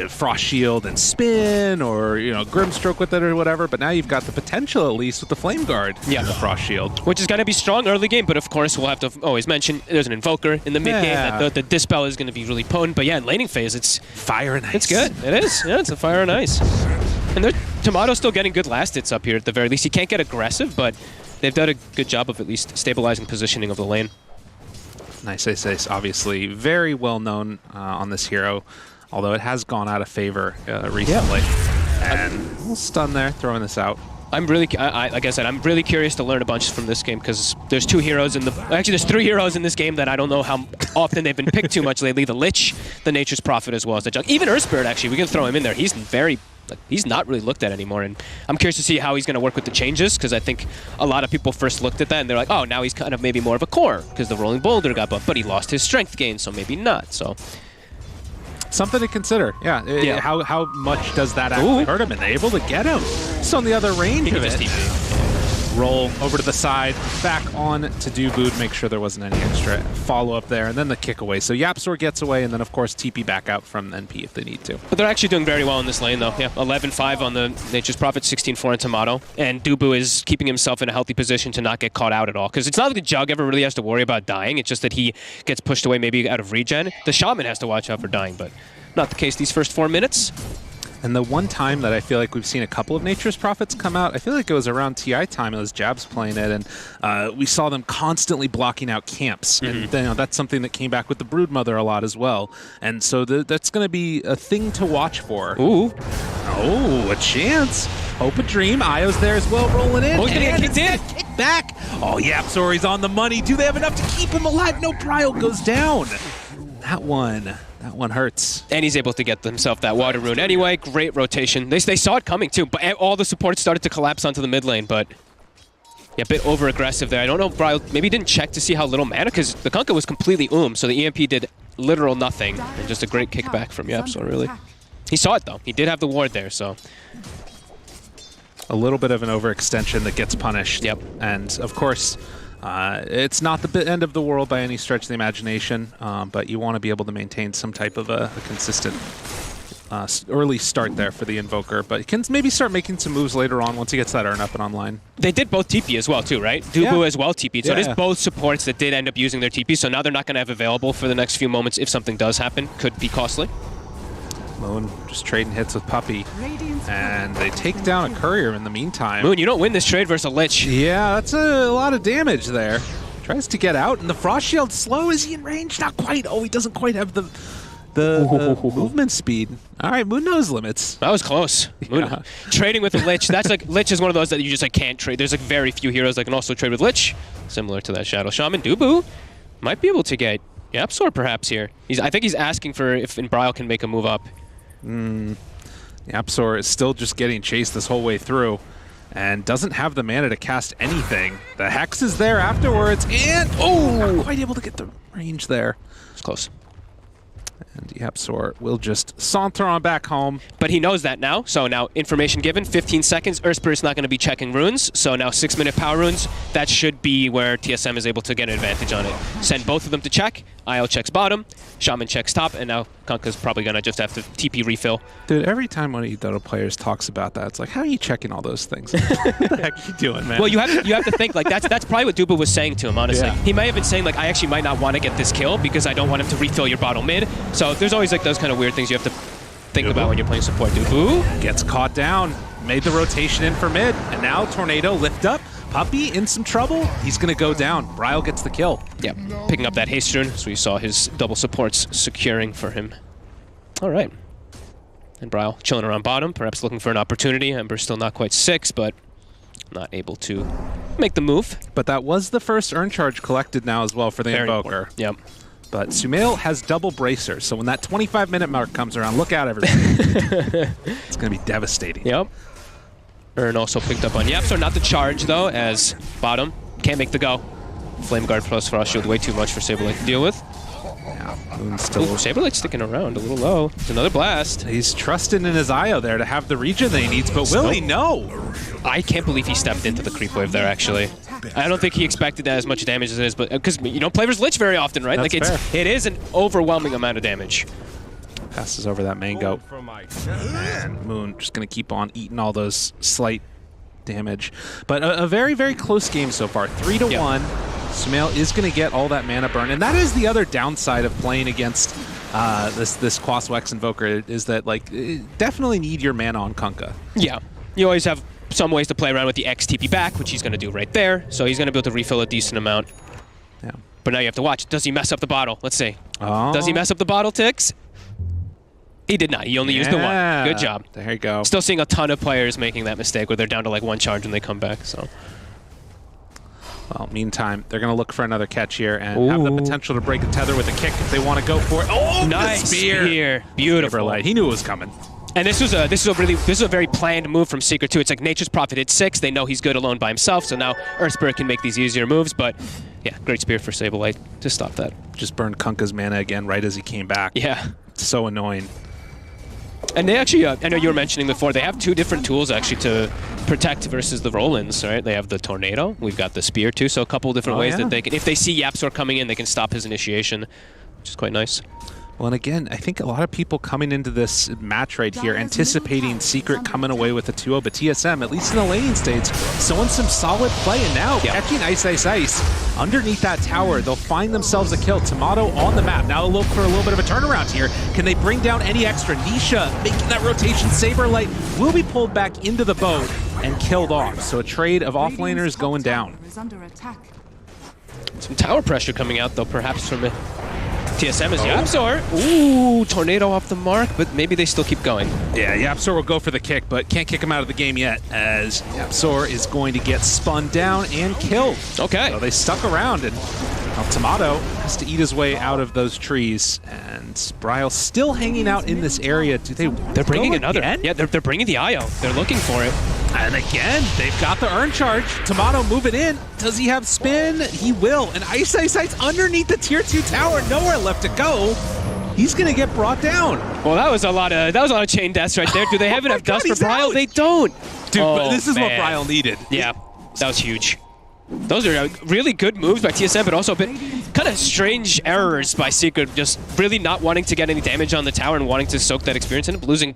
Frost Shield and spin or, you know, Grimstroke with it or whatever. But now you've got the potential at least with the Flame Guard and the Frost Shield. Which is going to be strong early game. But of course, we'll have to always mention there's an Invoker in the mid game. That the Dispel is going to be really potent. But yeah, in laning phase, it's fire and ice. It's good. It is. Yeah, it's a fire and ice. And Tomato's still getting good last hits up here at the very least. He can't get aggressive, but they've done a good job of at least stabilizing positioning of the lane. Nice Ace, obviously very well known on this hero, although it has gone out of favor recently. And a little stun there, throwing this out. I'm really, like I said, I'm really curious to learn a bunch from this game because there's 2 heroes in the, actually there's 3 heroes in this game that I don't know how often they've been picked too much lately. The Lich, the Nature's Prophet, as well as the Jug. Even Earth Spirit, actually, we can throw him in there. He's very, he's not really looked at anymore, and I'm curious to see how he's going to work with the changes because I think a lot of people first looked at that and they're like, oh, now he's kind of maybe more of a core because the Rolling Boulder got buffed, but he lost his strength gain, so maybe not. So something to consider. Yeah. How much does that actually hurt him? And they're able to get him. Just on the other range of it. Roll over to the side, back on to Dubu to make sure there wasn't any extra follow-up there, and then the kick away. So Yapsor gets away, and then, of course, TP back out from NP if they need to. But they're actually doing very well in this lane, though. Yeah, 11-5 on the Nature's Prophet, 16-4 on Tomato. And Dubu is keeping himself in a healthy position to not get caught out at all. Because it's not like the Jug ever really has to worry about dying. It's just that he gets pushed away maybe out of regen. The Shaman has to watch out for dying, but not the case these first 4 minutes. And the one time that I feel like we've seen a couple of Nature's Prophets come out, I feel like it was around TI time. It was Jabs playing it, and we saw them constantly blocking out camps. And you know, that's something that came back with the Broodmother a lot as well. And so that's going to be a thing to watch for. Ooh. Oh, a chance. Hope a dream. Io's there as well, rolling in. Oh, he's going to get kicked in. Kick back. Oh, Yapsori's on the money. Do they have enough to keep him alive? No, Bryle goes down. That one hurts. And he's able to get himself that water rune anyway. Great rotation. They saw it coming too, but all the supports started to collapse onto the mid lane, but Yeah, a bit over-aggressive there. I don't know if Bryle maybe didn't check to see how little mana, because the Kunkka was completely so the EMP did literal nothing. And just a great kickback from YapzOr, really. He saw it, though. He did have the ward there, so... A little bit of an overextension that gets punished. Yep. And, of course, it's not the end of the world by any stretch of the imagination, but you want to be able to maintain some type of a consistent early start there for the Invoker. But he can maybe start making some moves later on once he gets that Urn up and online. They did both TP as well, too, right? Dubu as well TP'd. So Yeah. it is both supports that did end up using their TP, so now they're not going to have available for the next few moments if something does happen. Could be costly. Moon just trading hits with Puppey, and they take down a Courier in the meantime. Moon, you don't win this trade versus a Lich. Yeah, that's a lot of damage there. Tries to get out, and the Frost Shield slow. Is he in range? Not quite. Oh, he doesn't quite have the movement speed. All right, Moon knows limits. That was close. Moon, trading with a Lich, that's like, Lich is one of those that you just like can't trade. There's like very few heroes that can also trade with Lich, similar to that Shadow Shaman. Dubu might be able to get YapzOr perhaps here. I think he's asking for if Bryle can make a move up. YapzOr is still just getting chased this whole way through and doesn't have the mana to cast anything. The Hex is there afterwards, and not quite able to get the range there. It's close. And YapzOr will just saunter on back home. But he knows that now, so now information given, 15 seconds, Earthspirit's not going to be checking runes, so now 6-minute power runes, that should be where TSM is able to get an advantage on it. Send both of them to check, IL checks bottom, Shaman checks top, and now Kunkka's probably going to just have to TP refill. Dude, every time one of you Dota players talks about that, it's like, how are you checking all those things? What the heck are you doing, man? Well, you have to think, like, that's probably what Dubu was saying to him, honestly. Yeah. He may have been saying, like, I actually might not want to get this kill because I don't want him to refill your bottle mid. So there's always, like, those kind of weird things you have to think about when you're playing support. Dubu gets caught down, made the rotation in for mid, and now Tornado lift up. Puppey in some trouble. He's going to go down. Bryle gets the kill. Yep, picking up that haste rune, so we saw his double supports securing for him. All right. And Bryle chilling around bottom, perhaps looking for an opportunity. Ember's still not quite 6, but not able to make the move. But that was the first Urn charge collected now as well for the Invoker. Yep. But Sumail has double bracers, so when that 25-minute mark comes around, look out, everybody. It's going to be devastating. Yep. Urn also picked up on YapzOr, not the charge though, as bottom can't make the go. Flame Guard plus Frost Shield way too much for Saberlight to deal with. Yeah, Moon's still... Saberlight's sticking around a little low. It's another blast. He's trusting in his IO there to have the regen that he needs, but will he? No! I can't believe he stepped into the creep wave there, actually. I don't think he expected that as much damage as it is, but because you don't play versus Lich very often, right? That's like fair. it is an overwhelming amount of damage. Passes over that mango. And Moon just going to keep on eating all those slight damage. But a very, very close game so far. 3-1. Sumail is going to get all that mana burn. And that is the other downside of playing against this Quaswex Invoker, is that, like, definitely need your mana on Kunkka. Yeah. You always have some ways to play around with the X TP back, which he's going to do right there. So he's going to be able to refill a decent amount. Yeah. But now you have to watch. Does he mess up the bottle? Let's see. Oh. Does he mess up the bottle, Tix? He did not. He only used the one. Good job. There you go. Still seeing a ton of players making that mistake where they're down to like 1 charge when they come back. So, well, meantime, they're going to look for another catch here and have the potential to break the tether with a kick if they want to go for it. Oh, nice the spear! Beautiful. Saberlight. He knew it was coming. And this is a very planned move from Seeker too. It's like Nature's Prophet hit 6. They know he's good alone by himself, so now Earthspirit can make these easier moves. But yeah, great spear for Saberlight to stop that. Just burned Kunkka's mana again right as he came back. Yeah. It's so annoying. And they actually, I know you were mentioning before, they have 2 different tools actually to protect versus the roll-ins, right? They have the Tornado, we've got the Spear too, so a couple different ways that they can, if they see YapzOr coming in, they can stop his initiation, which is quite nice. Well, and again, I think a lot of people coming into this match right here anticipating Secret coming away with a 2-0, but TSM, at least in the laning stage, showing some solid play, and now catching Ice underneath that tower. They'll find themselves a kill. Tomato on the map. Now look for a little bit of a turnaround here. Can they bring down any extra? Nisha making that rotation. Saberlight will be pulled back into the boat and killed off. So a trade of offlaners going down. Some tower pressure coming out though, perhaps from TSM is YapzOr. Ooh, Tornado off the mark, but maybe they still keep going. Yeah, YapzOr will go for the kick, but can't kick him out of the game yet, as YapzOr is going to get spun down and killed. Okay. So they stuck around, and Now, Tomato has to eat his way out of those trees, and Bryle still hanging out in this area. They're bringing another. Again? Yeah, they're bringing the IO. They're looking for it. And again, they've got the Urn Charge. Tomato moving in. Does he have spin? He will. And Ice Sight's underneath the tier 2 tower. Nowhere left to go. He's gonna get brought down. Well, that was a lot of chain deaths right there. Do they have enough dust for Bryle? They don't. Dude, oh, this is man. what Bryle needed. Yeah, that was huge. Those are really good moves by TSM, but also a bit kind of strange errors by Secret, just really not wanting to get any damage on the tower and wanting to soak that experience and losing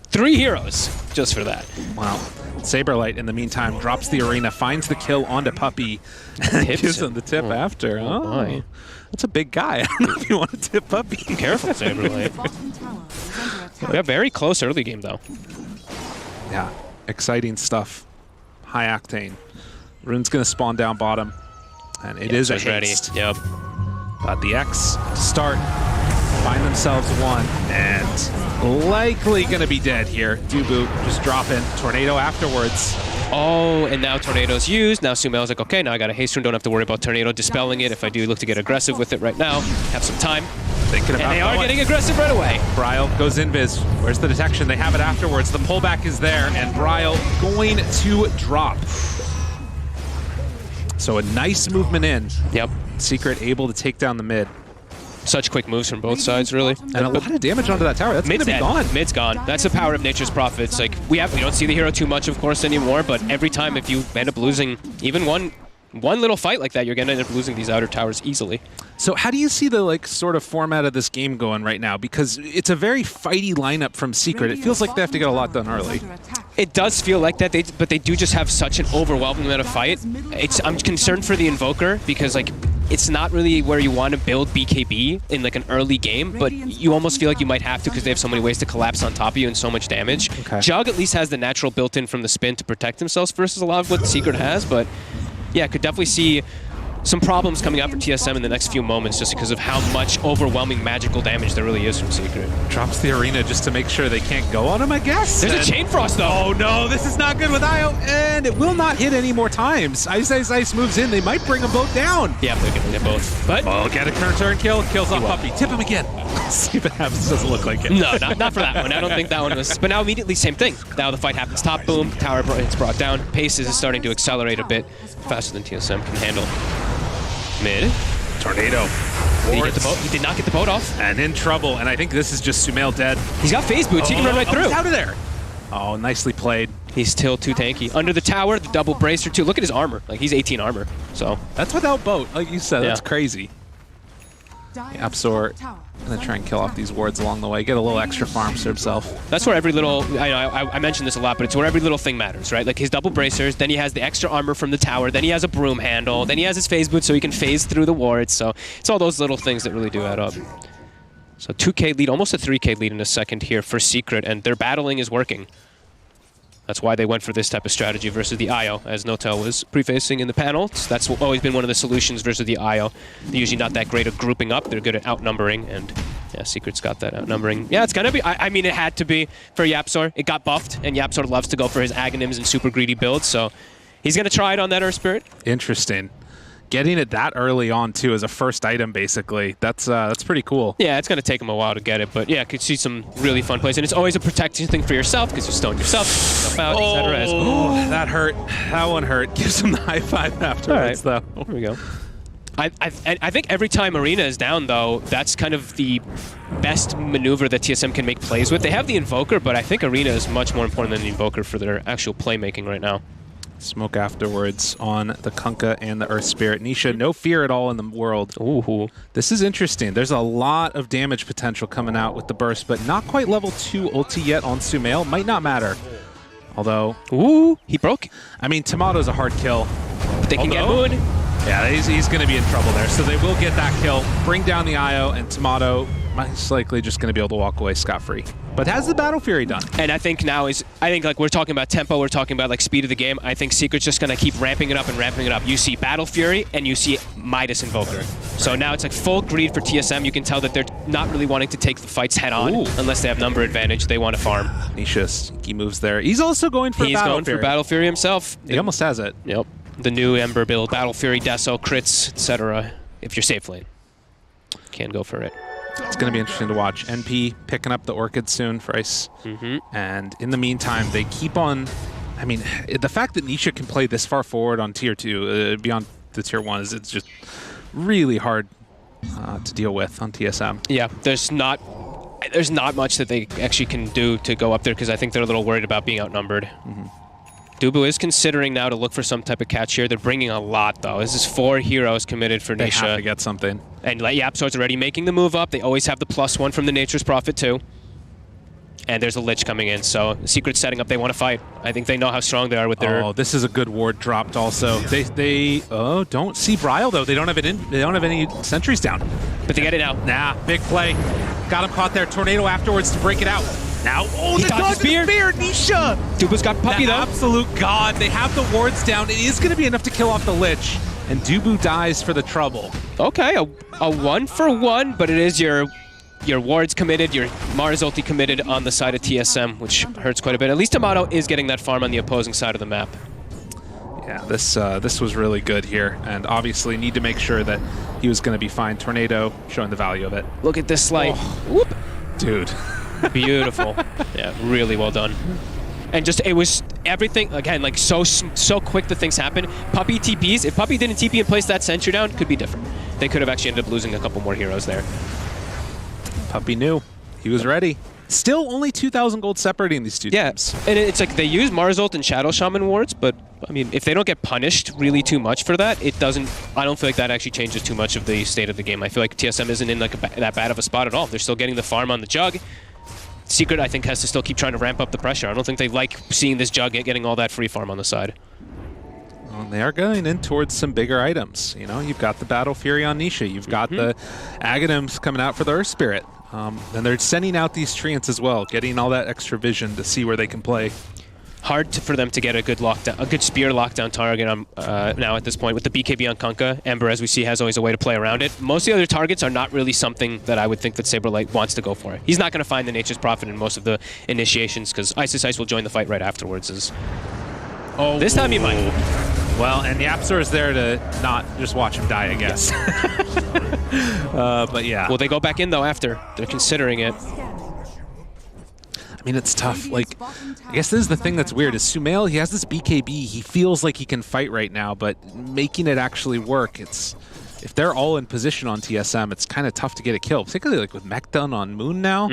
3 heroes just for that. Wow. Saberlight, in the meantime, drops the arena, finds the kill onto Puppey, and gives him the tip after. Oh, that's a big guy. I don't know if you want to tip Puppey. Careful, Saberlight. Yeah, very close early game, though. Yeah, exciting stuff. High octane. Rune's going to spawn down bottom, and it is a haste. Ready. Yep. But the X to start, find themselves one, and likely going to be dead here. Dubu just dropping. Tornado afterwards. Oh, and now Tornado's used. Now Sumail's like, okay, now I got a haste rune. Don't have to worry about Tornado dispelling it. If I do look to get aggressive with it right now, have some time. And they are getting aggressive right away. Bryle goes invis. Where's the detection? They have it afterwards. The pullback is there, and Bryle going to drop. So a nice movement in. Yep. Secret able to take down the mid. Such quick moves from both sides, really. And a lot of damage onto that tower. That's going to be gone. Mid's gone. That's the power of Nature's Prophets. Like we don't see the hero too much, of course, anymore. But every time, if you end up losing even one little fight like that, you're going to end up losing these outer towers easily. So how do you see the sort of format of this game going right now? Because it's a very fighty lineup from Secret. It feels like they have to get a lot done early. It does feel like that, but they do just have such an overwhelming amount of fight. I'm concerned for the Invoker because it's not really where you want to build BKB in an early game, but you almost feel like you might have to because they have so many ways to collapse on top of you and so much damage. Okay. Jug at least has the natural built-in from the spin to protect themselves versus a lot of what Secret has, but yeah, could definitely see some problems coming out for TSM in the next few moments just because of how much overwhelming magical damage there really is from Secret. Drops the arena just to make sure they can't go on him, I guess. There's a Chain Frost, though. Oh, no, this is not good with IO, and it will not hit any more times. Ice moves in. They might bring them both down. Yeah, they're going to get both. But get a turn kill. Kills off Puppey. Tip him again. See if it happens. Doesn't look like it. No, not for that one. I don't think that one was. But now immediately same thing. Now the fight happens. Top boom. Tower gets brought down. Pace is starting to accelerate a bit faster than TSM can handle. Mid. Tornado. Did he get the boat? He did not get the boat off. And in trouble. And I think this is just Sumail dead. He's got phase boots. He can run right through. He's out of there. Oh, nicely played. He's still too tanky. Under the tower, the double bracer too. Look at his armor. He's 18 armor. So that's without boat. Like you said, that's crazy. Absolor gonna try and kill off these wards along the way. Get a little extra farms for himself. That's where every little, I mentioned this a lot, but it's where every little thing matters, right? Like his double bracers, then he has the extra armor from the tower, then he has a broom handle, then he has his phase boots so he can phase through the wards. So it's all those little things that really do add up. So 2K lead, almost a 3K lead in a second here for Secret, and their battling is working. That's why they went for this type of strategy versus the IO, as Notel was prefacing in the panel. That's always been one of the solutions versus the IO. They're usually not that great at grouping up. They're good at outnumbering, and yeah, Secret's got that outnumbering. Yeah, it's gonna be, I mean, it had to be for YapzOr. It got buffed, and YapzOr loves to go for his Aghanims and super greedy builds, so he's gonna try it on that Earth Spirit. Interesting. Getting it that early on, too, as a first item, basically. That's pretty cool. Yeah, it's going to take him a while to get it, but yeah, I could see some really fun plays. And it's always a protection thing for yourself, because you stoned yourself, out, etc. Oh, that hurt. That one hurt. Gives him the high five afterwards, though. There we go. I think every time Arena is down, though, that's kind of the best maneuver that TSM can make plays with. They have the Invoker, but I think Arena is much more important than the Invoker for their actual playmaking right now. Smoke afterwards on the Kunkka and the Earth Spirit. Nisha, no fear at all in the world. Ooh. This is interesting. There's a lot of damage potential coming out with the burst, but not quite level 2 ulti yet on Sumail. Might not matter. Although, ooh, he broke. I mean, Tomato's a hard kill. But they can get Moon. Yeah, he's going to be in trouble there. So they will get that kill, bring down the IO, and Tomato most likely just going to be able to walk away scot-free. But has the Battle Fury done? And I think now like we're talking about tempo, we're talking about like speed of the game. I think Secret's just going to keep ramping it up and ramping it up. You see Battle Fury and you see Midas Invoker. So now it's like full greed for TSM. You can tell that they're not really wanting to take the fights head on unless they have number advantage. They want to farm. He moves there. He's also going for Battle Fury. He's going for Battle Fury himself. He almost has it. Yep. The new Ember build, Battle Fury, Deso, crits, etc. if you're safe lane, can go for it. It's going to be interesting to watch. NP picking up the Orchid soon for Ice. And in the meantime, they keep on... I mean, the fact that Nisha can play this far forward on Tier 2, beyond the Tier 1, is it's just really hard to deal with on TSM. Yeah, there's not much that they actually can do to go up there because I think they're a little worried about being outnumbered. Dubu is considering now to look for some type of catch here. They're bringing a lot, though. This is 4 heroes committed for Nisha. They have to get something. And YapzOr's already making the move up. They always have the +1 from the Nature's Prophet, too. And there's a Lich coming in, so Secret's setting up. They want to fight. I think they know how strong they are with their... Oh, this is a good ward dropped also. They don't see Bryle, though. They don't have any sentries down. But they get it now. Nah, big play. Got him caught there. Tornado afterwards to break it out. Now, he dodged the spear. Nisha! Dubu's got Puppy, though. Absolute god. They have the wards down. It is going to be enough to kill off the Lich. And Dubu dies for the trouble. Okay, a 1-for-1, but it is your wards committed, your Mars ulti committed on the side of TSM, which hurts quite a bit. At least Tomato is getting that farm on the opposing side of the map. Yeah, this was really good here, and obviously need to make sure that he was going to be fine. Tornado showing the value of it. Look at this slide. Whoop. Dude. Beautiful. Yeah, really well done. And just, it was everything, again, like so quick that things happen. Puppy TPs, if Puppy didn't TP and place that sentry down, could be different. They could have actually ended up losing a couple more heroes there. Puppy knew. He was ready. Still only 2,000 gold separating these two teams. And it's like they use Mars ult and Shadow Shaman wards, but I mean, if they don't get punished really too much for that, it doesn't, I don't feel like that actually changes too much of the state of the game. I feel like TSM isn't in like that bad of a spot at all. They're still getting the farm on the Jug. Secret, I think, has to still keep trying to ramp up the pressure. I don't think they like seeing this Jug getting all that free farm on the side. Well, they are going in towards some bigger items. You know, you've got the Battle Fury on Nisha. You've got the Aghanims coming out for the Earth Spirit. And they're sending out these treants as well, getting all that extra vision to see where they can play. Hard for them to get a good lockdown, a good spear lockdown target now at this point with the BKB on Kunkka. Ember, as we see, has always a way to play around it. Most of the other targets are not really something that I would think that Saberlight wants to go for. He's not going to find the Nature's Prophet in most of the initiations because Ice will join the fight right afterwards. This time he might. Well, and YapzOr is there to not just watch him die, I guess. But yeah. Will they go back in, though, after? They're considering it. I mean, it's tough. Like, I guess this is the thing that's weird, is Sumail, he has this BKB. He feels like he can fight right now, but making it actually work, if they're all in position on TSM, it's kind of tough to get a kill, particularly like with Mech done on Moon now.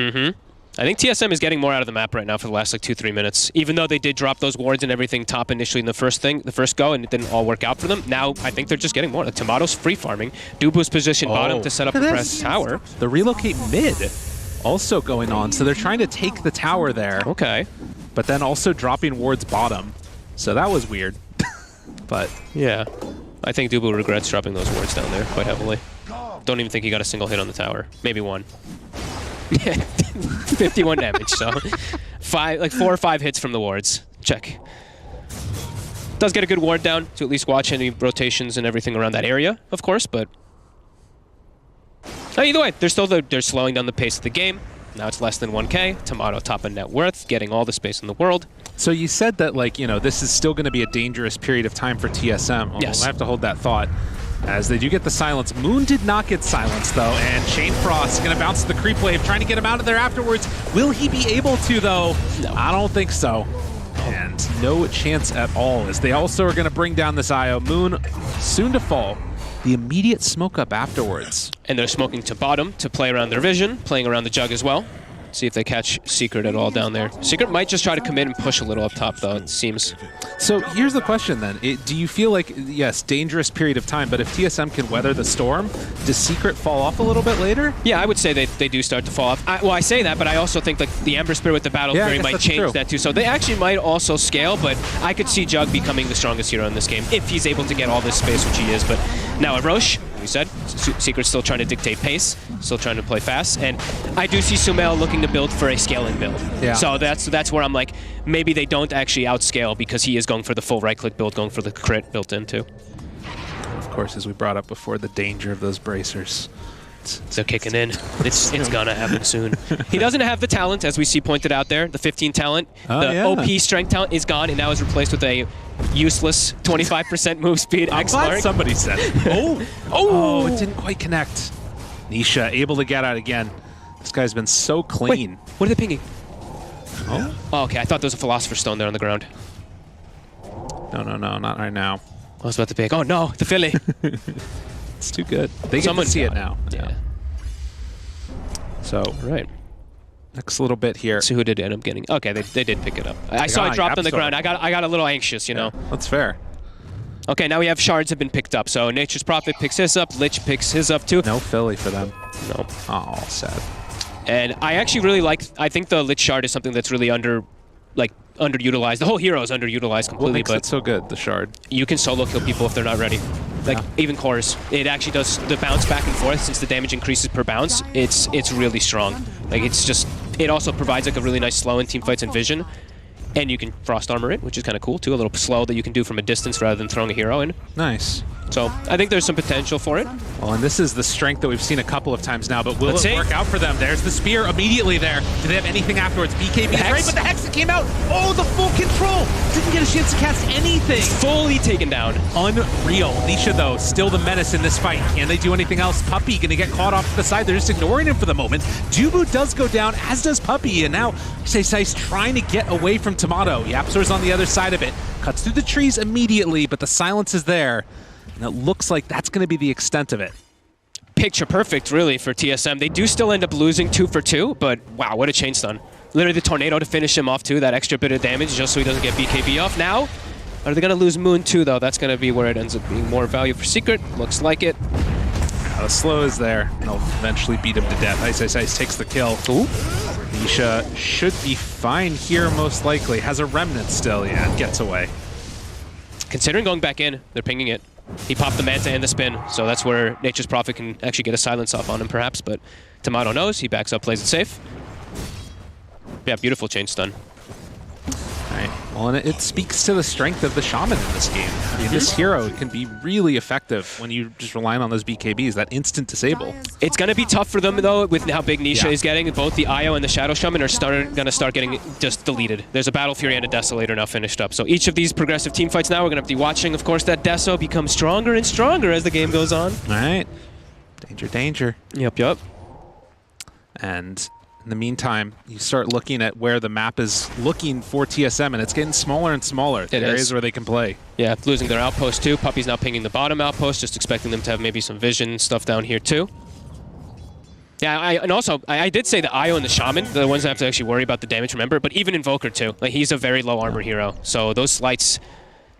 I think TSM is getting more out of the map right now for the last like 2-3 minutes. Even though they did drop those wards and everything top initially in the first go, and it didn't all work out for them. Now I think they're just getting more. Like Tomato's free farming. Dubu's positioned bottom to set up the press tower. The relocate mid also going on, so they're trying to take the tower there. Okay. But then also dropping wards bottom. So that was weird. But yeah, I think Dubu regrets dropping those wards down there quite heavily. Don't even think he got a single hit on the tower. Maybe one. 51 damage, so 4 or 5 hits from the wards. Check. Does get a good ward down to at least watch any rotations and everything around that area, of course, but either way, they're slowing down the pace of the game. Now it's less than 1K. Tomato top of net worth, getting all the space in the world. So you said that, like, you know, this is still going to be a dangerous period of time for TSM. Well, yes. I have to hold that thought. As they do get the silence. Moon did not get silenced, though, and Shane Frost is going to bounce the creep wave, trying to get him out of there afterwards. Will he be able to, though? No. I don't think so. And no chance at all, as they also are going to bring down this IO. Moon soon to fall. The immediate smoke up afterwards. And they're smoking to bottom to play around their vision, playing around the Jug as well. See if they catch Secret at all down there. Secret might just try to commit and push a little up top, though, it seems. So here's the question, then. Do you feel like, yes, dangerous period of time, but if TSM can weather the storm, does Secret fall off a little bit later? Yeah, I would say they do start to fall off. Well, I say that, but I also think like the Ember Spirit with the Battle Fury might change that, too. So they actually might also scale, but I could see Jug becoming the strongest hero in this game if he's able to get all this space, which he is. But now at Roche, we said, Secret's still trying to dictate pace, still trying to play fast, and I do see Sumail looking to build for a scaling build. Yeah. So that's where I'm like, maybe they don't actually outscale because he is going for the full right-click build, going for the crit built in too. Of course, as we brought up before, the danger of those bracers. They're kicking in. It's gonna happen soon. He doesn't have the talent, as we see pointed out there. The 15 talent, the OP strength talent is gone, and now is replaced with a useless 25% move speed. I'm glad somebody said it. Oh, it didn't quite connect. Nisha able to get out again. This guy's been so clean. Wait, what are they pinging? Oh, okay. I thought there was a Philosopher's Stone there on the ground. No, not right now. I was about to pick. Oh no, the Philly. It's too good. They get to see it now. Yeah. So, right. Next little bit here. See who did end up getting. Okay, they did pick it up. I saw it dropped on the ground. I got a little anxious, you know. That's fair. Okay, now we have shards have been picked up. So Nature's Prophet picks his up. Lich picks his up too. No Philly for them. No. Oh, sad. And I actually really like. I think the Lich shard is something that's really underutilized. The whole hero is underutilized completely. What makes it so good? The shard. You can solo kill people if they're not ready. Like even cores, it actually does the bounce back and forth since the damage increases per bounce. It's really strong. Like it's just. It also provides like a really nice slow in teamfights and vision. And you can frost armor it, which is kind of cool too. A little slow that you can do from a distance rather than throwing a hero in. Nice. So I think there's some potential for it. Well, and this is the strength that we've seen a couple of times now, but will it work out for them? There's the spear immediately there. Do they have anything afterwards? BKB is great, but the Hex that came out. Oh, the full control. Didn't get a chance to cast anything. Fully taken down. Unreal. Nisha, though, still the menace in this fight. Can they do anything else? Puppy going to get caught off to the side. They're just ignoring him for the moment. Dubu does go down, as does Puppy, and now Sei's trying to get away from Tomato. Yapzor's on the other side of it. Cuts through the trees immediately, but the silence is there. And it looks like that's going to be the extent of it. Picture perfect, really, for TSM. They do still end up losing 2 for 2, but wow, what a chain stun. Literally the tornado to finish him off, too. That extra bit of damage just so he doesn't get BKB off. Now, are they going to lose Moon, too, though? That's going to be where it ends up being more value for Secret. Looks like it. The slow is there. They'll eventually beat him to death. Ice takes the kill. Ooh. Nisha should be fine here, most likely. Has a remnant still. Yeah, gets away. Considering going back in, they're pinging it. He popped the Manta and the spin, so that's where Nature's Prophet can actually get a silence off on him, perhaps, but Tomato knows. He backs up, plays it safe. Yeah, beautiful chain stun. All right. Well, and it speaks to the strength of the Shaman in this game. I mean, this hero can be really effective when you're just relying on those BKBs, that instant disable. It's going to be tough for them, though, with how big Nisha is getting. Both the Io and the Shadow Shaman are going to start getting just deleted. There's a Battle Fury and a Desolator now finished up. So each of these progressive team fights now, we're going to have to be watching, of course, that Deso become stronger and stronger as the game goes on. All right. Danger, danger. Yep. And in the meantime, you start looking at where the map is looking for TSM, and it's getting smaller and smaller. The areas where they can play. Yeah, losing their outpost too. Puppy's now pinging the bottom outpost, just expecting them to have maybe some vision stuff down here too. Yeah, I did say the Io and the Shaman, the ones that have to actually worry about the damage, remember? But even Invoker too. Like, he's a very low armor hero. So those slights,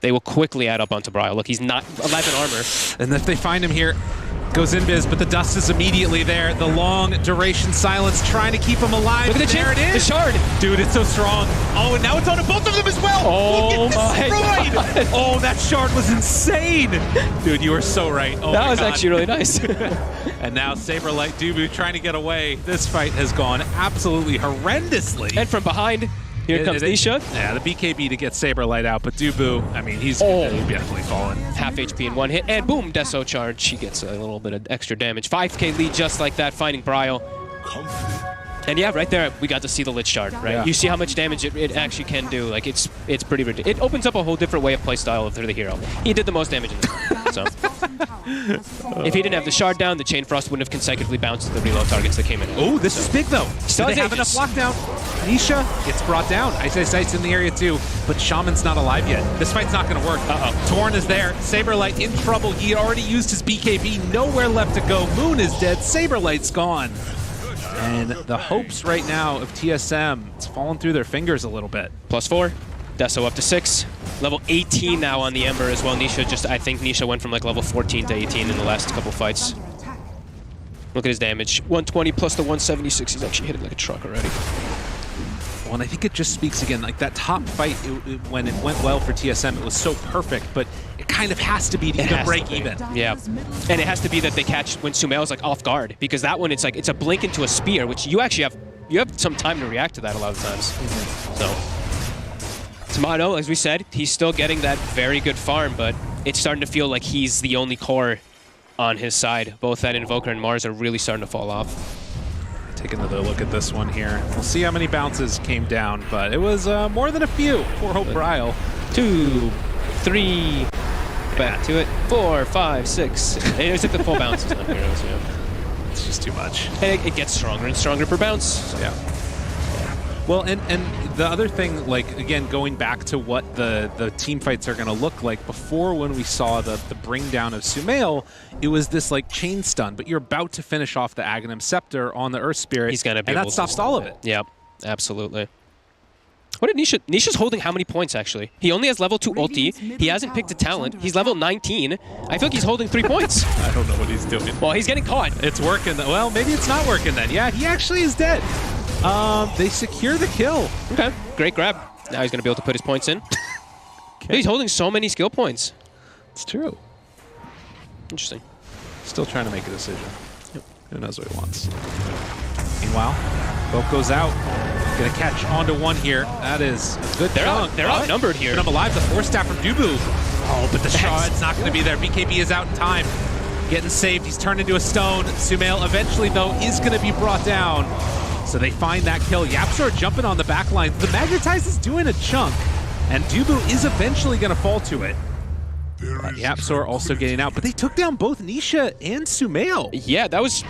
they will quickly add up onto Brio. Look, he's not 11 armor. And if they find him here, goes Invis, but the dust is immediately there. The long duration silence trying to keep him alive. Look at the there it is. The shard. Dude, it's so strong. Oh, and now it's on to both of them as well. Oh, my God. Oh, that shard was insane. Dude, you were so right. Oh, that was actually really nice. And now Saberlight Dubu trying to get away. This fight has gone absolutely horrendously. And from behind, here comes Nisha. Yeah, the BKB to get Saberlight out, but Dubu, I mean, he's definitely fallen. Half HP in one hit, and boom, Deso charge. She gets a little bit of extra damage. 5k lead just like that, finding Brio. And yeah, right there, we got to see the Lich Shard, right? Yeah. You see how much damage it actually can do. Like, it's pretty ridiculous. It opens up a whole different way of playstyle for the hero. He did the most damage in the game, so. If he didn't have the Shard down, the Chain Frost wouldn't have consecutively bounced to the reload targets that came in. Oh, this is big, though. Do they have enough lockdown? Nisha gets brought down. Sight's in the area, too, but Shaman's not alive yet. This fight's not going to work. Torn is there. Saberlight in trouble. He had already used his BKB. Nowhere left to go. Moon is dead. Saberlight's gone. And the hopes right now of TSM, it's fallen through their fingers a little bit. +4. Deso up to 6. Level 18 now on the Ember as well. I think Nisha went from like level 14 to 18 in the last couple fights. Look at his damage. 120 plus the 176. He's actually hitting like a truck already. Well, and I think it just speaks again, like that top fight, when it went well for TSM, it was so perfect, but it kind of has to be to even break even. Yeah, and it has to be that they catch when Sumail's like off guard, because that one, it's like, it's a blink into a spear, which you actually have some time to react to that a lot of times. So, Tomato, as we said, he's still getting that very good farm, but it's starting to feel like he's the only core on his side. Both that Invoker and Mars are really starting to fall off. Take another look at this one here. We'll see how many bounces came down, but it was more than a few for Hope Ryle. 2, 3, back to it. 4, 5, 6. It took the full bounces. It's just too much. And it gets stronger and stronger per bounce. So. Yeah. Well, and the other thing, like, again, going back to what the team fights are going to look like, before when we saw the bring down of Sumail, it was this, like, chain stun, but you're about to finish off the Aghanim Scepter on the Earth Spirit, He's gonna be and able that stops to all of it. Yep, absolutely. What did Nisha? Nisha's holding how many points, actually? He only has level 2 ulti. He hasn't picked a talent. He's level 19. I feel like he's holding 3 points. I don't know what he's doing. Well, he's getting caught. It's working. Well, maybe it's not working then. Yeah, he actually is dead. They secure the kill. Okay, great grab. Now he's going to be able to put his points in. Okay. He's holding so many skill points. It's true. Interesting. Still trying to make a decision. Yep. Who knows what he wants. Meanwhile, Boke goes out. Gonna catch onto one here. That is a good chunk. They're outnumbered here. But I'm alive. The 4-staff from Dubu. Oh, but the shard's not going to be there. BKB is out in time. Getting saved. He's turned into a stone. Sumail eventually, though, is going to be brought down. So they find that kill. YapzOr jumping on the back line. The Magnetize is doing a chunk, and Dubu is eventually going to fall to it. YapzOr also getting out, but they took down both Nisha and Sumail. Yeah, that was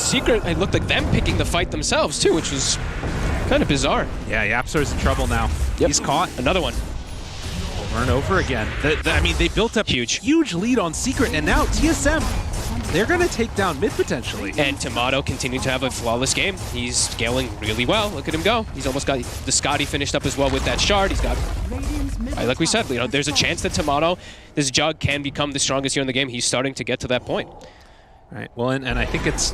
secret. It looked like them picking the fight themselves too, which was kind of bizarre. Yeah, YapzOr's in trouble now. Yep. He's caught. Another one. Over and over again. I mean, they built up huge lead on Secret, and now TSM, they're going to take down mid potentially. And Tomato continued to have a flawless game. He's scaling really well. Look at him go. He's almost got the Scotty finished up as well with that shard. He's got, like we said, there's a chance that Tomato, this Jug, can become the strongest here in the game. He's starting to get to that point. Right. Well, and I think it's,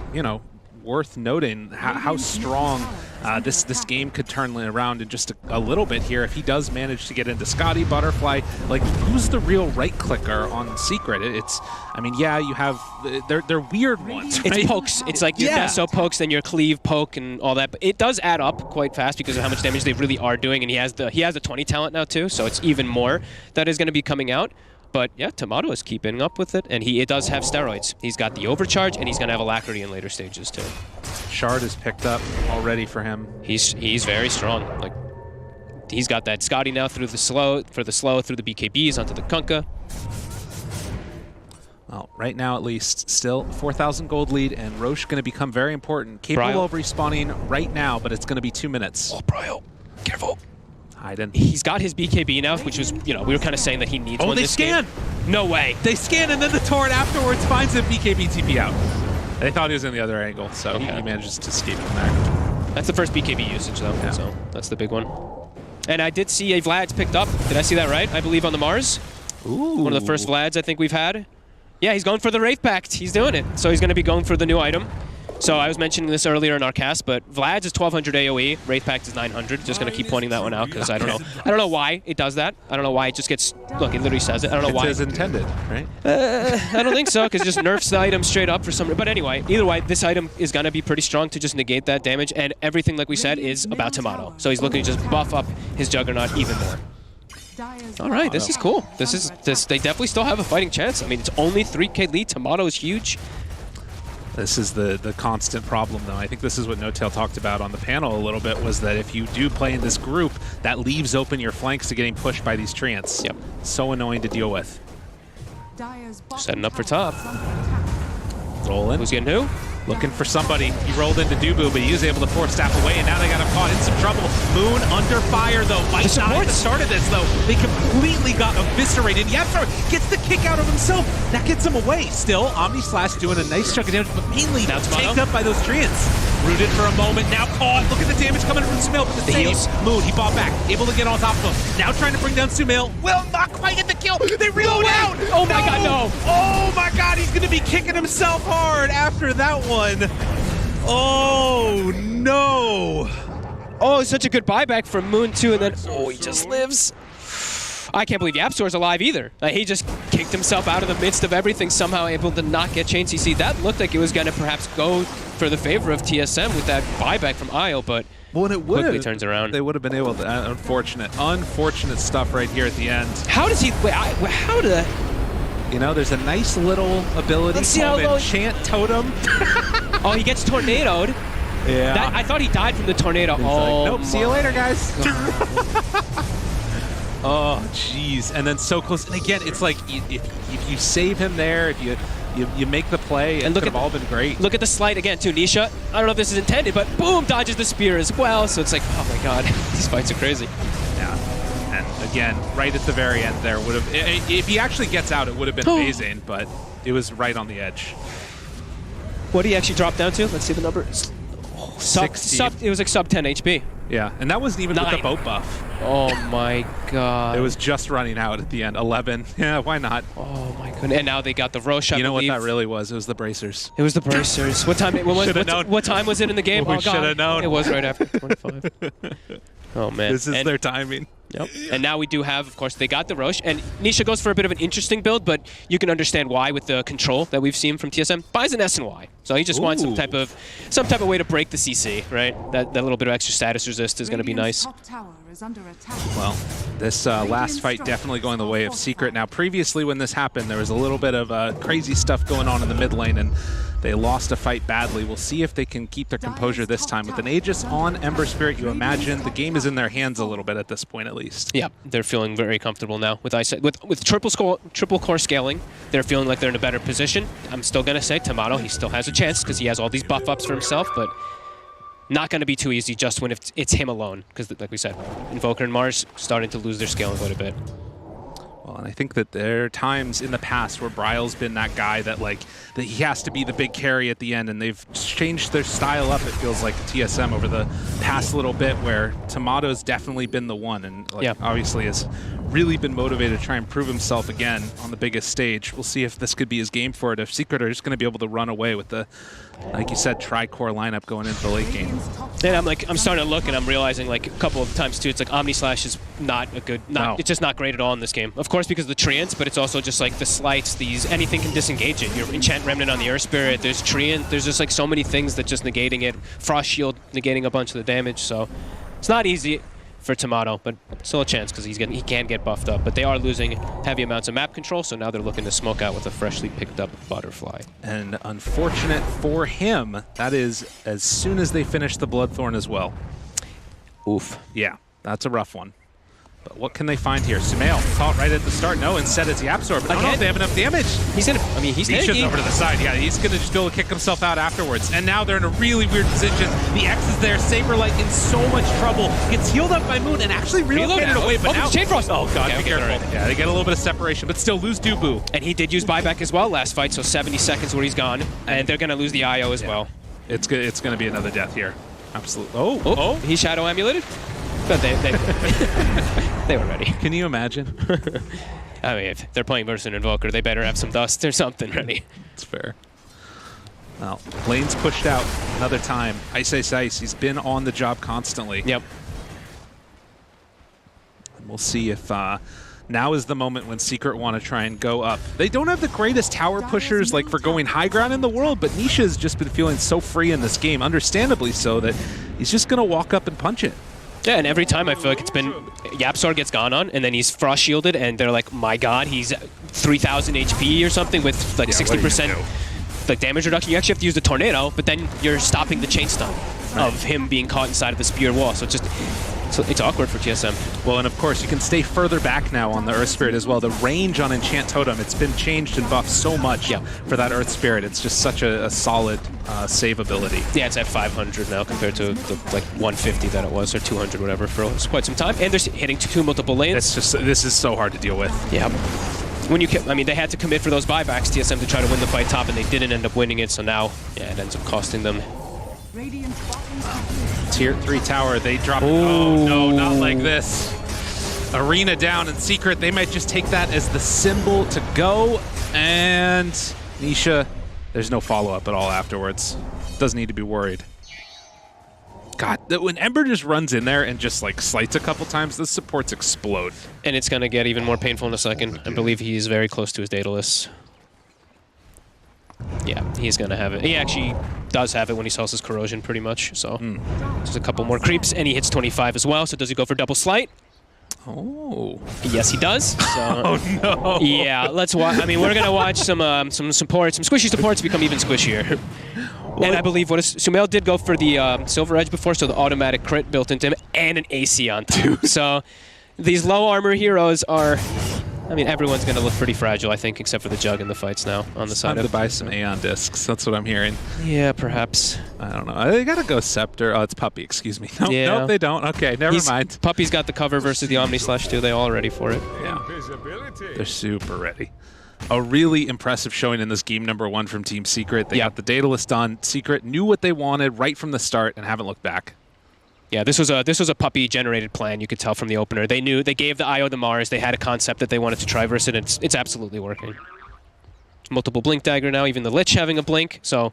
worth noting how strong this game could turn around in just a little bit here if he does manage to get into Scotty, Butterfly. Like, who's the real right clicker on Secret? I mean, yeah, you have they're weird ones. Right? It's pokes. It's like your Meso pokes, then your cleave poke and all that. But it does add up quite fast because of how much damage they really are doing. And he has the 20 talent now too, so it's even more that is going to be coming out. But yeah, Tomato is keeping up with it, and it does have steroids. He's got the overcharge, and he's going to have Alacrity in later stages too. Shard is picked up already for him. He's very strong. Like, he's got that Scotty now through the slow, through the BKBs onto the Kunkka. Well, right now at least, still 4,000 gold lead, and Roche going to become very important. Capable of respawning right now, but it's going to be 2 minutes. Oh, Bryo, careful. He's got his BKB now, which was, we were kind of saying that he needs one this game. Oh, they scan! No way. They scan, and then the Torrent afterwards finds him BKB TP out. They thought he was in the other angle, so he manages to escape from there. That's the first BKB usage, though, so that's the big one. And I did see a Vlad's picked up. Did I see that right? I believe on the Mars. Ooh. One of the first Vlads I think we've had. Yeah, he's going for the Wraith Pact. He's doing it. So he's going to be going for the new item. So I was mentioning this earlier in our cast, but Vlad's is 1200 AoE, Wraith Pact is 900. Just gonna keep pointing that one out because I don't know. I don't know why it does that. I don't know why it just gets. Look, it literally says it. I don't know why. It's as intended, right? I don't think so because it just nerfs the item straight up for some. But anyway, either way, this item is gonna be pretty strong to just negate that damage, and everything, like we said, is about Tomato. So he's looking to just buff up his Juggernaut even more. All right, this is cool. They definitely still have a fighting chance. I mean, it's only 3K lead. Tomato is huge. This is the constant problem, though. I think this is what NoTail talked about on the panel a little bit, was that if you do play in this group, that leaves open your flanks to getting pushed by these treants. Yep. So annoying to deal with. Setting up for top. Rolling. Who's getting who? Looking for somebody. He rolled into Dubu, but he was able to force staff away, and now they got him caught in some trouble. Moon under fire, though. Might not have started this, though. They completely got eviscerated. YapzOr gets the kick out of himself. That gets him away. Still, Omni Slash doing a nice chunk of damage, but mainly taken up by those treants. Rooted for a moment, now caught. Look at the damage coming from Sumail, but the save. Moon, he fought back, able to get on top of him. Now trying to bring down Sumail. Will not quite get the kill. They reload out. Oh my god, no. Oh my god, he's going to be kicking himself hard after that one. Oh no. Oh, it's such a good buyback from Moon too, and then he just lives. I can't believe YapzOr's alive either. He just kicked himself out of the midst of everything, somehow able to not get chain CC. That looked like it was going to perhaps go for the favor of TSM with that buyback from Isle, but quickly turns around. They would have been able to. Unfortunate stuff right here at the end. How does he? Wait, how did? You know, there's a nice little ability Let's see how called low- Enchant Totem. Oh, he gets tornadoed. Yeah. I thought he died from the tornado. He's Oh, like, nope, see you my later, guys. God. Oh, jeez. And then so close. And again, it's like if you save him there, if you make the play, it could have all been great. Look at the slight again, too. Nisha, I don't know if this is intended, but boom, dodges the spear as well. So it's like, oh my God, these fights are crazy. Yeah. And again, right at the very end there would have, if he actually gets out, it would have been amazing, but it was right on the edge. What did he actually drop down to? Let's see the number. It was like sub 10 HP. Yeah, and that wasn't even with the boat buff. Oh my God. It was just running out at the end. 11. Yeah, why not? Oh my goodness. And now they got the Roche, I You know believe. what that really was? It was the bracers. It was the bracers. What time? What time was it in the game? We Oh, should God. have known. It was right after 25. Oh man. This is their timing. Yep. And now we do have, of course, they got the Roche, and Nisha goes for a bit of an interesting build, but you can understand why with the control that we've seen from TSM. Buys an SNY, so he just wants some type of way to break the CC, right? That little bit of extra status resist is going to be nice. Well, this last fight definitely going the way of Secret. Now, previously when this happened, there was a little bit of crazy stuff going on in the mid lane, and they lost a fight badly. We'll see if they can keep their composure this time. With an Aegis on Ember Spirit, you imagine the game is in their hands a little bit at this point, at least. Yeah, they're feeling very comfortable now with with triple core scaling. They're feeling like they're in a better position. I'm still gonna say Tomato, he still has a chance because he has all these buff ups for himself, but not going to be too easy just when it's him alone, because like we said, Invoker and Mars starting to lose their scaling quite a bit. Well, and I think that there are times in the past where Bryle's been that guy that that he has to be the big carry at the end, and they've changed their style up, it feels like, TSM over the past little bit, where Tomato's definitely been the one, and obviously has really been motivated to try and prove himself again on the biggest stage. We'll see if this could be his game for it, if Secret are just going to be able to run away with the, like you said, tri-core lineup going into the late game. And I'm starting to look, and I'm realizing like a couple of times too, it's like Omni Slash is not a good, it's just not great at all in this game. Of course, because of the treants, but it's also just like the slights, anything can disengage it. Your Enchant Remnant on the Earth Spirit, there's treant, there's just like so many things that just negating it. Frost Shield negating a bunch of the damage, so it's not easy for Tomato, but still a chance because he can get buffed up. But they are losing heavy amounts of map control, so now they're looking to smoke out with a freshly picked up Butterfly. And unfortunate for him, that is as soon as they finish the Bloodthorn as well. Oof. Yeah, that's a rough one. But what can they find here? Sumail caught right at the start. No, instead it's Yapzor. But I don't know if they have enough damage. He's gonna, I mean, he's shooting over to the side. Yeah, he's gonna just be able to kick himself out afterwards. And now they're in a really weird position. The X is there. Saberlight in so much trouble. Gets healed up by Moon and actually relocated away. But now, Chain Frost. Oh god, okay, be careful. Right. Yeah, they get a little bit of separation, but still lose Dubu. And he did use buyback as well last fight, so 70 seconds where he's gone. And they're gonna lose the IO as well. It's gonna be another death here. Absolutely. Oh, he shadow amuleted. But they were ready. Can you imagine? I mean, if they're playing Mercy and Invoker, they better have some dust or something ready. It's fair. Well, Lane's pushed out another time. Ice. He's been on the job constantly. Yep. And we'll see if now is the moment when Secret want to try and go up. They don't have the greatest tower pushers like for going high ground in the world, but Nisha's just been feeling so free in this game, understandably so, that he's just going to walk up and punch it. Yeah, and every time I feel like it's been Yapzor gets gone on, and then he's frost shielded, and they're like, my god, he's 3,000 HP or something with like 60% like damage reduction. You actually have to use the tornado, but then you're stopping the chain stun of him being caught inside of the spear wall. So it's awkward for TSM. Well, and of course, you can stay further back now on the Earth Spirit as well. The range on Enchant Totem, it's been changed and buffed so much for that Earth Spirit. It's just such a solid save ability. Yeah, it's at 500 now compared to the like 150 that it was, or 200, whatever, for quite some time. And they're hitting two multiple lanes. This is so hard to deal with. Yeah. I mean, they had to commit for those buybacks, TSM, to try to win the fight top, and they didn't end up winning it, so now, yeah, it ends up costing them. Tier 3 tower, they drop it. Oh, no, not like this. Arena down and Secret, they might just take that as the symbol to go. And Nisha, there's no follow-up at all afterwards. Doesn't need to be worried. God, when Ember just runs in there and just like slights a couple times, the supports explode. And it's going to get even more painful in a second. I believe he's very close to his Daedalus. Yeah, he's going to have it. He actually does have it when he sells his Corrosion, pretty much. So just a couple more creeps, and he hits 25 as well. So does he go for double slight? Oh. Yes, he does. So, Oh no. yeah, let's watch. I mean, we're gonna watch some support, some squishy supports become even squishier. And I believe Sumail did go for the Silver Edge before, so the automatic crit built into him, and an AC on top. So these low armor heroes are, I mean, everyone's going to look pretty fragile, I think, except for the Jug and the fights now on the side Time of to buy some Aeon discs. That's what I'm hearing. Yeah, perhaps. I don't know. They got to go Scepter. Oh, it's Puppy. Excuse me. No, Yeah. Nope, they don't. Okay, never mind. Puppy's got the cover versus the Omni Slash too. They all ready for it. Yeah. They're super ready. A really impressive showing in this game number 1 from Team Secret. They got the data list done. Secret knew what they wanted right from the start and haven't looked back. Yeah, this was a Puppy generated plan. You could tell from the opener. They knew, they gave the IO the Mars. They had a concept that they wanted to try versus it. And it's absolutely working. Multiple Blink Dagger now, even the Lich having a Blink. So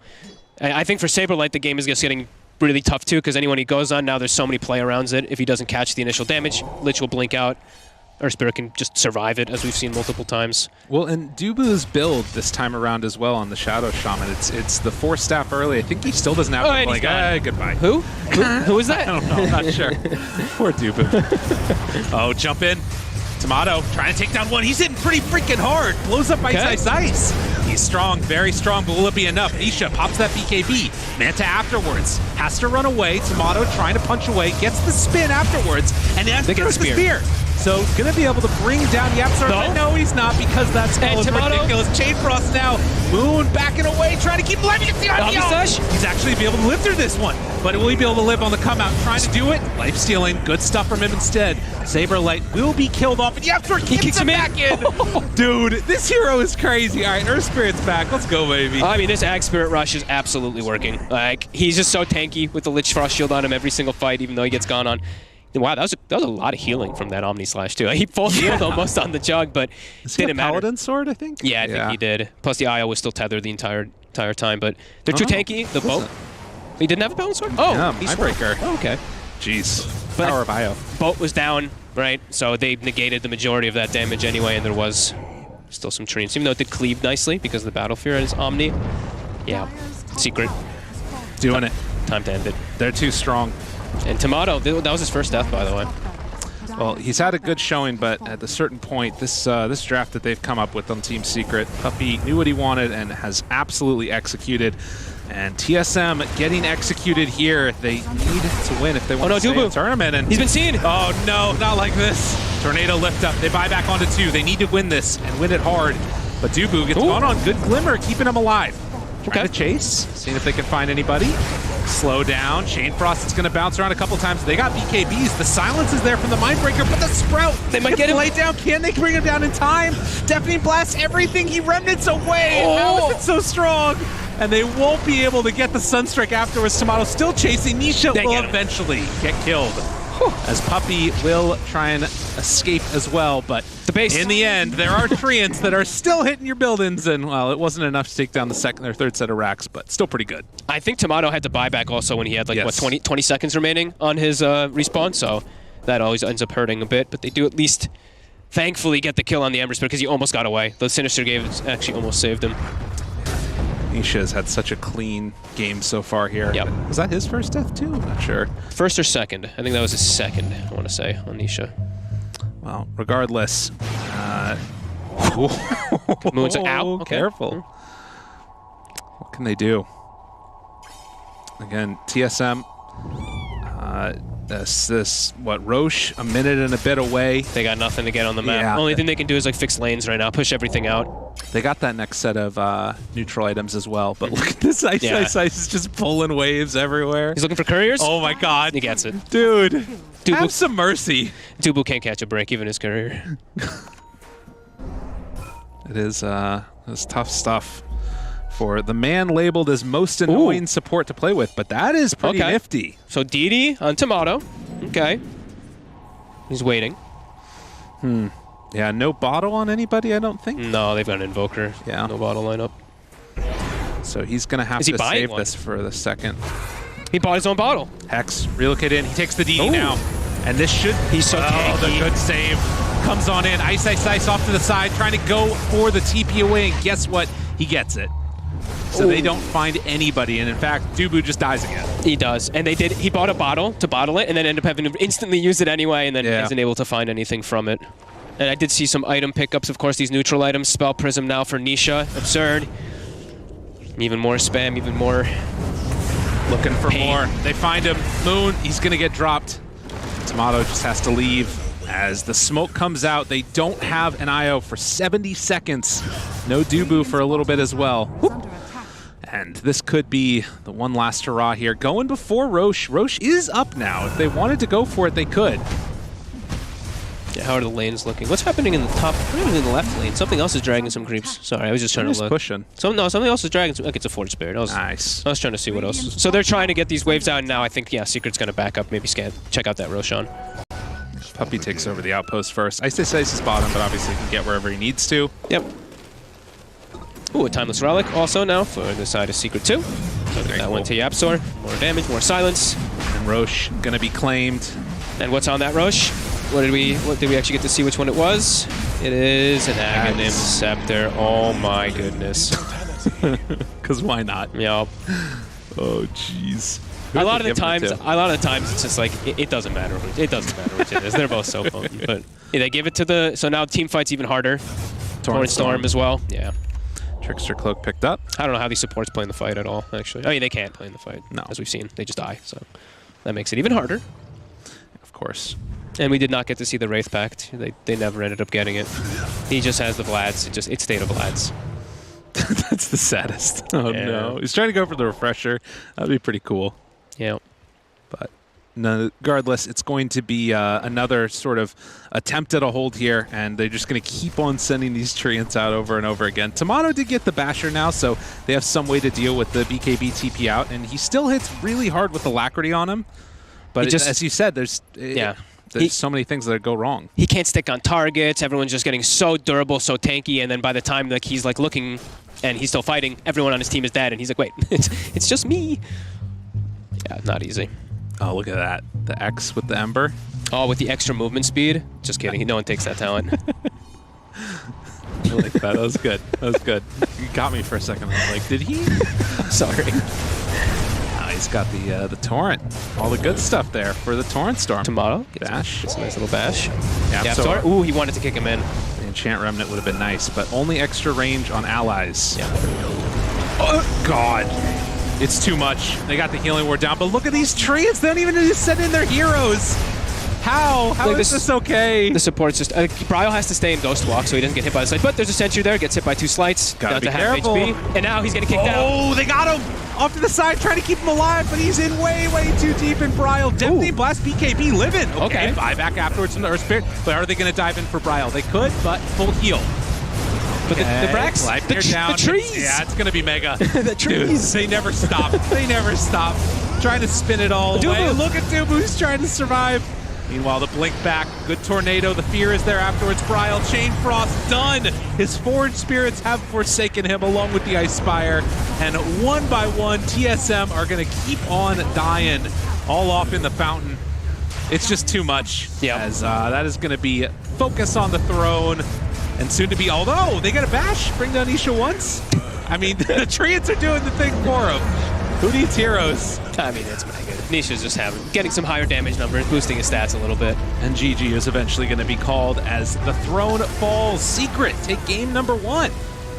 I think for Saberlight, the game is just getting really tough too, because anyone he goes on now, there's so many play arounds it. If he doesn't catch the initial damage, Lich will blink out. Or Spirit can just survive it, as we've seen multiple times. Well, and Dubu's build this time around as well on the Shadow Shaman. It's the 4-staff early. I think he still doesn't have to like, goodbye. Who? Who is that? I don't know. I'm not sure. Poor Dubu. Oh, jump in. Tomato trying to take down one. He's hitting pretty freaking hard. Blows up Ice. He's strong, very strong, but will it be enough? Nisha pops that BKB. Manta afterwards. Has to run away. Tomato trying to punch away. Gets the spin afterwards. And then they get the spear. So gonna be able to bring down Yapsar, but no, he's not, because that spell is ridiculous. Chain Frost now. Moon backing away, trying to keep alive. He gets the RPO. He's actually be able to live through this one, but will he be able to live on the come out? Trying to do it. Life stealing. Good stuff from him instead. Saberlight will be killed off, and Yapsar kicks him back in. Dude, this hero is crazy. All right, Earth Spirit's back. Let's go, baby. I mean, this Ag Spirit rush is absolutely working. Like, he's just so tanky with the Lich Frost shield on him every single fight, even though he gets gone on. Wow, that was a lot of healing from that Omni Slash too. He full healed almost on the Jug, but didn't matter. Paladin sword, I think. Yeah, I think he did. Plus the IO was still tethered the entire time, but they're too tanky. The boat. He didn't have a balance sword. Oh, yeah, he's Mindbreaker. Oh, okay. Jeez, But power of IO. Boat was down, right? So they negated the majority of that damage anyway, and there was still some treants, even though it did cleave nicely because of the Battle Fear and his Omni. Yeah, Secret. Doing it. Time to end it. They're too strong. And Tomato, that was his first death, by the way. Well, he's had a good showing, but at a certain point, this draft that they've come up with on Team Secret, Puppy knew what he wanted and has absolutely executed. And TSM getting executed here. They need to win if they want to stay in the tournament. And he's been seen. Oh no, not like this. Tornado lift up. They buy back onto 2. They need to win this and win it hard. But Dubu gets gone on. Good glimmer, keeping him alive. Trying to chase, seeing if they can find anybody. Slow down. Chain Frost is going to bounce around a couple times. They got BKBs. The silence is there from the Mindbreaker, but the Sprout. They might get him. Laid down. Can they bring him down in time? Deafening Blast, everything. He remnants away. How is it so strong? And they won't be able to get the Sunstrike afterwards. Tomato still chasing. Nisha will eventually get killed. As Puppy will try and escape as well, but in the end, there are treants that are still hitting your buildings, and well, it wasn't enough to take down the second or third set of racks, but still pretty good. I think Tomato had to buy back also when he had like what 20 seconds remaining on his respawn, so that always ends up hurting a bit. But they do at least, thankfully, get the kill on the Ember Spirit because he almost got away. The Sinister Gave actually almost saved him. Nisha's had such a clean game so far here. Yep. Was that his first death too? I'm not sure. First or second? I think that was his second, I want to say, on Nisha. Well, regardless. Moon's out. Okay. Careful. What can they do? Again, TSM. Roche, a minute and a bit away. They got nothing to get on the map. Yeah. Only thing they can do is like fix lanes right now, push everything out. They got that next set of neutral items as well, but look at this Ice is just pulling waves everywhere. He's looking for couriers? Oh my god. He gets it. Dude, have some mercy. Dubu can't catch a break, even his courier. It is tough stuff for the man labeled as most annoying support to play with, but that is pretty nifty. So DD on Tomato. Okay. He's waiting. Yeah, no bottle on anybody, I don't think. No, they've got an Invoker. Yeah. No bottle lineup. So he's going to have to save this for the second. He bought his own bottle. Hex, relocate in. He takes the DD now. And this should... He's so tanky. The good save. Comes on in. Ice off to the side, trying to go for the TP away, and guess what? He gets it. So they don't find anybody, and in fact, Dubu just dies again. He does, and he bought a bottle to bottle it, and then ended up having to instantly use it anyway, and then isn't able to find anything from it. And I did see some item pickups, of course, these neutral items. Spell Prism now for Nisha, absurd. Even more spam, even more looking for more. They find him. Moon, he's gonna get dropped. Tomato just has to leave. As the smoke comes out, they don't have an IO for 70 seconds. No Dubu for a little bit as well. Whoop. And this could be the one last hurrah here. Going before Roche. Roche is up now. If they wanted to go for it, they could. Yeah, how are the lanes looking? What's happening in the top? What happened in the left lane? Something else is dragging some creeps. Sorry, I was just trying to look. Pushing. No, something else is dragging some... Look, it's a Forge Spirit. Nice. I was trying to see what else. So they're trying to get these waves out, and now I think, yeah, Secret's going to back up. Maybe check out that Roshan. Puppy takes over the outpost first. Ice is bottom, but obviously he can get wherever he needs to. Yep. Ooh, a Timeless Relic also now for the side of Secret 2. So that went to Yapsor. More damage, more silence. And Roche gonna be claimed. And what's on that Roche? What did we actually get to see which one it was? It is an Aghanim Scepter. Oh my goodness. Because why not? Yup. Oh jeez. A lot of the times, it's just like it doesn't matter. It doesn't matter which it is. They're both so potent. But yeah, they give it to the. So now team fight's even harder. Torrent Storm as well. Yeah. Trickster Cloak picked up. I don't know how these supports play in the fight at all. Actually, I mean they can't play in the fight. No, as we've seen, they just die. So that makes it even harder. Of course. And we did not get to see the Wraith Pact. They never ended up getting it. He just has the Vlads. It stayed a Vlads. That's the saddest. Oh yeah. No. He's trying to go for the refresher. That'd be pretty cool. Yeah. But no, regardless, it's going to be another sort of attempt at a hold here, and they're just going to keep on sending these treants out over and over again. Tomato did get the Basher now, so they have some way to deal with the BKB TP out, and he still hits really hard with Alacrity on him. But as you said, there's so many things that go wrong. He can't stick on targets. Everyone's just getting so durable, so tanky, and then by the time he's looking and he's still fighting, everyone on his team is dead, and he's like, wait, it's just me. Yeah, not easy. Oh, look at that. The X with the Ember. Oh, with the extra movement speed? Just kidding. No one takes that talent. I like that. That was good. That was good. You got me for a second. I was like, did he? Sorry. He's got the Torrent. All the good stuff there for the Torrent Storm. Tomato. Bash. It's a nice little bash. Yeah, so, ooh, he wanted to kick him in. The Enchant Remnant would have been nice, but only extra range on allies. Yeah. Oh, God. It's too much. They got the Healing Ward down, but look at these treants. They don't even just send in their heroes. How? How is this okay? The support's just... Bryo has to stay in Ghost Walk so he doesn't get hit by the slight, but there's a Sentry there, gets hit by 2 slights. Gotta be careful. Half HP, and now he's getting kicked out. Oh, they got him! Off to the side, trying to keep him alive, but he's in way, way too deep in Bryle. Definitely Blast BKB living. Okay, buyback afterwards from the Earth Spirit. But are they going to dive in for Bryle? They could, but full heal. But the Brax, the trees. Yeah, it's going to be mega. The trees. Dude, they never stop. They never stop. Trying to spin it all away. Look at Dubu who's trying to survive. Meanwhile, the blink back, good tornado, the fear is there afterwards. Bryle, Chain Frost, done! His Forge Spirits have forsaken him along with the Ice Spire. And one by one, TSM are gonna keep on dying, all off in the fountain. It's just too much, as that is gonna be focus on the throne. And soon to be, although they got a bash, bring down Isha once. I mean, the treants are doing the thing for him. Who needs heroes? I mean, it's mega. Nisha's just getting some higher damage numbers, boosting his stats a little bit. And GG is eventually going to be called as the throne falls. Secret take game number 1.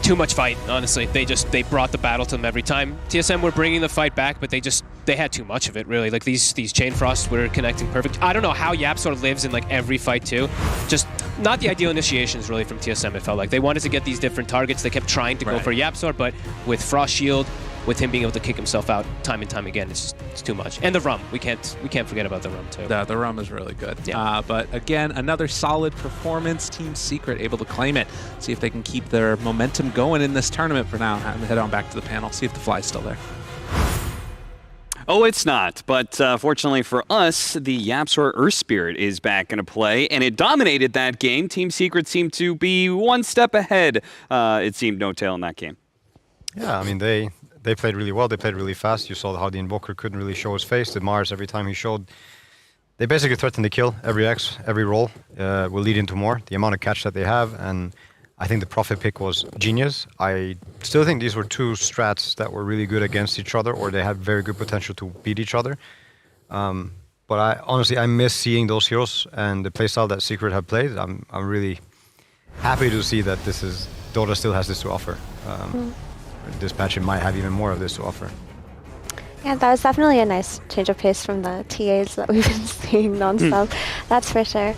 Too much fight, honestly. They brought the battle to them every time. TSM were bringing the fight back, but they had too much of it, really. Like these Chain Frosts were connecting perfect. I don't know how Yap sort of lives in like every fight too. Just not the ideal initiations really from TSM. It felt like they wanted to get these different targets. They kept trying to go for Yapsor, but with Frost Shield, with him being able to kick himself out time and time again, it's too much. And the Rum, we can't forget about the Rum too. Yeah, the Rum is really good. Yeah. But again, another solid performance. Team Secret able to claim it. See if they can keep their momentum going in this tournament for now. Head on back to the panel. See if the fly's still there. Oh, it's not. But fortunately for us, the Yapsor Earth Spirit is back into play, and it dominated that game. Team Secret seemed to be one step ahead. It seemed no tail in that game. Yeah, I mean, they played really well. They played really fast. You saw how the Invoker couldn't really show his face. The Mars, every time he showed, they basically threatened to kill every X, every roll will lead into more. The amount of catch that they have, and I think the Prophet pick was genius. I still think these were two strats that were really good against each other, or they had very good potential to beat each other. But I miss seeing those heroes and the playstyle that Secret have played. I'm really happy to see that Dota still has this to offer. This patch it might have even more of this to offer. Yeah, that was definitely a nice change of pace from the TAs that we've been seeing nonstop. That's for sure.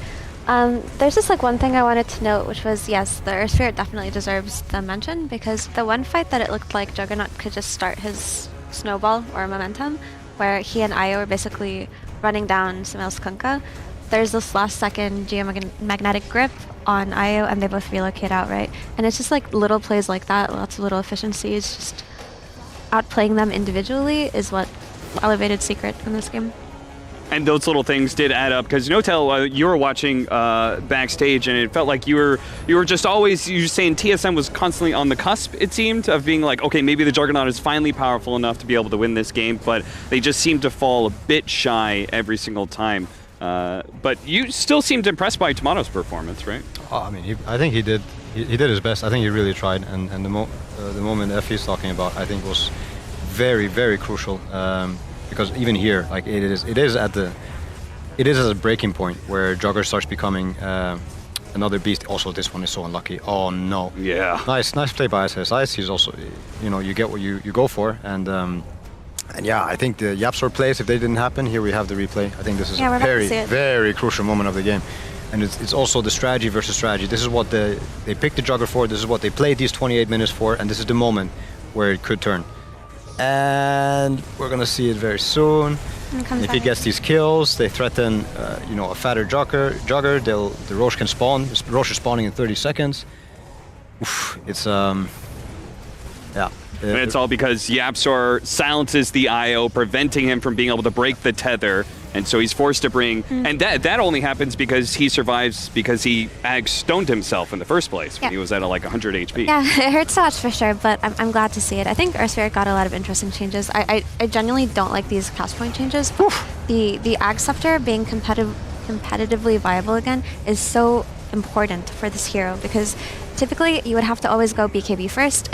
There's just like one thing I wanted to note, which was, yes, the Earth Spirit definitely deserves the mention, because the one fight that it looked like Juggernaut could just start his snowball or momentum, where he and Io were basically running down Samel's Kunkka. There's this last second geomagnetic grip on Io, and they both relocate outright. And it's just like little plays like that, lots of little efficiencies, just outplaying them individually is what elevated Secret in this game. And those little things did add up, because Notel, you were watching backstage, and it felt like you were just always, you were saying TSM was constantly on the cusp, it seemed, of being like, okay, maybe the Juggernaut is finally powerful enough to be able to win this game, but they just seemed to fall a bit shy every single time. But you still seemed impressed by Tomato's performance, right? I mean, I think he did his best. I think he really tried, and the moment Effie's talking about, I think was very, very crucial. Because even here, like it is at a breaking point where Jugger starts becoming another beast. Also, this one is so unlucky. Oh no! Yeah. Nice play by Ice. He's also, you get what you go for, and yeah, I think the Yapsor plays, if they didn't happen, here we have the replay. I think this is a very, very crucial moment of the game, and it's also the strategy versus strategy. This is what they picked the Jugger for. This is what they played these 28 minutes for, and this is the moment where it could turn. And we're gonna see it very soon. If he gets these kills, they threaten, a fatter Jugger. The Roche can spawn. Roche is spawning in 30 seconds. Oof, it's yeah. And it's all because Yapsor silences the IO, preventing him from being able to break the tether, and so he's forced to bring. And that only happens because he survives because he stoned himself in the first place when he was at like 100 HP. Yeah, it hurts to watch for sure, but I'm glad to see it. I think Earth Spirit got a lot of interesting changes. I genuinely don't like these cast point changes. The Ag Scepter being competitively viable again is so important for this hero, because typically you would have to always go BKB first.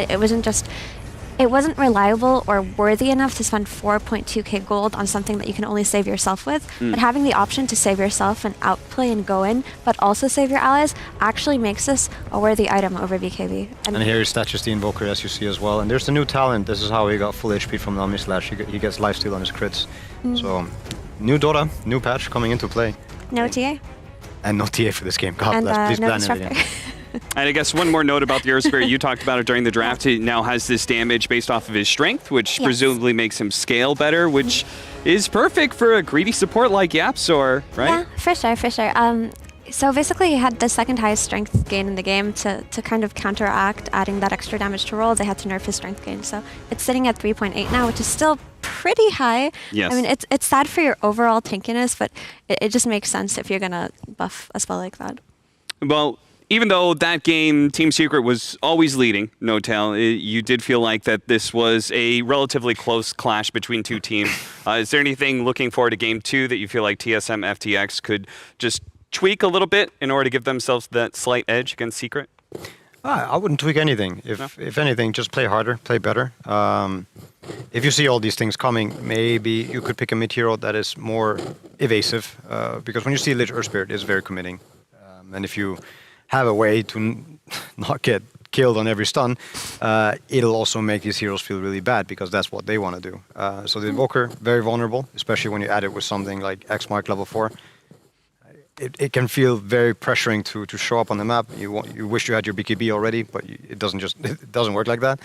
It wasn't reliable or worthy enough to spend 4.2k gold on something that you can only save yourself with. But having the option to save yourself and outplay and go in, but also save your allies, actually makes this a worthy item over BKB. And here is Thatcher's the Invoker, as you see as well. And there's the new talent. This is how he got full HP from Nami Slash. He gets lifesteal on his crits. So, new Dota, new patch coming into play. No TA. And no TA for this game. God bless. Please no plan everything. And I guess one more note about the Earth Spirit, you talked about it during the draft. He now has this damage based off of his strength, which presumably makes him scale better, which is perfect for a greedy support like Yapsor, right? Yeah, for sure. So basically, he had the second highest strength gain in the game to kind of counteract adding that extra damage to roll. They had to nerf his strength gain, so it's sitting at 3.8 now, which is still pretty high. Yes. I mean, it's sad for your overall tankiness, but it just makes sense if you're gonna buff a spell like that. Well, even though that game, Team Secret was always leading, Notel, you did feel like that this was a relatively close clash between two teams. Is there anything looking forward to Game 2 that you feel like TSM FTX could just tweak a little bit in order to give themselves that slight edge against Secret? I wouldn't tweak anything. If anything, just play harder, play better. If you see all these things coming, maybe you could pick a mid hero that is more evasive, because when you see Lich Earth Spirit, it's very committing. And if you have a way to not get killed on every stun, it'll also make these heroes feel really bad, because that's what they want to do. So the Invoker, very vulnerable, especially when you add it with something like X-Mark level 4. It can feel very pressuring to show up on the map. You wish you had your BKB already, but it doesn't work like that.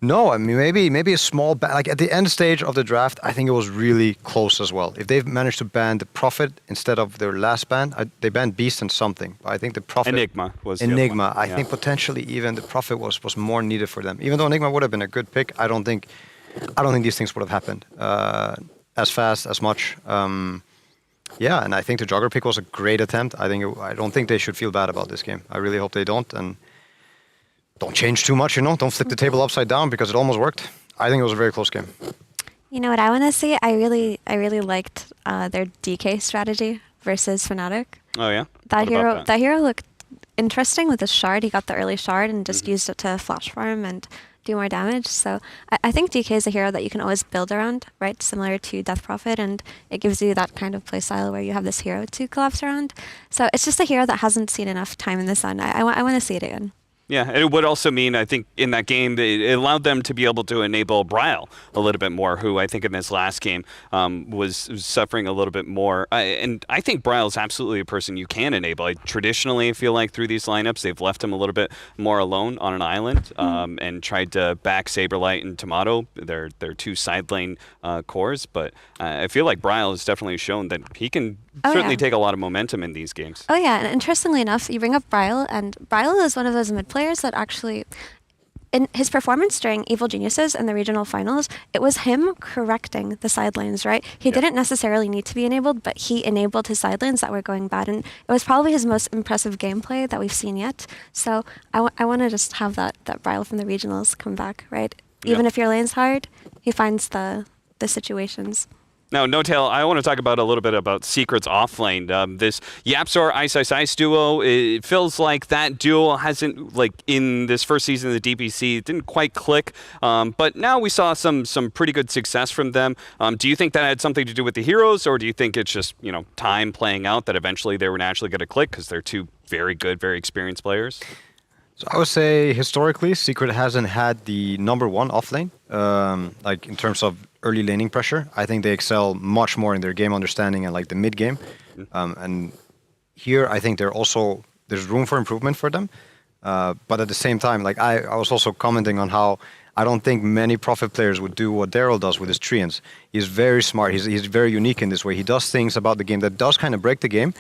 No, I mean, maybe a small ban. Like at the end stage of the draft, I think it was really close as well. If they've managed to ban the Prophet instead of their last ban, they banned Beast and something. I think the Prophet... Enigma was Enigma. The other one. I think potentially even the Prophet was more needed for them. Even though Enigma would have been a good pick, I don't think these things would have happened as fast, as much. Yeah, and I think the Jogger pick was a great attempt. I don't think they should feel bad about this game. I really hope they don't, and don't change too much, Don't flip the table upside down, because it almost worked. I think it was a very close game. You know what I want to see? I really liked their DK strategy versus Fnatic. Oh yeah. That hero looked interesting with his shard. He got the early shard and just used it to flash farm and do more damage. So I think DK is a hero that you can always build around, right? Similar to Death Prophet, and it gives you that kind of playstyle where you have this hero to collapse around. So it's just a hero that hasn't seen enough time in the sun. I want to see it again. Yeah, and it would also mean, I think, in that game, it allowed them to be able to enable Bryle a little bit more, who I think in this last game was suffering a little bit more. And I think Bryle is absolutely a person you can enable. I traditionally feel like through these lineups, they've left him a little bit more alone on an island and tried to back Saberlight and Tomato, their two side lane cores. But I feel like Bryle has definitely shown that he can certainly take a lot of momentum in these games. Oh yeah, and interestingly enough, you bring up Bryle, and Bryle is one of those mid players that actually, in his performance during Evil Geniuses and the regional finals, it was him correcting the side lanes, right? He didn't necessarily need to be enabled, but he enabled his side lanes that were going bad, and it was probably his most impressive gameplay that we've seen yet. So I want to just have that Bryle from the regionals come back, right? Even if your lane's hard, he finds the situations. Now, No-Tail, I want to talk about a little bit about Secrets offlane. This Yapzor Ice duo, it feels like that duo hasn't, like in this first season of the DPC, it didn't quite click. But now we saw some pretty good success from them. Do you think that had something to do with the heroes, or do you think it's just, time playing out that eventually they were naturally going to click because they're two very good, very experienced players? So I would say historically, Secret hasn't had the #1 offlane, like in terms of early laning pressure. I think they excel much more in their game understanding and like the mid game. And here, I think there's room for improvement for them. But at the same time, like I was also commenting on how I don't think many Prophet players would do what Daryl does with his treants. He's very smart. He's very unique in this way. He does things about the game that does kind of break the game.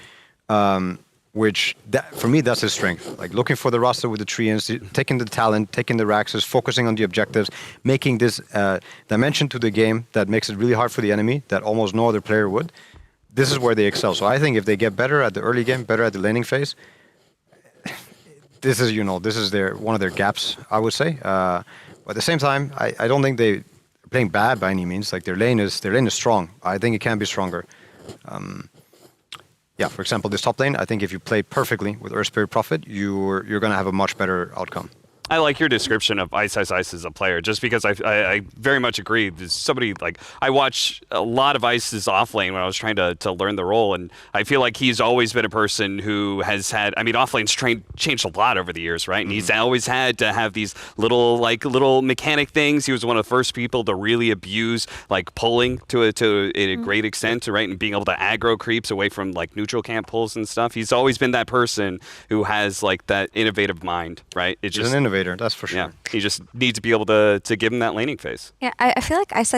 Which, for me, that's his strength. Like looking for the roster with the treants, taking the talent, taking the Raxes, focusing on the objectives, making this dimension to the game that makes it really hard for the enemy that almost no other player would. This is where they excel. So I think if they get better at the early game, better at the laning phase, this is one of their gaps, I would say. But at the same time, I don't think they're playing bad by any means. Like their lane is strong. I think it can be stronger. Yeah, for example, this top lane, I think if you play perfectly with Earth Spirit Prophet, you're going to have a much better outcome. I like your description of Ice as a player, just because I very much agree. There's somebody like I watch a lot of Ice's offlane when I was trying to learn the role, and I feel like he's always been a person who has had. I mean, offlane's changed a lot over the years, right? And he's always had to have these little mechanic things. He was one of the first people to really abuse like pulling to a great extent, right? And being able to aggro creeps away from like neutral camp pulls and stuff. He's always been that person who has like that innovative mind, right? It's just an innovator. That's for sure. Yeah, he just needs to be able to give him that laning phase. Yeah, I feel like Ice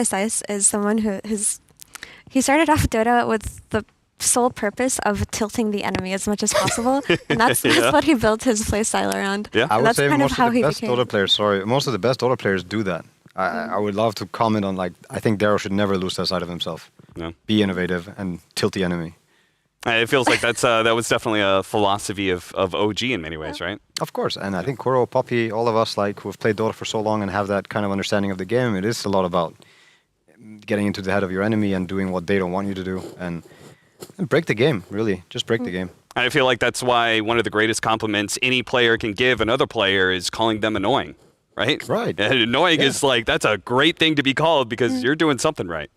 is someone he started off Dota with the sole purpose of tilting the enemy as much as possible, and that's what he built his playstyle around. Yeah, I would say kind most of how of the he best became. Dota players. Most of the best Dota players do that. I would love to comment on I think Daryl should never lose that side of himself. Yeah. Be innovative and tilt the enemy. It feels like that was definitely a philosophy of OG in many ways, right? Of course, and I think Kuro, Poppy, all of us who have played Dota for so long and have that kind of understanding of the game, it is a lot about getting into the head of your enemy and doing what they don't want you to do and break the game, really. Just break the game. I feel like that's why one of the greatest compliments any player can give another player is calling them annoying, right? Right. And annoying is that's a great thing to be called because you're doing something right.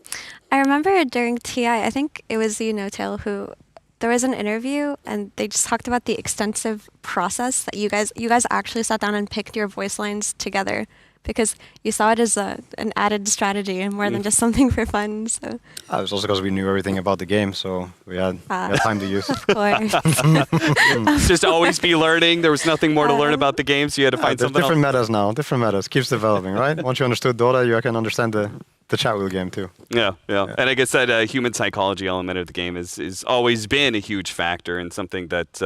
I remember during TI, I think it was No-Tail who. There was an interview, and they just talked about the extensive process that you guys actually sat down and picked your voice lines together because you saw it as an added strategy and more than just something for fun. So It was also because we knew everything about the game, so we had time to use. Of course. Just always be learning. There was nothing more to learn about the game, so you had to find something different else. metas now. Different metas. Keeps developing, right? Once you understood Dota, you can understand the chat wheel game too. Yeah. And I guess that human psychology element of the game is always been a huge factor and something that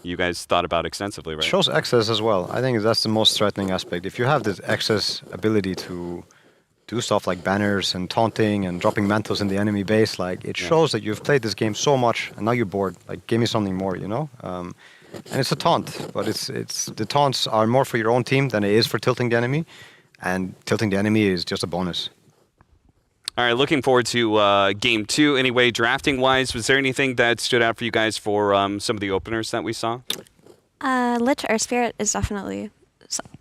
you guys thought about extensively, right? It shows access as well. I think that's the most threatening aspect. If you have this access ability to do stuff like banners and taunting and dropping mantles in the enemy base, it shows that you've played this game so much and now you're bored. Give me something more, And it's a taunt, but it's the taunts are more for your own team than it is for tilting the enemy, and tilting the enemy is just a bonus. All right, looking forward to Game 2. Anyway, drafting-wise, was there anything that stood out for you guys for some of the openers that we saw? Lich Earth Spirit is definitely,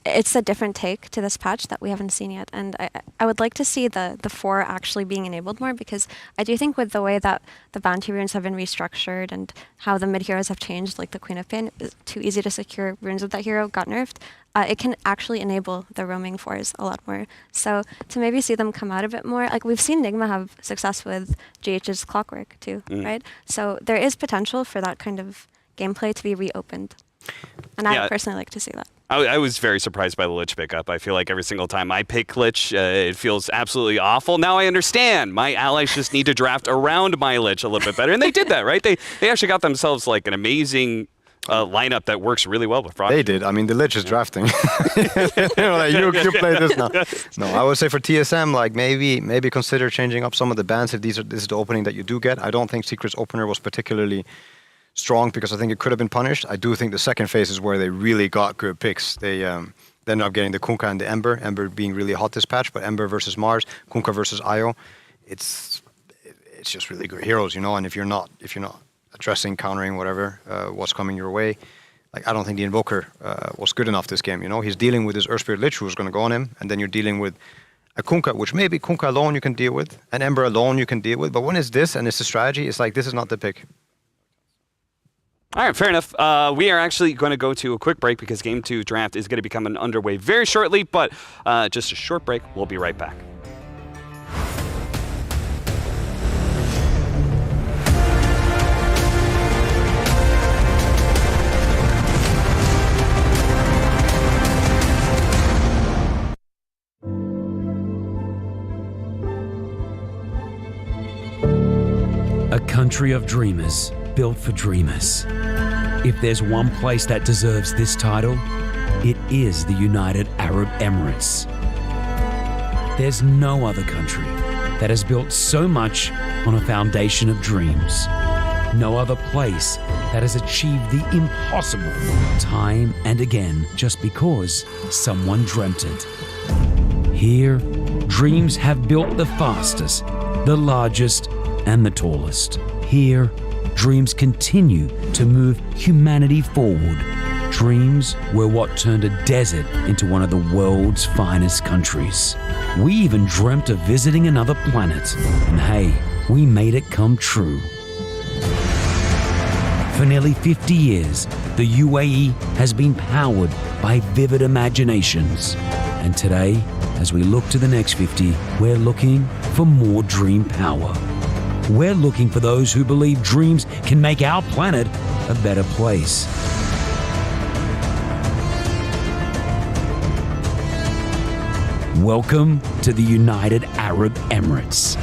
it's a different take to this patch that we haven't seen yet, and I would like to see the 4 actually being enabled more, because I do think with the way that the bounty runes have been restructured and how the mid heroes have changed, like the Queen of Pain, is too easy to secure runes with that hero got nerfed, it can actually enable the roaming 4s a lot more. So to maybe see them come out a bit more, like we've seen Nigma have success with GH's Clockwork too, right? So there is potential for that kind of gameplay to be reopened. And I would personally like to see that. I was very surprised by the Lich pickup. I feel like every single time I pick Lich, it feels absolutely awful. Now I understand. My allies just need to draft around my Lich a little bit better. And they did that, right? They actually got themselves like an amazing lineup that works really well with Frog. They did. I mean, the Lich is drafting. You play this now. No, I would say for TSM, like maybe consider changing up some of the bans if this is the opening that you do get. I don't think Secret's opener was particularly strong because I think it could have been punished. I do think the second phase is where they really got good picks. They ended up getting the Kunkka and the Ember. Ember being really hot this patch, but Ember versus Mars, Kunkka versus Io. It's just really good heroes, you know. And if you're not addressing, countering, whatever, what's coming your way, like I don't think the Invoker was good enough this game, you know. He's dealing with his Earth Spirit Lich who's going to go on him, and then you're dealing with a Kunkka, which maybe Kunkka alone you can deal with, an Ember alone you can deal with, but when it's this and it's a strategy, it's like this is not the pick. All right, fair enough. We are actually going to go to a quick break because Game 2 draft is going to become underway very shortly, but just a short break. We'll be right back. A country of dreamers, built for dreamers. If there's one place that deserves this title, it is the United Arab Emirates. There's no other country that has built so much on a foundation of dreams. No other place that has achieved the impossible time and again just because someone dreamt it. Here, dreams have built the fastest, the largest, and the tallest. Here, dreams continue to move humanity forward. Dreams were what turned a desert into one of the world's finest countries. We even dreamt of visiting another planet, and hey, we made it come true. For nearly 50 years, the UAE has been powered by vivid imaginations. And today, as we look to the next 50, we're looking for more dream power. We're looking for those who believe dreams can make our planet a better place. Welcome to the United Arab Emirates.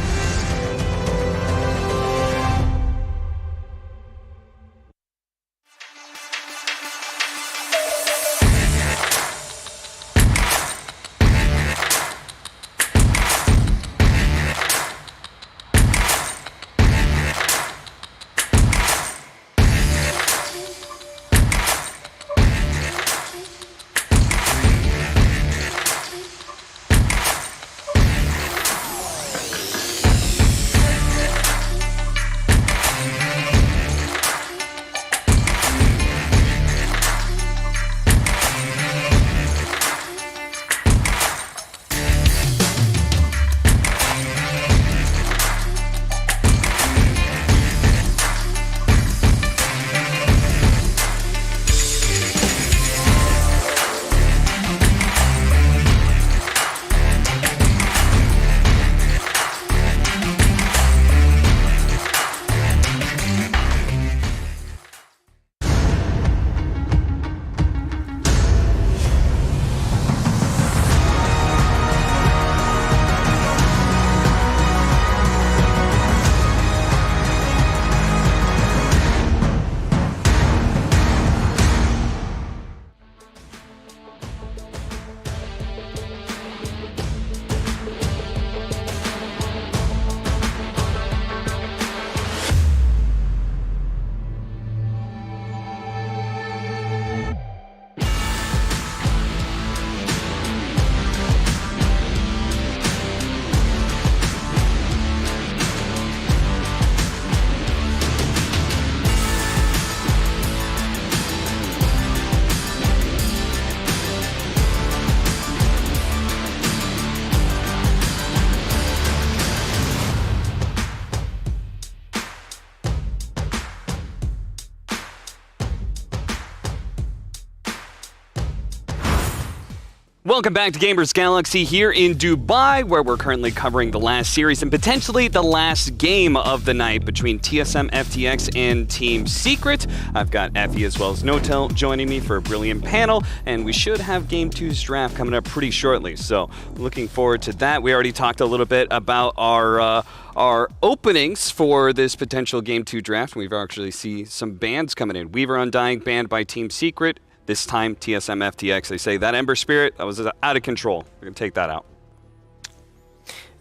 Welcome back to Gamers Galaxy here in Dubai, where we're currently covering the last series and potentially the last game of the night between TSM FTX and Team Secret. I've got Effie as well as Notel joining me for a brilliant panel, and we should have Game 2's draft coming up pretty shortly. So looking forward to that. We already talked a little bit about our openings for this potential Game 2 draft. We've actually seen some bans coming in. Weaver Undying banned by Team Secret. This time, TSM FTX. They say that Ember Spirit, that was out of control. We're going to take that out.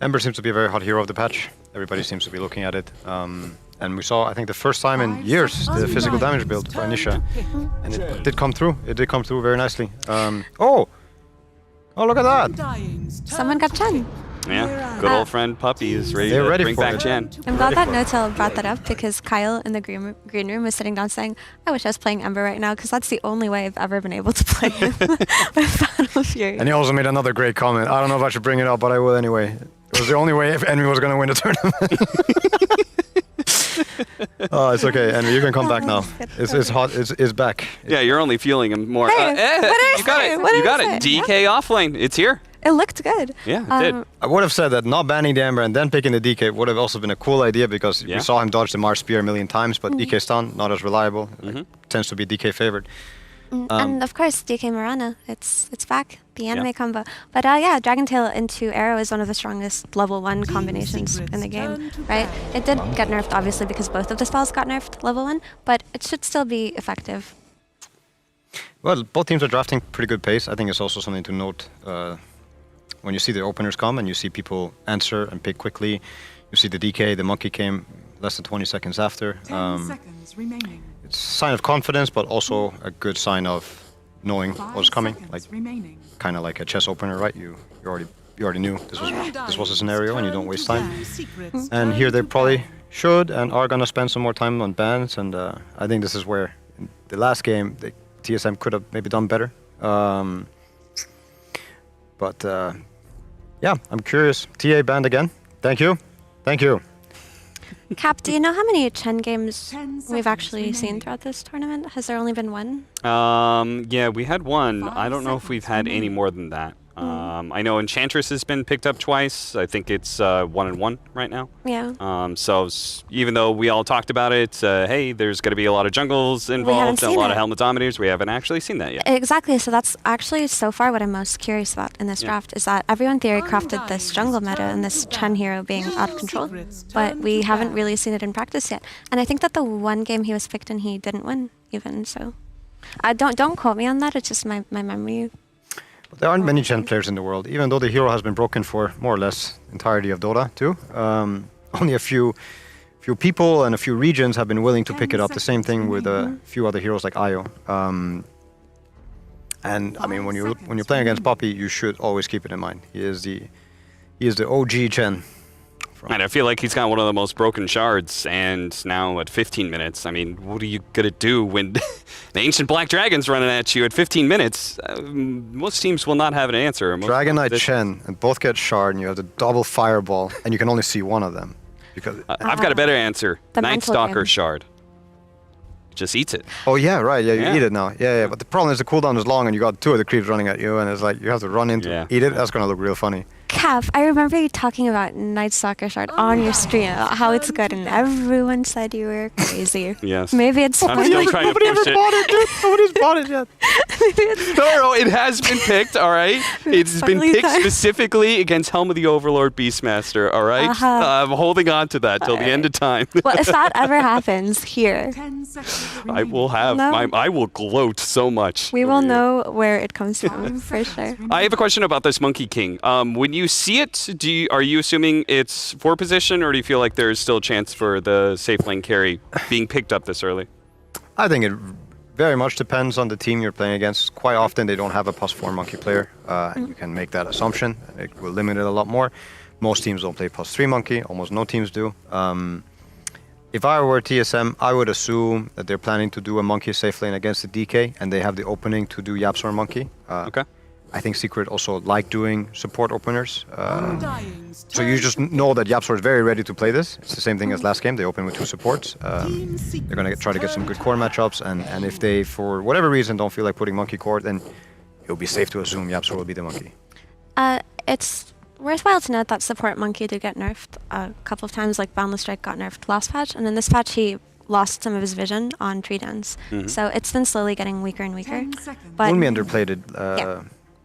Ember seems to be a very hot hero of the patch. Everybody seems to be looking at it. And we saw, I think, the first time in years, the physical damage build by Nisha. And it did come through. It did come through very nicely. Oh, look at that. Someone got Chen. Yeah, good old friend Puppy is ready They're to ready bring for back it. Chen. I'm glad that Notel brought that up because Kyle in the green room was sitting down saying, I wish I was playing Ember right now because that's the only way I've ever been able to play him with Battle Fury. And he also made another great comment. I don't know if I should bring it up, but I will anyway. It was the only way if Envy was going to win the tournament. Oh, it's okay, Envy. You can come back now. It's hot. It's back. Yeah, you're only fueling him more. Hey, what did I you got say? it. What did You got I it. say? DK offlane. It's here. It looked good. Yeah, it did. I would have said that not banning the Ember and then picking the DK would have also been a cool idea because we saw him dodge the Mars Spear a million times, but DK stun, not as reliable. Tends to be DK favored. And of course, DK Mirana, it's back, the anime combo. But yeah, Dragon Tail into Arrow is one of the strongest level 1 combinations in the game, right? It did get nerfed, obviously, because both of the spells got nerfed level 1, but it should still be effective. Well, both teams are drafting pretty good pace. I think it's also something to note when you see the openers come and you see people answer and pick quickly. You see the DK, the monkey came less than 20 seconds after. 10 seconds remaining. It's a sign of confidence, but also a good sign of knowing what's coming. Like kind of like a chess opener, right? You already knew this was a scenario, and you don't waste time. And here they probably should and are gonna spend some more time on bans. And I think this is where in the last game TSM could have maybe done better. Yeah, I'm curious. TA banned again. Thank you. Cap, do you know how many Chen games we've actually seen throughout this tournament? Has there only been one? Yeah, we had one. I don't know if we've had any more than that. I know Enchantress has been picked up twice. I think it's 1-1 right now. Yeah. So even though we all talked about it, hey, there's going to be a lot of jungles involved and a lot of Helmet Dominators, we haven't actually seen that yet. Exactly. So that's actually so far what I'm most curious about in this draft is that everyone theory crafted this jungle meta and this Chen hero being out of control, but we haven't really seen it in practice yet. And I think that the one game he was picked in, he didn't win even. So don't quote me on that. It's just my memory. There aren't many Chen players in the world, even though the hero has been broken for more or less entirety of Dota 2. Only a few people and a few regions have been willing to pick it up. The same thing with a few other heroes like Io. And I mean, when you're playing against Poppy, you should always keep it in mind. He is the OG Chen. And I feel like he's got one of the most broken shards, and now at 15 minutes, I mean, what are you going to do when the Ancient Black Dragon's running at you at 15 minutes? Most teams will not have an answer. Dragon Knight Chen, and both get shard, and you have the double fireball, and you can only see one of them. Because I've got a better answer. Night Stalker shard. Just eats it. Oh yeah, right. Yeah, you eat it now. Yeah. But the problem is the cooldown is long, and you got 2 of the creeps running at you, and it's like you have to run into eat it. That's gonna look real funny. Cav, I remember you talking about Night Stalker Shard on your stream, about how it's good, and everyone said you were crazy. Yes. Maybe it's I'm still trying to push it. Nobody's bought it yet. No, it has been picked, all right? It's been picked specifically against Helm of the Overlord Beastmaster, all right? I'm holding on to that till the end of time. Well, if that ever happens here, I will have I will gloat so much. We will know where it comes from, for sure. I have a question about this Monkey King. When you see it, are you assuming it's 4 position, or do you feel like there's still a chance for the safe lane carry being picked up this early? I think it very much depends on the team you're playing against. Quite often they don't have a +4 monkey player, and you can make that assumption. It will limit it a lot more. Most teams don't play +3 monkey, almost no teams do. If I were TSM, I would assume that they're planning to do a monkey safe lane against the DK, and they have the opening to do Yapsor monkey. Okay. I think Secret also like doing support openers. So you just know that Yapsor is very ready to play this. It's the same thing as last game. They open with 2 supports. They're going to try to get some good core matchups. And if they, for whatever reason, don't feel like putting monkey core, then it would be safe to assume Yapzor will be the monkey. It's worthwhile to note that support monkey did get nerfed a couple of times, like Boundless Strike got nerfed last patch, and in this patch he lost some of his vision on tree dance. So it's been slowly getting weaker and weaker. But Moonmi underplayed it,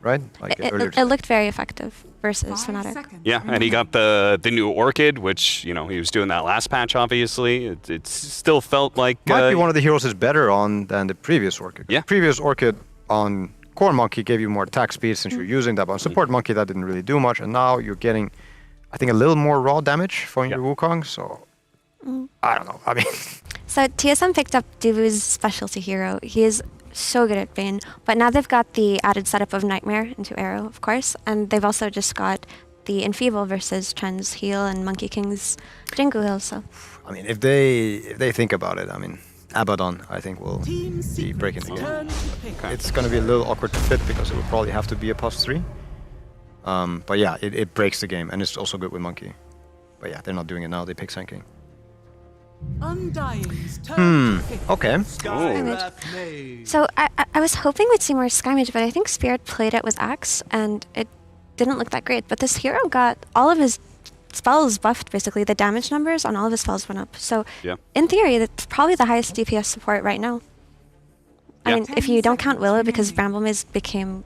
right? Like it looked very effective versus Fnatic. Yeah, and he got the new Orchid, which, you know, he was doing that last patch, obviously. It still felt like... Might be one of the heroes is better on than the previous Orchid. Yeah. Previous Orchid on Core Monkey gave you more attack speed since you're using that, but on Support Monkey that didn't really do much, and now you're getting, I think, a little more raw damage from your Wukong, so... I don't know, I mean... So TSM picked up Divu's specialty hero. He is so good at Bane, but now they've got the added setup of Nightmare into Arrow, of course, and they've also just got the Enfeeble versus Chen's heal and Monkey King's Jingu heal, so... I mean, if they think about it, I mean, Abaddon, I think, will be breaking the game. It's going to be a little awkward to fit because it will probably have to be a +3. But yeah, it breaks the game, and it's also good with Monkey. But yeah, they're not doing it now, they pick Sanking. Okay. So I was hoping we'd see more Sky Mage, but I think Spirit played it with Axe, and it didn't look that great. But this hero got all of his spells buffed, basically. The damage numbers on all of his spells went up. So in theory, that's probably the highest DPS support right now. I mean, if you don't count Willow, because Bramble Maze became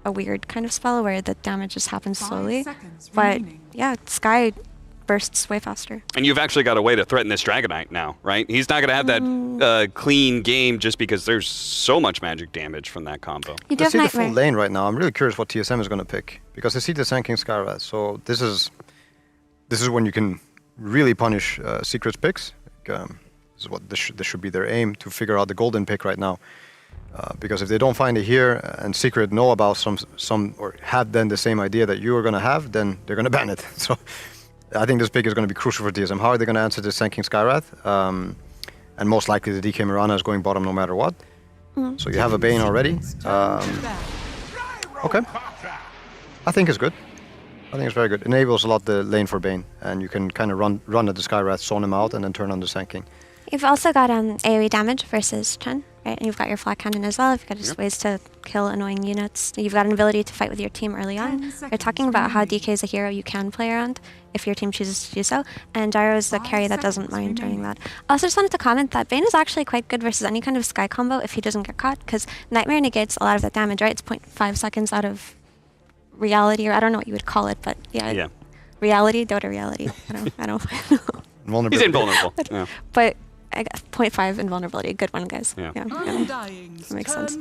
a weird kind of spell where the damage just happens slowly. But yeah, Sky bursts way faster. And you've actually got a way to threaten this Dragonite now, right? He's not going to have that clean game just because there's so much magic damage from that combo. You do I have see the Nightmare. full lane right now. I'm really curious what TSM is going to pick because I see the Sanking Skywrath. So this is when you can really punish Secret's picks. This is what this should be their aim, to figure out the golden pick right now. Because if they don't find it here and Secret know about some or have then the same idea that you are going to have, then they're going to ban it. So I think this pick is going to be crucial for TSM. How are they going to answer this Sanking Skywrath? And most likely the DK Mirana is going bottom no matter what. So you have a Bane already. Okay. I think it's good. I think it's very good. Enables a lot the lane for Bane, and you can kind of run at the Skywrath, zone him out, and then turn on the Sanking. You've also got AoE damage versus Chen, right? And you've got your Flat Cannon as well. You've got just ways to kill annoying units. You've got an ability to fight with your team early on. You're talking about how DK is a hero you can play around if your team chooses to do so. And Gyro is the carry that doesn't mind doing that. I also just wanted to comment that Bane is actually quite good versus any kind of Sky combo if he doesn't get caught, because Nightmare negates a lot of that damage, right? It's 0.5 seconds out of reality, or I don't know what you would call it, but yeah. Reality, Dota reality. I don't know. He's invulnerable. Yeah. But 0.5 invulnerability, good one, guys. Yeah. That makes sense.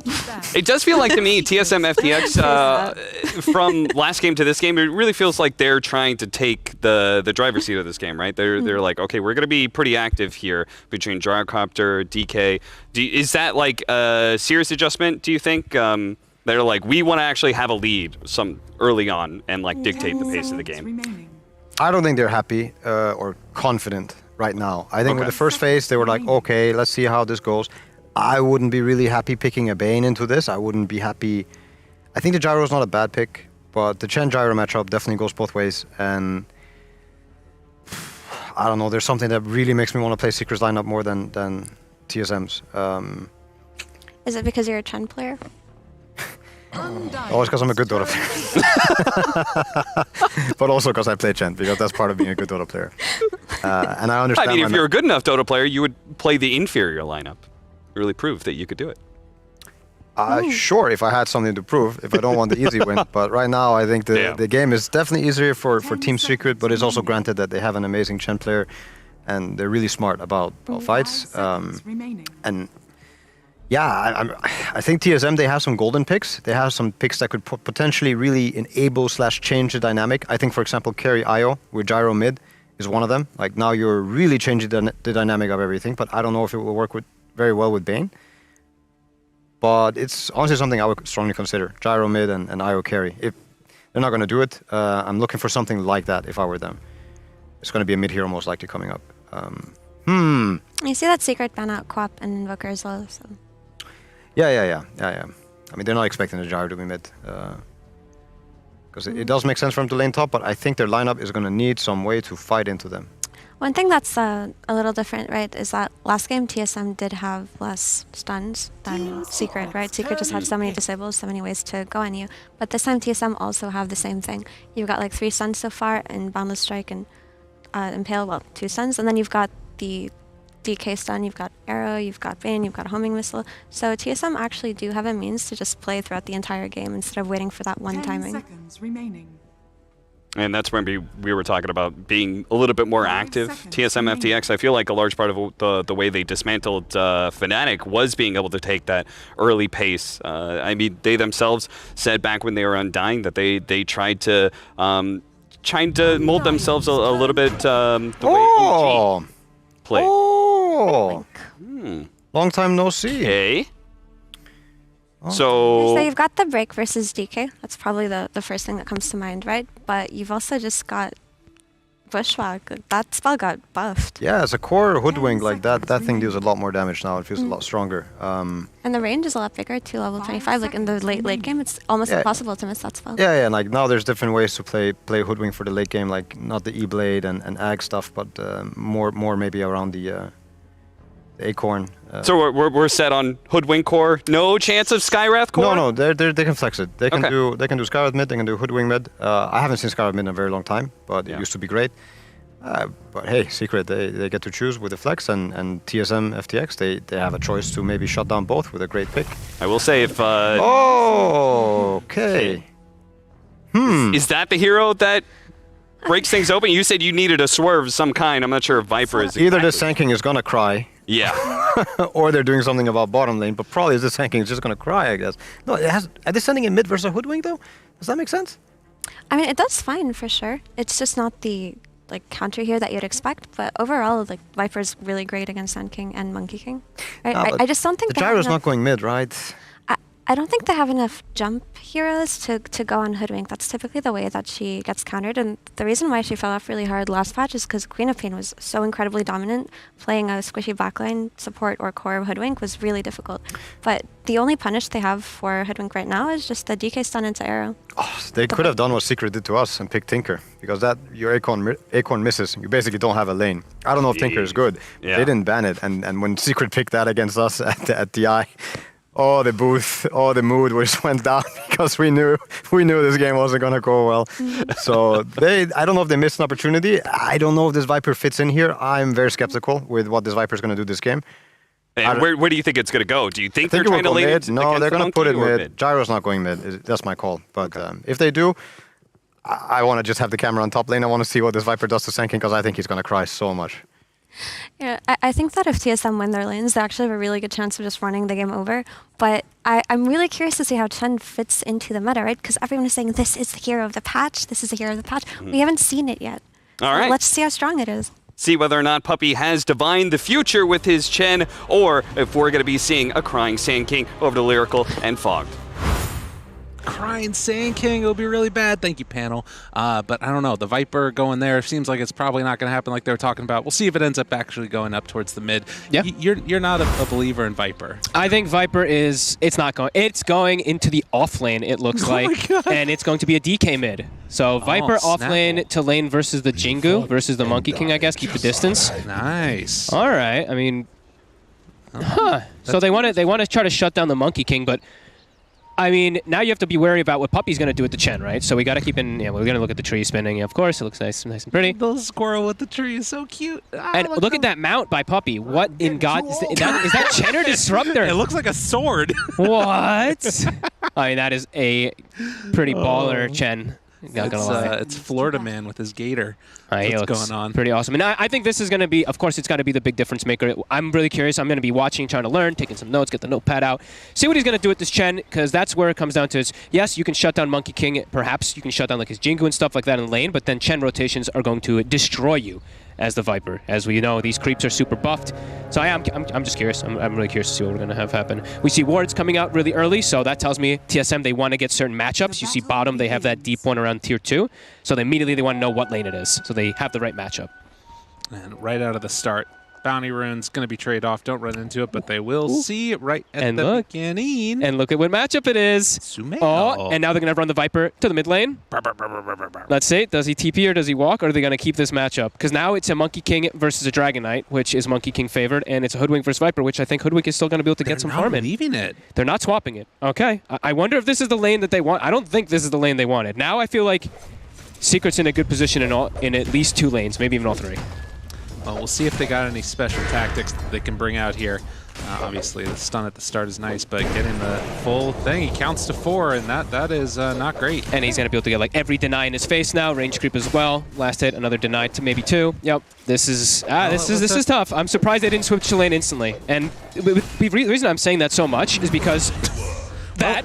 It does feel like to me, TSM FTX, from last game to this game, it really feels like they're trying to take the driver's seat of this game, right? They're like, okay, we're going to be pretty active here between Gyrocopter, DK. Is that like a serious adjustment, do you think? They're like, we want to actually have a lead some early on and like dictate the pace of the game. I don't think they're happy or confident right now. I think with the first phase, they were like, okay, let's see how this goes. I wouldn't be really happy picking a Bane into this. I wouldn't be happy. I think the Gyro is not a bad pick, but the Chen Gyro matchup definitely goes both ways. And I don't know, there's something that really makes me want to play Secret's lineup more than TSM's. Is it because you're a Chen player? Oh, it's because I'm a good Dota player. But also because I play Chen, because that's part of being a good Dota player. And I understand. I mean, if you're a good enough Dota player, you would play the inferior lineup. Really prove that you could do it. Sure, if I had something to prove, if I don't want the easy win. But right now, I think the game is definitely easier for Team Secret, but it's also granted that they have an amazing Chen player, and they're really smart about fights. And yeah, I think TSM, they have some golden picks. They have some picks that could potentially really enable/change the dynamic. I think, for example, carry IO with Gyro mid is one of them. Like, now you're really changing the dynamic of everything, but I don't know if it will work very well with Bane. But it's honestly something I would strongly consider. Gyro mid and IO carry. If they're not going to do it, I'm looking for something like that if I were them. It's going to be a mid-hero most likely coming up. You see that Secret ban out Quap and Invoker as well, so... Yeah. I mean, they're not expecting the Gyro to be mid. Because it does make sense for them to lane top, but I think their lineup is going to need some way to fight into them. One thing that's a little different, right, is that last game TSM did have less stuns than Secret, right? Secret just had so many disables, so many ways to go on you. But this time TSM also have the same thing. You've got like 3 stuns so far, and Boundless Strike and Impale, well, 2 stuns, and then you've got the DK stun, you've got Arrow, you've got Bane, you've got Homing Missile. So TSM actually do have a means to just play throughout the entire game instead of waiting for that one 10 timing. seconds remaining. And that's when we were talking about being a little bit more active. TSM FTX, I feel like a large part of the way they dismantled Fnatic was being able to take that early pace. I mean, they themselves said back when they were Undying that they tried to mold themselves a little bit the way ENG played. Oh! Long time no see. Okay. Oh. So you've got the break versus DK. That's probably the first thing that comes to mind, right? But you've also just got Bushwhack. That spell got buffed. Yeah, as a core hoodwink like that thing deals a lot more damage now. It feels a lot stronger. And the range is a lot bigger too, level 25. Like in the late game, it's almost impossible to miss that spell. Yeah, like now there's different ways to play hoodwink for the late game, like not the E-Blade and Ag stuff, but more maybe around the Acorn. So we're set on Hoodwink core. No chance of Skywrath core. No, they can flex it. They can do Skywrath mid. They can do Hoodwink mid. I haven't seen Skywrath mid in a very long time, but it used to be great. But hey, Secret they get to choose with the flex, and TSM FTX they have a choice to maybe shut down both with a great pick. I will say if. Okay. Is that the hero that breaks things open? You said you needed a swerve of some kind. I'm not sure if Viper is. Either the Sand King is gonna cry. Yeah. Or they're doing something about bottom lane, but probably the Sand King is just gonna cry, I guess. No, are they sending in mid versus Hoodwink though? Does that make sense? I mean, it does fine for sure. It's just not the counter here that you'd expect, but overall, Viper's really great against Sand King and Monkey King. Right? I just don't think the gyro's not going mid, right? I don't think they have enough jump heroes to go on Hoodwink. That's typically the way that she gets countered, and the reason why she fell off really hard last patch is because Queen of Pain was so incredibly dominant. Playing a squishy backline support or core of Hoodwink was really difficult. But the only punish they have for Hoodwink right now is just the DK stun into Arrow. Oh, they could have done what Secret did to us and picked Tinker, because your Acorn misses. You basically don't have a lane. I don't know if Tinker is good. Yeah. They didn't ban it, and when Secret picked that against us at DI, oh, the booth, oh, the mood just went down because we knew this game wasn't gonna go well. So I don't know if they missed an opportunity. I don't know if this Viper fits in here. I'm very skeptical with what this Viper is gonna do this game. And where do you think it's gonna go? Do you think they're trying to lane it? No, they're gonna put it mid. mid. Gyro's not going mid. That's my call. But if they do, I want to just have the camera on top lane. I want to see what this Viper does to Sand King, because I think he's gonna cry so much. Yeah, I think that if TSM win their lanes, they actually have a really good chance of just running the game over. But I'm really curious to see how Chen fits into the meta, right? Because everyone is saying this is the hero of the patch, this is the hero of the patch. We haven't seen it yet. All right. Let's see how strong it is. See whether or not Puppey has divined the future with his Chen, or if we're going to be seeing a crying Sand King over to Lyrical and Fogged. Crying Sand King, it'll be really bad. Thank you, panel. But I don't know. The Viper going there seems like it's probably not going to happen like they were talking about. We'll see if it ends up actually going up towards the mid. Yeah. You're not a believer in Viper. I think Viper it's going into the off lane, it looks like. And it's going to be a DK mid. So Viper off lane to lane versus the Jingu versus the Monkey King, I guess. Keep the distance. Nice. All right. I mean, So they want to try to shut down the Monkey King, but I mean, now you have to be wary about what Puppey's going to do with the Chen, right? So we got to keep in, we're going to look at the tree spinning. Of course, it looks nice and pretty. The squirrel with the tree is so cute. And look at that mount by Puppey. What in God, is that Chen or Disruptor? It looks like a sword. What? I mean, that is a pretty baller Chen. Not gonna lie. It's Florida Man with his gator. What's going on? Pretty awesome. And I think this is going to be, of course, it's got to be the big difference maker. I'm really curious. I'm going to be watching, trying to learn, taking some notes, get the notepad out, see what he's going to do with this Chen, because that's where it comes down to is, yes, you can shut down Monkey King. Perhaps you can shut down like his Jingu and stuff like that in lane, but then Chen rotations are going to destroy you as the Viper. As we know, these creeps are super buffed. So I'm just curious. I'm really curious to see what we're going to have happen. We see wards coming out really early, so that tells me TSM, they want to get certain matchups. You see bottom, they have that deep one around tier 2. So immediately they want to know what lane it is. So they have the right matchup. And right out of the start, Bounty rune's going to be trade off. Don't run into it, but they will see it right at the beginning. And look at what matchup it is. Sumail. Oh, and now they're going to run the Viper to the mid lane. Let's see. Does he TP or does he walk? Or are they going to keep this matchup? Because now it's a Monkey King versus a Dragon Knight, which is Monkey King favored, and it's a Hoodwink versus Viper, which I think Hoodwink is still going to be able to get some farm in. Leaving it. They're not swapping it. Okay. I wonder if this is the lane that they want. I don't think this is the lane they wanted. Now I feel like Secret's in a good position in at least 2 lanes, maybe even all 3. Well, we'll see if they got any special tactics that they can bring out here. Obviously, the stun at the start is nice, but getting the full thing, he counts to 4, and that is not great. And he's going to be able to get like every deny in his face now, range creep as well. Last hit, another deny to maybe 2. Yep, this is tough. I'm surprised they didn't switch to lane instantly. And the reason I'm saying that so much is because that.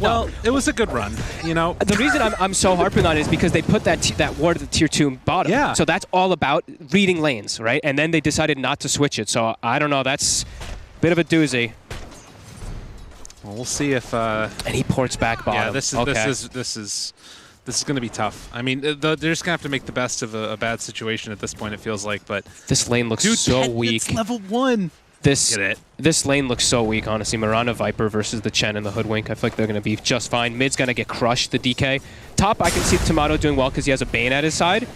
Well, it was a good run, you know. The reason I'm so harping on it is because they put that ward at the tier 2 bottom. Yeah. So that's all about reading lanes, right? And then they decided not to switch it. So I don't know. That's a bit of a doozy. Well, we'll see if. And he ports back bottom. Yeah, this is going to be tough. I mean, they're just going to have to make the best of a bad situation at this point, it feels like. But this lane looks so weak. It's level 1. This lane looks so weak, honestly. Mirana Viper versus the Chen and the Hoodwink. I feel like they're going to be just fine. Mid's going to get crushed, the DK. Top, I can see Tomato doing well because he has a Bane at his side.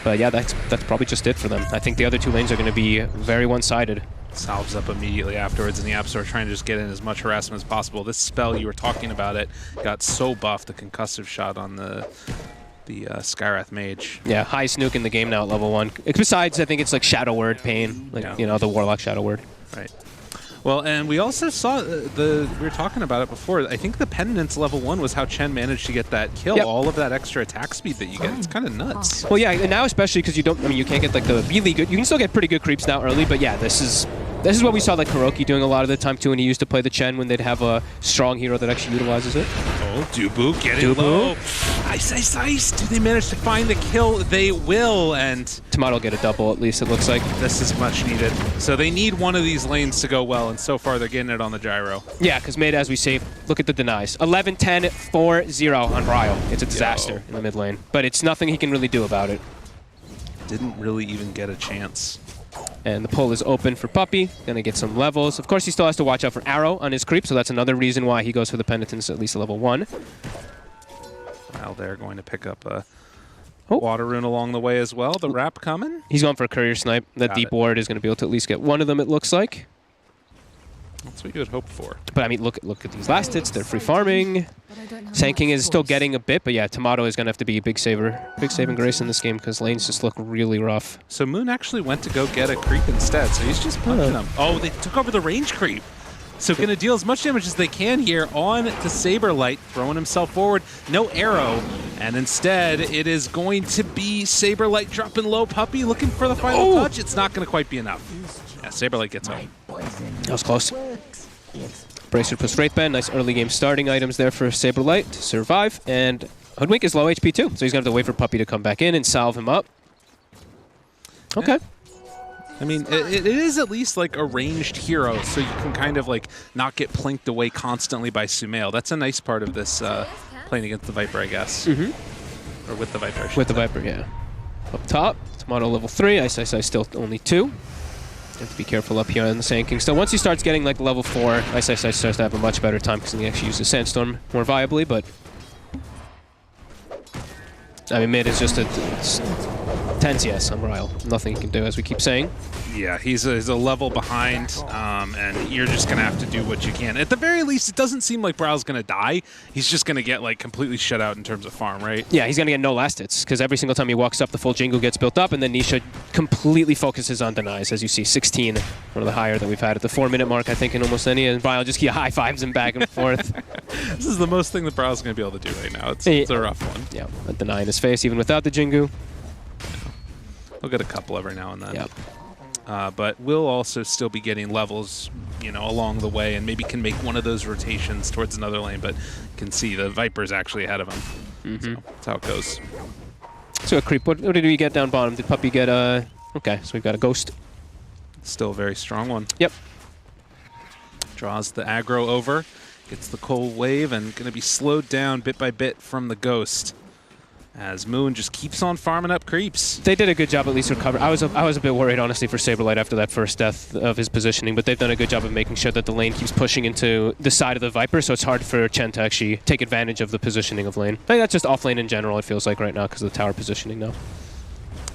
But yeah, that's probably just it for them. I think the other 2 lanes are going to be very one-sided. Salves up immediately afterwards in the App Store, trying to just get in as much harassment as possible. This spell, you were talking about it, got so buffed, the concussive shot on the Skywrath Mage. Yeah, highest nuke in the game now at level 1. Besides, I think it's like Shadow Word Pain, like you know, the Warlock Shadow Word. Right. Well, and we also saw we were talking about it before. I think the Pendants level 1 was how Chen managed to get that kill. Yep. All of that extra attack speed that you get. It's kind of nuts. Well, yeah, and now especially because you can't get like the really good. You can still get pretty good creeps now early, but yeah, this is what we saw like Kuroki doing a lot of the time too, when he used to play the Chen when they'd have a strong hero that actually utilizes it. Oh, Dubu getting low. Ice. Do they manage to find the kill? They will, and Tomato will get a double at least, it looks like. This is much needed. So they need one of these lanes to go well, and so far they're getting it on the gyro. Yeah, because mid, as we say, look at the denies. 11, 10, 4, 0 on Ryle. It's a disaster in the mid lane, but it's nothing he can really do about it. Didn't really even get a chance. And the pull is open for Puppy. Gonna get some levels. Of course, he still has to watch out for Arrow on his creep, so that's another reason why he goes for the Penitence at least level 1. Well, they're going to pick up a Water Rune along the way as well. The wrap coming. He's going for a Courier Snipe. That deep ward is going to be able to at least get one of them, it looks like. That's what you would hope for. But I mean, look at these last hits. They're free farming. Sand King is still getting a bit, but yeah, Tomato is going to have to be a big saving grace in this game because lanes just look really rough. So Moon actually went to go get a creep instead, so he's just punching them. Oh, they took over the range creep. So going to deal as much damage as they can here on to Saberlight, throwing himself forward. No arrow, and instead it is going to be Saberlight dropping low. Puppy looking for the final touch. It's not going to quite be enough. Yeah, Saberlight gets home. That was close. Bracer plus Wraithband. Nice early game starting items there for Saberlight to survive. And Hoodwink is low HP too, so he's going to have to wait for Puppy to come back in and salve him up. Okay. I mean, it is at least like a ranged hero, so you can kind of like not get plinked away constantly by Sumail. That's a nice part of this playing against the Viper, I guess. Or with the Viper, With the Viper, yeah. Up top, Tomato level 3, Ice still only 2. You have to be careful up here on the Sand King. So once he starts getting like level 4, Ice starts to have a much better time because he can actually use the Sandstorm more viably, but I mean, mid is just a tense yes on Ryle. Nothing he can do, as we keep saying. Yeah, he's a level behind, and you're just going to have to do what you can. At the very least, it doesn't seem like Ryle's going to die. He's just going to get like completely shut out in terms of farm, right? Yeah, he's going to get no last hits, because every single time he walks up, the full Jingle gets built up, and then Nisha completely focuses on denies, as you see. 16, one of the higher that we've had at the 4-minute mark, I think, in almost any, and Ryle just high fives him back and forth. This is the most thing that Ryle's going to be able to do right now. It's a rough one. Yeah, a deny in his face, even without the Jingu. He'll get a couple every now and then. Yep. But we'll also still be getting levels, you know, along the way, and maybe can make one of those rotations towards another lane, but you can see the Viper's actually ahead of him. So that's how it goes. So a creep, what did we get down bottom? Did Puppy get a... Okay, so we've got a Ghost. Still a very strong one. Yep. Draws the aggro over, gets the cold wave, and going to be slowed down bit by bit from the Ghost. as Moon just keeps on farming up creeps. They did a good job at least recovering. I was a bit worried, honestly, for Saberlight after that first death of his positioning, but they've done a good job of making sure that the lane keeps pushing into the side of the Viper, so it's hard for Chen to actually take advantage of the positioning of lane. I think that's just off lane in general, it feels like right now, because of the tower positioning now.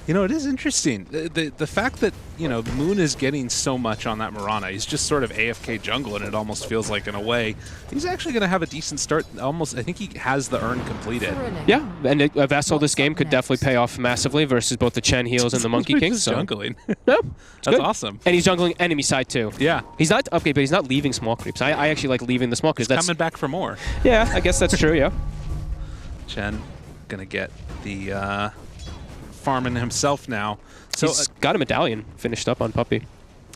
You know, it is interesting. The fact that, you know, Moon is getting so much on that Mirana, he's just sort of AFK jungle, and it almost feels like, in a way, he's actually going to have a decent start. Almost, I think he has the urn completed. Yeah, and a Vessel this game could definitely pay off massively versus both the Chen heals and the Monkey King. So. Jungling. No, that's awesome. And he's jungling enemy side too. Yeah. He's not, okay, but he's not leaving small creeps. I actually like leaving the small creeps. He's coming back for more. Yeah, I guess that's true, yeah. Chen going to get the farming himself now. So he's got a medallion finished up on Puppy.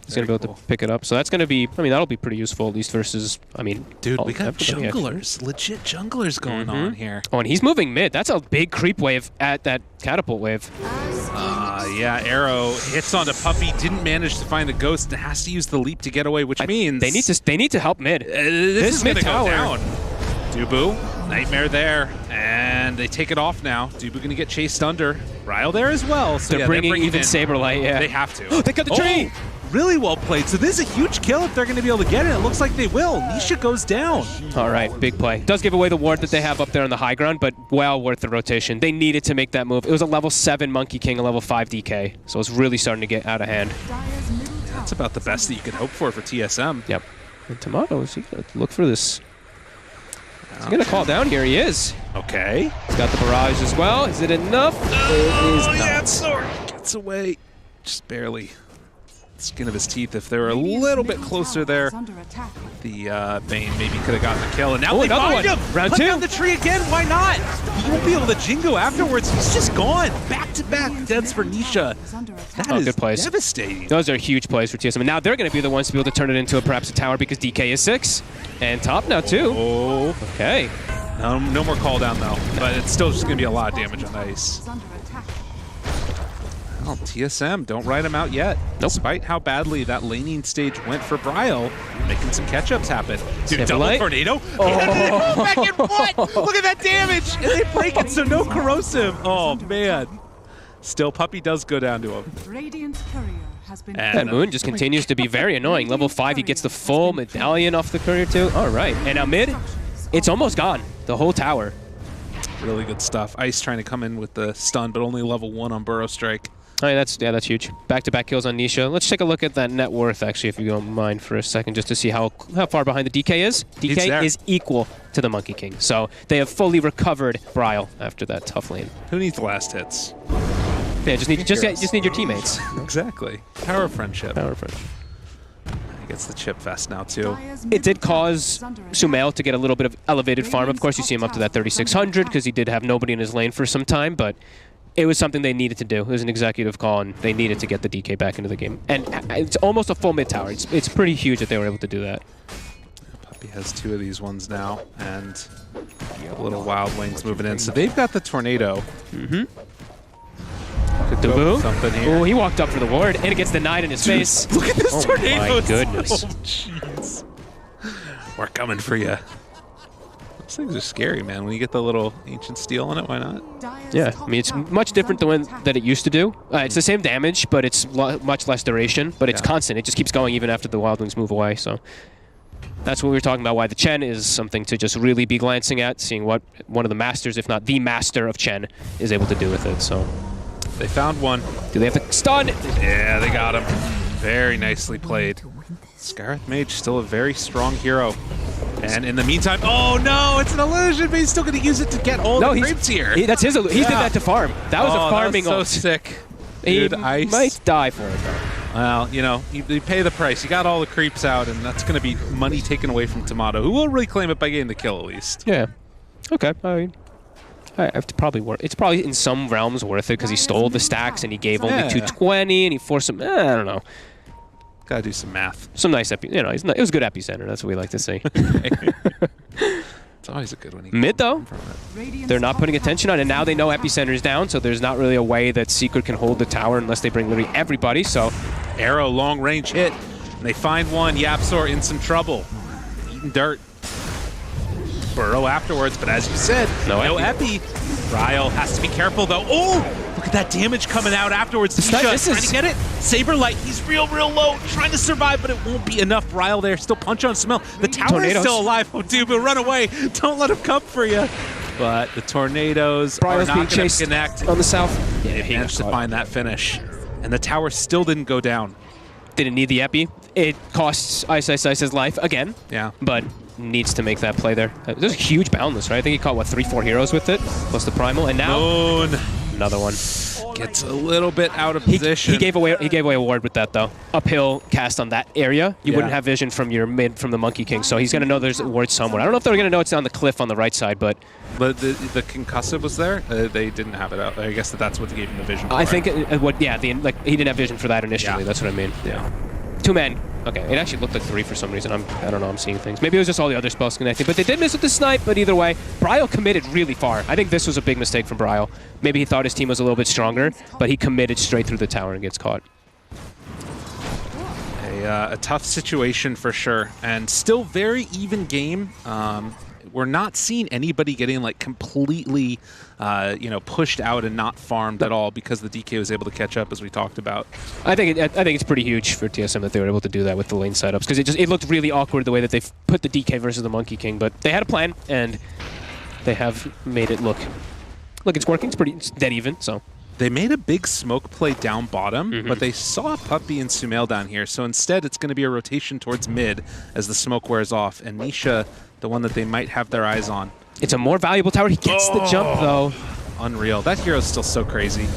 He's going to be able to pick it up. So that's going to be, I mean, that'll be pretty useful, at least versus, I mean... Dude, we got junglers, legit junglers going on here. Oh, and he's moving mid. That's a big creep wave at that catapult wave. Yeah, Arrow hits onto Puppy, didn't manage to find the ghost, and has to use the leap to get away, which means... They need to help mid. This is going to go down. Dubu, Nightmare there, and they take it off now. Dubu going to get chased under. Ryle there as well. So they're bringing even Saberlight, yeah. They have to. They cut the tree! Really well played. So this is a huge kill if they're going to be able to get it. It looks like they will. Nisha goes down. All right, big play. Does give away the ward that they have up there on the high ground, but well worth the rotation. They needed to make that move. It was a level 7 Monkey King, a level 5 DK, so it's really starting to get out of hand. That's about the best that you could hope for TSM. Yep. And Tomato, is he going to look for this? He's going to call down here. He is. Okay. He's got the barrage as well. Is it enough? It is not. Yeah, sorry. Gets away. Just barely. Skin of his teeth. If they were a little bit closer there, the Bane maybe could have gotten the kill. And now they find him! Round Put 2. down the tree again, why not? He won't be able to Jingo afterwards. He's just gone. Back-to-back deaths for Nisha. That is good plays. Devastating. Those are huge plays for TSM. And now they're going to be the ones to be able to turn it into perhaps a tower because DK is 6. And top now too. Oh. Okay. No more call down though, but it's still just going to be a lot of damage on the ice. Well, TSM, don't write him out yet. Nope. Despite how badly that laning stage went for Bryle, making some catch-ups happen. Dude, double tornado? Oh. Back in what? Look at that damage! And they break it, so no corrosive. Oh, man. Still, Puppy does go down to him. And Moon just continues to be very annoying. Level 5, he gets the full medallion off the courier too. All right, and now mid, it's almost gone. The whole tower. Really good stuff. Ice trying to come in with the stun, but only level 1 on Burrow Strike. Oh, yeah, that's huge. Back-to-back kills on Nisha. Let's take a look at that net worth, actually, if you don't mind for a second, just to see how far behind the DK is. DK is equal to the Monkey King, so they have fully recovered Bryle after that tough lane. Who needs the last hits? Yeah, just need your teammates. Exactly. Power of friendship. Power of friendship. He gets the chip fest now too. It did cause Sumail to get a little bit of elevated farm. Of course, you see him up to that 3,600 because he did have nobody in his lane for some time, but it was something they needed to do. It was an executive call, and they needed to get the DK back into the game. And it's almost a full mid tower. It's pretty huge that they were able to do that. Puppy has 2 of these ones now, and little Wild Wings moving in. So they've got the tornado. Something here. Oh, he walked up for the ward, and it gets denied in his face. Look at this tornado. Oh my goodness. Oh, jeez. We're coming for you. Those things are scary, man. When you get the little ancient steel on it, why not? Yeah, I mean, it's much different than it used to do. It's the same damage, but it's much less duration, but it's constant. It just keeps going even after the Wild Wings move away, so... That's what we were talking about, why the Chen is something to just really be glancing at, seeing what one of the masters, if not the master of Chen, is able to do with it, so... They found one. Do they have to stun? Yeah, they got him. Very nicely played. Scarith Mage still a very strong hero. And in the meantime, oh no, it's an illusion, but he's still going to use it to get all the creeps here. That's his illusion. He did that to farm. That was a farming that was so sick. Dude, Ice. Might die for it, though. Well, you know, you pay the price. You got all the creeps out, and that's going to be money taken away from Tomato, who will reclaim it by getting the kill at least. Yeah. Okay. I mean, I have to probably worth. It's probably in some realms worth it because he stole the stacks and he gave only 220 and he forced him. I don't know. Gotta do some math. Some nice it was a good epicenter. That's what we like to see. It's always a good one. Mid though, they're not putting attention on it. Now they know epicenter is down, so there's not really a way that Secret can hold the tower unless they bring literally everybody. So, Arrow long range hit, and they find one. Yapzor in some trouble, eating dirt. Burrow afterwards, but as you said, no epi. Ryle has to be careful though. Oh, look at that damage coming out afterwards. Nisha trying to get it. Saberlight, he's real low, trying to survive, but it won't be enough. Ryle there, still punch on Smell. The tower is still alive. Oh, Dubu, run away. Don't let him come for you. But the tornadoes are not going to connect. On the south. Yeah, he managed to find that finish. And the tower still didn't go down. Didn't need the epi. It costs Ice his life again. Yeah. But needs to make that play there. There's a huge boundless, right? I think he caught, what, 3-4 heroes with it, plus the primal, and now Moon. Another one. Gets a little bit out of position. He gave away a ward with that though. Uphill cast on that area. You wouldn't have vision from your mid from the Monkey King, so he's gonna know there's a ward somewhere. I don't know if they're gonna know it's on the cliff on the right side, but the concussive was there. They didn't have it out. I guess that's what gave him the vision. I think he didn't have vision for that initially. Yeah. That's what I mean. Yeah. 2 men. Okay, it actually looked like 3 for some reason. I don't know, I'm seeing things. Maybe it was just all the other spells connecting, but they did miss with the snipe, but either way, Bryle committed really far. I think this was a big mistake from Bryle. Maybe he thought his team was a little bit stronger, but he committed straight through the tower and gets caught. A tough situation for sure, and still very even game. We're not seeing anybody getting like completely, pushed out and not farmed at all because the DK was able to catch up, as we talked about. I think it's pretty huge for TSM that they were able to do that with the lane setups, because it looked really awkward the way that they put the DK versus the Monkey King, but they had a plan and they have made it look it's working. It's dead even. So they made a big smoke play down bottom, but they saw Puppy and Sumail down here, so instead it's going to be a rotation towards mid as the smoke wears off, and Nisha, the one that they might have their eyes on. It's a more valuable tower. He gets the jump, though. Unreal. That hero's still so crazy.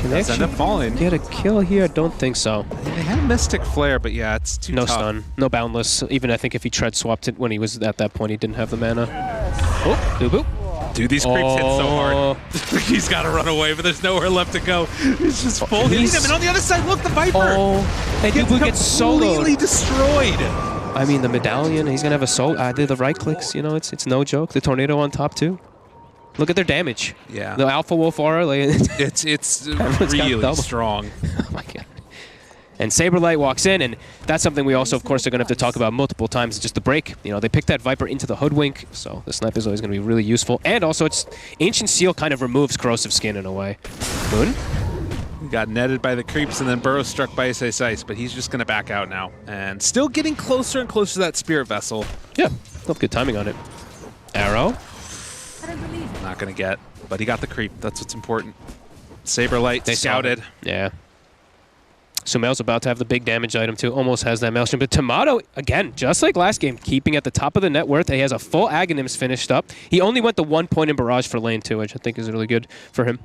Can they end up falling. Get a kill here? I don't think so. They had Mystic Flare, but yeah, it's too tough. No stun. No boundless. Even I think if he tread swapped it when he was at that point, he didn't have the mana. Oh, boop. Dude, these creeps hit so hard. He's got to run away, but there's nowhere left to go. He's just full hitting him. And on the other side, look, the Viper. Oh, and Dubu gets soloed. Completely destroyed. I mean, the medallion, he's going to have a soul. The right clicks, it's no joke. The tornado on top, too. Look at their damage. Yeah. The Alpha Wolf aura. It's really strong. Oh, my God. And Saberlight walks in, and that's something we also, of course, are going to have to talk about multiple times. It's just the break. They picked that Viper into the Hoodwink, so the snipe is always going to be really useful. And also, it's Ancient Seal kind of removes corrosive skin in a way. Moon? Got netted by the creeps, and then Burrow struck by Ice, but he's just going to back out now. And still getting closer and closer to that Spirit Vessel. Yeah, good timing on it. Arrow. Not going to get, but he got the creep. That's what's important. Saberlight scouted. Yeah. Sumail's about to have the big damage item too. Almost has that Maelstrom. But Tomato, again, just like last game, keeping at the top of the net worth. He has a full Aghanims finished up. He only went the 1 point in Barrage for lane 2, which I think is really good for him.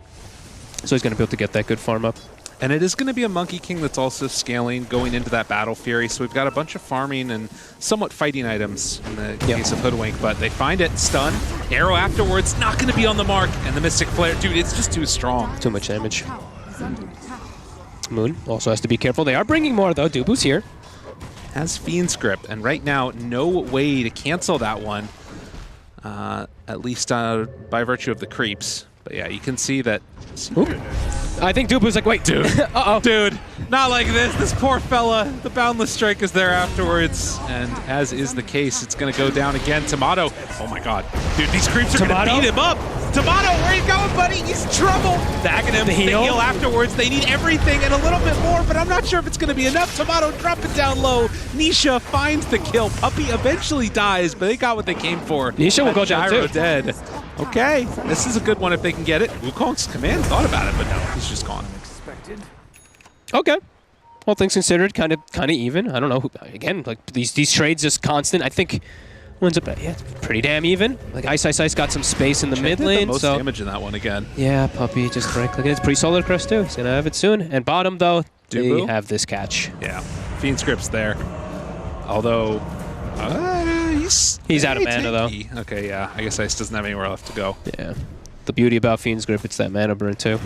So he's going to be able to get that good farm up. And it is going to be a Monkey King that's also scaling, going into that Battle Fury. So we've got a bunch of farming and somewhat fighting items in the case of Hoodwink. But they find it, stun, arrow afterwards, not going to be on the mark. And the Mystic Flare, dude, it's just too strong. Too much damage. Moon also has to be careful. They are bringing more, though. Dubu's here. Has Fiend's Grip, and right now, no way to cancel that one, at least by virtue of the creeps. But yeah, you can see that. I think Dubu's like, wait, dude. Uh-oh. Dude, not like this. This poor fella. The Boundless Strike is there afterwards. And as is the case, it's going to go down again. Tomato. Oh my god. Dude, these creeps are going to beat him up. Tomato, where you going, buddy? He's in trouble. The Aghanims, the heal afterwards. They need everything and a little bit more, but I'm not sure if it's going to be enough. Tomato drop it down low. Nisha finds the kill. Puppy eventually dies, but they got what they came for. Nisha will go down too. Dead. Okay, this is a good one if they can get it. Wukong's command thought about it, but no, he's just gone. Okay. All things considered, kind of even. I don't know. Again, like these trades just constant. I think wins up. Yeah, pretty damn even. Like Ice got some space in the mid lane. The most damage in that one again. Yeah, Puppy just right clicking. It's pretty solid across too. He's gonna have it soon. And bottom though, they have this catch. Yeah, Fiend's Grip's there. Although he's out of mana though. Okay, yeah. I guess Ice doesn't have anywhere left to go. Yeah. The beauty about Fiend's Grip, it's that mana burn too.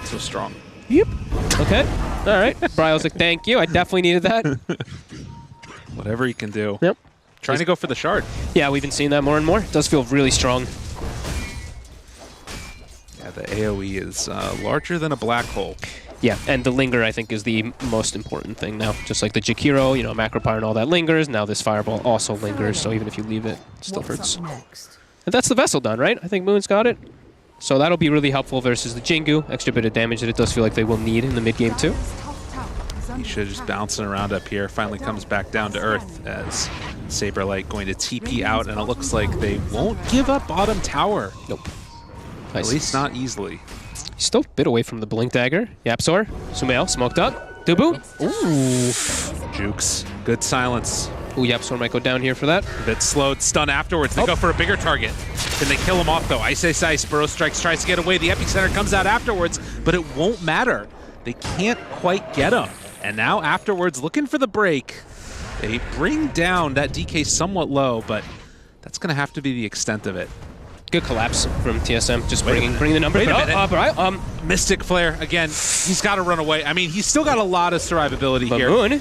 So strong. Yep. Okay. All right. Bryle's like, thank you. I definitely needed that. Whatever he can do. Yep. Trying to go for the shard. Yeah, we've been seeing that more and more. It does feel really strong. Yeah, the AoE is larger than a black hole. Yeah, and the linger I think is the most important thing now. Just like the Jakiro, you know, Macropyre and all that lingers. Now this Fireball also lingers, so even if you leave it, it still hurts. And that's the Vessel done, right? I think Moon's got it. So that'll be really helpful versus the Jingu. Extra bit of damage that it does feel like they will need in the mid game too. He should just bouncing around up here. Finally comes back down to earth as Saberlight going to TP out, and it looks like they won't give up bottom tower. Nope. At least not easily. He's still a bit away from the Blink Dagger. Yapsor, Sumail, smoked up. Dubu. Ooh. Jukes. Good silence. Ooh, Yapsor might go down here for that. A bit slowed, stun afterwards. They go for a bigger target. Can they kill him off though? Ice. Burrow Strikes tries to get away. The Epicenter comes out afterwards, but it won't matter. They can't quite get him. And now afterwards, looking for the break. They bring down that DK somewhat low, but that's going to have to be the extent of it. Good collapse from TSM, just bringing the number. Wait a minute. Mystic Flare, again, he's got to run away. I mean, he's still got a lot of survivability but here. Moon,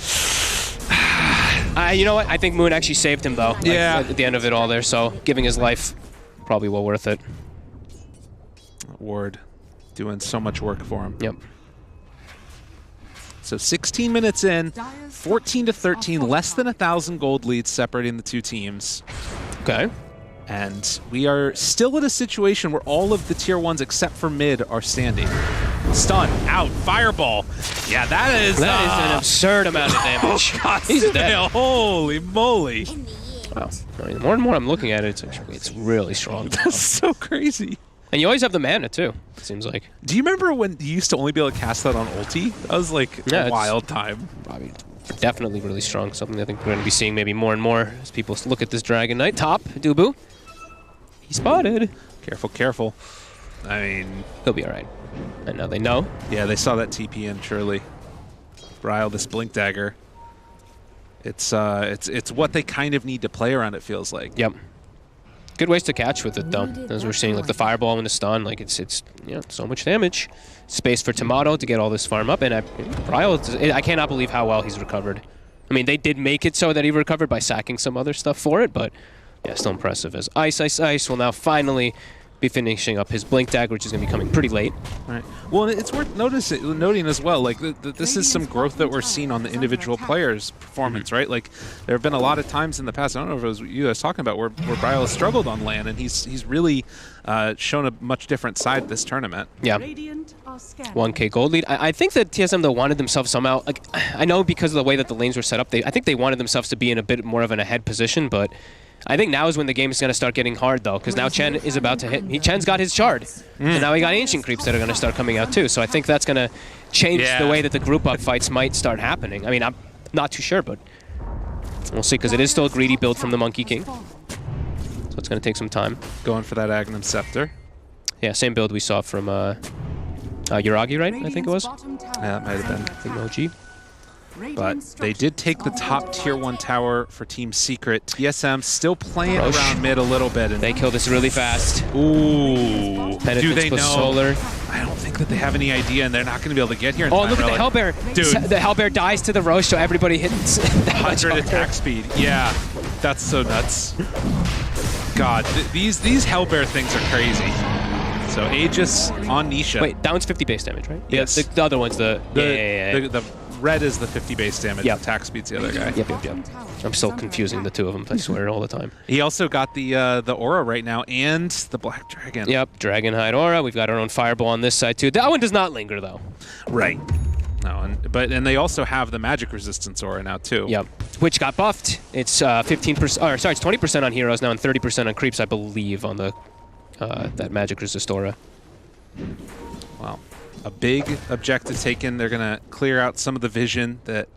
you know what? I think Moon actually saved him, though. Yeah. Like, at the end of it all there, so giving his life, probably well worth it. Ward doing so much work for him. Yep. So 16 minutes in, 14 to 13, less than 1,000 gold leads separating the two teams. Okay. And we are still in a situation where all of the tier 1s except for mid are standing. Stun, out, fireball. Yeah, that is an absurd amount of damage. Oh god, he's dead. Holy moly. Wow. I mean, the more and more I'm looking at it, it's really strong. That's so crazy. And you always have the mana too, it seems like. Do you remember when you used to only be able to cast that on ulti? That was like a wild time. I mean, definitely really strong. Something I think we're going to be seeing maybe more and more as people look at this Dragon Knight. Top, Dubu. He spotted. Careful, careful. I mean, he'll be all right. And now they know. Yeah, they saw that TP in, surely. Bryle, this Blink Dagger. It's what they kind of need to play around, it feels like. Yep. Good ways to catch with it, though. As we're seeing, like the Fireball and the stun, like it's you know, so much damage. Space for Tomato to get all this farm up, and Bryle, I cannot believe how well he's recovered. I mean, they did make it so that he recovered by sacking some other stuff for it, but yeah, still impressive. As Ice will now finally be finishing up his Blink Dagger, which is going to be coming pretty late. All right. Well, it's worth noting as well, like this is some growth that we're seeing on the individual players' performance, right? Like there have been a lot of times in the past, I don't know if it was you guys talking about, where Bryle has struggled on LAN, and he's really shown a much different side this tournament. Yeah. 1K gold lead. I think that TSM though wanted themselves somehow, like I know because of the way that the lanes were set up, I think they wanted themselves to be in a bit more of an ahead position, but I think now is when the game is going to start getting hard, though, because now Chen is about to hit. Chen's got his Shard, and now he got Ancient Creeps that are going to start coming out, too. So I think that's going to change the way that the group-up fights might start happening. I mean, I'm not too sure, but we'll see, because it is still a greedy build from the Monkey King. So it's going to take some time. Going for that Agnum Scepter. Yeah, same build we saw from Yuragi, right? I think it was. Yeah, that might have been. Emoji. But they did take the top tier 1 tower for Team Secret. TSM still playing around mid a little bit. And they kill this really fast. Ooh. Do they know? Solar. I don't think that they have any idea, and they're not going to be able to get here in time. Look at the Hellbear. Dude. The Hellbear dies to the Roche, so everybody hits 100 attack speed. Yeah, that's so nuts. God, these Hellbear things are crazy. So Aegis on Nisha. Wait, that one's 50 base damage, right? Yes. The other one's the red is the 50 base damage. Yep. Attack speed's the other guy. Yep. I'm still confusing the two of them. I swear all the time. He also got the aura right now and the Black Dragon. Yep, Dragonhide aura. We've got our own Fireball on this side too. That one does not linger though. Right. No, and they also have the magic resistance aura now too. Yep. Which got buffed. It's 15%. Or sorry, it's 20% on heroes now and 30% on creeps, I believe, on the that magic resist aura. Wow. A big objective taken. They're going to clear out some of the vision that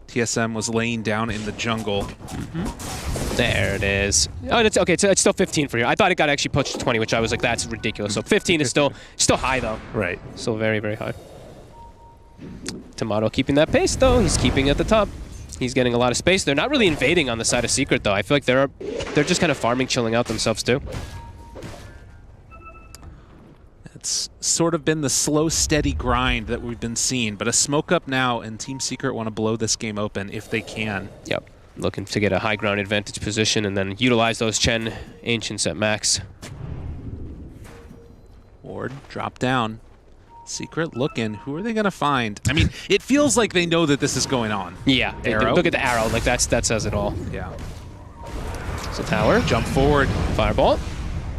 TSM was laying down in the jungle. There it is. Oh, it's okay. It's still 15 for here. I thought it got actually pushed to 20, which I was like, that's ridiculous. So 15 is still high though. Right. Still very, very high. Tomato keeping that pace though. He's keeping at the top. He's getting a lot of space. They're not really invading on the side of Secret though. I feel like they're just kind of farming, chilling out themselves too. It's sort of been the slow, steady grind that we've been seeing, but a smoke up now, and Team Secret want to blow this game open if they can. Yep. Looking to get a high ground advantage position and then utilize those Chen Ancients at max. Ward, drop down. Secret looking. Who are they going to find? I mean, it feels like they know that this is going on. Yeah, look at the arrow. Like that says it all. Yeah. So Tower. Jump forward. Fireball.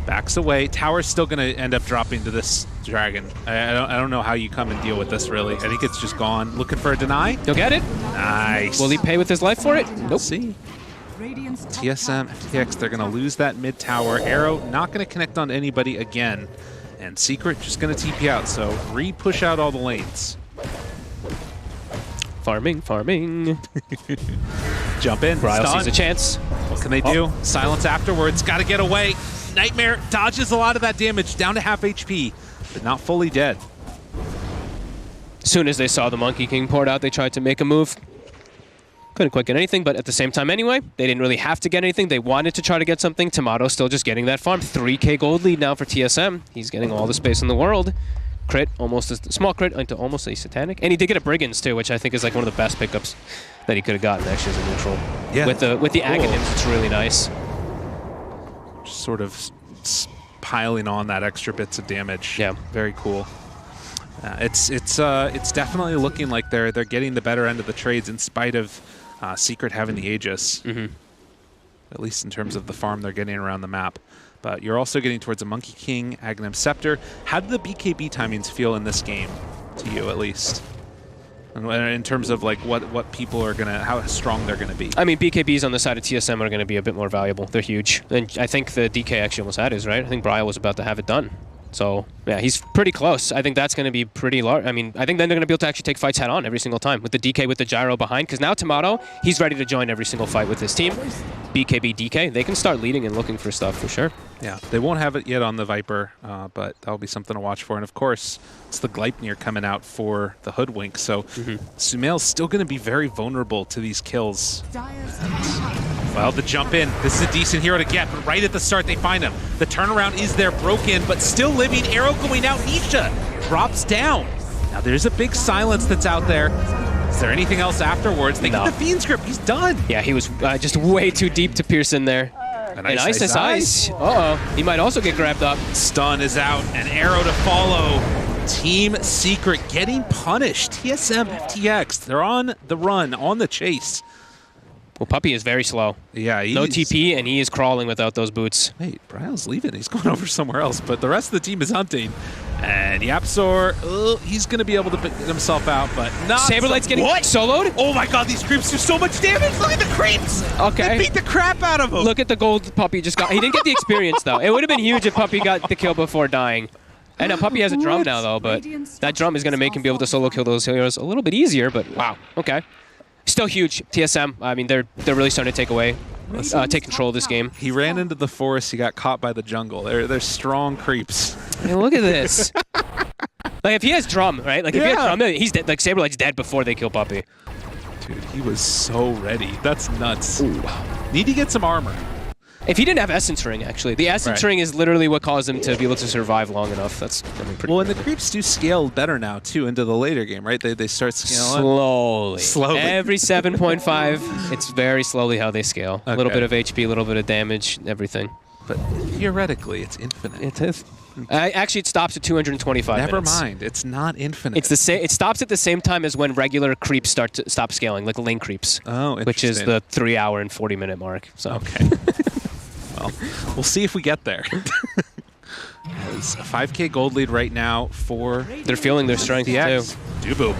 Backs away. Tower's still going to end up dropping to this dragon. I don't know how you come and deal with this, really. I think it's just gone. Looking for a deny. He'll get it. Nice. Will he pay with his life for it? Nope. See. TSM FTX, they're going to lose that mid tower. Arrow not going to connect on anybody again. And Secret just going to TP out, so re-push out all the lanes. Farming. Jump in, Bryle stun. sees a chance. What can they do? Silence afterwards, got to get away. Nightmare dodges a lot of that damage, down to half HP, but not fully dead. As soon as they saw the Monkey King poured out, they tried to make a move. Couldn't quite get anything, but at the same time anyway, they didn't really have to get anything. They wanted to try to get something. Tomato still just getting that farm. 3K gold lead now for TSM. He's getting all the space in the world. Crit, almost a small crit into almost a satanic. And he did get a Brigands too, which I think is like one of the best pickups that he could have gotten actually as a neutral. Yeah. With the Aghanims, it's really nice. Just sort of piling on that extra bits of damage. Yeah. Very cool. It's definitely looking like they're getting the better end of the trades in spite of Secret having the Aegis, at least in terms of the farm they're getting around the map. But you're also getting towards a Monkey King, Aghanim Scepter. How did the BKB timings feel in this game, to you at least? And in terms of like what people are gonna, how strong they're gonna be. I mean, BKBs on the side of TSM are gonna be a bit more valuable. They're huge, and I think the DK actually almost had his, right? I think Bryle was about to have it done. So, yeah, he's pretty close. I think that's going to be pretty large. I mean, I think then they're going to be able to actually take fights head-on every single time with the DK with the gyro behind, because now Tomato, he's ready to join every single fight with his team. BKB, DK, they can start leading and looking for stuff for sure. Yeah, they won't have it yet on the Viper, but that'll be something to watch for. And of course, it's the Gleipnir coming out for the Hoodwink, so Sumail's still going to be very vulnerable to these kills. Well, the jump in. This is a decent hero to get, but right at the start they find him. The turnaround is there, broken, but still living. Arrow going out. Nisha drops down. Now there's a big silence that's out there. Is there anything else afterwards? They get the Fiend's Grip. He's done. Yeah, he was just way too deep to pierce in there. And ice. Uh-oh. He might also get grabbed up. Stun is out, and Arrow to follow. Team Secret getting punished. TSM FTX. They're on the run, on the chase. Well, Puppy is very slow. Yeah, no TP, and he is crawling without those boots. Wait, Bryle's leaving. He's going over somewhere else, but the rest of the team is hunting. And Yapzor, he's going to be able to pick himself out, but not. Saberlight's getting soloed? Oh my god, these creeps do so much damage! Look at the creeps! Okay. They beat the crap out of him! Look at the gold Puppy just got. He didn't get the experience, though. It would have been huge if Puppy got the kill before dying. I know Puppy has a drum now, though, but that drum is going to make him be able to solo kill those heroes a little bit easier, but wow, okay. Still huge, TSM. I mean, they're really starting to take control of this game. He ran into the forest. He got caught by the jungle. They're strong creeps. Hey, look at this. Like if he has drum, right? Like if he has drum, he's dead. Like Saberlight's dead before they kill Puppy. Dude, he was so ready. That's nuts. Ooh. Need to get some armor. If he didn't have Essence Ring, actually. The Essence Ring is literally what caused him to be able to survive long enough. That's pretty well, and the creeps do scale better now, too, into the later game, right? They start scaling. Slowly. Every 7.5, it's very slowly how they scale. A little bit of HP, a little bit of damage, everything. But theoretically, it's infinite. It is. Actually, it stops at 225 Never minutes. mind. It's not infinite. It's the same. It stops at the same time as when regular creeps stop scaling, like lane creeps. Oh, interesting. Which is the 3-hour and 40-minute mark. So. Okay. Well, we'll see if we get there. It's a 5K gold lead right now for... They're feeling their strength, too. Dubu.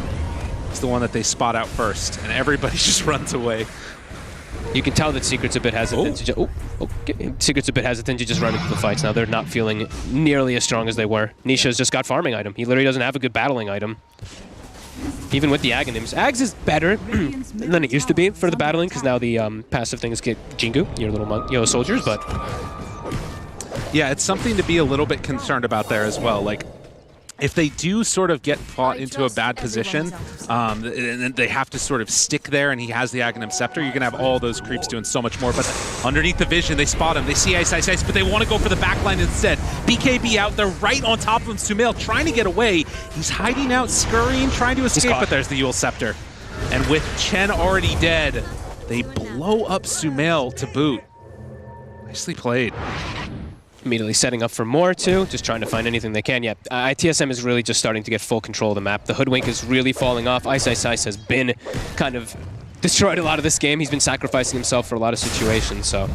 It's the one that they spot out first, and everybody just runs away. You can tell that Secret's a bit hesitant. Secret's a bit hesitant to just run into the fights now. They're not feeling nearly as strong as they were. Nisha's just got farming item. He literally doesn't have a good battling item. Even with the Aghanims. Aghs is better than it used to be for the battling, because now the passive things get Jingu, your little soldiers, but... Yeah, it's something to be a little bit concerned about there as well. Like, if they do sort of get fought into a bad position, and they have to sort of stick there, and he has the Aghanim Scepter, you're going to have all those creeps doing so much more. But underneath the vision, they spot him. They see ice, but they want to go for the backline instead. BKB out there right on top of him. Sumail trying to get away. He's hiding out, scurrying, trying to escape, but there's the Yule Scepter. And with Chen already dead, they blow up Sumail to boot. Nicely played. Immediately setting up for more, too. Just trying to find anything they can. Yeah, TSM is really just starting to get full control of the map. The Hoodwink is really falling off. Ice has been kind of destroyed a lot of this game. He's been sacrificing himself for a lot of situations, so...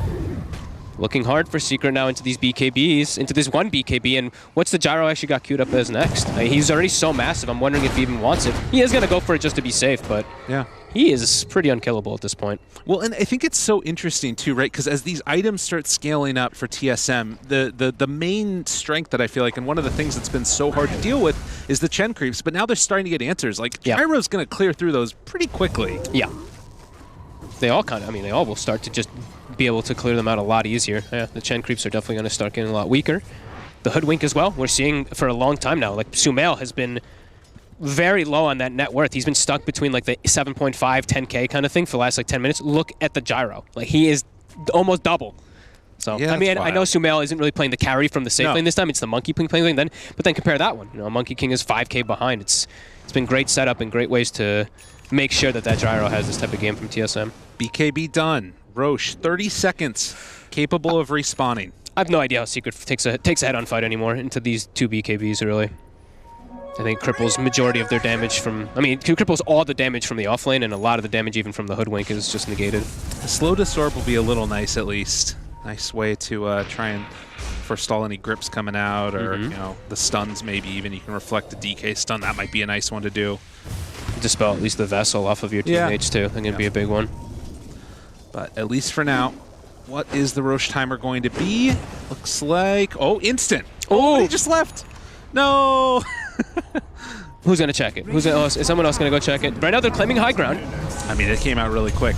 Looking hard for Secret now into these BKBs, into this one BKB, and what's the gyro actually got queued up as next? He's already so massive, I'm wondering if he even wants it. He is going to go for it just to be safe, but yeah, he is pretty unkillable at this point. Well, and I think it's so interesting too, right? Because as these items start scaling up for TSM, the main strength that I feel like, and one of the things that's been so hard to deal with, is the Chen creeps, but now they're starting to get answers. Like, Gyro's going to clear through those pretty quickly. Yeah. They all kind of, I mean, they all will start to just be able to clear them out a lot easier. Yeah, the Chen creeps are definitely going to start getting a lot weaker. The Hoodwink as well, we're seeing for a long time now. Like, Sumail has been very low on that net worth. He's been stuck between like the 7.5, 10K kind of thing for the last like 10 minutes. Look at the gyro. Like, he is almost double. So, yeah, I mean, I know Sumail isn't really playing the carry from the safe lane this time. It's the Monkey King playing lane. But then compare that one. You know, Monkey King is 5K behind. It's been great setup and great ways to make sure that gyro has this type of game from TSM. BKB done. Roche, 30 seconds, capable of respawning. I have no idea how Secret takes a head-on fight anymore into these two BKBs, really. I think cripples majority of their damage from... I mean, cripples all the damage from the offlane, and a lot of the damage even from the Hoodwink is just negated. The slow dissorb will be a little nice, at least. Nice way to try and forestall any grips coming out, or you know, the stuns maybe even. You can reflect the DK stun. That might be a nice one to do. Dispel at least the Vessel off of your teammates, too. That's going to be a big one. But at least for now, what is the Roche timer going to be? Looks like... Oh, instant! Oh, he just left! No! Who's going to check it? Is someone else going to go check it? Right now they're claiming high ground. I mean, it came out really quick.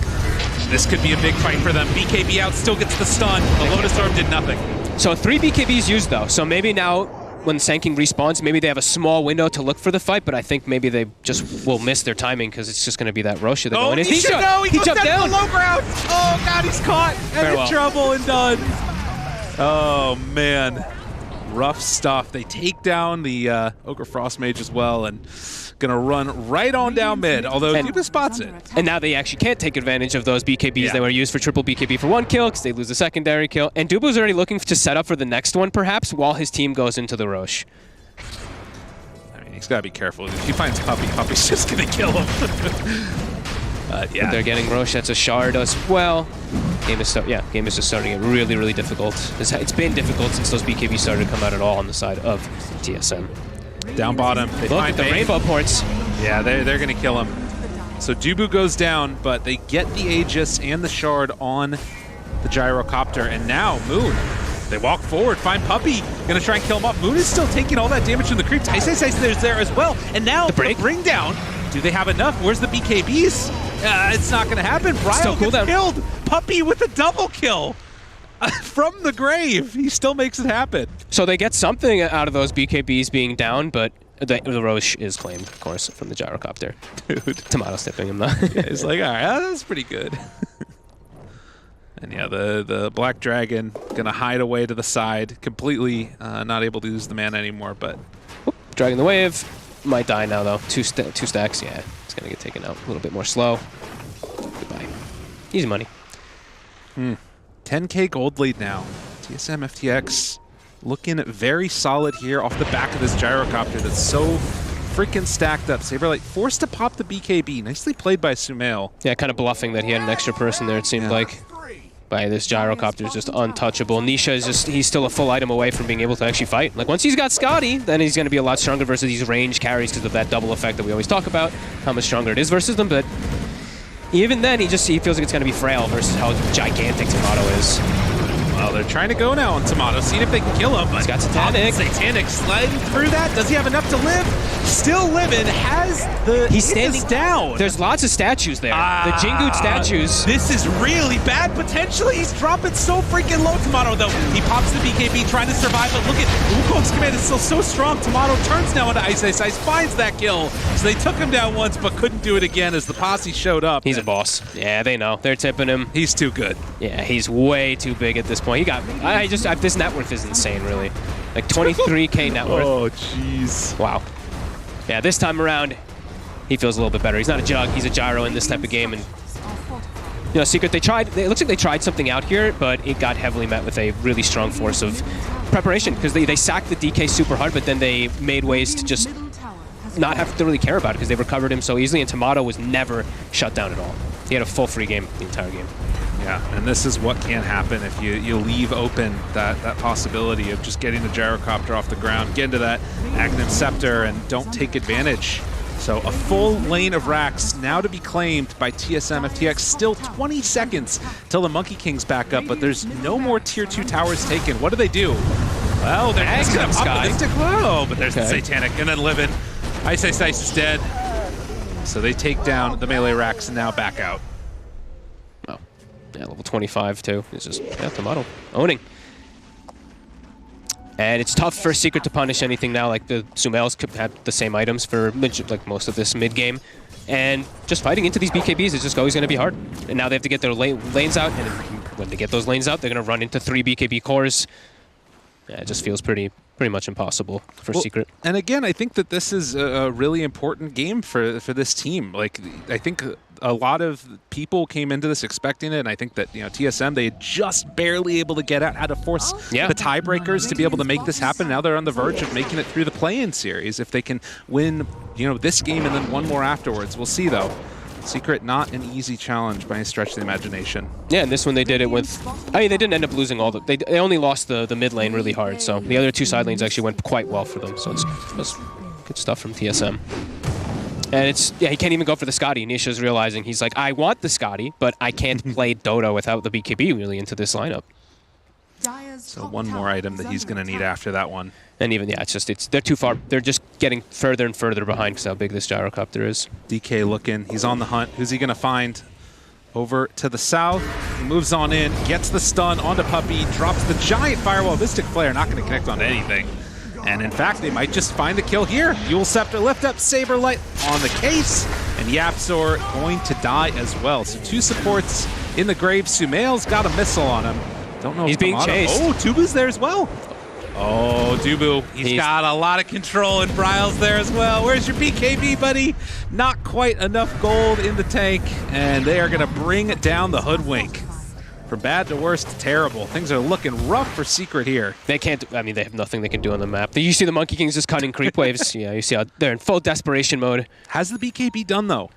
This could be a big fight for them. BKB out, still gets the stun. The Lotus Orb did nothing. So 3 BKBs used, though. So maybe now, when Sanking respawns, maybe they have a small window to look for the fight, but I think maybe they just will miss their timing because it's just going to be that Roche they're going in. He jumped down the low ground! Oh, God, he's caught and in trouble and done. Oh, man. Rough stuff. They take down the Ogre Frost Mage as well, and gonna run right on down mid, although Dubu spots it. And now they actually can't take advantage of those BKBs that were used for triple BKB for 1 kill, because they lose the secondary kill. And Dubu's already looking to set up for the next one, perhaps, while his team goes into the Roche. I mean, he's gotta be careful. If he finds Puppy, Puppy's just gonna kill him. Yeah. They're getting Roche. That's a shard as well. Game is just starting to get really, really difficult. It's been difficult since those BKBs started to come out at all on the side of TSM. Down bottom. They Look at the rainbow ports. Yeah, they're going to kill him. So Dubu goes down, but they get the Aegis and the shard on the gyrocopter. And now Moon, they walk forward, find Puppy, going to try and kill him off. Moon is still taking all that damage from the creeps. Ice is there as well. And now the bring down. Do they have enough? Where's the BKBs? It's not going to happen. Bryle gets killed. Puppy with a double kill. From the grave, he still makes it happen. So they get something out of those BKBs being down, but the Roche is claimed, of course, from the gyrocopter. Dude. Tomato stepping him, though. Yeah, it's like, all right, that's pretty good. And yeah, the Black Dragon gonna hide away to the side, completely not able to use the mana anymore, but... Dragging the wave. Might die now, though. Two stacks, yeah. It's gonna get taken out a little bit more slow. Goodbye. Easy money. 10K gold lead now. TSM FTX looking very solid here off the back of this gyrocopter that's so freaking stacked up. Saberlight forced to pop the BKB. Nicely played by Sumail. Yeah, kind of bluffing that he had an extra person there, it seemed like. By this gyrocopter is just untouchable. Nisha is just, he's still a full item away from being able to actually fight. Like, once he's got Scotty, then he's going to be a lot stronger versus these range carries because of that double effect that we always talk about, how much stronger it is versus them, but even then, he feels like it's going to be frail versus how gigantic Tomato is. Well, they're trying to go now on Tomato, seeing if they can kill him. But he's got Satanic. Satanic sliding through that. Does he have enough to live? Still living. Has the... He's standing down. There's lots of statues there. The Jingoot statues. This is really bad. Potentially, he's dropping so freaking low. Tomato, though. He pops the BKB, trying to survive. But look at Wukong's command is still so strong. Tomato turns now into Ice, finds that kill. So they took him down once, but couldn't do it again as the posse showed up. He's a boss. Yeah, they know. They're tipping him. He's too good. Yeah, he's way too big at this point. He got... this net worth is insane, really. Like 23K net worth. Oh, jeez. Wow. Yeah, this time around, he feels a little bit better. He's not a jug, he's a gyro in this type of game. And you know, Secret, it looks like they tried something out here, but it got heavily met with a really strong force of preparation, because they sacked the DK super hard, but then they made ways to just not have to really care about it because they recovered him so easily, and Tomato was never shut down at all. He had a full free game the entire game. Yeah, and this is what can happen if you leave open that possibility of just getting the gyrocopter off the ground, get into that Aghanim Scepter, and don't take advantage. So a full lane of racks now to be claimed by TSM FTX. Still 20 seconds till the Monkey King's back up, but there's no more tier 2 towers taken. What do? Well, they're just gonna pop the Mystic. Whoa, but there's the Satanic, and then Livin. Ice is dead. So they take down the melee racks and now back out. Oh, yeah, level 25 too. It's just, Tomato owning. And it's tough for Secret to punish anything now. Like the Sumails could have the same items for like most of this mid game, and just fighting into these BKBs is just always going to be hard. And now they have to get their lanes out, and when they get those lanes out, they're going to run into 3 BKB cores. Yeah, it just feels pretty much impossible for Secret. And again, I think that this is a really important game for this team. Like, I think a lot of people came into this expecting it, and I think that TSM, they just barely able to get out how to force the tiebreakers to be able to make this happen. Now they're on the verge of making it through the play-in series. If they can win, this game and then one more afterwards, we'll see though. Secret, not an easy challenge by any stretch of the imagination. Yeah, and this one they did it with... I mean, they didn't end up losing all the... They only lost the mid lane really hard, so the other 2 side lanes actually went quite well for them, so it's good stuff from TSM. And it's... Yeah, he can't even go for the Scotty. Nisha's realizing, he's like, I want the Scotty, but I can't play Dota without the BKB really into this lineup. So one more item that he's going to need after that one. And even, yeah, they're too far. They're just getting further and further behind because how big this gyrocopter is. DK looking. He's on the hunt. Who's he going to find? Over to the south. He moves on in, gets the stun onto Puppey, drops the giant firewall. Mystic Flare not going to connect onto anything. And in fact, they might just find the kill here. Yule Scepter lift up, Saberlight on the case, and Yapzor going to die as well. So 2 supports in the grave. Sumail's got a missile on him. Don't know if he's being chased. Oh, Dubu's there as well. Oh, Dubu, he's got a lot of control, and Bryle's there as well. Where's your BKB, buddy? Not quite enough gold in the tank, and they are going to bring down the Hoodwink. From bad to worse to terrible. Things are looking rough for Secret here. They can't, I mean, they have nothing they can do on the map. You see the Monkey Kings just cutting creep waves. Yeah, you see how they're in full desperation mode. How's the BKB done, though?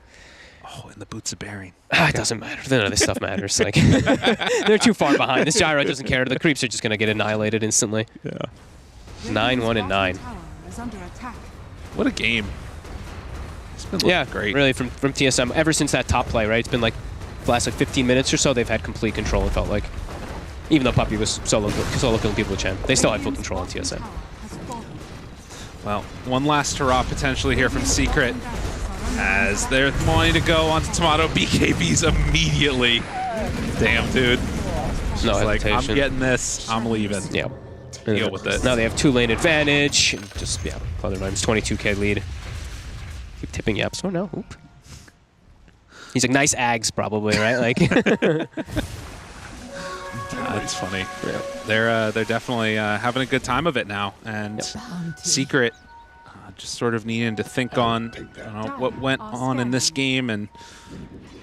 Oh, in the boots of bearing. It doesn't matter. None of this stuff matters. Like, they're too far behind. This gyro doesn't care. The creeps are just going to get annihilated instantly. Yeah. 9-1-9. What a game. It's been looking great. Really, from TSM, ever since that top play, right? It's been like the last 15 minutes or so, they've had complete control, it felt like. Even though Puppey was solo killing people with Chen, they still had full control on TSM. Well, one last hurrah potentially here from Secret, as they're wanting to go onto Tomato. BKBs immediately. Damn, dude. No like, I'm hesitation. getting this, I'm leaving. Yeah. Deal with it. Now they have 2-lane advantage. And just, yeah, Cloud9's 22k lead. Keep tipping Yaps. Oh, no. Oop. He's like, nice ags, probably, right? Like. That's funny. Yeah. They're definitely having a good time of it now, and Secret just sort of needing to think on what went on in this game and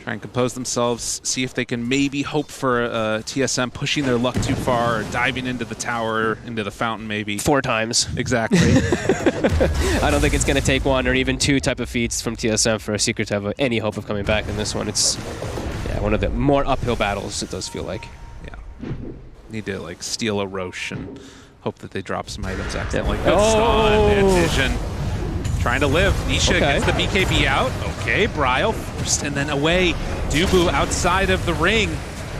try and compose themselves, see if they can maybe hope for TSM pushing their luck too far, or diving into the tower, into the fountain maybe. 4 times. Exactly. I don't think it's going to take 1 or even 2 type of feats from TSM for a Secret to have any hope of coming back in this one. It's one of the more uphill battles, it does feel like. Yeah. Need to like steal a Roche and hope that they drop some items accidentally. Good stun and vision. Trying to live. Nisha gets the BKB out. Okay, Bryle first and then away. Dubu outside of the ring.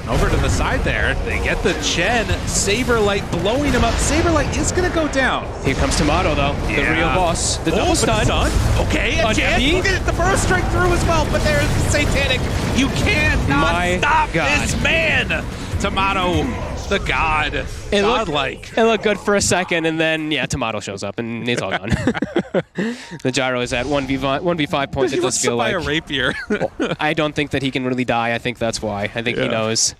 Over to the side there. They get the Chen. Saberlight blowing him up. Saberlight is going to go down. Here comes Tomato, though. The real boss. The double stun. Okay, and Chen will get the burst straight through as well, but there's the Satanic. You cannot stop this man. Tomato, the god. Godlike. It looked good for a second, and then, Tomato shows up, and it's all gone. The gyro is at 1v5 points. It does feel like a rapier. I don't think that he can really die. I think that's why. I think he knows.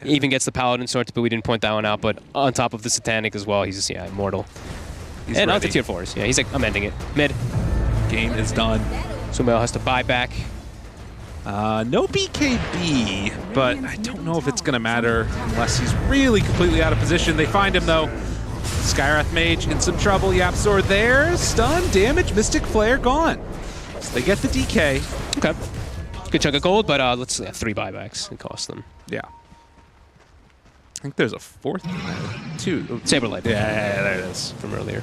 He even gets the Paladin Sword, but we didn't point that one out. But on top of the Satanic as well, he's just, immortal. He's and ready. on to tier 4s. Yeah, he's like, I'm ending it. Mid. Game is done. Sumail has to buy back. No BKB, but I don't know if it's going to matter unless he's really completely out of position. They find him, though. Skywrath Mage in some trouble. Yapzor there. Stun, damage, Mystic Flare gone. So they get the DK. Okay. Good chunk of gold, but let's see, 3 buybacks it cost them. Yeah. I think there's a 4th one there. 2. Saberlight. Yeah, there it is. From earlier.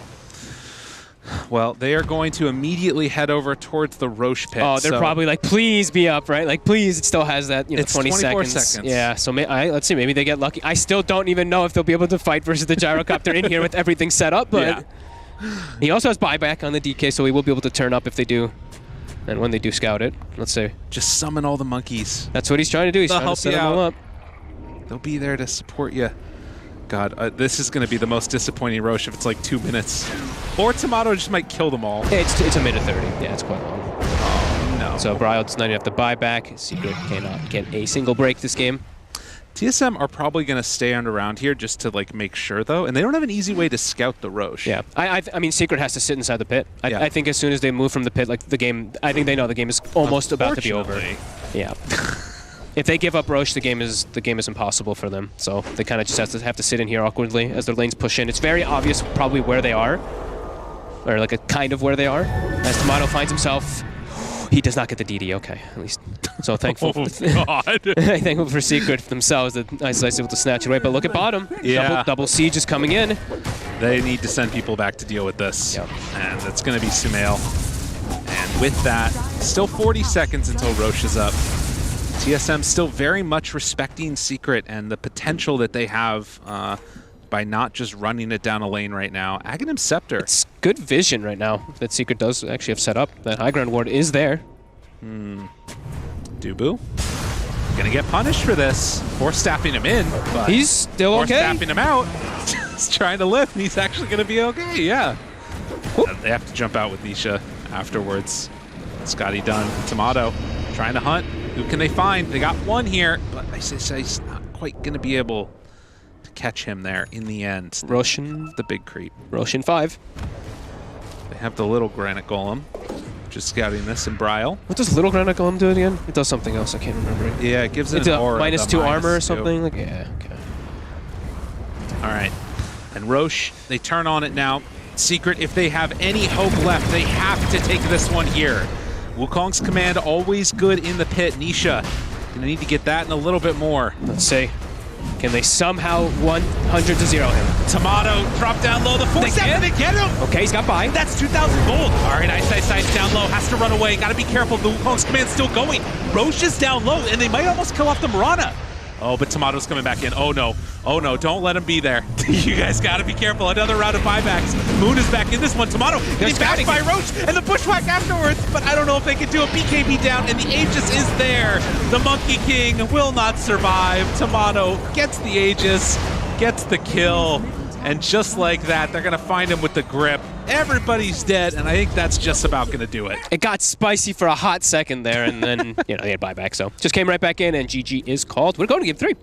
Well, they are going to immediately head over towards the Roche pit. Oh, they're probably like, please be up, right? Like, please, it still has that, it's 20 24 seconds. Yeah, so let's see, maybe they get lucky. I still don't even know if they'll be able to fight versus the Gyrocopter in here with everything set up, but he also has buyback on the DK, so he will be able to turn up if they do. And when they do scout it, let's say. Just summon all the monkeys. That's what he's trying to do. He's trying to set them all up. They'll be there to support you. God, this is going to be the most disappointing Roche if it's like 2 minutes. Or Tomato just might kill them all. Yeah, it's a minute 30. Yeah, it's quite long. Oh, no. So Brile does not have to buy back. Secret cannot get a single break this game. TSM are probably going to stay around here just to like make sure, though. And they don't have an easy way to scout the Roche. Yeah, I mean, Secret has to sit inside the pit. I think as soon as they move from the pit, like the game, I think they know the game is almost about to be over. Yeah. If they give up Roche, the game is impossible for them. So they kind of just have to sit in here awkwardly as their lanes push in. It's very obvious probably where they are, or like a kind of where they are. As Tomato finds himself, he does not get the DD. Okay, at least. So thankful. Thankful for Secret themselves that Ice is able to snatch it away. But look at bottom. Yeah. Double siege is coming in. They need to send people back to deal with this. Yep. And it's going to be Sumail. And with that, still 40 seconds until Roche is up. TSM still very much respecting Secret and the potential that they have by not just running it down a lane right now. Aghanim Scepter. It's good vision right now that Secret does actually have set up. That high ground ward is there. Dubu gonna get punished for this. Or staffing him in, but he's still okay. Or staffing him out. He's trying to lift, and he's actually gonna be okay, yeah. They have to jump out with Nisha afterwards. Scotty Dunn, Tomato, trying to hunt. Who can they find? They got one here, but I say he's not quite gonna be able to catch him there in the end. Roshan, the big creep. Roshan 5. They have the little Granite Golem. Just scouting this in Brile. What does little Granite Golem do again? It does something else. I can't remember it. Yeah, it gives it an aura. -2 armor or something. Like, yeah, okay. All right. And Roche, they turn on it now. Secret, if they have any hope left, they have to take this one here. Wukong's command always good in the pit. Nisha, gonna need to get that and a little bit more. Let's see. Can they somehow 100 to 0 him? Tomato, drop down low. The 4-7, they get him! Okay, he's got buy. That's 2,000 gold. All right, Ice down low, has to run away. Gotta be careful, the Wukong's command's still going. Roche is down low, and they might almost kill off the Mirana. Oh, but Tomato's coming back in. Oh no, don't let him be there. You guys gotta be careful. Another round of buybacks. Moon is back in this one. Tomato getting backed by Roche, and the bushwhack afterwards, but I don't know if they can do a BKB down, and the Aegis is there. The Monkey King will not survive. Tomato gets the Aegis, gets the kill, and just like that, they're gonna find him with the grip. Everybody's dead, and I think that's just about gonna do it. It got spicy for a hot second there, and then, they had buyback, so just came right back in, and GG is called. We're going to game 3.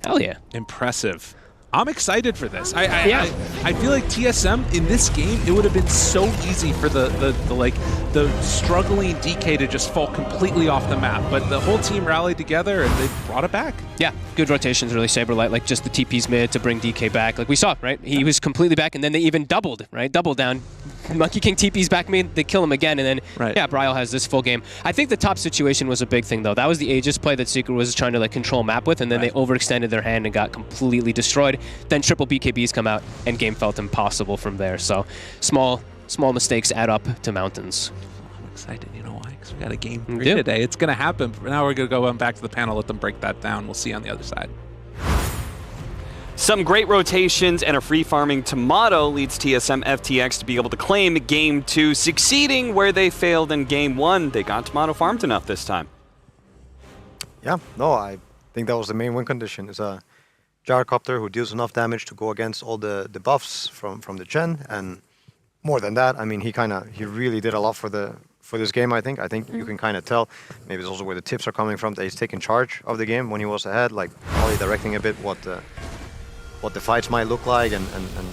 Hell yeah. Impressive. I'm excited for this. I feel like TSM in this game, it would have been so easy for the struggling DK to just fall completely off the map, but the whole team rallied together and they brought it back. Yeah, good rotations, really. Saberlight, like just the TP's mid to bring DK back. Like we saw, right? He was completely back, and then they even doubled, right? Doubled down. Monkey King TP's back mid, they kill him again, and then, yeah, Brile has this full game. I think the top situation was a big thing, though. That was the Aegis play that Secret was trying to like control map with, and then they overextended their hand and got completely destroyed. Then triple BKBs come out, and game felt impossible from there. So small mistakes add up to mountains. I'm excited, you know why? Because we got a game 3 today. It's going to happen. Now we're going to go back to the panel, let them break that down. We'll see on the other side. Some great rotations and a free farming Tomato leads TSM FTX to be able to claim Game 2, succeeding where they failed in Game 1. They got Tomato farmed enough this time. Yeah, no, I think that was the main win condition. It's a Gyrocopter who deals enough damage to go against all the buffs from the Gen, and more than that, I mean, he really did a lot for this game. I think you can kind of tell. Maybe it's also where the tips are coming from, that he's taking charge of the game when he was ahead, like probably directing a bit what the fights might look like and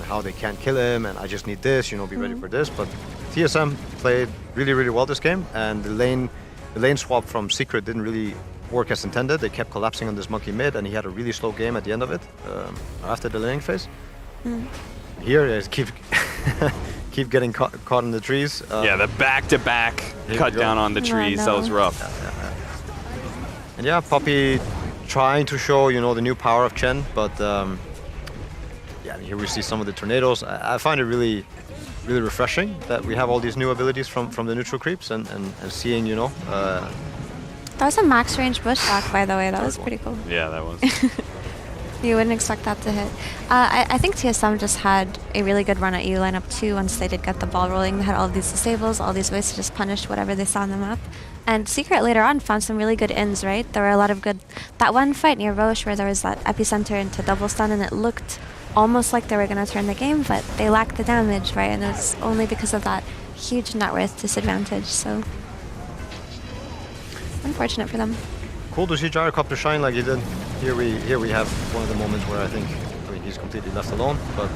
how they can't kill him, and I just need this, be ready for this. But TSM played really, really well this game, and the lane the lane swap from Secret didn't really work as intended. They kept collapsing on this monkey mid, and he had a really slow game at the end of it, after the laning phase. Here, they keep keep getting caught in the trees. Yeah, the back-to-back cut down on the trees. That was rough. And yeah, Poppy trying to show, the new power of Chen, but yeah, here we see some of the tornadoes. I find it really refreshing that we have all these new abilities from the neutral creeps and seeing, That was a max range bushwhack, by the way. That was pretty cool. Yeah, that was. You wouldn't expect that to hit. I think TSM just had a really good run at EU lineup too once they did get the ball rolling. They had all of these disables, all these ways to just punish whatever they saw on the map. And Secret later on found some really good ins, right? There were a lot of good... That one fight near Roche where there was that epicenter into double stun and it looked almost like they were going to turn the game, but they lacked the damage, right? And it's only because of that huge net worth disadvantage, so... Unfortunate for them. Cool to see Gyrocopter shine like he did. Here we have one of the moments where I mean, he's completely left alone, but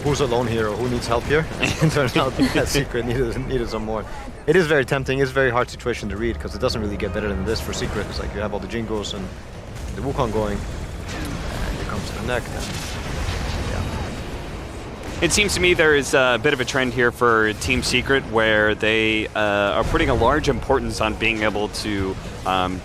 who's alone here or who needs help here? It turns out that Secret needed some more. It is very tempting, it's a very hard situation to read because it doesn't really get better than this for Secret. It's like you have all the Jingles and the Wukong going, and here comes the neck. It seems to me there is a bit of a trend here for Team Secret where they are putting a large importance on being able to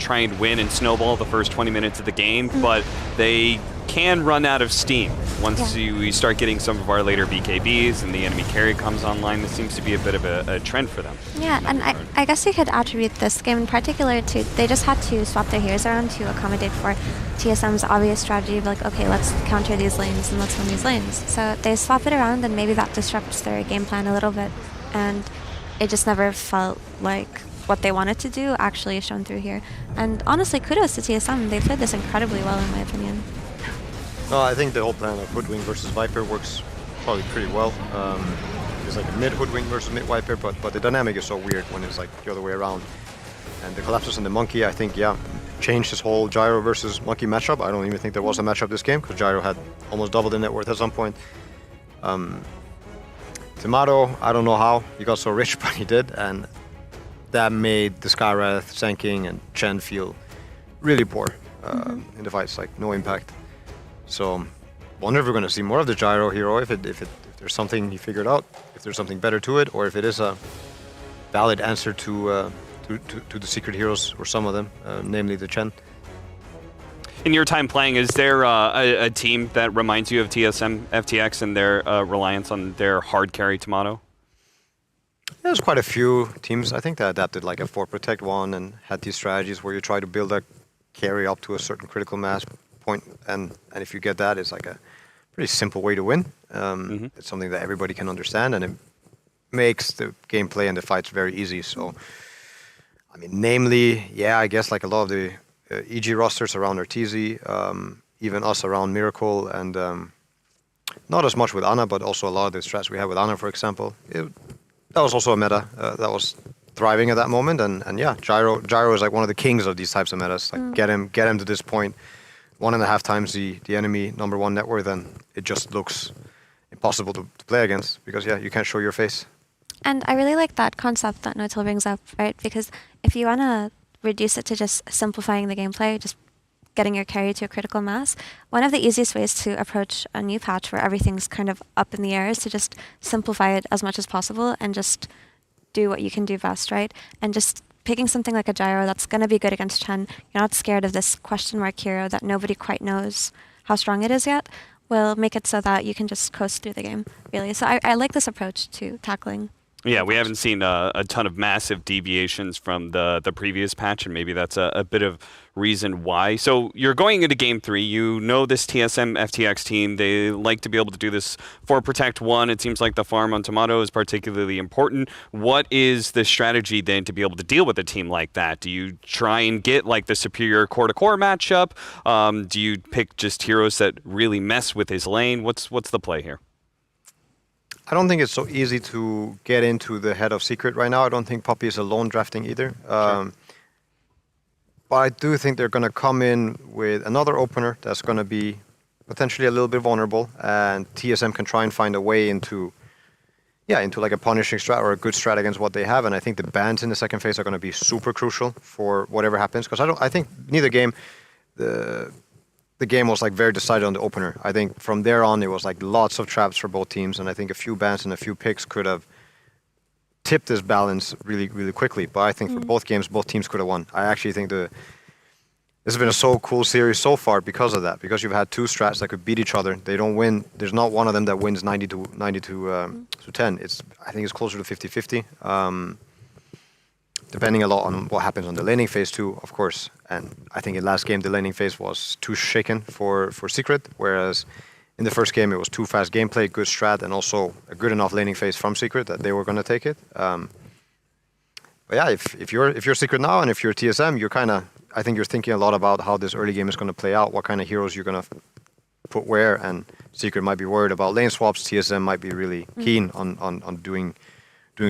try and win and snowball the first 20 minutes of the game, but they can run out of steam once we start getting some of our later BKBs and the enemy carry comes online. This seems to be a bit of a trend for them. Yeah, and I guess you could attribute this game in particular to they just had to swap their heroes around to accommodate for TSM's obvious strategy of like, okay, let's counter these lanes and let's win these lanes. So they swap it around and maybe that disrupts their game plan a little bit. And it just never felt like what they wanted to do actually is shown through here. And honestly, kudos to TSM. They played this incredibly well in my opinion. No, I think the whole plan of Hoodwing versus Viper works probably pretty well. It's like a mid Hoodwing versus mid Viper, but the dynamic is so weird when it's like the other way around. And the collapses in the Monkey, I think, changed this whole Gyro versus Monkey matchup. I don't even think there was a matchup this game because Gyro had almost double the net worth at some point. Tomato, I don't know how he got so rich, but he did, and that made the Skywrath, Senking, and Chen feel really poor in the fights, like no impact. So, wonder if we're going to see more of the Gyro hero, if there's something he figured out, if there's something better to it, or if it is a valid answer to the Secret heroes, or some of them, namely the Chen. In your time playing, is there a team that reminds you of TSM FTX and their reliance on their hard carry Tomato? There's quite a few teams. I think they adapted like a 4 Protect one and had these strategies where you try to build a carry up to a certain critical mass point, and if you get that, it's like a pretty simple way to win. It's something that everybody can understand, and it makes the gameplay and the fights very easy. So, I mean, namely, I guess like a lot of the EG rosters around Arteezy, even us around Miracle, and not as much with Ana, but also a lot of the strats we have with Ana, for example. That was also a meta that was thriving at that moment, and yeah, Gyro is like one of the kings of these types of metas. Like get him to this point, 1.5 times the enemy #1 net worth, and it just looks impossible to play against because you can't show your face. And I really like that concept that Notil brings up, right? Because if you want to reduce it to just simplifying the gameplay, just getting your carry to a critical mass, one of the easiest ways to approach a new patch where everything's kind of up in the air is to just simplify it as much as possible and just do what you can do best, right? And just picking something like a Gyro that's going to be good against Chen, you're not scared of this question mark hero that nobody quite knows how strong it is yet, will make it so that you can just coast through the game, really. So I like this approach to tackling. Yeah, we haven't seen a ton of massive deviations from the previous patch, and maybe that's a bit of reason why. So you're going into Game 3. You know this TSM FTX team. They like to be able to do this 4 Protect 1. It seems like the farm on Tomato is particularly important. What is the strategy then to be able to deal with a team like that? Do you try and get like the superior core-to-core matchup? Do you pick just heroes that really mess with his lane? What's the play here? I don't think it's so easy to get into the head of Secret right now. I don't think Poppy is alone drafting either. Sure. But I do think they're going to come in with another opener that's going to be potentially a little bit vulnerable, and TSM can try and find a way into into like a punishing strat or a good strat against what they have. And I think the bans in the second phase are going to be super crucial for whatever happens. Because I think neither game, the game was like very decided on the opener. I think from there on it was like lots of traps for both teams, and I think a few bans and a few picks could have tipped this balance really, really quickly. But I think for both games, both teams could have won. I actually think this has been a so cool series so far because of that. Because you've had two strats that could beat each other. They don't win. There's not one of them that wins 90 to 10. I think it's closer to 50-50. Depending a lot on what happens on the laning phase too, of course. And I think in last game the laning phase was too shaken for Secret, whereas in the first game it was too fast gameplay, good strat, and also a good enough laning phase from Secret that they were going to take it. But yeah, if you're Secret now and if you're TSM, I think you're thinking a lot about how this early game is going to play out, what kind of heroes you're going to put where, and Secret might be worried about lane swaps. TSM might be really keen on doing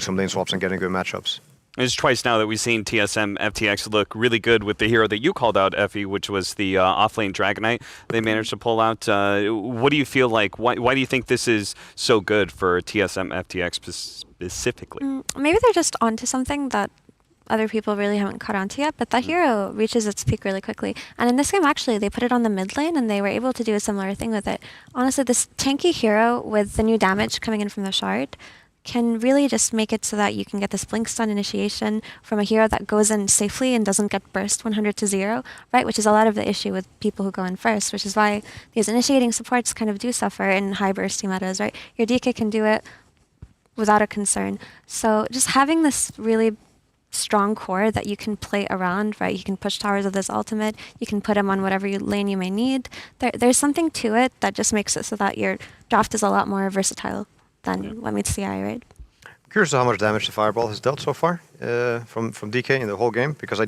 some lane swaps and getting good matchups. It's twice now that we've seen TSM FTX look really good with the hero that you called out, Effie, which was the offlane Dragonite they managed to pull out. What do you feel like? Why do you think this is so good for TSM FTX specifically? Maybe they're just onto something that other people really haven't caught on to yet, but that hero reaches its peak really quickly. And in this game, actually, they put it on the mid lane, and they were able to do a similar thing with it. Honestly, this tanky hero with the new damage coming in from the shard can really just make it so that you can get this blink stun initiation from a hero that goes in safely and doesn't get burst 100 to 0, right? Which is a lot of the issue with people who go in first, which is why these initiating supports kind of do suffer in high bursty metas, right? Your DK can do it without a concern. So just having this really strong core that you can play around, right? You can push towers with this ultimate, you can put him on whatever lane you may need. There's something to it that just makes it so that your draft is a lot more versatile than what meets the eye, right? I'm curious how much damage the Fireball has dealt so far from DK in the whole game, because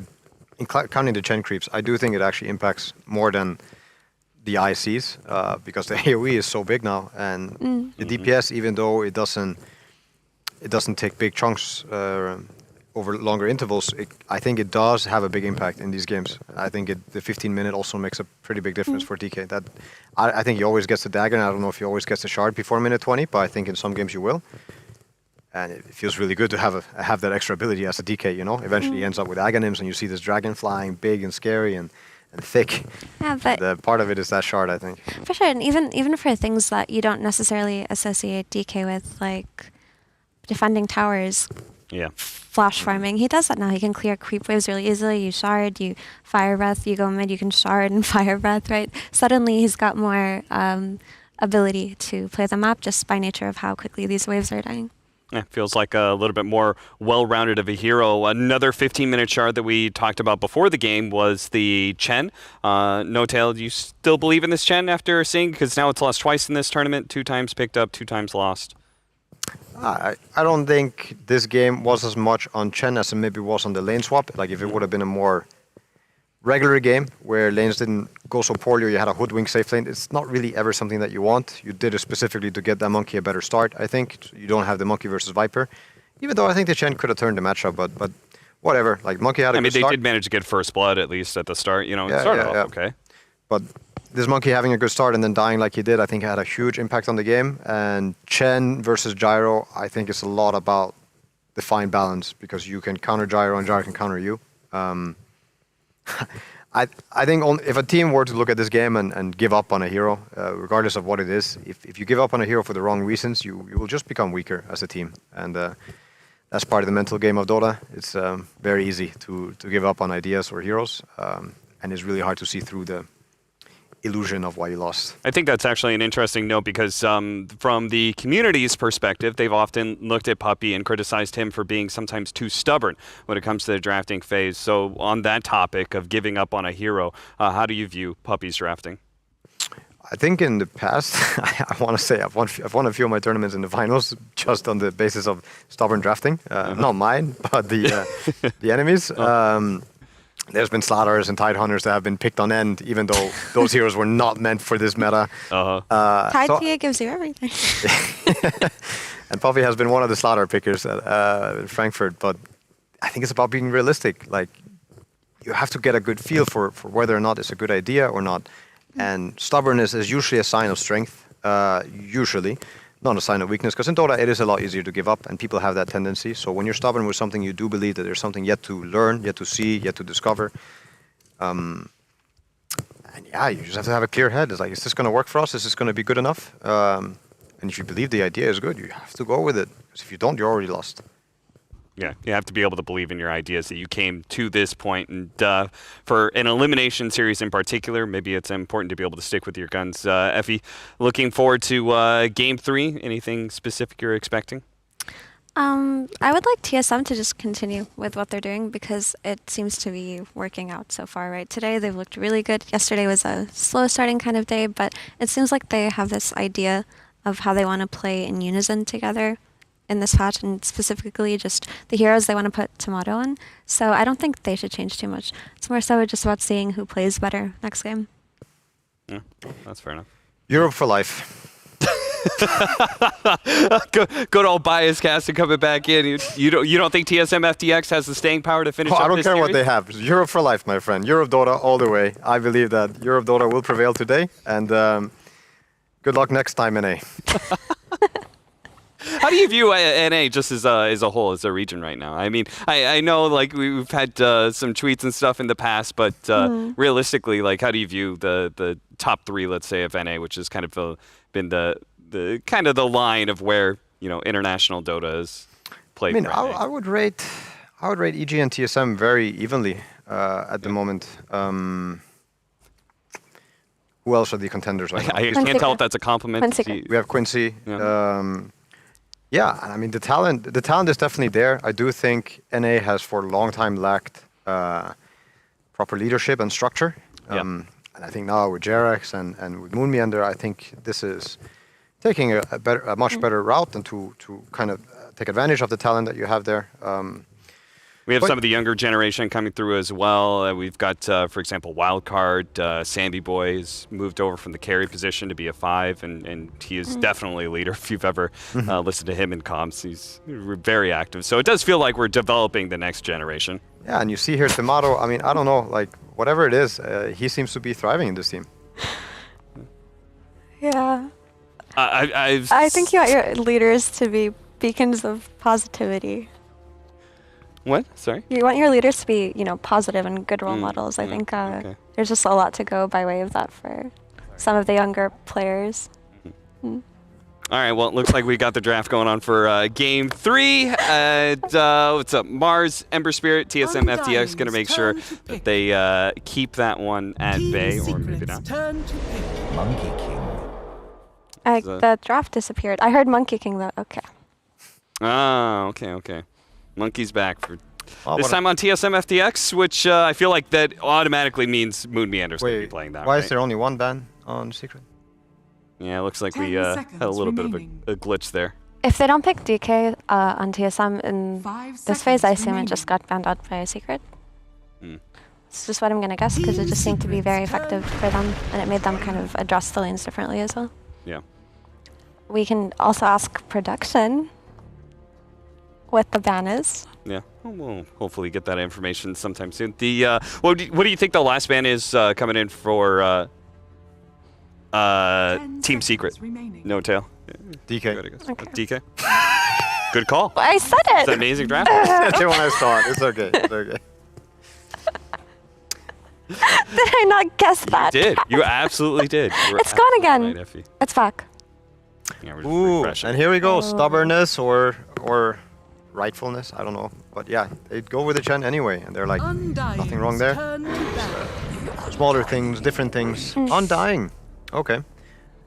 counting the Chen creeps, I do think it actually impacts more than the eye sees, because the AoE is so big now, and the DPS, even though it doesn't take big chunks over longer intervals, I think it does have a big impact in these games. I think the 15-minute also makes a pretty big difference for DK. That I think he always gets the dagger, and I don't know if he always gets the shard before minute 20, but I think in some games you will. And it feels really good to have that extra ability as a DK, you know? Eventually he ends up with Aghanims, and you see this dragon flying big and scary and thick. Yeah, but the part of it is that shard, I think. For sure, and even for things that you don't necessarily associate DK with, like defending towers, flash farming, he does that now. He can clear creep waves really easily. You shard, you fire breath, you go mid, you can shard and fire breath, right? Suddenly he's got more ability to play the map just by nature of how quickly these waves are dying. Yeah, feels like a little bit more well-rounded of a hero. Another 15-minute shard that we talked about before the game was the Chen. No-Tail, do you still believe in this Chen after seeing? Because now it's lost twice in this tournament, 2 times picked up, 2 times lost. I don't think this game was as much on Chen as it maybe was on the lane swap. Like if it would have been a more regular game where lanes didn't go so poorly or you had a hoodwink safe lane, it's not really ever something that you want. You did it specifically to get that monkey a better start, I think. You don't have the monkey versus Viper. Even though I think the Chen could have turned the matchup, but whatever. Like monkey had a good start. I mean, they did manage to get first blood at least at the start. You know, it started off okay. But this monkey having a good start and then dying like he did, I think had a huge impact on the game. And Chen versus Gyro, I think it's a lot about the fine balance, because you can counter Gyro and Gyro can counter you. I think if a team were to look at this game and give up on a hero, regardless of what it is, if you give up on a hero for the wrong reasons, you will just become weaker as a team. And that's part of the mental game of Dota. It's very easy to give up on ideas or heroes, and it's really hard to see through the illusion of why you lost. I think that's actually an interesting note, because from the community's perspective, they've often looked at Puppey and criticized him for being sometimes too stubborn when it comes to the drafting phase. So on that topic of giving up on a hero, how do you view Puppey's drafting? I think in the past, I want to say I've won a few of my tournaments in the finals just on the basis of stubborn drafting. Not mine, but the enemies. There's been Slaughters and Tidehunters that have been picked on end, even though those heroes were not meant for this meta. Tide TA gives you everything. And Puppey has been one of the Slaughter pickers at Frankfurt, but I think it's about being realistic. Like, you have to get a good feel for whether or not it's a good idea or not. And stubbornness is usually a sign of strength, usually. not a sign of weakness, because in Dota it is a lot easier to give up, and people have that tendency. So when you're stubborn with something, you do believe that there's something yet to learn, yet to see, yet to discover. And yeah, you just have to have a clear head. It's like, is this going to work for us? Is this going to be good enough? And if you believe the idea is good, you have to go with it. Because if you don't, you're already lost. Yeah, you have to be able to believe in your ideas that you came to this point. And for an elimination series in particular, maybe it's important to be able to stick with your guns. Effie, looking forward to Game 3. Anything specific you're expecting? I would like TSM to just continue with what they're doing because it seems to be working out so far, right? Today they've looked really good. Yesterday was a slow starting kind of day, but it seems like they have this idea of how they want to play in unison together in this patch, and specifically just the heroes they want to put Tomato on. So I don't think they should change too much. It's more so just about seeing who plays better next game. Yeah, that's fair enough. Europe for life. Good old bias casting coming back in. You don't think TSM FTX has the staying power to finish up I don't this care what series? they have. Europe for life, my friend. Europe Dota all the way. I believe that Europe Dota will prevail today, and good luck next time, NA. How do you view NA just as a whole, as a region right now? I mean, I know like we've had some tweets and stuff in the past, but realistically, like how do you view the top 3, let's say, of NA, which has kind of been the kind of the line of where international Dota is played? I mean, I would rate EG and TSM very evenly at the moment. Who else are the contenders right now? I can't tell if that's a compliment. We have Quincy. Yeah. Yeah, and I mean the talent is definitely there. I do think NA has for a long time lacked proper leadership and structure. And I think now with Jerax and with Moonmeander, I think this is taking a much better route than to kind of take advantage of the talent that you have there. We have some of the younger generation coming through as well. We've got, for example, Wildcard. Sandy Boy has moved over from the carry position to be a 5, and he is definitely a leader. If you've ever listened to him in comms, he's very active. So it does feel like we're developing the next generation. Yeah, and you see here Tomato. I mean, I don't know, like whatever it is, he seems to be thriving in this team. Yeah. I think you want your leaders to be beacons of positivity. What? Sorry? You want your leaders to be, positive and good role models. I think there's just a lot to go by way of that for some of the younger players. All right, well, it looks like we got the draft going on for Game 3. What's up? Mars, Ember Spirit, TSM FTX going to make sure that they keep that one at bay, or maybe not. Monkey King. The draft disappeared. I heard Monkey King, though. Okay. Oh, okay. Monkey's back for this time on TSM FTX, which I feel like that automatically means Moonmeander's going to be playing that. Why is there only one ban on Secret? Yeah, it looks like we had a little bit of a glitch there. If they don't pick DK on TSM in this phase, I assume it just got banned out by a Secret. It's just what I'm going to guess, because it just seemed to be very effective for them, and it made them kind of address the lanes differently as well. Yeah. We can also ask production what the ban is. Yeah, we'll hopefully get that information sometime soon. The what do you think the last ban is coming in for Team Secret? No tail. DK. Okay. DK. Good call. I said it. It's an amazing draft. That's the one I saw. It's okay. It's okay. Did I not guess that? You did. You absolutely did. It's gone again. Right, Effie. It's back. Yeah, we're just Ooh, refreshing. and here we go. Stubbornness or rightfulness, I don't know. But yeah, they go with the Chen anyway, and they're like, nothing wrong there. Smaller things, different things. Undying. Okay.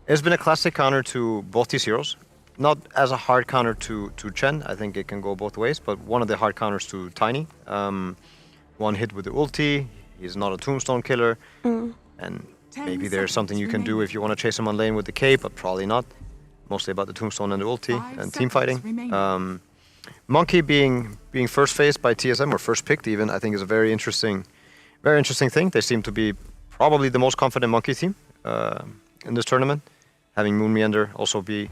It's been a classic counter to both these heroes. Not as a hard counter to Chen. I think it can go both ways, but one of the hard counters to Tiny. One hit with the ulti. He's not a tombstone killer. And maybe there's something you can do if you want to chase him on lane with the cape, but probably not. Mostly about the tombstone and the ulti and team fighting. Monkey being first faced by TSM, or first picked even, I think is a very interesting thing. They seem to be probably the most confident Monkey team in this tournament. Having Moonmeander also be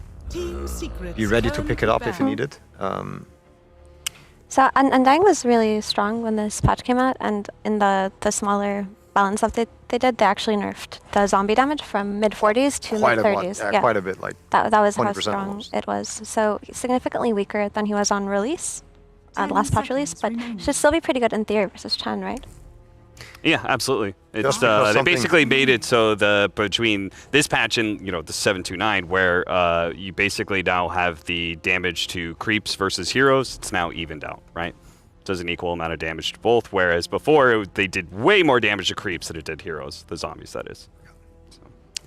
ready to pick it up if you need it. So Undying was really strong when this patch came out, and in the smaller balance update they did, they actually nerfed the zombie damage from mid-40s to Quite a lot. mid-30s. Yeah, quite a bit. Like that was how 20% strong almost. it was. So significantly weaker than he was on release, last patch release, but should still be pretty good in theory versus Chen, right? Yeah, absolutely. It's Just they because something- basically made it so between this patch and the 729, where you basically now have the damage to creeps versus heroes. It's now evened out, right? Does an equal amount of damage to both, whereas before they did way more damage to creeps than it did heroes, the zombies that is.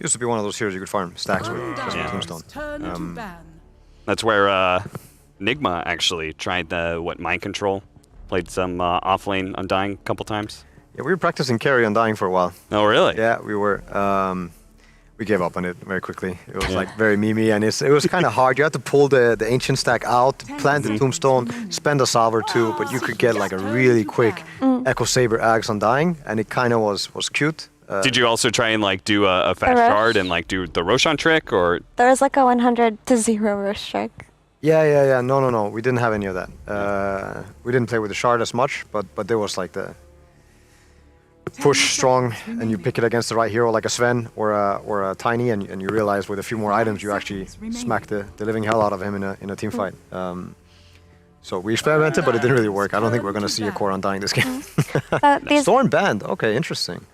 Used to be one of those heroes you could farm stacks with just with Tombstone. That's where Nigma actually tried the mind control, played some off lane Undying a couple times. Yeah, we were practicing carry Undying for a while. Oh, really? Yeah, we were. We gave up on it very quickly. It was like very memey, and it was kind of hard. You had to pull the ancient stack out, plant the tombstone, spend a salve or two, but you could get like a really quick Echo Saber Axe Undying, and it kind of was cute. Did you also try and like do a fast Roche? shard and like do the Roshan trick, or? There was like a 100-0 Roche trick. Yeah. No. We didn't have any of that. We didn't play with the shard as much, but there was like the push strong, and you pick it against the right hero like a Sven or a Tiny, and you realize with a few more items you actually smack the living hell out of him in a team fight. So we experimented, but it didn't really work. I don't think we're going to see a core Undying this game. Storm banned. Okay, interesting.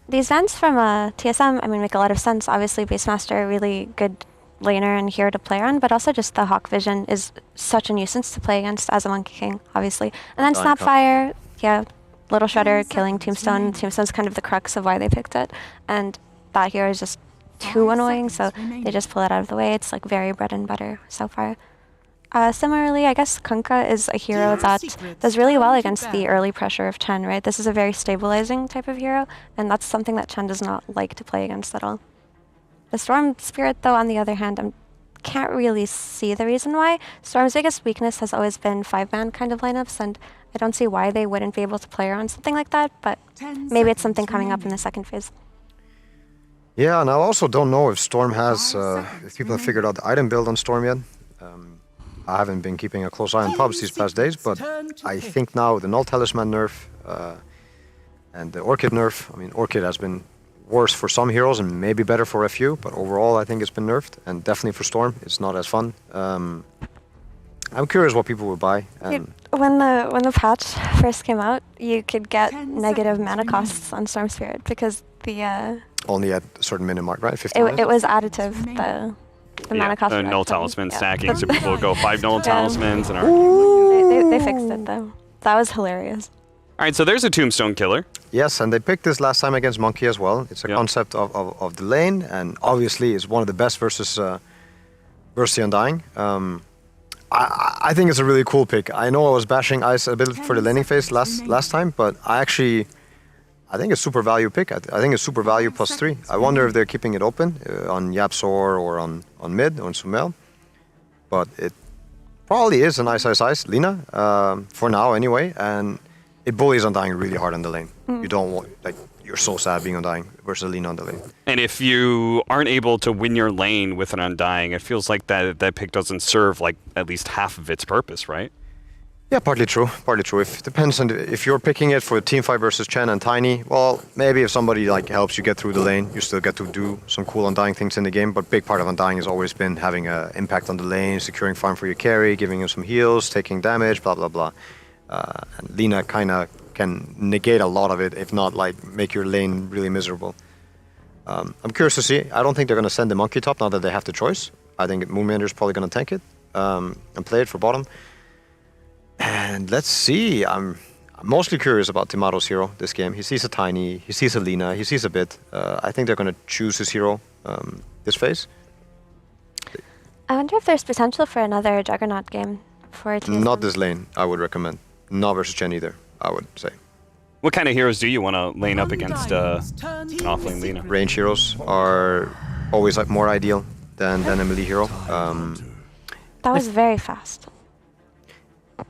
These bans from TSM, I mean, make a lot of sense. Obviously, Beastmaster, really good laner and hero to play on, but also just the Hawk Vision is such a nuisance to play against as a Monkey King, obviously. And then Snapfire, yeah, Little Shredder killing Tombstone. Tombstone's kind of the crux of why they picked it. And that hero is just too annoying, so they just pull it out of the way. It's like very bread and butter so far. Similarly, I guess Kunkka is a hero that does really well against the early pressure of Chen, right? This is a very stabilizing type of hero, and that's something that Chen does not like to play against at all. The Storm Spirit, though, on the other hand, I can't really see the reason why. Storm's biggest weakness has always been 5-man kind of lineups, and I don't see why they wouldn't be able to play around something like that, but maybe it's something coming up in the second phase. Yeah, and I also don't know if Storm has, if people have figured out the item build on Storm yet. I haven't been keeping a close eye on pubs these past days, but I think now the Null Talisman nerf and the Orchid nerf, I mean, Orchid has been worse for some heroes and maybe better for a few, but overall I think it's been nerfed, and definitely for Storm, it's not as fun. I'm curious what people would buy. And When the patch first came out, you could get negative mana costs on Storm Spirit because the only at a certain minute mark, right? 50 it was additive. The mana cost. The null talisman stacking, so people go 5 null talismans and are. They fixed it though. That was hilarious. All right, so there's a Tombstone killer. Yes, and they picked this last time against Monkey as well. It's a concept of the lane, and obviously it's one of the best versus the Undying. I think it's a really cool pick. I know I was bashing Ice a bit for the laning phase last time, but I think it's super value pick. I think it's super value +3. I wonder if they're keeping it open on Yapsor or on mid, on Sumail. But it probably is an Ice Lina, for now anyway, and it bullies Undying really hard on the lane. You don't want, like, you're so sad being Undying versus Lina on the lane. And if you aren't able to win your lane with an Undying, it feels like that pick doesn't serve like at least half of its purpose, right? Yeah, partly true. It depends on if you're picking it for team fight versus Chen and Tiny. Well, maybe if somebody like helps you get through the lane, you still get to do some cool Undying things in the game. But big part of Undying has always been having an impact on the lane, securing farm for your carry, giving him some heals, taking damage, blah blah blah. And Lina kind of can negate a lot of it, if not like make your lane really miserable. I'm curious to see. I don't think they're going to send the Monkey top now that they have the choice. I think Moonmander's probably going to tank it and play it for bottom. And let's see. I'm mostly curious about Timato's hero this game. He sees a Tiny, he sees a Lina, he sees a bit. I think they're going to choose his hero this phase. I wonder if there's potential for another Juggernaut game for TSM. Not this lane, I would recommend. Not versus Chen either, I would say. What kind of heroes do you want to lane up against an off-lane Lina? Range heroes are always like more ideal than a melee hero. That was very fast.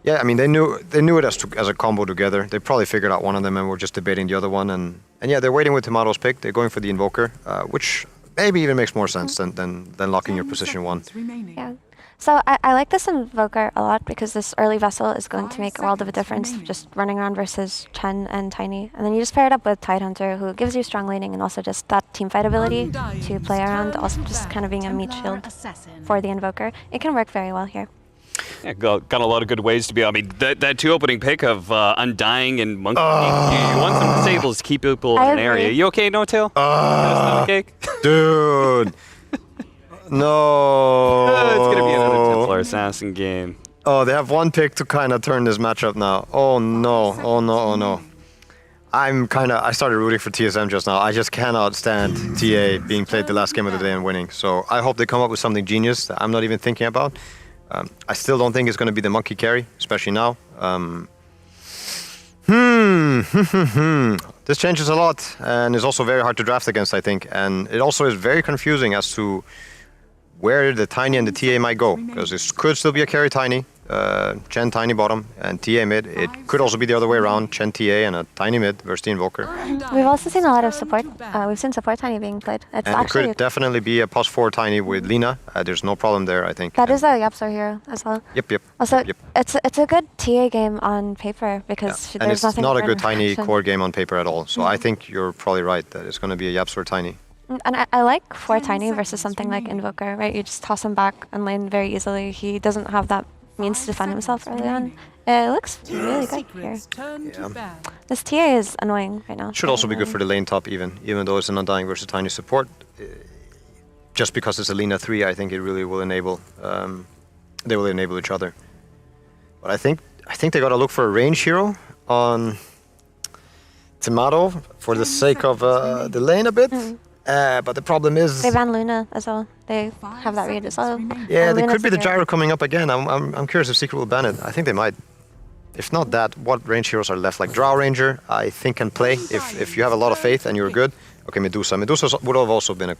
Yeah, I mean they knew it as a combo together. They probably figured out one of them and were just debating the other one. And yeah, they're waiting with Timato's pick. They're going for the Invoker, which maybe even makes more sense than locking your position one. Yeah, So I like this Invoker a lot because this early Vessel is going to make a world of a difference, just running around versus Chen and Tiny. And then you just pair it up with Tidehunter, who gives you strong laning and also just that teamfight ability to play around, also just kind of being a meat shield for the Invoker. It can work very well here. Yeah, got a lot of good ways to be. I mean, that 2 opening pick of Undying and Monkey King, you want some disables to keep people in an area. You okay, No Tail? Cake? Dude. No. It's going to be another Templar Assassin game. Oh, they have one pick to kind of turn this matchup now. Oh no, oh no, oh no. I started rooting for TSM just now. I just cannot stand TA being played the last game of the day and winning. So I hope they come up with something genius that I'm not even thinking about. I still don't think it's going to be the monkey carry, especially now. This changes a lot, and it's also very hard to draft against, I think. And it also is very confusing as to where the Tiny and the TA might go, because this could still be a carry Tiny, Chen Tiny bottom, and TA mid. It could also be the other way around, Chen TA and a Tiny mid versus the Invoker. We've also seen a lot of support. We've seen support Tiny being played. It's and actually it could definitely be a +4 Tiny with Lina. There's no problem there, I think. that is a Yapsor hero as well. Yep. Also, it's a good TA game on paper because And there's it's nothing. not a for good Tiny interaction. core game on paper at all. So I think you're probably right that it's going to be a Yapsor Tiny. And I like 4 Tiny versus something like Invoker, right? You just toss him back and lane very easily. He doesn't have that means to defend himself early on. It looks really good here. Yeah. This TA is annoying right now. Should also be good for the lane top even though it's an Undying versus Tiny support. Just because it's a Lina 3, I think it really will enable, they will enable each other. But I think they gotta look for a range hero on Tomato for the sake of the lane a bit. But the problem is... They ban Luna as well. They have that read as well. Yeah, there could be the gyro coming up again. I'm curious if Secret will ban it. I think they might. If not that, what range heroes are left? Like Drow Ranger, I think can play if you have a lot of faith and you're good. Okay, Medusa. Medusa would have also been a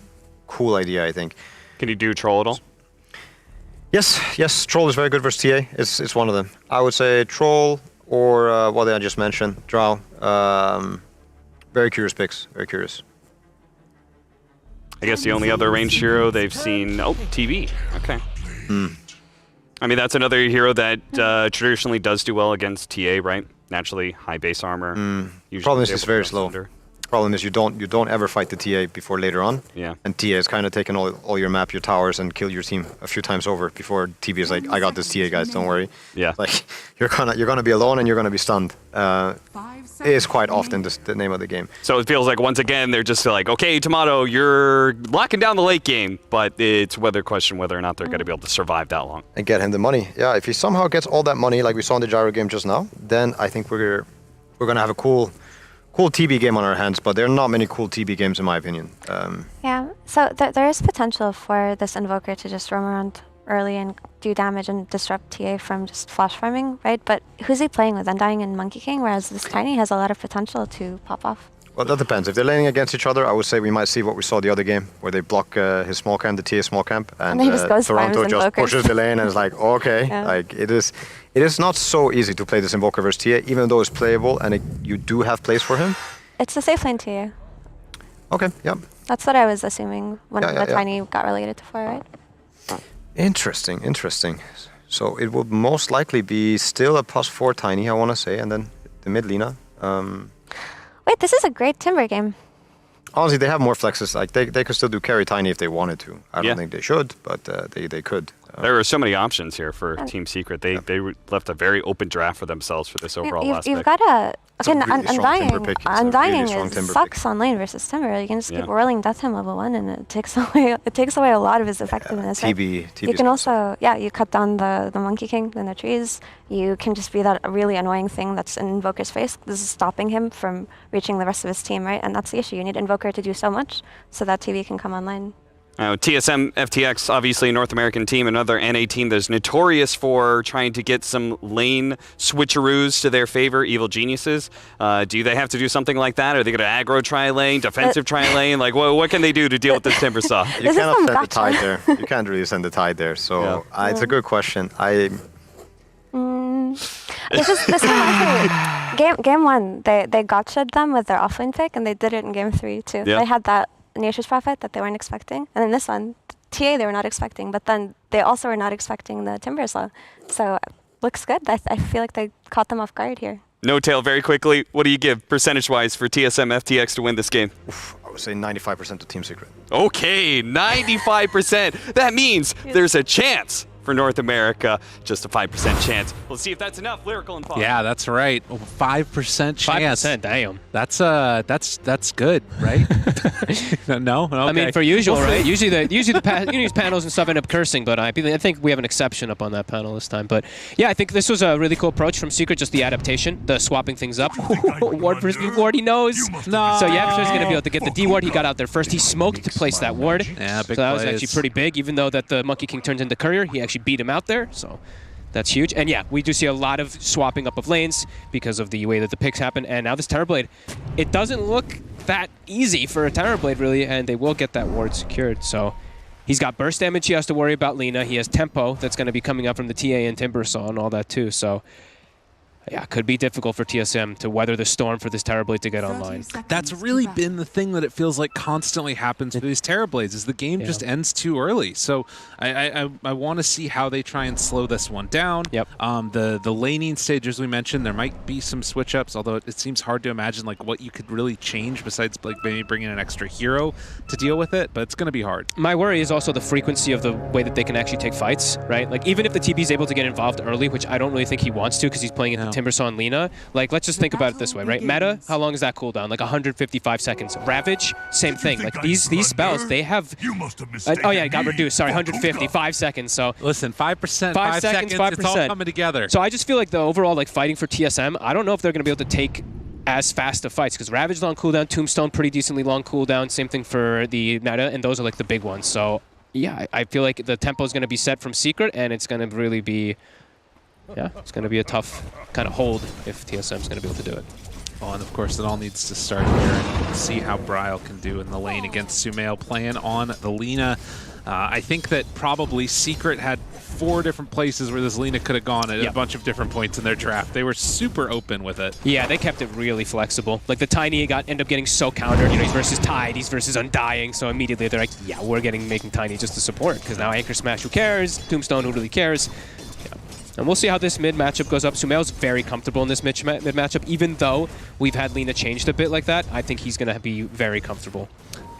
cool idea, I think. Can you do Troll at all? Yes. Troll is very good versus TA. It's one of them. I would say Troll or what I just mentioned, Drow. Very curious picks. Very curious. I guess the only other ranged hero they've seen... Oh, TV. Okay. I mean, that's another hero that traditionally does do well against TA, right? Naturally, high base armor. Problem is it's very slow. Problem is you don't ever fight the TA before later on. Yeah. And TA is kind of taken all your map, your towers, and kill your team a few times over before TB is like, I got this TA, guys, don't worry. Yeah. Like you're gonna be alone and you're gonna be stunned. It is quite often the name of the game. So it feels like once again they're just like, okay, Tomato, you're locking down the late game, but it's question whether or not they're going to be able to survive that long. And get him the money. Yeah, if he somehow gets all that money like we saw in the Gyro game just now, then I think we're gonna have a cool TB game on our hands, but there are not many cool TB games in my opinion. Yeah, so there is potential for this Invoker to just roam around early and do damage and disrupt TA from just flash farming, right? But who's he playing with? Undying and Monkey King, whereas this Tiny has a lot of potential to pop off. Well, that depends. If they're laning against each other, I would say we might see what we saw the other game, where they block his small camp, the TA small camp, and he just goes Toronto just Invokers. pushes the lane and is like, okay, Yeah. like it is not so easy to play this Invoker versus TA, even though it's playable and you do have plays for him. It's a safe lane TA. Okay, yeah. That's what I was assuming when Yeah. Tiny got relegated to 4, right? Interesting. So it would most likely be still a +4 Tiny, I want to say, and then the mid Lina. Wait, this is a great Timber game. Honestly, they have more flexes. Like they could still do carry Tiny if they wanted to. I don't think they should, but they could. There are so many options here for Team Secret. They left a very open draft for themselves for this overall last You've pick. got a... Okay, really strong Timber pick. It's a Undying really strong Timber sucks on lane versus Timber. You can just keep Yeah. rolling Death Him level 1 and it takes away a lot of his effectiveness. Right? TB You can also, you cut down the Monkey King in the trees. You can just be that really annoying thing that's in Invoker's face. This is stopping him from reaching the rest of his team, right? And that's the issue. You need Invoker to do so much so that TV can come online. TSM FTX, obviously a North American team, another NA team that's notorious for trying to get some lane switcheroos to their favor, evil geniuses. Do they have to do something like that? Are they going to aggro tri-lane, defensive tri-lane? Like, what can they do to deal with this Timber saw? You cannot send the tide there. You can't really send the tide there. So it's a good question. This game 1, they gotcha'd them with their offlane pick, and they did it in game 3 too. Yeah. They had that Nature's Prophet that they weren't expecting, and then this one, TA they were not expecting, but then they also were not expecting the Timber Slow. So looks good. I feel like they caught them off guard here. No Tail, very quickly, what do you give percentage-wise for TSM FTX to win this game? I would say 95% to Team Secret. Okay, 95%. That means there's a chance for North America, just a 5% chance. We'll see if that's enough. Lyrical and Fox. Yeah, that's right. 5% chance. 5%, damn. That's good, right? No? Okay. I mean, for usual, right? Usually these panels and stuff end up cursing, but I think we have an exception up on that panel this time. But yeah, I think this was a really cool approach from Secret, just the adaptation, the swapping things up. Ward versus ward, he knows. No. So Yapster's going to be able to get the D ward. He got out there first. He smoked to place that ward. Yeah, big so that was plays. actually pretty big, even though that the Monkey King turns into Courier. He actually beat him out there, so that's huge. And yeah, we do see a lot of swapping up of lanes because of the way that the picks happen. And now this Terrorblade, it doesn't look that easy for a Terrorblade, really, and they will get that ward secured. So he's got burst damage he has to worry about Lina. He has tempo that's going to be coming up from the TA and Timbersaw and all that too. So yeah, could be difficult for TSM to weather the storm for this Terrorblade to get online. That's really been the thing that it feels like constantly happens with these Terrorblades, is the game just ends too early. So I want to see how they try and slow this one down. Yep. The laning stage, as we mentioned, there might be some switch ups, although it seems hard to imagine like what you could really change besides like maybe bringing an extra hero to deal with it, but it's going to be hard. My worry is also the frequency of the way that they can actually take fights, right? Like even if the TB is able to get involved early, which I don't really think he wants to because he's playing into Timbersaw and Lina, like let's just think about it this way, right? Meta, how long is that cooldown? Like 155 seconds. Ravage, same thing. Like these spells, they have... oh yeah, it got reduced. Sorry, 150, 5 seconds. So listen, 5%, 5 seconds, 5%. It's all coming together. So I just feel like the overall like fighting for TSM, I don't know if they're going to be able to take as fast of fights because Ravage long cooldown, Tombstone pretty decently long cooldown, same thing for the Meta, and those are like the big ones. So yeah, I feel like the tempo is going to be set from Secret, and it's going to really be... yeah, it's going to be a tough kind of hold if TSM is going to be able to do it. Well, and of course, it all needs to start here and see how Bryle can do in the lane against Sumail playing on the Lina. I think that probably Secret had 4 different places where this Lina could have gone at a bunch of different points in their draft. They were super open with it. Yeah, they kept it really flexible. Like the Tiny ended up getting so countered. You know, he's versus Tide, he's versus Undying, so immediately they're like, yeah, we're making Tiny just to support because now Anchor Smash, who cares? Tombstone, who really cares? And we'll see how this mid matchup goes up. Sumail's very comfortable in this mid matchup, even though we've had Lina changed a bit like that. I think he's going to be very comfortable.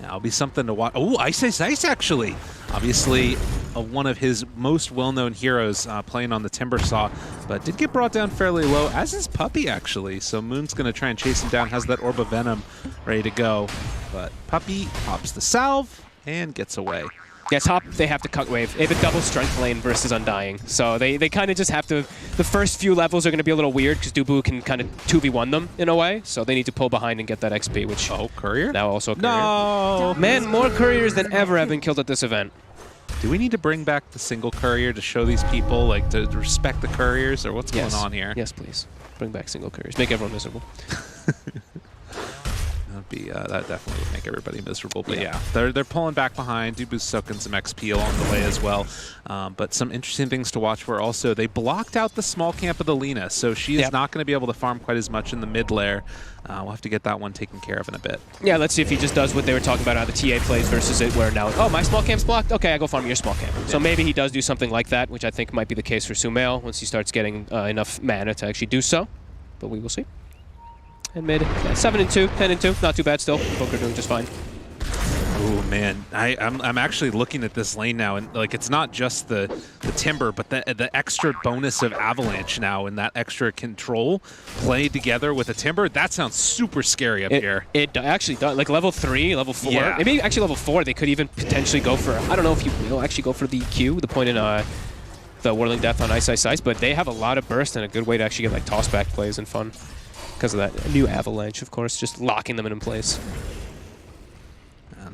That'll be something to watch. Oh, Ice, actually. Obviously, one of his most well-known heroes playing on the Timbersaw, but did get brought down fairly low, as is Puppey, actually. So Moon's going to try and chase him down, has that Orb of Venom ready to go. But Puppey pops the salve and gets away. Yeah, top, they have to cut wave. They have a double strength lane versus Undying. So they kind of just have to... the first few levels are going to be a little weird because Dubu can kind of 2v1 them in a way. So they need to pull behind and get that XP, which... oh, Courier? Now also Courier. No! Man, more Couriers than ever have been killed at this event. Do we need to bring back the single Courier to show these people, like, to respect the Couriers, or what's going on here? Yes, please. Bring back single Couriers. Make everyone miserable. That definitely would make everybody miserable. But yeah, they're pulling back behind. Dubu's soaking some XP along the way as well. But some interesting things to watch were also they blocked out the small camp of the Lina, so she is not going to be able to farm quite as much in the mid layer. We'll have to get that one taken care of in a bit. Yeah, let's see if he just does what they were talking about how the TA plays versus it where now, oh, my small camp's blocked? Okay, I go farm your small camp. So maybe he does do something like that, which I think might be the case for Sumail once he starts getting enough mana to actually do so. But we will see. And mid, 7-2, 10-2, not too bad still. Both are doing just fine. Oh man, I'm actually looking at this lane now, and like it's not just the Timber, but the extra bonus of Avalanche now, and that extra control played together with a Timber. That sounds super scary up here. It actually does. Like level 3, level 4, maybe actually level 4. They could even potentially go for. I don't know if you will actually go for the Q, the point in the Whirling Death on Ice, but they have a lot of burst and a good way to actually get like toss back plays and fun. Because of that new Avalanche, of course, just locking them in place.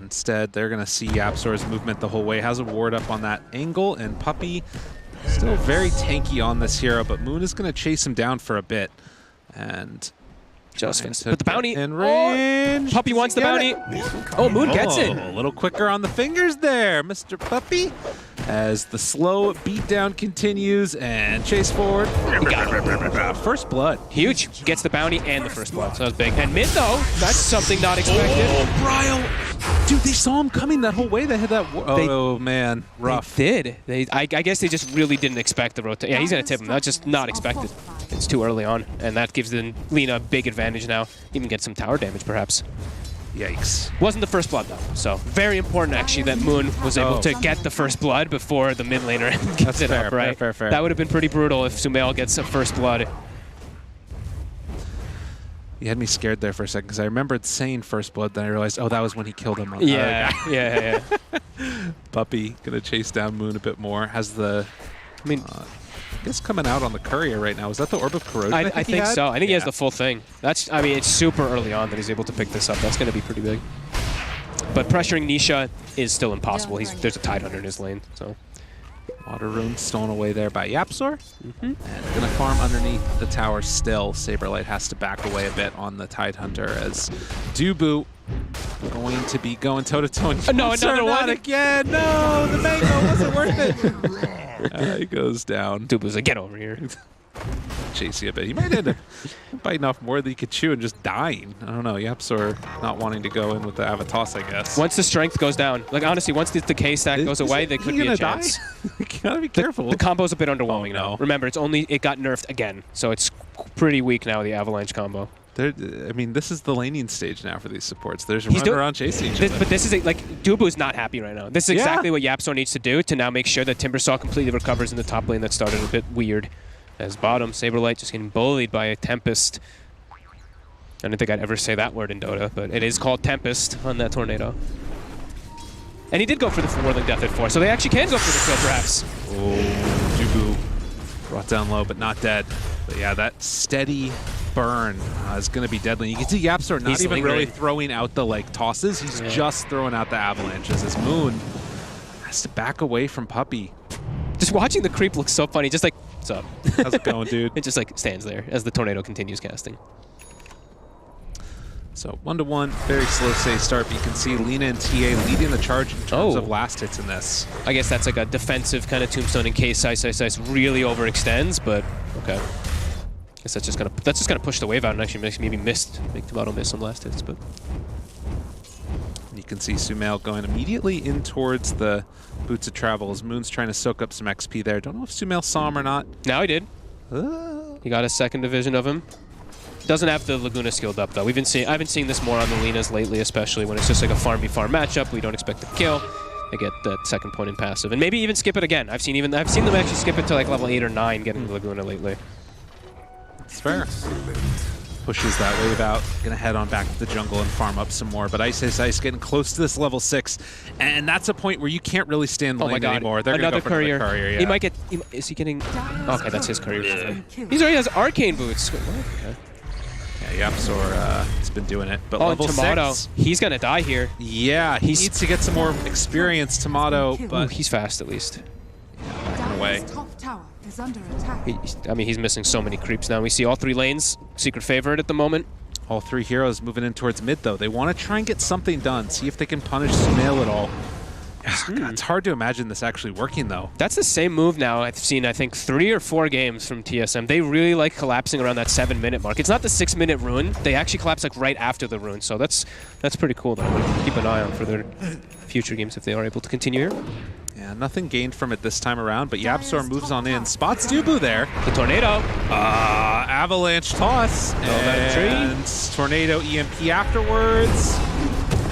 Instead, they're going to see Yapsor's movement the whole way. Has a ward up on that angle, and Puppey still very tanky on this hero, but Moon is going to chase him down for a bit. And just put the bounty in range. Puppey wants the bounty. Oh, Moon gets it. A little quicker on the fingers there, Mr. Puppey. As the slow beatdown continues and chase forward. He got it. First blood. Huge. Gets the bounty and the first blood. So that was big. And mid, though, that's something not expected. Oh, Bryle. Dude, they saw him coming that whole way. They had that. Oh man, rough. They did. I guess they just really didn't expect the rotation. Yeah, he's gonna tip him. That's just not expected. It's too early on, and that gives the Lina a big advantage now. Even get some tower damage, perhaps. Yikes. Wasn't the first blood, though. So very important, actually, that Moon was able to get the first blood before the mid laner gets it up, right? Fair. That would have been pretty brutal if Sumail gets a first blood. You had me scared there for a second because I remembered saying first blood, then I realized, oh, that was when he killed him. Yeah. Puppy gonna chase down Moon a bit more. Has the, I mean, I guess coming out on the courier right now. Is that the Orb of Corrosion? I think so. I think he has the full thing. That's, I mean, it's super early on that he's able to pick this up. That's gonna be pretty big. But pressuring Nisha is still impossible. There's a Tidehunter in his lane, so. Water Rune stolen away there by Yapzor. And gonna farm underneath the tower still. Saberlight has to back away a bit on the Tidehunter as Dubu going to be going toe-to-toe. No, another one? Not again! No! The mango wasn't worth it! He goes down. Dubu's like, get over here. Chasing a bit. He might end up biting off more than he could chew and just dying. I don't know. Yapzor not wanting to go in with the Avatos, I guess. Once the strength goes down, like honestly, once the decay stack goes away, there could be a chance. You gotta be careful. The combo's a bit underwhelming now. Remember, it got nerfed again, so it's pretty weak now, the Avalanche combo. I mean, this is the laning stage now for these supports. There's a run around chasing each other. But this is, like, Dubu's not happy right now. This is exactly what Yapzor needs to do to now make sure that Timbersaw completely recovers in the top lane that started a bit weird. As bottom, Saberlight just getting bullied by a Tempest. I don't think I'd ever say that word in Dota, but it is called Tempest on that Tornado. And he did go for the Whirling Death at 4, so they actually can go for the kill, perhaps. Oh, Dubu brought down low, but not dead. But yeah, that steady burn is going to be deadly. You can see Yapzor not even really throwing out the tosses. He's just throwing out the avalanches as Moon has to back away from Puppy. Just watching the creep looks so funny. Just like, what's up? How's it going, dude? It just stands there as the Tornado continues casting. So 1-1, very slow save start, but you can see Lina and TA leading the charge in terms of last hits in this. I guess that's like a defensive kind of tombstone in case Ice really overextends, but okay. I guess that's just gonna push the wave out and actually make Tomato miss some last hits, but. You can see Sumail going immediately in towards the Boots of Travel as Moon's trying to soak up some XP there. Don't know if Sumail saw him or not. Now he did. He got a second division of him. Doesn't have the Laguna skilled up though. I've been seeing this more on the Linas lately, especially when it's just like a farm v farm matchup. We don't expect the kill. They get that second point in passive, and maybe even skip it again. I've seen them actually skip it to like level 8 or 9, getting the Laguna lately. It's fair. Pushes that wave out, gonna head on back to the jungle and farm up some more. But Ice getting close to this level 6, and that's a point where you can't really stand the lane anymore. They're another gonna go courier. For the courier. Yeah. He might get. Is he getting? Okay, that's his courier. He already has arcane boots. Okay. Yeah, Yapzor has been doing it. But level Tomato, 6, he's gonna die here. Yeah, he needs to get some more experience, Tomato. But he's fast at least. Backing away. I mean, he's missing so many creeps now. We see all 3 lanes, secret favorite at the moment. All 3 heroes moving in towards mid, though. They want to try and get something done, see if they can punish Sumail at all. God, it's hard to imagine this actually working, though. That's the same move now I've seen, I think, 3 or 4 games from TSM. They really like collapsing around that 7-minute mark. It's not the 6-minute rune. They actually collapse like right after the rune, so that's pretty cool, though. Keep an eye on for their future games if they are able to continue here. Yeah, nothing gained from it this time around, but Yapzor moves on in. Spots Dubu there. The Tornado. Avalanche toss. And Tornado EMP afterwards.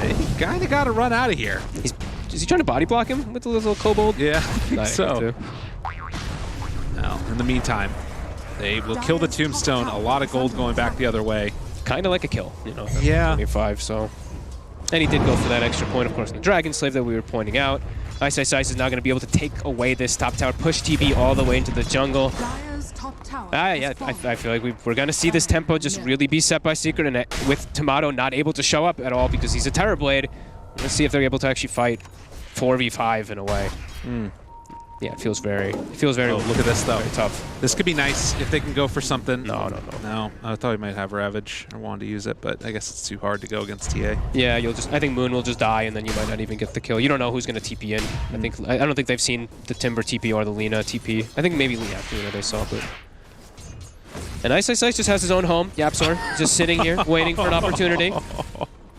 He kind of got to run out of here. Is he trying to body block him with a little kobold? Yeah, I think so. Now, in the meantime, they will kill the Tombstone. A lot of gold going back the other way. Kind of like a kill, you know. Yeah. 25, so. And he did go for that extra point, of course, in the Dragon Slave that we were pointing out. Ice is now going to be able to take away this top tower, push TB all the way into the jungle. Yeah, I feel like we're going to see this tempo just really be set by Secret, and with Tomato not able to show up at all because he's a Terrorblade. Let's see if they're able to actually fight 4v5 in a way. Yeah, it feels very look at this though. Very tough. This could be nice if they can go for something. No. No, I thought he might have Ravage or wanted to use it, but I guess it's too hard to go against TA. Yeah, I think Moon will just die and then you might not even get the kill. You don't know who's going to TP in. I don't think they've seen the Timber TP or the Lina TP. I think maybe Lina they saw, but. And Ice just has his own home. Yapzor just sitting here waiting for an opportunity.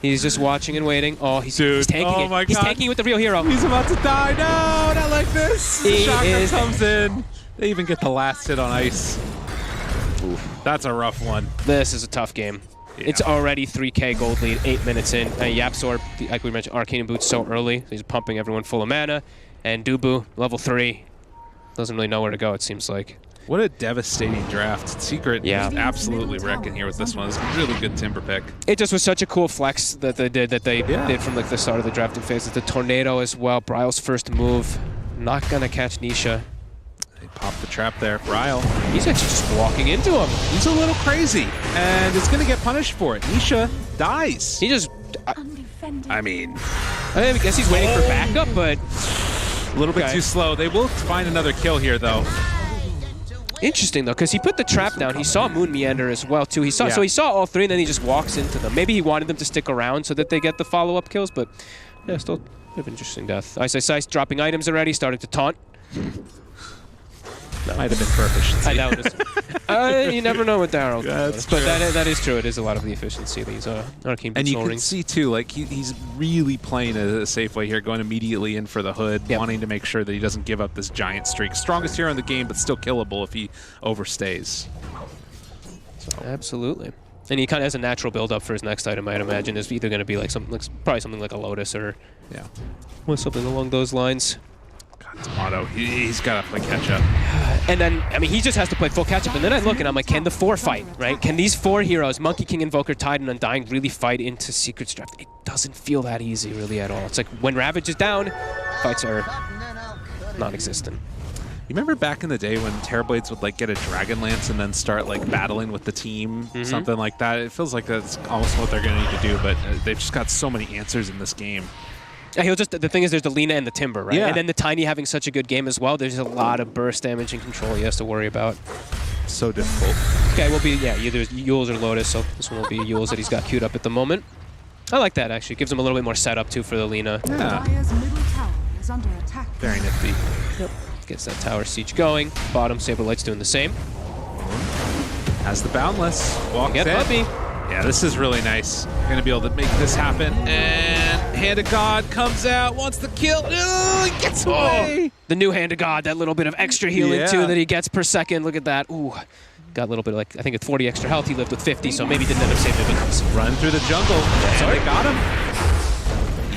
He's just watching and waiting. Oh, he's tanking oh my it. He's God. tanking it with the real hero. He's about to die. No, not like this. He Shocker is- comes in. They even get the last hit on ice. Oof. That's a rough one. This is a tough game. Yeah. It's already 3K gold lead, 8 minutes in. Yapzor, like we mentioned, Arcane Boots so early. He's pumping everyone full of mana. And Dubu, level 3. Doesn't really know where to go, it seems like. What a devastating draft. Secret Yeah. is absolutely wrecking here with this one. It's a really good Timber pick. It just was such a cool flex that they did from like the start of the drafting phase. The tornado as well. Bryle's first move. Not gonna catch Nisha. They popped the trap there. Bryle. He's actually just walking into him. He's a little crazy, and is going to get punished for it. Nisha dies. He just... I mean... I guess he's waiting for backup, but... A little bit too slow. They will find another kill here, though. Interesting, though, because he put the trap down. He saw Moon Meander as well, too. So he saw all three, and then he just walks into them. Maybe he wanted them to stick around so that they get the follow-up kills, but... Yeah, still an interesting death. Ice dropping items already, starting to taunt. That might have been for efficiency. You never know with Daryl. That's but true. that is true. It is a lot of the efficiency. These Arcane And you Soul can Rings. see, too, like he's really playing a safe way here, going immediately in for the hood, wanting to make sure that he doesn't give up this giant streak. Strongest hero in the game, but still killable if he overstays. Absolutely. And he kind of has a natural build-up for his next item, I'd imagine. Is either going to be like probably something like a Lotus or something along those lines. Tomato, he's got to play catch-up. And then, I mean, he just has to play full catch-up. And then I look and I'm like, can the 4 fight, right? Can these 4 heroes, Monkey King, Invoker, Tide, and Undying, really fight into Secret's draft? It doesn't feel that easy, really, at all. It's like, when Ravage is down, fights are non-existent. You remember back in the day when Terrorblades would like get a Dragon Lance and then start like battling with the team, something like that? It feels like that's almost what they're going to need to do, but they've just got so many answers in this game. He'll just, the thing is, there's the Lina and the Timber, right? Yeah. And then the Tiny having such a good game as well. There's a lot of burst damage and control he has to worry about. So difficult. Okay, will be, either Yules or Lotus, so this one will be Yules that he's got queued up at the moment. I like that, actually. Gives him a little bit more setup, too, for the Lina. Yeah. Dire's middle tower is under attack. Very nifty. Yep. Gets that tower siege going. Bottom, Saberlight's doing the same. Has the Boundless. Walks Get in. Puppy. Yeah, this is really nice. Going to be able to make this happen. And Hand of God comes out, wants the kill. Ooh, he gets away. The new Hand of God, that little bit of extra healing, Yeah. too, that he gets per second. Look at that. Ooh. Got a little bit of, like, I think at 40 extra health, he lived with 50, so maybe didn't end up saving it. Run through the jungle. And they got him.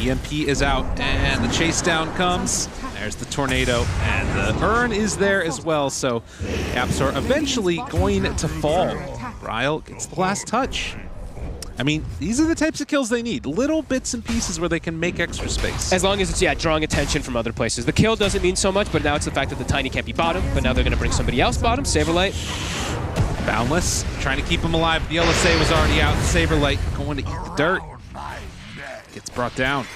EMP is out, and the chase down comes. There's the tornado, and the urn is there as well, so Yapzor eventually going to fall. Bryle gets the last touch. I mean, these are the types of kills they need. Little bits and pieces where they can make extra space. As long as it's, drawing attention from other places. The kill doesn't mean so much, but now it's the fact that the Tiny can't be bottom, but now they're going to bring somebody else bottom. Saberlight. Boundless, trying to keep him alive. The LSA was already out. Saberlight going to eat the dirt. Gets brought down.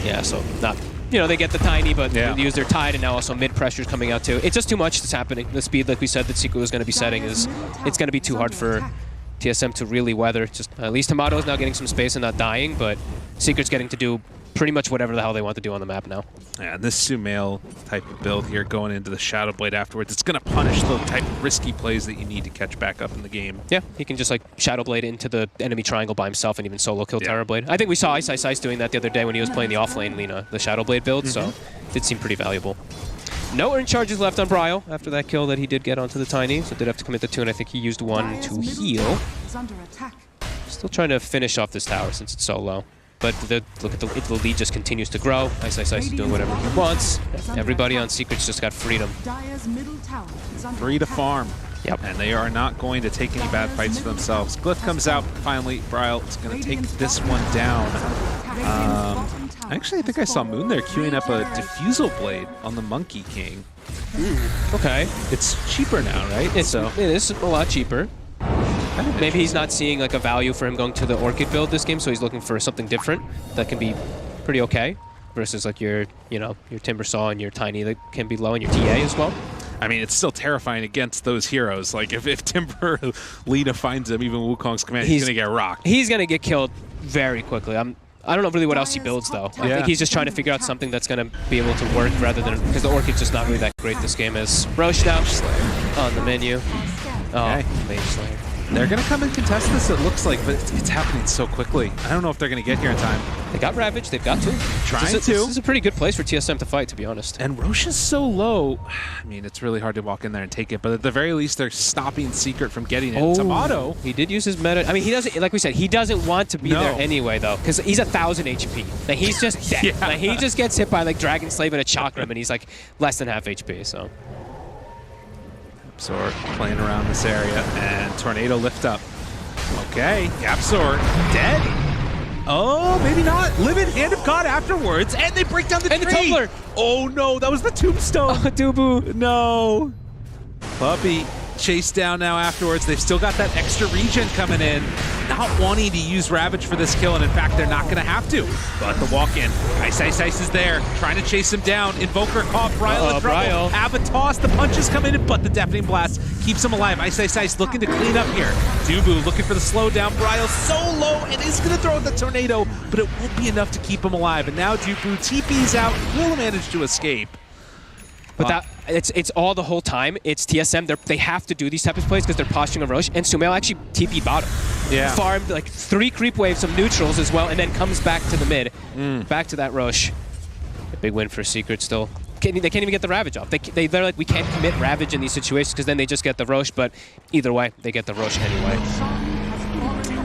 Yeah, so not... they get the Tiny, but they use their Tide, and now also mid-pressure's coming out too. It's just too much that's happening. The speed, like we said, that Secret was going to be setting it's going to be too hard for TSM to really weather. Just at least Tomato is now getting some space and not dying, but Secret's getting to do pretty much whatever the hell they want to do on the map now. Yeah, and this Sumail type of build here going into the Shadow Blade afterwards, it's going to punish the type of risky plays that you need to catch back up in the game. Yeah, he can just like Shadow Blade into the enemy triangle by himself and even solo kill Terror Blade. I think we saw Ice doing that the other day when he was playing the offlane Lina, the Shadow Blade build, so it did seem pretty valuable. No urn charges left on Bryle after that kill that he did get onto the Tiny, so did have to commit the 2, and I think he used 1 to heal. Still trying to finish off this tower since it's so low. But look at the lead just continues to grow. Ice is doing whatever he wants. Everybody on Secret's just got freedom. Free to farm. Yep. And they are not going to take any bad fights for themselves. Glyph comes out. Finally, Bryle is going to take this one down. Actually, I think I saw Moon there queuing up a Diffusal Blade on the Monkey King. Okay. It's cheaper now, right? It is a lot cheaper. Maybe he's not seeing like a value for him going to the Orchid build this game, so he's looking for something different that can be pretty okay versus like your Timber Saw and your Tiny that can be low and your TA as well. I mean, it's still terrifying against those heroes. Like if Timber Lina finds him, even Wukong's command, he's gonna get rocked. He's gonna get killed very quickly. I don't know really what else he builds though. I think he's just trying to figure out something that's gonna be able to work rather than because the Orchid's just not really that great this game is. Roche now on the menu. Oh, Mage Slayer. They're going to come and contest this, it looks like, but it's happening so quickly. I don't know if they're going to get here in time. They got Ravage, they've got to. This is a pretty good place for TSM to fight, to be honest. And Roche is so low. I mean, it's really hard to walk in there and take it, but at the very least, they're stopping Secret from getting it. Tomato. He did use his meta. I mean, he doesn't, like we said, he doesn't want to be there anyway, though, because he's 1,000 HP. Like, he's just dead. Like, he just gets hit by, like, Dragon Slave and a Chakram, and he's, like, less than half HP, so. Yapzor playing around this area, and Tornado lift up. Okay, Yapzor dead. Oh, maybe not. Live-in Hand of God afterwards, and they break down the tree. And the tumbler. Oh no, that was the tombstone. Oh, Dubu. No. Puppey chased down now afterwards. They've still got that extra regen coming in. Not wanting to use Ravage for this kill, and in fact, they're not going to have to. But the walk-in, Ice is there, trying to chase him down. Invoker caught, Bryle in trouble. Avatos, the punches come in, but the Deafening Blast keeps him alive. Ice looking to clean up here. Dubu looking for the slowdown. Bryle so low, and is going to throw the tornado, but it won't be enough to keep him alive. And now Dubu TP's out, will manage to escape. But it's all the whole time. It's TSM. They have to do these types of plays because they're posturing a Roche. And Sumail actually TP'd bottom. Yeah. Farmed like 3 creep waves, some neutrals as well, and then comes back to the mid. Back to that Roche. A big win for Secret still. They can't even get the Ravage off. They're like, we can't commit Ravage in these situations because then they just get the Roche. But either way, they get the Roche anyway.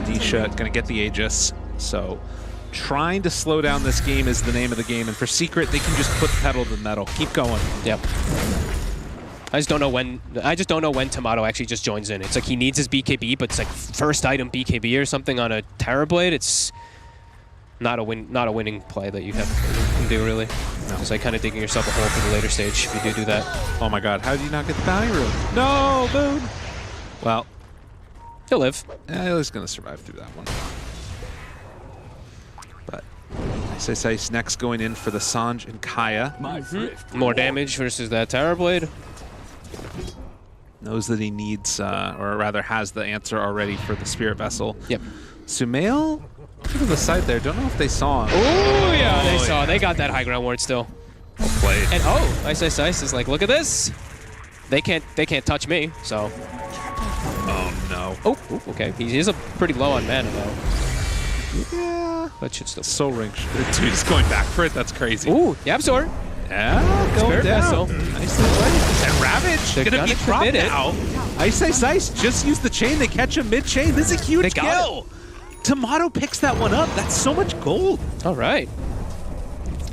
Nisha gonna get the Aegis. So trying to slow down this game is the name of the game, and for Secret, they can just put pedal to the metal. Keep going. Yep. I just don't know when Tomato actually just joins in. It's like he needs his BKB, but it's like first item BKB or something on a Terrorblade. It's not a winning play that you can do really. It's like kind of digging yourself a hole for the later stage if you do that. Oh my God! How did you not get the bounty room? No, Boone. Well, he'll live. He's gonna survive through that one. But Ice next going in for the Sanj and Kaya. More damage versus that Terrorblade. Knows that he needs, or rather has the answer already for the Spirit Vessel. Yep. Sumail to the side there. Don't know if they saw him. Oh yeah, they saw. They got that high ground ward still. Well played. And Ice is like, look at this. They can't touch me. So. Oh no. Oh, okay. He is a pretty low on mana though. Yeah. But should still. Soul Ring. Dude is going back for it. That's crazy. Ooh, Yapzor. Yeah, going down. Nicely played. And Ravage They're gonna be dropped now. Ice just use the chain. They catch him mid-chain. This is a huge kill. Tomato picks that one up. That's so much gold. All right.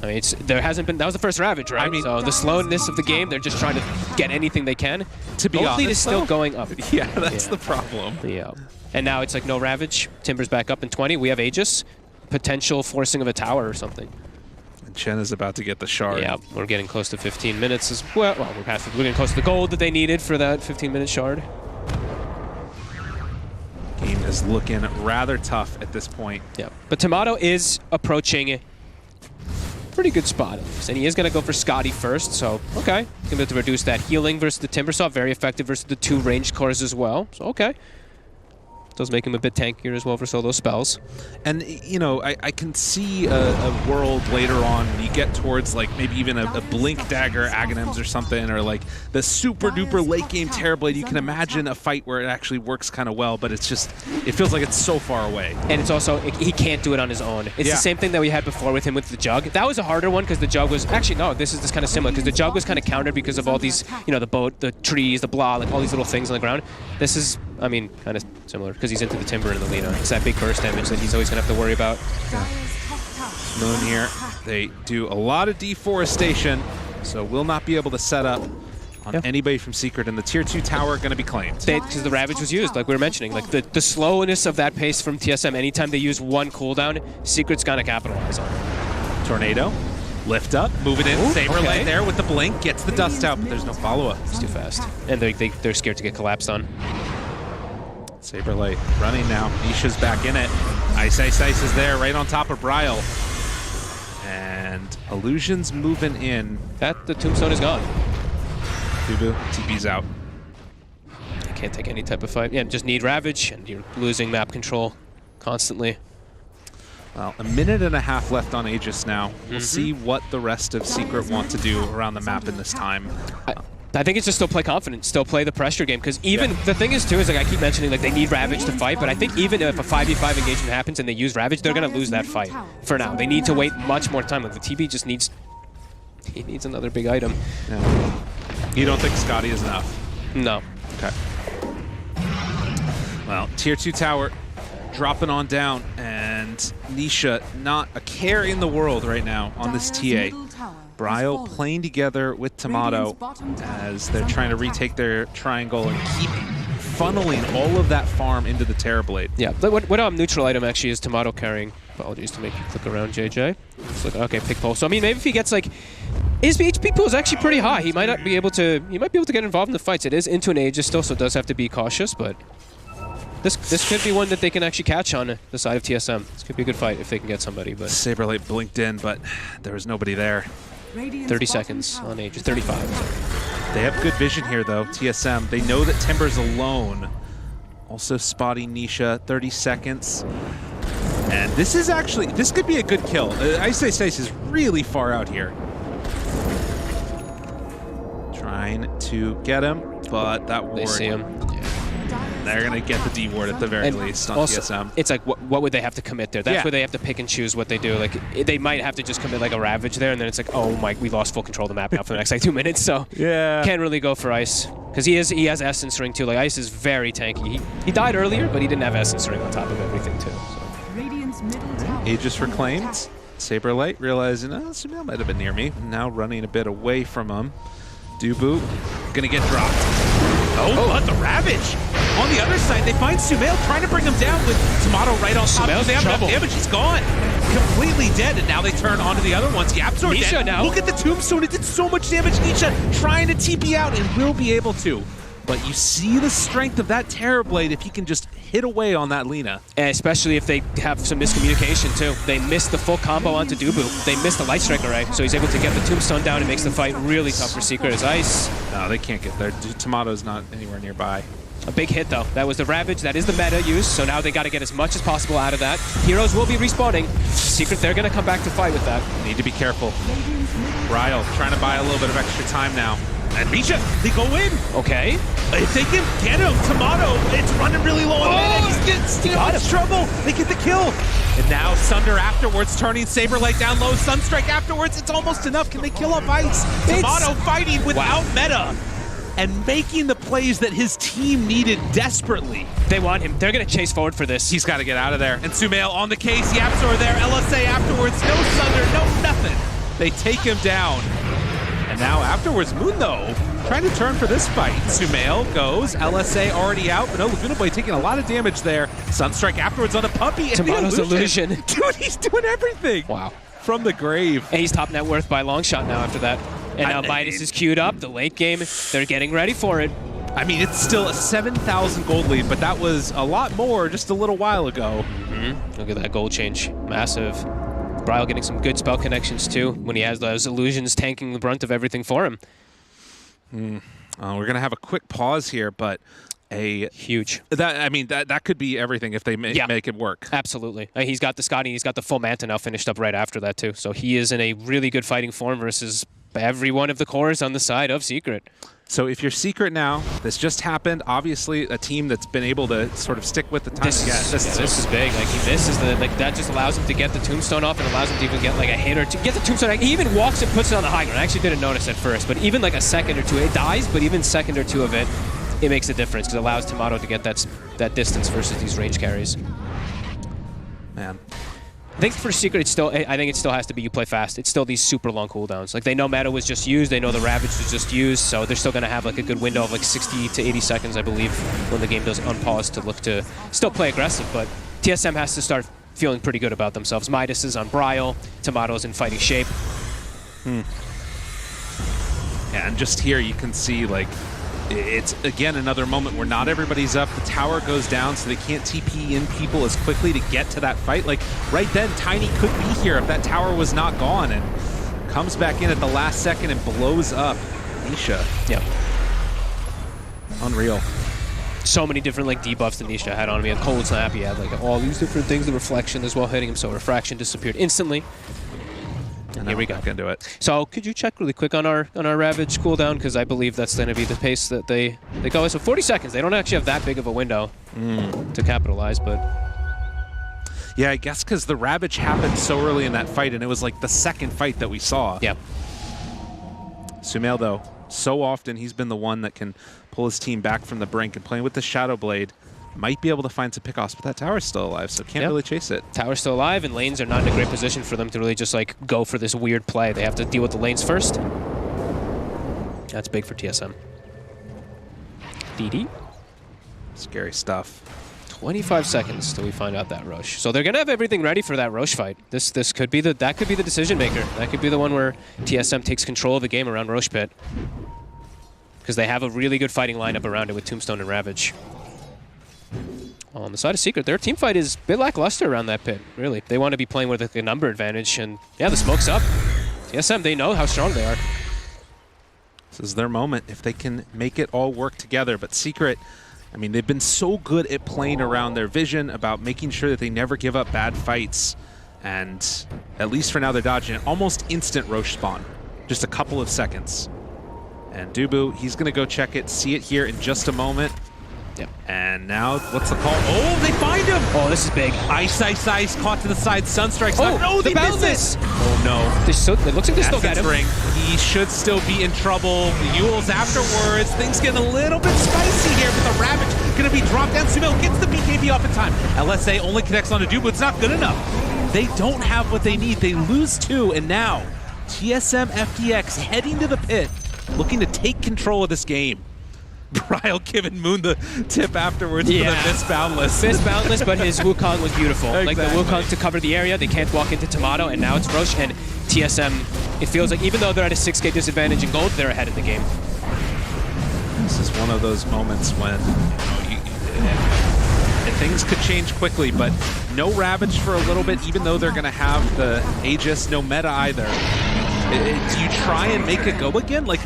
I mean, there hasn't been. That was the first Ravage, right? I mean, so the slowness of the game, they're just trying to get anything they can. To be honest, lead is still going up. Yeah, that's the problem. Yeah. And now it's like no Ravage. Timber's back up in 20. We have Aegis. Potential forcing of a tower or something. And Chen is about to get the shard. Yeah, we're getting close to 15 minutes as well. Well, we're getting close to the gold that they needed for that 15-minute shard. Game is looking rather tough at this point. Yeah, but Tomato is approaching pretty good spot, and he is going to go for Scotty first, so okay. He's going to have to reduce that healing versus the Timbersaw, very effective versus the 2 ranged cores as well, so okay. Does make him a bit tankier as well for solo spells. And, you know, I can see a world later on when you get towards, like, maybe even a Blink Dagger Aghanims or something, or, like, the super-duper late-game Terrorblade. You can imagine a fight where it actually works kind of well, but it's just, it feels like it's so far away. And it's also, he can't do it on his own. It's the same thing that we had before with him with the Jug. That was a harder one because the Jug was, actually, no, this is kind of similar, because the Jug was kind of countered because of all these, you know, the boat, the trees, the blah, like all these little things on the ground. This is, I mean, kind of similar, because he's into the Timber and the Lina. It's that big burst damage that he's always going to have to worry about. Moon here, they do a lot of deforestation, so will not be able to set up on anybody from Secret, and the tier 2 tower going to be claimed. Because the Ravage was used, like we were mentioning. Like the slowness of that pace from TSM, anytime they use one cooldown, Secret's going to capitalize on it. Tornado, lift up, move it in, Saberlight there with the blink, gets the dust out, but there's no follow-up. It's too fast. And they're scared to get collapsed on. Saberlight running now. Nisha's back in it. Ice is there right on top of Bryle. And Illusion's moving in. The Tombstone is gone. Dubu, TP's out. I can't take any type of fight. Yeah, just need Ravage, and you're losing map control constantly. Well, a minute and a half left on Aegis now. We'll see what the rest of Secret want to do around the map in this time. I think it's just still play confident, still play the pressure game, because even the thing is too is like I keep mentioning like they need Ravage to fight, but I think even if a 5v5 engagement happens and they use Ravage, they're gonna lose that fight for now. They need to wait much more time. Like the TB just needs another big item. Yeah. You don't think Scotty is enough? No. Okay. Well, tier 2 tower dropping on down, and Nisha not a care in the world right now on this TA. Bryle playing together with Tomato as they're trying to retake their triangle and keep funneling all of that farm into the Terrorblade. Yeah, what neutral item actually is Tomato carrying? Apologies to make you click around, JJ. Just look, okay, pick pole. So I mean, maybe if he gets like, his HP pool is actually pretty high. He might be able to get involved in the fights. It is into an Aegis still, so it does have to be cautious, but this could be one that they can actually catch on the side of TSM. This could be a good fight if they can get somebody. But Saberlight blinked in, but there was nobody there. 30 seconds on Aegis, 35. They have good vision here, though, TSM. They know that Timber's alone. Also spotting Nisha, 30 seconds. And this is actually, this could be a good kill. Ice is really far out here. Trying to get him, but that ward. They see him. They're going to get the D ward at the very least on also, TSM. It's like, what would they have to commit there? That's where they have to pick and choose what they do. Like, they might have to just commit like a Ravage there, and then it's like, oh my, we lost full control of the map now for the next like 2 minutes, so can't really go for Ice. Because he has Essence Ring too. Like, Ice is very tanky. He died earlier, but he didn't have Essence Ring on top of everything too. So. Aegis reclaimed. Saberlight realizing, Sumail might have been near me. Now running a bit away from him. Dubu gonna get dropped. Oh, but the Ravage! On the other side, they find Sumail trying to bring him down with Tomato right on top. They have enough damage, he's gone. Completely dead, and now they turn onto the other ones. Yapzor dead. Now. Look at the Tombstone, it did so much damage. Nisha trying to TP out and will be able to. But you see the strength of that Terrorblade if he can just hit away on that Lina. And especially if they have some miscommunication too. They missed the full combo onto Dubu. They missed the Light Strike array, so he's able to get the Tombstone down and makes the fight really tough for Secret as Ice. No, they can't get there. Tomato's not anywhere nearby. A big hit though. That was the Ravage. That is the meta use, so now they got to get as much as possible out of that. Heroes will be respawning. Secret, they're going to come back to fight with that. Need to be careful. Ryle trying to buy a little bit of extra time now. And Misha, they go in. Okay. If they can get him, Tomato, it's running really low on mana. He's getting trouble. They get the kill. And now Sunder afterwards, turning Saberlight down low. Sunstrike afterwards. It's almost enough. Can they kill off Ice? Tomato fighting without meta and making the plays that his team needed desperately. They want him. They're going to chase forward for this. He's got to get out of there. And Sumail on the case. Yapzor there. LSA afterwards. No Sunder, no nothing. They take him down. And now afterwards, Mundo trying to turn for this fight. Sumail goes, LSA already out, but no, Laguna Boy taking a lot of damage there. Sunstrike afterwards on the puppy. And Tomato's illusion. Dude, he's doing everything. Wow. From the grave. And he's top net worth by long shot now after that. And now Midas is queued up. The late game, they're getting ready for it. I mean, it's still a 7,000 gold lead, but that was a lot more just a little while ago. Look at that gold change. Massive. Bryle getting some good spell connections too when he has those illusions tanking the brunt of everything for him. We're gonna have a quick pause here, but a huge. That could be everything if they make it work. Absolutely. He's got the Scotty. He's got the full Manta now finished up right after that too. So he is in a really good fighting form versus every one of the cores on the side of Secret. So if you're Secret now, this just happened. Obviously, a team that's been able to sort of stick with the time. This is big. Like that just allows him to get the Tombstone off and allows him to even get like a hit or two. Get the Tombstone. He even walks and puts it on the high ground. I actually didn't notice at first, but even like a second or two, it dies. But even second or two of it, it makes a difference because it allows Tomato to get that distance versus these range carries. Man. I think for Secret, I think it still has to be you play fast. It's still these super long cooldowns. Like they know meta was just used, they know the Ravage was just used, so they're still going to have like a good window of like 60 to 80 seconds, I believe, when the game does unpause to look to still play aggressive. But TSM has to start feeling pretty good about themselves. Midas is on Bryle, Tomato's in fighting shape. Yeah, and just here you can see like it's, again, another moment where not everybody's up. The tower goes down, so they can't TP in people as quickly to get to that fight. Like, right then, Tiny could be here if that tower was not gone, and comes back in at the last second and blows up Nisha. Yep. Unreal. So many different like debuffs that Nisha had on him. He had Cold Snap, he had like all these different things, the reflection as well hitting him, so refraction disappeared instantly. And here we go. Into it. So could you check really quick on our Ravage cooldown? Because I believe that's going to be the pace that they go. So 40 seconds. They don't actually have that big of a window to capitalize, but... Yeah, I guess because the Ravage happened so early in that fight, and it was like the second fight that we saw. Yep. Sumail, though, so often he's been the one that can pull his team back from the brink, and playing with the Shadow Blade might be able to find some pickoffs, but that tower's still alive, so can't really chase it. Tower's still alive, and lanes are not in a great position for them to really just like go for this weird play. They have to deal with the lanes first. That's big for TSM. DD. Scary stuff. 25 seconds till we find out that Roche. So they're gonna have everything ready for that Roche fight. This could be the decision maker. That could be the one where TSM takes control of the game around Roche Pit. Because they have a really good fighting lineup around it with Tombstone and Ravage. On the side of Secret, their team fight is a bit lackluster around that pit, really. They want to be playing with a number advantage, and yeah, the smoke's up. TSM, they know how strong they are. This is their moment if they can make it all work together, but Secret, I mean, they've been so good at playing around their vision, about making sure that they never give up bad fights, and at least for now they're dodging it. Almost instant Roche spawn, just a couple of seconds. And Dubu, he's going to go check it, see it here in just a moment. Yep. And now, what's the call? Oh, they find him! Oh, this is big. Ice, caught to the side, Sunstrike's oh, no, they missed it! Oh no. It looks like they still get him. Ring. He should still be in trouble. Yule's afterwards. Things get a little bit spicy here, but the Ravage gonna be dropped down. Sumail gets the BKB off in time. LSA only connects onto Dubu. It's not good enough. They don't have what they need. They lose 2, and now TSM FTX heading to the pit, looking to take control of this game. Bryle giving Moon the tip afterwards for the Miss Boundless. Miss Boundless, but his Wukong was beautiful. Exactly. Like the Wukong to cover the area, they can't walk into Tomato, and now it's Roche, and TSM, it feels like even though they're at a 6K disadvantage in gold, they're ahead in the game. This is one of those moments when things could change quickly, but no Ravage for a little bit, even though they're going to have the Aegis, no meta either. Do you try and make it go again? Like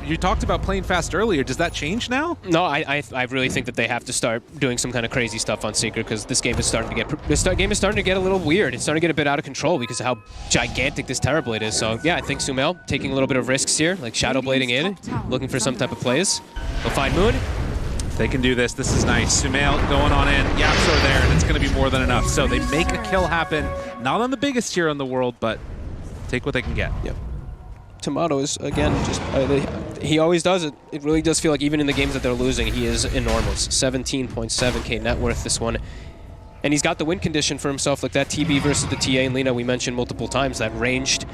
you talked about playing fast earlier. Does that change now? No, I really think that they have to start doing some kind of crazy stuff on Secret, because this game is starting to get a little weird. It's starting to get a bit out of control because of how gigantic this Terrorblade is. So yeah, I think Sumail taking a little bit of risks here, like shadow blading in, looking for some type of plays. They'll find Moon. They can do this. This is nice. Sumail going on in. Yaps are there, and it's going to be more than enough. So they make a kill happen. Not on the biggest hero in the world, but take what they can get. Yep. Tomato is, again, just he always does it. It really does feel like even in the games that they're losing, he is enormous. 17.7k net worth this one. And he's got the win condition for himself, like that TB versus the TA and Lina we mentioned multiple times, that ranged,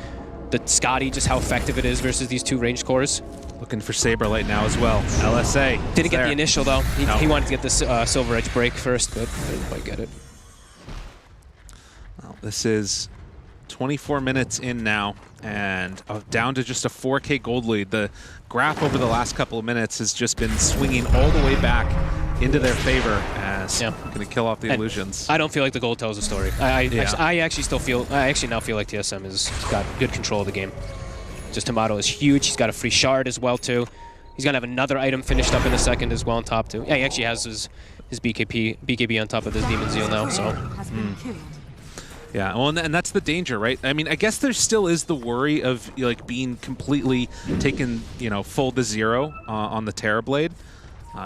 the Scotty, just how effective it is versus these 2 ranged cores. Looking for Saberlight now as well. LSA. Didn't get the initial though. He wanted to get this Silver Edge break first, but didn't quite get it. Well, this is 24 minutes in now, and down to just a 4k gold lead. The graph over the last couple of minutes has just been swinging all the way back into their favor as going to kill off the illusions. I don't feel like the gold tells the story. I actually now feel like TSM has got good control of the game. Just Tomato is huge. He's got a free shard as well too. He's gonna have another item finished up in a second as well on top too. Yeah, he actually has his BKB on top of his Demon Zeal now. So. Yeah, well, and that's the danger, right? I mean, I guess there still is the worry of like being completely taken, full to 0 on the Terrorblade.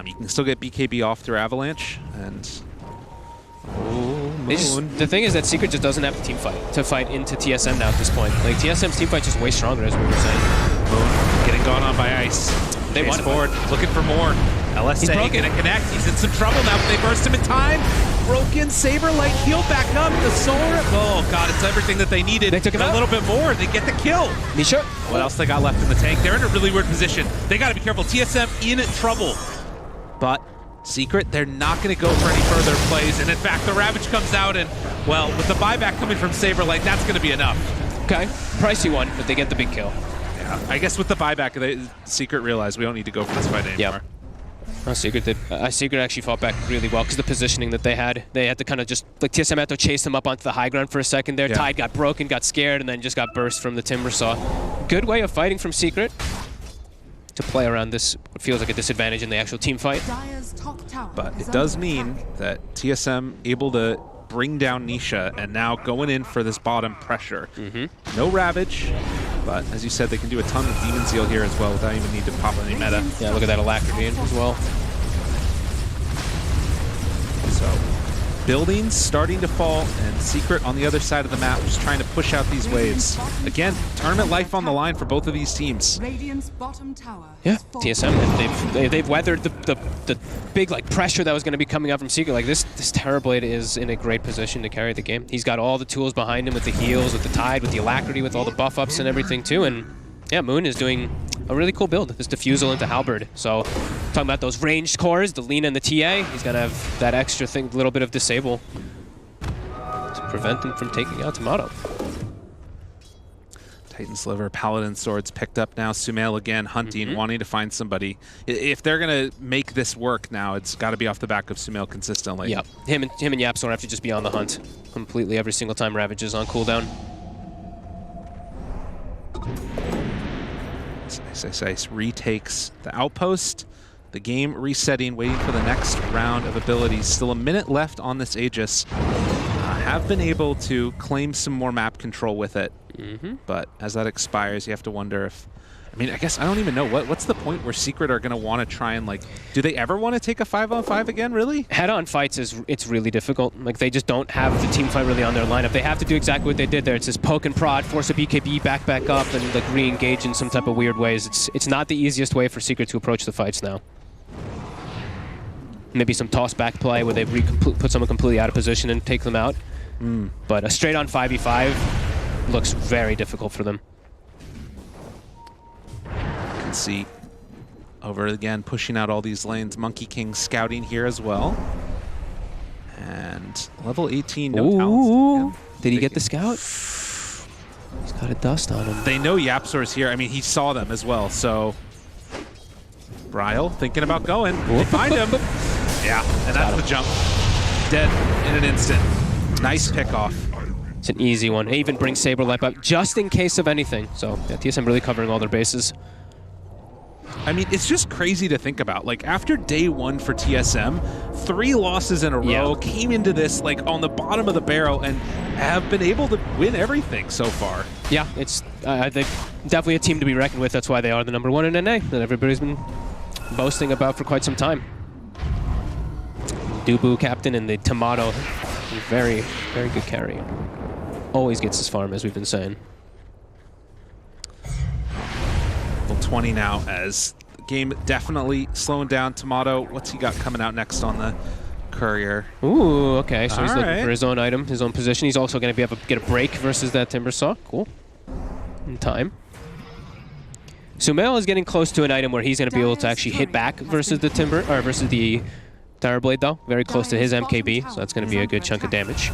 You can still get BKB off through Avalanche, and the thing is that Secret just doesn't have the team fight to fight into TSM now at this point. Like TSM's team fight just way stronger, as we were saying. Moon getting gone on by Ice. They want forward, looking for more. LSA gonna connect. He's in some trouble now, but they burst him in time. Broken Saberlight healed back up. The Solar. Oh god, it's everything that they needed. They took it a little bit more. They get the kill. Nisha. What else they got left in the tank? They're in a really weird position. They got to be careful. TSM in trouble. But Secret, they're not going to go for any further plays. And in fact, the Ravage comes out, and well, with the buyback coming from Saberlight, that's going to be enough. Okay, pricey one, but they get the big kill. Yeah, I guess with the buyback, Secret realized we don't need to go for this fight anymore. Yep. Oh, Secret did. Secret actually fought back really well because the positioning that they had to kind of just, like TSM had to chase them up onto the high ground for a second there. Yeah. Tide got broken, got scared, and then just got burst from the Timbersaw. Good way of fighting from Secret to play around this, what feels like a disadvantage in the actual team fight. But it does mean that TSM able to bring down Nisha, and now going in for this bottom pressure. No Ravage, but as you said, they can do a ton of Demon Zeal here as well without even need to pop any meta. Yeah, look at that Alacrity as well. So, buildings starting to fall, and Secret on the other side of the map just trying to push out these waves. Again, tournament life on the line for both of these teams. Yeah, TSM, they've weathered the big like pressure that was going to be coming out from Secret. Like this Terrorblade is in a great position to carry the game. He's got all the tools behind him with the heals, with the Tide, with the Alacrity, with all the buff ups and everything too. And yeah, Moon is doing a really cool build. This Diffusal into Halberd. So talking about those ranged cores, the Lina and the TA, he's going to have that extra thing, little bit of disable to prevent them from taking out Tomato. Titan Sliver, Paladin Swords picked up now. Sumail again hunting, wanting to find somebody. If they're going to make this work now, it's got to be off the back of Sumail consistently. Yep, him and Yapzor have to just be on the hunt completely every single time Ravage is on cooldown. Ice retakes the outpost. The game resetting, waiting for the next round of abilities. Still a minute left on this Aegis. Have been able to claim some more map control with it. But as that expires, you have to wonder if... I mean, I guess I don't even know. What's the point where Secret are going to want to try and, like... Do they ever want to take a 5-on-5 again, really? Head-on fights, it's really difficult. Like, they just don't have the team fight really on their lineup. They have to do exactly what they did there. It's just poke and prod, force a BKB back up, and, like, re-engage in some type of weird ways. It's not the easiest way for Secret to approach the fights now. Maybe some toss-back play where they put someone completely out of position and take them out. But a straight-on 5v5 looks very difficult for them. Can see over again, pushing out all these lanes. Monkey King scouting here as well. And level 18, no talents. Did he get the scout? He's got a dust on him. They know Yapzor's here. I mean, he saw them as well, so... Bryle thinking about going. They find him. Yeah, and that's the jump. Dead in an instant. Nice pickoff. It's an easy one. He even brings Saberlight up just in case of anything. So yeah, TSM really covering all their bases. I mean, it's just crazy to think about. Like, after day one for TSM, 3 losses in a row, came into this, like, on the bottom of the barrel and have been able to win everything so far. Yeah, it's they're definitely a team to be reckoned with. That's why they are the #1 in NA that everybody's been boasting about for quite some time. Dubu captain and the Tomato, very, very good carry. Always gets his farm, as we've been saying. 20 now as the game definitely slowing down. Tomato, what's he got coming out next on the courier? Ooh, okay, so he's looking for his own item, his own position. He's also going to be able to get a break versus that Timbersaw. Cool. In time. Sumail is getting close to an item where he's going to be able to actually hit back versus the versus the Terrorblade, though. Very close to his MKB, so that's going to be a good chunk of damage.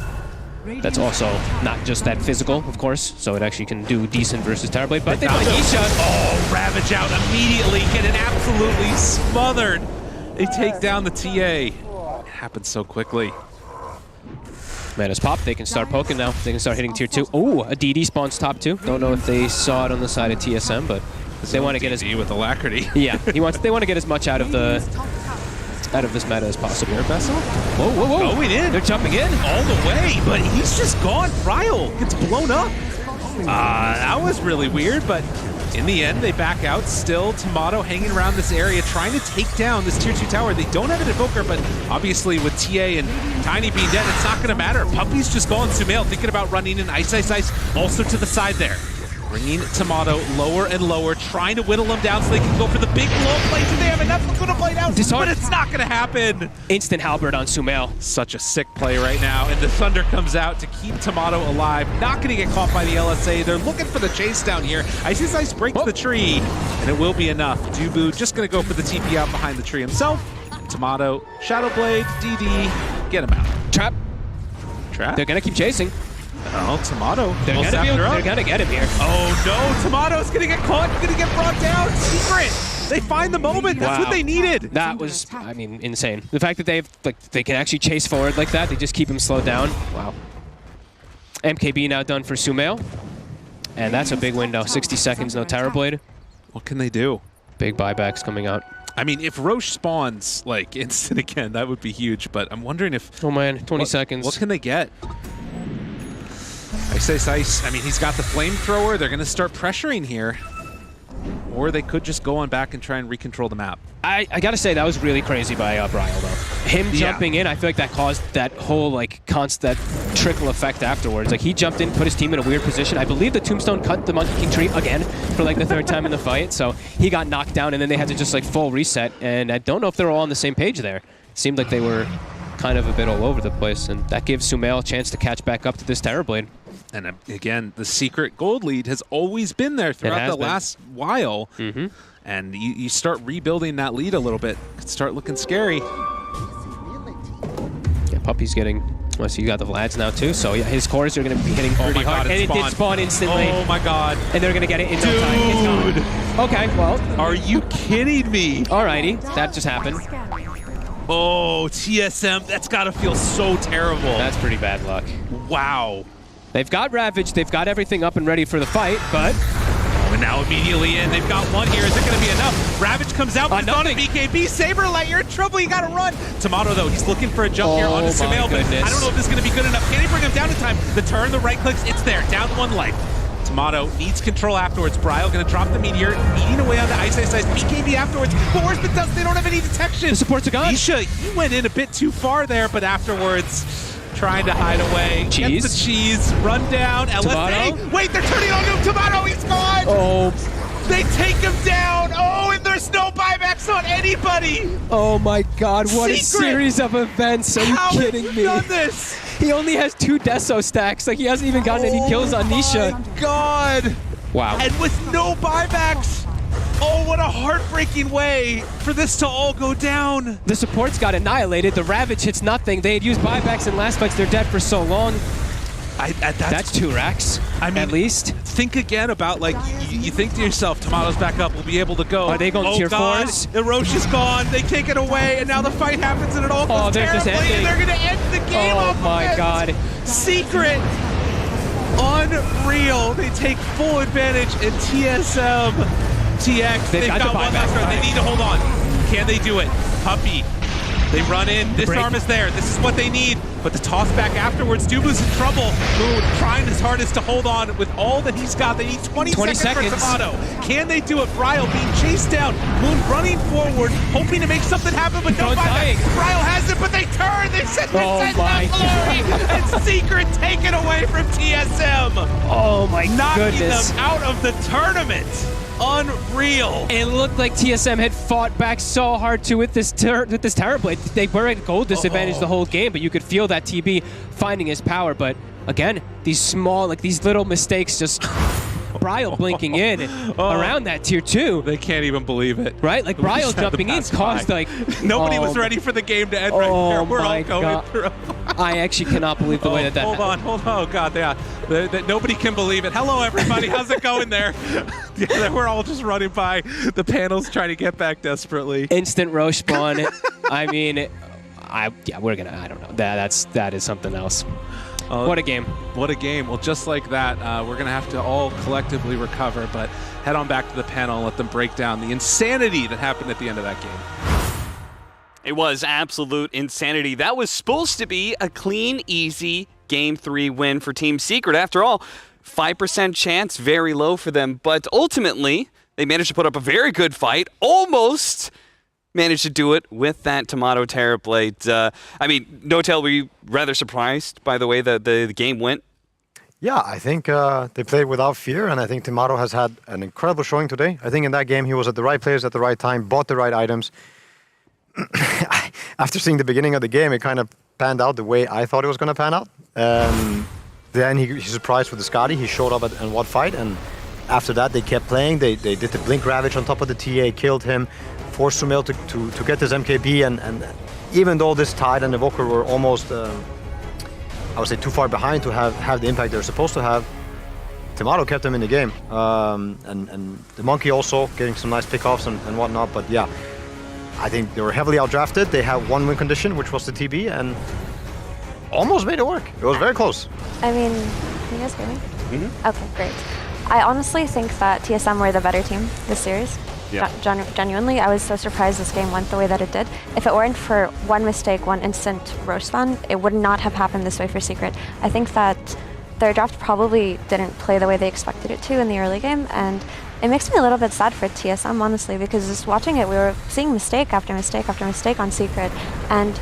That's also not just that physical, of course, so it actually can do decent versus Terrorblade, but they find Isha. Oh, Ravage out immediately, getting absolutely smothered. They take down the TA. It happens so quickly. Mana's pop, they can start poking now. They can start hitting tier 2. Oh, a DD spawns top 2. Don't know if they saw it on the side of TSM, but they want to get DD with Alacrity. Yeah, they want to get as much out of this meta as possible. Vessel? Whoa, whoa, whoa. Going in. They're jumping in. All the way, but he's just gone. Bryle gets blown up. That was really weird, but in the end, they back out. Still, Tomato hanging around this area, trying to take down this tier 2 tower. They don't have an Invoker, but obviously with TA and Tiny being dead, it's not going to matter. Puppy's just gone. Sumail thinking about running in Ice, also to the side there. Bringing Tomato lower and lower, trying to whittle him down so they can go for the big low play. Do they have enough to put a play down? But it's not going to happen. Instant Halberd on Sumail. Such a sick play right now, and the Thunder comes out to keep Tomato alive. Not going to get caught by the LSA. They're looking for the chase down here. Ice breaks the tree, and it will be enough. Dubu just going to go for the TP out behind the tree himself. Tomato, Shadow Blade, DD, get him out. Trap. Trap? They're going to keep chasing. Oh, Tomato. They're gonna get him here. Oh no, Tomato's gonna get caught, gonna get brought down. Secret. They find the moment. That's what they needed. That was, I mean, insane. The fact that they can actually chase forward like that, they just keep him slowed down. Wow. MKB now done for Sumail. And that's a big window. 60 seconds, no Terrorblade. What can they do? Big buybacks coming out. I mean, if Roche spawns like instant again, that would be huge. But I'm wondering if. Oh man, 20 seconds. What can they get? Ice. I mean, he's got the flamethrower. They're going to start pressuring here. Or they could just go on back and try and recontrol the map. I gotta say, that was really crazy by Bryle, though. Him jumping in, I feel like that caused that whole, like, constant trickle effect afterwards. Like, he jumped in, put his team in a weird position. I believe the Tombstone cut the Monkey King tree again for, like, the 3rd time in the fight. So he got knocked down, and then they had to just, like, full reset. And I don't know if they're all on the same page there. It seemed like they were kind of a bit all over the place, and that gives Sumail a chance to catch back up to this Terrorblade. And again, the secret gold lead has always been there throughout the last while. And you start rebuilding that lead a little bit. Could start looking scary. Yeah, Puppy's getting... Well, so you got the Vlads now too, so yeah, his cores are going to be hitting pretty hard. And it did spawn instantly. Oh my god. And they're going to get it in no time. It's gone. Okay, well... Are you kidding me? Alrighty, that just happened. Oh, TSM, that's got to feel so terrible. That's pretty bad luck. Wow. They've got Ravage, they've got everything up and ready for the fight, but... Oh, and now immediately in, they've got one here. Is it going to be enough? Ravage comes out, but it's on a BKB. Saberlight, you're in trouble, you got to run. Tomato, though, he's looking for a jump here onto Sumail, but I don't know if this is going to be good enough. Can he bring him down in time? The turn, the right clicks, it's there, down 1 life. Tomato needs control afterwards. Bryle going to drop the meteor, eating away on the ice. BKB afterwards. But where's the dust? They don't have any detection. The supports are gone. Nisha, he went in a bit too far there, but afterwards, trying to hide away. Cheese. Gets the cheese. Run down. LSA. Wait, they're turning on him. Tomato, he's gone. Oh. They take him down. Oh, and there's no buybacks on anybody. Oh my god, what a series of events. Are you kidding me? How have you done this? He only has 2 Deso stacks. Like, he hasn't even gotten any kills on Nisha. Oh my god. Wow. And with no buybacks. Oh, what a heartbreaking way for this to all go down. The supports got annihilated. The Ravage hits nothing. They had used buybacks in last fights. They're dead for so long. That's 2 racks, I mean, at least. Think again about, like, you think to yourself, Tomato's back up, we'll be able to go. Are they going tier 4s? The Roche is gone, they take it away, and now the fight happens, and it all goes terribly, and they're going to end the game off of it. Oh my god. Secret. Unreal. They take full advantage in TSM FTX. They've got one last round. They need to hold on. Can they do it? Puppy. They run in. This arm is there. This is what they need. But the toss back afterwards, Dubu's in trouble. Moon trying his hardest to hold on with all that he's got. They need 20 seconds for Tomato. Can they do it? Bryle being chased down. Moon running forward, hoping to make something happen, but no buyback. Bryle has it, but they turn. They send the glory. And Secret taken away from TSM. Oh my Knocking goodness. them out of the tournament. Unreal. It looked like TSM had fought back so hard too with this Terrorblade. They were at goal disadvantage the whole game, but you could feel that TB finding his power. But again, these small, like these little mistakes just Bryle blinking in around that tier 2. They can't even believe it. Right? Like Bryle jumping in caused like... Nobody was ready for the game to end right there. We're all going through. I actually cannot believe the way that Hold on. Oh, God, yeah. Nobody can believe it. Hello, everybody. How's it going there? Yeah, we're all just running by. The panel's trying to get back desperately. Instant Roche spawn. I mean, I don't know. That is something else. What a game. What a game. Well, just like that, we're going to have to all collectively recover, but head on back to the panel and let them break down the insanity that happened at the end of that game. It was absolute insanity. That was supposed to be a clean, easy Game 3 win for Team Secret. After all, 5% chance, very low for them, but ultimately, they managed to put up a very good fight, almost managed to do it with that Tomato Terrorblade. I mean, Notel, were you rather surprised by the way that the game went? Yeah, I think they played without fear, and I think Tomato has had an incredible showing today. I think in that game he was at the right place at the right time, bought the right items. After seeing the beginning of the game, it kind of panned out the way I thought it was going to pan out. Then he surprised with the Scotty. He showed up in one fight, and after that they kept playing. They did the Blink Ravage on top of the TA, killed him, forced Sumail to get this MKB, and even though this Tide and Evoker were almost, I would say, too far behind to have the impact they're supposed to have, Tomato kept them in the game. And the Monkey also getting some nice pickoffs and whatnot, but yeah, I think they were heavily outdrafted. They had one win condition, which was the TB, and almost made it work. It was very close. I mean, can you guys hear me? Okay, great. I honestly think that TSM were the better team this series. Yeah. Genuinely, I was so surprised this game went the way that it did. If it weren't for one mistake, one instant roast on, it would not have happened this way for Secret. I think that their draft probably didn't play the way they expected it to in the early game, and it makes me a little bit sad for TSM, honestly, because just watching it, we were seeing mistake after mistake after mistake on Secret, and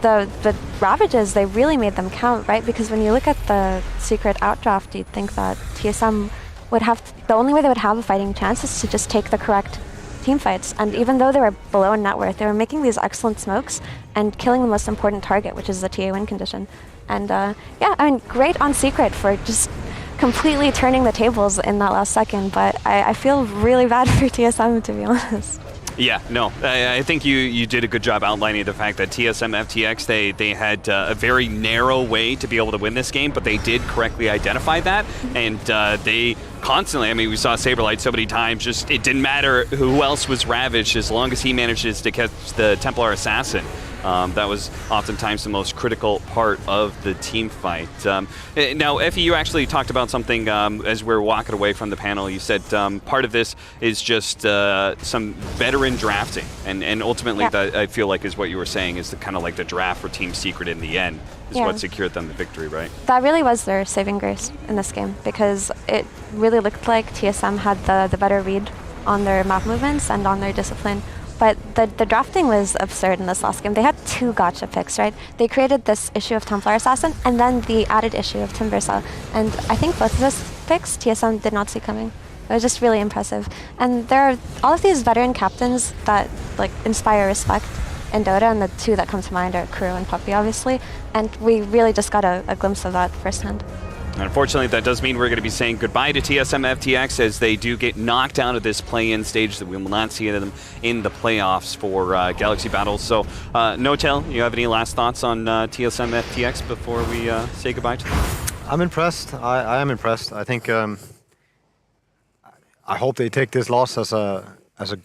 the Ravages, they really made them count, right? Because when you look at the Secret outdraft, you'd think that TSM would have, the only way they would have a fighting chance is to just take the correct team fights. And even though they were below in net worth, they were making these excellent smokes and killing the most important target, which is the TA win condition. And yeah, I mean, great on Secret for just completely turning the tables in that last second, but I feel really bad for TSM, to be honest. Yeah, no, I think you did a good job outlining the fact that TSM FTX, they had a very narrow way to be able to win this game, but they did correctly identify that, and they constantly, I mean, we saw Saberlight so many times, just it didn't matter who else was ravaged as long as he manages to catch the Templar Assassin. That was oftentimes the most critical part of the team fight. Now, Effie, you actually talked about something as we were walking away from the panel. You said part of this is just some veteran drafting, and ultimately that I feel like is what you were saying is the kind of like the draft for Team Secret in the end is what secured them the victory, right? That really was their saving grace in this game, because it really looked like TSM had the better read on their map movements and on their discipline. But the drafting was absurd in this last game. They had 2 gotcha picks, right? They created this issue of Templar Assassin and then the added issue of Timbersaw. And I think both of those picks TSM did not see coming. It was just really impressive. And there are all of these veteran captains that like inspire respect in Dota, and the 2 that come to mind are Kuro and Puppy, obviously. And we really just got a glimpse of that firsthand. Unfortunately, that does mean we're going to be saying goodbye to TSM FTX as they do get knocked out of this play-in stage that we will not see them in the playoffs for Galaxy Battles. So, Notel, you have any last thoughts on TSM FTX before we say goodbye to them? I'm impressed. I am impressed. I think I hope they take this loss as a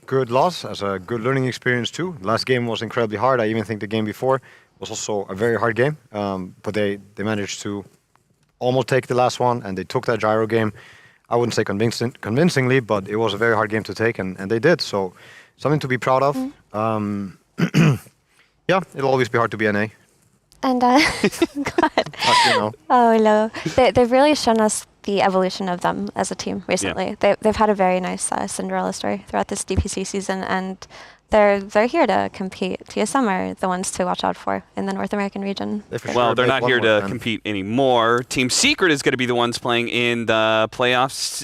good loss, as a good learning experience too. Last game was incredibly hard. I even think the game before was also a very hard game, but they managed to almost take the last one, and they took that gyro game. I wouldn't say convincingly, but it was a very hard game to take, and they did. So something to be proud of. Yeah, it'll always be hard to be an A. And God. You know. Oh no, they've really shown us the evolution of them as a team recently. Yeah. They've had a very nice Cinderella story throughout this DPC season, and they're here to compete. TSM are the ones to watch out for in the North American region. Well, they're not here to compete anymore. Team Secret is going to be the ones playing in the playoffs.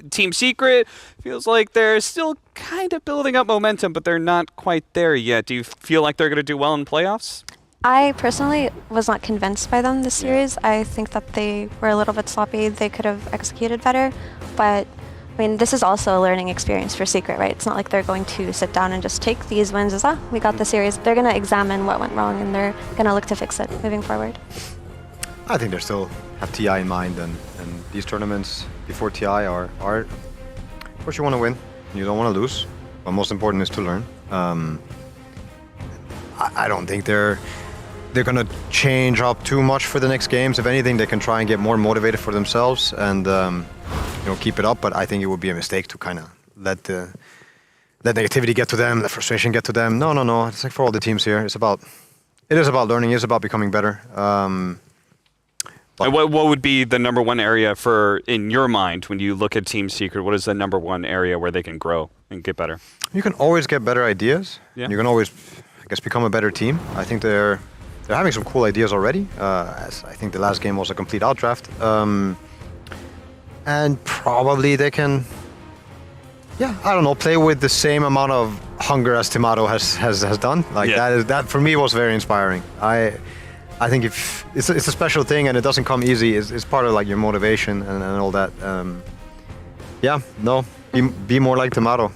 Team Secret feels like they're still kind of building up momentum, but they're not quite there yet. Do you feel like they're going to do well in playoffs? I personally was not convinced by them this series. I think that they were a little bit sloppy. They could have executed better, but I mean, this is also a learning experience for Secret, right? It's not like they're going to sit down and just take these wins as, we got the series. They're going to examine what went wrong, and they're going to look to fix it moving forward. I think they still have TI in mind, and these tournaments before TI are of course you want to win, you don't want to lose, but most important is to learn. I don't think they're going to change up too much for the next games. If anything, they can try and get more motivated for themselves and keep it up. But I think it would be a mistake to kind of let the negativity get to them, the frustration get to them. No. It's like for all the teams here, it is about learning. It's about becoming better. And what would be the number one area in your mind when you look at Team Secret? What is the number one area where they can grow and get better? You can always get better ideas. Yeah. You can always, I guess, become a better team. I think they're having some cool ideas already. As I think the last game was a complete outdraft. And probably they can, I don't know, play with the same amount of hunger as Timato has done. That for me was very inspiring. I think if it's a special thing and it doesn't come easy, it's part of like your motivation and all that. Be more like Timato.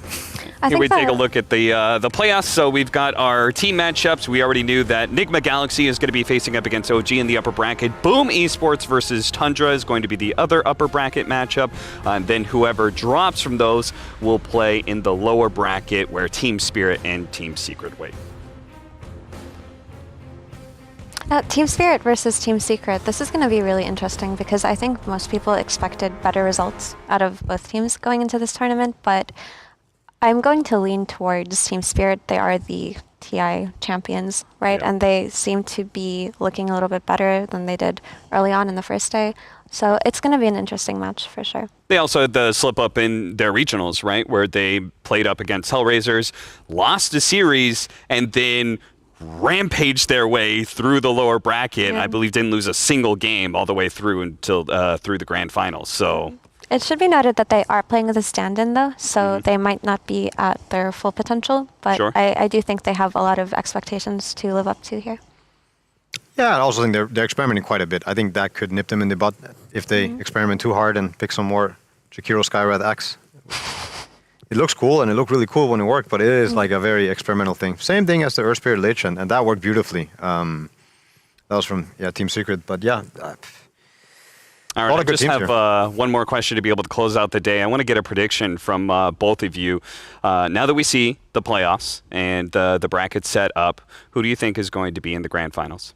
Here we take a look at the playoffs. So we've got our team matchups. We already knew that Nigma Galaxy is going to be facing up against OG in the upper bracket. Boom Esports versus Tundra is going to be the other upper bracket matchup. And then whoever drops from those will play in the lower bracket where Team Spirit and Team Secret wait. Team Spirit versus Team Secret. This is going to be really interesting because I think most people expected better results out of both teams going into this tournament, but I'm going to lean towards Team Spirit. They are the TI champions, right? And they seem to be looking a little bit better than they did early on in the first day. So it's going to be an interesting match for sure. They also had the slip up in their regionals, right? Where they played up against Hellraisers, lost a series, and then rampaged their way through the lower bracket. I believe didn't lose a single game all the way through until through the grand finals. So it should be noted that they are playing with a stand-in though, so they might not be at their full potential, but I do think they have a lot of expectations to live up to here. Yeah, I also think they're experimenting quite a bit. I think that could nip them in the butt if they experiment too hard and pick some more Jakiro Skywrath X. It looks cool, and it looked really cool when it worked, but it is like a very experimental thing. Same thing as the Earth Spirit Lich, and that worked beautifully. That was from Team Secret, but yeah. All right, I just have one more question to be able to close out the day. I want to get a prediction from both of you. Now that we see the playoffs and the bracket set up, who do you think is going to be in the grand finals?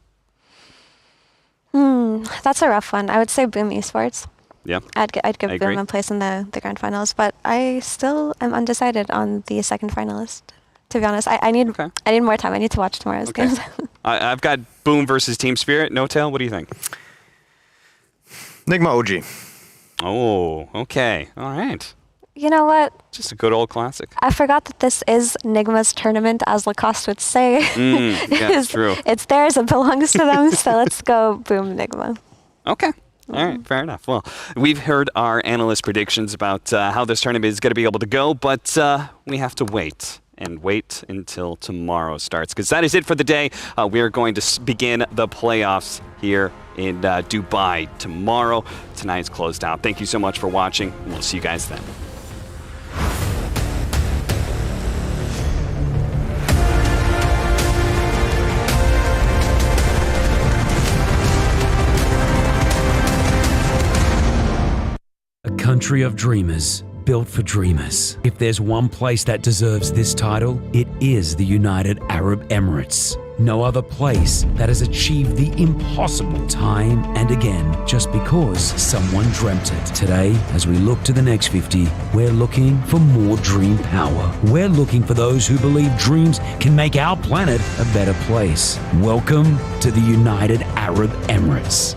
That's a rough one. I would say Boom Esports. Yeah, I'd give Boom a place in the grand finals, but I still am undecided on the second finalist. To be honest, I need more time. I need to watch tomorrow's games. I've got Boom versus Team Spirit. No Tail, what do you think? Nigma OG. Oh, okay. All right. You know what? Just a good old classic. I forgot that this is Nigma's tournament, as Lacoste would say. Yeah, it's true. It's theirs. It belongs to them. So let's go Boom Nigma. Okay. All right, fair enough. Well, we've heard our analyst predictions about how this tournament is going to be able to go, but we have to wait until tomorrow starts, because that is it for the day. We are going to begin the playoffs here in Dubai tomorrow. Tonight's closed out. Thank you so much for watching, and we'll see you guys then. A country of dreamers, built for dreamers. If there's one place that deserves this title, it is the United Arab Emirates. No other place that has achieved the impossible time and again just because someone dreamt it. Today, as we look to the next 50, we're looking for more dream power. We're looking for those who believe dreams can make our planet a better place. Welcome to the United Arab Emirates.